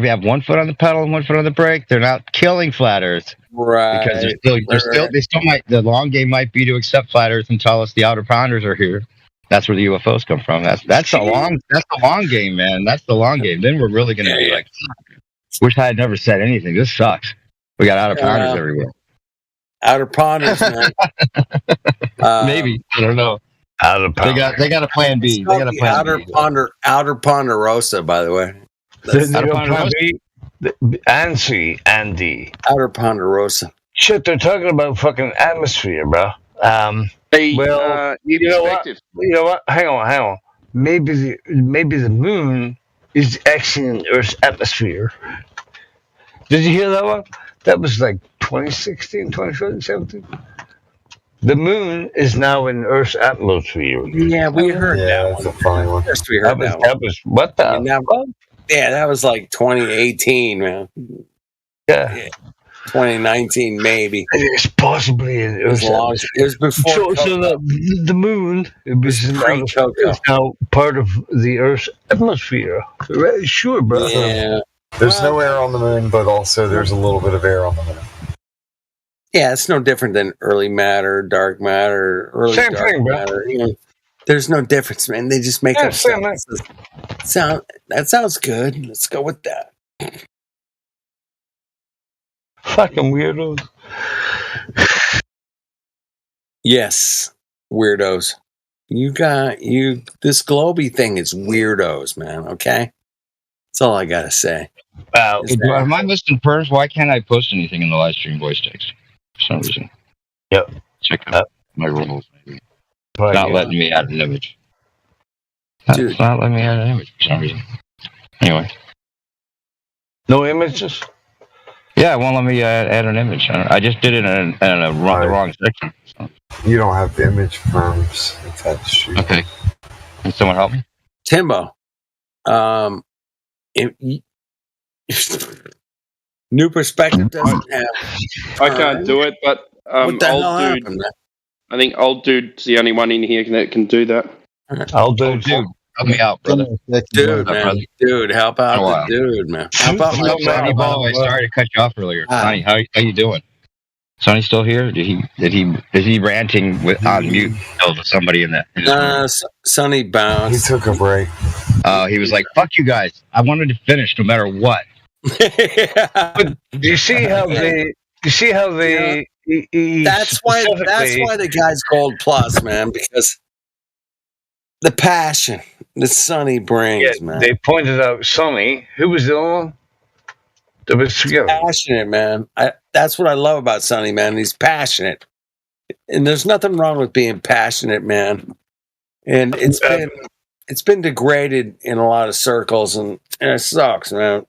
have one foot on the pedal and one foot on the brake. They're not killing flat Earth, right? Because they still might. The long game might be to accept flat Earth and tell us the outer ponders are here. That's where the UFOs come from. That's the long game, man. That's the long game. Then we're really going to be like, wish I had never said anything. This sucks. We got outer ponders everywhere. Outer ponders, man. Maybe, I don't know. Outer ponders. They got a plan B. They got a plan B. Outer Ponderosa, by the way. Outer Ponderosa. And C and D. Outer Ponderosa. Shit, they're talking about fucking atmosphere, bro. You know what? Hang on. Maybe the moon is actually in Earth's atmosphere. Did you hear that one? That was like 2016, 2017. The moon is now in Earth's atmosphere. Yeah, we heard that one. That's a funny one. Yes, we heard that one. That was what the? Yeah, that was like 2018, man. Yeah. 2019, maybe. It's possibly It was before. So the moon it was now part of the Earth's atmosphere. Right? Sure, bro. Yeah. There's no air on the moon, but also there's a little bit of air on the moon. Yeah, it's no different than early matter, dark matter, early Same dark thing, bro. matter. You know, there's no difference, man. They just make up same stuff. That sounds good. Let's go with that. Fucking weirdos. Yes, weirdos. This Globy thing is weirdos, man. Okay, that's all I gotta say. Am I missing first? Why can't I post anything in the live stream voice text? For some reason. Yep. Check out my rules. Maybe. Not letting me add an image. It's not letting me add an image for some reason. Anyway. No images? Yeah, it won't let me add an image. I just did it in the wrong section. So. You don't have the image firms attached to you. Okay. Can someone help me? Timbo. New Perspective doesn't have. I can't do it, but what the hell old dude. happened, man? I think old dude's the only one in here that can do that. Old dude, help me out, brother. Dude, man. Dude, help out the dude, man. Help out my Sonny Boy, sorry to cut you off earlier. Sonny, how you doing? Sonny still here? Is he ranting on mute to somebody in that? Sonny bounced. He took a break. He was like, "Fuck you guys! I wanted to finish no matter what." But do you see how they? You see how they? That's why the guy's Gold Plus, man, because the passion that Sonny brings, man. They pointed out Sonny. Who was the other one? That was together. Passionate, man. That's what I love about Sonny, man. He's passionate, and there's nothing wrong with being passionate, man. And it's been degraded in a lot of circles, and it sucks, man.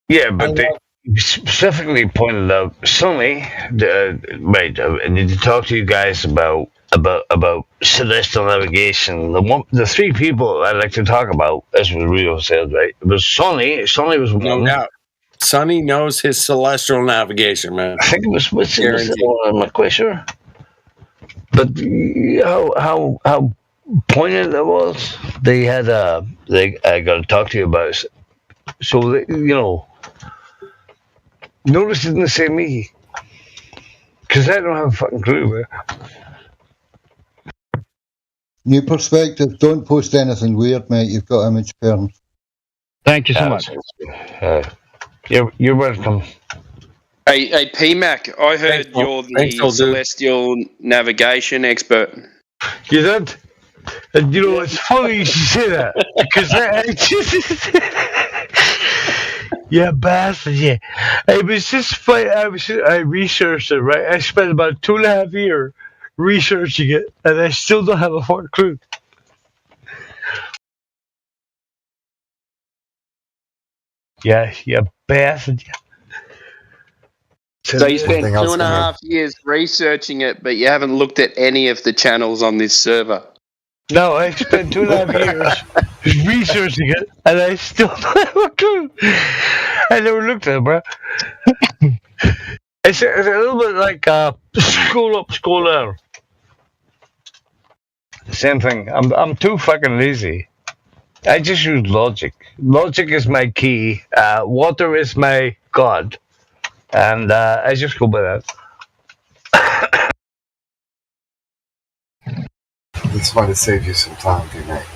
Yeah, but they specifically pointed out Sonny. Right, I need to talk to you guys about celestial navigation. The three people I'd like to talk about, as Rio said, right? It was Sonny. Sonny was one. No doubt. Sonny knows his celestial navigation, man. I think it was I'm not quite sure. But how poignant that was. They had I got to talk to you about it. So notice it didn't say me, because I don't have a fucking clue, man. New Perspective, don't post anything weird, mate. You've got image perms. Thank you so much. You're welcome. Hey, PMAC, I heard you're the celestial navigation expert. You did? And it's funny you should say that, because yeah, bastard, yeah. It was just funny. I researched it, right? I spent about 2.5 years researching it, and I still don't have a fucking clue. Yeah, bastard. So you spent 2.5 years researching it, but you haven't looked at any of the channels on this server. No, I spent 2.5 years researching it, and I still don't have a clue. I never looked at it, bro. It's a little bit like scroll up, scroll down. Same thing. I'm too fucking lazy. I just use logic. Logic is my key. Water is my god, and I just go by that. It's fun to save you some time, mate.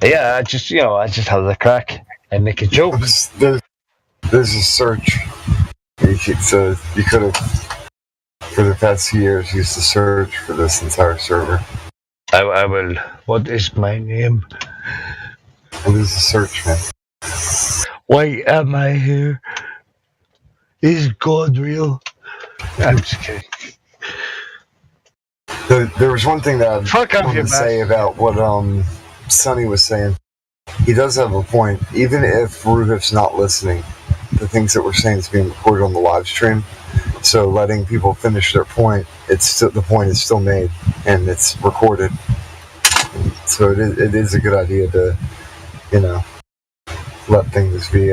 Yeah, I just have the crack and make a joke. There's a search. So you could have, for the past few years, used to search for this entire server. I will. What is my name? And there's a search, man. Why am I here? Is God real? I'm just kidding. There was one thing that I wanted to say about what Sonny was saying. He does have a point. Even if Ruhif's not listening, the things that we're saying is being recorded on the live stream. So letting people finish their point, the point is still made and it's recorded. So it is a good idea to, let things be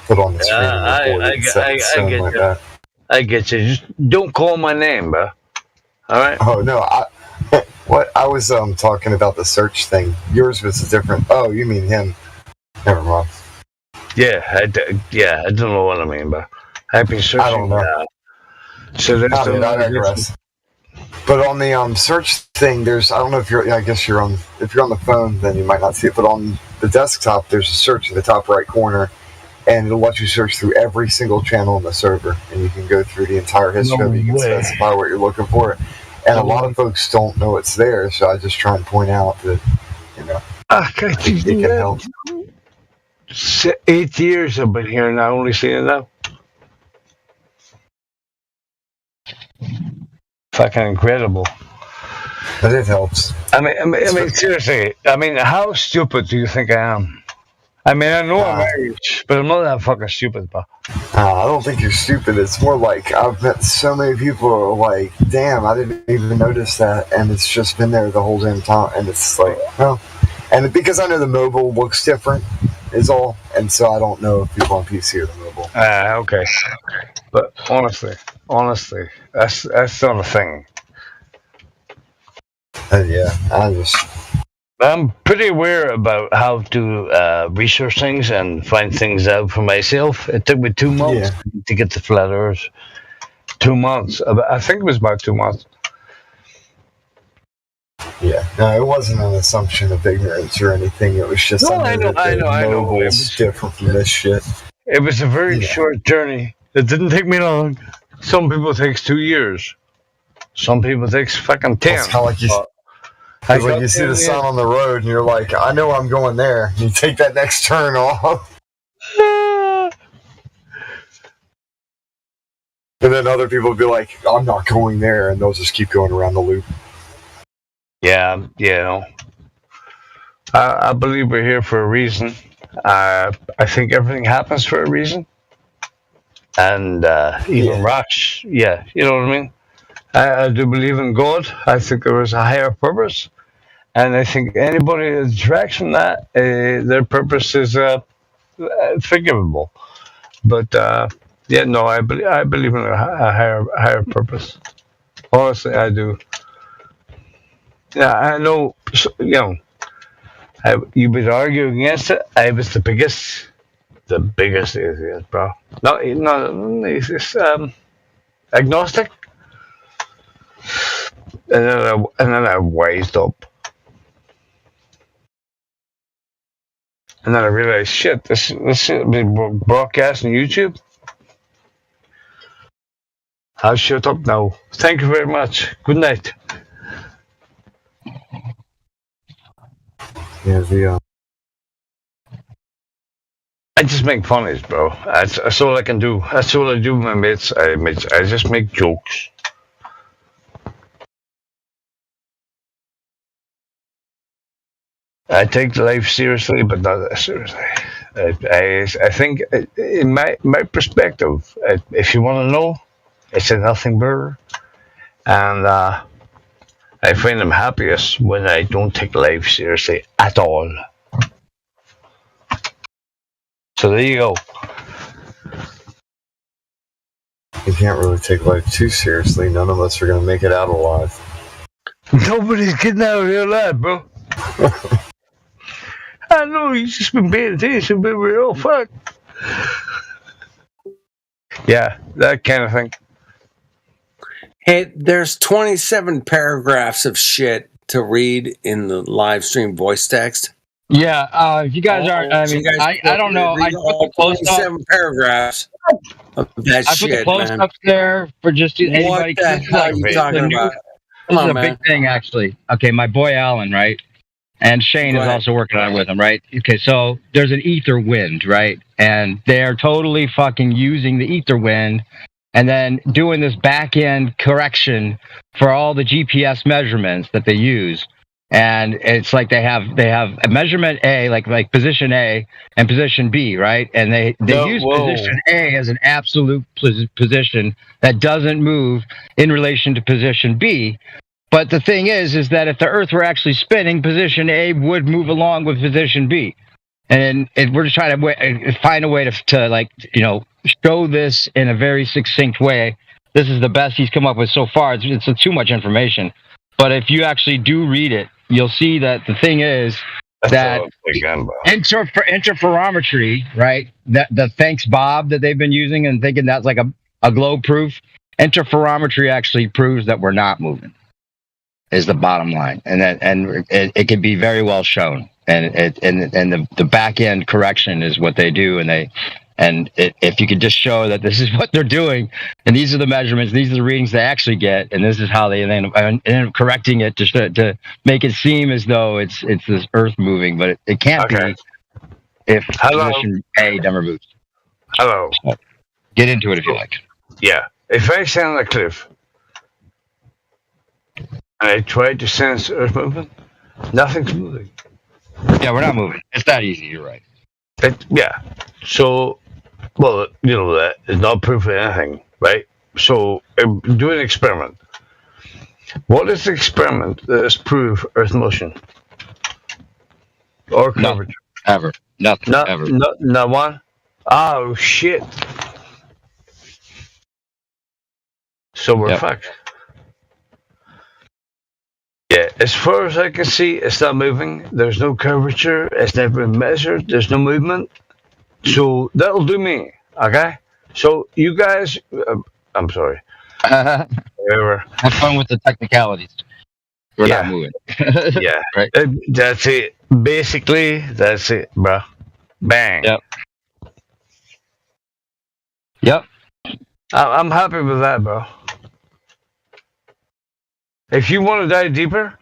put on the screen and record I it and set it sound get like you. that. I get you. Just don't call my name, bro. All right. Oh no, what I was talking about the search thing. Yours was different. Oh, you mean him? Never mind. Yeah, I don't know what I mean, but I've been searching. I don't know. So there's I digress. But on the search thing, there's I don't know if you're. I guess you're on. If you're on the phone, then you might not see it. But on the desktop, there's a search in the top right corner, and it'll let you search through every single channel on the server, and you can go through the entire history of it. You can specify what you're looking for, and a lot of folks don't know it's there. So I just try and point out that it can help. 8 years I've been here, and I only see it now. Fucking incredible. But it helps. I mean, seriously. I mean, how stupid do you think I am? I mean, I know I'm age, but I'm not that fucking stupid, bro. I don't think you're stupid. It's more like I've met so many people who are like, damn, I didn't even notice that, and it's just been there the whole damn time, and it's like, well, and because I know the mobile looks different is all, and so I don't know if people on PC are the mobile. Okay. But honestly, that's not a thing. Yeah, I'm pretty aware about how to research things and find things out for myself. It took me 2 months to get to Flat Earth. 2 months. I think it was about 2 months. Yeah, no, it wasn't an assumption of ignorance or anything. It was just I know. It's different from this shit. It was a very short journey. It didn't take me long. Some people it takes 2 years. Some people it takes fucking 10. It's kind of like you see the sun on the road and you're like, I know I'm going there. And you take that next turn off. And then other people will be like, I'm not going there. And they'll just keep going around the loop. Yeah, I believe we're here for a reason. I think everything happens for a reason. And even rocks, you know what I mean? I do believe in God. I think there is a higher purpose. And I think anybody that detracts from that, their purpose is forgivable. But, I believe in a higher purpose. Honestly, I do. Yeah, I know, you would argue against it. I was the biggest atheist, bro. No, he's just agnostic. And then I wised up. And then I realized, shit, this should be broadcast on YouTube. I'll shut up now. Thank you very much. Good night. Yeah, I just make funnies, bro. That's all I can do. That's all I do with my mates. I just make jokes. I take life seriously, but not that seriously. I think, in my perspective, if you want to know, it's a nothing burger. And I find I'm happiest when I don't take life seriously at all. So there you go. You can't really take life too seriously. None of us are going to make it out alive. Nobody's getting out of here alive, bro. I know you've just been paying attention, but we're all fucked. Yeah, that kind of thing. Hey, there's 27 paragraphs of shit to read in the live stream voice text. Yeah, if you guys aren't, I mean, I don't know. I put the close 27 paragraphs of that I shit, put the close man. ups there for just anybody. What the hell are you talking about? This is a big thing, actually. Okay, my boy Alan, right? And Shane is also working on it with him, right? Okay, so there's an ether wind, right? And they're totally fucking using the ether wind and then doing this back end correction for all the GPS measurements that they use. And it's like they have a measurement A, like position A and position B, right? And they use position A as an absolute position that doesn't move in relation to position B. But the thing is that if the Earth were actually spinning, position A would move along with position B. And we're just trying to find a way to like, show this in a very succinct way. This is the best he's come up with so far. It's too much information. But if you actually do read it, you'll see that the thing is that interferometry, right? The thanks Bob that they've been using and thinking that's like a globe proof. Interferometry actually proves that we're not moving. Is the bottom line, and it can be very well shown. And the back end correction is what they do, if you could just show that this is what they're doing, and these are the measurements, these are the readings they actually get, and this is how they end up correcting it to make it seem as though it's this Earth moving, but it can't be if position A never moves. Hello. So, get into it if you like. Yeah. If I stand on a cliff and I try to sense Earth movement, nothing's moving. Yeah, we're not moving. It's that easy. You're right. Yeah. So, well, that is not proof of anything, right? So, do an experiment. What is the experiment that is proof Earth motion? Or curvature? Ever. Nothing. Ever. Not one? Oh, shit. So we're fucked. Yeah, as far as I can see, it's not moving. There's no curvature. It's never been measured. There's no movement. So that'll do me. Okay? So you guys, I'm sorry. Whatever. Have fun with the technicalities. We're not moving. Yeah. Right? That's it. Basically, that's it, bro. Bang. Yep. I'm happy with that, bro. If you want to dive deeper,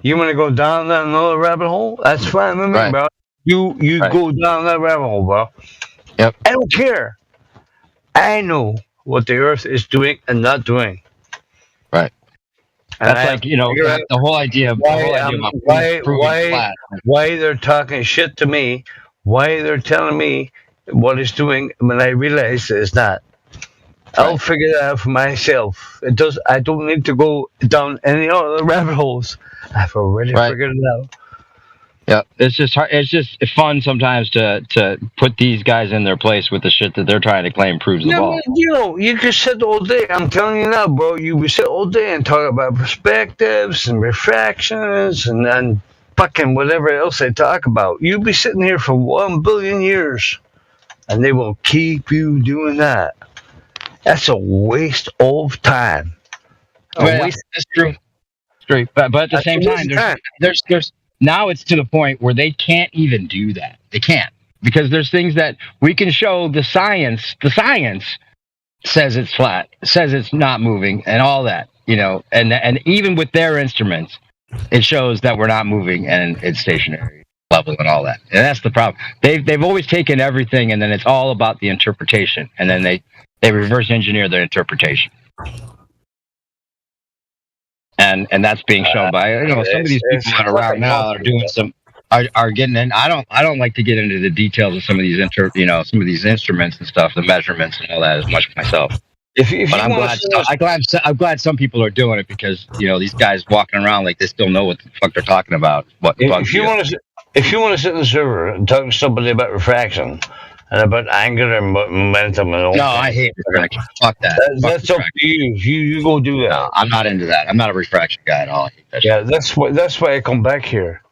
you want to go down that another rabbit hole, that's fine with me, bro. You go down that rabbit hole, bro. Yep. I don't care. I know what the Earth is doing and not doing. Right. And that's the whole idea of why they're talking shit to me, why they're telling me what it's doing when I realize that it's not. I'll figure that out for myself. I don't need to go down any other rabbit holes. I've already figured it out. Yeah, it's just hard. It's just fun sometimes to put these guys in their place with the shit that they're trying to claim proves the ball. You can sit all day. I'm telling you now, bro. You can sit all day and talk about perspectives and refractions and fucking whatever else they talk about. You'll be sitting here for 1 billion years, and they will keep you doing that. That's a waste of time. That's true. Straight, but at the same time, there's now it's to the point where they can't even do that. They can't, because there's things that we can show. The science says it's flat, says it's not moving, and all that, and even with their instruments, it shows that we're not moving and it's stationary level and all that. And that's the problem. They've always taken everything, and then it's all about the interpretation, and then they reverse engineer their interpretation. And that's being shown by some of these people that are around now are doing are getting in. I don't like to get into the details of some of these some of these instruments and stuff, the measurements and all that as much myself. I'm glad some people are doing it, because these guys walking around like they still know what the fuck they're talking about. If you want to sit in the server and talk to somebody about refraction and about angular momentum and all. No, I hate refraction. Fuck that. That's up to you. You go do that. No, I'm not into that. I'm not a refraction guy at all. I hate that shit. That's why I come back here.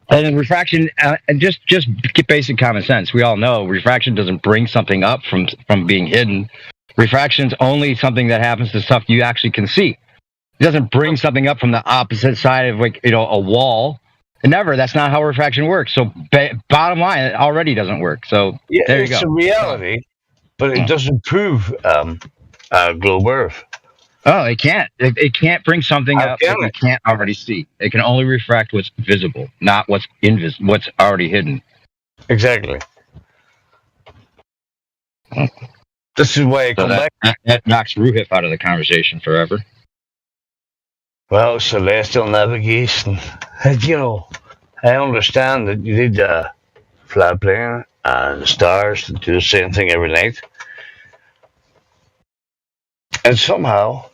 And then refraction, and just get basic common sense. We all know refraction doesn't bring something up from being hidden. Refraction's only something that happens to stuff you actually can see. It doesn't bring something up from the opposite side of a wall. Never. That's not how refraction works. So bottom line, it already doesn't work. So there you go. It's a reality, but it doesn't prove globe Earth. Oh, it can't. It can't bring something up that you can't already see. It can only refract what's visible, not what's what's already hidden. Exactly. This is why I come back. That knocks Ruhif out of the conversation forever. Well, celestial navigation. I understand that you need a flat plane and stars to do the same thing every night. And somehow,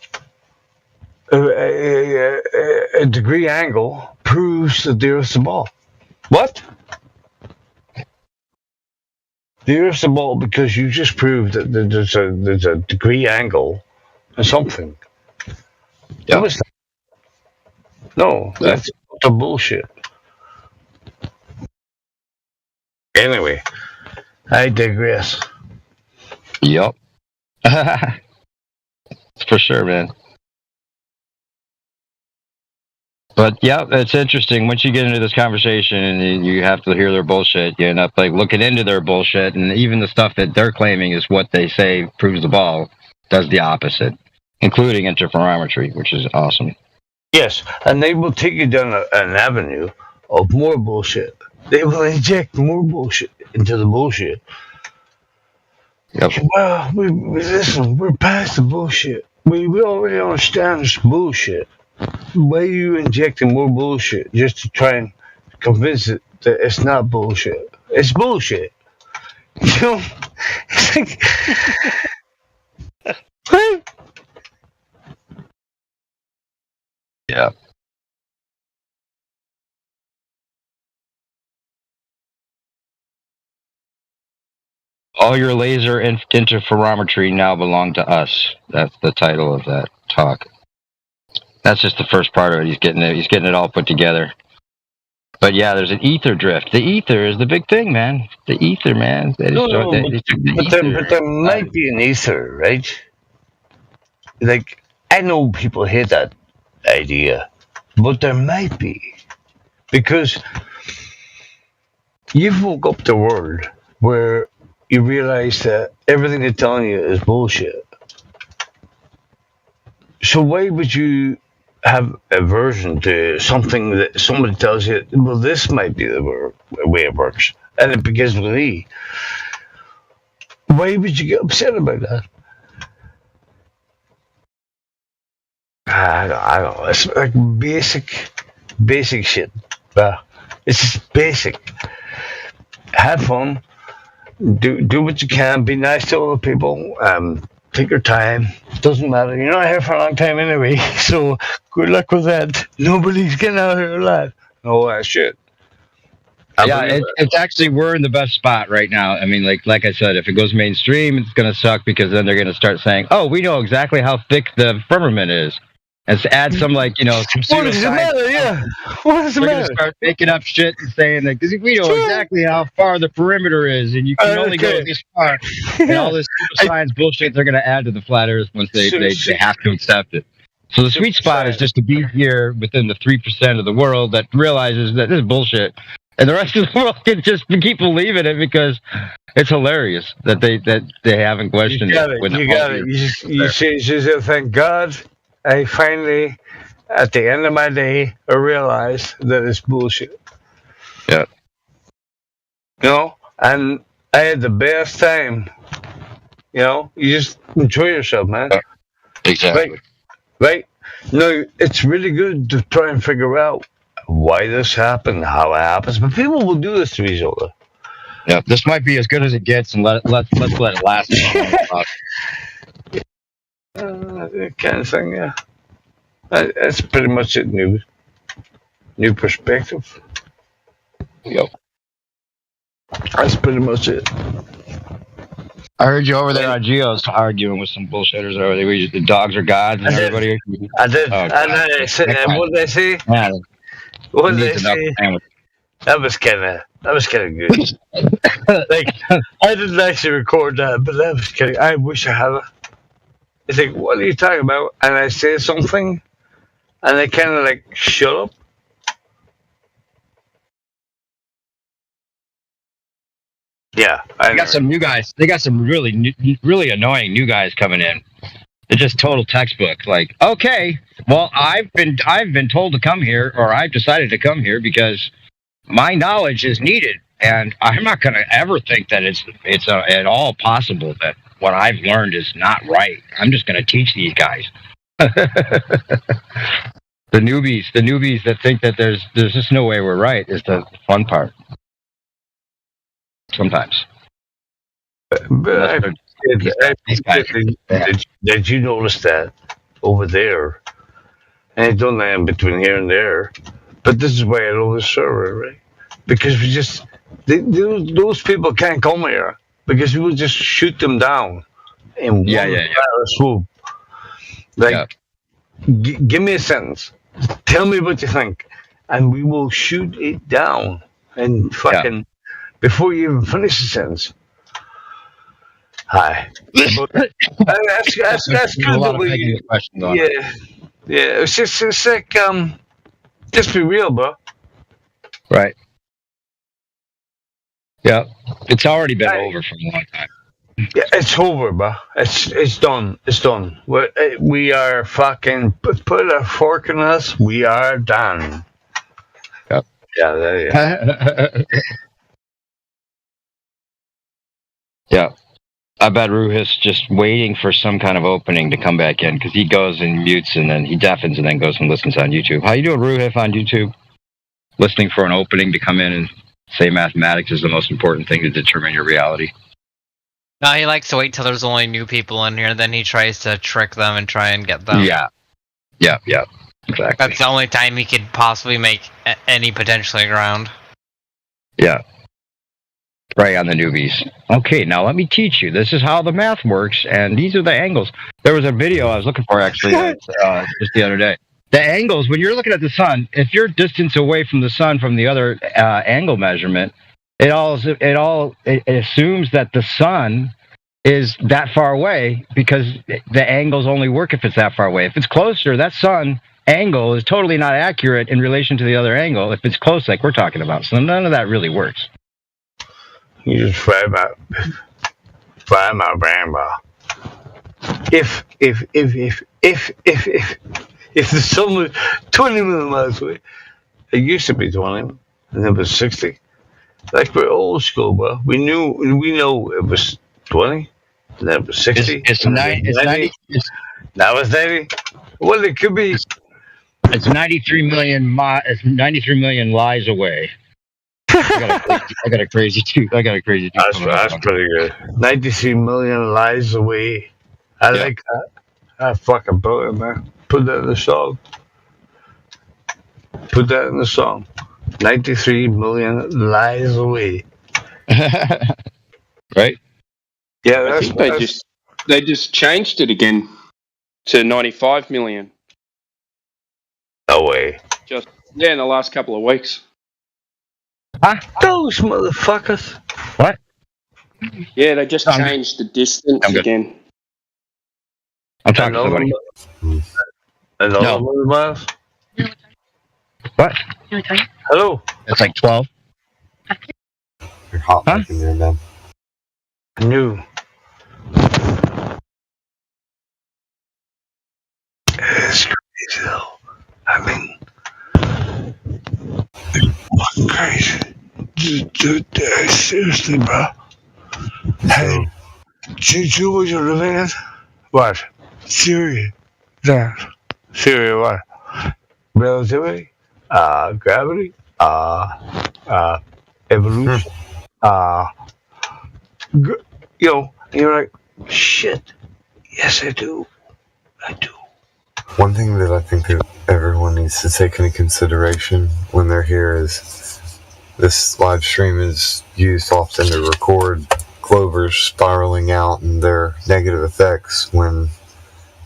a degree angle proves that the Earth's a ball. What? The Earth's a ball because you just proved that there's a degree angle and something. Yeah. What was that? No, that's the bullshit. Anyway, I digress. Yep. For sure, man. But yeah, it's interesting. Once you get into this conversation and you have to hear their bullshit, you end up like looking into their bullshit, and even the stuff that they're claiming is what they say proves the ball does the opposite, including interferometry, which is awesome. Yes, and they will take you down an avenue of more bullshit. They will inject more bullshit into the bullshit. Yep. Well, listen, we're past the bullshit. We already understand this bullshit. Why are you injecting more bullshit just to try and convince it that it's not bullshit? It's bullshit. You know? It's like... Yeah. All your laser interferometry now belong to us. That's the title of that talk. That's just the first part of it. He's getting it all put together. But yeah, there's an ether drift. The ether is the big thing, man. The ether, man. They took the ether. But there might be an ether, right? Like, I know people hate that idea, but there might be. Because you've woke up the world where you realize that everything they're telling you is bullshit. So why would you have aversion to something that somebody tells you, well, this might be the way it works, and it begins with E? Why would you get upset about that? I don't know. It's like basic shit. It's just basic. Have fun. Do what you can. Be nice to other people. Take your time. Doesn't matter. You're not here for a long time anyway. So good luck with that. Nobody's getting out here alive. Oh, that shit. Yeah, it's actually, we're in the best spot right now. I mean, like I said, if it goes mainstream, it's going to suck because then they're going to start saying, oh, we know exactly how thick the firmament is. And to add some, like, some what does it matter? Yeah. What does it They're matter? going to start making up shit and saying that, because we know exactly how far the perimeter is, and you can only go this far. And all this super science bullshit they're going to add to the flat earth once they have to accept it. So the sweet spot is just to be here within the 3% of the world that realizes that this is bullshit. And the rest of the world can just keep believing it because it's hilarious that they haven't questioned it. You got it. You say, thank God, I finally, at the end of my day, I realized that it's bullshit. Yeah. And I had the best time. You just enjoy yourself, man. Exactly. Right? No, it's really good to try and figure out why this happened, how it happens, but people will do this to each other. Yeah, this might be as good as it gets, and let's let it last. Kind of thing, yeah. That's pretty much it. New perspective. Yep. That's pretty much it. I heard you over there on Geo's arguing with some bullshitters over there. The dogs are gods and everybody. I did. Oh, what did they say? Yeah, What did they say? That was kind of good. Like, I didn't actually record that, but that was kind of. I wish I had it. It's like, what are you talking about? And I say something, and they kind of like shut up. Yeah, they got some new guys. They got some really annoying new guys coming in. They're just total textbook. Like, okay, well, I've been told to come here, or I've decided to come here because my knowledge is needed, and I'm not going to ever think that it's at all possible that what I've learned is not right. I'm just going to teach these guys. The newbies that think that there's just no way we're right is the fun part. Sometimes. Did you notice that over there? And I've done that in between here and there. But this is why I love the server, right? Because those people can't come here. because we will just shoot them down in one fell swoop. Like, give me a sentence. Tell me what you think, and we will shoot it down and fucking before you even finish the sentence. Hi. That's good that we. Yeah. It's like just be real, bro. Right. Yeah. It's already been over for a long time. Yeah, it's over, bro. It's done. It's done. We are fucking put a fork in us. We are done. Yep. Yeah, there you go. Yeah. I bet Ruhis just waiting for some kind of opening to come back in because he goes and mutes and then he deafens and then goes and listens on YouTube. How you doing, Ruhif, on YouTube? Listening for an opening to come in and say mathematics is the most important thing to determine your reality. No, he likes to wait till there's only new people in here, then he tries to trick them and try and get them. Yeah. Exactly. That's the only time he could possibly make any potentially ground. Yeah. Prey on the newbies. Okay, now let me teach you. This is how the math works, and these are the angles. There was a video I was looking for, actually, just the other day. The angles, when you're looking at the sun, if you're distance away from the sun from the other angle measurement, it assumes that the sun is that far away because the angles only work if it's that far away. If it's closer, that sun angle is totally not accurate in relation to the other angle if it's close like we're talking about. So none of that really works. You just fry my grandma. If the sun was 20 million miles away, it used to be 20, and it was 60. Like we're old school, bro. We know it was 20, and then it was 60. It's 90. Now it's 90. Well, it could be. It's 93 million. It's 93 million lies away. I got a crazy tooth. That's pretty good. 93 million lies away. I like that. That's fucking brilliant, man. Put that in the song. 93 million lies away. Right? Yeah, I think they just changed it again to 95 million. No way. Just in the last couple of weeks. Huh? Those motherfuckers. What? Yeah, they just changed the distance again. I'm talking to somebody. Another miles? What? Hello? It's like 12. You're hot in there, man. New. It's crazy though. I mean, fucking crazy. Dude, seriously, bro. Hey, you what you're living in? What? Syria. Syria, what? Relativity? Gravity? Evolution? You're like, shit. Yes, I do. One thing that I think that everyone needs to take into consideration when they're here is this live stream is used often to record clovers spiraling out and their negative effects when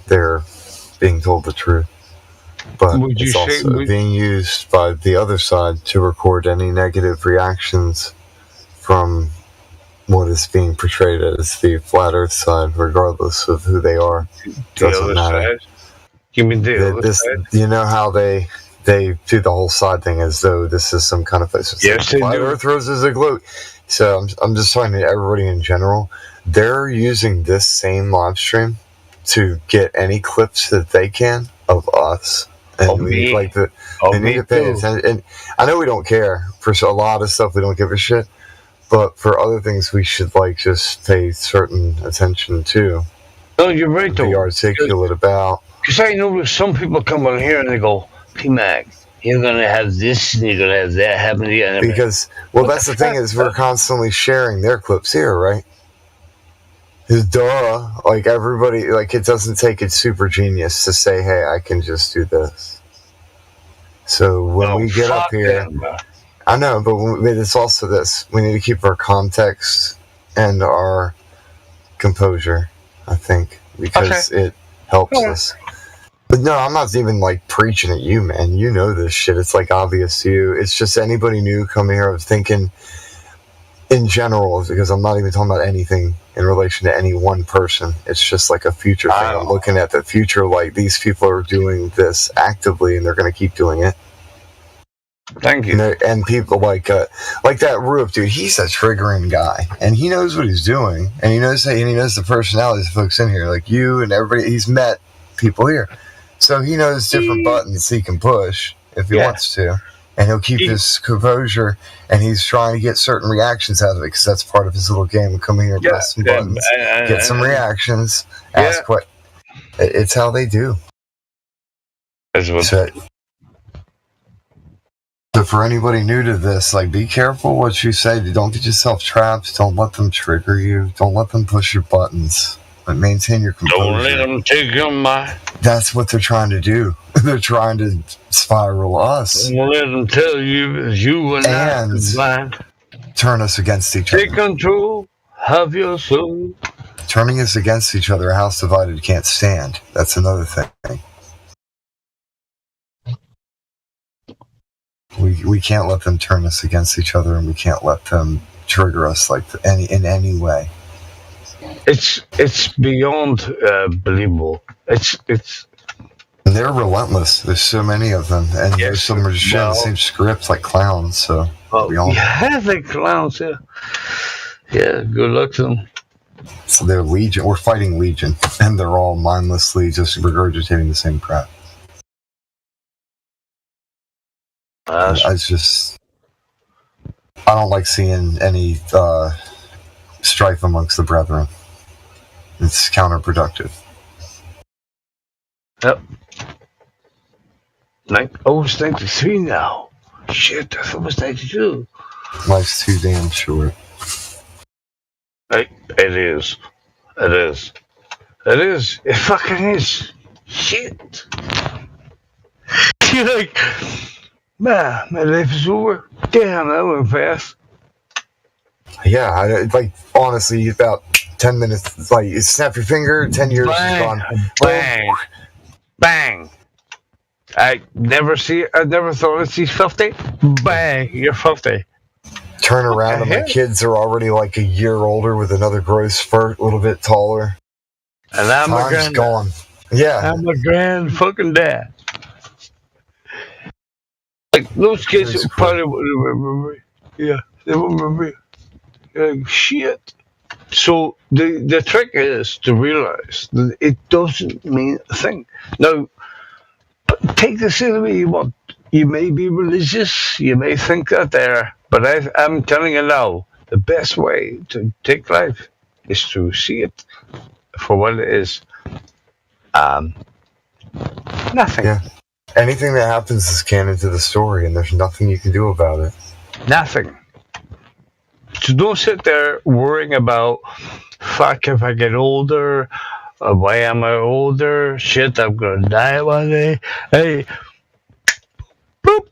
they're being told the truth. But it's also being used by the other side to record any negative reactions from what is being portrayed as the flat earth side, regardless of who they are. Doesn't matter. You mean the other side? You know how they do the whole side thing as though this is some kind of place. Yes, flat earth roses a glow. So I'm just talking to everybody in general. They're using this same live stream to get any clips that they can of us. And we like the they need to pay attention. And I know we don't care for a lot of stuff. We don't give a shit. But for other things, we should just pay certain attention to. No, you're right. Be articulate about. Because I know some people come on here and they go, P-Mac, you're going to have this and you're going to have that happen to you. Because, that's the thing is we're constantly sharing their clips here, right? Duh. Like, everybody, it doesn't take a super genius to say, hey, I can just do this. So when we get up here, I know, but it's also this. We need to keep our context and our composure, I think, because it helps us. But no, I'm not even like preaching at you, man. You know this shit. It's like obvious to you. It's just anybody new coming here of thinking in general, because I'm not even talking about anything in relation to any one person. It's just like a future thing. I'm looking at the future like these people are doing this actively and they're going to keep doing it. Thank you. And people like that Roof dude, he's a triggering guy, and he knows what he's doing, and he knows the personalities of folks in here, like you and everybody. He's met people here, so he knows different buttons he can push if he wants to, and he'll keep his composure, and he's trying to get certain reactions out of it because that's part of his little game of coming here, press some buttons, get some reactions, ask what. It's how they do. So for anybody new to this, like, be careful what you say. Don't get yourself trapped. Don't let them trigger you. Don't let them push your buttons. But maintain your composure. Don't let them take your mind. That's what they're trying to do. They're trying to spiral us. Don't let them tell you you and I turn us against each other. Take control of your soul. Turning us against each other, a house divided can't stand. That's another thing. We can't let them turn us against each other, and we can't let them trigger us like in any way. It's beyond believable. It's and they're relentless. There's so many of them, and there's some are just sharing the same script like clowns. So we all like clowns. Yeah. Good luck to them. So they're Legion. We're fighting Legion, and they're all mindlessly just regurgitating the same crap. I don't like seeing any strife amongst the brethren. It's counterproductive. Yep. It's 93 now. Shit, I thought it was 92. Life's too damn short. It is. It fucking is. Shit. You're like, man, my life is over. Damn, that went fast. Yeah, honestly, about 10 minutes, like, you snap your finger, 10 years is gone. Bang. Bang. I never thought I'd see 50. Bang, you're 50. Turn around and my kids are already like a year older with another growth spurt, a little bit taller. And I'm Time's gone. Yeah. I'm a grand fucking dad. Like, those kids probably would remember me. Yeah, they would remember me. Like, shit. So the trick is to realize that it doesn't mean a thing. Now, take this in the way you want. You may be religious, you may think that there, but I'm telling you now, the best way to take life is to see it for what it is. Nothing. Yeah. Anything that happens is canon to the story, and there's nothing you can do about it. Nothing. So don't sit there worrying about, fuck, if I get older, why am I older? Shit, I'm gonna die one day. Hey, boop,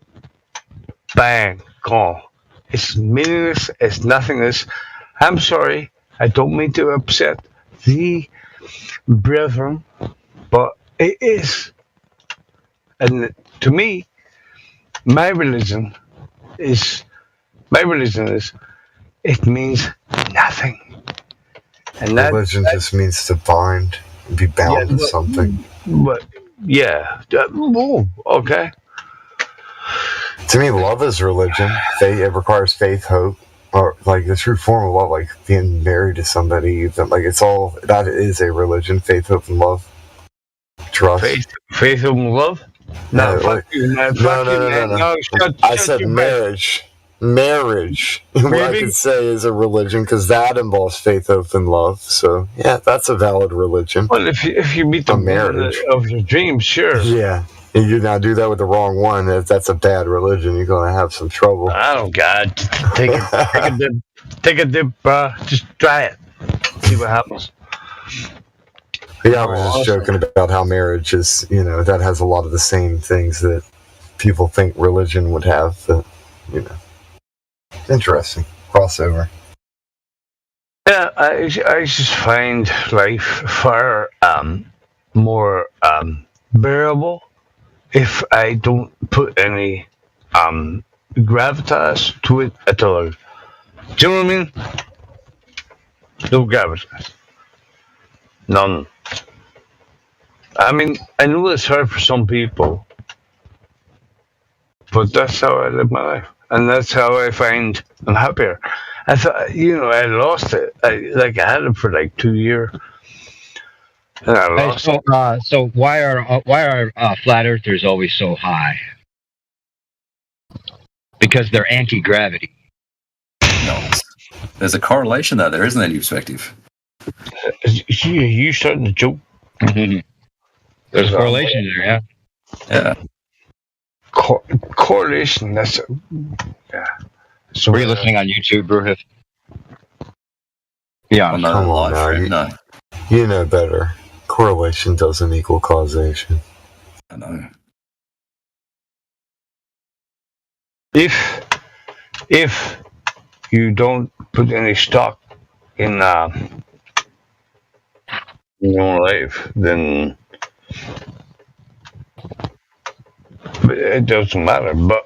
bang, gone. It's meaningless, it's nothingness. I'm sorry, I don't mean to upset the brethren, but it is. And to me, my religion is, it means nothing. And religion just means to bind, be bound to something. But yeah, okay. To me, love is religion. It requires faith, hope, or like the true form of love, like being married to somebody. Like it's all that is a religion: faith, hope, and love. Trust. Faith, hope, and love. No, no. I said marriage. Marriage, what I could say, is a religion because that involves faith, hope, and love. So, yeah, that's a valid religion. Well, if you meet the marriage of your dreams, sure. Yeah, and you now do that with the wrong one. If that's a bad religion, you're going to have some trouble. I don't God, take a dip, just try it, see what happens. Yeah, I was just joking about how marriage is, that has a lot of the same things that people think religion would have. That, interesting crossover. Yeah, I just find life far more bearable if I don't put any gravitas to it at all. Do you know what I mean? No gravitas. None. I mean, I know it's hard for some people, but that's how I live my life. And that's how I find I'm happier. I thought, I lost it. I had it for like 2 years. And I lost it. So why are flat earthers always so high? Because they're anti-gravity. No. There's a correlation there. There isn't any perspective. You starting to joke? Mm-hmm. There's a correlation there, yeah. Yeah. Correlation. That's yeah. So were you listening on YouTube, Ruhif? Yeah. Come on now. You know better. Correlation doesn't equal causation. I know. If you don't put any stock in your own life, then it doesn't matter. But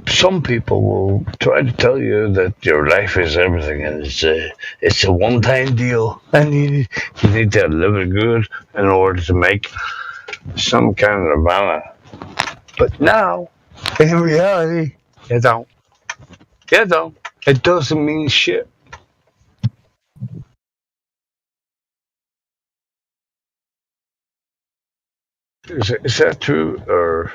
some people will try to tell you that your life is everything, and it's a one-time deal, and you need to live it good in order to make some kind of nirvana. But now, in reality, you don't. You don't. It doesn't mean shit. Is that true or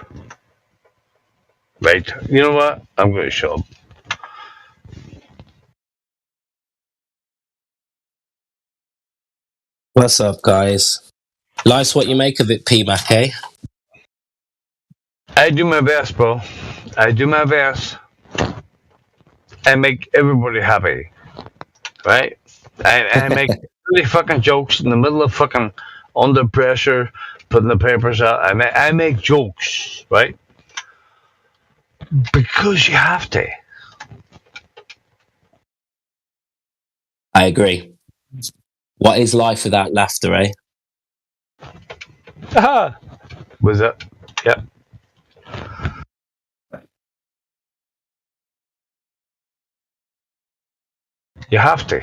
right? You know what? I'm going to show up. What's up, guys? Life's what you make of it, P-Mac, eh? I do my best, bro. I do my best. I make everybody happy, right? I make really fucking jokes in the middle of fucking under pressure, putting the papers out. I make jokes, right? Because you have to. I agree. What is life without laughter, eh? Aha! Was that? Yeah. You have to.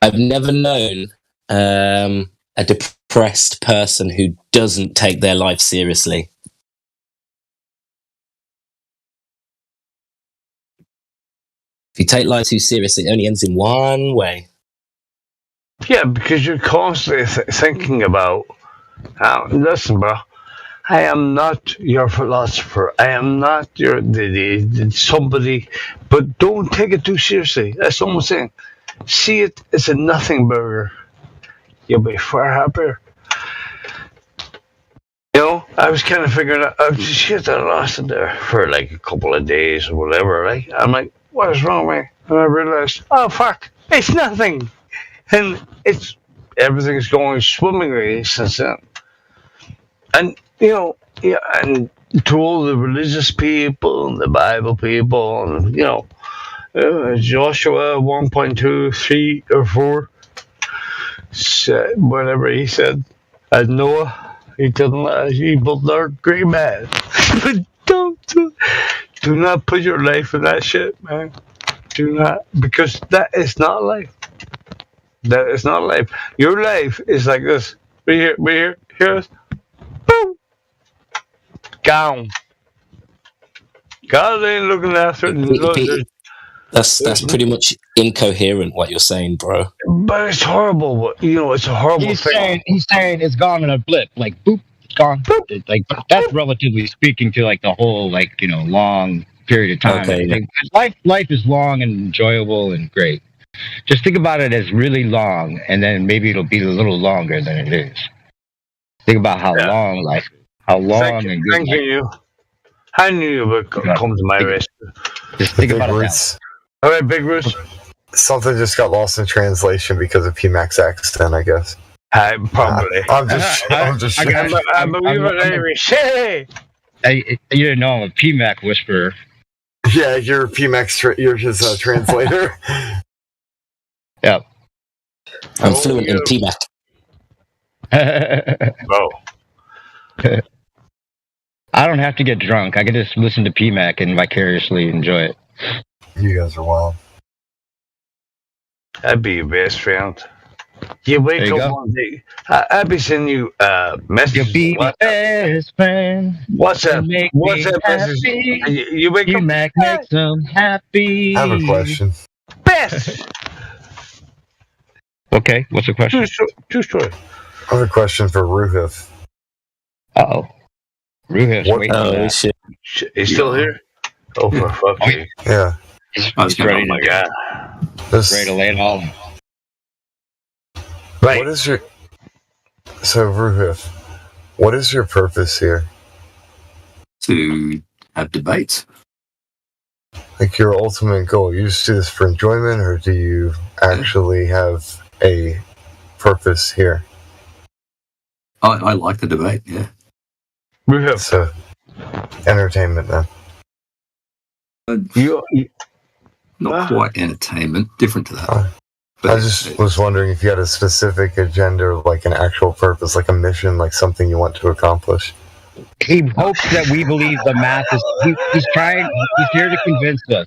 I've never known a depressed person who doesn't take their life seriously. If you take life too seriously, it only ends in one way. Yeah, because you're constantly thinking about, listen, bro, I am not your philosopher. I am not your the somebody, but don't take it too seriously. That's all I'm saying. See it as a nothing burger. You'll be far happier. You know, I was kind of figuring out, shit, I lost it there for like a couple of days or whatever, right? I'm like, what is wrong with me? And I realized, oh, fuck, it's nothing. And everything's going swimmingly since then. And, and to all the religious people and the Bible people and, Joshua 1.2, 3 or 4, said whatever he said. And Noah, he didn't he built an ark, great man. But do not put your life in that shit, man. Do not, because that is not life. That is not life. Your life is like this. Right here, hear us? Boom! Gone. God ain't looking after it. That's pretty much incoherent what you're saying, bro. But it's horrible. It's a horrible thing. He's saying it's gone in a blip. Like, boop, it's gone. Boop. Like, that's relatively speaking to, like, the whole, like, long period of time. Okay, yeah. Life is long and enjoyable and great. Just think about it as really long, and then maybe it'll be a little longer than it is. Think about how long life is. How long and good. Thank you. I knew you would come to my rescue. Just think about it. All right, Big Bruce. Something just got lost in translation because of PMAC's accent, I guess. Probably. I'm just. I'm Irish. Hey! You didn't know I'm a PMAC whisperer. Yeah, you're PMAC. You're his translator. Yeah. I'm fluent in PMAC. Bro. I don't have to get drunk. I can just listen to PMAC and vicariously enjoy it. You guys are wild. I'd be your best friend. You wake There you up go. one day. I'd be sending you messages. You'll be my best friend. What's up? You make What's me up message? happy. You wake up. PMAC makes them happy. I have a question. Best. Okay, what's the question? True story. I have a question for Ruhif. Uh-oh. Ruhif's What- waiting for Oh that. shit! He's still here? Oh, for fuck's sake. Yeah. He's I was ready Oh, to my do God. it. This, Ready to lay it all. Right. What is your... So, Ruhif, what is your purpose here? To have debates. Like your ultimate goal? You just do this for enjoyment, or do you actually have a purpose here? I like the debate, yeah. Ruhif. So, entertainment then. Not quite entertainment, different to that. I just was wondering if you had a specific agenda, like an actual purpose, like a mission, like something you want to accomplish. He hopes that we believe the math is. He's here to convince us.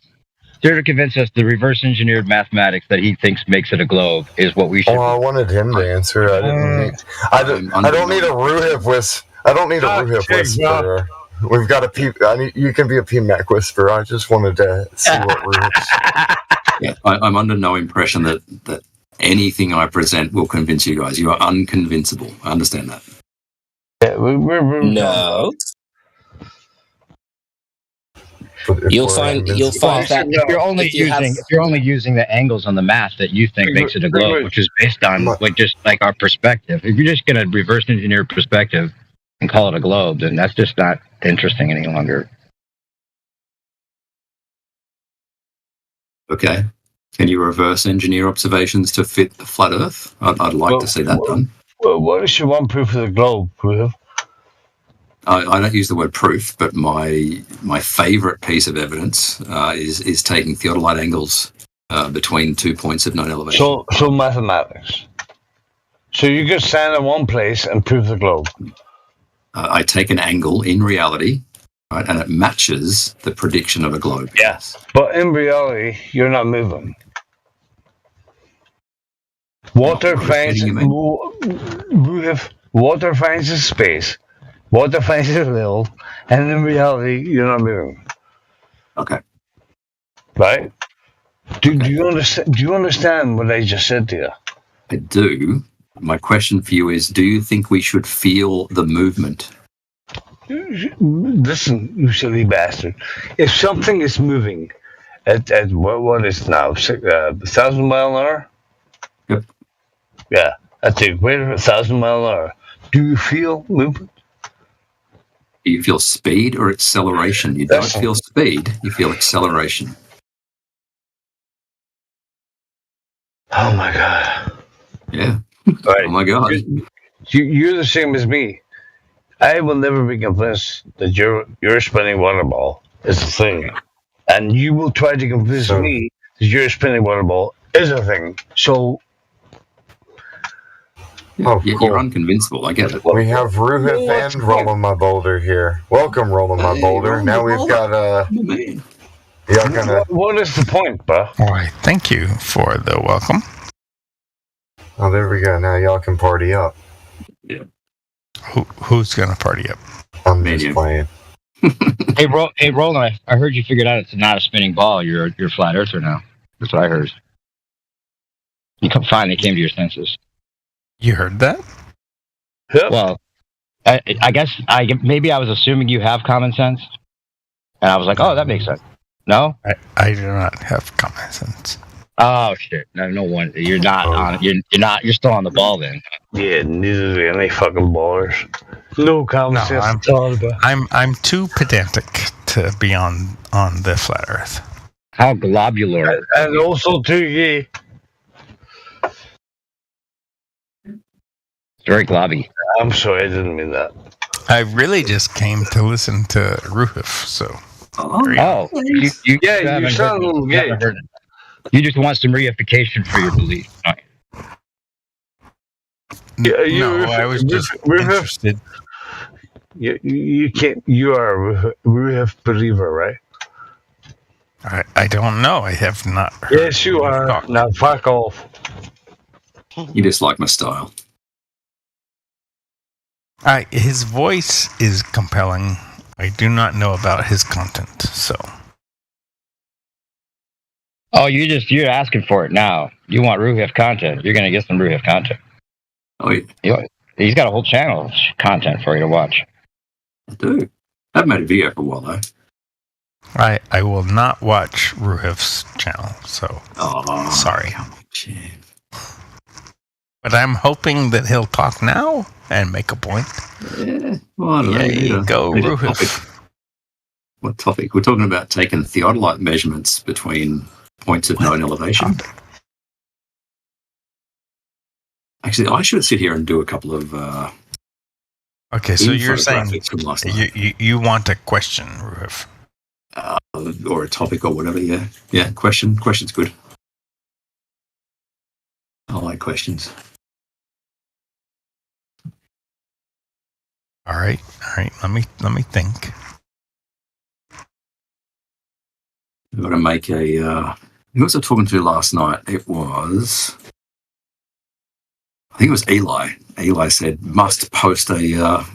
Here to convince us the reverse engineered mathematics that he thinks makes it a globe is what we should. Oh, I wanted him to answer. I didn't. I don't need a Ruhif whisper. I don't need a Ruhif whisperer. We've got a P. You can be a PMAC whisperer. I just wanted to see what Ruhif. Yeah, I'm under no impression that anything I present will convince you guys. You are unconvincible. I understand that. Yeah, we're No. You'll find that if you're only using the angles on the math that you think makes it a globe, which is based on like just like our perspective. If you're just gonna reverse engineer perspective and call it a globe, then that's just not interesting any longer. Okay. Can you reverse engineer observations to fit the flat Earth? I'd like to see that done. Well, what is your one proof of the globe, Ruhif? I don't use the word proof, but my favourite piece of evidence is taking theodolite angles between 2 points of known elevation. So mathematics. So you could stand in one place and prove the globe. I take an angle in reality, right, and it matches the prediction of a globe. Yes. But in reality, you're not moving. Water finds water finds a space. Water finds a little, and in reality, you're not moving. Okay. Right? Do you understand? Do you understand what I just said to you? I do. My question for you is: do you think we should feel the movement? Listen, you silly bastard. If something is moving at what is now 1,000 mile an hour? Yep. Yeah, at the rate of 1,000 mile an hour. Do you feel movement? Do you feel speed or acceleration? You don't feel speed, you feel acceleration. Oh my god. Yeah. Right. Oh my god. You're the same as me. I will never be convinced that your spinning water ball is a thing. And you will try to convince me that your spinning water ball is a thing. So Oh, yeah, cool. you're unconvincible. I get it. We have Ruhif and Rolling My Boulder here. Welcome, Rolling My Boulder. Now we've got y'all gonna. What is the point, bro? Why, thank you for the welcome. Oh, there we go. Now y'all can party up. Yeah. Who's gonna party up? I'm just playing. Hey, Roland, I heard you figured out it's not a spinning ball. You're a flat earther now. That's what I heard. You finally came to your senses. You heard that? Well, I guess maybe I was assuming you have common sense, and I was like, oh, that makes sense. No, I do not have common sense. Oh shit! No one. You're not on. You're not. You're still on the ball then. Yeah, neither do any fucking ballers. No common sense at all, bro. I'm too pedantic to be on the flat Earth. How globular. And also too gay. It's very globby. I'm sorry, I didn't mean that. I really just came to listen to Ruhif, so. Oh, you you sound a little gay. You just want some reification for your belief. No, I was just interested. You can't. You are a Ruhif believer, right? I don't know. I have not. Yes, you are. Talk. Now fuck off. You just like my style. His voice is compelling. I do not know about his content, so. Oh, you're asking for it now. You want Ruhif content. You're gonna get some Ruhif content. Oh yeah. He's got a whole channel of content for you to watch. I do. I haven't made a video for a while though. I will not watch Ruhif's channel, so sorry. But I'm hoping that he'll talk now and make a point. Yeah. Well, I don't know. There you go, Ruhif. What topic? We're talking about taking theodolite measurements between points of known elevation. Actually, I should sit here and do a couple of. Okay, so you're saying from last night. you want a question, Ruhif. Or a topic or whatever, yeah. Yeah, question's good. I like questions. All right. Let me think. I've got to make a. Who was I talking to last night? I think it was Eli. Eli said, must post a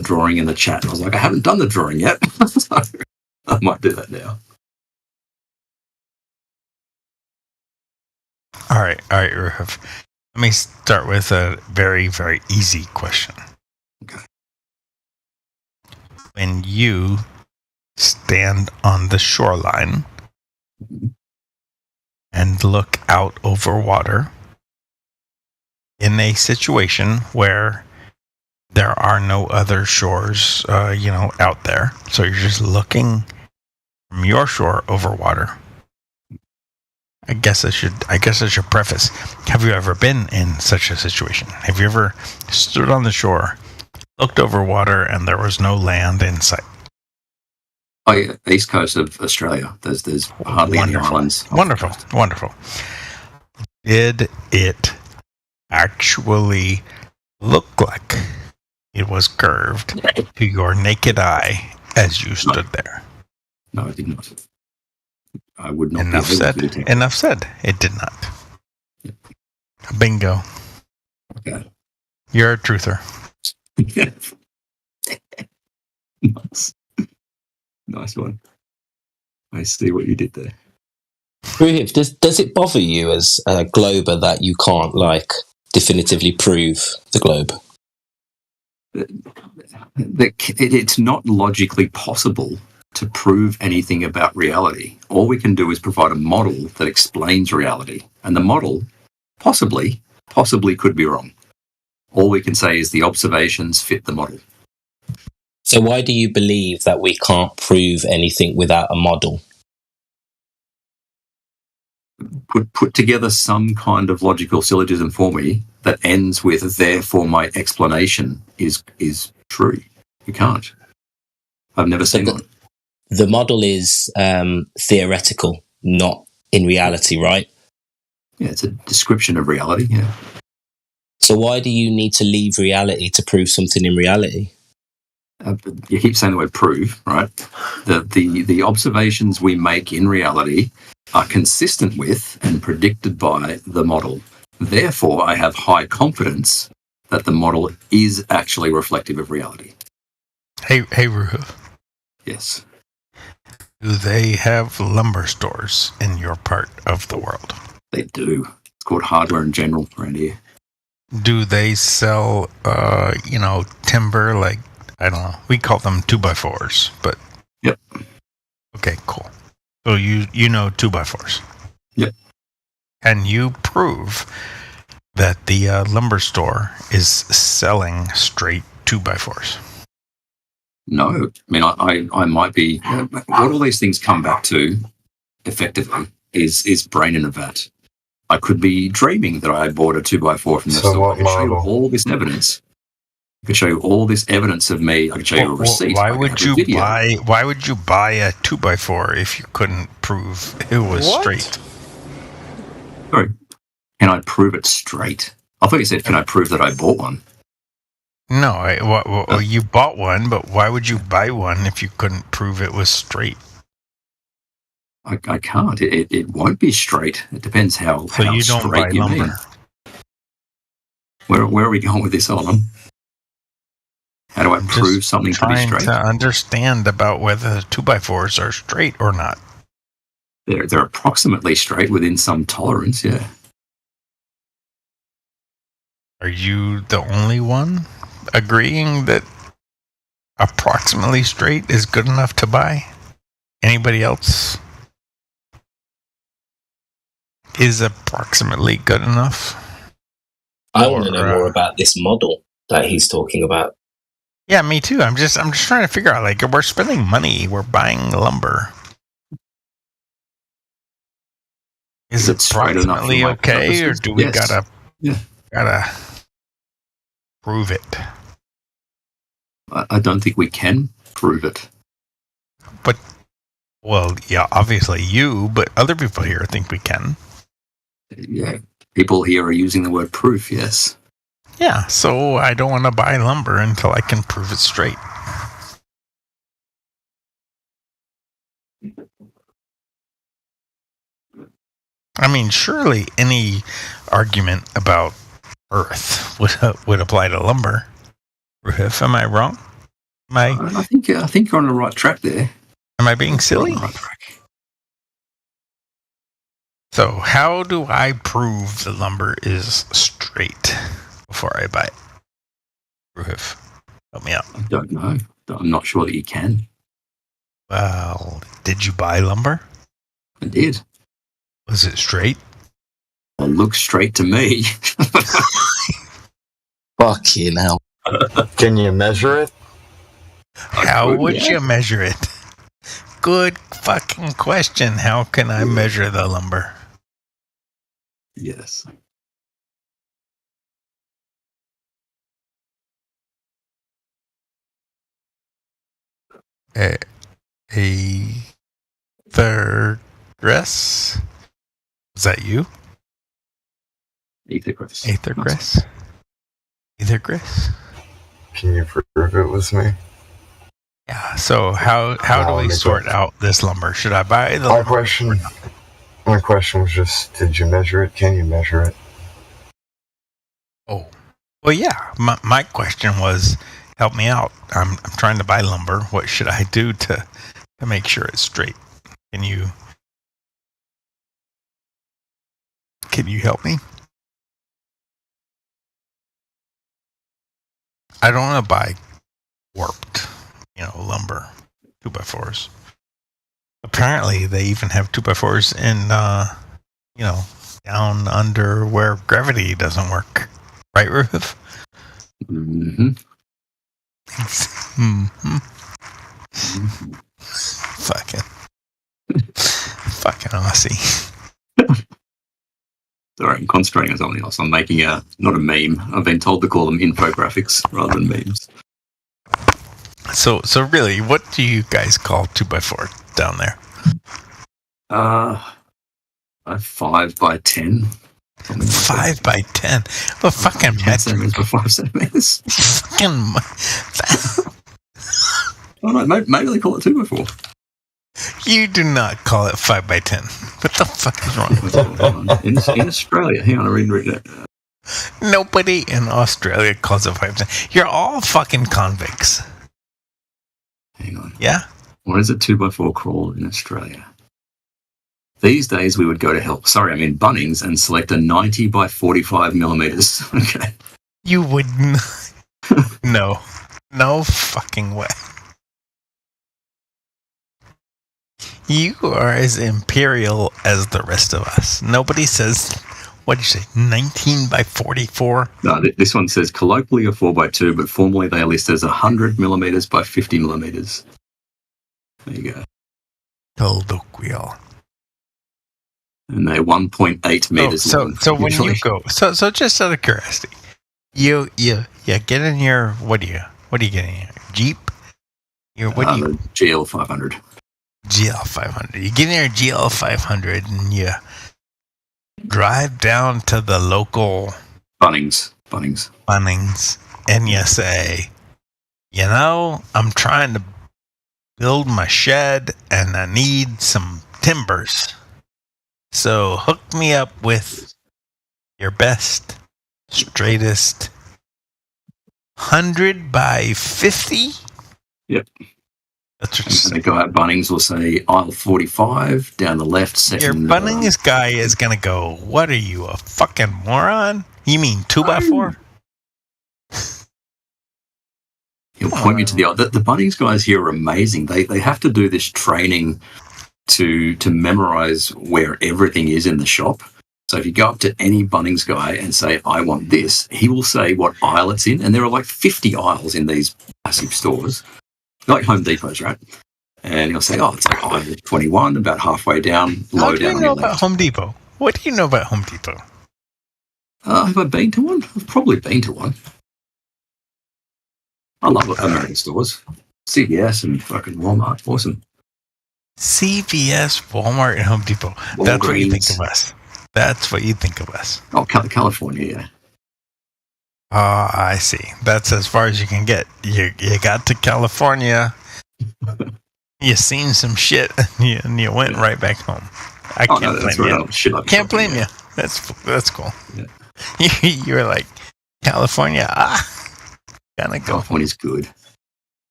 drawing in the chat. And I was like, I haven't done the drawing yet. So I might do that now. All right, Ruhif. Let me start with a very, very easy question. Okay. When you stand on the shoreline and look out over water in a situation where there are no other shores, out there, so you're just looking from your shore over water. I guess I should preface. Have you ever been in such a situation? Have you ever stood on the shore, looked over water, and there was no land in sight? Oh yeah, east coast of Australia. There's hardly any islands. Wonderful. Did it actually look like it was curved to your naked eye as you stood there? No, it did not. I would not. Enough said. It did not. Yep. Bingo. Okay. You're a truther. Nice one. I see what you did there. Ruhif, does it bother you as a glober that you can't definitively prove the globe? It's not logically possible to prove anything about reality. All we can do is provide a model that explains reality. And the model possibly could be wrong. All we can say is the observations fit the model. So why do you believe that we can't prove anything without a model? Put together some kind of logical syllogism for me that ends with therefore my explanation is true. You can't. I've never seen one. The model is theoretical, not in reality, right? Yeah, it's a description of reality, yeah. So why do you need to leave reality to prove something in reality? You keep saying the word prove, right? The observations we make in reality are consistent with and predicted by the model. Therefore, I have high confidence that the model is actually reflective of reality. Hey, Ruhif. Yes. Do they have lumber stores in your part of the world? They do. It's called Hardware in General around here. Do they sell, timber like, I don't know, we call them 2x4s, but... Yep. Okay, cool. So you know 2x4s? Yep. Can you prove that the lumber store is selling straight 2x4s? No. I mean, I might be... What all these things come back to, effectively, is brain in a vat. I could be dreaming that I bought a 2x4 from the store. I could show you all this evidence. I could show you all this evidence of me. I could show you a receipt. Why would you buy a 2x4 if you couldn't prove it was straight? Sorry. Can I prove it straight? I thought you said, can I prove that I bought one? No, you bought one, but why would you buy one if you couldn't prove it was straight? I can't. It won't be straight. It depends how So you don't straight buy you lumber. mean. Where are we going with this, Alan? How do I prove something to be Trying straight? to understand about whether 2x4s are straight or not. They're approximately straight within some tolerance, yeah. Are you the only one agreeing that approximately straight is good enough to buy? Anybody else? Is approximately good enough? I want to know more about this model that he's talking about. Yeah, me too. I'm just trying to figure out, like, we're spending money, we're buying lumber. Is it approximately okay, or do we gotta prove it? I don't think we can prove it. But, well, yeah, obviously you, but other people here think we can. Yeah, people here are using the word proof, yes. Yeah, so I don't want to buy lumber until I can prove it straight. I mean, surely any argument about Earth would apply to lumber. Ruhif, am I wrong? I think you're on the right track there. Am I being silly? So, how do I prove the lumber is straight before I buy it? Ruhif, help me out. I don't know. I'm not sure that you can. Well, did you buy lumber? I did. Was it straight? It looks straight to me. Fuck you now. Can you measure it? How would you measure it? Good fucking question. How can I measure the lumber? Yes. Third dress? Is that you? Aethergris. Aethergris? Aethergris? Can you prove it was me? Yeah, so how do we sort out this lumber? Should I buy the lumber? My question was just, did you measure it? Can you measure it? Oh. Well, yeah. My question was, help me out. I'm trying to buy lumber. What should I do to make sure it's straight? Can you help me? I don't want to buy warped, lumber, 2x4s. Apparently, they even have 2x4s in, down under where gravity doesn't work. Right, Ruth? Mm-hmm. Fucking Aussie. Sorry, I'm concentrating on something else. I'm making not a meme. I've been told to call them infographics rather than memes. So really, what do you guys call 2x4 down there? A 5 by 10. 5 by 10. Well, fucking 10 centimeters by 5 centimeters. Oh no, maybe they call it 2x4. You do not call it 5 by 10. What the fuck is wrong with you? In Australia, hang on, I read it. Nobody in Australia calls it 5 by 10. You're all fucking convicts. Hang on. Yeah? What is a 2x4 called in Australia? These days we would go to Bunnings and select a 90 by 45 millimeters. Okay. You would no. No fucking way. You are as imperial as the rest of us. Nobody says, what did you say, 19 by 44? No, this one says colloquially a 4x2, but formally they are listed as 100 millimeters by 50 millimeters. There you go. Colloquial. And they're 1.8 meters long. So when you go, so just out of curiosity, you get in your, what are you getting here? Jeep? The GL 500. GL 500. You get in your GL 500 and drive down to the local Bunnings, and you say, you know, I'm trying to build my shed and I need some timbers. So hook me up with your best, straightest 100 by 50. Yep. That's what and the guy at Bunnings will say aisle 45 down the left. your Second. Bunnings guy is gonna go, what are you, a fucking moron? You mean 2x4? He'll point you to the Bunnings guys here are amazing. They have to do this training to memorize where everything is in the shop. So if you go up to any Bunnings guy and say, I want this, he will say what aisle it's in. And there are like 50 aisles in these massive stores, like Home Depots, right? And he'll say, oh, it's like aisle 21, about halfway down, How low do down you on know your about left. Home Depot? What do you know about Home Depot? Have I been to one? I've probably been to one. I love American stores. CVS and fucking Walmart. Awesome. CVS, Walmart, and Home Depot. That's what you think of us. That's what you think of us. Oh, California, yeah. Oh, I see. That's as far as you can get. You got to California. You seen some shit, and you went right back home. I can't blame you. Can't blame you. That's cool. Yeah. You were like, California, gotta go. California's good.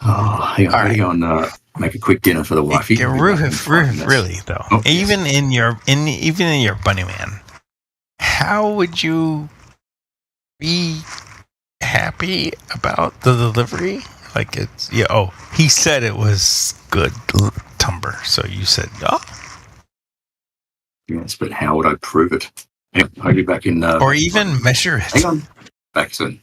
Oh, hang on. I'm going to go and make a quick dinner for the wifey. Yeah, really though. Oh, even in your bunny man, how would you be happy about the delivery? Like it's he said it was good timber, so you said Yes, but how would I prove it? Anyway, I'll be back in. or even measure it. Hang on, back soon.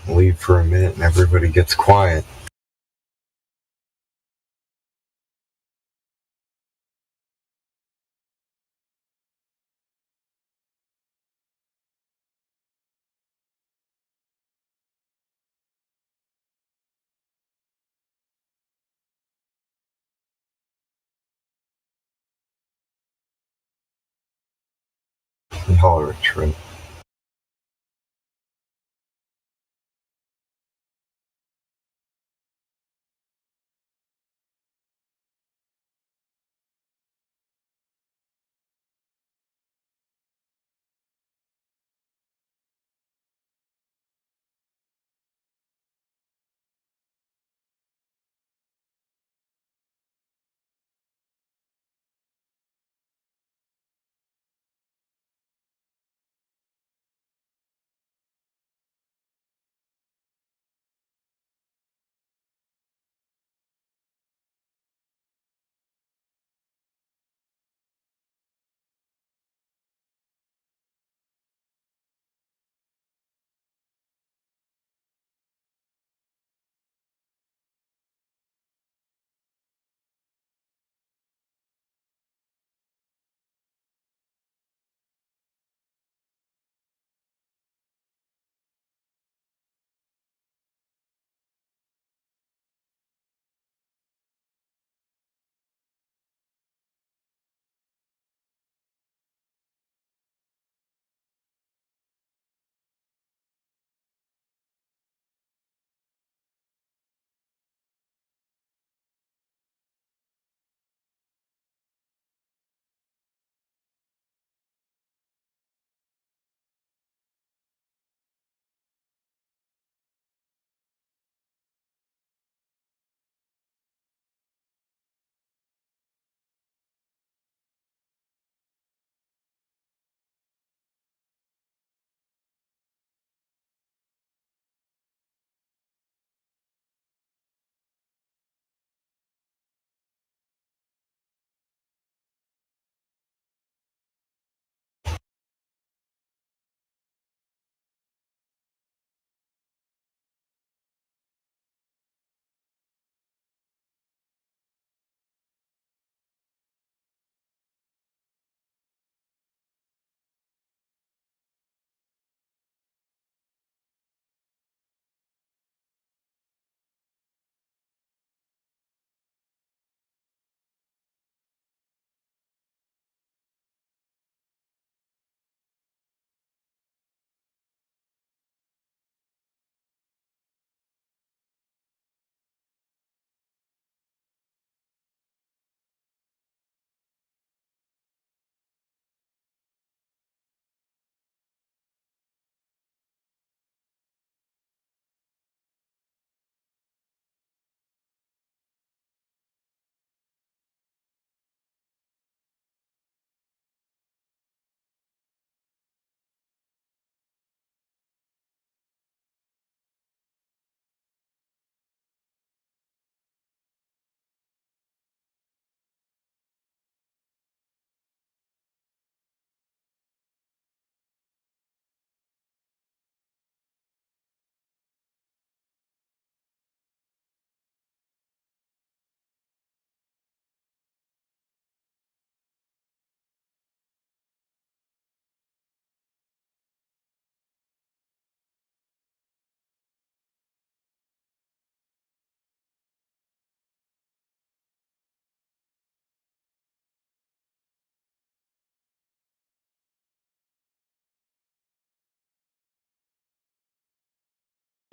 Leave for a minute and everybody gets quiet. Y'all are a trip.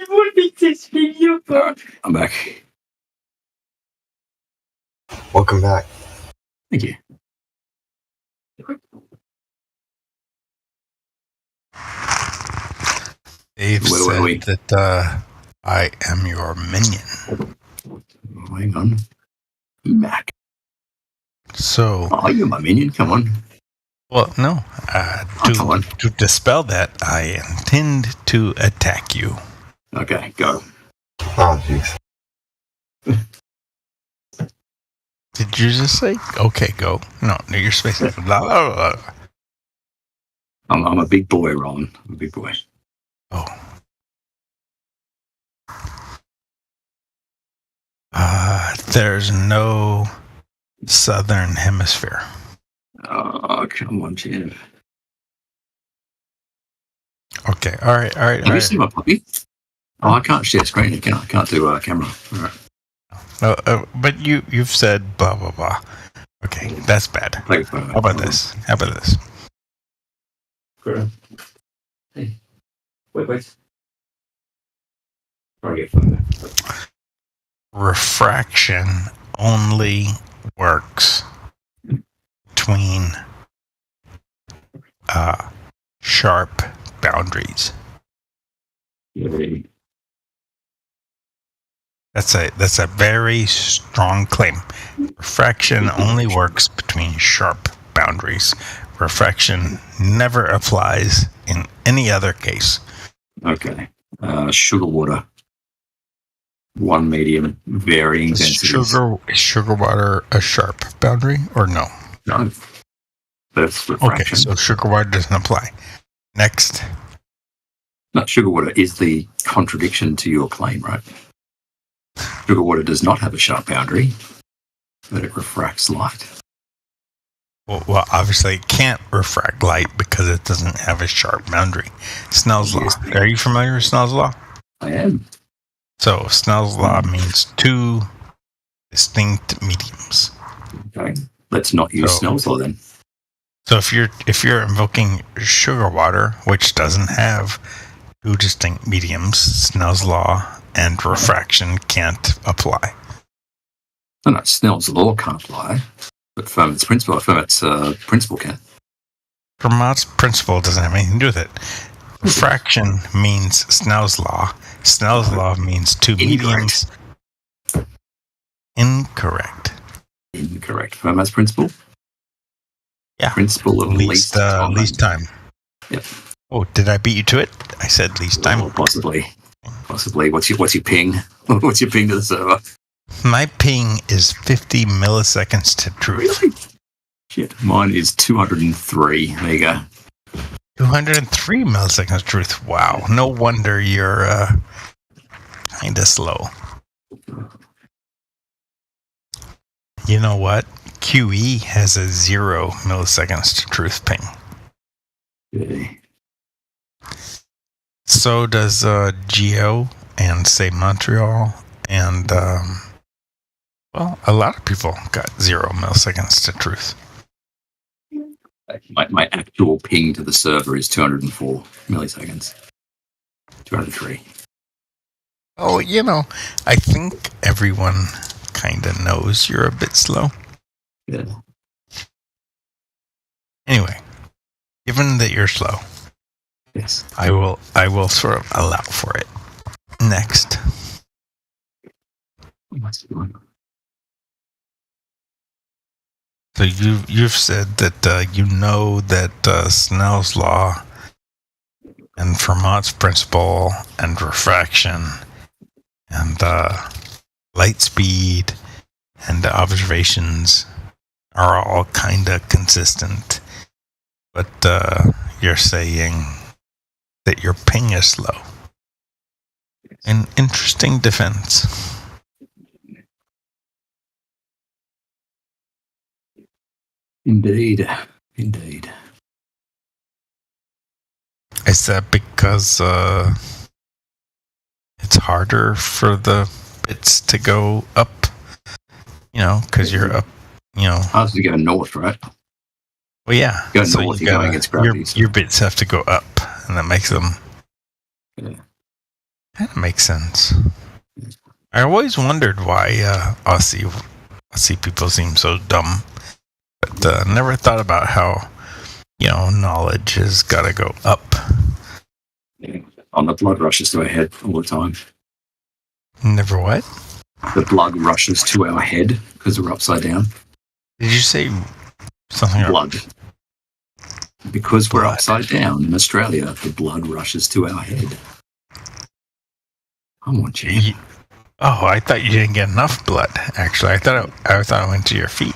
What is this video for? I'm back. Welcome back. Thank you. Dave Where were we? said that I am your minion. Oh, hang on. Mac. So. Oh, you're my minion. Come on. Well, no. To dispel that, I intend to attack you. Okay, go. Oh, jeez. Did you just say, okay, go? No, you're supposed to say, blah, blah, blah. I'm a big boy, Ron. I'm a big boy. Oh. There's no southern hemisphere. Oh, come on, Jim. Okay, all right. Have you seen my puppy? Oh, I can't share screen. I can't do a camera. All right. But you've said blah, blah, blah. Okay, that's bad. How about this? Hey, wait. Refraction only works between sharp boundaries. That's a very strong claim. Refraction only works between sharp boundaries. Refraction never applies in any other case. Okay. Sugar water. One medium, varying densities. Is sugar water a sharp boundary or no? No. That's refraction. Okay, so sugar water doesn't apply. Next. No, sugar water is the contradiction to your claim, right? Sugar water does not have a sharp boundary, but it refracts light. Well, obviously it can't refract light because it doesn't have a sharp boundary. Snell's law. Are you familiar with Snell's law? I am. So Snell's law means two distinct mediums. Okay. Let's not use Snell's law then. So if you're invoking sugar water, which doesn't have two distinct mediums, Snell's law and refraction can't apply. No, Snell's law can't apply, but Fermat's principle can. Fermat's principle doesn't have anything to do with it. Refraction means Snell's law. Snell's law means two mediums. Incorrect. Fermat's principle? Yeah. Principle of least time. Yep. Oh, did I beat you to it? I said least time. Oh, possibly. What's your ping? What's your ping to the server? My ping is 50 milliseconds to truth. Really? Shit. Mine is 203. There you go. 203 milliseconds to truth. Wow. No wonder you're kind of slow. You know what? QE has a 0 milliseconds to truth ping. Okay. So does Geo and say Montreal and a lot of people got 0 milliseconds to truth. My actual ping to the server is 204 milliseconds. 203. Oh, I think everyone kind of knows you're a bit slow. Yeah. Anyway, given that you're slow, yes, I will sort of allow for it. Next. So you've said that you know that Snell's law and Fermat's principle and refraction and light speed and observations are all kind of consistent, but you're saying that your ping is slow. An interesting defense. Indeed. Is that because it's harder for the bits to go up? Because you're up, How's to go north, right? Well, yeah. Go north, you're going against gravity. Your bits have to go up, and that makes them... Yeah. That makes sense. I always wondered why Aussie people seem so dumb, but never thought about how, knowledge has got to go up. Yeah. On the blood rushes to our head all the time. Never what? The blood rushes to our head because we're upside down. Did you say something? Blood. Because we're upside down in Australia, the blood rushes to our head. Come on, Jay. Oh, I thought you didn't get enough blood. Actually, I thought it went to your feet.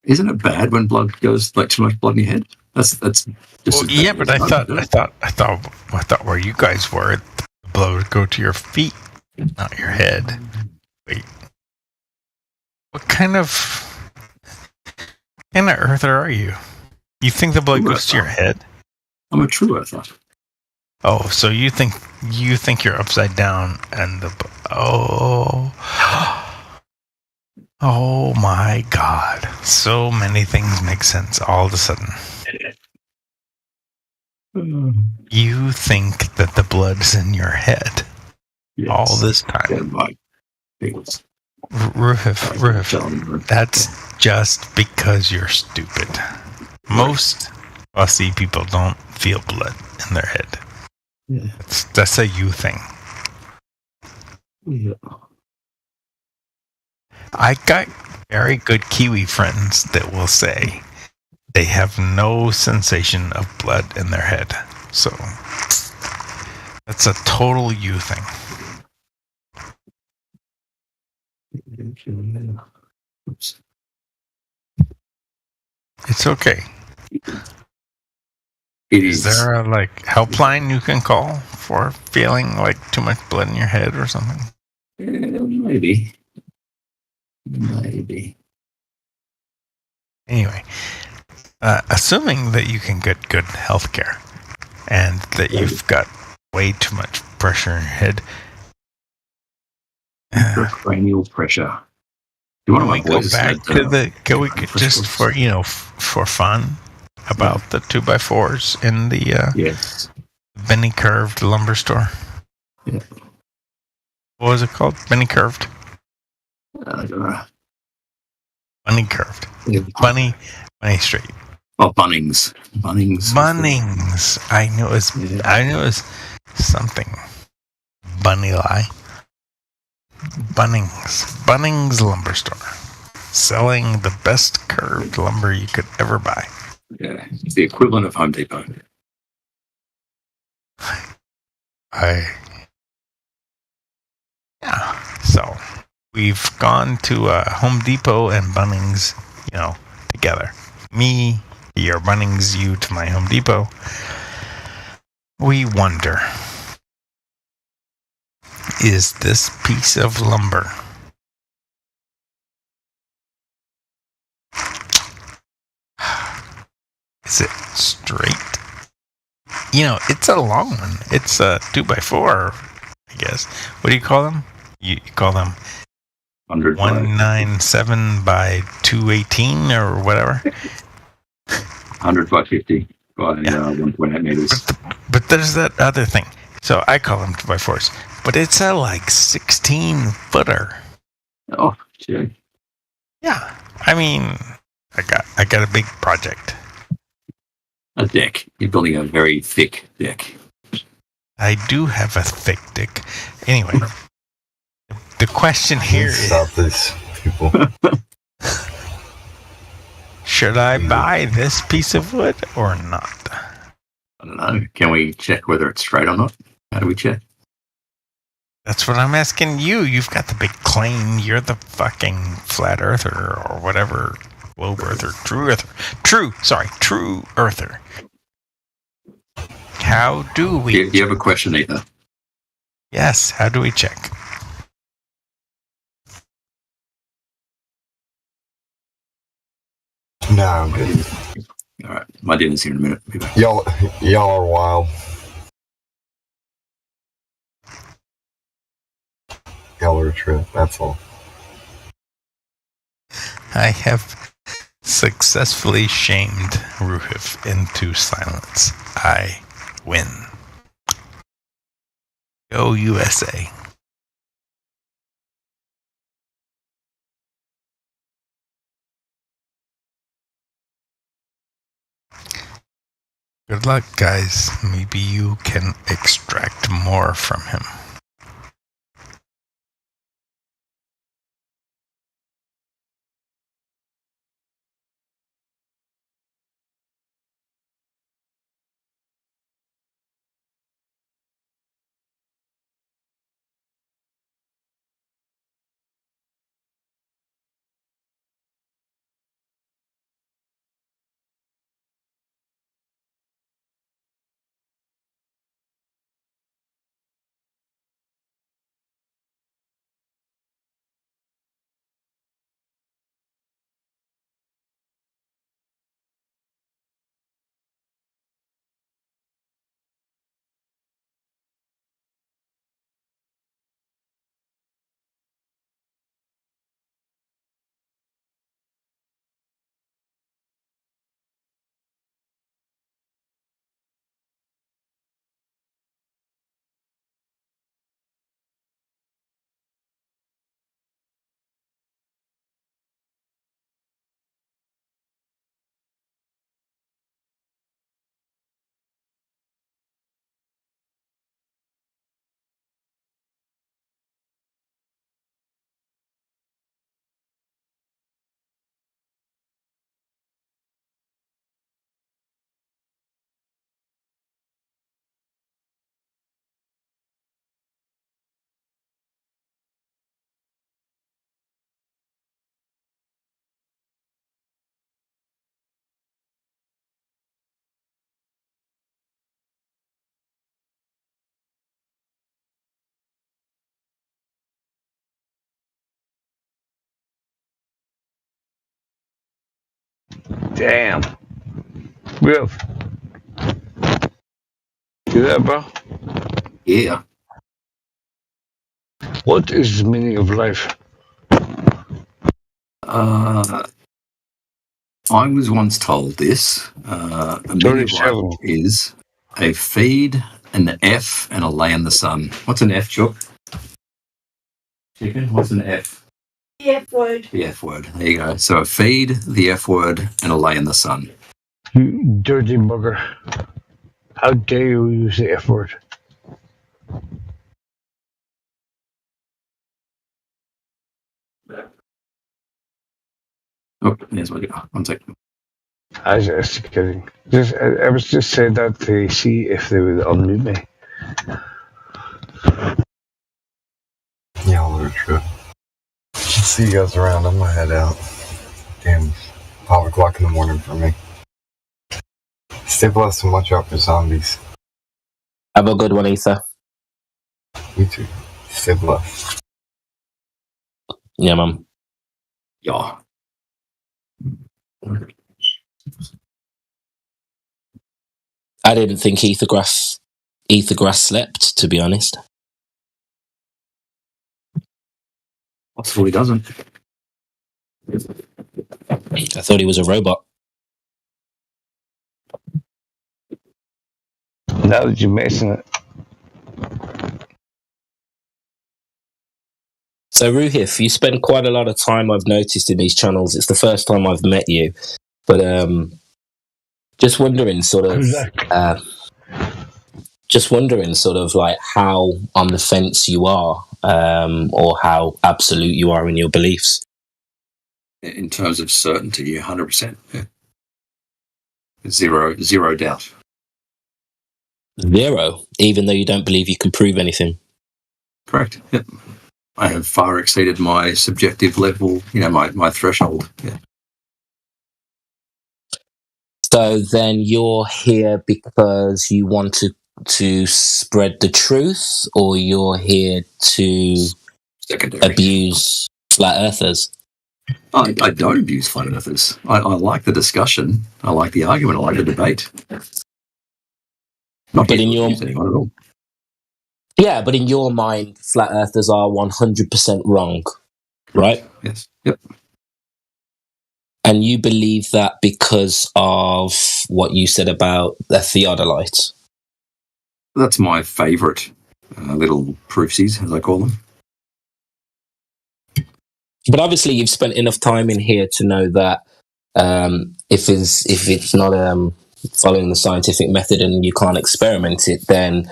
Isn't it bad when blood goes like too much blood in your head? That's just yeah, but I thought where you guys were, the blood would go to your feet, not your head. Wait, what kind of earther are you? You think the blood goes to your head? I'm a true earther. Oh, so you think you're upside down and oh my God! So many things make sense all of a sudden. You think that the blood's in your head all this time. Rufus, that's just because you're stupid. Most Aussie people don't feel blood in their head. Yeah. That's a you thing. Yeah. I got very good Kiwi friends that will say they have no sensation of blood in their head. So that's a total you thing. Oops. It's okay. Is there a helpline you can call for feeling like too much blood in your head or something? Maybe. Anyway, assuming that you can get good health care and that you've got way too much pressure in your head. Cranial pressure. You want to go back to can we just for fun about the 2x4s in the Benny Curved lumber store? Yeah. What was it called? Benny Curved? I don't know. Bunny Curved. Yeah. Bunny Straight. Oh, Bunnings. I knew it was something. Bunny lie. Bunnings lumber store. Selling the best curved lumber you could ever buy. Yeah, it's the equivalent of Home Depot. So we've gone to Home Depot and Bunnings, together. Me, your Bunnings, you to my Home Depot. We wonder, is this piece of lumber is it straight? It's a long one. It's a 2x4, I guess. What do you call them? You call them 197 by 218 or whatever. 100 by 50 by 1.8 meters. But there's that other thing. So I call them 2x4s, but it's a 16-footer. Oh, gee. Yeah, I mean, I got a big project. A deck. You're building a very thick deck. I do have a thick dick. Anyway, the question here is: stop this, people. Should I buy this piece of wood or not? I don't know. Can we check whether it's straight or not? How do we check? That's what I'm asking you. You've got the big claim. You're the fucking flat earther or whatever. Globe earther. True earther. True earther. How do we... You have a question, Ethan? Yes. How do we check? No, I'm good. All right. My dinner's here in a minute. Y'all are wild. Y'all are a trip. That's all. I have successfully shamed Ruhif into silence. I win. Go USA. Good luck, guys. Maybe you can extract more from him. Damn. Real. You there, bro? Yeah. What is the meaning of life? I was once told this. The meaning of life 37. is a feed, an F, and a lay in the sun. What's an F, Chuck? Chicken? What's an F? The F word. The F word. There you go. So a feed, the F word, and a lay in the sun. You dirty bugger. How dare you use the F word? Oh, there's my guy. 1 second. I was just kidding. I was just saying that to see if they would unmute me. Yeah, all are true. Should see you guys around. I'm gonna head out. Damn, 5 o'clock in the morning for me. Stay blessed and watch out for zombies. Have a good one, Ether. You too. Stay blessed. Yeah, man. Yeah. I didn't think Ethergrass slept, to be honest. Possibly doesn't. I thought he was a robot. Now that you mention it. So, Ruhif, you spend quite a lot of time, I've noticed, in these channels. It's the first time I've met you. But just wondering sort of like how on the fence you are, or how absolute you are in your beliefs. In terms of certainty, 100%. Yeah. Zero doubt. Zero, even though you don't believe you can prove anything. Correct. Yep. I have far exceeded my subjective level, my threshold. Yeah. So then you're here because you want to spread the truth, or you're here to abuse flat earthers? I don't abuse flat earthers. I like the discussion. I like the argument. I like the debate. Not but in your anyone at all. Yeah, but in your mind, flat earthers are 100% wrong, right? Yes. Yep. And you believe that because of what you said about the theodolite? That's my favourite little proofsies, as I call them. But obviously, you've spent enough time in here to know that if it's not following the scientific method and you can't experiment it, then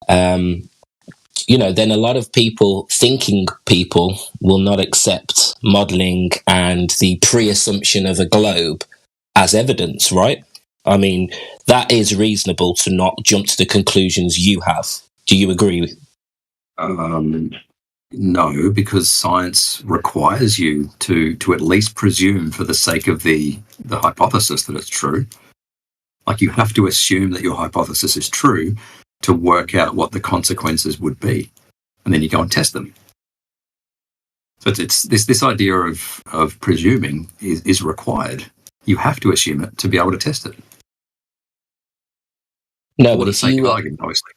then a lot of thinking people will not accept modeling and the pre-assumption of a globe as evidence, right? I mean, that is reasonable to not jump to the conclusions you have. Do you agree? No, because science requires you to at least presume, for the sake of the hypothesis, that it's true. Like, you have to assume that your hypothesis is true to work out what the consequences would be, and then you go and test them. So it's this idea of presuming is required. You have to assume it to be able to test it. No, but if you argument, obviously.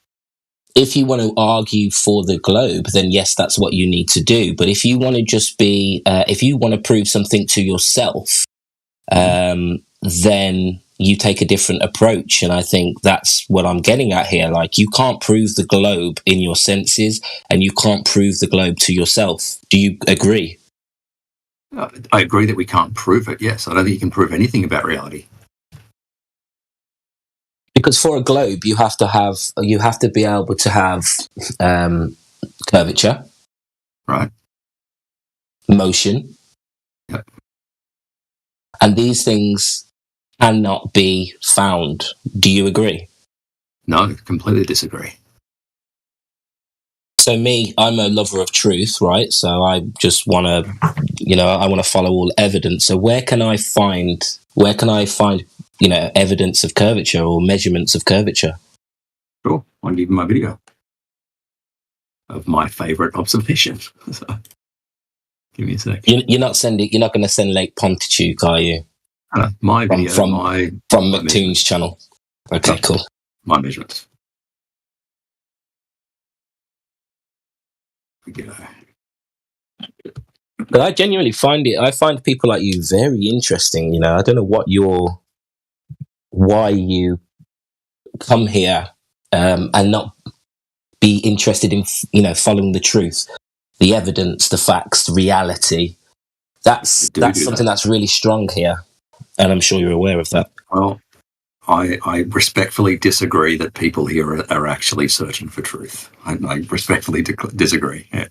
If you want to argue for the globe, then yes, that's what you need to do. But if you want to just if you want to prove something to yourself, then you take a different approach. And I think that's what I'm getting at here. Like, you can't prove the globe in your senses, and you can't prove the globe to yourself. Do you agree? I agree that we can't prove it, yes. I don't think you can prove anything about reality. Because for a globe, you have to be able to have curvature, right? Motion, yep. And these things cannot be found. Do you agree? No, completely disagree. So I'm a lover of truth, right? So I just want to, I want to follow all evidence. So where can I find evidence of curvature or measurements of curvature? Sure, I'll give you my video of my favourite observation. So, give me a sec. You're not going to send Lake Pontotoc, are you? My video from McToon's channel. Okay, cool. My measurements. But I genuinely find people like you very interesting. I don't know why you come here and not be interested in following the truth, the evidence, the facts, the reality. That's something that's really strong here, and I'm sure you're aware of that. Well, I respectfully disagree that people here are actually searching for truth. I respectfully disagree. Yeah.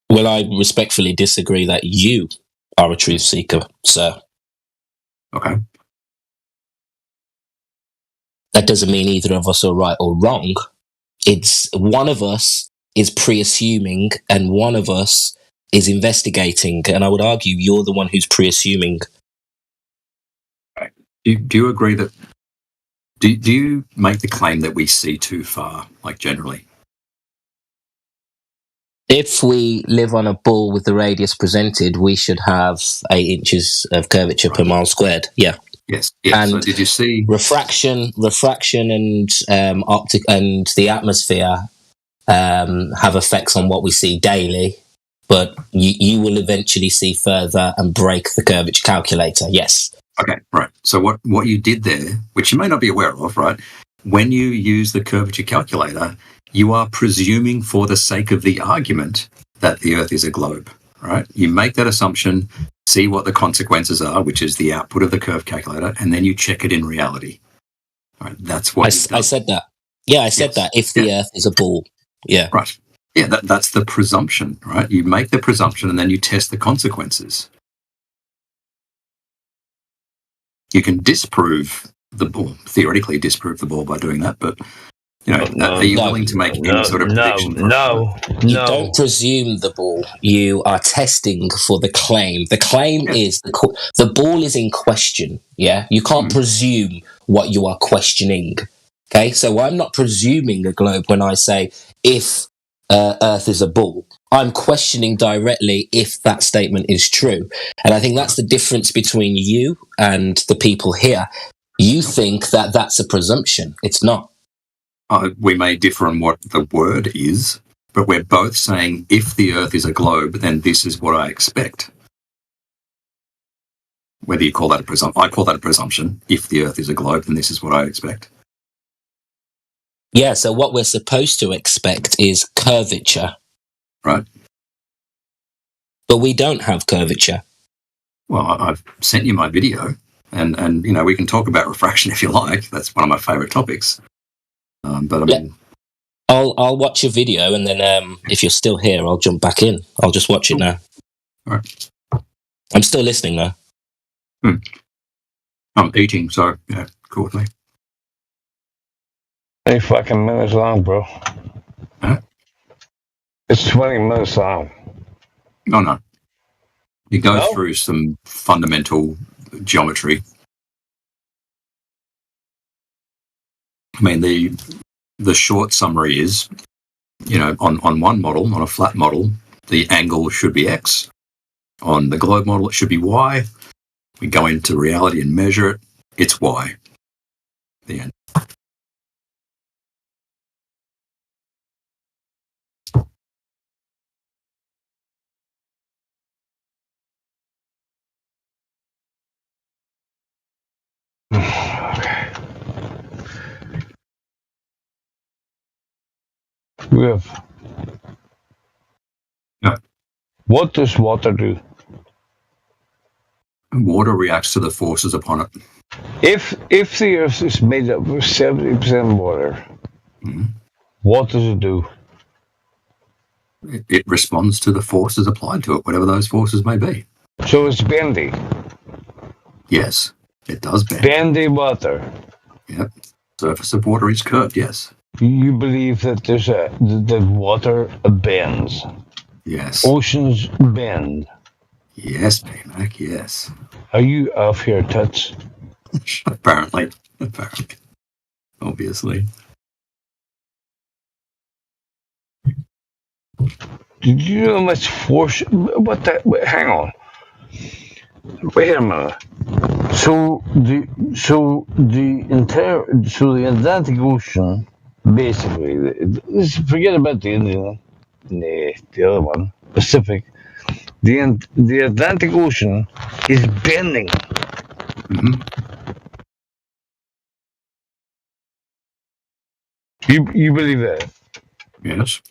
Well, I respectfully disagree that you are a truth seeker, sir. Okay. That doesn't mean either of us are right or wrong. It's one of us is pre-assuming and one of us is investigating. And I would argue you're the one who's pre-assuming. Right. Do you agree that... Do you make the claim that we see too far, like generally? If we live on a ball with the radius presented, we should have 8 inches of curvature per mile squared. Yeah. Yes. And so did you see refraction, and optic and the atmosphere have effects on what we see daily? But you will eventually see further and break the curvature calculator. Yes. Okay, right. So what you did there, which you may not be aware of, right? When you use the curvature calculator, you are presuming, for the sake of the argument, that the Earth is a globe, right? You make that assumption, see what the consequences are, which is the output of the curve calculator, and then you check it in reality. All right, that's what I said that. Yeah, I said that. If the Earth is a ball. Yeah. Right. Yeah, that's the presumption, right? You make the presumption and then you test the consequences. You can disprove the ball, theoretically disprove the ball by doing that, but are you willing to make any sort of prediction? You don't presume the ball. You are testing for the claim. The claim is the ball is in question. Yeah, you can't presume what you are questioning. Okay, so I'm not presuming a globe when I say if Earth is a ball. I'm questioning directly if that statement is true, and I think that's the difference between you and the people here. You think that that's a presumption. It's not. We may differ on what the word is, but we're both saying if the Earth is a globe, then this is what I expect. Whether you call that a presumption, I call that a presumption. If the Earth is a globe, then this is what I expect. Yeah, so what we're supposed to expect is curvature. Right. But we don't have curvature. Well, I've sent you my video, and we can talk about refraction if you like. That's one of my favourite topics. But I mean, I'll watch your video, and then if you're still here, I'll jump back in. I'll just watch it now. All right. I'm still listening though. I'm eating, so yeah, cool with me. 8 fucking minutes long, bro. Huh? It's 20 minutes long. No. It goes through some fundamental geometry. I mean, the short summary is, on one model, on a flat model, the angle should be X. On the globe model, it should be Y. We go into reality and measure it. It's Y. The end. We have. Yeah. What does water do? Water reacts to the forces upon it. If the Earth is made up of 70% water, what does it do? It responds to the forces applied to it, whatever those forces may be. So it's bendy. Yes, it does bend. Bendy water. Yep. Surface of water is curved, yes. You believe that that water bends. Yes. Oceans bend. Yes, Mac, yes. Are you off your tits? Apparently. Obviously. Did you know how much force? What the? Hang on. Wait a minute. So the Atlantic Ocean, basically, forget about the Indian, the other one, Pacific. The Atlantic Ocean is bending. You believe that? Yes.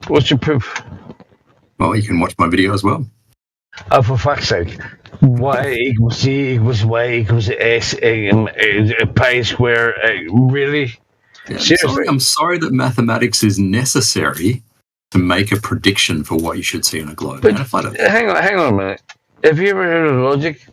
What's your proof? Well, you can watch my video as well. Oh, for fuck's sake. Y equals C equals Y equals S pi square. Really? Yeah, Seriously? I'm sorry that mathematics is necessary to make a prediction for what you should see on a globe. But hang on a minute. Have you ever heard of logic?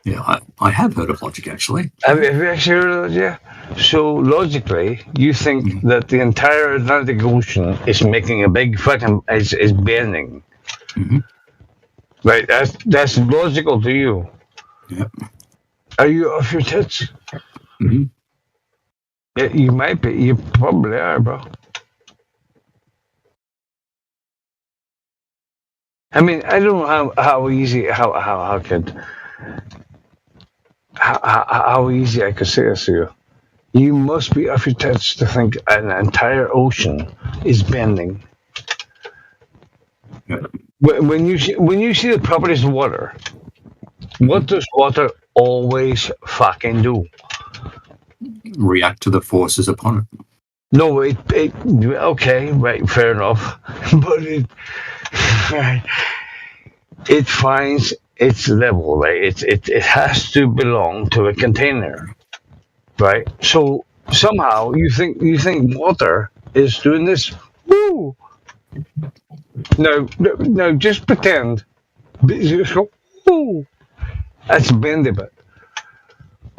Yeah, I have heard of logic, actually. Have you actually heard of it? Yeah. So logically, you think that the entire Atlantic Ocean is making a big fucking is bending. Right, that's logical to you. Yep. Are you off your tits? Yeah, you might be. You probably are, bro. I mean, I don't know how easy how easy I could say this to you. You must be off your tits to think an entire ocean is bending. When you see the properties of water, what does water always fucking do? React to the forces upon it. No, okay, right, fair enough, but it finds its level, right? It has to belong to a container, right? So somehow you think water is doing this. Woo! No, just pretend. Woo! That's bendy, but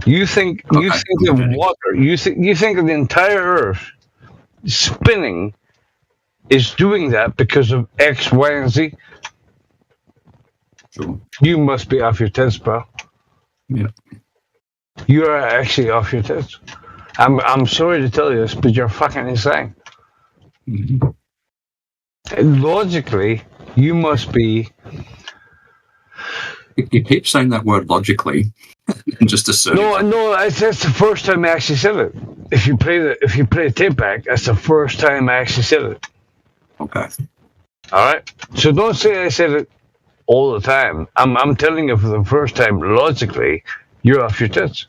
you think of water. You think of the entire Earth spinning is doing that because of X, Y, and Z. Sure. You must be off your tits, bro. Yeah. You are actually off your tits. I'm sorry to tell you this, but you're fucking insane. Logically, you must be. You keep saying that word logically, and just assume. No, that's the first time I actually said it. If you play the tape back, that's the first time I actually said it. Okay. All right. So don't say I said it all the time. I'm telling you for the first time. Logically, you're off your tits.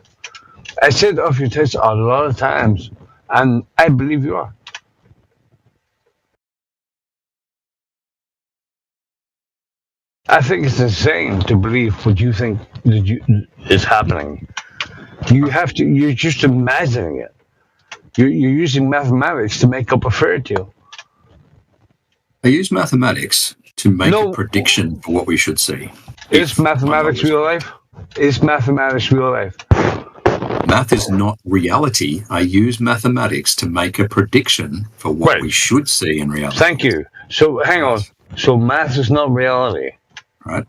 I said off your tits a lot of times, and I believe you are. I think it's insane to believe what you think is happening. You're just imagining it. You're using mathematics to make up a fairy tale. I use mathematics to make a prediction for what we should see. Is mathematics real life? Is mathematics real life? Math is not reality. I use mathematics to make a prediction for what we should see in reality. Thank you. So hang on. So math is not reality. Right.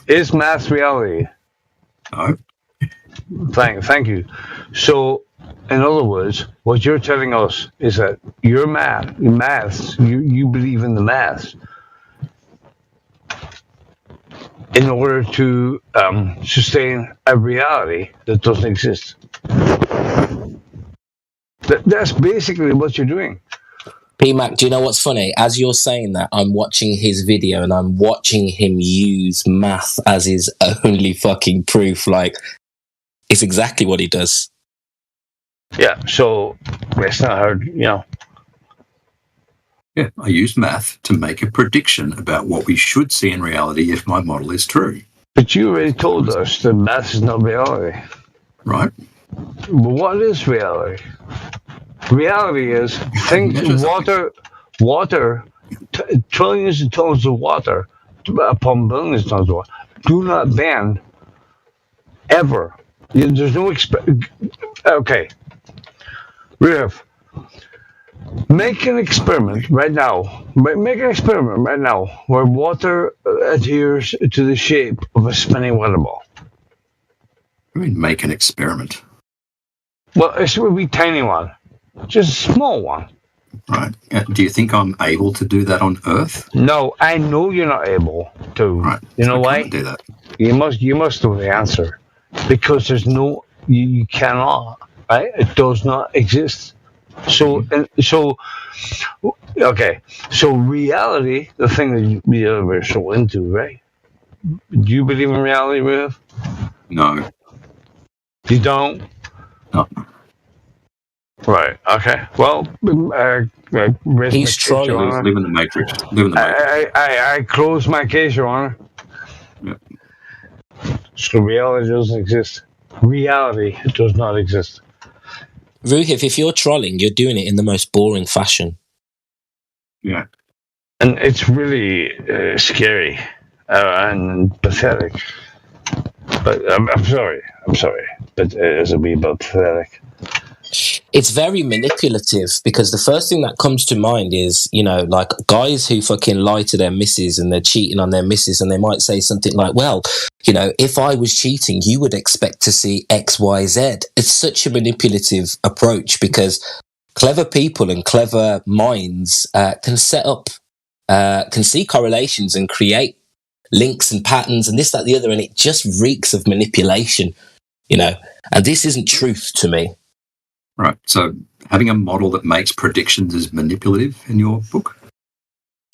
Is math reality? No. Thank you. So, in other words, what you're telling us is that your maths, you believe in the maths in order to sustain a reality that doesn't exist. That's basically what you're doing. PMAC, do you know what's funny? As you're saying that, I'm watching his video and I'm watching him use math as his only fucking proof. Like, it's exactly what he does. Yeah, so it's not hard, Yeah, I use math to make a prediction about what we should see in reality if my model is true. But you already told us that math is not reality. Right. But what is reality? Reality is trillions of tons of water upon billions of tons of water do not bend ever. There's no okay. Riff, make an experiment right now. Make an experiment right now where water adheres to the shape of a spinning water ball. I mean, make an experiment. Well, it would be a tiny one. Just a small one. Right. Do you think I'm able to do that on Earth? No, I know you're not able to. Right. You know why? I can't do that. You must know the answer. Because there's no, you cannot, right? It does not exist. So okay. So reality, the thing that we're so into, right? Do you believe in reality, Riff? No. You don't? No. Right. Okay. Well, he's trolling. Live in the Matrix. I close my case, Your Honor. Yep. So reality doesn't exist. Reality does not exist. Ruhif, if you're trolling, you're doing it in the most boring fashion. Yeah. And it's really scary and pathetic. But I'm sorry. But it's a wee bit pathetic. It's very manipulative because the first thing that comes to mind is, like guys who fucking lie to their missus and they're cheating on their missus and they might say something like, well, if I was cheating, you would expect to see X, Y, Z. It's such a manipulative approach because clever people and clever minds can set up, can see correlations and create links and patterns and this, that, the other, and it just reeks of manipulation, and this isn't truth to me. Right. So having a model that makes predictions is manipulative in your book?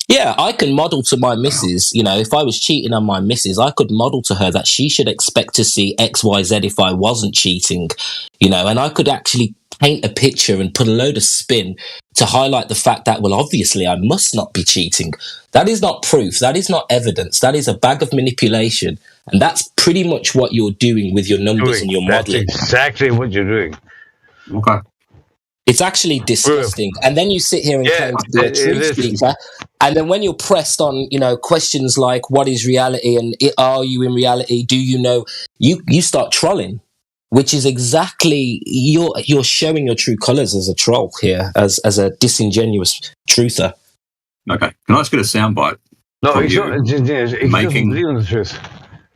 Yeah, I can model to my missus, if I was cheating on my missus, I could model to her that she should expect to see X, Y, Z if I wasn't cheating, and I could actually paint a picture and put a load of spin to highlight the fact that, well, obviously I must not be cheating. That is not proof. That is not evidence. That is a bag of manipulation. And that's pretty much what you're doing with your numbers and your modeling. That's exactly what you're doing. Okay. It's actually disgusting. And then you sit here and claim to be a truth speaker. And then when you're pressed on, questions like what is reality and are you in reality? Do you know? You start trolling, which is exactly you're showing your true colours as a troll here, as a disingenuous truther. Okay. Can I just get a soundbite? No, he's not disingenuous. He doesn't believe in the truth.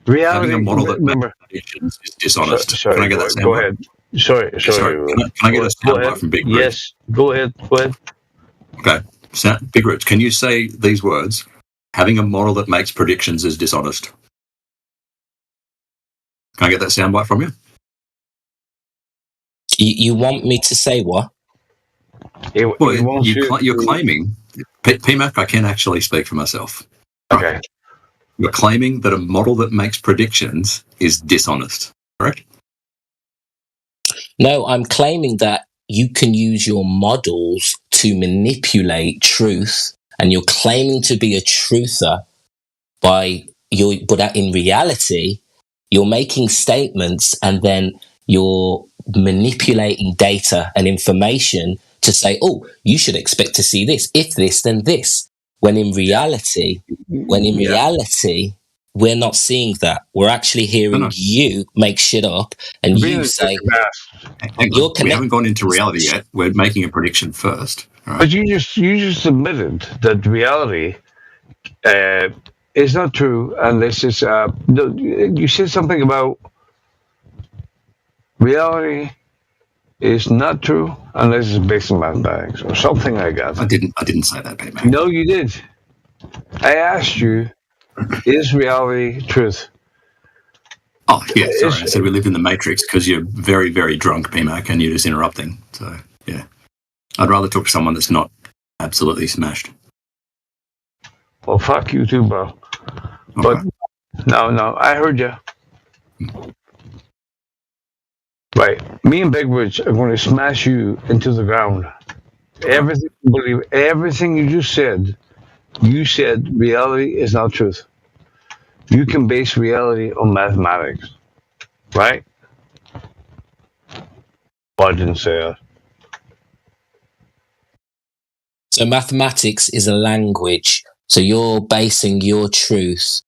Reality. Having a model that makes predictions is dishonest. Sorry, can I get that soundbite? Go ahead. Sorry. Can I get a soundbite from Big Roots? Yes, go ahead. Okay. Big Roots, can you say these words? Having a model that makes predictions is dishonest. Can I get that soundbite from you? You want me to say what? You're claiming, PMAC, I can actually speak for myself. Okay. You're claiming that a model that makes predictions is dishonest, correct? No, I'm claiming that you can use your models to manipulate truth, and you're claiming to be a truther but that in reality, you're making statements and then you're manipulating data and information to say, oh, you should expect to see this. If this, then this. When in reality, we're not seeing that. We're actually hearing you make shit up and you say, Hang on. We haven't gone into reality yet. We're making a prediction first. All right. But you just admitted that reality is not true, and this is you said something about reality is not true unless it's based on mathematics or something like that. I didn't say that, baby. No, you did. I asked you, is reality truth? Oh, yeah, sorry. I said we live in the Matrix because you're very, very drunk, BMAC, and you're just interrupting. So, yeah. I'd rather talk to someone that's not absolutely smashed. Well, fuck you too, bro. But no, I heard you. Right, me and Big Rich are going to smash you into the ground. Everything you just said. You said reality is not truth. You can base reality on mathematics, right? Well, I didn't say that. So mathematics is a language. So you're basing your truth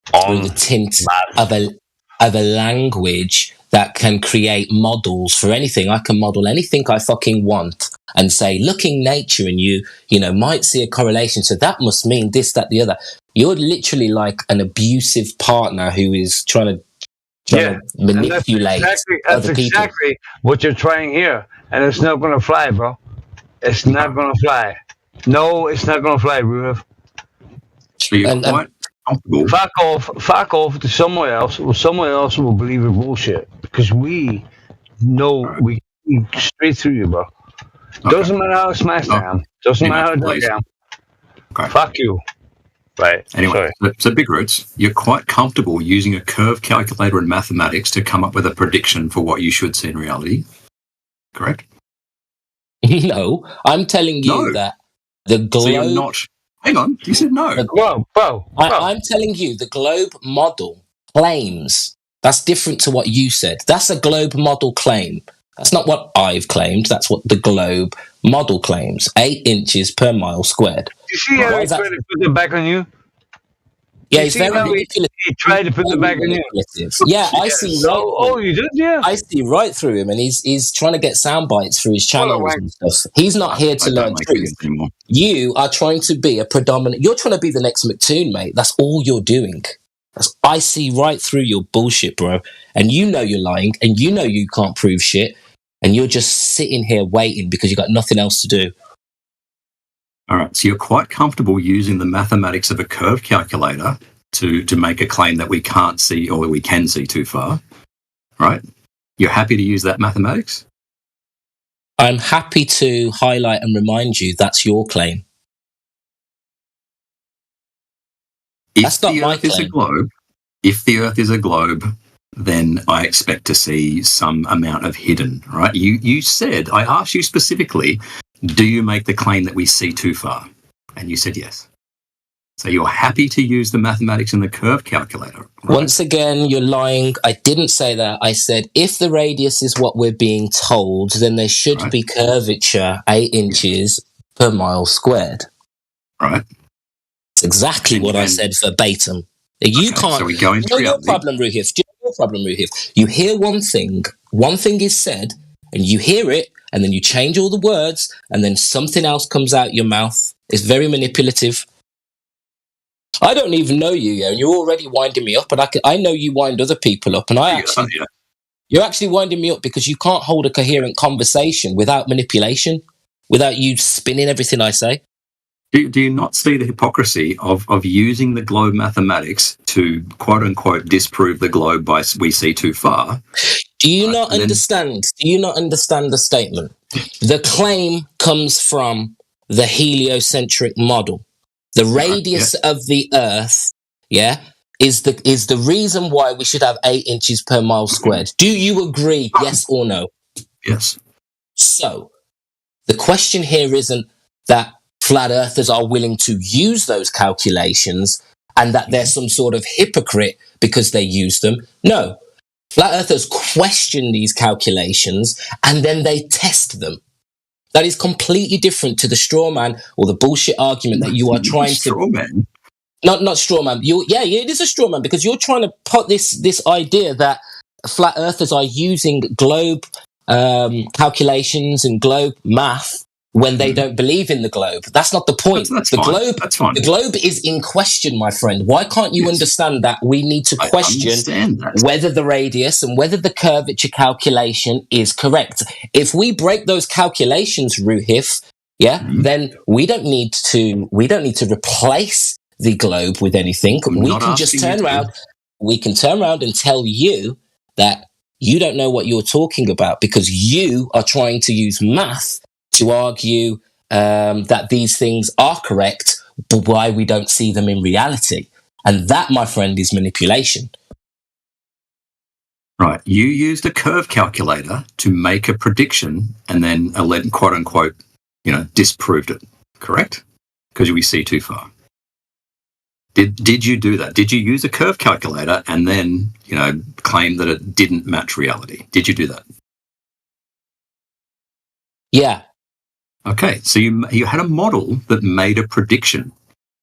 through the tint of a language that can create models for anything. I can model anything I fucking want and say, look in nature, and you might see a correlation. So that must mean this, that, the other. You're literally like an abusive partner who is trying to manipulate other people. Exactly what you're trying here, and it's not going to fly, bro. It's not going to fly. No, it's not going to fly, Ruth. Fuck off to somewhere else. Well, someone else will believe in bullshit because we know we straight through you, bro. Doesn't matter how smashed I am. Doesn't matter how drunk I am. Okay. Fuck you. Right. Anyway, so Big Roots, you're quite comfortable using a curve calculator and mathematics to come up with a prediction for what you should see in reality, correct? No, I'm telling you that the globe. So you're not. Hang on, you said no. I'm telling you, the globe model claims. That's different to what you said. That's a globe model claim. That's not what I've claimed. That's what the globe model claims. 8 inches per mile squared. You see how he tried to put it back on you? Yeah, he's very manipulative. He tried to put it back on you. Yeah, I see. Oh, you did? Yeah. I see right through him, and he's trying to get sound bites through his channels and stuff. He's not here to learn truth. You are trying to be a predominant. You're trying to be the next McToon, mate. That's all you're doing. I see right through your bullshit, bro. And you know you're lying, and you know you can't prove shit, and you're just sitting here waiting because you got nothing else to do. All right, so you're quite comfortable using the mathematics of a curve calculator to make a claim that we can't see or we can see too far, right? You're happy to use that mathematics? I'm happy to highlight and remind you that's your claim. That's not my claim. If the Earth is a globe, then I expect to see some amount of hidden, right? You said, I asked you specifically, do you make the claim that we see too far? And you said yes. So you're happy to use the mathematics in the curve calculator. Right? Once again, you're lying. I didn't say that. I said if the radius is what we're being told, then there should be curvature 8 inches per mile squared. Right. It's exactly what I said verbatim. You can't. So we go into your problem, Ruhif. Your problem, Ruhif. You hear one thing is said, and you hear it, and then you change all the words, and then something else comes out your mouth. It's very manipulative. I don't even know you, and you're already winding me up, and I know you wind other people up, and you're actually winding me up because you can't hold a coherent conversation without manipulation, without you spinning everything I say. Do you not see the hypocrisy of using the globe mathematics to quote-unquote disprove the globe by we see too far? Do you not understand? Do you not understand the statement? The claim comes from the heliocentric model. The radius of the Earth, is the reason why we should have 8 inches per mile squared. Do you agree, yes or no? Yes. So the question here isn't that flat earthers are willing to use those calculations and that they're some sort of hypocrite because they use them. No. Flat earthers question these calculations and then they test them. That is completely different to the straw man or the bullshit argument that you are trying to. Straw man. Not straw man. It is a straw man because you're trying to put this idea that flat earthers are using globe calculations and globe math when they don't believe in the globe. That's not the point. That's fine. That's fine. The globe is in question, my friend. Why can't you understand that we need to question whether the radius and whether the curvature calculation is correct? If we break those calculations, Ruhif, then we don't need to replace the globe with anything. We can just turn around. We can turn around and tell you that you don't know what you're talking about because you are trying to use math to argue that these things are correct, but why we don't see them in reality. And that, my friend, is manipulation. Right. You used a curve calculator to make a prediction and then, quote unquote, disproved it. Correct? Because we see too far. Did you do that? Did you use a curve calculator and then, claim that it didn't match reality? Did you do that? Yeah. Okay, so you had a model that made a prediction.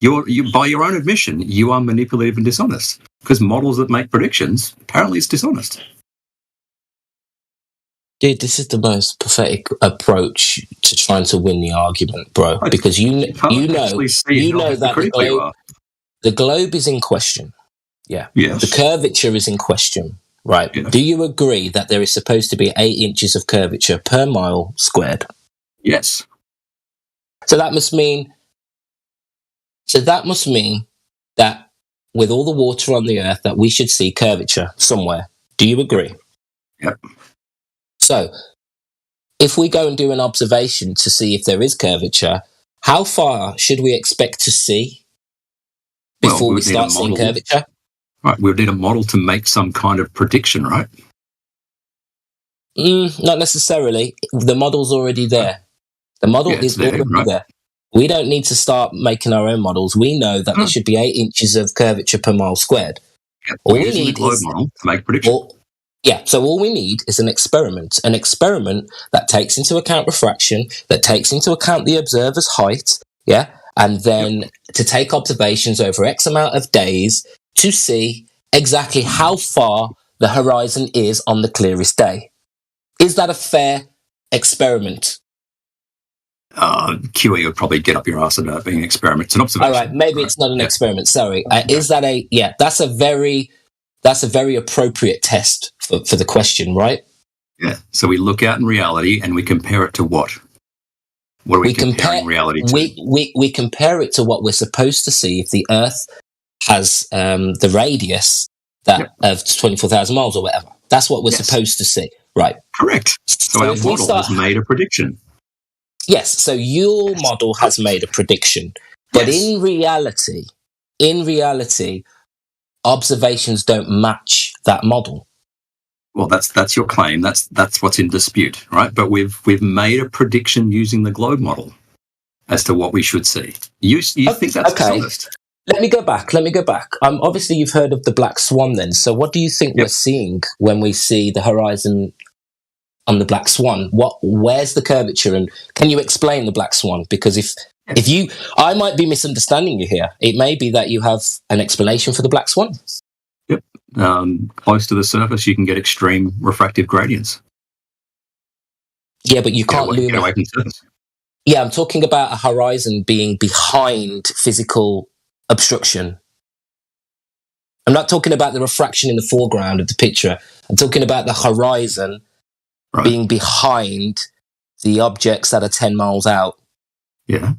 You by your own admission, you are manipulative and dishonest because models that make predictions apparently it's dishonest. Dude, this is the most pathetic approach to trying to win the argument, bro. Because you know that the globe is in question. Yeah. Yes. The curvature is in question, right? Yes. Do you agree that there is supposed to be 8 inches of curvature per mile squared? Yes. So that must mean that with all the water on the earth that we should see curvature somewhere. Do you agree? Yep. So if we go and do an observation to see if there is curvature, how far should we expect to see before we start seeing curvature? Right, we would need a model to make some kind of prediction, right? Not necessarily. The model's already there. The model is already there. We don't need to start making our own models. We know that there should be 8 inches of curvature per mile squared. Yep. All we need is a model to make prediction. So all we need is an experiment that takes into account refraction, that takes into account the observer's height, and then to take observations over X amount of days to see exactly how far the horizon is on the clearest day. Is that a fair experiment? QE would probably get up your ass about being an experiment. It's an observation. All right, maybe it's not an experiment. Sorry. Is that that's a very appropriate test for the question, right? Yeah. So we look out in reality and we compare it to what? What are we comparing reality to? We compare it to what we're supposed to see if the Earth has the radius of 24,000 miles or whatever. That's what we're supposed to see, right? Correct. So our model has made a prediction. Yes, so your model has made a prediction. But in reality, observations don't match that model. Well, that's your claim. That's what's in dispute, right? But we've made a prediction using the globe model as to what we should see. You think that's dishonest? Let me go back. Obviously, you've heard of the black swan then. So what do you think we're seeing when we see the horizon on the black swan? Where's the curvature? And can you explain the black swan? Because if I might be misunderstanding you here. It may be that you have an explanation for the black swan. Yep. Close to the surface, you can get extreme refractive gradients. Yeah, but you can't loom away from the surface. Yeah, I'm talking about a horizon being behind physical obstruction. I'm not talking about the refraction in the foreground of the picture. I'm talking about the horizon being behind the objects that are 10 miles out. Yeah.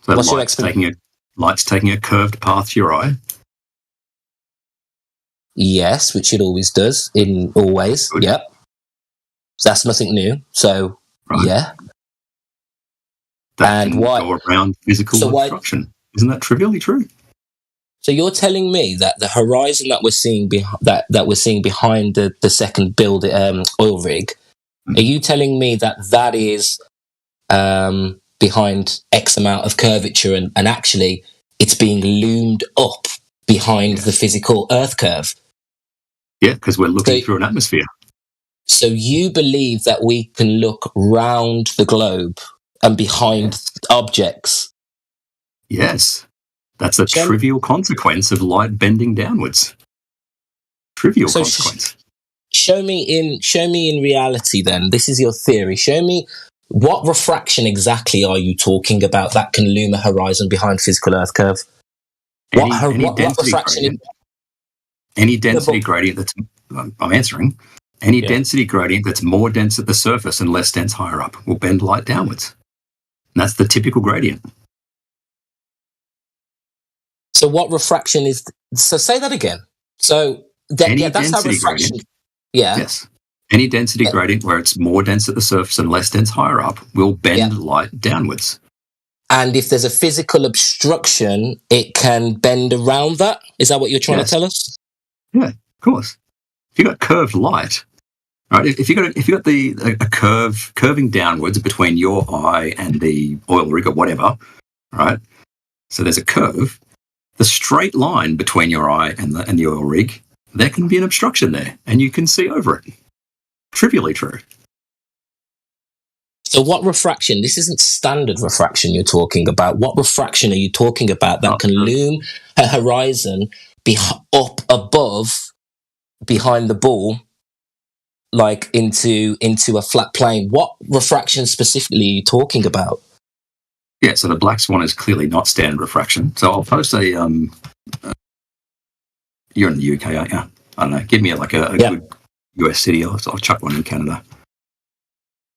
So what's your explanation? Light's taking a curved path to your eye. Yes, which it always does, always. Good. Yep. So that's nothing new. So, yeah. That can go around physical obstruction. Isn't that trivially true? So you're telling me that the horizon that we're seeing behind the second oil rig Are you telling me that that is behind X amount of curvature and actually it's being loomed up behind the physical Earth curve? Yeah, because we're looking through an atmosphere. So you believe that we can look round the globe and behind objects? Yes. That's a trivial consequence of light bending downwards. Trivial consequence. Show me in reality then. This is your theory. Show me what refraction exactly are you talking about that can loom a horizon behind physical Earth curve? What refraction? Any density gradient that's, I'm answering, any density gradient that's more dense at the surface and less dense higher up will bend light downwards. And that's the typical gradient. So what refraction is? So say that again. So that's how refraction. Gradient, yeah. Yes. Any density gradient where it's more dense at the surface and less dense higher up will bend light downwards. And if there's a physical obstruction, it can bend around that? Is that what you're trying to tell us? Yeah, of course. If you've got curved light, right? If you got a curve curving downwards between your eye and the oil rig or whatever, right? So there's a curve. The straight line between your eye and the oil rig, there can be an obstruction there, and you can see over it. Trivially true. So what refraction? This isn't standard refraction you're talking about. What refraction are you talking about that can loom a horizon up above, behind the ball, like into a flat plane? What refraction specifically are you talking about? Yeah, so the black swan is clearly not standard refraction. So I'll post a you're in the UK, aren't you? I don't know. Give me a good US city. I'll chuck one in Canada.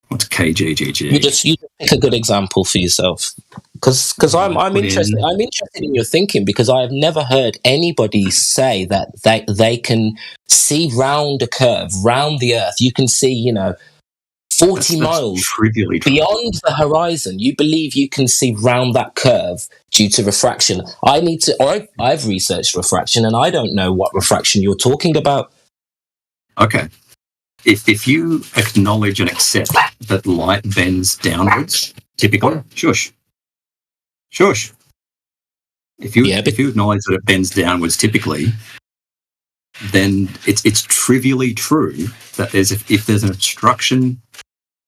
What's KGGG? You just pick a good example for yourself, because I'm interested. I'm interested in your thinking, because I have never heard anybody say that they can see round a curve, round the Earth. You can see, 40 miles beyond the horizon. You believe you can see round that curve due to refraction. I've researched refraction, and I don't know what refraction you're talking about. Okay. If you acknowledge and accept that light bends downwards, typically, shush. If you acknowledge that it bends downwards typically, then it's trivially true that if there's an obstruction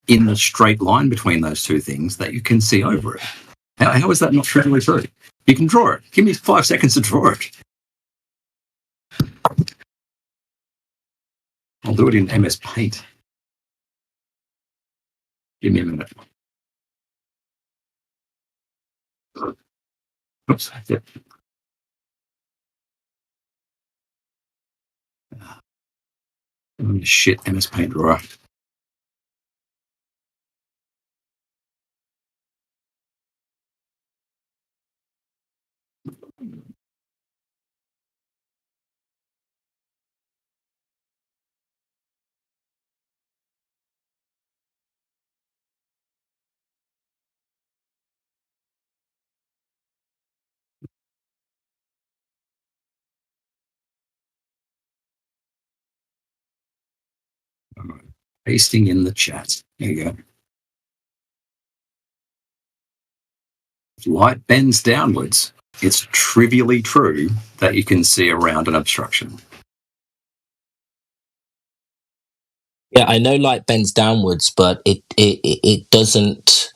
in the straight line between those two things, that you can see over it. How is that not trivially true? You can draw it. Give me 5 seconds to draw it. I'll do it in MS Paint. Give me a minute. Oops. Yep. Shit, MS Paint drawer. Pasting in the chat. There you go. If light bends downwards, it's trivially true that you can see around an obstruction. Yeah, I know light bends downwards, but it doesn't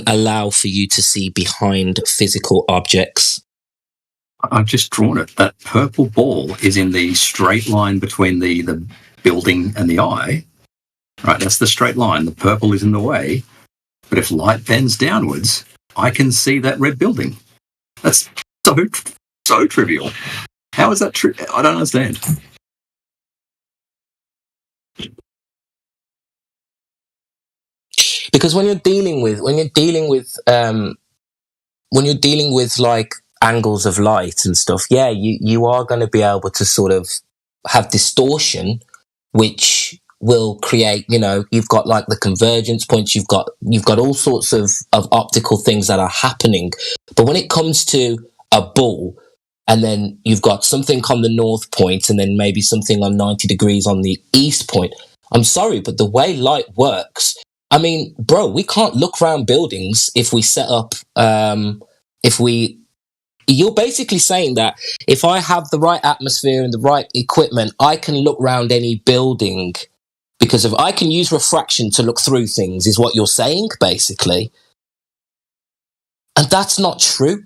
allow for you to see behind physical objects. I've just drawn it. That purple ball is in the straight line between the building and the eye. Right, that's the straight line. The purple is in the way. But if light bends downwards, I can see that red building. That's so trivial. How is that true? I don't understand. Because when you're dealing with like angles of light and stuff, yeah, you are going to be able to sort of have distortion, which will create, you've got like the convergence points, you've got all sorts of optical things that are happening. But when it comes to a ball, and then you've got something on the north point, and then maybe something on 90 degrees on the east point, I'm sorry, but the way light works, I mean, bro, we can't look around buildings if we set up, you're basically saying that if I have the right atmosphere and the right equipment, I can look around any building because if I can use refraction to look through things, is what you're saying, basically. And that's not true.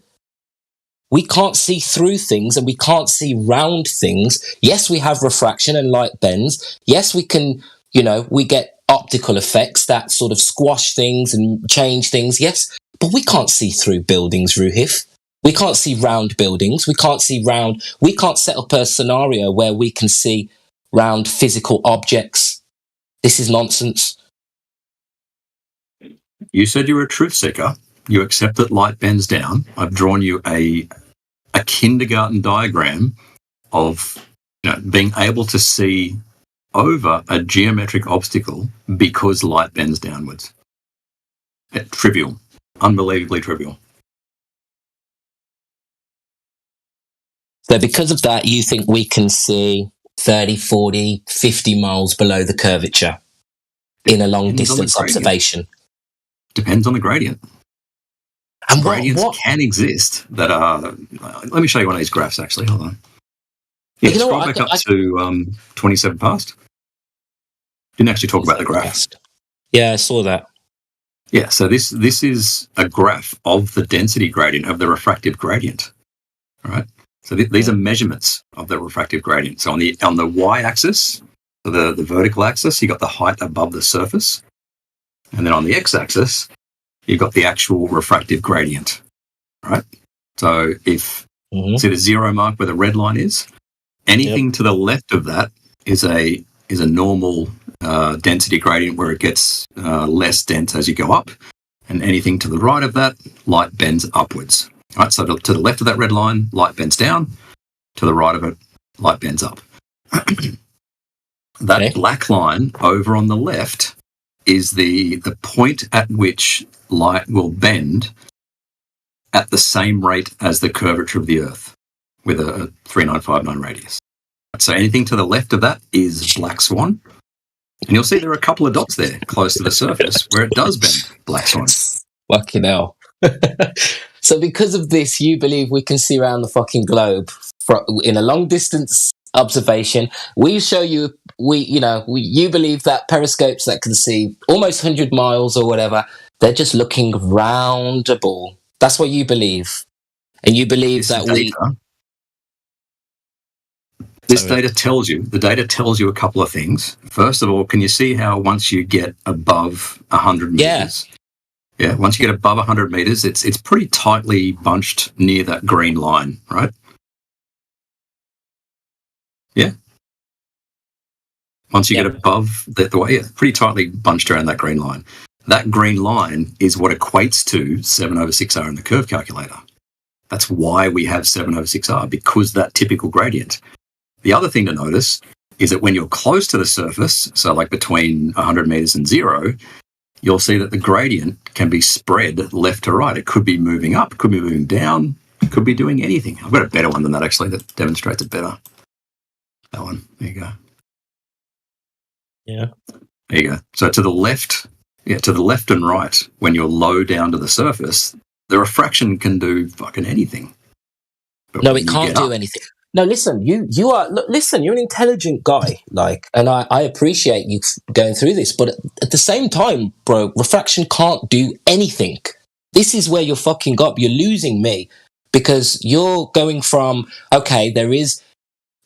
We can't see through things and we can't see round things. Yes, we have refraction and light bends. Yes, we can, we get optical effects that sort of squash things and change things. Yes, but we can't see through buildings, Ruhif. We can't see round buildings. We can't set up a scenario where we can see round physical objects. This is nonsense. You said you were a truth seeker. You accept that light bends down. I've drawn you a kindergarten diagram of being able to see over a geometric obstacle because light bends downwards. Trivial. Unbelievably trivial. So because of that, you think we can see 30, 40, 50 miles below the curvature in a long-distance observation? Depends on the gradient. And gradients can exist that are... let me show you one of these graphs, actually. Hold on. Yeah, scroll back up to 27 past. Didn't actually talk about the graph. Yeah, I saw that. Yeah, so this is a graph of the density gradient, of the refractive gradient. All right? So these are measurements of the refractive gradient. So on the y-axis, so the vertical axis, you got the height above the surface. And then on the x-axis, you've got the actual refractive gradient, right? So if see the 0 mark where the red line is, anything to the left of that is a normal density gradient where it gets less dense as you go up, and anything to the right of that, light bends upwards. Right, so to the left of that red line, light bends down. To the right of it, light bends up. That black line over on the left is the point at which light will bend at the same rate as the curvature of the Earth with a 3959 radius. So anything to the left of that is black swan. And you'll see there are a couple of dots there close to the surface where it does bend black swan. Fucking hell. So because of this, you believe we can see around the fucking globe in a long distance observation. We show you, you believe that periscopes that can see almost 100 miles or whatever, they're just looking round a ball. That's what you believe. And you believe that the data tells you a couple of things. First of all, can you see how once you get above 100 meters, once you get above 100 meters, it's pretty tightly bunched near that green line, right? Yeah. Once you get above pretty tightly bunched around that green line. That green line is what equates to 7/6R in the curve calculator. That's why we have 7/6R, because that typical gradient. The other thing to notice is that when you're close to the surface, so like between 100 meters and 0, you'll see that the gradient can be spread left to right. It could be moving up, it could be moving down, it could be doing anything. I've got a better one than that, actually, that demonstrates it better. That one. There you go. Yeah. There you go. So to the left and right, when you're low down to the surface, the refraction can do fucking anything. But no, it can't do anything. No, listen, listen, you're an intelligent guy, and I appreciate you going through this, but at the same time, bro, refraction can't do anything. This is where you're fucking up. You're losing me because you're going from, okay, there is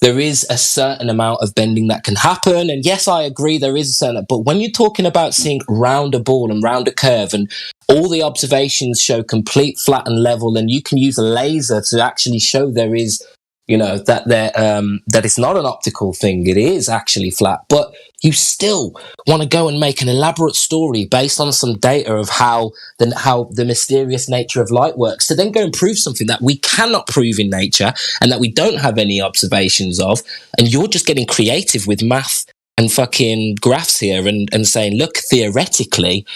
a certain amount of bending that can happen. And yes, I agree, there is a certain, but when you're talking about seeing round a ball and round a curve and all the observations show complete flat and level, and you can use a laser to actually show there is, that it's not an optical thing, it is actually flat, but you still want to go and make an elaborate story based on some data of how the mysterious nature of light works, to then go and prove something that we cannot prove in nature and that we don't have any observations of, and you're just getting creative with math and fucking graphs here and saying, look, theoretically,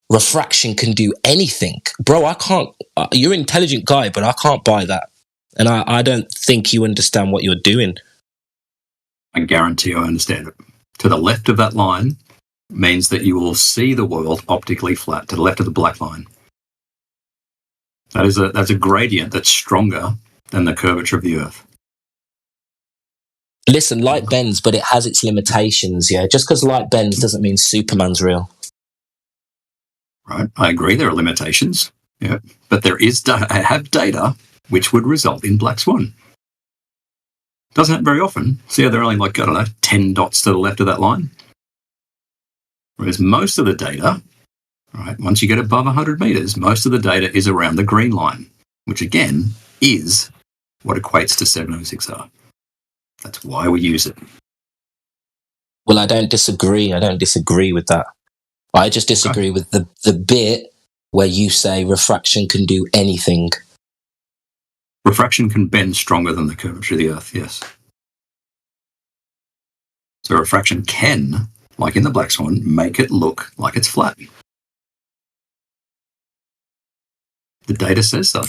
refraction can do anything. Bro, I can't, you're an intelligent guy, but I can't buy that. And I don't think you understand what you're doing. I guarantee I understand it. to the left of that line means that you will see the world optically flat, to the left of the black line. That's a gradient that's stronger than the curvature of the Earth. Listen, light bends, but it has its limitations, yeah? Just because light bends doesn't mean Superman's real. Right, I agree there are limitations, yeah, but I have data which would result in black swan. Doesn't happen very often. See how they're only 10 dots to the left of that line? Whereas most of the data, right, once you get above 100 meters, most of the data is around the green line, which again is what equates to 706R. That's why we use it. Well, I don't disagree. I don't disagree with that. I just disagree with the bit where you say refraction can do anything. Refraction can bend stronger than the curvature of the Earth, yes. So refraction can, like in the black swan, make it look like it's flat. The data says so.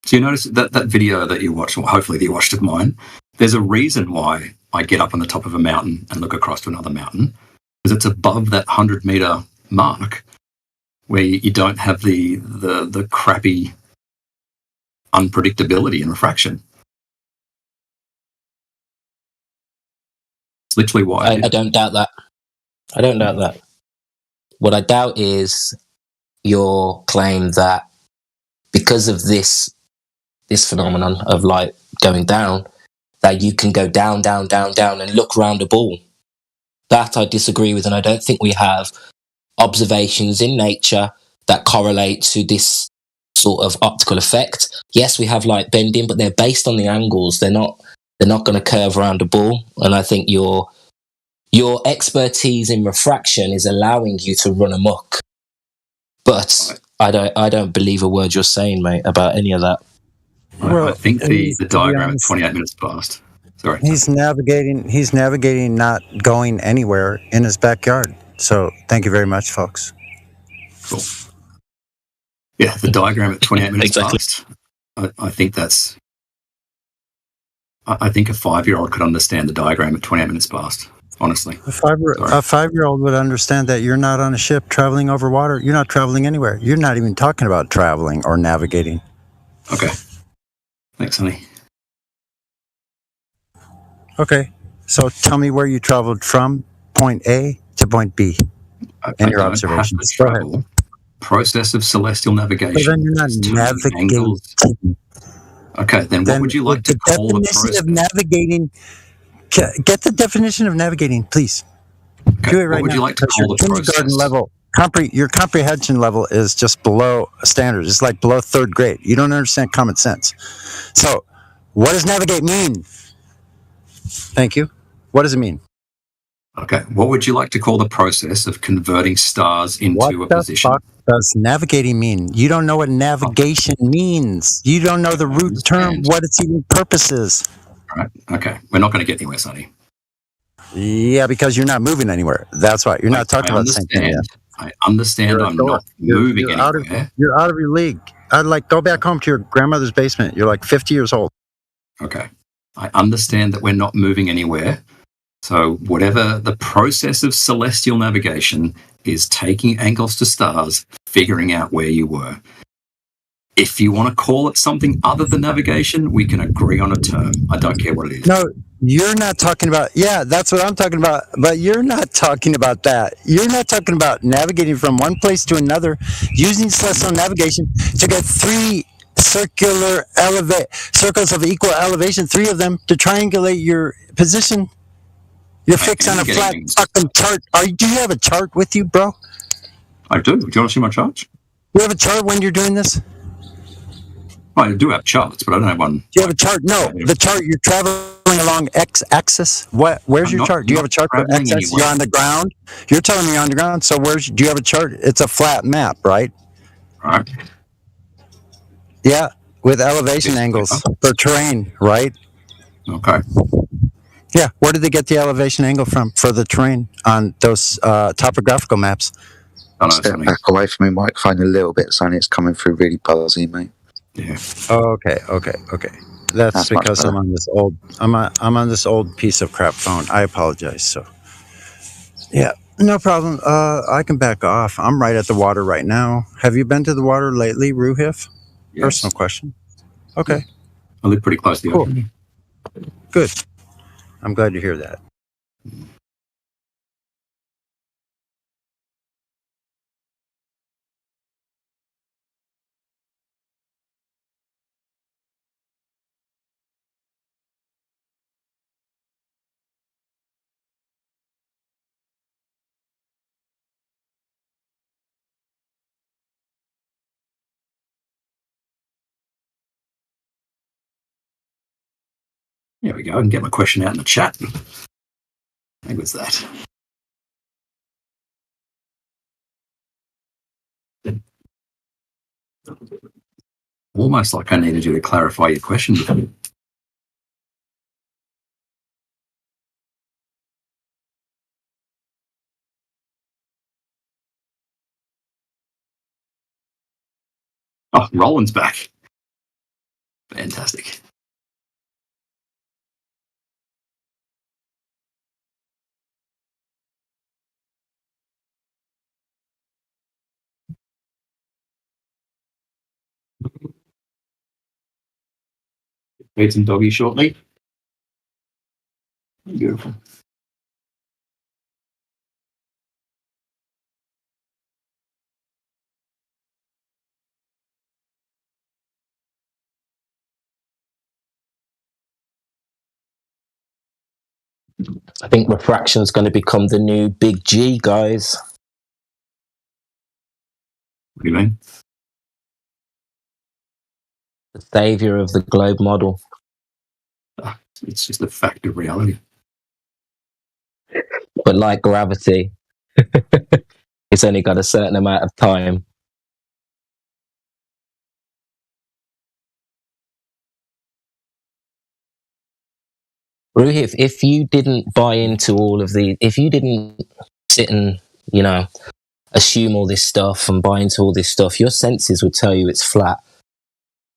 So you notice that video that you watched, or hopefully that you watched of mine, there's a reason why I get up on the top of a mountain and look across to another mountain, because it's above that 100-meter mark where you don't have the crappy unpredictability in refraction. It's literally why I don't doubt that. I don't doubt that. What I doubt is your claim that because of this phenomenon of light going down, that you can go down, down, down, down and look round a ball. That I disagree with, and I don't think we have observations in nature that correlate to this sort of optical effect. Yes, we have light bending, but they're based on the angles. They're not going to curve around a ball. And I think your expertise in refraction is allowing you to run amok. But I don't believe a word you're saying, mate, about any of that. I think the diagram at 28 minutes past. Sorry. He's navigating not going anywhere in his backyard. So thank you very much, folks. Cool. Yeah, the diagram at 28 minutes past. I think that's... I think a 5-year-old could understand the diagram at 28 minutes past, honestly. A 5-year-old would understand that you're not on a ship traveling over water. You're not traveling anywhere. You're not even talking about traveling or navigating. Okay. Thanks, honey. Okay. So tell me where you traveled from point A to point B and your observations. Go ahead. Process of celestial navigation. But then you're not navigating. Okay, then what would you like to call the process? Of navigating? Get the definition of navigating, please. Okay, do it right now. What would you like to call the kindergarten process? Level. Your comprehension level is just below standards. It's like below 3rd grade. You don't understand common sense. So, what does navigate mean? Thank you. What does it mean? Okay, what would you like to call the process of converting stars into a position? What the fuck does navigating mean? You don't know what navigation means. You don't know the root term, what its even purpose is. All right, okay. We're not going to get anywhere, Sonny. Yeah, because you're not moving anywhere. That's why. You're not talking about the same thing yet. I understand I'm not moving anywhere. You're out of your league. I'd go back home to your grandmother's basement. You're like 50 years old. Okay. I understand that we're not moving anywhere. So whatever the process of celestial navigation is, taking angles to stars, figuring out where you were. If you want to call it something other than navigation, we can agree on a term. I don't care what it is. No, you're not talking about, that's what I'm talking about, but you're not talking about that. You're not talking about navigating from one place to another using celestial navigation to get 3 circular circles of equal elevation, 3 of them, to triangulate your position. You're fixed on a flat fucking chart. Do you have a chart with you, bro? I do. Do you want to see my charts? You have a chart when you're doing this? I do have charts, but I don't have one. Do you have a chart? No, the chart you're traveling along x-axis. Where's your chart? Do you have a chart for x-axis? You're on the ground? You're telling me you're on the ground, so do you have a chart? It's a flat map, right? All right. Yeah, with elevation angles for terrain, right? Okay. Yeah, where did they get the elevation angle from for the terrain on those topographical maps? Step back away from your microphone a little bit, Sonny. It's coming through really buzzy, mate. Yeah. Okay. That's much because better. I'm on this old. I'm on this old piece of crap phone. I apologize. So, yeah, no problem. I can back off. I'm right at the water right now. Have you been to the water lately, Ruhif? Yes. Personal question. Okay. I live pretty close to the Cool. ocean. Good. I'm glad to hear that. There we go. I can get my question out in the chat. How was that? Almost like I needed you to clarify your question. Oh, Roland's back. Fantastic. Feed some doggies shortly. Beautiful. I think refraction is going to become the new big G, guys. What do you mean? The savior of the globe model. It's just a fact of reality. But like gravity, it's only got a certain amount of time. Ruhif, if you didn't buy into all of the, if you didn't sit and, you know, assume all this stuff and buy into all this stuff, your senses would tell you it's flat.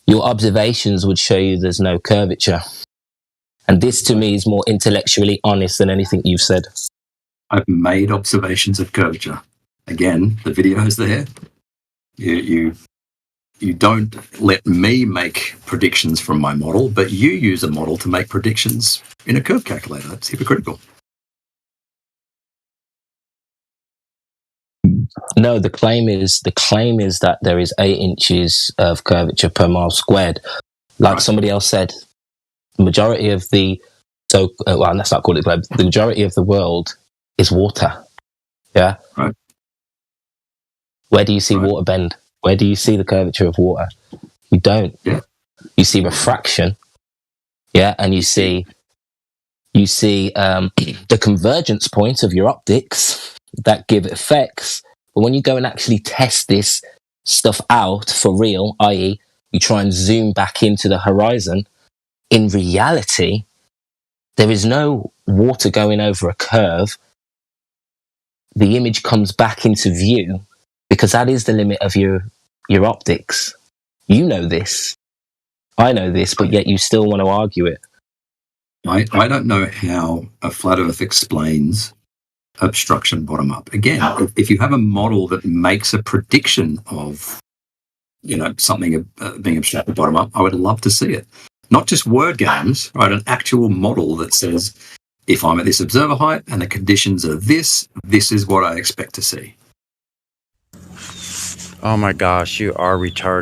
Your observations would show you there's no curvature. And this to me is more intellectually honest than anything you've said. I've made observations of curvature. Again, the video is there. You don't let me make predictions from my model, but you use a model to make predictions in a curve calculator. That's hypocritical. No, the claim is that there is 8 inches of curvature per mile squared. Like somebody else said, the majority of the well, let's not call it globe. The majority of the world is water. Yeah. Right. Where do you see water bend? Where do you see the curvature of water? You don't. Yeah. You see refraction. Yeah, and you see the convergence point of your optics that give effects. But when you go and actually test this stuff out for real, i.e., you try and zoom back into the horizon, in reality, there is no water going over a curve. The image comes back into view because that is the limit of your optics. You know this. I know this, but yet you still want to argue it. I don't know how a flat Earth explains obstruction bottom up. Again, if you have a model that makes a prediction of, something being obstructed bottom up, I would love to see it. Not just word games, right? An actual model that says, if I'm at this observer height and the conditions are this is what I expect to see. Oh my gosh, you are retarded.